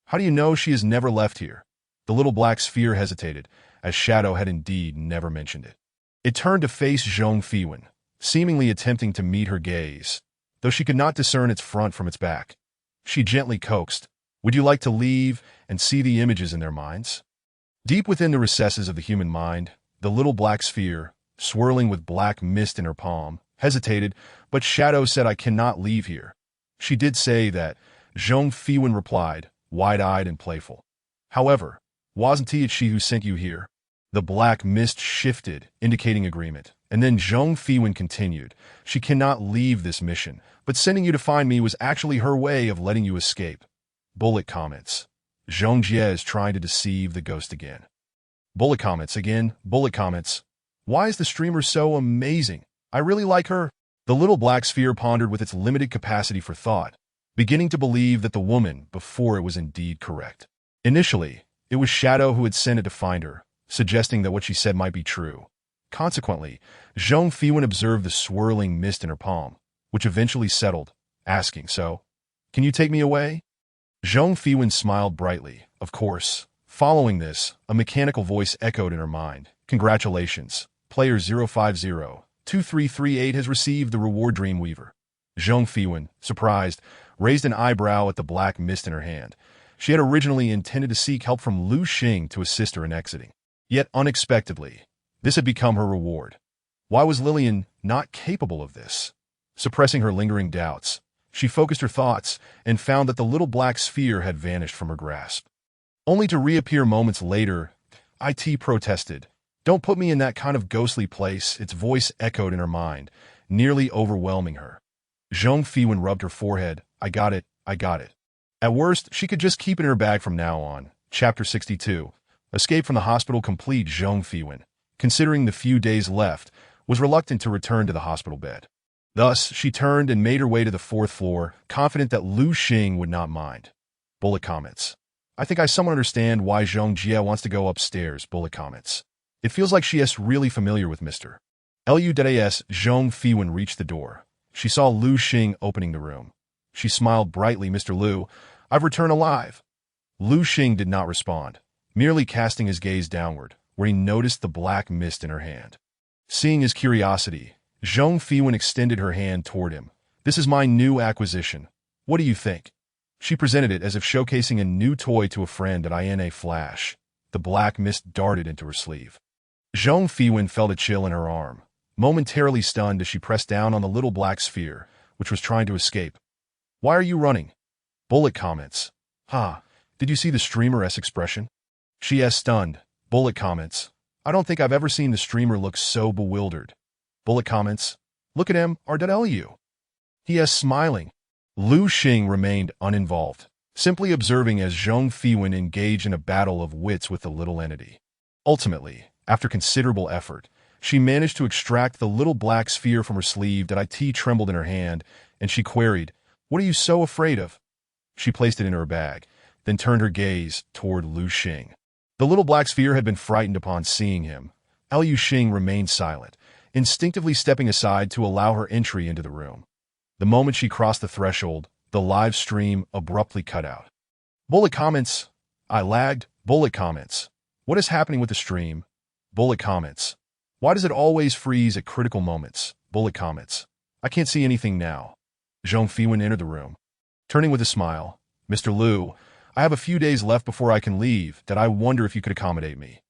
How do you know she has never left here?" The little black sphere hesitated, as Shadow had indeed never mentioned it. It turned to face Zhong Fiwen, seemingly attempting to meet her gaze, though she could not discern its front from its back. She gently coaxed, "Would you like to leave and see the images in their minds?" Deep within the recesses of the human mind, the little black sphere, swirling with black mist in her palm, hesitated, but Shadow said, "I cannot leave here." "She did say that," Zhong Fiwen replied, wide-eyed and playful. "However, wasn't it she who sent you here?" The black mist shifted, indicating agreement, and then Zhong Fiwen continued, "She cannot leave this mission, but sending you to find me was actually her way of letting you escape." Bullet comments. Zhong Jie is trying to deceive the ghost again. Bullet comments again, bullet comments. Why is the streamer so amazing? I really like her. The little black sphere pondered with its limited capacity for thought, beginning to believe that the woman before it was indeed correct. Initially, it was Shadow who had sent it to find her, suggesting that what she said might be true. Consequently, Zhong Fiwen observed the swirling mist in her palm, which eventually settled, asking, "So, can you take me away?" Zhong Fiwen smiled brightly. Of course. Following this, a mechanical voice echoed in her mind. "Congratulations. Player 050-2338 has received the reward Dreamweaver." Zhong Fiwen, surprised, raised an eyebrow at the black mist in her hand. She had originally intended to seek help from Lu Xing to assist her in exiting. Yet unexpectedly, this had become her reward. Why was Lillian not capable of this? Suppressing her lingering doubts, she focused her thoughts and found that the little black sphere had vanished from her grasp. Only to reappear moments later, IT protested. "Don't put me in that kind of ghostly place," its voice echoed in her mind, nearly overwhelming her. Zhong Fiwen rubbed her forehead. I got it. At worst, she could just keep it in her bag from now on. Chapter 62. Escape from the hospital complete. Zhong Fiwen, considering the few days left, was reluctant to return to the hospital bed. Thus, she turned and made her way to the 4th floor, confident that Lu Xing would not mind. Bullet comments. I think I somewhat understand why Zhong Jie wants to go upstairs. Bullet comments. It feels like she is really familiar with Mr. Lu's. Zhong Fiwen reached the door. She saw Lu Xing opening the room. She smiled brightly. "Mr. Lu, I've returned alive." Lu Xing did not respond, merely casting his gaze downward, where he noticed the black mist in her hand. Seeing his curiosity, Zhong Fiwen extended her hand toward him. "This is my new acquisition. What do you think?" She presented it as if showcasing a new toy to a friend at in a flash. The black mist darted into her sleeve. Zhong Fiwen felt a chill in her arm, momentarily stunned as she pressed down on the little black sphere, which was trying to escape. "Why are you running?" Bullet comments. Did you see the streamer's expression? She is stunned. Bullet comments. I don't think I've ever seen the streamer look so bewildered. Bullet comments. Look at him, RW. He is smiling. Lu Xing remained uninvolved, simply observing as Zhong Fiwen engaged in a battle of wits with the little entity. Ultimately, after considerable effort, she managed to extract the little black sphere from her sleeve. That it trembled in her hand, and she queried, "What are you so afraid of?" She placed it in her bag, then turned her gaze toward Lu Xing. The little black sphere had been frightened upon seeing him. Lu Xing remained silent, instinctively stepping aside to allow her entry into the room. The moment she crossed the threshold, the live stream abruptly cut out. Bullet comments. I lagged. Bullet comments. What is happening with the stream? Bullet comments. Why does it always freeze at critical moments? Bullet comments. I can't see anything now. Zhong Fiwen entered the room, turning with a smile. Mr. Lu, I have a few days left before I can leave. That I wonder if you could accommodate me.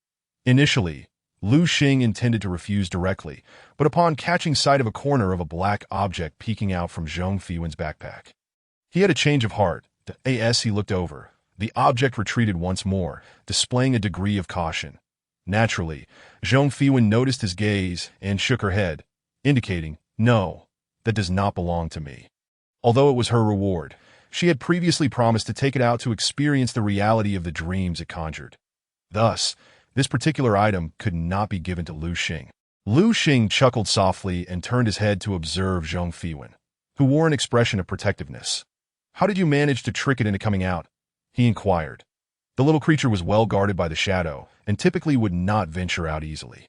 Initially, Lu Xing intended to refuse directly, but upon catching sight of a corner of a black object peeking out from Zhong Fiwen's backpack, he had a change of heart. As he looked over, the object retreated once more, displaying a degree of caution. Naturally, Zhong Fiwen noticed his gaze and shook her head, indicating, "No, that does not belong to me." Although it was her reward, she had previously promised to take it out to experience the reality of the dreams it conjured. Thus, this particular item could not be given to Lu Xing. Lu Xing chuckled softly and turned his head to observe Zhong Fiwen, who wore an expression of protectiveness. "How did you manage to trick it into coming out?" he inquired. The little creature was well guarded by the shadow and typically would not venture out easily.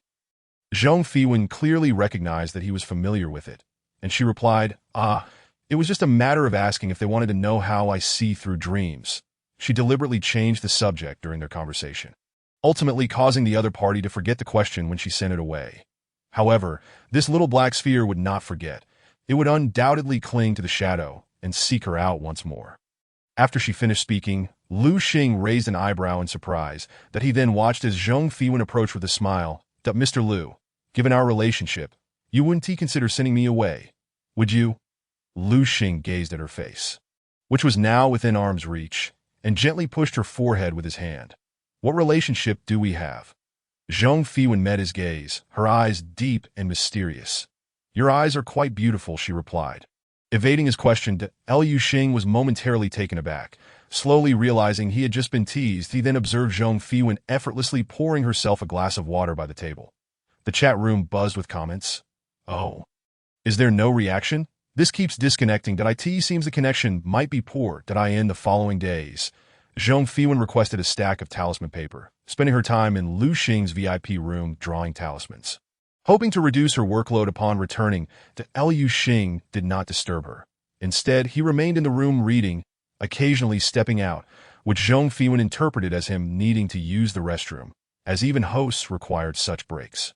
Zhong Fiwen clearly recognized that he was familiar with it, and she replied, "It was just a matter of asking if they wanted to know how I see through dreams." She deliberately changed the subject during their conversation, ultimately causing the other party to forget the question when she sent it away. However, this little black sphere would not forget. It would undoubtedly cling to the shadow and seek her out once more. After she finished speaking, Lu Xing raised an eyebrow in surprise that he then watched as Zhong Fiwen approached with a smile. "Mr. Lu, given our relationship, you wouldn't consider sending me away, would you?" Lu Xing gazed at her face, which was now within arm's reach, and gently pushed her forehead with his hand. "What relationship do we have?" Zhong Fiwen met his gaze, her eyes deep and mysterious. "Your eyes are quite beautiful," she replied. Evading his question, Lu Xing was momentarily taken aback. Slowly realizing he had just been teased, he then observed Zhong Fiwen effortlessly pouring herself a glass of water by the table. The chat room buzzed with comments. "Oh, is there no reaction? This keeps disconnecting. It seems the connection might be poor. In the following days, Zhong Fiwen requested a stack of talisman paper, spending her time in Lu Xing's VIP room drawing talismans. Hoping to reduce her workload upon returning, Lu Xing did not disturb her. Instead, he remained in the room reading, occasionally stepping out, which Zhong Fiwen interpreted as him needing to use the restroom, as even hosts required such breaks.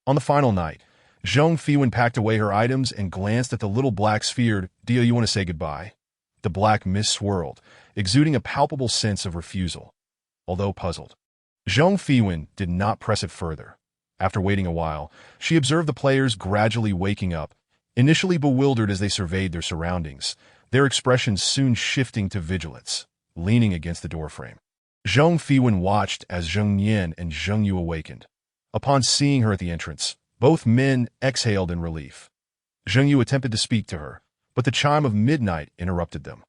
On the final night, Zhong Fiwen packed away her items and glanced at the little black sphere. "Do you want to say goodbye?" The black mist swirled, exuding a palpable sense of refusal. Although puzzled, Zhong Fiwen did not press it further. After waiting a while, she observed the players gradually waking up, initially bewildered as they surveyed their surroundings, their expressions soon shifting to vigilance, leaning against the doorframe. Zhong Fiwen watched as Zheng Yan and Zheng Yu awakened. Upon seeing her at the entrance, both men exhaled in relief. Zheng Yu attempted to speak to her, but the chime of midnight interrupted them.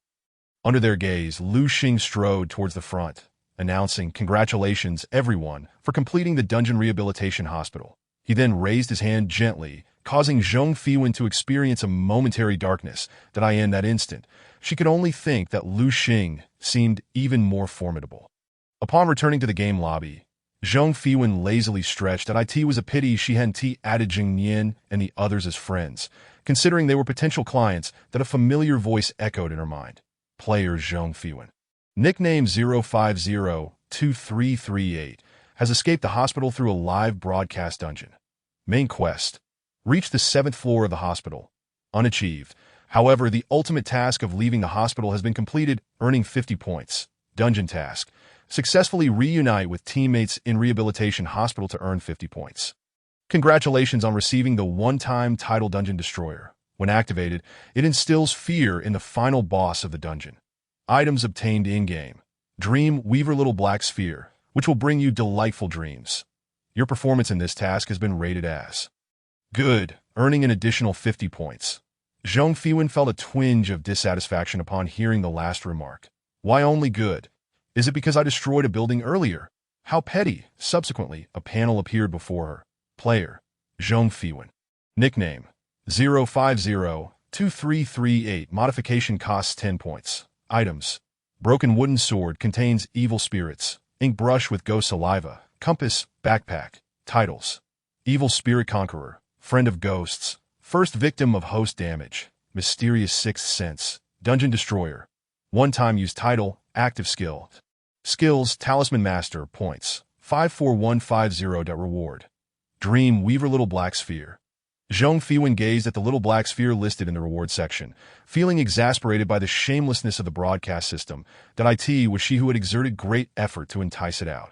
Under their gaze, Lu Xing strode towards the front, announcing, "Congratulations, everyone, for completing the Dungeon Rehabilitation Hospital." He then raised his hand gently, causing Zhong Fiwen to experience a momentary darkness. In that instant, she could only think that Lu Xing seemed even more formidable. Upon returning to the game lobby, Zhong Fiwen lazily stretched. It was a pity she hadn't added Zheng Yan and the others as friends, considering they were potential clients. A familiar voice echoed in her mind. Player Zhong Fiwen, nickname 0502338, has escaped the hospital through a live broadcast dungeon. Main quest: reach the 7th floor of the hospital. Unachieved. However, the ultimate task of leaving the hospital has been completed, earning 50 points. Dungeon task: successfully reunite with teammates in Rehabilitation Hospital to earn 50 points. Congratulations on receiving the one-time title Dungeon Destroyer. When activated, it instills fear in the final boss of the dungeon. Items obtained in-game: Dream Weaver Little Black Sphere, which will bring you delightful dreams. Your performance in this task has been rated as good, earning an additional 50 points. Zhong Fiwen felt a twinge of dissatisfaction upon hearing the last remark. Why only good? Is it because I destroyed a building earlier? How petty. Subsequently, a panel appeared before her. Player: Zhong Fiwen. Nickname: 0502338. Modification costs 10 points. Items: broken wooden sword, contains evil spirits. Ink brush with ghost saliva. Compass, backpack. Titles: Evil Spirit Conqueror, Friend of Ghosts, First Victim of Host Damage, Mysterious Sixth Sense, Dungeon Destroyer. One-time use title, active skill. Skills: Talisman Master, points, 54150. Reward: Dream Weaver Little Black Sphere. Zhong Fiwen gazed at the little black sphere listed in the reward section, feeling exasperated by the shamelessness of the broadcast system. It was she who had exerted great effort to entice it out.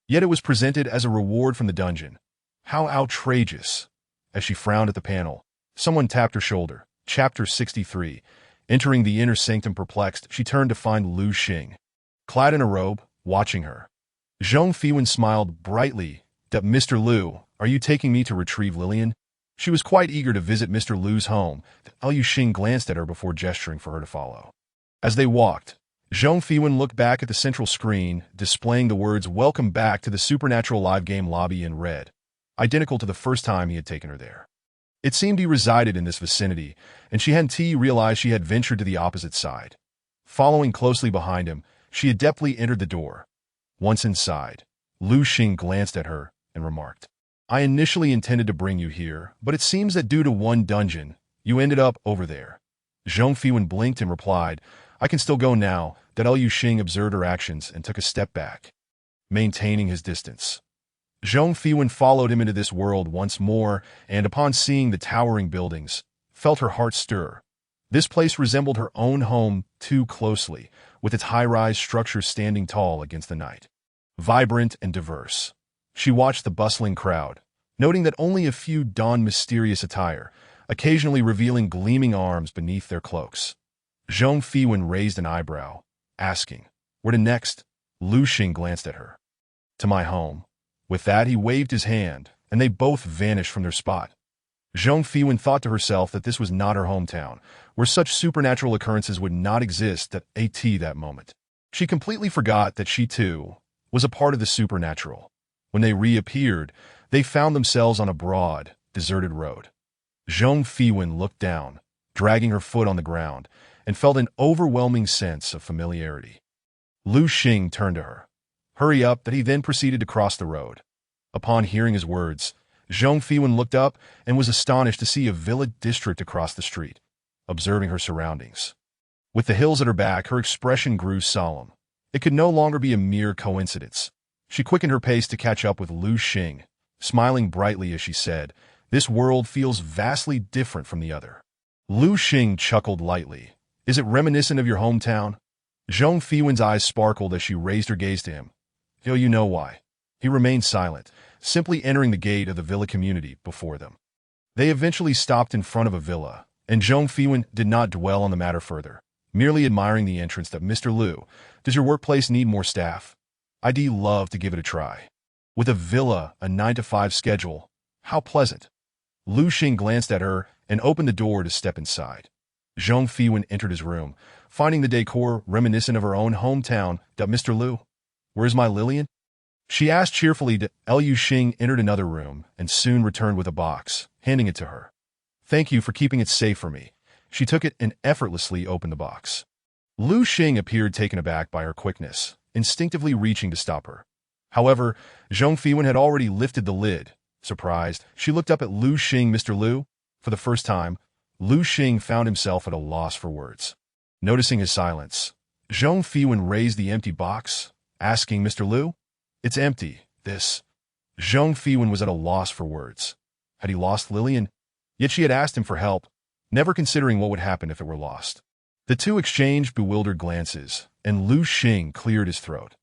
Yet it was presented as a reward from the dungeon. How outrageous! As she frowned at the panel, someone tapped her shoulder. Chapter 63. Entering the inner sanctum perplexed, she turned to find Lu Xing, clad in a robe, watching her. Zhong Fiwen smiled brightly. Mr. Lu, are you taking me to retrieve Lillian? She was quite eager to visit Mr. Lu's home. Liu Xing glanced at her before gesturing for her to follow. As they walked, Zhong Fiwen looked back at the central screen, displaying the words "Welcome back to the Supernatural Live Game Lobby" in red, identical to the first time he had taken her there. It seemed he resided in this vicinity, and she hadn't realized she had ventured to the opposite side. Following closely behind him, she adeptly entered the door. Once inside, Lu Xing glanced at her and remarked, "I initially intended to bring you here, but it seems that due to one dungeon, you ended up over there." Zhong Fiwen blinked and replied, "I can still go now." Liu Xing observed her actions and took a step back, maintaining his distance. Zhong Fiwen followed him into this world once more, and upon seeing the towering buildings, felt her heart stir. This place resembled her own home too closely, with its high-rise structures standing tall against the night. Vibrant and diverse, she watched the bustling crowd, noting that only a few donned mysterious attire, occasionally revealing gleaming arms beneath their cloaks. Zhong Fiwen raised an eyebrow, asking, "Where to next?" Lu Xing glanced at her. "To my home." With that, he waved his hand, and they both vanished from their spot. Zhong Fiwen thought to herself that this was not her hometown, where such supernatural occurrences would not exist at that moment. She completely forgot that she, too, was a part of the supernatural. When they reappeared, they found themselves on a broad, deserted road. Zhong Fiwen looked down, dragging her foot on the ground, and felt an overwhelming sense of familiarity. Lu Xing turned to her. "Hurry up," that he then proceeded to cross the road. Upon hearing his words, Zhong Fiwen looked up and was astonished to see a villa district across the street, observing her surroundings. With the hills at her back, her expression grew solemn. It could no longer be a mere coincidence. She quickened her pace to catch up with Lu Xing, smiling brightly as she said, "This world feels vastly different from the other." Lu Xing chuckled lightly. "Is it reminiscent of your hometown?" Zhong Fiwen's eyes sparkled as she raised her gaze to him. You know why." He remained silent, simply entering the gate of the villa community before them. They eventually stopped in front of a villa, and Zhong Fiwen did not dwell on the matter further, merely admiring the entrance. "Mr. Lu, does your workplace need more staff? I'd love to give it a try." With a villa, a 9-to-5 schedule, how pleasant. Lu Xing glanced at her and opened the door to step inside. Zhong Fiwen entered his room, finding the decor reminiscent of her own hometown. "Mr. Lu, where's my Lillian?" she asked cheerfully. Liu Xing entered another room and soon returned with a box, handing it to her. "Thank you for keeping it safe for me." She took it and effortlessly opened the box. Lu Xing appeared taken aback by her quickness, instinctively reaching to stop her. However, Zhong Fiwen had already lifted the lid. Surprised, she looked up at Lu Xing. "Mr. Lu?" For the first time, Lu Xing found himself at a loss for words. Noticing his silence, Zhong Fiwen raised the empty box, asking, "Mr. Lu?" "It's empty." This. Zhong Fiwen was at a loss for words. Had he lost Lillian? Yet she had asked him for help, never considering what would happen if it were lost. The two exchanged bewildered glances, and Lu Xing cleared his throat.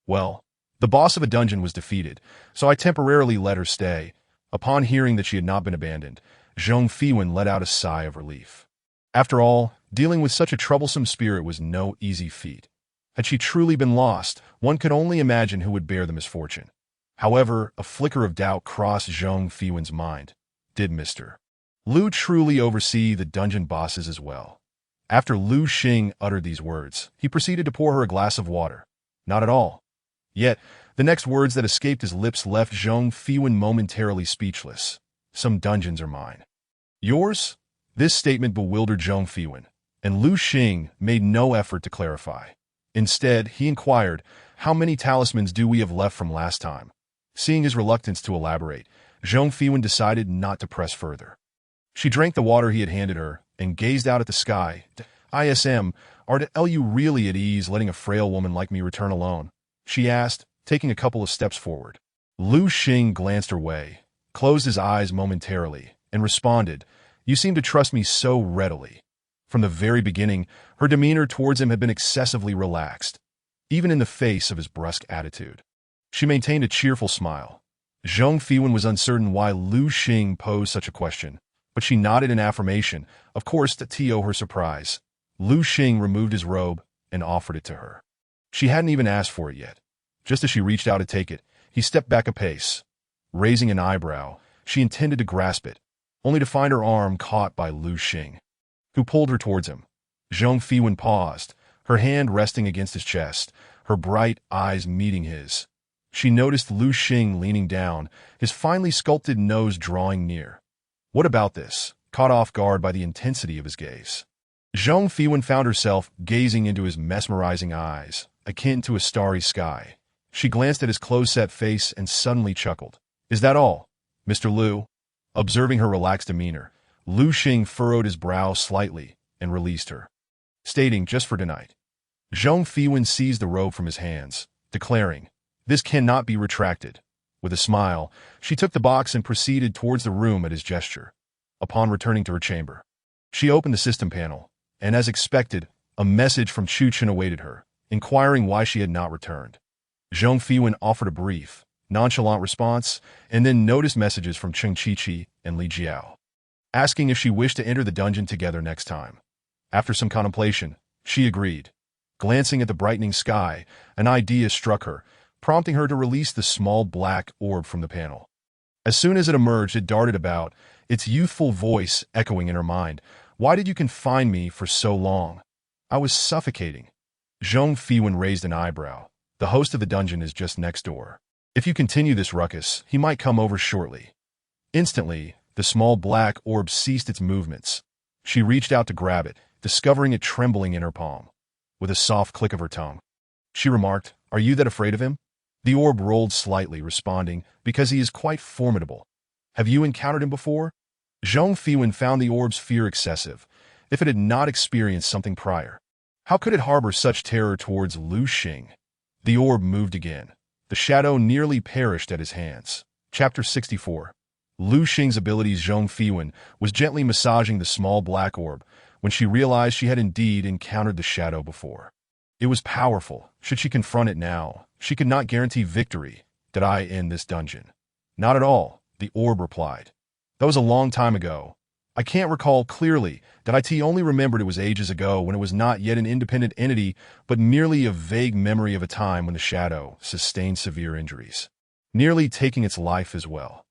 "Well, the boss of a dungeon was defeated, so I temporarily let her stay." Upon hearing that she had not been abandoned, Zhong Fiwen let out a sigh of relief. After all, dealing with such a troublesome spirit was no easy feat. Had she truly been lost, one could only imagine who would bear the misfortune. However, a flicker of doubt crossed Zhong Fiwen's mind. Did Mr. Lu truly oversee the dungeon bosses as well? After Lu Xing uttered these words, he proceeded to pour her a glass of water. Not at all. Yet, the next words that escaped his lips left Zhong Fiwen momentarily speechless. "Some dungeons are mine." "Yours?" This statement bewildered Zhong Fiwen, and Lu Xing made no effort to clarify. Instead, he inquired, "How many talismans do we have left from last time?" Seeing his reluctance to elaborate, Zhong Fiwen decided not to press further. She drank the water he had handed her and gazed out at the sky. "Are you really at ease letting a frail woman like me return alone?" she asked, taking a couple of steps forward. Lu Xing glanced her way, closed his eyes momentarily, and responded, "You seem to trust me so readily." From the very beginning, her demeanor towards him had been excessively relaxed, even in the face of his brusque attitude. She maintained a cheerful smile. Zhang Fiwen was uncertain why Lu Xing posed such a question, but she nodded in affirmation, of course, to Tio her surprise. Lu Xing removed his robe and offered it to her. She hadn't even asked for it yet. Just as she reached out to take it, he stepped back a pace. Raising an eyebrow, she intended to grasp it, only to find her arm caught by Lu Xing, who pulled her towards him. Zhang Fiwen paused, her hand resting against his chest, her bright eyes meeting his. She noticed Lu Xing leaning down, his finely sculpted nose drawing near. What about this? Caught off guard by the intensity of his gaze. Zhang Fiwen found herself gazing into his mesmerizing eyes, akin to a starry sky. She glanced at his close-set face and suddenly chuckled. Is that all, Mr. Lu? Observing her relaxed demeanor, Lu Xing furrowed his brow slightly and released her, stating, just for tonight. Zhang Fiwen seized the robe from his hands, declaring, this cannot be retracted. With a smile, she took the box and proceeded towards the room at his gesture. Upon returning to her chamber, she opened the system panel, and as expected, a message from Chu Chen awaited her, inquiring why she had not returned. Zhang Fiwen offered a brief, nonchalant response, and then noticed messages from Cheng Qiqi and Li Jiao, asking if she wished to enter the dungeon together next time. After some contemplation, she agreed. Glancing at the brightening sky, an idea struck her, prompting her to release the small black orb from the panel. As soon as it emerged, it darted about, its youthful voice echoing in her mind. Why did you confine me for so long? I was suffocating. Zhang Fiwen raised an eyebrow. The host of the dungeon is just next door. If you continue this ruckus, he might come over shortly. Instantly, the small black orb ceased its movements. She reached out to grab it, discovering it trembling in her palm. With a soft click of her tongue, she remarked, are you that afraid of him? The orb rolled slightly, responding, because he is quite formidable. Have you encountered him before? Zhang Fiwen found the orb's fear excessive, if it had not experienced something prior. How could it harbor such terror towards Lu Xing? The orb moved again. The shadow nearly perished at his hands. Chapter 64. Lu Xing's abilities. Zhang Fiwen was gently massaging the small black orb when she realized she had indeed encountered the shadow before. It was powerful. Should she confront it now, she could not guarantee victory. Did I end this dungeon? Not at all, the orb replied. That was a long time ago. I can't recall clearly. That only remembered it was ages ago when it was not yet an independent entity, but merely a vague memory of a time when the shadow sustained severe injuries, nearly taking its life as well.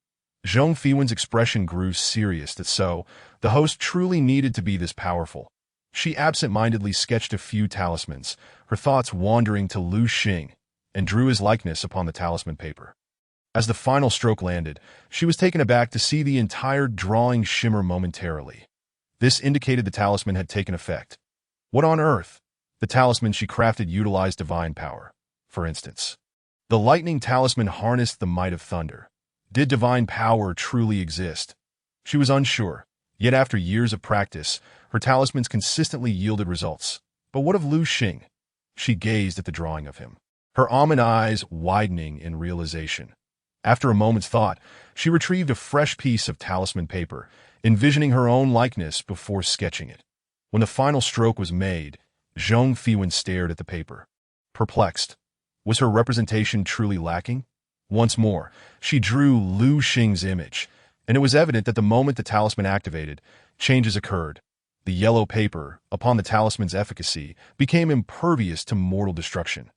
Zhang Fiwen's expression grew serious. That so, the host truly needed to be this powerful. She absent-mindedly sketched a few talismans, her thoughts wandering to Lu Xing, and drew his likeness upon the talisman paper. As the final stroke landed, she was taken aback to see the entire drawing shimmer momentarily. This indicated the talisman had taken effect. What on earth? The talisman she crafted utilized divine power. For instance, the lightning talisman harnessed the might of thunder. Did divine power truly exist? She was unsure, yet after years of practice, her talismans consistently yielded results. But what of Lu Xing? She gazed at the drawing of him, her almond eyes widening in realization. After a moment's thought, she retrieved a fresh piece of talisman paper, envisioning her own likeness before sketching it. When the final stroke was made, Zhang Fiwen stared at the paper, perplexed. Was her representation truly lacking? Once more, she drew Lu Xing's image, and it was evident that the moment the talisman activated, changes occurred. The yellow paper, upon the talisman's efficacy, became impervious to mortal destruction.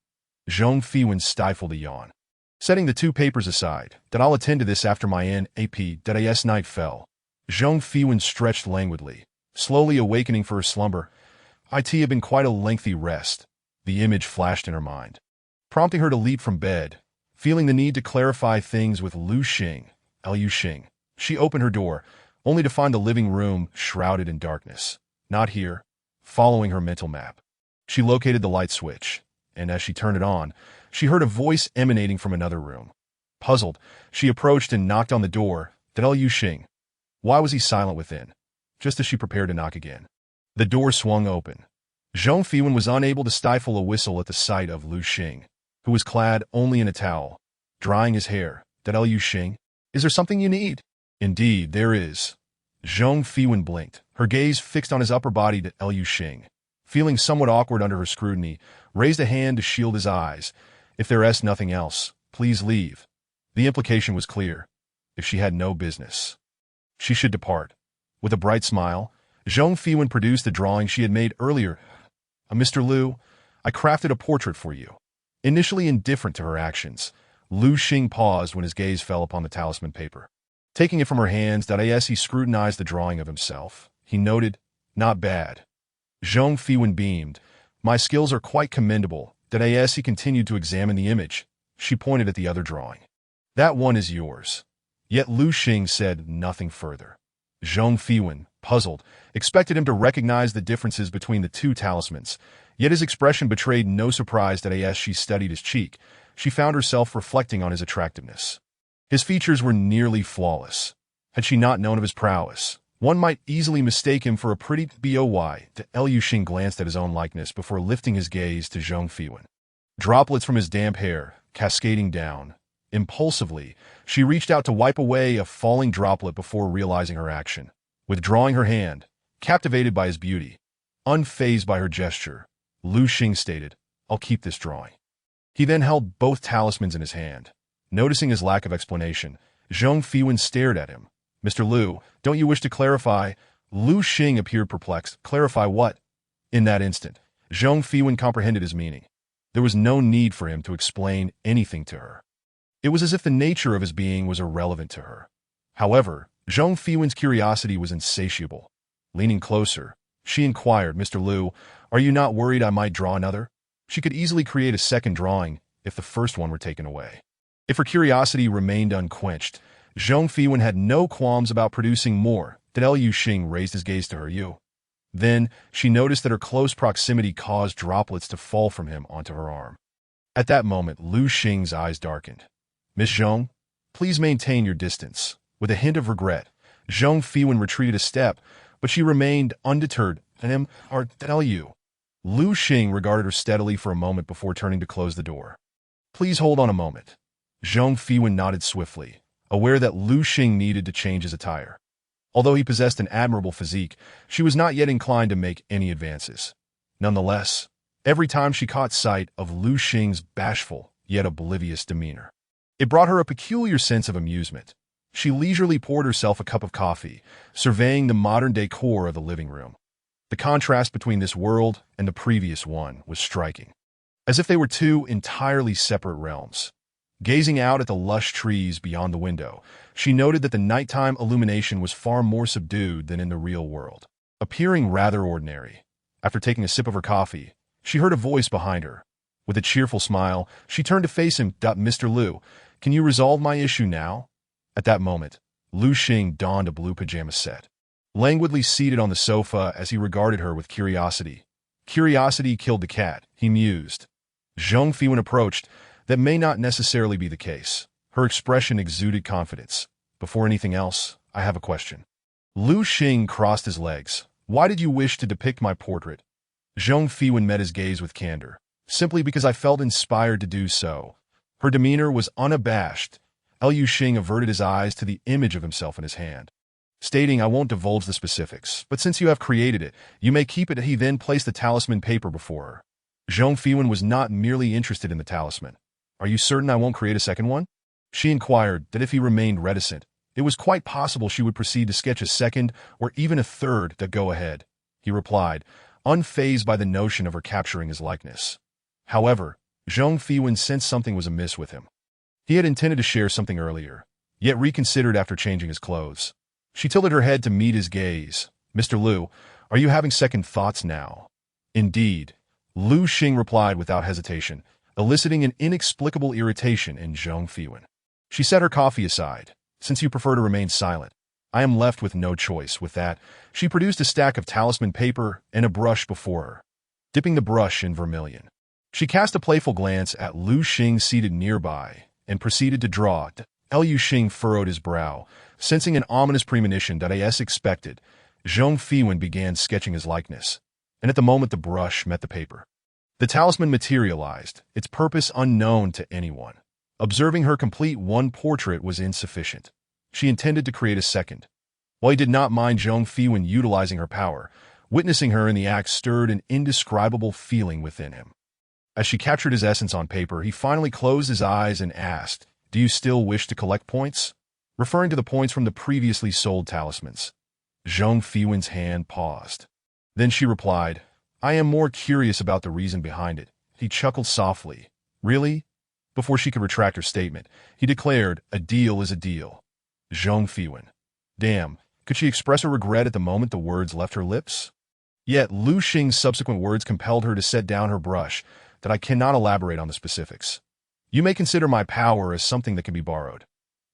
Zhang Fiwen stifled a yawn. Setting the two papers aside, that I'll attend to this after my NAP.is night fell. Zhang Fiwen stretched languidly, slowly awakening for her slumber. It had been quite a lengthy rest. The image flashed in her mind, prompting her to leap from bed. Feeling the need to clarify things with Lu Xing, she opened her door, only to find the living room shrouded in darkness. Not here. Following her mental map, she located the light switch, and as she turned it on, she heard a voice emanating from another room. Puzzled, she approached and knocked on the door. Lu Xing. Why was he silent within? Just as she prepared to knock again, the door swung open. Zhang Fiwen was unable to stifle a whistle at the sight of Lu Xing, who was clad only in a towel, drying his hair. Lu Xing, is there something you need? Indeed, there is. Zhang Fiwen blinked, her gaze fixed on his upper body. Lu Xing, feeling somewhat awkward under her scrutiny, raised a hand to shield his eyes. If there is nothing else, please leave. The implication was clear. If she had no business, she should depart. With a bright smile, Zhong Fiwen produced the drawing she had made earlier. Mr. Liu, I crafted a portrait for you. Initially indifferent to her actions, Lu Xing paused when his gaze fell upon the talisman paper. Taking it from her hands, he scrutinized the drawing of himself. He noted, not bad. Zhong Fiwen beamed. My skills are quite commendable. He continued to examine the image. She pointed at the other drawing. That one is yours. Yet Lu Xing said nothing further. Zhong Fiwen, puzzled, expected him to recognize the differences between the two talismans, yet his expression betrayed no surprise as she studied his cheek. She found herself reflecting on his attractiveness. His features were nearly flawless. Had she not known of his prowess, one might easily mistake him for a pretty boy. Lu Xing glanced at his own likeness before lifting his gaze to Zhong Fiwen. Droplets from his damp hair, cascading down. Impulsively, she reached out to wipe away a falling droplet before realizing her action. Withdrawing her hand, captivated by his beauty, unfazed by her gesture, Lu Xing stated, I'll keep this drawing. He then held both talismans in his hand. Noticing his lack of explanation, Zhong Fiwen stared at him. Mr. Liu, don't you wish to clarify? Lu Xing appeared perplexed. Clarify what? In that instant, Zhong Fiwen comprehended his meaning. There was no need for him to explain anything to her. It was as if the nature of his being was irrelevant to her. However, Zhong Fiwen's curiosity was insatiable. Leaning closer, she inquired, Mr. Liu, are you not worried I might draw another? She could easily create a second drawing if the first one were taken away. If her curiosity remained unquenched, Zhong Fiwen had no qualms about producing more. Lu Xing raised his gaze to her. Then, she noticed that her close proximity caused droplets to fall from him onto her arm. At that moment, Lu Xing's eyes darkened. Miss Zhong, please maintain your distance. With a hint of regret, Zhong Fiwen retreated a step, but she remained undeterred. Lu Xing regarded her steadily for a moment before turning to close the door. Please hold on a moment. Zhong Fiwen nodded swiftly, aware that Lu Xing needed to change his attire. Although he possessed an admirable physique, she was not yet inclined to make any advances. Nonetheless, every time she caught sight of Lu Xing's bashful yet oblivious demeanor, it brought her a peculiar sense of amusement. She leisurely poured herself a cup of coffee, surveying the modern decor of the living room. The contrast between this world and the previous one was striking, as if they were two entirely separate realms. Gazing out at the lush trees beyond the window, she noted that the nighttime illumination was far more subdued than in the real world, appearing rather ordinary. After taking a sip of her coffee, she heard a voice behind her. With a cheerful smile, she turned to face him. Mr. Liu, can you resolve my issue now? At that moment, Lu Xing donned a blue pajama set, languidly seated on the sofa as he regarded her with curiosity. Curiosity killed the cat, he mused. Zhong Fiwen approached. That may not necessarily be the case. Her expression exuded confidence. Before anything else, I have a question. Lu Xing crossed his legs. Why did you wish to depict my portrait? Zhong Fiwen met his gaze with candor. Simply because I felt inspired to do so. Her demeanor was unabashed. Lu Xing averted his eyes to the image of himself in his hand, stating, I won't divulge the specifics, but since you have created it, you may keep it. He then placed the talisman paper before her. Zhong Fiwen was not merely interested in the talisman. Are you certain I won't create a second one? She inquired. That if he remained reticent, it was quite possible she would proceed to sketch a second or even a third. Go ahead, he replied, unfazed by the notion of her capturing his likeness. However, Zhong Fiwen sensed something was amiss with him. He had intended to share something earlier, yet reconsidered after changing his clothes. She tilted her head to meet his gaze. Mr. Liu, are you having second thoughts now? Indeed, Lu Xing replied without hesitation, eliciting an inexplicable irritation in Zhong Fiwen. She set her coffee aside. Since you prefer to remain silent, I am left with no choice. With that, she produced a stack of talisman paper and a brush before her. Dipping the brush in vermilion, she cast a playful glance at Lu Xing seated nearby and proceeded to draw. Lu Xing furrowed his brow, sensing an ominous premonition. As expected, Zhong Fiwen began sketching his likeness, and at the moment the brush met the paper, the talisman materialized, its purpose unknown to anyone. Observing her complete one portrait was insufficient. She intended to create a second. While he did not mind Zhong Fiwen utilizing her power, witnessing her in the act stirred an indescribable feeling within him. As she captured his essence on paper, he finally closed his eyes and asked, Do you still wish to collect points? Referring to the points from the previously sold talismans. Zhang Fiwen's hand paused. Then she replied, I am more curious about the reason behind it. He chuckled softly. Really? Before she could retract her statement, he declared, a deal is a deal. Zhang Fiwen. Damn, could she express her regret at the moment the words left her lips? Yet Lu Xing's subsequent words compelled her to set down her brush, that I cannot elaborate on the specifics. You may consider my power as something that can be borrowed.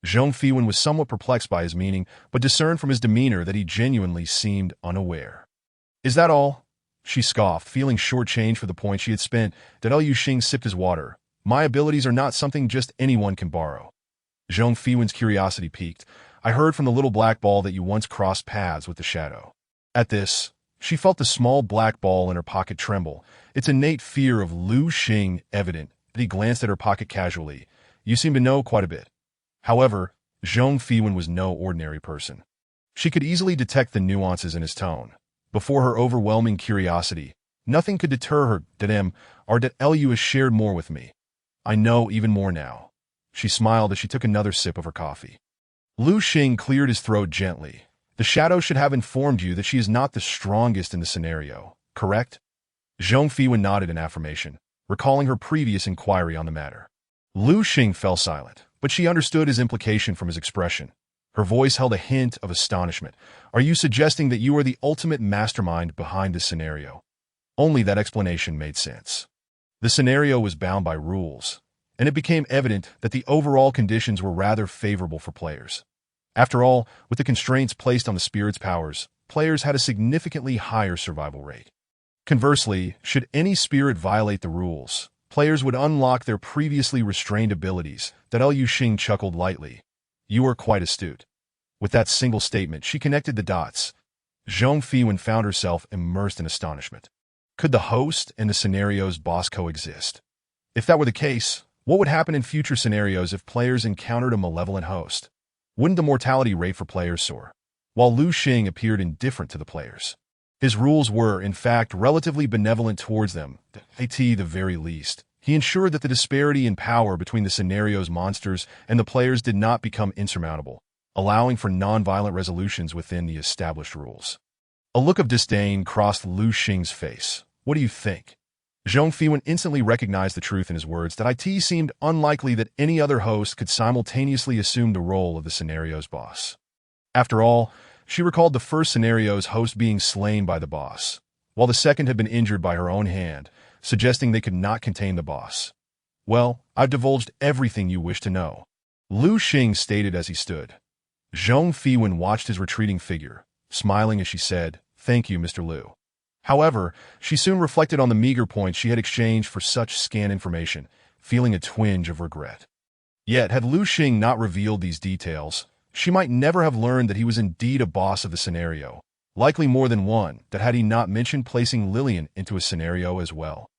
Zhang Fiwen was somewhat perplexed by his meaning, but discerned from his demeanor that he genuinely seemed unaware. Is that all? She scoffed, feeling shortchanged for the point she had spent. Liu Xing sipped his water. My abilities are not something just anyone can borrow. Zhang Fiwen's curiosity piqued. I heard from the little black ball that you once crossed paths with the shadow. At this, she felt the small black ball in her pocket tremble, its innate fear of Lu Xing evident. He glanced at her pocket casually. You seem to know quite a bit. However, Zhang Fiwen was no ordinary person. She could easily detect the nuances in his tone. Before her overwhelming curiosity, nothing could deter her. Liu has shared more with me. I know even more now. She smiled as she took another sip of her coffee. Lu Xing cleared his throat gently. The shadow should have informed you that she is not the strongest in the scenario, correct? Zhang Fiwen nodded in affirmation, recalling her previous inquiry on the matter. Lu Xing fell silent, but she understood his implication from his expression. Her voice held a hint of astonishment. Are you suggesting that you are the ultimate mastermind behind this scenario? Only that explanation made sense. The scenario was bound by rules, and it became evident that the overall conditions were rather favorable for players. After all, with the constraints placed on the spirit's powers, players had a significantly higher survival rate. Conversely, should any spirit violate the rules, players would unlock their previously restrained abilities. Liu Xing chuckled lightly. You are quite astute. With that single statement, she connected the dots. Zhang Fiwen found herself immersed in astonishment. Could the host and the scenario's boss coexist? If that were the case, what would happen in future scenarios if players encountered a malevolent host? Wouldn't the mortality rate for players soar? While Lu Xing appeared indifferent to the players, his rules were, in fact, relatively benevolent towards them, at the very least. He ensured that the disparity in power between the scenario's monsters and the players did not become insurmountable, allowing for non-violent resolutions within the established rules. A look of disdain crossed Lu Xing's face. What do you think? Zhang Fiwen instantly recognized the truth in his words that it seemed unlikely that any other host could simultaneously assume the role of the scenario's boss. After all, she recalled the first scenario's host being slain by the boss, while the second had been injured by her own hand, suggesting they could not contain the boss. Well, I've divulged everything you wish to know, Lu Xing stated as he stood. Zhang Fiwen watched his retreating figure, smiling as she said, Thank you, Mr. Lu. However, she soon reflected on the meager points she had exchanged for such scant information, feeling a twinge of regret. Yet, had Lu Xing not revealed these details, she might never have learned that he was indeed a boss of the scenario, likely more than one, that had he not mentioned placing Lillian into a scenario as well.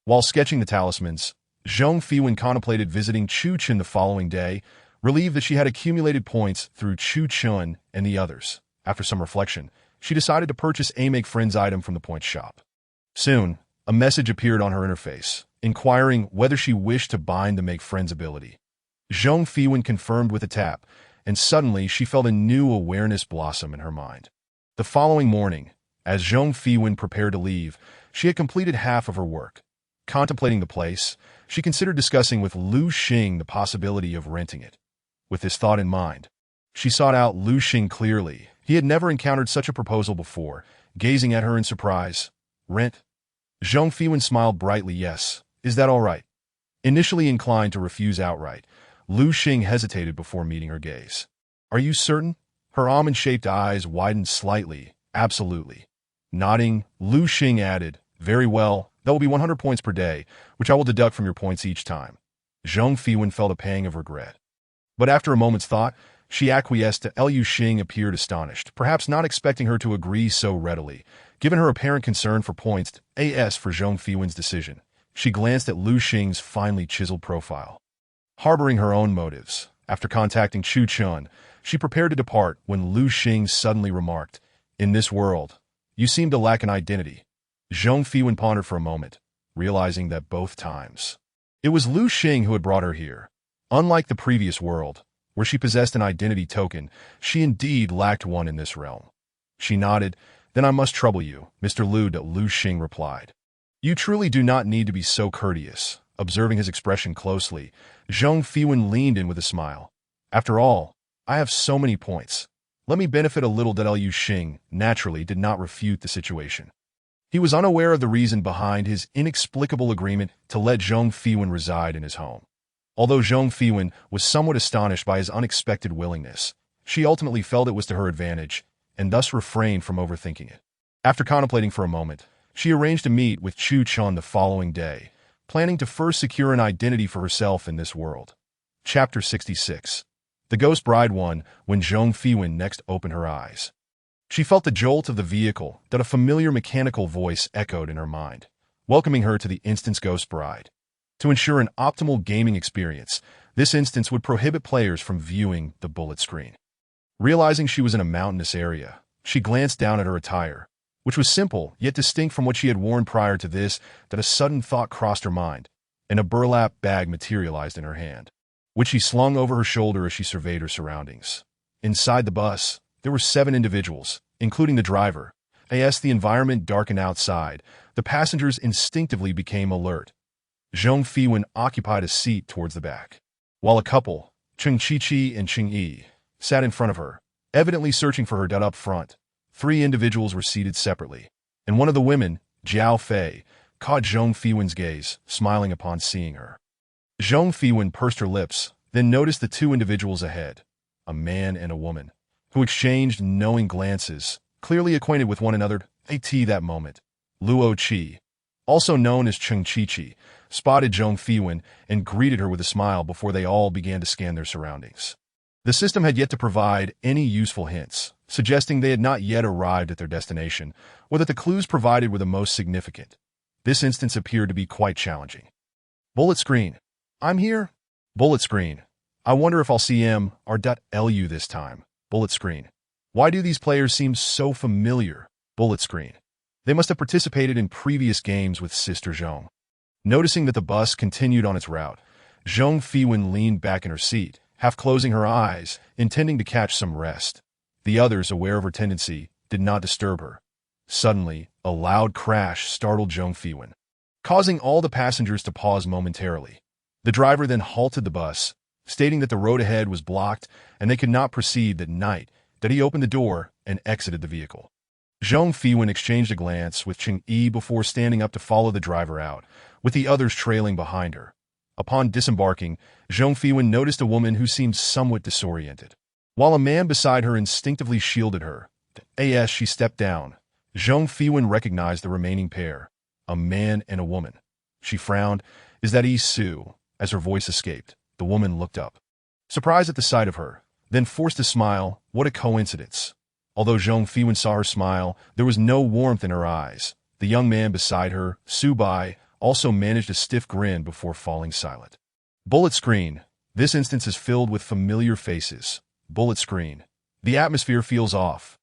While sketching the talismans, Zhang Fiwen contemplated visiting Chu Chun the following day, relieved that she had accumulated points through Chu Chun and the others. After some reflection, she decided to purchase a Make Friends item from the point shop. Soon, a message appeared on her interface, inquiring whether she wished to bind the Make Friends ability. Zhang Fiwen confirmed with a tap, and suddenly she felt a new awareness blossom in her mind. The following morning, as Zhang Fiwen prepared to leave, she had completed half of her work. Contemplating the place, she considered discussing with Lu Xing the possibility of renting it. With this thought in mind, she sought out Lu Xing clearly. He had never encountered such a proposal before, gazing at her in surprise. Rent? Zhang Fiwen smiled brightly. Yes. Is that all right? Initially inclined to refuse outright, Lu Xing hesitated before meeting her gaze. Are you certain? Her almond-shaped eyes widened slightly. Absolutely. Nodding, Lu Xing added, Very well, that will be 100 points per day, which I will deduct from your points each time. Zhang Fiwen felt a pang of regret. But after a moment's thought, she acquiesced. Liu Xing appeared astonished, perhaps not expecting her to agree so readily, given her apparent concern for points. As for Zhang Fiwen's decision, she glanced at Lu Xing's finely chiseled profile. Harboring her own motives, after contacting Chu Chun, she prepared to depart when Lu Xing suddenly remarked, In this world, you seem to lack an identity. Zhang Fiwen pondered for a moment, realizing that both times it was Lu Xing who had brought her here. Unlike the previous world, where she possessed an identity token, she indeed lacked one in this realm. She nodded. Then I must trouble you, Mr. Lu Xing replied. You truly do not need to be so courteous. Observing his expression closely, Zhang Fiwen leaned in with a smile. After all, I have so many points. Let me benefit a little. Liu Xing naturally did not refute the situation. He was unaware of the reason behind his inexplicable agreement to let Zhang Fiwen reside in his home. Although Zhang Fiwen was somewhat astonished by his unexpected willingness, she ultimately felt it was to her advantage, and thus refrained from overthinking it. After contemplating for a moment, she arranged to meet with Chu Chun the following day, planning to first secure an identity for herself in this world. Chapter 66. The Ghost Bride 1. When Zhang Fiwen next opened her eyes, she felt the jolt of the vehicle that a familiar mechanical voice echoed in her mind, welcoming her to the instant's Ghost Bride. To ensure an optimal gaming experience, this instance would prohibit players from viewing the bullet screen. Realizing she was in a mountainous area, she glanced down at her attire, which was simple yet distinct from what she had worn prior to this, that a sudden thought crossed her mind, and a burlap bag materialized in her hand, which she slung over her shoulder as she surveyed her surroundings. Inside the bus, there were 7 individuals, including the driver. As the environment darkened outside, the passengers instinctively became alert. Zhang Fiwen occupied a seat towards the back, while a couple, Cheng Qiqi and Cheng Yi, sat in front of her, evidently searching for her. Up front, 3 individuals were seated separately, and one of the women, Jiao Fei, caught Zhang Fiwen's gaze, smiling upon seeing her. Zhang Fiwen pursed her lips, then noticed the 2 individuals ahead, a man and a woman, who exchanged knowing glances, clearly acquainted with one another. That moment, Luo Qi, also known as Cheng Qiqi, spotted Zhang Fiwen and greeted her with a smile before they all began to scan their surroundings. The system had yet to provide any useful hints, suggesting they had not yet arrived at their destination, or that the clues provided were the most significant. This instance appeared to be quite challenging. Bullet screen. I'm here. Bullet screen. I wonder if I'll see M.Lu this time. Bullet screen. Why do these players seem so familiar? Bullet screen. They must have participated in previous games with Sister Zhang. Noticing that the bus continued on its route, Zhang Fiwen leaned back in her seat, half closing her eyes, intending to catch some rest. The others, aware of her tendency, did not disturb her. Suddenly, a loud crash startled Zhang Fiwen, causing all the passengers to pause momentarily. The driver then halted the bus, stating that the road ahead was blocked and they could not proceed that night. That he opened the door and exited the vehicle. Zhang Fiwen exchanged a glance with Cheng Yi before standing up to follow the driver out, with the others trailing behind her. Upon disembarking, Zhang Fiwen noticed a woman who seemed somewhat disoriented, while a man beside her instinctively shielded her. As she stepped down, Zhang Fiwen recognized the remaining pair, a man and a woman. She frowned. Is that Yi Su? As her voice escaped, the woman looked up, surprised at the sight of her, then forced a smile. What a coincidence. Although Zhang Fiwen saw her smile, there was no warmth in her eyes. The young man beside her, Su Bai, also managed a stiff grin before falling silent. Bullet screen. This instance is filled with familiar faces. Bullet screen. The atmosphere feels off.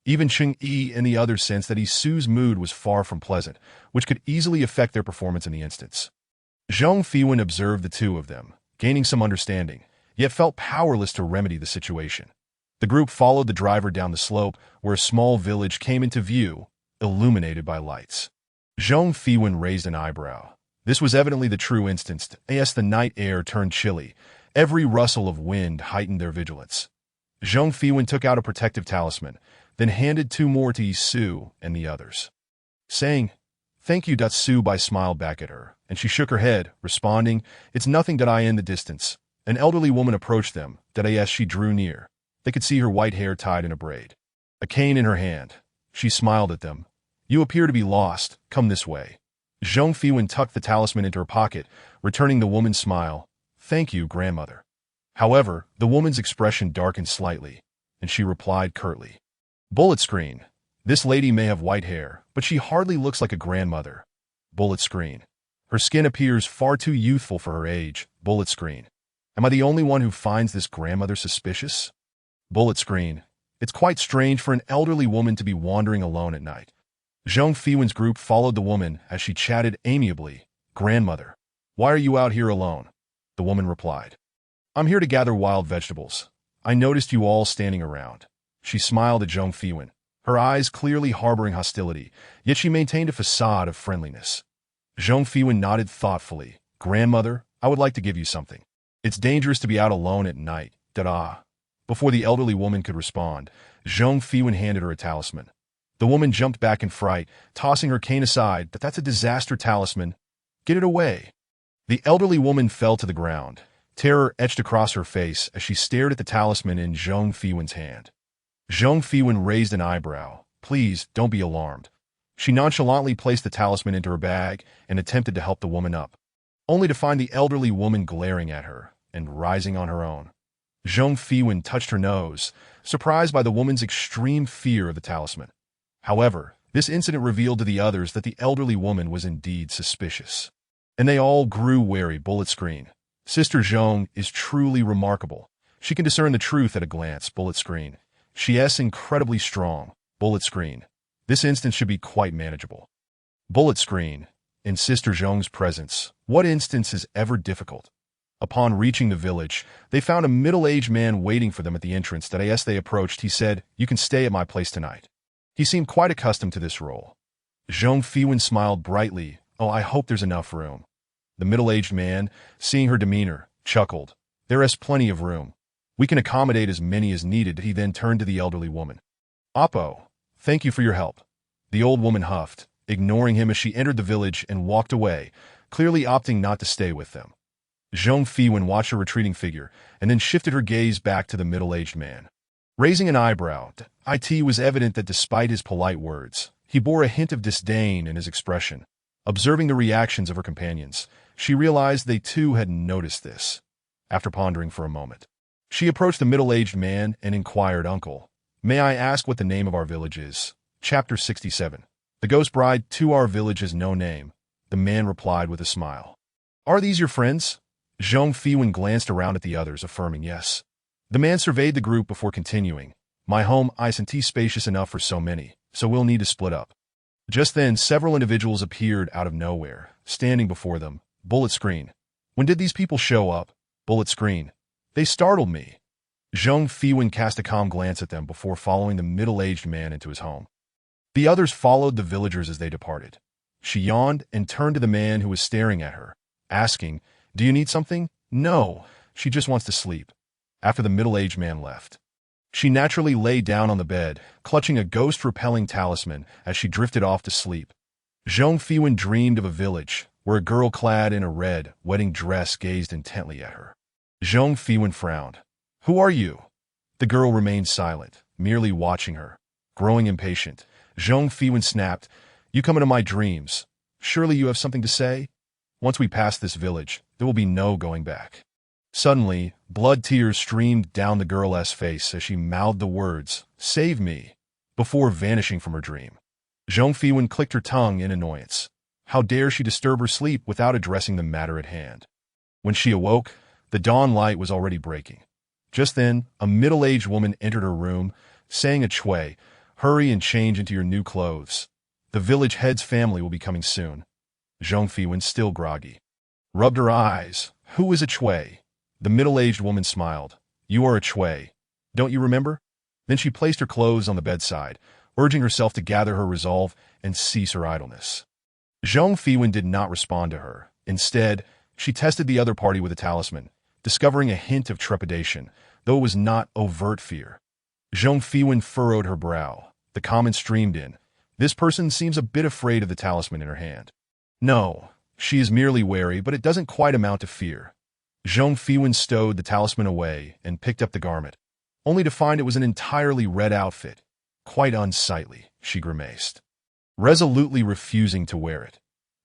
Even Cheng Yi and the others sensed that Yi Su's mood was far from pleasant, which could easily affect their performance in the instance. Zhang Fiwen observed the 2 of them, gaining some understanding, yet felt powerless to remedy the situation. The group followed the driver down the slope, where a small village came into view, illuminated by lights. Zhang Fiwen raised an eyebrow. This was evidently the true instance, as the night air turned chilly. Every rustle of wind heightened their vigilance. Zhang Fiwen took out a protective talisman, then handed 2 more to Yi Su and the others, saying, "Thank you." Su Bai smiled back at her, and she shook her head, responding, "It's nothing." In the distance, an elderly woman approached them. As she drew near, they could see her white hair tied in a braid, a cane in her hand. She smiled at them. "You appear to be lost. Come this way." Zhang Fiwen tucked the talisman into her pocket, returning the woman's smile. "Thank you, grandmother." However, the woman's expression darkened slightly, and she replied curtly. Bullet screen. This lady may have white hair, but she hardly looks like a grandmother. Bullet screen. Her skin appears far too youthful for her age. Bullet screen. Am I the only one who finds this grandmother suspicious? Bullet screen. It's quite strange for an elderly woman to be wandering alone at night. Zhang Fiwen's group followed the woman as she chatted amiably. "Grandmother, why are you out here alone?" The woman replied. I'm here to gather wild vegetables. I noticed you all standing around. She smiled at Zhong Fiwen, her eyes clearly harboring hostility, yet she maintained a facade of friendliness. Zhong Fiwen nodded thoughtfully. Grandmother, I would like to give you something. It's dangerous to be out alone at night. Da-da. Before the elderly woman could respond, Zhong Fiwen handed her a talisman. The woman jumped back in fright, tossing her cane aside. That's a disaster talisman. Get it away. The elderly woman fell to the ground. Terror etched across her face as she stared at the talisman in Zhong Fiwen's hand. Zhong Fiwen raised an eyebrow. Please, don't be alarmed. She nonchalantly placed the talisman into her bag and attempted to help the woman up, only to find the elderly woman glaring at her and rising on her own. Zhong Fiwen touched her nose, surprised by the woman's extreme fear of the talisman. However, this incident revealed to the others that the elderly woman was indeed suspicious, and they all grew wary. Bullet screen. Sister Zhong is truly remarkable. She can discern the truth at a glance. Bullet screen. She is incredibly strong. Bullet screen. This instance should be quite manageable. Bullet screen. In Sister Zhong's presence, what instance is ever difficult? Upon reaching the village, they found a middle-aged man waiting for them at the entrance. As they approached, he said, "You can stay at my place tonight." He seemed quite accustomed to this role. Zhong Fiwen smiled brightly. "Oh, I hope there's enough room." The middle-aged man, seeing her demeanor, chuckled. "There is plenty of room. We can accommodate as many as needed." He then turned to the elderly woman. "Oppo, thank you for your help." The old woman huffed, ignoring him as she entered the village and walked away, clearly opting not to stay with them. Zhong Fiwen watched her retreating figure and then shifted her gaze back to the middle-aged man. Raising an eyebrow, it was evident that despite his polite words, he bore a hint of disdain in his expression. Observing the reactions of her companions, she realized they too had noticed this. After pondering for a moment, she approached the middle-aged man and inquired, "Uncle, may I ask what the name of our village is?" Chapter 67. The Ghost Bride. To our village is no name, the man replied with a smile. "Are these your friends?" Zhong Fiwen glanced around at the others, affirming yes. The man surveyed the group before continuing. "My home isn't spacious enough for so many, so we'll need to split up." Just then, several individuals appeared out of nowhere, standing before them. Bullet screen. When did these people show up? Bullet screen. They startled me. Zhong Fiwen cast a calm glance at them before following the middle-aged man into his home. The others followed the villagers as they departed. She yawned and turned to the man who was staring at her, asking, "Do you need something?" "No, she just wants to sleep." After the middle-aged man left, she naturally lay down on the bed, clutching a ghost-repelling talisman as she drifted off to sleep. Zhong Fiwen dreamed of a village where a girl clad in a red wedding dress gazed intently at her. Zhong Fiwen frowned. "Who are you?" The girl remained silent, merely watching her. Growing impatient, Zhong Fiwen snapped, "You come into my dreams. Surely you have something to say? Once we pass this village, there will be no going back." Suddenly, blood tears streamed down the girl's face as she mouthed the words, "Save me," before vanishing from her dream. Zhong Fiwen clicked her tongue in annoyance. How dare she disturb her sleep without addressing the matter at hand? When she awoke, the dawn light was already breaking. Just then, a middle-aged woman entered her room, saying a Chui, "Hurry and change into your new clothes. The village head's family will be coming soon." Zhong Fiwen, still groggy, rubbed her eyes. "Who is a Chui?" The middle-aged woman smiled. "You are a Chui. Don't you remember?" Then she placed her clothes on the bedside, urging herself to gather her resolve and cease her idleness. Zhong Fiwen did not respond to her. Instead, she tested the other party with a talisman, discovering a hint of trepidation, though it was not overt fear. Zhong Fiwen furrowed her brow. The comment streamed in. "This person seems a bit afraid of the talisman in her hand." "No, she is merely wary, but it doesn't quite amount to fear." Zhong Fiwen stowed the talisman away and picked up the garment, only to find it was an entirely red outfit. "Quite unsightly," she grimaced, resolutely refusing to wear it.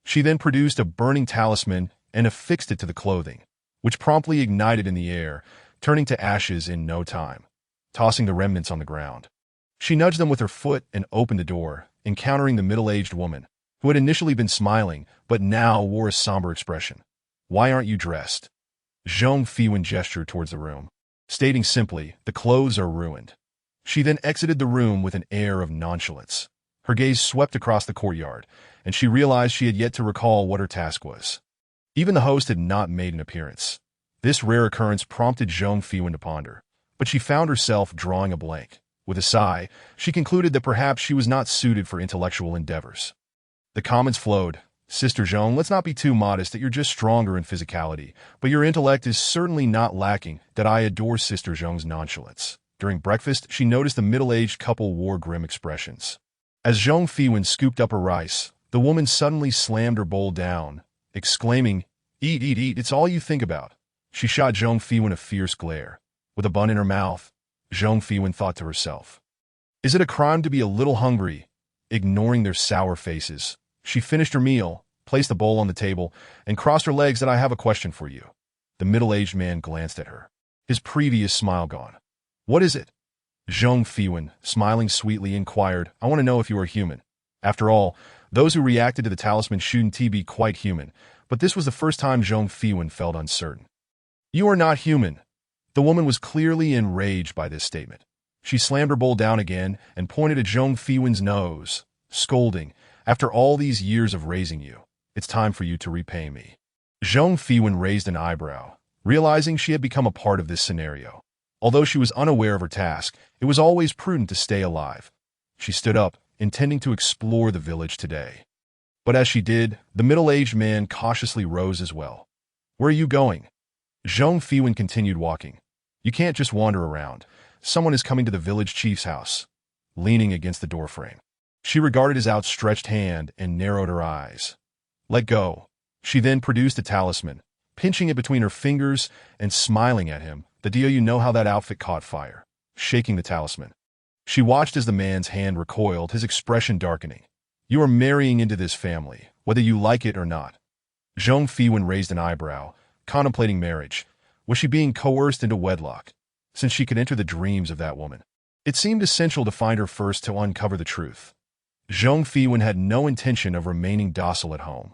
She then produced a burning talisman and affixed it to the clothing, which promptly ignited in the air, turning to ashes in no time. Tossing the remnants on the ground, she nudged them with her foot and opened the door, encountering the middle-aged woman, who had initially been smiling but now wore a somber expression. "Why aren't you dressed?" Zhong Fiwen gestured towards the room, stating simply, "The clothes are ruined." She then exited the room with an air of nonchalance. Her gaze swept across the courtyard, and she realized she had yet to recall what her task was. Even the host had not made an appearance. This rare occurrence prompted Zhong Fiwen to ponder, but she found herself drawing a blank. With a sigh, she concluded that perhaps she was not suited for intellectual endeavors. The comments flowed. Sister Zhong, let's not be too modest that you're just stronger in physicality, but your intellect is certainly not lacking. That I adore Sister Zhong's nonchalance. During breakfast, she noticed the middle-aged couple wore grim expressions. As Zhong Fiwen scooped up her rice, the woman suddenly slammed her bowl down, exclaiming, "Eat, eat, eat, it's all you think about." She shot Zhong Fiwen a fierce glare. With a bun in her mouth, Zhong Fiwen thought to herself, "Is it a crime to be a little hungry?" Ignoring their sour faces, she finished her meal, placed the bowl on the table, and crossed her legs. "That I have a question for you." The middle-aged man glanced at her, his previous smile gone. "What is it?" Zhong Fiwen, smiling sweetly, inquired. "I want to know if you are human. After all, those who reacted to the talisman shouldn't be quite human," but this was the first time Zhong Fiwen felt uncertain. "You are not human." The woman was clearly enraged by this statement. She slammed her bowl down again and pointed at Zhong Fiwen's nose, scolding, "After all these years of raising you, it's time for you to repay me." Zhong Fiwen raised an eyebrow, realizing she had become a part of this scenario. Although she was unaware of her task, it was always prudent to stay alive. She stood up, intending to explore the village today. But as she did, the middle-aged man cautiously rose as well. "Where are you going?" Zhong Fiwen continued walking. "You can't just wander around. Someone is coming to the village chief's house." Leaning against the doorframe, she regarded his outstretched hand and narrowed her eyes. "Let go." She then produced a talisman, pinching it between her fingers and smiling at him. "Do you know how that outfit caught fire?" Shaking the talisman, she watched as the man's hand recoiled, his expression darkening. "You are marrying into this family, whether you like it or not." Zhong Fiwen raised an eyebrow, contemplating marriage. Was she being coerced into wedlock? Since she could enter the dreams of that woman, it seemed essential to find her first to uncover the truth. Zhong Fiwen had no intention of remaining docile at home.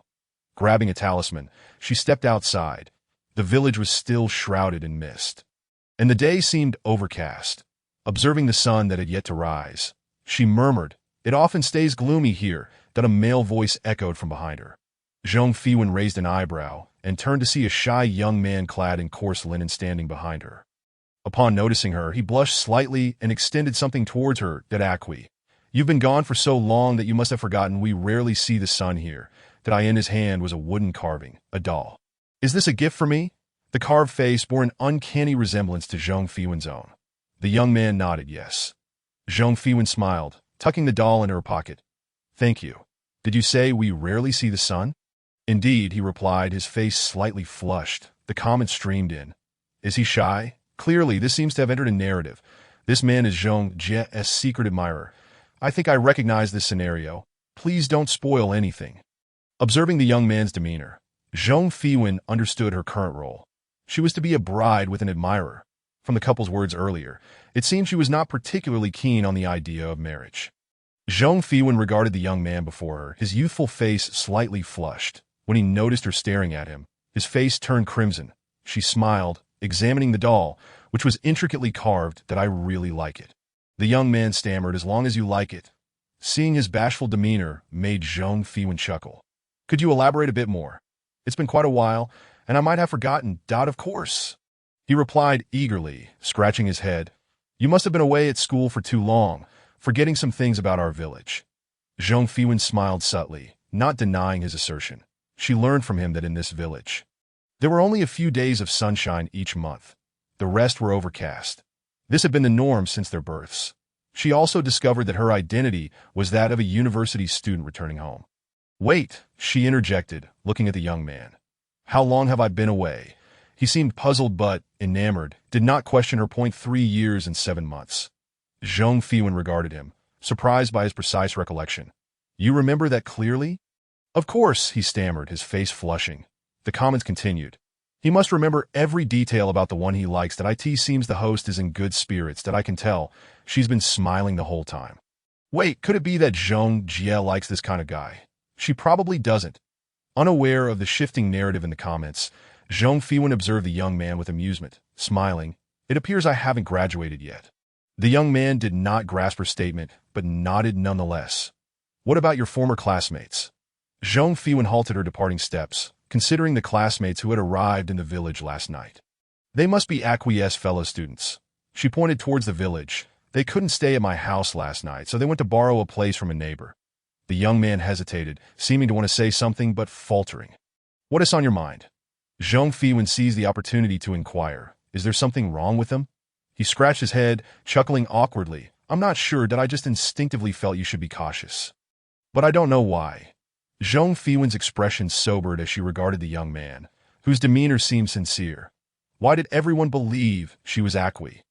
Grabbing a talisman, she stepped outside. The village was still shrouded in mist, and the day seemed overcast. Observing the sun that had yet to rise, she murmured, "It often stays gloomy here." That a male voice echoed from behind her. Zhong Fiwen raised an eyebrow and turned to see a shy young man clad in coarse linen standing behind her. Upon noticing her, he blushed slightly and extended something towards her. "That Acqui, you've been gone for so long that you must have forgotten we rarely see the sun here." That in his hand was a wooden carving, a doll. "Is this a gift for me?" The carved face bore an uncanny resemblance to Zhong Fiwen's own. The young man nodded yes. Zhong Fiwen smiled, tucking the doll into her pocket. "Thank you. Did you say we rarely see the sun?" "Indeed," he replied, his face slightly flushed. The comment streamed in. "Is he shy?" Clearly, this seems to have entered a narrative. "This man is Zhong Jie's secret admirer. I think I recognize this scenario. Please don't spoil anything." Observing the young man's demeanor, Zhong Fiwen understood her current role. She was to be a bride with an admirer. From the couple's words earlier, it seemed she was not particularly keen on the idea of marriage. Zhong Fiwen regarded the young man before her, his youthful face slightly flushed. When he noticed her staring at him, his face turned crimson. She smiled, examining the doll, which was intricately carved. "That I really like it." The young man stammered, "As long as you like it." Seeing his bashful demeanor made Zhong Fiwen chuckle. "Could you elaborate a bit more? It's been quite a while, and I might have forgotten." "Of course," he replied eagerly, scratching his head. "You must have been away at school for too long, forgetting some things about our village." Zhong Fiwen smiled subtly, not denying his assertion. She learned from him that in this village, there were only a few days of sunshine each month. The rest were overcast. This had been the norm since their births. She also discovered that her identity was that of a university student returning home. "Wait," she interjected, looking at the young man. "How long have I been away?" He seemed puzzled but, enamored, did not question her point. 3 years and 7 months. Zhong Fiwen regarded him, surprised by his precise recollection. "You remember that clearly?" "Of course," he stammered, his face flushing. The comments continued. "He must remember every detail about the one he likes." That it seems the host is in good spirits. That I can tell. She's been smiling the whole time. Wait, could it be that Zhong Jie likes this kind of guy? She probably doesn't. Unaware of the shifting narrative in the comments, Zhong Fiwen observed the young man with amusement, smiling. "It appears I haven't graduated yet." The young man did not grasp her statement, but nodded nonetheless. "What about your former classmates?" Zhong Fiwen halted her departing steps, considering the classmates who had arrived in the village last night. They must be Acquiesce fellow students. She pointed towards the village. They couldn't stay at my house last night, so they went to borrow a place from a neighbor. The young man hesitated, seeming to want to say something but faltering. What is on your mind? Zhang Fiwen seized the opportunity to inquire. Is there something wrong with them? He scratched his head, chuckling awkwardly. I'm not sure that I just instinctively felt you should be cautious. But I don't know why. Zhang Fiwen's expression sobered as she regarded the young man, whose demeanor seemed sincere. Why did everyone believe she was Acqui?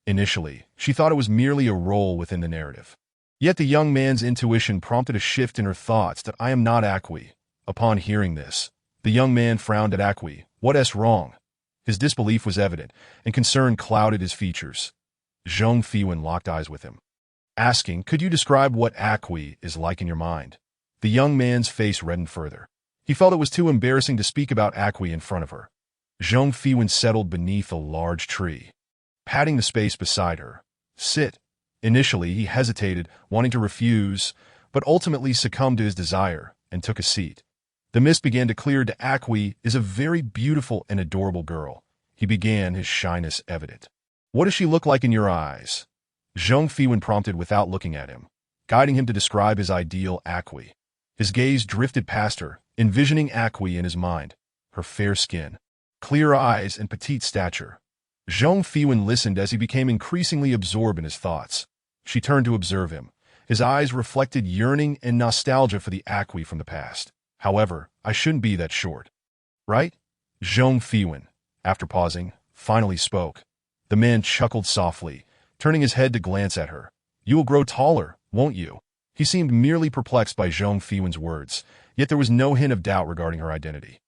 Initially, she thought it was merely a role within the narrative. Yet the young man's intuition prompted a shift in her thoughts that I am not Acqui. Upon hearing this, the young man frowned at Acqui. What's wrong? His disbelief was evident, and concern clouded his features. Zhang Fiwen locked eyes with him, asking, could you describe what Acqui is like in your mind? The young man's face reddened further. He felt it was too embarrassing to speak about Acqui in front of her. Zhang Fiwen settled beneath a large tree, patting the space beside her. Sit. Initially, he hesitated, wanting to refuse, but ultimately succumbed to his desire and took a seat. The mist began to clear. Acqui is a very beautiful and adorable girl. He began, his shyness evident. What does she look like in your eyes? Zhang Fiwen prompted without looking at him, guiding him to describe his ideal Acqui. His gaze drifted past her, envisioning Acqui in his mind, her fair skin, clear eyes, and petite stature. Zhang Fiwen listened as he became increasingly absorbed in his thoughts. She turned to observe him. His eyes reflected yearning and nostalgia for the Acqui from the past. However, I shouldn't be that short. Right? Zhang Fiwen, after pausing, finally spoke. The man chuckled softly, turning his head to glance at her. You will grow taller, won't you? He seemed merely perplexed by Zhang Fiwen's words, yet there was no hint of doubt regarding her identity.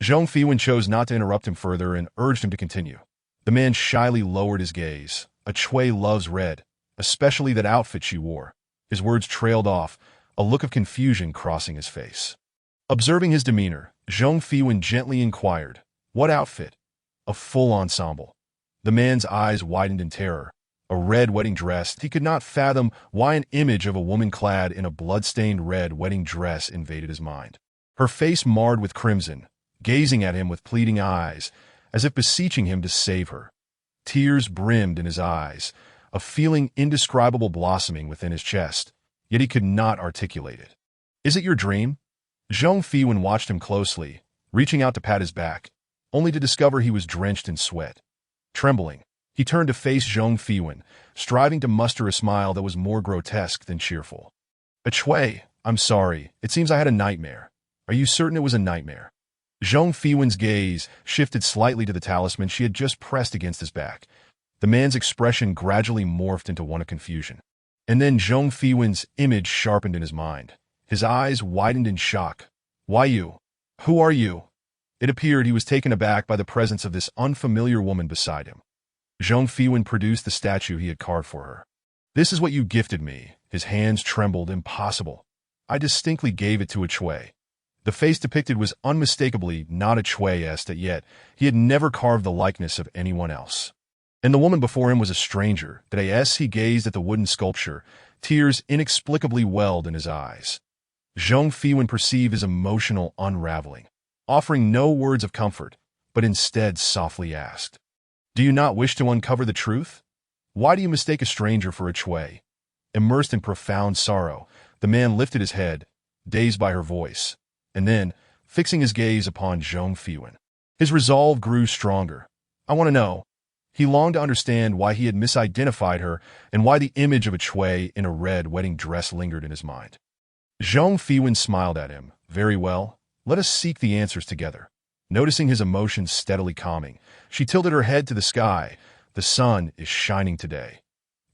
Zhang Fiwen chose not to interrupt him further and urged him to continue. The man shyly lowered his gaze. A Chui loves red, especially that outfit she wore. His words trailed off, a look of confusion crossing his face. Observing his demeanor, Zhang Fiwen gently inquired, what outfit? A full ensemble. The man's eyes widened in terror. A red wedding dress. He could not fathom why an image of a woman clad in a blood-stained red wedding dress invaded his mind. Her face marred with crimson, gazing at him with pleading eyes, as if beseeching him to save her. Tears brimmed in his eyes, a feeling indescribable blossoming within his chest, yet he could not articulate it. Is it your dream? Zhang Fiwen watched him closely, reaching out to pat his back, only to discover he was drenched in sweat. Trembling, he turned to face Zhang Fiwen, striving to muster a smile that was more grotesque than cheerful. A Chui, I'm sorry, it seems I had a nightmare. Are you certain it was a nightmare? Zhang Fiwen's gaze shifted slightly to the talisman she had just pressed against his back. The man's expression gradually morphed into one of confusion. And then Zhang Fiwen's image sharpened in his mind. His eyes widened in shock. Why you? Who are you? It appeared he was taken aback by the presence of this unfamiliar woman beside him. Zhang Fiwen produced the statue he had carved for her. This is what you gifted me. His hands trembled. Impossible. I distinctly gave it to a Chui. The face depicted was unmistakably not a Chui-est, yet he had never carved the likeness of anyone else. And the woman before him was a stranger. As he gazed at the wooden sculpture, tears inexplicably welled in his eyes. Zhang Fiwen perceived his emotional unraveling, offering no words of comfort, but instead softly asked, do you not wish to uncover the truth? Why do you mistake a stranger for a Chui? Immersed in profound sorrow, the man lifted his head, dazed by her voice, and then, fixing his gaze upon Zhang Fiwen, his resolve grew stronger. I want to know. He longed to understand why he had misidentified her and why the image of a Chui in a red wedding dress lingered in his mind. Zhang Fiwen smiled at him. Very well, let us seek the answers together. Noticing his emotions steadily calming, she tilted her head to the sky. The sun is shining today.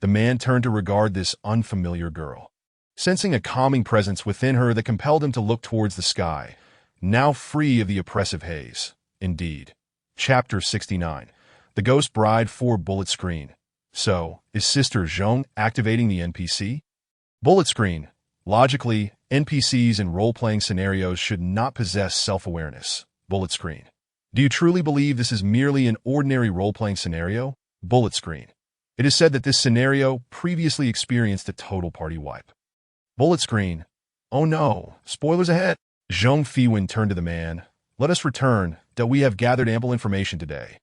The man turned to regard this unfamiliar girl, sensing a calming presence within her that compelled him to look towards the sky, now free of the oppressive haze. Indeed. Chapter 69. The Ghost Bride 4 Bullet Screen. So, is Sister Zhang activating the NPC? Bullet Screen. Logically, NPCs in role-playing scenarios should not possess self-awareness. Bullet Screen. Do you truly believe this is merely an ordinary role-playing scenario? Bullet Screen. It is said that this scenario previously experienced a total party wipe. Bullet Screen. Oh no, spoilers ahead. Zhang Fiwen turned to the man. Let us return, that we have gathered ample information today.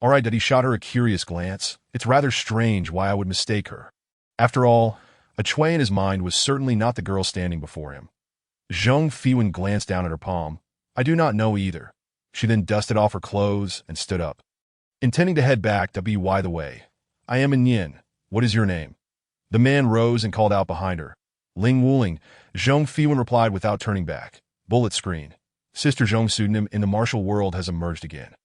All right, that he shot her a curious glance. It's rather strange why I would mistake her. After all, a Chui in his mind was certainly not the girl standing before him. Zhang Fiwen glanced down at her palm. I do not know either. She then dusted off her clothes and stood up. Intending to head back to be by the way. I am An Yin. What is your name? The man rose and called out behind her. Ling Wuling. Zhang Fiwen replied without turning back. Bullet screen. Sister Zhong's pseudonym in the martial world has emerged again.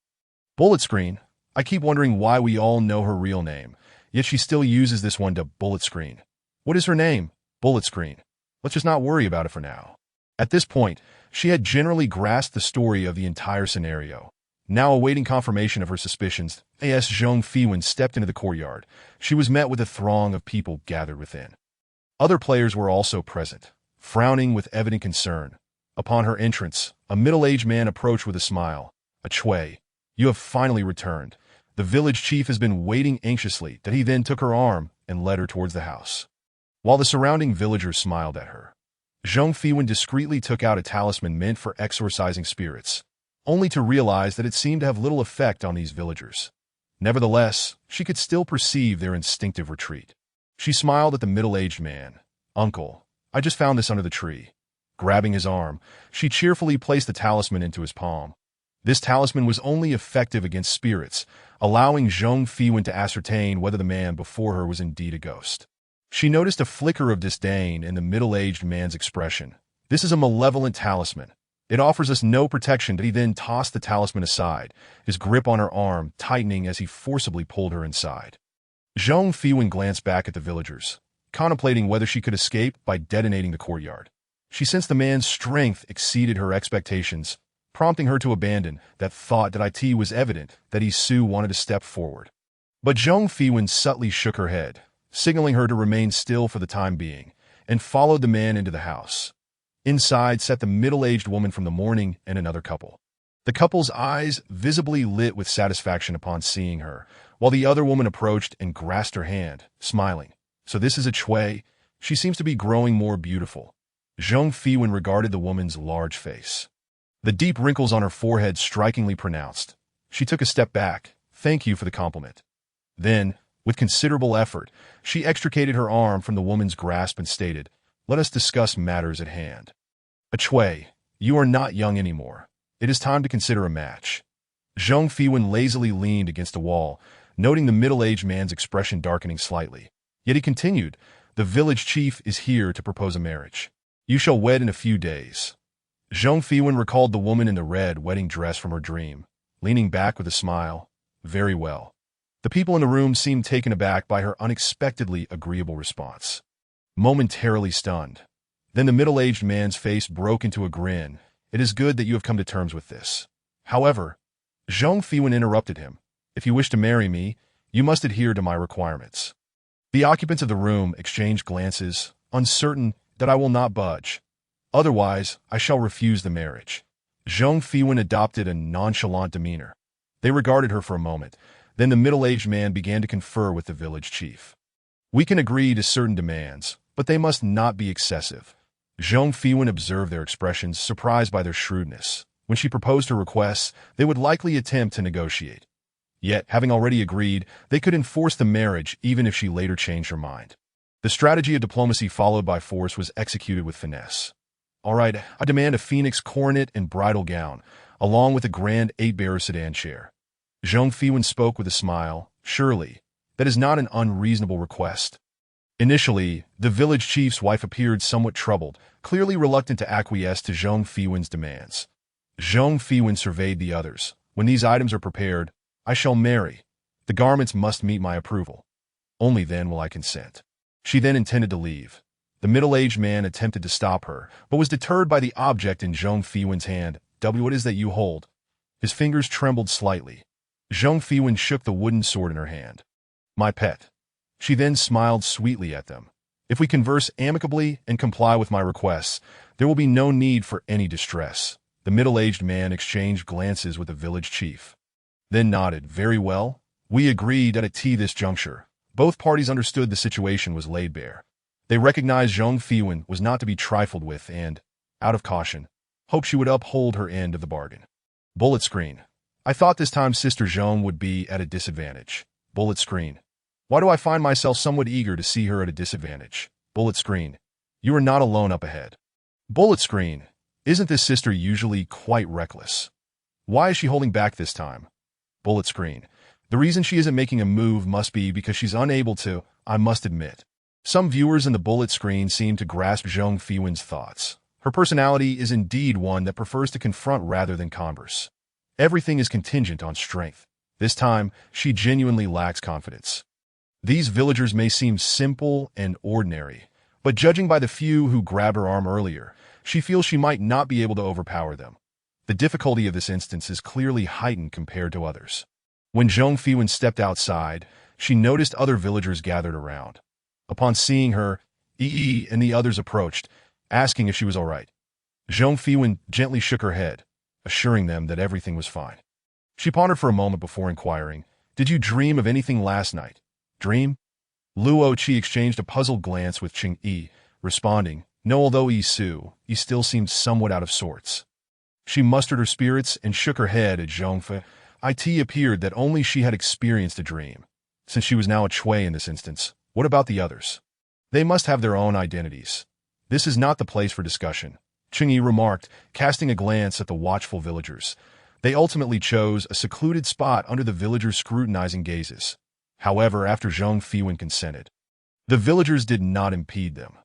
Bullet screen. I keep wondering why we all know her real name, yet she still uses this one to bullet screen. What is her name? Bullet screen. Let's just not worry about it for now. At this point, she had generally grasped the story of the entire scenario. Now awaiting confirmation of her suspicions, A.S. Zhang Fiwen stepped into the courtyard. She was met with a throng of people gathered within. Other players were also present, frowning with evident concern. Upon her entrance, a middle-aged man approached with a smile. A Chui, you have finally returned. The village chief has been waiting anxiously. That he then took her arm and led her towards the house. While the surrounding villagers smiled at her, Zhang Fiwen discreetly took out a talisman meant for exorcising spirits, only to realize that it seemed to have little effect on these villagers. Nevertheless, she could still perceive their instinctive retreat. She smiled at the middle-aged man. Uncle, I just found this under the tree. Grabbing his arm, she cheerfully placed the talisman into his palm. This talisman was only effective against spirits, allowing Zhang Fiwen to ascertain whether the man before her was indeed a ghost. She noticed a flicker of disdain in the middle-aged man's expression. This is a malevolent talisman. It offers us no protection. He then tossed the talisman aside, his grip on her arm tightening as he forcibly pulled her inside. Zhang Fiwen glanced back at the villagers, contemplating whether she could escape by detonating the courtyard. She sensed the man's strength exceeded her expectations, prompting her to abandon that thought. That it was evident that Isu wanted to step forward. But Zhang Fiwen subtly shook her head, signaling her to remain still for the time being, and followed the man into the house. Inside sat the middle-aged woman from the morning and another couple. The couple's eyes visibly lit with satisfaction upon seeing her, while the other woman approached and grasped her hand, smiling. So this is a Chui? She seems to be growing more beautiful. Zhang Fiwen regarded the woman's large face, the deep wrinkles on her forehead strikingly pronounced. She took a step back. Thank you for the compliment. Then, with considerable effort, she extricated her arm from the woman's grasp and stated, let us discuss matters at hand. A Chui, you are not young anymore. It is time to consider a match. Zhang Fiwen lazily leaned against a wall, noting the middle-aged man's expression darkening slightly. Yet he continued, the village chief is here to propose a marriage. You shall wed in a few days. Zhang Fiwen recalled the woman in the red wedding dress from her dream, leaning back with a smile. Very well. The people in the room seemed taken aback by her unexpectedly agreeable response. Momentarily stunned. Then the middle-aged man's face broke into a grin. It is good that you have come to terms with this. However, Zhang Fiwen interrupted him. If you wish to marry me, you must adhere to my requirements. The occupants of the room exchanged glances, uncertain that I will not budge. Otherwise, I shall refuse the marriage. Zhang Fiwen adopted a nonchalant demeanor. They regarded her for a moment. Then the middle-aged man began to confer with the village chief. We can agree to certain demands, but they must not be excessive. Zhang Fiwen observed their expressions, surprised by their shrewdness. When she proposed her requests, they would likely attempt to negotiate. Yet, having already agreed, they could enforce the marriage even if she later changed her mind. The strategy of diplomacy followed by force was executed with finesse. All right, I demand a phoenix coronet and bridal gown, along with a grand 8-bearer sedan chair. Zhang Fiwen spoke with a smile. Surely, that is not an unreasonable request. Initially, the village chief's wife appeared somewhat troubled, clearly reluctant to acquiesce to Zhang Fiwen's demands. Zhang Fiwen surveyed the others. When these items are prepared, I shall marry. The garments must meet my approval. Only then will I consent. She then intended to leave. The middle-aged man attempted to stop her, but was deterred by the object in Zhang Fiwen's hand. What is that you hold? His fingers trembled slightly. Zhang Fiwen shook the wooden sword in her hand. My pet. She then smiled sweetly at them. If we converse amicably and comply with my requests, there will be no need for any distress. The middle-aged man exchanged glances with the village chief, then nodded. Very well. We agreed at this juncture. Both parties understood the situation was laid bare. They recognized Zhang Fiwen was not to be trifled with and, out of caution, hoped she would uphold her end of the bargain. Bullet screen. I thought this time Sister Joan would be at a disadvantage. Bullet screen. Why do I find myself somewhat eager to see her at a disadvantage? Bullet screen. You are not alone up ahead. Bullet screen. Isn't this sister usually quite reckless? Why is she holding back this time? Bullet screen. The reason she isn't making a move must be because she's unable to, I must admit. Some viewers in the bullet screen seem to grasp Zhong Fiwen's thoughts. Her personality is indeed one that prefers to confront rather than converse. Everything is contingent on strength. This time, she genuinely lacks confidence. These villagers may seem simple and ordinary, but judging by the few who grabbed her arm earlier, she feels she might not be able to overpower them. The difficulty of this instance is clearly heightened compared to others. When Zhong Fiwen stepped outside, she noticed other villagers gathered around. Upon seeing her, Yi and the others approached, asking if she was all right. Zhong Fiwen gently shook her head, assuring them that everything was fine. She pondered for a moment before inquiring, "Did you dream of anything last night?" "Dream?" Luo Qi exchanged a puzzled glance with Qing Yi, responding, "No, although Yi still seemed somewhat out of sorts." She mustered her spirits and shook her head at Zhong Fe. It appeared that only she had experienced a dream. Since she was now a Chui in this instance, what about the others? They must have their own identities. This is not the place for discussion, Qing Yi remarked, casting a glance at the watchful villagers. They ultimately chose a secluded spot under the villagers' scrutinizing gazes. However, after Zhong Fiwen consented, the villagers did not impede them.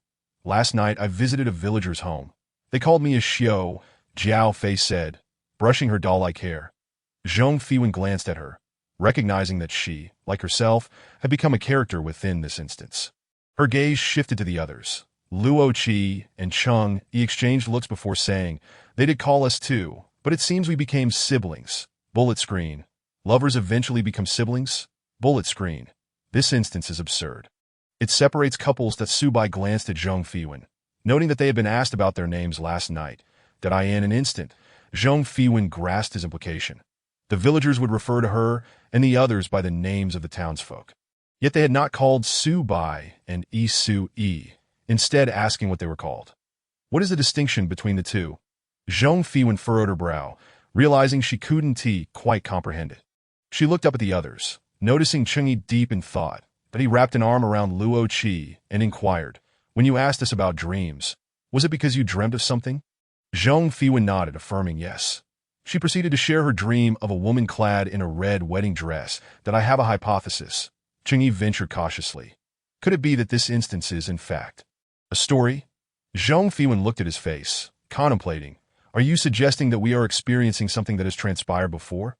"Last night I visited a villager's home. They called me a Xiao," Jiao Fei said, brushing her doll-like hair. Zhong Fiwen glanced at her, recognizing that she, like herself, had become a character within this instance. Her gaze shifted to the others. Luo Qi and Cheng Yi exchanged looks before saying, "They did call us too, but it seems we became siblings." Bullet screen. Lovers eventually become siblings? Bullet screen. This instance is absurd. It separates couples that Subai glanced at Zhong Fiwen, noting that they had been asked about their names last night. That in an instant, Zhong Fiwen grasped his implication. The villagers would refer to her and the others by the names of the townsfolk. Yet they had not called Subai and Yi, instead asking what they were called. What is the distinction between the two? Zhong Fiwen furrowed her brow, realizing she couldn't quite comprehend it. She looked up at the others, noticing Qing Yi deep in thought, but he wrapped an arm around Luo Qi and inquired, "When you asked us about dreams, was it because you dreamt of something?" Zhong Fiwen nodded, affirming yes. She proceeded to share her dream of a woman clad in a red wedding dress. "That I have a hypothesis," Qing Yi ventured cautiously. "Could it be that this instance is, in fact, a story?" Zhong Fiwen looked at his face, contemplating. "Are you suggesting that we are experiencing something that has transpired before?"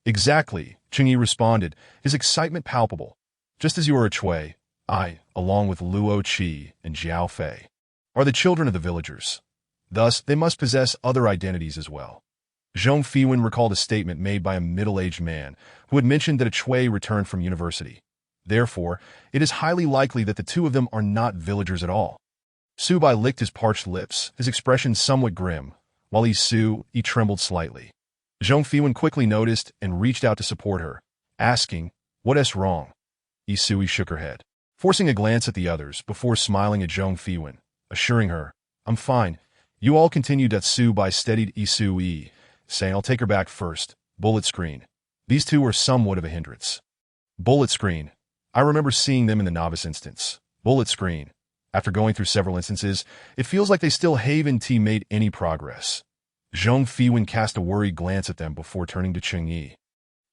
"Exactly," Qing Yi responded, his excitement palpable. "Just as you are a Chui, I, along with Luo Qi and Jiao Fei, are the children of the villagers. Thus, they must possess other identities as well." Zhong Fiwen recalled a statement made by a middle-aged man who had mentioned that a Chui returned from university. Therefore, it is highly likely that the two of them are not villagers at all. Subai licked his parched lips, his expression somewhat grim, while he trembled slightly. Zhong Fiwen quickly noticed and reached out to support her, asking, "What is wrong?" Yi shook her head, forcing a glance at the others before smiling at Zhong Fiwen, assuring her, "I'm fine." You all continued at Subai steadied Yi, saying, "I'll take her back first." Bullet screen. These two were somewhat of a hindrance. Bullet screen. I remember seeing them in the novice instance. Bullet screen. After going through several instances, it feels like they still haven't made any progress. Zhong Fiwen cast a worried glance at them before turning to Qing Yi,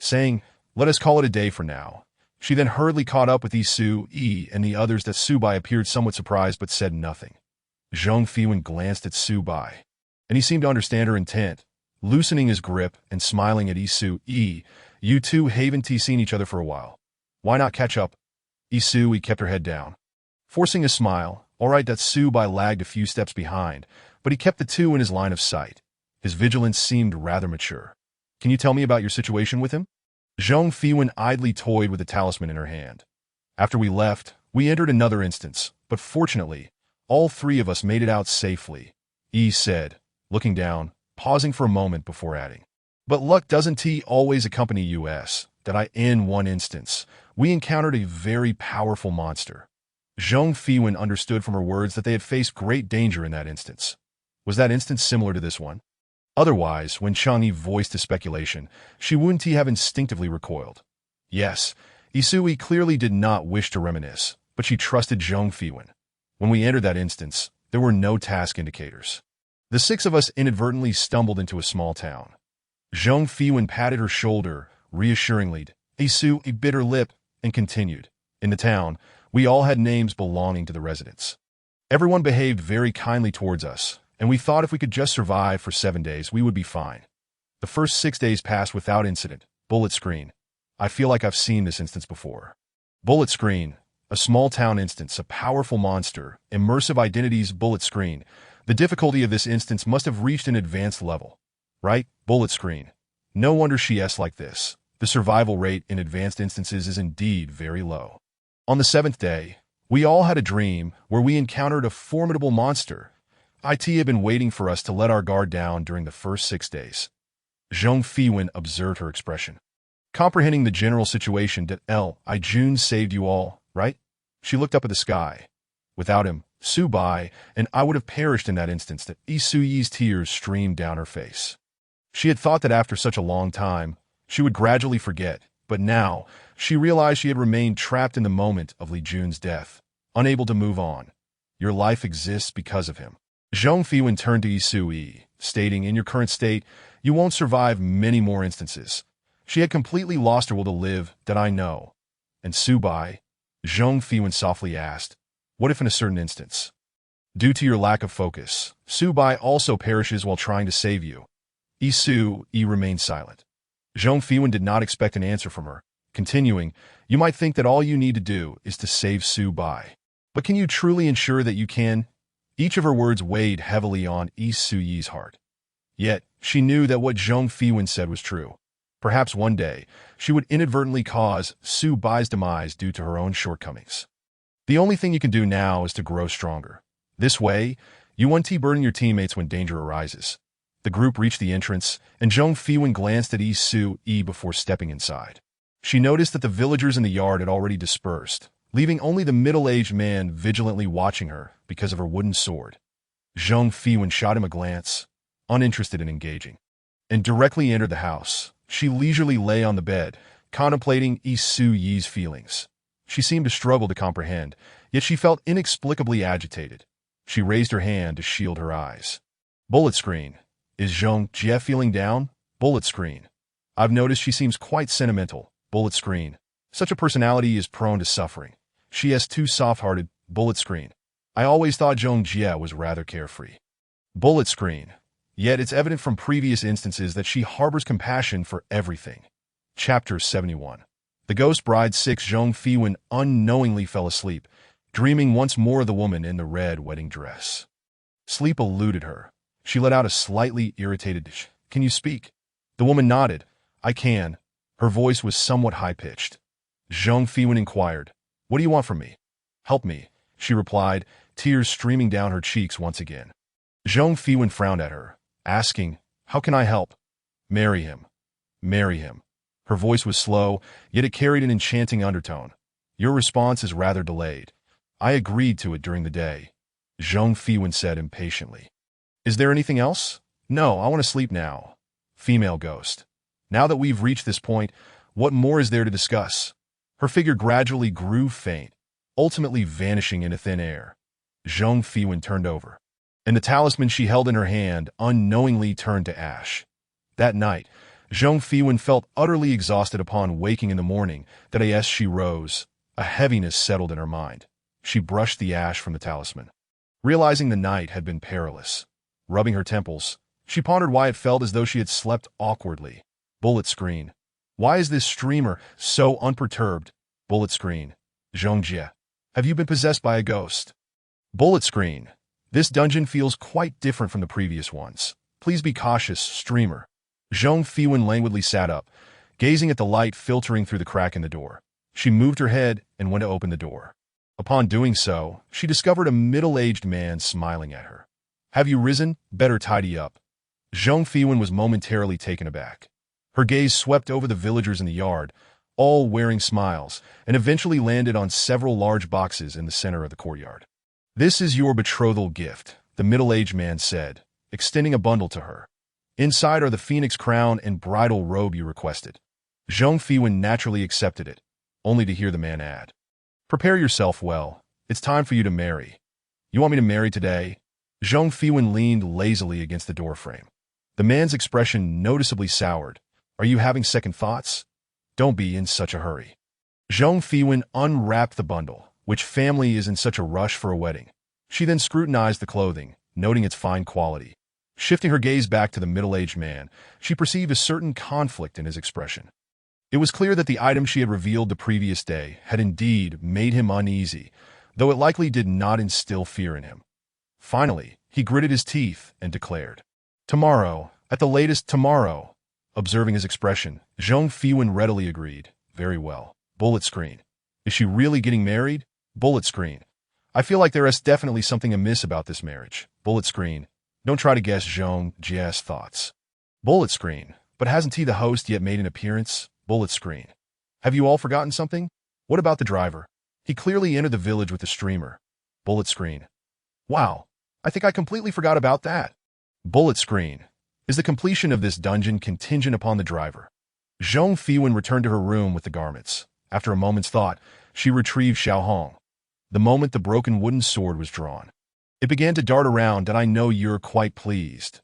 saying, "Let us call it a day for now." She then hurriedly caught up with Yi and the others. That Subai appeared somewhat surprised but said nothing. Zhong Fiwen glanced at Subai, and he seemed to understand her intent, loosening his grip and smiling at Yi. "You two haven't seen each other for a while. Why not catch up?" Yi kept her head down, forcing a smile. All right, that Subai lagged a few steps behind, but he kept the two in his line of sight. His vigilance seemed rather mature. "Can you tell me about your situation with him?" Zhong Fiwen idly toyed with the talisman in her hand. "After we left, we entered another instance, but fortunately, all three of us made it out safely," Yi said, looking down, pausing for a moment before adding, "But luck doesn't always accompany us. That in one instance, we encountered a very powerful monster." Zhong Fiwen understood from her words that they had faced great danger in that instance. Was that instance similar to this one? Otherwise, when Chang'e voiced a speculation, she wouldn't have instinctively recoiled. Yes, Isui clearly did not wish to reminisce, but she trusted Zhong Fiwen. When we entered that instance, there were no task indicators. The six of us inadvertently stumbled into a small town. Zhong Fiwen patted her shoulder, reassuringly. Isui bit her lip and continued. In the town, we all had names belonging to the residents. Everyone behaved very kindly towards us, and we thought if we could just survive for 7 days, we would be fine. The first 6 days passed without incident. Bullet screen. I feel like I've seen this instance before. Bullet screen. A small town instance, a powerful monster, immersive identities bullet screen. The difficulty of this instance must have reached an advanced level. Right? Bullet screen. No wonder she's like this. The survival rate in advanced instances is indeed very low. On the 7th day, we all had a dream where we encountered a formidable monster. IT had been waiting for us to let our guard down during the first 6 days. Zhong Fiwen observed her expression. Comprehending the general situation that I June saved you all, right? She looked up at the sky. Without him, Su Bai and I would have perished in that instance. That Isui's tears streamed down her face. She had thought that after such a long time, she would gradually forget, but now she realized she had remained trapped in the moment of Li Jun's death, unable to move on. Your life exists because of him. Zhong Fiwen turned to Isui, stating, in your current state, you won't survive many more instances. She had completely lost her will to live, that I know. And Su Bai, Zhong Fiwen softly asked, what if in a certain instance? Due to your lack of focus, Su Bai also perishes while trying to save you. Isui remained silent. Zhong Fiwen did not expect an answer from her. Continuing, you might think that all you need to do is to save Su Bai. But can you truly ensure that you can? Each of her words weighed heavily on Isui's heart. Yet, she knew that what Zhong Fiwen said was true. Perhaps one day, she would inadvertently cause Su Bai's demise due to her own shortcomings. The only thing you can do now is to grow stronger. This way, you won't burden your teammates when danger arises. The group reached the entrance, and Zhong Fiwen glanced at Isui before stepping inside. She noticed that the villagers in the yard had already dispersed, leaving only the middle-aged man vigilantly watching her because of her wooden sword. Zhong Fiwen shot him a glance, uninterested in engaging, and directly entered the house. She leisurely lay on the bed, contemplating Isui's feelings. She seemed to struggle to comprehend, yet she felt inexplicably agitated. She raised her hand to shield her eyes. Bullet screen. Is Zhong Jie feeling down? Bullet screen. I've noticed she seems quite sentimental. Bullet screen. Such a personality is prone to suffering. She is too soft-hearted. Bullet screen. I always thought Zhong Jie was rather carefree. Bullet screen. Yet it's evident from previous instances that she harbors compassion for everything. Chapter 71. The Ghost Bride 6. Zhong Fiwen unknowingly fell asleep, dreaming once more of the woman in the red wedding dress. Sleep eluded her. She let out a slightly irritated "Shh, can you speak?" The woman nodded. I can. Her voice was somewhat high-pitched. Zhong Fiwen inquired, what do you want from me? Help me, she replied, tears streaming down her cheeks once again. Zhong Fiwen frowned at her, asking, how can I help? Marry him. Marry him. Her voice was slow, yet it carried an enchanting undertone. Your response is rather delayed. I agreed to it during the day, Zhong Fiwen said impatiently. Is there anything else? No, I want to sleep now. Female ghost. Now that we've reached this point, what more is there to discuss? Her figure gradually grew faint, ultimately vanishing into thin air. Zhong Fiwen turned over, and the talisman she held in her hand unknowingly turned to ash. That night, Zhong Fiwen felt utterly exhausted upon waking in the morning. That as she rose, a heaviness settled in her mind. She brushed the ash from the talisman, realizing the night had been perilous. Rubbing her temples, she pondered why it felt as though she had slept awkwardly. Bullet screen. Why is this streamer so unperturbed? Bullet screen. Zhong Jie. Have you been possessed by a ghost? Bullet screen. This dungeon feels quite different from the previous ones. Please be cautious, streamer. Zhong Fiwen languidly sat up, gazing at the light filtering through the crack in the door. She moved her head and went to open the door. Upon doing so, she discovered a middle-aged man smiling at her. Have you risen? Better tidy up. Zhong Fiwen was momentarily taken aback. Her gaze swept over the villagers in the yard, all wearing smiles, and eventually landed on several large boxes in the center of the courtyard. This is your betrothal gift, the middle-aged man said, extending a bundle to her. Inside are the phoenix crown and bridal robe you requested. Zhong Fiwen naturally accepted it, only to hear the man add, "Prepare yourself well. It's time for you to marry." "You want me to marry today?" Zhong Fiwen leaned lazily against the doorframe. The man's expression noticeably soured. "Are you having second thoughts? Don't be in such a hurry." Zhong Fiwen unwrapped the bundle. Which family is in such a rush for a wedding? She then scrutinized the clothing, noting its fine quality. Shifting her gaze back to the middle-aged man, she perceived a certain conflict in his expression. It was clear that the item she had revealed the previous day had indeed made him uneasy, though it likely did not instill fear in him. Finally, he gritted his teeth and declared, "Tomorrow, at the latest tomorrow." Observing his expression, Zhong Fiwen readily agreed, "Very well." Bullet screen. "Is she really getting married?" Bullet screen. "I feel like there is definitely something amiss about this marriage." Bullet screen. "Don't try to guess Zhong Jie's thoughts." Bullet screen. "But hasn't he, the host, yet made an appearance?" Bullet screen. "Have you all forgotten something? What about the driver? He clearly entered the village with the streamer." Bullet screen. "Wow, I think I completely forgot about that." Bullet screen. "Is the completion of this dungeon contingent upon the driver?" Zhong Fiwen returned to her room with the garments. After a moment's thought, she retrieved Xiaohong. The moment the broken wooden sword was drawn, it began to dart around, "And I know you're quite pleased,"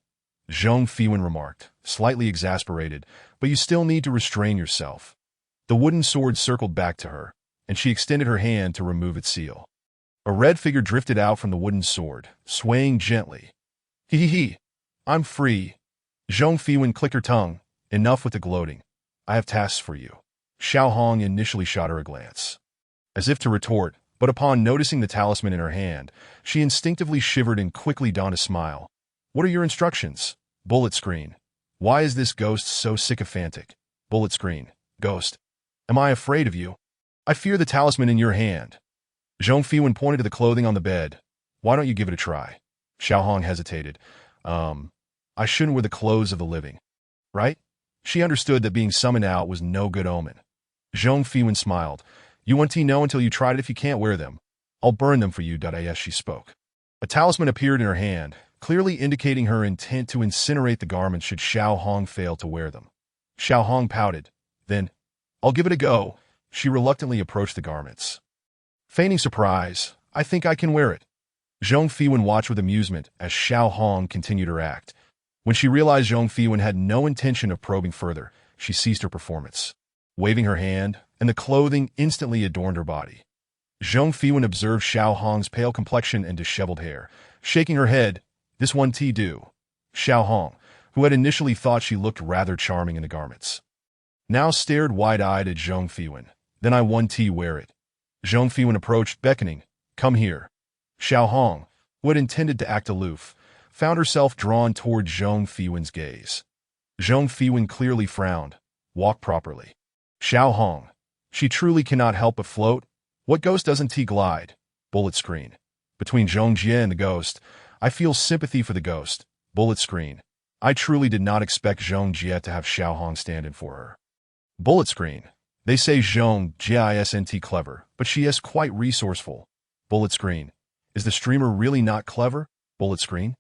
Zhong Fiwen remarked, slightly exasperated, "but you still need to restrain yourself." The wooden sword circled back to her, and she extended her hand to remove its seal. A red figure drifted out from the wooden sword, swaying gently. "Hee. I'm free." Zhong Fiwen clicked her tongue. "Enough with the gloating. I have tasks for you." Xiaohong initially shot her a glance, as if to retort, but upon noticing the talisman in her hand, she instinctively shivered and quickly donned a smile. "What are your instructions?" Bullet screen. "Why is this ghost so sycophantic?" Bullet screen. "Ghost. Am I afraid of you? I fear the talisman in your hand." Zhong Fiwen pointed to the clothing on the bed. "Why don't you give it a try?" Xiaohong hesitated. I shouldn't wear the clothes of the living, right?" She understood that being summoned out was no good omen. Zhong Fiwen smiled. "You won't know until you tried it if you can't wear them. I'll burn them for you." As she spoke, a talisman appeared in her hand, clearly indicating her intent to incinerate the garments should Xiaohong fail to wear them. Xiaohong pouted. Then, "I'll give it a go." She reluctantly approached the garments, feigning surprise. "I think I can wear it." Zhong Fiwen watched with amusement as Xiaohong continued her act. When she realized Zhong Fiwen had no intention of probing further, she ceased her performance, waving her hand, and the clothing instantly adorned her body. Zhong Fiwen observed Xiaohong's pale complexion and disheveled hair, shaking her head. "This one do." Xiaohong, who had initially thought she looked rather charming in the garments, now stared wide-eyed at Zhong Fiwen. "Then I wear it." Zhong Fiwen approached, beckoning. "Come here." Xiaohong, who had intended to act aloof, found herself drawn toward Zhong Fiwen's gaze. Zhong Fiwen clearly frowned. "Walk properly." Xiaohong, "She truly cannot help but float. What ghost doesn't glide?" Bullet screen. "Between Zhong Jie and the ghost, I feel sympathy for the ghost." Bullet screen. "I truly did not expect Zhong Jie to have Xiaohong stand in for her." Bullet screen. "They say Zhong Jie isn't clever, but she is quite resourceful." Bullet screen. "Is the streamer really not clever?" Bullet screen.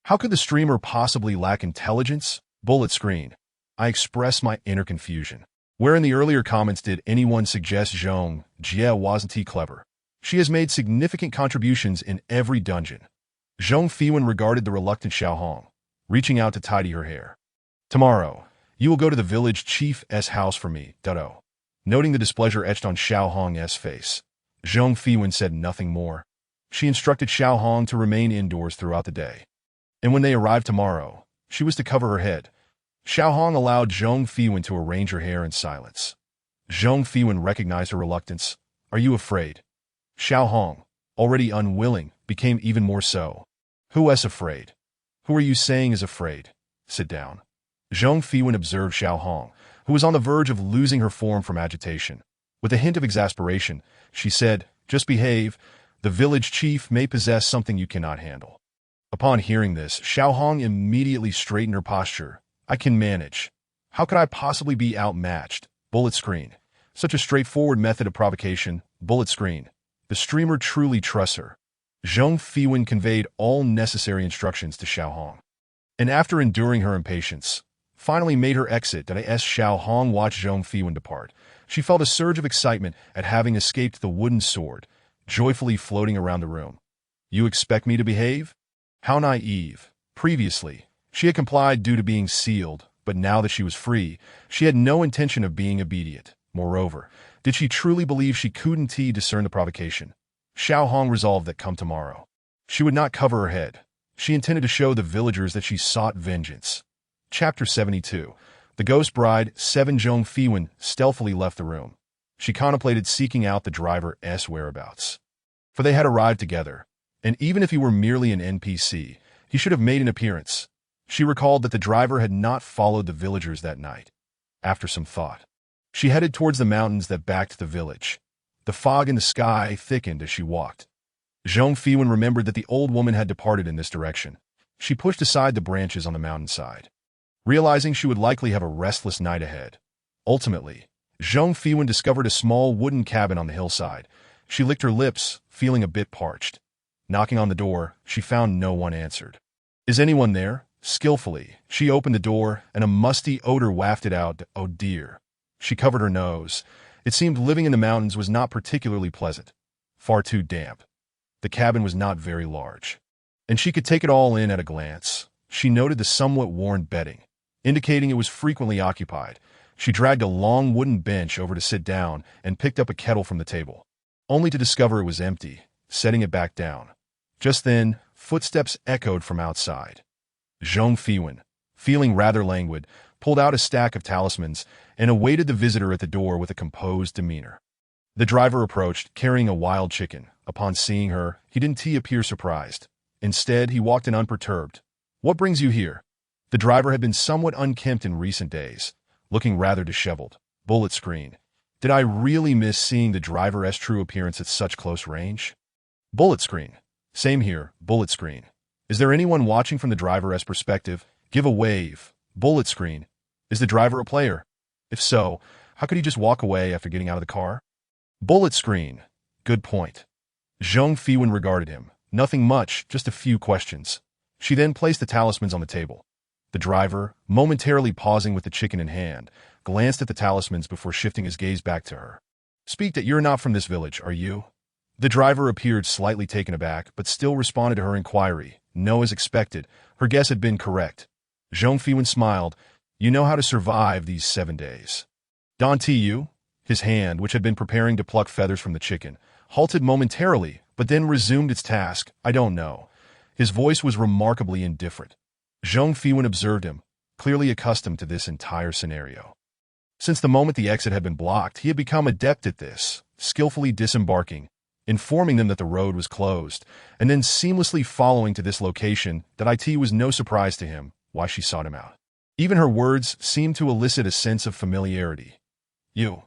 "How could the streamer possibly lack intelligence?" Bullet screen. I express my inner confusion. Where in the earlier comments did anyone suggest Zhong Jie wasn't clever? She has made significant contributions in every dungeon. Zhong Fiwen regarded the reluctant Xiaohong, reaching out to tidy her hair. "Tomorrow, you will go to the village chief's house for me, Dutto." Noting the displeasure etched on Xiaohong's face, Zhong Fiwen said nothing more. She instructed Xiaohong to remain indoors throughout the day, and when they arrived tomorrow, she was to cover her head. Xiaohong allowed Zhong Fiwen to arrange her hair in silence. Zhong Fiwen recognized her reluctance. "Are you afraid?" Xiaohong, already unwilling, became even more so. "Who is afraid? Who are you saying is afraid? Sit down." Zhong Fiwen observed Xiaohong, who was on the verge of losing her form from agitation. With a hint of exasperation, she said, "Just behave. The village chief may possess something you cannot handle." Upon hearing this, Xiaohong immediately straightened her posture. "I can manage. How could I possibly be outmatched?" Bullet screen. Such a straightforward method of provocation. Bullet screen. The streamer truly trusts her. Zhong Fiwen conveyed all necessary instructions to Xiaohong. and after enduring her impatience, finally made her exit. As Xiao Hong watched Zhong Fiwen depart, she felt a surge of excitement at having escaped the wooden sword, joyfully floating around the room. You expect me to behave? How naive. Previously, she had complied due to being sealed, but now that she was free, she had no intention of being obedient. Moreover, did she truly believe she couldn't discern the provocation? Xiao Hong resolved that come tomorrow, she would not cover her head. She intended to show the villagers that she sought vengeance. Chapter 72. The Ghost Bride. 7. Zhong Fiwen stealthily left the room. She contemplated seeking out the driver's whereabouts, for they had arrived together, and even if he were merely an NPC, he should have made an appearance. She recalled that the driver had not followed the villagers that night. After some thought, she headed towards the mountains that backed the village. The fog in the sky thickened as she walked. Zhong Fiwen remembered that the old woman had departed in this direction. She pushed aside the branches on the mountainside, realizing she would likely have a restless night ahead. Ultimately, Zhong Fiwen discovered a small wooden cabin on the hillside. She licked her lips, feeling a bit parched. Knocking on the door, she found no one answered. Is anyone there? Skillfully, she opened the door, and a musty odor wafted out. Oh dear. She covered her nose. It seemed living in the mountains was not particularly pleasant. Far too damp. The cabin was not very large, and she could take it all in at a glance. She noted the somewhat worn bedding, indicating it was frequently occupied. She dragged a long wooden bench over to sit down and picked up a kettle from the table, only to discover it was empty, setting it back down. Just then, footsteps echoed from outside. Zhong Fiwen, feeling rather languid, pulled out a stack of talismans and awaited the visitor at the door with a composed demeanor. The driver approached, carrying a wild chicken. Upon seeing her, he didn't appear surprised. Instead, he walked in unperturbed. What brings you here? The driver had been somewhat unkempt in recent days, looking rather disheveled. Bullet screen. Did I really miss seeing the driver's true appearance at such close range? Bullet screen. Same here, bullet screen. Is there anyone watching from the driver's perspective? Give a wave. Bullet screen. Is the driver a player? If so, how could he just walk away after getting out of the car? Bullet screen. Good point. Zhong Fiwen regarded him. Nothing much, just a few questions. She then placed the talismans on the table. The driver, momentarily pausing with the chicken in hand, glanced at the talismans before shifting his gaze back to her. Speak that you're not from this village, are you? The driver appeared slightly taken aback, but still responded to her inquiry. No, as expected. Her guess had been correct. Zhong Fiwen smiled. You know how to survive these 7 days. Don Tu? His hand, which had been preparing to pluck feathers from the chicken, halted momentarily, but then resumed its task. I don't know. His voice was remarkably indifferent. Zhong Fiwen observed him, clearly accustomed to this entire scenario. Since the moment the exit had been blocked, he had become adept at this, skillfully disembarking, informing them that the road was closed, and then seamlessly following to this location. That it was no surprise to him why she sought him out. Even her words seemed to elicit a sense of familiarity. You.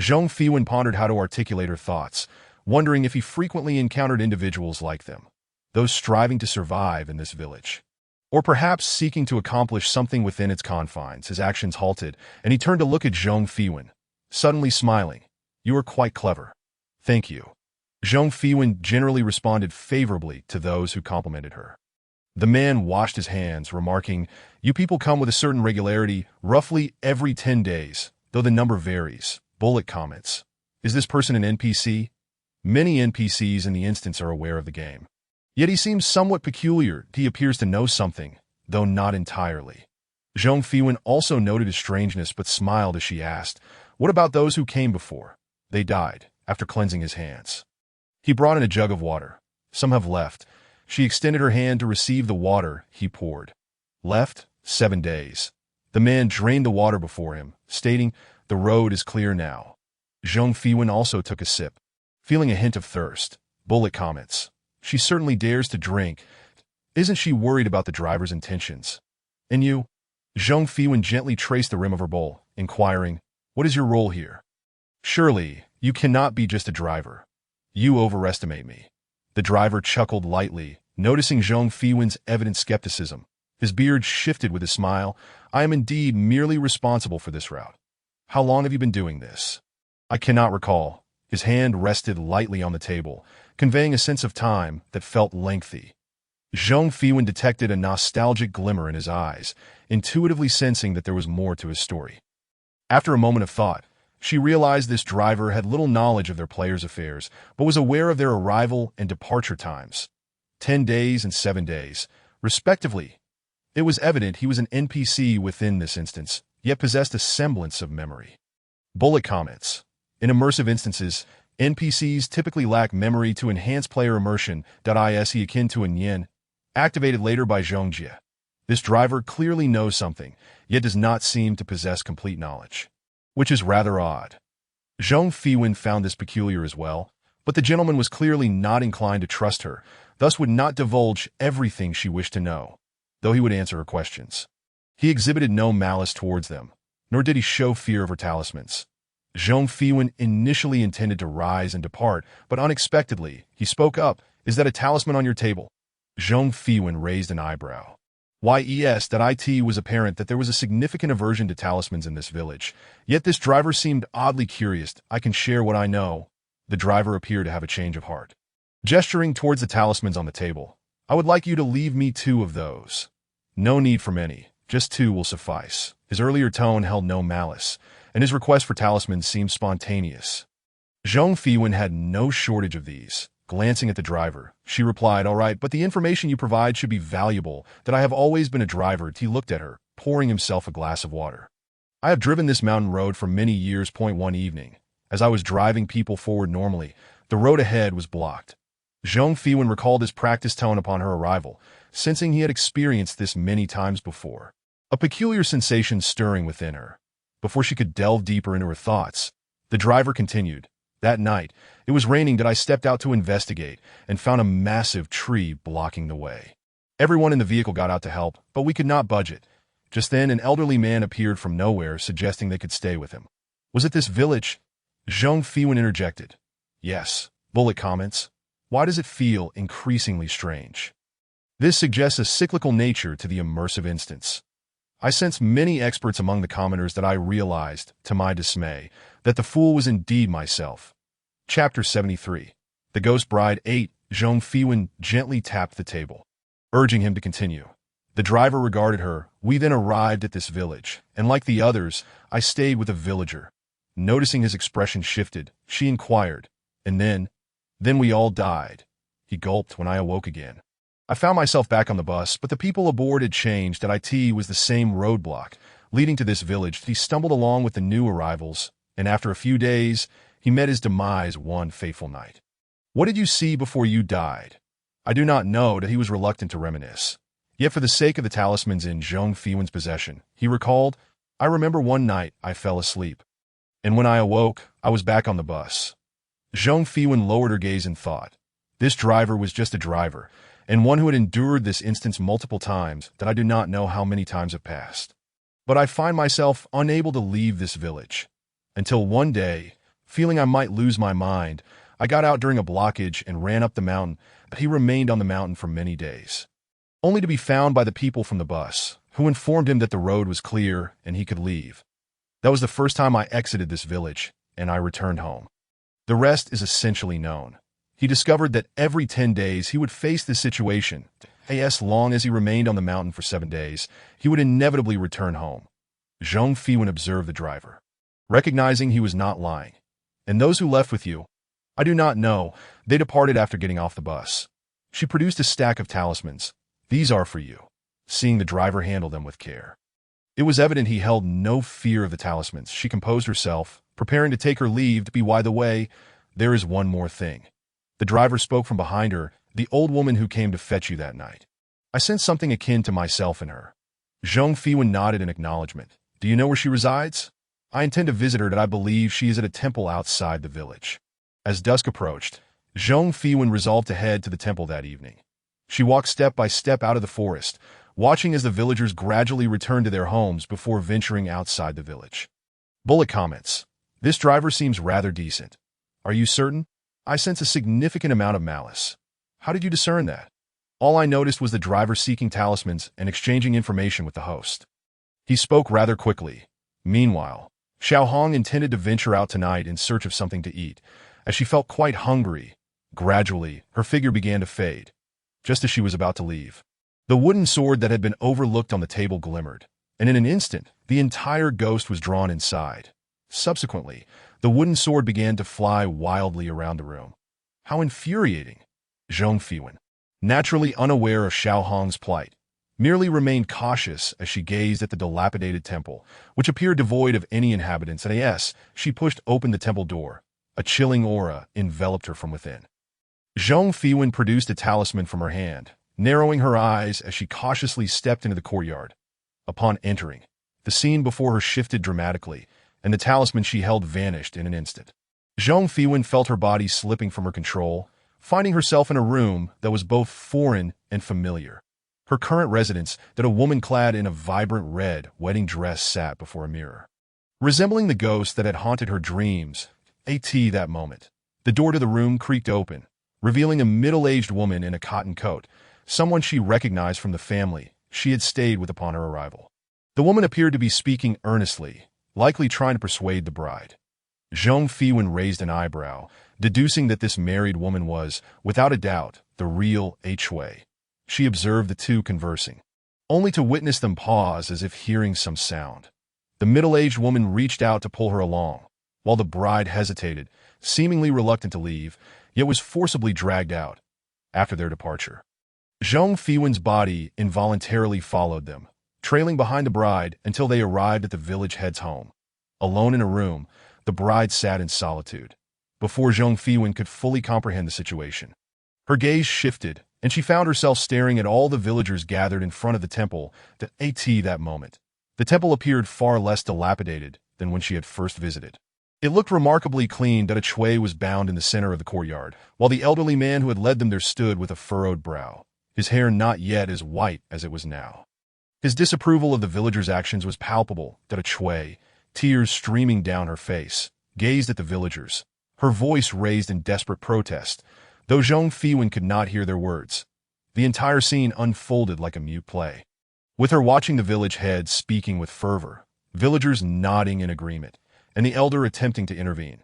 Zhong Fiwen pondered how to articulate her thoughts, wondering if he frequently encountered individuals like them, those striving to survive in this village, or perhaps seeking to accomplish something within its confines. His actions halted, and he turned to look at Zhong Fiwen, suddenly smiling. You are quite clever. Thank you. Zhong Fiwen generally responded favorably to those who complimented her. The man washed his hands, remarking, You people come with a certain regularity, roughly every 10 days, though the number varies. Bullet comments. Is this person an NPC? Many NPCs in the instance are aware of the game. Yet he seems somewhat peculiar. He appears to know something, though not entirely. Zhong Fiwen also noted his strangeness but smiled as she asked, What about those who came before? They died, after cleansing his hands. He brought in a jug of water. Some have left. She extended her hand to receive the water he poured. Left? 7 days. The man drained the water before him, stating, The road is clear now. Zhong Fiwen also took a sip, feeling a hint of thirst. Bullet comments. She certainly dares to drink. Isn't she worried about the driver's intentions? And you? Zhong Fiwen gently traced the rim of her bowl, inquiring, What is your role here? Surely, you cannot be just a driver. You overestimate me. The driver chuckled lightly, noticing Zhong Fiwen's evident skepticism. His beard shifted with a smile. I am indeed merely responsible for this route. How long have you been doing this? I cannot recall. His hand rested lightly on the table, conveying a sense of time that felt lengthy. Zhong Fiwen detected a nostalgic glimmer in his eyes, intuitively sensing that there was more to his story. After a moment of thought, she realized this driver had little knowledge of their players' affairs, but was aware of their arrival and departure times, 10 days and 7 days, respectively. It was evident he was an NPC within this instance, yet possessed a semblance of memory. Bullet comments. In immersive instances, NPCs typically lack memory to enhance player immersion, is akin to an yin, activated later by Zhongjie. This driver clearly knows something, yet does not seem to possess complete knowledge, which is rather odd. Zhong Fiwen found this peculiar as well, but the gentleman was clearly not inclined to trust her, thus would not divulge everything she wished to know, though he would answer her questions. He exhibited no malice towards them, nor did he show fear of her talismans. Zhong Fiwen initially intended to rise and depart, but unexpectedly, he spoke up. "Is that a talisman on your table?" Zhong Fiwen raised an eyebrow. It was apparent that there was a significant aversion to talismans in this village, yet this driver seemed oddly curious. "I can share what I know." The driver appeared to have a change of heart. Gesturing towards the talismans on the table, "I would like you to leave me 2 of those." "No need for many, just 2 will suffice." His earlier tone held no malice, and his request for talismans seemed spontaneous. Zhong Fiwen had no shortage of these. Glancing at the driver, she replied, "All right, but the information you provide should be valuable, that I have always been a driver." He looked at her, pouring himself a glass of water. "I have driven this mountain road for many years. One evening, as I was driving people forward normally, the road ahead was blocked." Zhong Fiwen recalled his practiced tone upon her arrival, sensing he had experienced this many times before. A peculiar sensation stirring within her. Before she could delve deeper into her thoughts, the driver continued, "That night, it was raining. I stepped out to investigate and found a massive tree blocking the way. Everyone in the vehicle got out to help, but we could not budge it. Just then, an elderly man appeared from nowhere, suggesting they could stay with him." "Was it this village?" Zhong Fiwen interjected. "Yes." Bullet comments. "Why does it feel increasingly strange?" This suggests a cyclical nature to the immersive instance. I sense many experts among the commoners that I realized, to my dismay, that the fool was indeed myself. Chapter 73. The Ghost Bride 8. Zhong Fiwen gently tapped the table, urging him to continue. The driver regarded her. "We then arrived at this village, and like the others, I stayed with a villager." Noticing his expression shifted, she inquired, "And then we all died." He gulped. "When I awoke again, I found myself back on the bus, but the people aboard had changed. It was the same roadblock leading to this village. He stumbled along with the new arrivals, and after a few days, he met his demise one fateful night." "What did you see before you died?" "I do not know." That he was reluctant to reminisce. Yet for the sake of the talismans in Zhong Fiwen's possession, he recalled, "I remember one night I fell asleep, and when I awoke, I was back on the bus." Zhong Fiwen lowered her gaze in thought. This driver was just a driver, and one who had endured this instance multiple times. That I do not know how many times have passed. But I find myself unable to leave this village. Until one day, feeling I might lose my mind, I got out during a blockage and ran up the mountain, but he remained on the mountain for many days, only to be found by the people from the bus, who informed him that the road was clear and he could leave. That was the first time I exited this village, and I returned home. The rest is essentially known. He discovered that every 10 days he would face this situation. As long as he remained on the mountain for 7 days, he would inevitably return home. Zhong Fiwen observed the driver, recognizing he was not lying. "And those who left with you?" "I do not know. They departed after getting off the bus." She produced a stack of talismans. "These are for you." Seeing the driver handle them with care, it was evident he held no fear of the talismans. She composed herself, preparing to take her leave. "By the way, there is one more thing." The driver spoke from behind her. "The old woman who came to fetch you that night. I sensed something akin to myself in her." Zhong Fiwen nodded in acknowledgement. "Do you know where she resides?" "I intend to visit her. That I believe she is at a temple outside the village." As dusk approached, Zhong Fiwen resolved to head to the temple that evening. She walked step by step out of the forest, watching as the villagers gradually returned to their homes before venturing outside the village. Bullet comments. "This driver seems rather decent." "Are you certain?" "I sense a significant amount of malice." "How did you discern that?" "All I noticed was the driver seeking talismans and exchanging information with the host." He spoke rather quickly. Meanwhile, Xiaohong intended to venture out tonight in search of something to eat, as she felt quite hungry. Gradually, her figure began to fade. just as she was about to leave. The wooden sword that had been overlooked on the table glimmered, and in an instant, the entire ghost was drawn inside. Subsequently, the wooden sword began to fly wildly around the room. How infuriating! Zhong Fiwen, naturally unaware of Xiao Hong's plight, merely remained cautious as she gazed at the dilapidated temple, which appeared devoid of any inhabitants, and as she pushed open the temple door, a chilling aura enveloped her from within. Zhong Fiwen produced a talisman from her hand, narrowing her eyes as she cautiously stepped into the courtyard. Upon entering, the scene before her shifted dramatically, and the talisman she held vanished in an instant. Zhong Fiwen felt her body slipping from her control, finding herself in a room that was both foreign and familiar. Her current residence, that a woman clad in a vibrant red wedding dress sat before a mirror. Resembling the ghost that had haunted her dreams, that moment, the door to the room creaked open, revealing a middle-aged woman in a cotton coat, someone she recognized from the family she had stayed with upon her arrival. The woman appeared to be speaking earnestly, likely trying to persuade the bride. Zhong Fiwen raised an eyebrow, deducing that this married woman was, without a doubt, the real Hui. She observed the two conversing, only to witness them pause as if hearing some sound. The middle-aged woman reached out to pull her along, while the bride hesitated, seemingly reluctant to leave, yet was forcibly dragged out. After their departure, Zhong Fiwen's body involuntarily followed them, trailing behind the bride until they arrived at the village head's home. Alone in a room, the bride sat in solitude. Before Zhong Fiwen could fully comprehend the situation, her gaze shifted, and she found herself staring at all the villagers gathered in front of the temple that moment. The temple appeared far less dilapidated than when she had first visited. It looked remarkably clean that a Chui was bound in the center of the courtyard, while the elderly man who had led them there stood with a furrowed brow, his hair not yet as white as it was now. His disapproval of the villagers' actions was palpable that a Chui, tears streaming down her face, gazed at the villagers, her voice raised in desperate protest, though Zhong Fiwen could not hear their words. The entire scene unfolded like a mute play, with her watching the village head speaking with fervor, villagers nodding in agreement, and the elder attempting to intervene.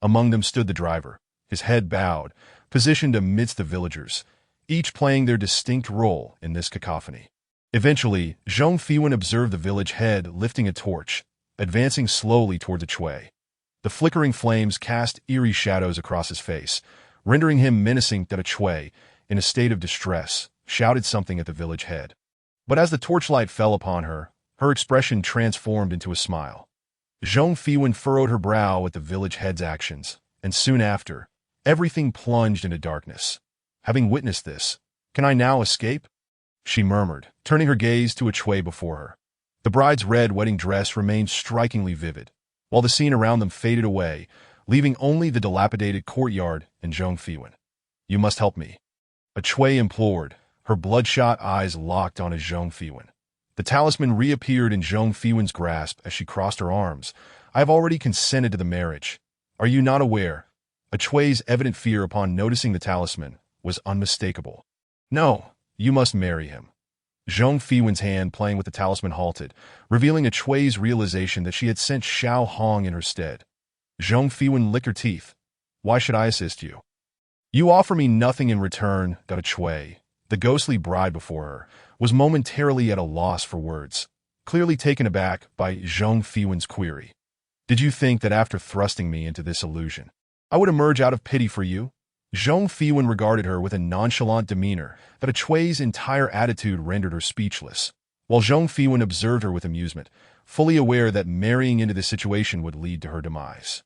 Among them stood the driver, his head bowed, positioned amidst the villagers, each playing their distinct role in this cacophony. Eventually, Zhong Fiwen observed the village head lifting a torch, advancing slowly towards a Chui. The flickering flames cast eerie shadows across his face, rendering him menacing that a Chui, in a state of distress, shouted something at the village head. But as the torchlight fell upon her, her expression transformed into a smile. Zhong Fiwen furrowed her brow at the village head's actions, and soon after, everything plunged into darkness. Having witnessed this, "Can I now escape?" she murmured, turning her gaze to a Chui before her. The bride's red wedding dress remained strikingly vivid, while the scene around them faded away, leaving only the dilapidated courtyard and Zhong Fiwen. "You must help me," a Chui implored, her bloodshot eyes locked on Zhong Fiwen. The talisman reappeared in Zhong Fiwen's grasp as she crossed her arms. "I have already consented to the marriage. Are you not aware?" A Chui's evident fear upon noticing the talisman was unmistakable. "No, you must marry him." Zhong Fiwen's hand playing with the talisman halted, revealing a Chui's realization that she had sent Xiao Hong in her stead. Zhong Fiwen licked her teeth. "Why should I assist you?" "You offer me nothing in return," that a Chui, the ghostly bride before her, was momentarily at a loss for words, clearly taken aback by Zhong Fiwen's query. "Did you think that after thrusting me into this illusion, I would emerge out of pity for you?" Zhong Fiwen regarded her with a nonchalant demeanor that a Chui's entire attitude rendered her speechless, while Zhong Fiwen observed her with amusement, fully aware that marrying into this situation would lead to her demise.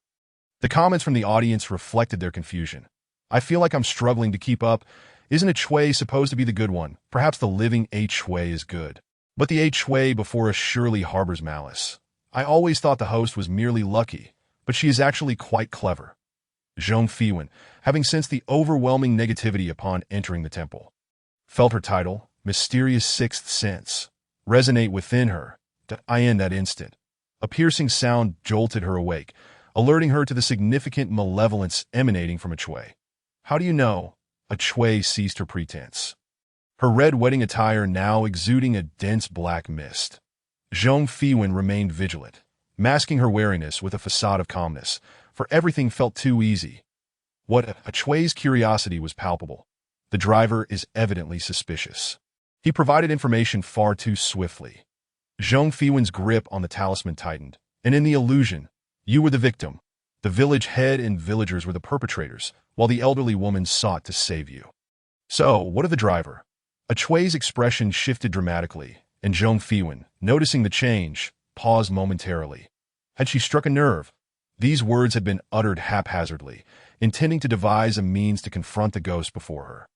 The comments from the audience reflected their confusion. "I feel like I'm struggling to keep up. Isn't a Chui supposed to be the good one? Perhaps the living Chui is good. But the Chui before us surely harbors malice. I always thought the host was merely lucky, but she is actually quite clever." Zhong Fiwen, having sensed the overwhelming negativity upon entering the temple, felt her title, Mysterious Sixth Sense, resonate within her. In that instant, a piercing sound jolted her awake, alerting her to the significant malevolence emanating from a Chui. "How do you know?" A Chui ceased her pretense, her red wedding attire now exuding a dense black mist. Zhong Fiwen remained vigilant, masking her wariness with a facade of calmness, for everything felt too easy. A Chui's curiosity was palpable. The driver is evidently suspicious. He provided information far too swiftly. Zhong Fiwen's grip on the talisman tightened, and in the illusion, you were the victim. The village head and villagers were the perpetrators, while the elderly woman sought to save you. So, what of the driver? Chui's expression shifted dramatically, and Zhong Fiwen, noticing the change, paused momentarily. Had she struck a nerve? These words had been uttered haphazardly, intending to devise a means to confront the ghost before her.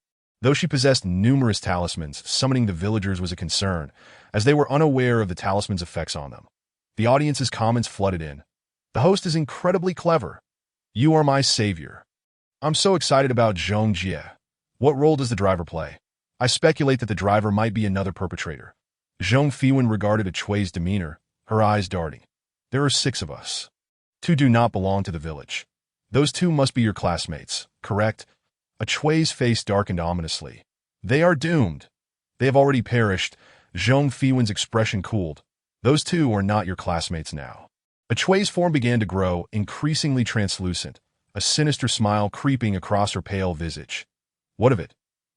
Though she possessed numerous talismans, summoning the villagers was a concern, as they were unaware of the talisman's effects on them. The audience's comments flooded in. The host is incredibly clever. You are my savior. I'm so excited about Zhong Jie. What role does the driver play? I speculate that the driver might be another perpetrator. Zhong Fiwen regarded Chui's demeanor, her eyes darting. There are 6 of us. 2 do not belong to the village. Those 2 must be your classmates, correct? Chui's face darkened ominously. They are doomed. They have already perished. Zhong Fiwen's expression cooled. Those 2 are not your classmates now. Chui's form began to grow, increasingly translucent, a sinister smile creeping across her pale visage. What of it?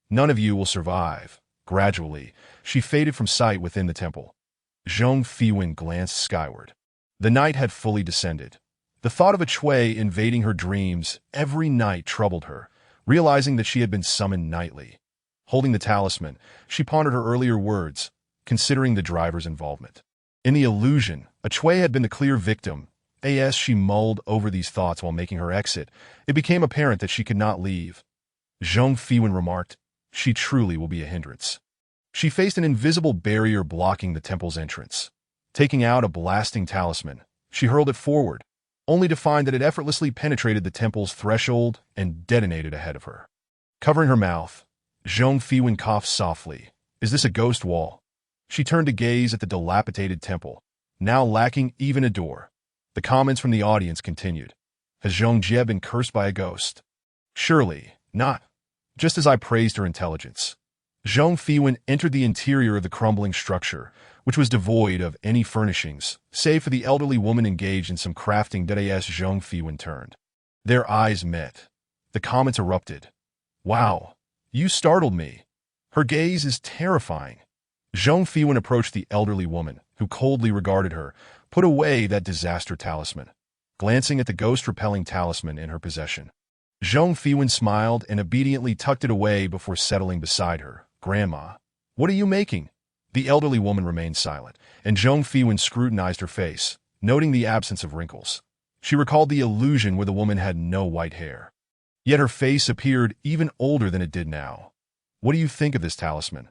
None of you will survive. Gradually, she faded from sight within the temple. Zhong Fiwen glanced skyward. The night had fully descended. The thought of Chui invading her dreams every night troubled her, realizing that she had been summoned nightly. Holding the talisman, she pondered her earlier words, considering the driver's involvement. In the illusion, Chui had been the clear victim. As she mulled over these thoughts while making her exit, it became apparent that she could not leave. Zhong Fiwen remarked, she truly will be a hindrance. She faced an invisible barrier blocking the temple's entrance. Taking out a blasting talisman, she hurled it forward, only to find that it effortlessly penetrated the temple's threshold and detonated ahead of her. Covering her mouth, Zhong Fiwen coughed softly. Is this a ghost wall? She turned to gaze at the dilapidated temple, now lacking even a door. The comments from the audience continued. Has Zhong Jie been cursed by a ghost? Surely not. Just as I praised her intelligence. Zhong Fiwen entered the interior of the crumbling structure, which was devoid of any furnishings, save for the elderly woman engaged in some crafting. As Zhong Fiwen turned. Their eyes met. The comments erupted. Wow, you startled me. Her gaze is terrifying. Zhong Fiwen approached the elderly woman, who coldly regarded her, put away that disaster talisman, glancing at the ghost-repelling talisman in her possession. Zhong Fiwen smiled and obediently tucked it away before settling beside her. Grandma, what are you making? The elderly woman remained silent, and Zhong Fiwen scrutinized her face, noting the absence of wrinkles. She recalled the illusion where the woman had no white hair. Yet her face appeared even older than it did now. What do you think of this talisman?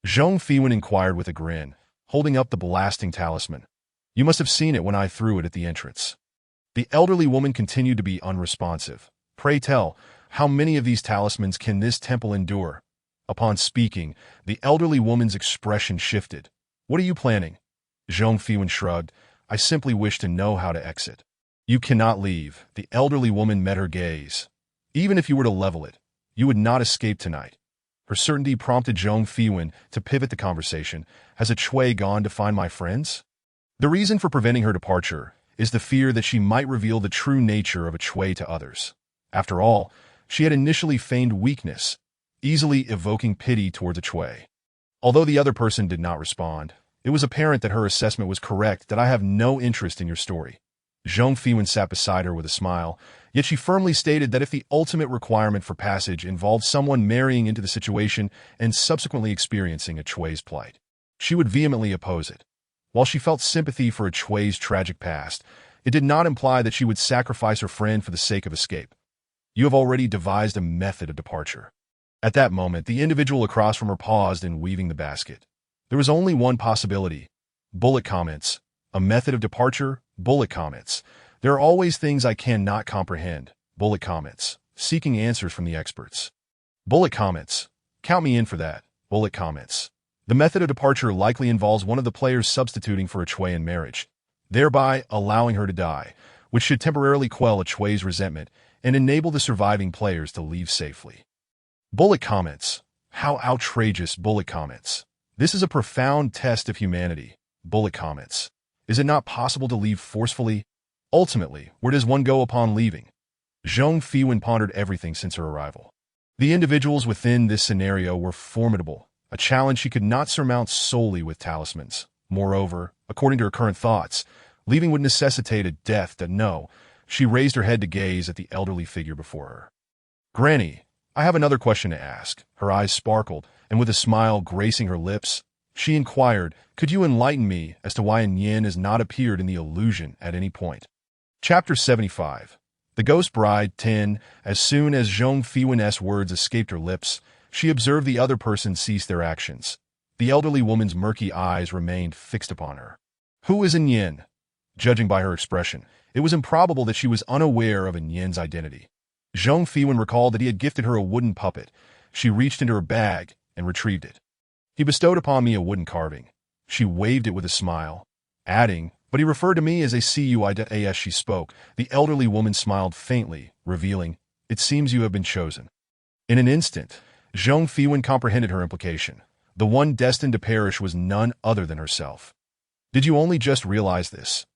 Zhong Fiwen inquired with a grin, holding up the blasting talisman. You must have seen it when I threw it at the entrance. The elderly woman continued to be unresponsive. Pray tell, how many of these talismans can this temple endure? Upon speaking, the elderly woman's expression shifted. What are you planning? Zhong Fiwen shrugged. I simply wish to know how to exit. You cannot leave. The elderly woman met her gaze. Even if you were to level it, you would not escape tonight. Her certainty prompted Zhong Fiwen to pivot the conversation. Has Chui gone to find my friends? The reason for preventing her departure is the fear that she might reveal the true nature of Chui to others. After all, she had initially feigned weakness, easily evoking pity toward Chui. Although the other person did not respond, it was apparent that her assessment was correct, that I have no interest in your story. Zhong Fiwen sat beside her with a smile, yet she firmly stated that if the ultimate requirement for passage involved someone marrying into the situation and subsequently experiencing Chui's plight, she would vehemently oppose it. While she felt sympathy for Chui's tragic past, it did not imply that she would sacrifice her friend for the sake of escape. You have already devised a method of departure. At that moment, the individual across from her paused in weaving the basket. There was only one possibility. Bullet comments. A method of departure? Bullet comments. There are always things I cannot comprehend. Bullet comments. Seeking answers from the experts. Bullet comments. Count me in for that. Bullet comments. The method of departure likely involves one of the players substituting for Chui in marriage, thereby allowing her to die, which should temporarily quell Chui's resentment and enable the surviving players to leave safely. Bullet comments. How outrageous. Bullet comments. This is a profound test of humanity. Bullet comments. Is it not possible to leave forcefully? Ultimately, where does one go upon leaving? Zhong Fiwen pondered everything since her arrival. The individuals within this scenario were formidable, a challenge she could not surmount solely with talismans. Moreover, according to her current thoughts, leaving would necessitate a death that no. She raised her head to gaze at the elderly figure before her. Granny, I have another question to ask. Her eyes sparkled, and with a smile gracing her lips, she inquired, could you enlighten me as to why Yin has not appeared in the illusion at any point? Chapter 75. The Ghost Bride 10. As soon as Zhong Fiwen's words escaped her lips, she observed the other person cease their actions. The elderly woman's murky eyes remained fixed upon her. Who is Yin? Judging by her expression, it was improbable that she was unaware of Yin's identity. Zhong Fiwen recalled that he had gifted her a wooden puppet. She reached into her bag and retrieved it. He bestowed upon me a wooden carving. She waved it with a smile, adding, but he referred to me as a CUI. As she spoke, the elderly woman smiled faintly, revealing, it seems you have been chosen. In an instant, Zhong Fiwen comprehended her implication. The one destined to perish was none other than herself. Did you only just realize this?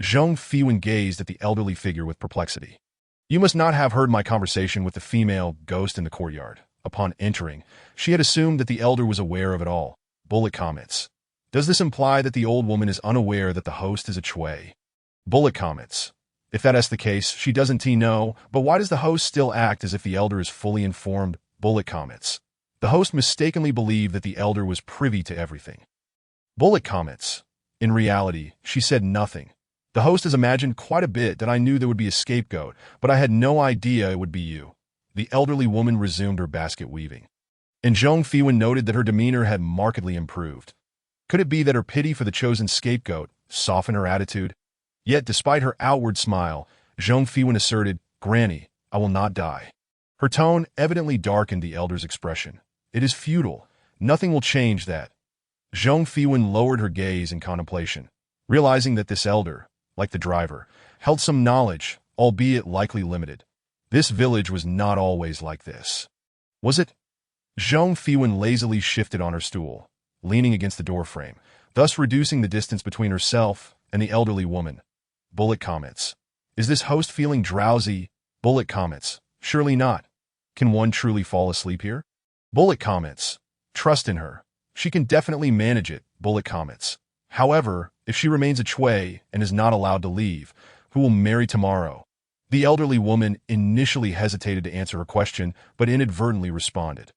Zhong Fiwen gazed at the elderly figure with perplexity. You must not have heard my conversation with the female ghost in the courtyard. Upon entering, she had assumed that the elder was aware of it all. Bullet comments. Does this imply that the old woman is unaware that the host is a Chui? Bullet comments. If that is the case, she doesn't know, but why does the host still act as if the elder is fully informed? Bullet comments. The host mistakenly believed that the elder was privy to everything. Bullet comments. In reality, she said nothing. The host has imagined quite a bit that I knew there would be a scapegoat, but I had no idea it would be you. The elderly woman resumed her basket weaving. And Zhong Fiwen noted that her demeanor had markedly improved. Could it be that her pity for the chosen scapegoat softened her attitude? Yet, despite her outward smile, Zhong Fiwen asserted, Granny, I will not die. Her tone evidently darkened the elder's expression. It is futile. Nothing will change that. Zhong Fiwen lowered her gaze in contemplation, realizing that this elder, like the driver, held some knowledge, albeit likely limited. This village was not always like this. Was it? Zhong Fiwen lazily shifted on her stool, leaning against the doorframe, thus reducing the distance between herself and the elderly woman. Bullet comments. Is this host feeling drowsy? Bullet comments. Surely not. Can one truly fall asleep here? Bullet comments. Trust in her. She can definitely manage it. Bullet comments. However, if she remains a Chui and is not allowed to leave, who will marry tomorrow? The elderly woman initially hesitated to answer her question, but inadvertently responded.